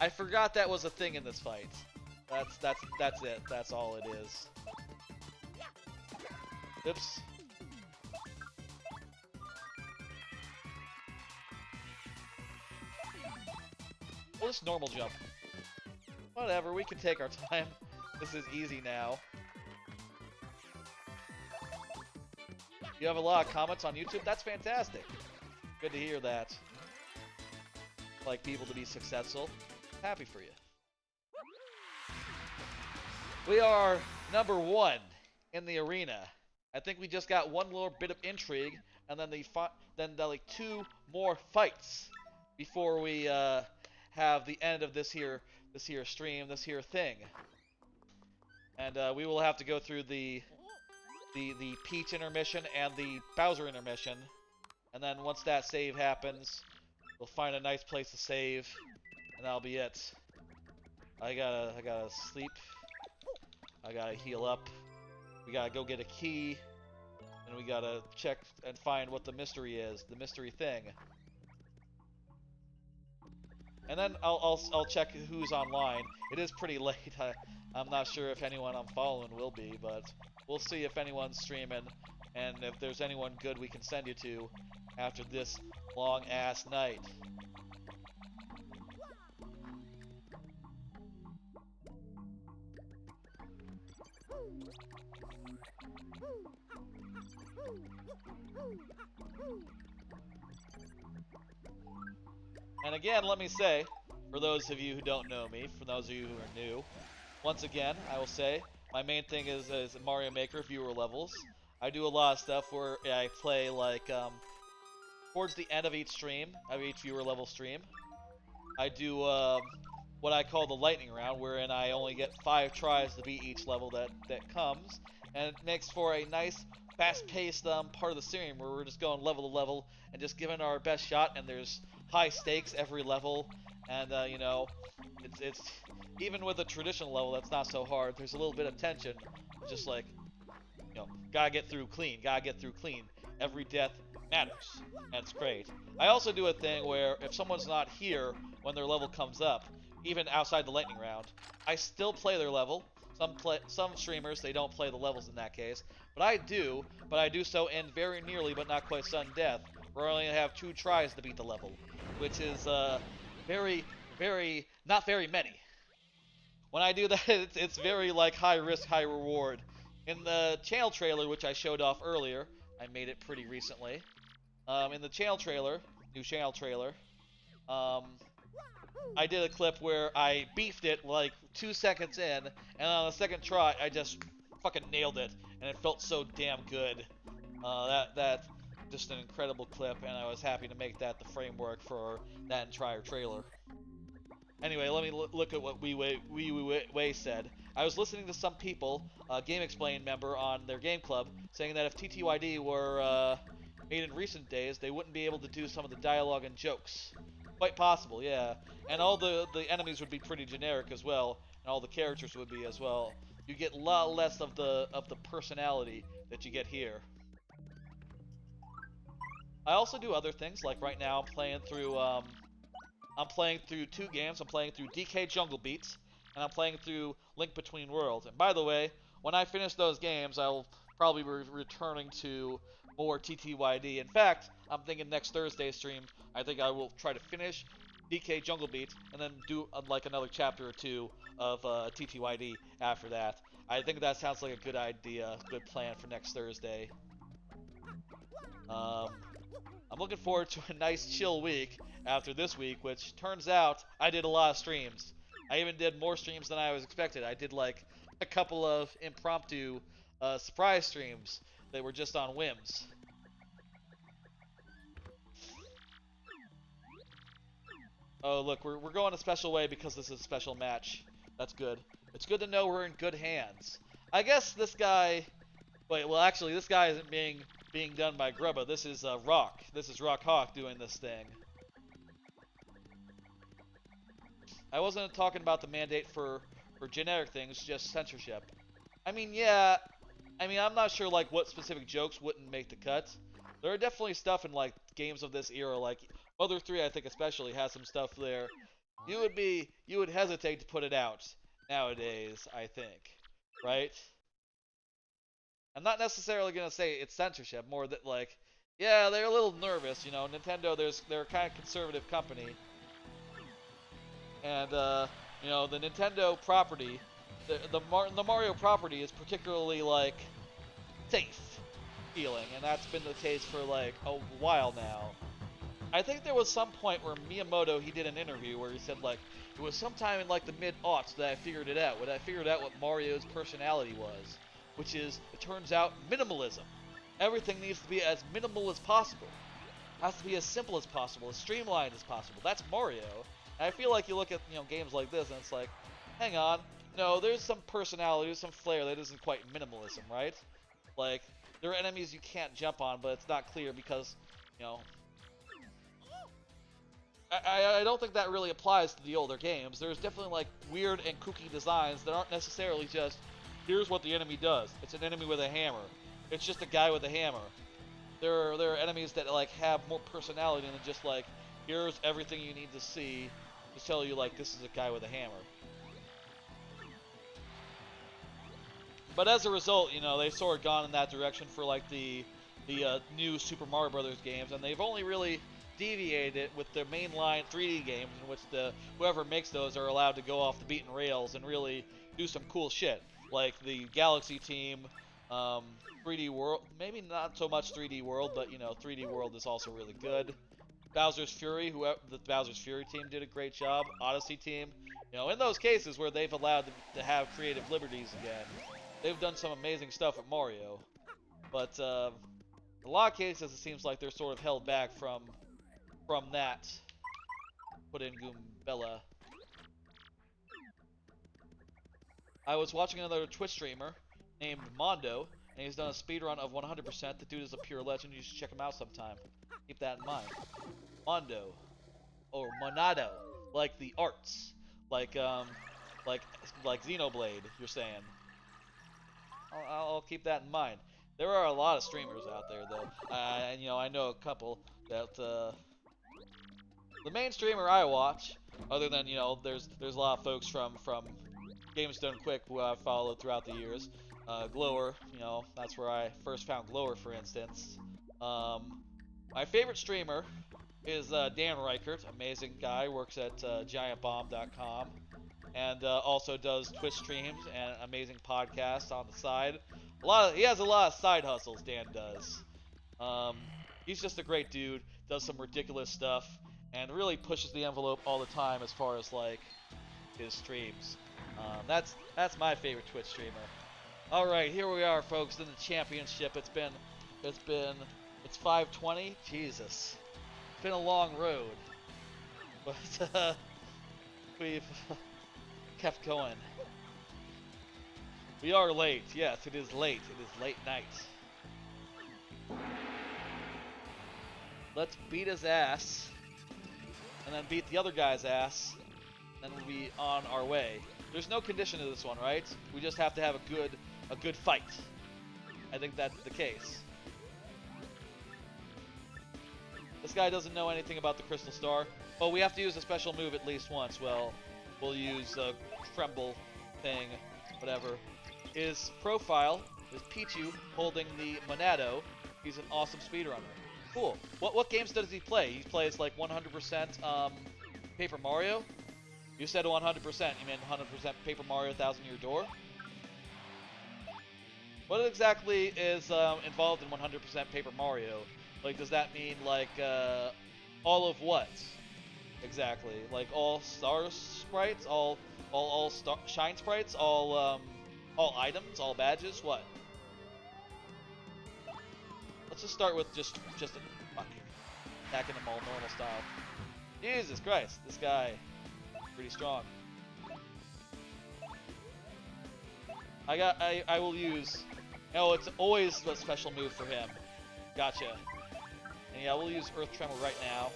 I forgot that was a thing in this fight. That's it. That's all it is. Oops. Well, just normal jump. Whatever, we can take our time. This is easy now. You have a lot of comments on YouTube? That's fantastic. Good to hear that. Like people to be successful. Happy for you. We are number 1 in the arena. I think we just got one little bit of intrigue, and then like 2 more fights before we have the end of this here stream, this here thing. And we will have to go through the Peach intermission and the Bowser intermission, and then once that save happens, we'll find a nice place to save, and that'll be it. I gotta sleep. I gotta heal up. We gotta go get a key, and we gotta check and find what the mystery is, the mystery thing. And then I'll check who's online. It is pretty late. I'm not sure if anyone I'm following will be, but we'll see if anyone's streaming, and if there's anyone good we can send you to after this long-ass night. And again, let me say, for those of you who don't know me, for those of you who are new, once again, I will say, my main thing is Mario Maker viewer levels. I do a lot of stuff where I play, like, towards the end of each stream, of each viewer level stream, I do what I call the lightning round, wherein I only get 5 tries to beat each level that comes, and it makes for a nice, fast-paced part of the stream where we're just going level to level and just giving our best shot, and there's high stakes every level, and you know, it's even with a traditional level that's not so hard. There's a little bit of tension, just like, you know, gotta get through clean. Every death matters. That's great. I also do a thing where if someone's not here when their level comes up, even outside the lightning round, I still play their level. Some streamers, they don't play the levels in that case, but I do so in very nearly but not quite sudden death, where I only have 2 tries to beat the level, which is not very many. When I do that, it's very like high risk, high reward. In the channel trailer, which I showed off earlier, I made it pretty recently. In the channel trailer, new channel trailer, I did a clip where I beefed it like 2 seconds in, and on the second try, I just fucking nailed it, and it felt so damn good. That just an incredible clip, and I was happy to make that the framework for that entire trailer. Anyway, let me look at what Wei said. I was listening to some people, a Game Explain member on their game club, saying that if TTYD were made in recent days, they wouldn't be able to do some of the dialogue and jokes. Quite possible, yeah. And all the enemies would be pretty generic as well, and all the characters would be as well. You get a lot less of the personality that you get here. I also do other things, like right now I'm playing through 2 games. I'm playing through DK Jungle Beats, and I'm playing through Link Between Worlds. And by the way, when I finish those games, I'll probably be returning to more TTYD. In fact, I'm thinking next Thursday's stream, I think I will try to finish DK Jungle Beats, and then do like another chapter or 2 of TTYD after that. I think that sounds like a good idea, good plan for next Thursday. I'm looking forward to a nice chill week after this week, which turns out I did a lot of streams. I even did more streams than I was expected. I did like a couple of impromptu surprise streams that were just on whims. Oh look, we're going a special way because this is a special match. That's good. It's good to know we're in good hands. I guess this guy Wait, well, actually, this guy isn't being done by Grubba. This is Rock. This is Rock Hawk doing this thing. I wasn't talking about the mandate for generic things, just censorship. I mean, yeah. I mean, I'm not sure like what specific jokes wouldn't make the cut. There are definitely stuff in like games of this era, like Mother 3, I think especially has some stuff there. You would hesitate to put it out nowadays, I think, right? I'm not necessarily gonna say it's censorship, more that like, yeah, they're a little nervous, you know. Nintendo, they're a kind of conservative company, and you know, the Nintendo property, the Mario property is particularly like safe feeling, and that's been the case for like a while now. I think there was some point where Miyamoto, he did an interview where he said like, it was sometime in like the mid-aughts that I figured it out, when I figured out what Mario's personality was, which is, it turns out, minimalism. Everything needs to be as minimal as possible. It has to be as simple as possible, as streamlined as possible. That's Mario. And I feel like you look at, you know, games like this and it's like, hang on, no, there's some personality, there's some flair that isn't quite minimalism, right? Like, there are enemies you can't jump on, but it's not clear because, you know, I don't think that really applies to the older games. There's definitely like weird and kooky designs that aren't necessarily just, here's what the enemy does. It's an enemy with a hammer. It's just a guy with a hammer. There are enemies that like have more personality than just like, here's everything you need to see to tell you like this is a guy with a hammer. But as a result, you know, they've sort of gone in that direction for like the new Super Mario Brothers games, and they've only really deviated with their mainline 3D games, in which whoever makes those are allowed to go off the beaten rails and really do some cool shit, like the Galaxy team, 3D World, maybe not so much 3D World, but you know, 3D World is also really good. Bowser's Fury, the Bowser's Fury team did a great job. Odyssey team, you know, in those cases where they've allowed them to have creative liberties again, they've done some amazing stuff with Mario. But in a lot of cases, it seems like they're sort of held back from that. Put in Goombella. I was watching another Twitch streamer named Mondo, and he's done a speedrun of 100%. The dude is a pure legend. You should check him out sometime. Keep that in mind. Mondo, or Monado, like the arts, like Xenoblade. You're saying? I'll keep that in mind. There are a lot of streamers out there, though, and you know, I know a couple that. The main streamer I watch, other than, you know, there's a lot of folks from Games Done Quick who I've followed throughout the years. Glower, you know, that's where I first found Glower, for instance. My favorite streamer is Dan Reichert, amazing guy, works at giantbomb.com, and also does Twitch streams and amazing podcasts on the side. He has a lot of side hustles, Dan does. He's just a great dude, does some ridiculous stuff, and really pushes the envelope all the time as far as like his streams. That's my favorite Twitch streamer. All right, here we are, folks, in the championship. It's 5:20. Jesus, it's been a long road, but we've kept going. We are late. Yes, it is late. It is late night. Let's beat his ass, and then beat the other guy's ass, and then we'll be on our way. There's no condition to this one, right? We just have to have a good fight. I think that's the case. This guy doesn't know anything about the Crystal Star. Oh, we have to use a special move at least once. Well, we'll use a tremble thing, whatever. His profile is Pichu holding the Monado. He's an awesome speedrunner. Cool. What games does he play? He plays like 100% Paper Mario? You said 100%. You meant 100% Paper Mario Thousand Year Door? What exactly is involved in 100% Paper Mario? Like, does that mean like all of what? Exactly. Like all star sprites, all star shine sprites, all items, all badges. What? Let's just start with just attacking them all normal style. Jesus Christ, this guy pretty strong. I will use Oh, it's always a special move for him. Gotcha. And yeah, we'll use Earth Tremor right now.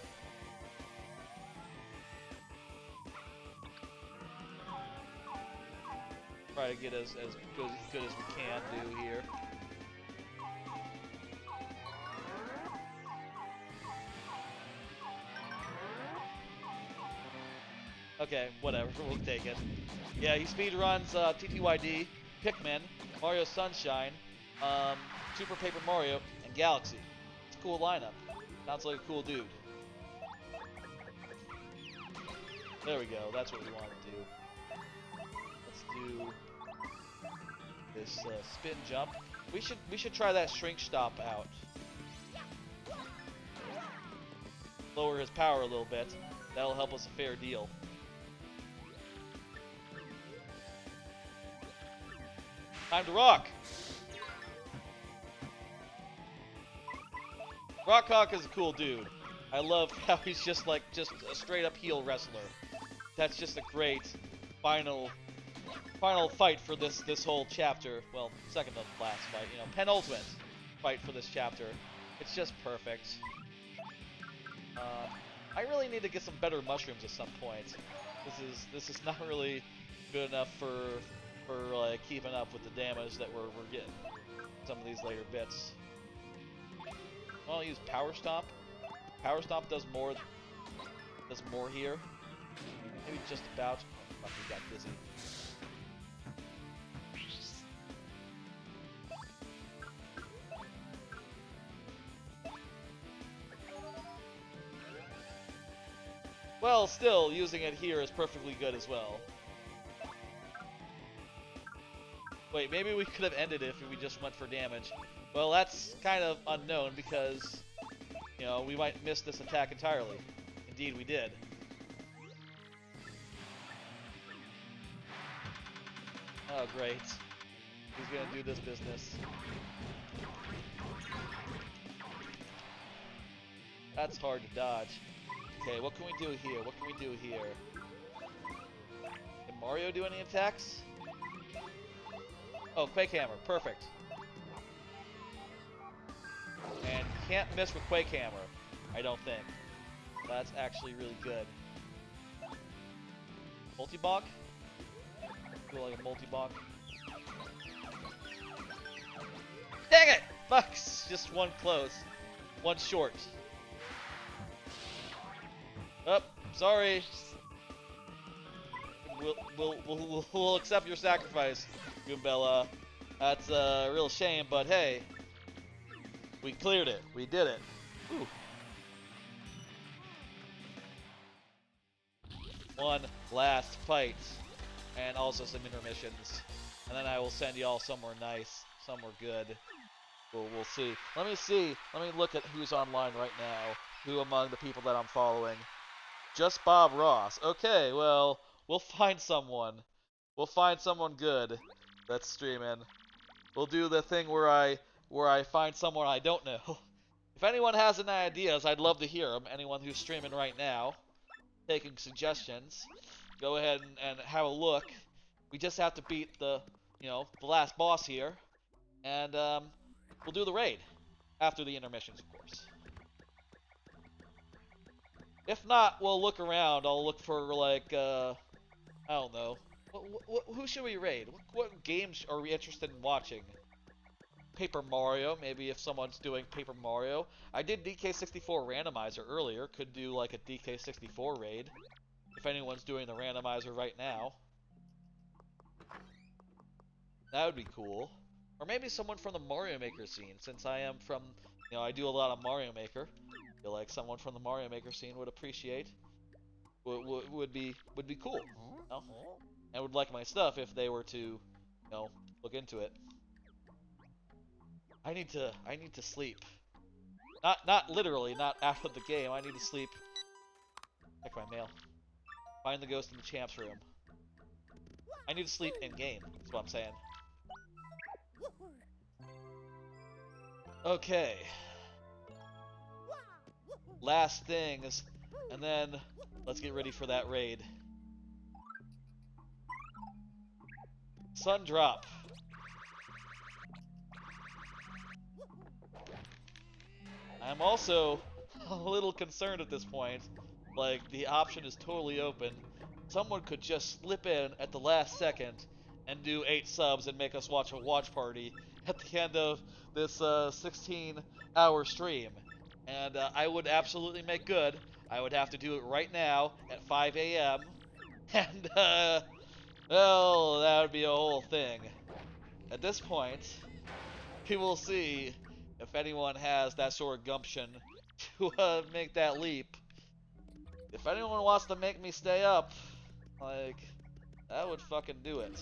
Try to get as good as we can do here. Okay, whatever, we'll take it. Yeah, he speedruns TTYD, Pikmin, Mario Sunshine, Super Paper Mario, and Galaxy. It's a cool lineup. Sounds like a cool dude. There we go, that's what we want to do. Let's do this spin jump. We should try that shrink stop out. Lower his power a little bit. That'll help us a fair deal. Time to rock! Rockhawk is a cool dude. I love how he's just a straight up heel wrestler. That's just a great final fight for this whole chapter. Well, second to last fight, you know, penultimate fight for this chapter. It's just perfect. I really need to get some better mushrooms at some point. This is not really good enough for like keeping up with the damage that we're getting. Some of these later bits. I'll use Power Stomp. Power Stomp does more here. Maybe just about. Oh, fuck, we got dizzy. Well, still, using it here is perfectly good as well. Wait, maybe we could have ended it if we just went for damage. Well, that's kind of unknown because, you know, we might miss this attack entirely. Indeed, we did. Oh, great. He's gonna do this business. That's hard to dodge. Okay, what can we do here? What can we do here? Can Mario do any attacks? Oh, Quake Hammer. Perfect. And can't miss with Quake Hammer, I don't think. That's actually really good. Multi-bonk? Do like a multi-bonk. Dang it! Fucks! Just one close. One short. Oh, sorry. We'll accept your sacrifice, Goombella. That's a real shame, but hey. We cleared it. We did it. Whew. One last fight. And also some intermissions. And then I will send y'all somewhere nice. Somewhere good. We'll see. Let me see. Let me look at who's online right now. Who among the people that I'm following. Just Bob Ross. Okay, well, we'll find someone. We'll find someone good that's streaming. We'll do the thing where I find someone I don't know. If anyone has any ideas, I'd love to hear them. Anyone who's streaming right now, taking suggestions, go ahead and have a look. We just have to beat the last boss here, and we'll do the raid after the intermissions, of course. If not, we'll look around. I'll look for like I don't know. Who should we raid? What games are we interested in watching? Paper Mario, maybe if someone's doing Paper Mario. I did DK64 randomizer earlier. Could do like a DK64 raid. If anyone's doing the randomizer right now. That would be cool. Or maybe someone from the Mario Maker scene, since I am from, I do a lot of Mario Maker. I feel like someone from the Mario Maker scene would appreciate. Would be cool. You know? And would like my stuff if they were to, look into it. I need to sleep. Not literally, not after the game. I need to sleep. Check my mail. Find the ghost in the champ's room. I need to sleep in game. That's what I'm saying. Okay. Last things, and then let's get ready for that raid. Sun drop. I'm also a little concerned at this point. Like, the option is totally open. Someone could just slip in at the last second and do 8 subs and make us watch a watch party at the end of this 16-hour stream. And I would absolutely make good. I would have to do it right now at 5 a.m. And, well, that would be a whole thing. At this point, we will see if anyone has that sort of gumption to make that leap. If anyone wants to make me stay up, like, that would fucking do it.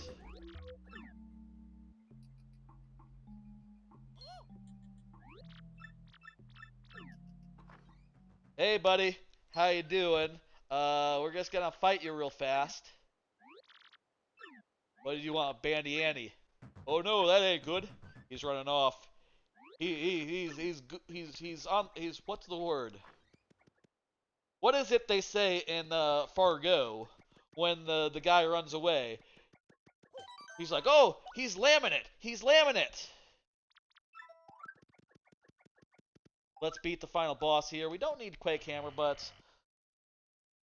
Hey, buddy. How you doing? We're just gonna fight you real fast. What did you want, Bandy Annie? Oh no, that ain't good. He's running off. He's what's the word? What is it they say in Fargo when the guy runs away? He's like, oh, he's lambing it. He's lambing it. Let's beat the final boss here. We don't need Quake Hammer, but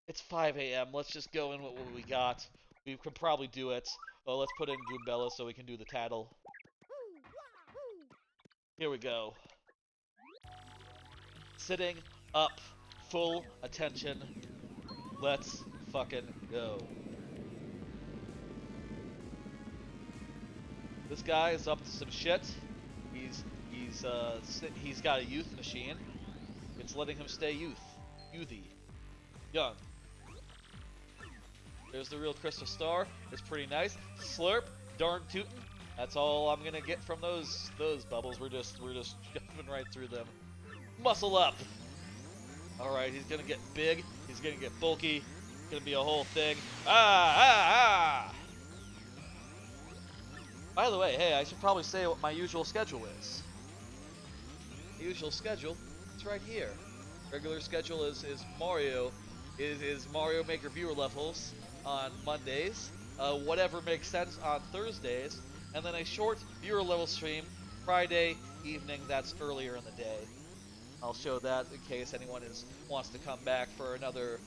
it's 5 a.m. Let's just go in with what we got. We can probably do it. Oh, let's put in Goombella so we can do the tattle. Here we go. Sitting up, full attention. Let's fucking go. This guy is up to some shit. He's got a youth machine. It's letting him stay youthy, young. There's the real crystal star. It's pretty nice. Slurp, darn tootin'. That's all I'm gonna get from those bubbles. We're just jumping right through them. Muscle up. All right, he's gonna get big. He's gonna get bulky. It's gonna be a whole thing. Ah! By the way, hey, I should probably say what my usual schedule is. The usual schedule, it's right here. Regular schedule is Mario Maker viewer levels on Mondays, whatever makes sense on Thursdays, and then a short viewer level stream Friday evening. That's earlier in the day. I'll show that in case anyone wants to come back for another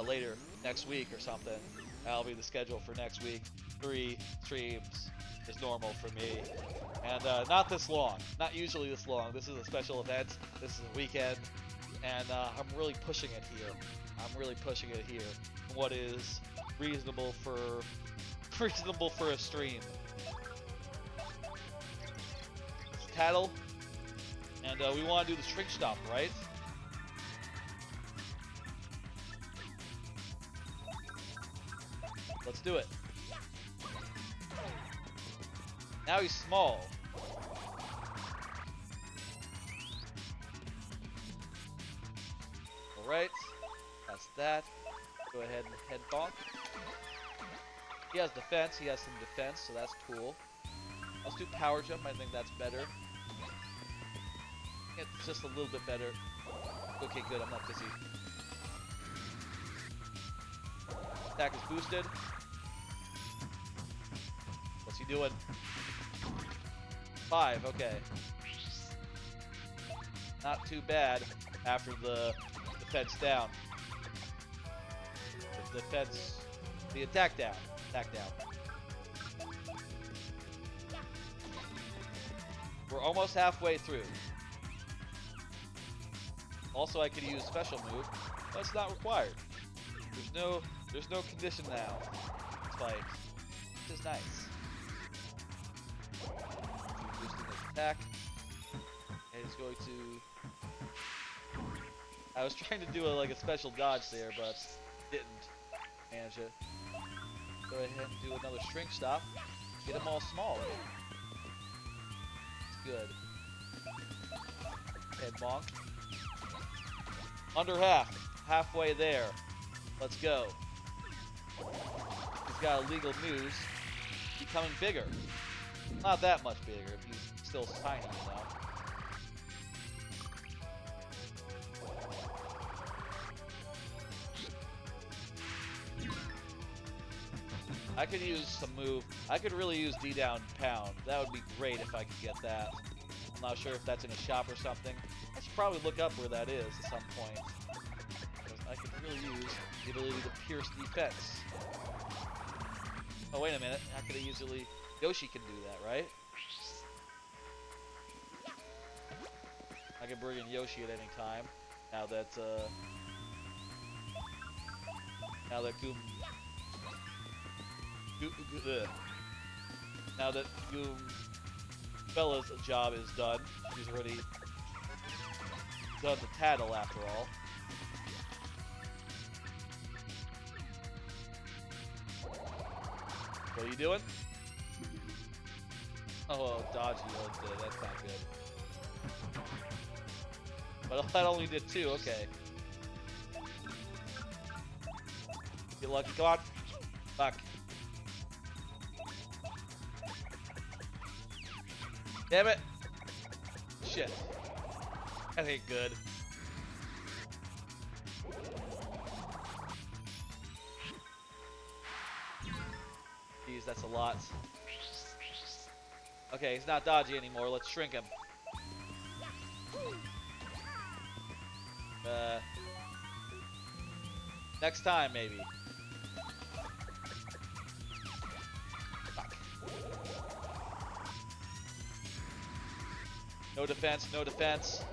later next week or something. That'll be the schedule for next week. 3 streams is normal for me, and not this long. Not usually this long. This is a special event. This is a weekend, and I'm really pushing it here. What is reasonable for a stream? It's Tattle, and we want to do the shrink stop, right? Let's do it. Now he's small. Alright, that's that. Go ahead and head bonk. He has defense, he has some defense, so that's cool. Let's do power jump, I think that's better. It's just a little bit better. Okay, good, I'm not dizzy. Attack is boosted. What's he doing? 5, okay. Not too bad after the defense down. The attack down. We're almost halfway through. Also, I could use special move, but it's not required. There's no condition now. It's like, which is nice. Boosting his attack. And he's going to... I was trying to do a special dodge there, but didn't manage it. Go ahead and do another shrink stop. Get them all smaller. It's good. Head bonk. Under half. Halfway there. Let's go. He's got illegal moves. Becoming bigger. Not that much bigger. He's still tiny, you know. I could use some move. I could really use D down pound. That would be great if I could get that. I'm not sure if that's in a shop or something. I should probably look up where that is at some point. Because I could really use the ability to pierce defense. Oh, wait a minute. How could I easily... Yoshi can do that, right? I can bring in Yoshi at any time. Now that, Now that Bella's job is done. She's already done the tattle after all. What are you doing? Oh, dodgy. That's not good. But that only did 2, okay. Get lucky, come on. Fuck. Damn it! Shit. That ain't good. Jeez, that's a lot. Okay, he's not dodgy anymore. Let's shrink him. Next time, maybe. Fuck. No defense, no defense.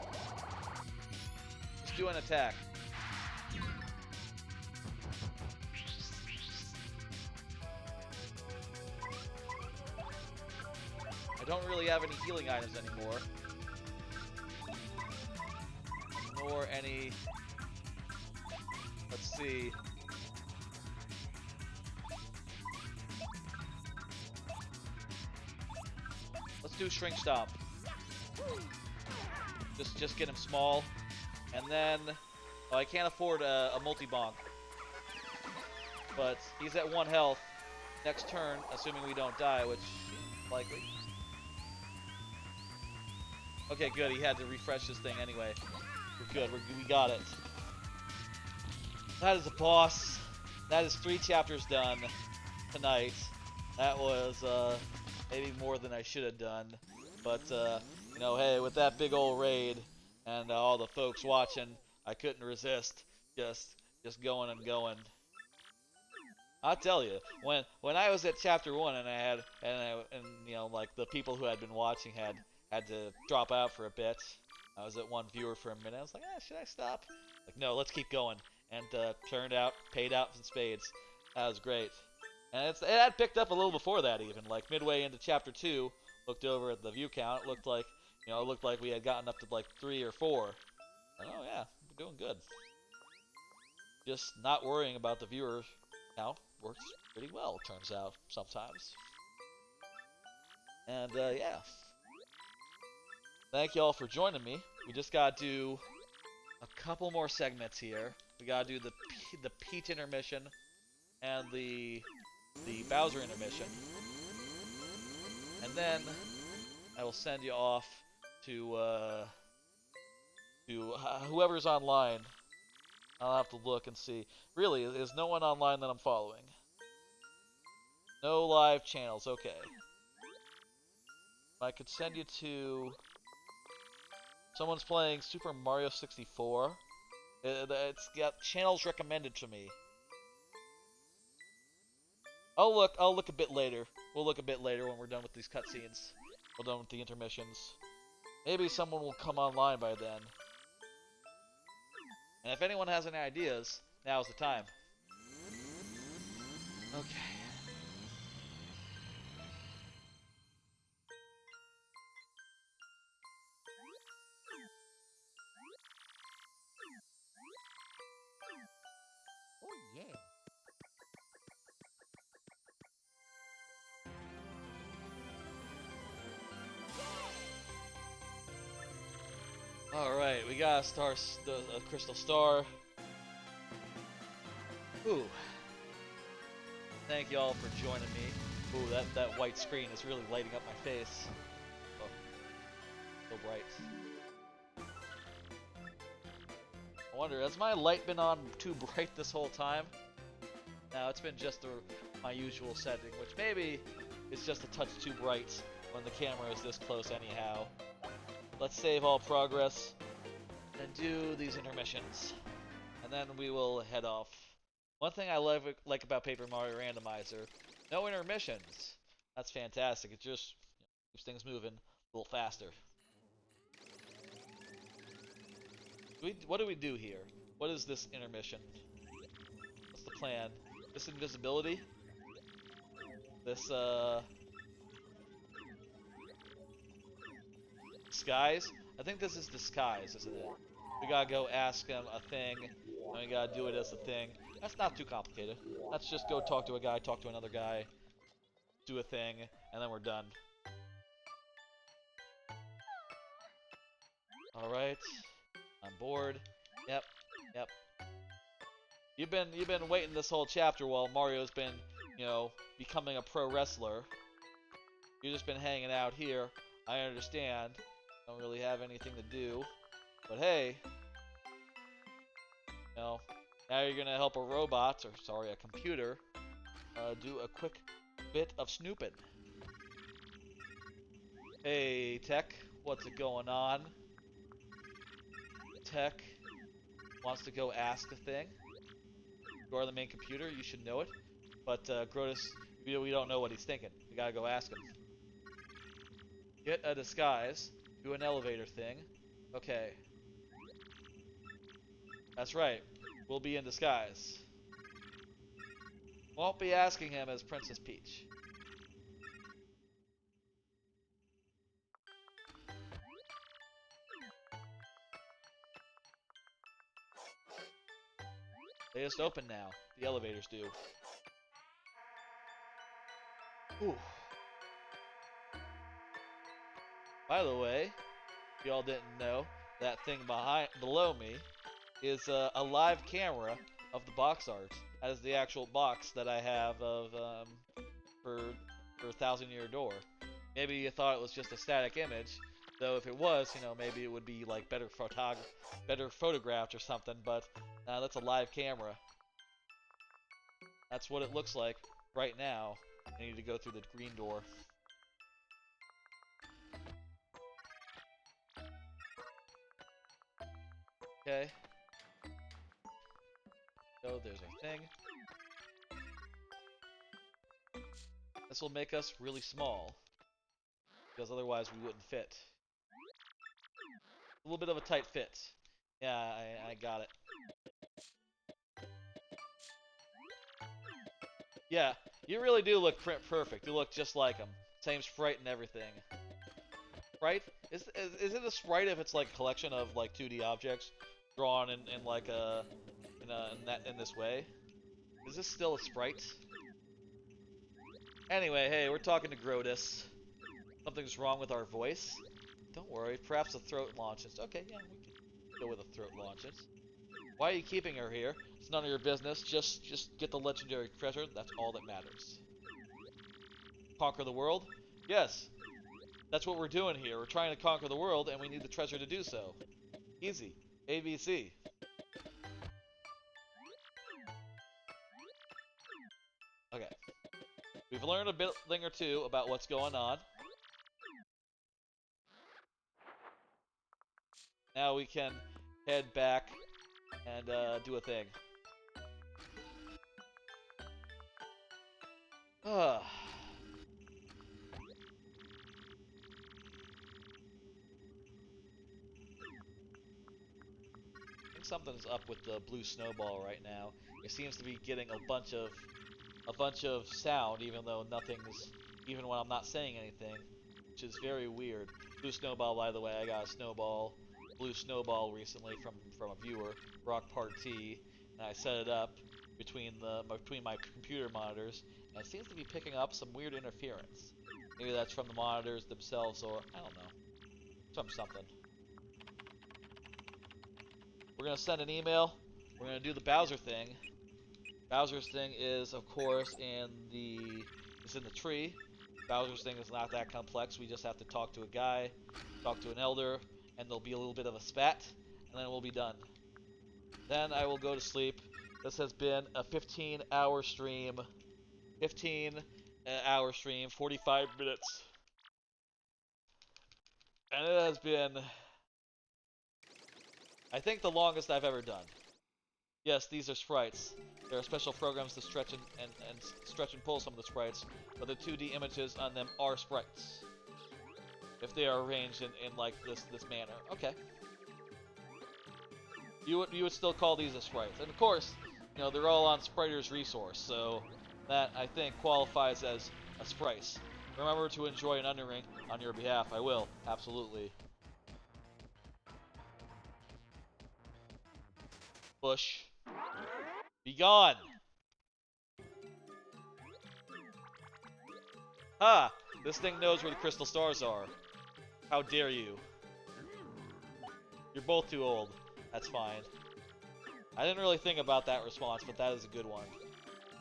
Just do an attack. I don't really have any healing items anymore. Nor any... Let's see. Let's do Shrink Stomp. Just get him small. And then... Oh, I can't afford a multi-bonk. But he's at 1 health. Next turn, assuming we don't die, which is likely. Okay, good. He had to refresh this thing anyway. We're good. We got it. That is a boss. That is 3 chapters done tonight. That was maybe more than I should have done. But, you know, hey, with that big old raid and all the folks watching, I couldn't resist just going and going. I'll tell you, when I was at chapter 1 and you know, like the people who had been watching had to drop out for a bit. I was at 1 viewer for a minute. I was like, should I stop? Like, no, let's keep going. And turned out, paid out in spades. That was great. And it had picked up a little before that even. Like midway into chapter 2, looked over at the view count. It looked like we had gotten up to like 3 or 4. And, oh yeah, we're doing good. Just not worrying about the viewer count works pretty well, turns out, sometimes. And yeah. Thank y'all for joining me. We just gotta do a couple more segments here. We gotta do the Peach intermission and the Bowser intermission, and then I will send you off to whoever's online. I'll have to look and see. Really, is no one online that I'm following? No live channels. Okay. I could send you to... Someone's playing Super Mario 64. It's got channels recommended to me. I'll look a bit later. We'll look a bit later when we're done with these cutscenes. We're done with the intermissions. Maybe someone will come online by then. And if anyone has any ideas, now's the time. Okay. Oh, yeah. Alright, we got a crystal star. Ooh. Thank y'all for joining me. Ooh, that white screen is really lighting up my face. Oh, so bright. I wonder, has my light been on too bright this whole time? No, it's been just my usual setting, which maybe is just a touch too bright when the camera is this close anyhow. let's save all progress and do these intermissions. And then we will head off. One thing I like about Paper Mario Randomizer, no intermissions. That's fantastic. It just keeps things moving a little faster. What do we do here? What is this intermission? What's the plan? This invisibility? This, disguise? I think this is disguise, isn't it? We gotta go ask him a thing, and we gotta do it as a thing. That's not too complicated. Let's just go talk to a guy, talk to another guy, do a thing, and then we're done. Alright. I'm bored. Yep. You've been waiting this whole chapter while Mario's been, becoming a pro wrestler. You've just been hanging out here. I understand. Don't really have anything to do. But hey, now you're gonna help a robot, or sorry, a computer, do a quick bit of snooping. Hey, Tech, what's it going on? Tech wants to go ask a thing. You are the main computer, you should know it. But Grotus, we don't know what he's thinking. We gotta go ask him. Get a disguise. Do an elevator thing. Okay. That's right. We'll be in disguise. Won't be asking him as Princess Peach. They just open now. The elevators do. Ooh. By the way, if y'all didn't know, that thing below me is a live camera of the box art. That is the actual box that I have of for Thousand Year Door. Maybe you thought it was just a static image, though if it was, maybe it would be like better photographed or something. But that's a live camera. That's what it looks like right now. I need to go through the green door. Okay. So there's our thing. This will make us really small, because otherwise we wouldn't fit. A little bit of a tight fit. Yeah, I got it. Yeah, you really do look perfect. You look just like him. Same sprite and everything. Sprite? Is it a sprite if it's like a collection of like 2D objects drawn in like a in this way? Is this still a sprite? Anyway, hey, we're talking to Grotus. Something's wrong with our voice. Don't worry, perhaps the throat launches. Okay, yeah, we can go with the throat launches. Why are you keeping her here? It's none of your business. Just get the legendary treasure. That's all that matters. Conquer the world? Yes. That's what we're doing here. We're trying to conquer the world, and we need the treasure to do so. Easy. ABC. Okay. We've learned a thing or two about what's going on. Now we can head back and do a thing. I think something's up with the Blue Snowball right now. It seems to be getting a bunch of sound, even though even when I'm not saying anything, which is very weird. Blue Snowball, by the way, I got a Blue Snowball recently from a viewer, Rock Part T, and I set it up between my computer monitors, and it seems to be picking up some weird interference. Maybe that's from the monitors themselves, or I don't know, from something. We're gonna send an email. We're gonna do the Bowser thing. Bowser's thing is, of course, in the tree. Bowser's thing is not that complex. We just have to talk to a guy, talk to an elder, and there'll be a little bit of a spat, and then we'll be done. Then I will go to sleep. This has been a 15-hour stream. 15-hour stream, 45 minutes. And it has been, I think, the longest I've ever done. Yes, these are sprites. There are special programs to stretch and stretch and pull some of the sprites, but the 2D images on them are sprites. If they are arranged in like this manner. Okay. You would still call these a sprites. And of course, you know, they're all on Spriter's resource, so that I think qualifies as a sprite. Remember to enjoy an underring on your behalf. I will, absolutely. Bush. Be gone! Ha! This thing knows where the crystal stars are. How dare you? You're both too old. That's fine. I didn't really think about that response, but that is a good one.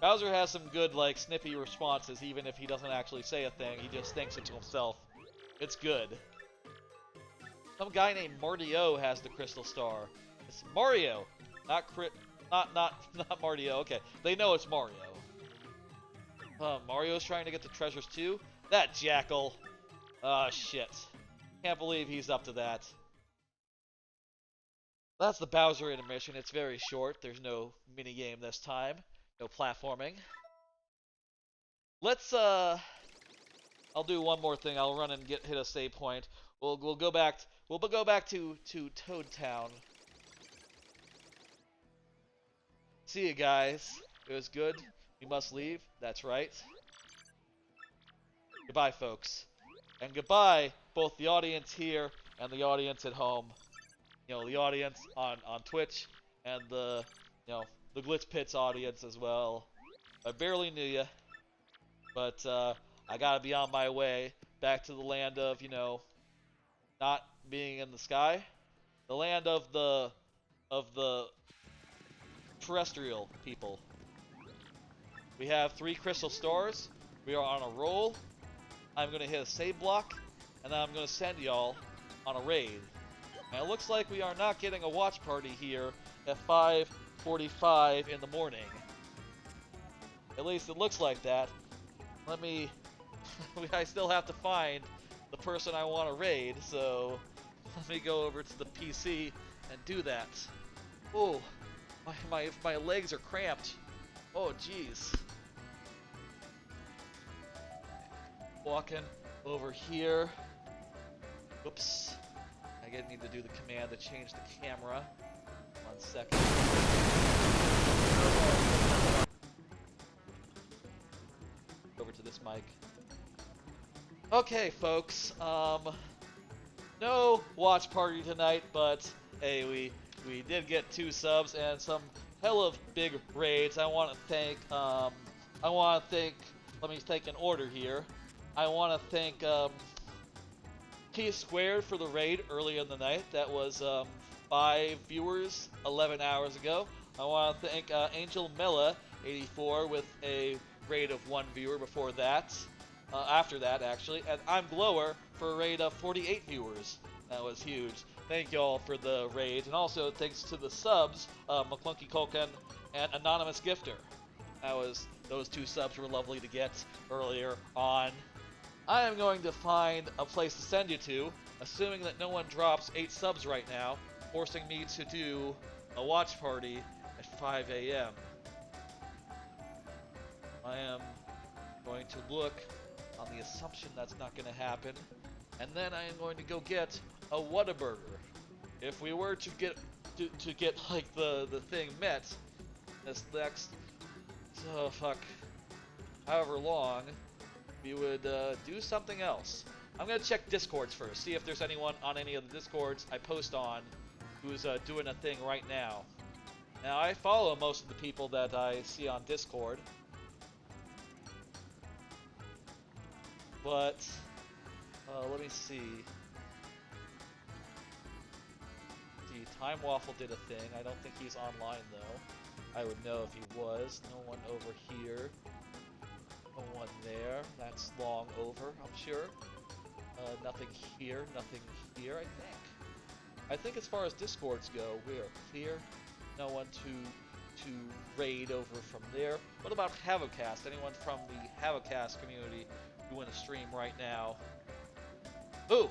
Bowser has some good, like, snippy responses, even if he doesn't actually say a thing, he just thinks it to himself. It's good. Some guy named Marty-O has the crystal star. It's Mario! Not Marty-O, okay. They know it's Mario. Mario's trying to get the treasures too? That jackal! Ah, shit. Can't believe he's up to that. That's the Bowser intermission. It's very short. There's no minigame this time. No platforming. Let's, I'll do one more thing. I'll run and hit a save point. We'll go back to Toad Town. See you guys. It was good. We must leave. That's right. Goodbye, folks. And goodbye, both the audience here and the audience at home. You know, the audience on Twitch and the, you know, the Glitz Pits audience as well. I barely knew you, but I gotta be on my way back to the land of, you know, not being in the sky. The land of the terrestrial people. We have 3 crystal stars. We are on a roll. I'm gonna hit a save block, and then I'm gonna send y'all on a raid. And it looks like we are not getting a watch party here at 5:45 in the morning. At least it looks like that. Let me... I still have to find the person I want to raid, so let me go over to the PC and do that. Oh, my legs are cramped. Oh, jeez. Walking over here. Whoops. I need to do the command to change the camera. 1 second. Over to this mic. Okay, folks. No watch party tonight, but hey, we did get 2 subs and some hell of big raids. I want to thank. Let me think in order here. I want to thank T Squared for the raid early in the night. That was 5 viewers 11 hours ago. I want to thank Angel Mella 84 with a raid of 1 viewer before that. After that, actually, and I'm Glower for a raid of 48 viewers. That was huge. Thank y'all for the raid, and also thanks to the subs, McClunky Culkin and Anonymous Gifter. Those 2 subs were lovely to get earlier on. I am going to find a place to send you to, assuming that no one drops 8 subs right now, forcing me to do a watch party at 5 a.m. I am going to look on the assumption that's not going to happen, and then I am going to go get a Whataburger. If we were to get like the thing met this next however long, we would do something else. I'm gonna check Discords first, see if there's anyone on any of the Discords I post on who's doing a thing right now. Now, I follow most of the people that I see on Discord, but let me see. Time Waffle did a thing. I don't think he's online though. I would know if he was. No one over here. No one there. That's long over, I'm sure. Nothing here. Nothing here, I think as far as Discords go, we are clear. No one to raid over from there. What about Havocast? Anyone from the Havocast community doing a stream right now? Ooh!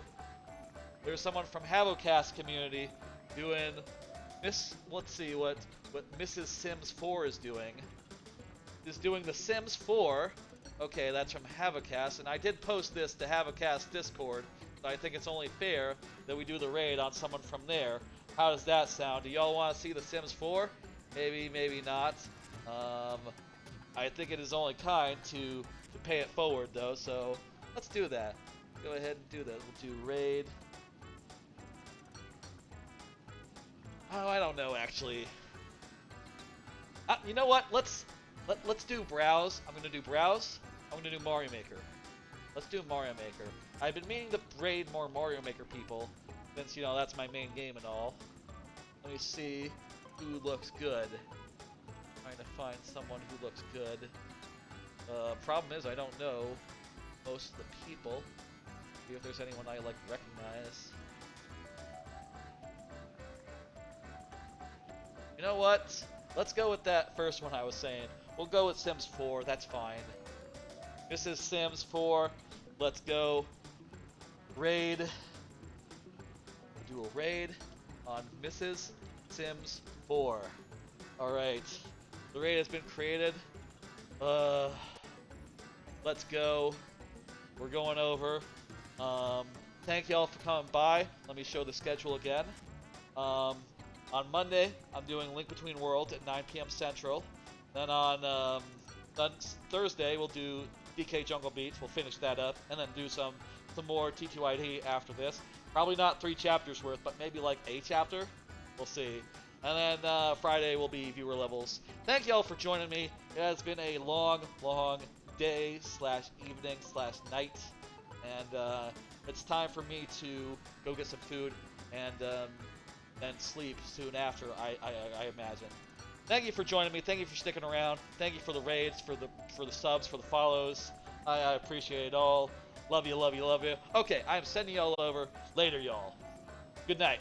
there's someone from Havocast community doing let's see what Mrs. Sims 4 is doing. Is doing The Sims 4. Okay, that's from Havocast, and I did post this to Havocast Discord, so I think it's only fair that we do the raid on someone from there. How does that sound? Do y'all want to see The Sims 4? Maybe, maybe not. I think it is only kind to pay it forward, though, so let's do that. Go ahead and do that. We'll do raid. Oh, I don't know, actually. You know what? Let's do browse. I'm gonna do browse. I'm gonna do Mario Maker. Let's do Mario Maker. I've been meaning to raid more Mario Maker people, since, you know, that's my main game and all. Let me see who looks good. Trying to find someone who looks good. Problem is, I don't know most of the people. See if there's anyone I, like, recognize. You know what? Let's go with that first one I was saying. We'll go with Sims 4, that's fine. This is Sims 4. Let's go. Raid. Do a raid on Mrs. Sims 4. Alright. The raid has been created. Let's go. We're going over. Thank y'all for coming by. Let me show the schedule again. On Monday, I'm doing Link Between Worlds at 9 p.m. Central. Then on Thursday, we'll do DK Jungle Beats. We'll finish that up, and then do some more TTYD after this. Probably not 3 chapters worth, but maybe like a chapter. We'll see. And then Friday will be viewer levels. Thank y'all for joining me. It has been a long, long day / evening / night, and it's time for me to go get some food and sleep soon after, I imagine. Thank you for joining me. Thank you for sticking around. Thank you for the raids, for the subs, for the follows. I appreciate it all. Love you, love you, love you. Okay, I'm sending y'all over. Later, y'all. Good night.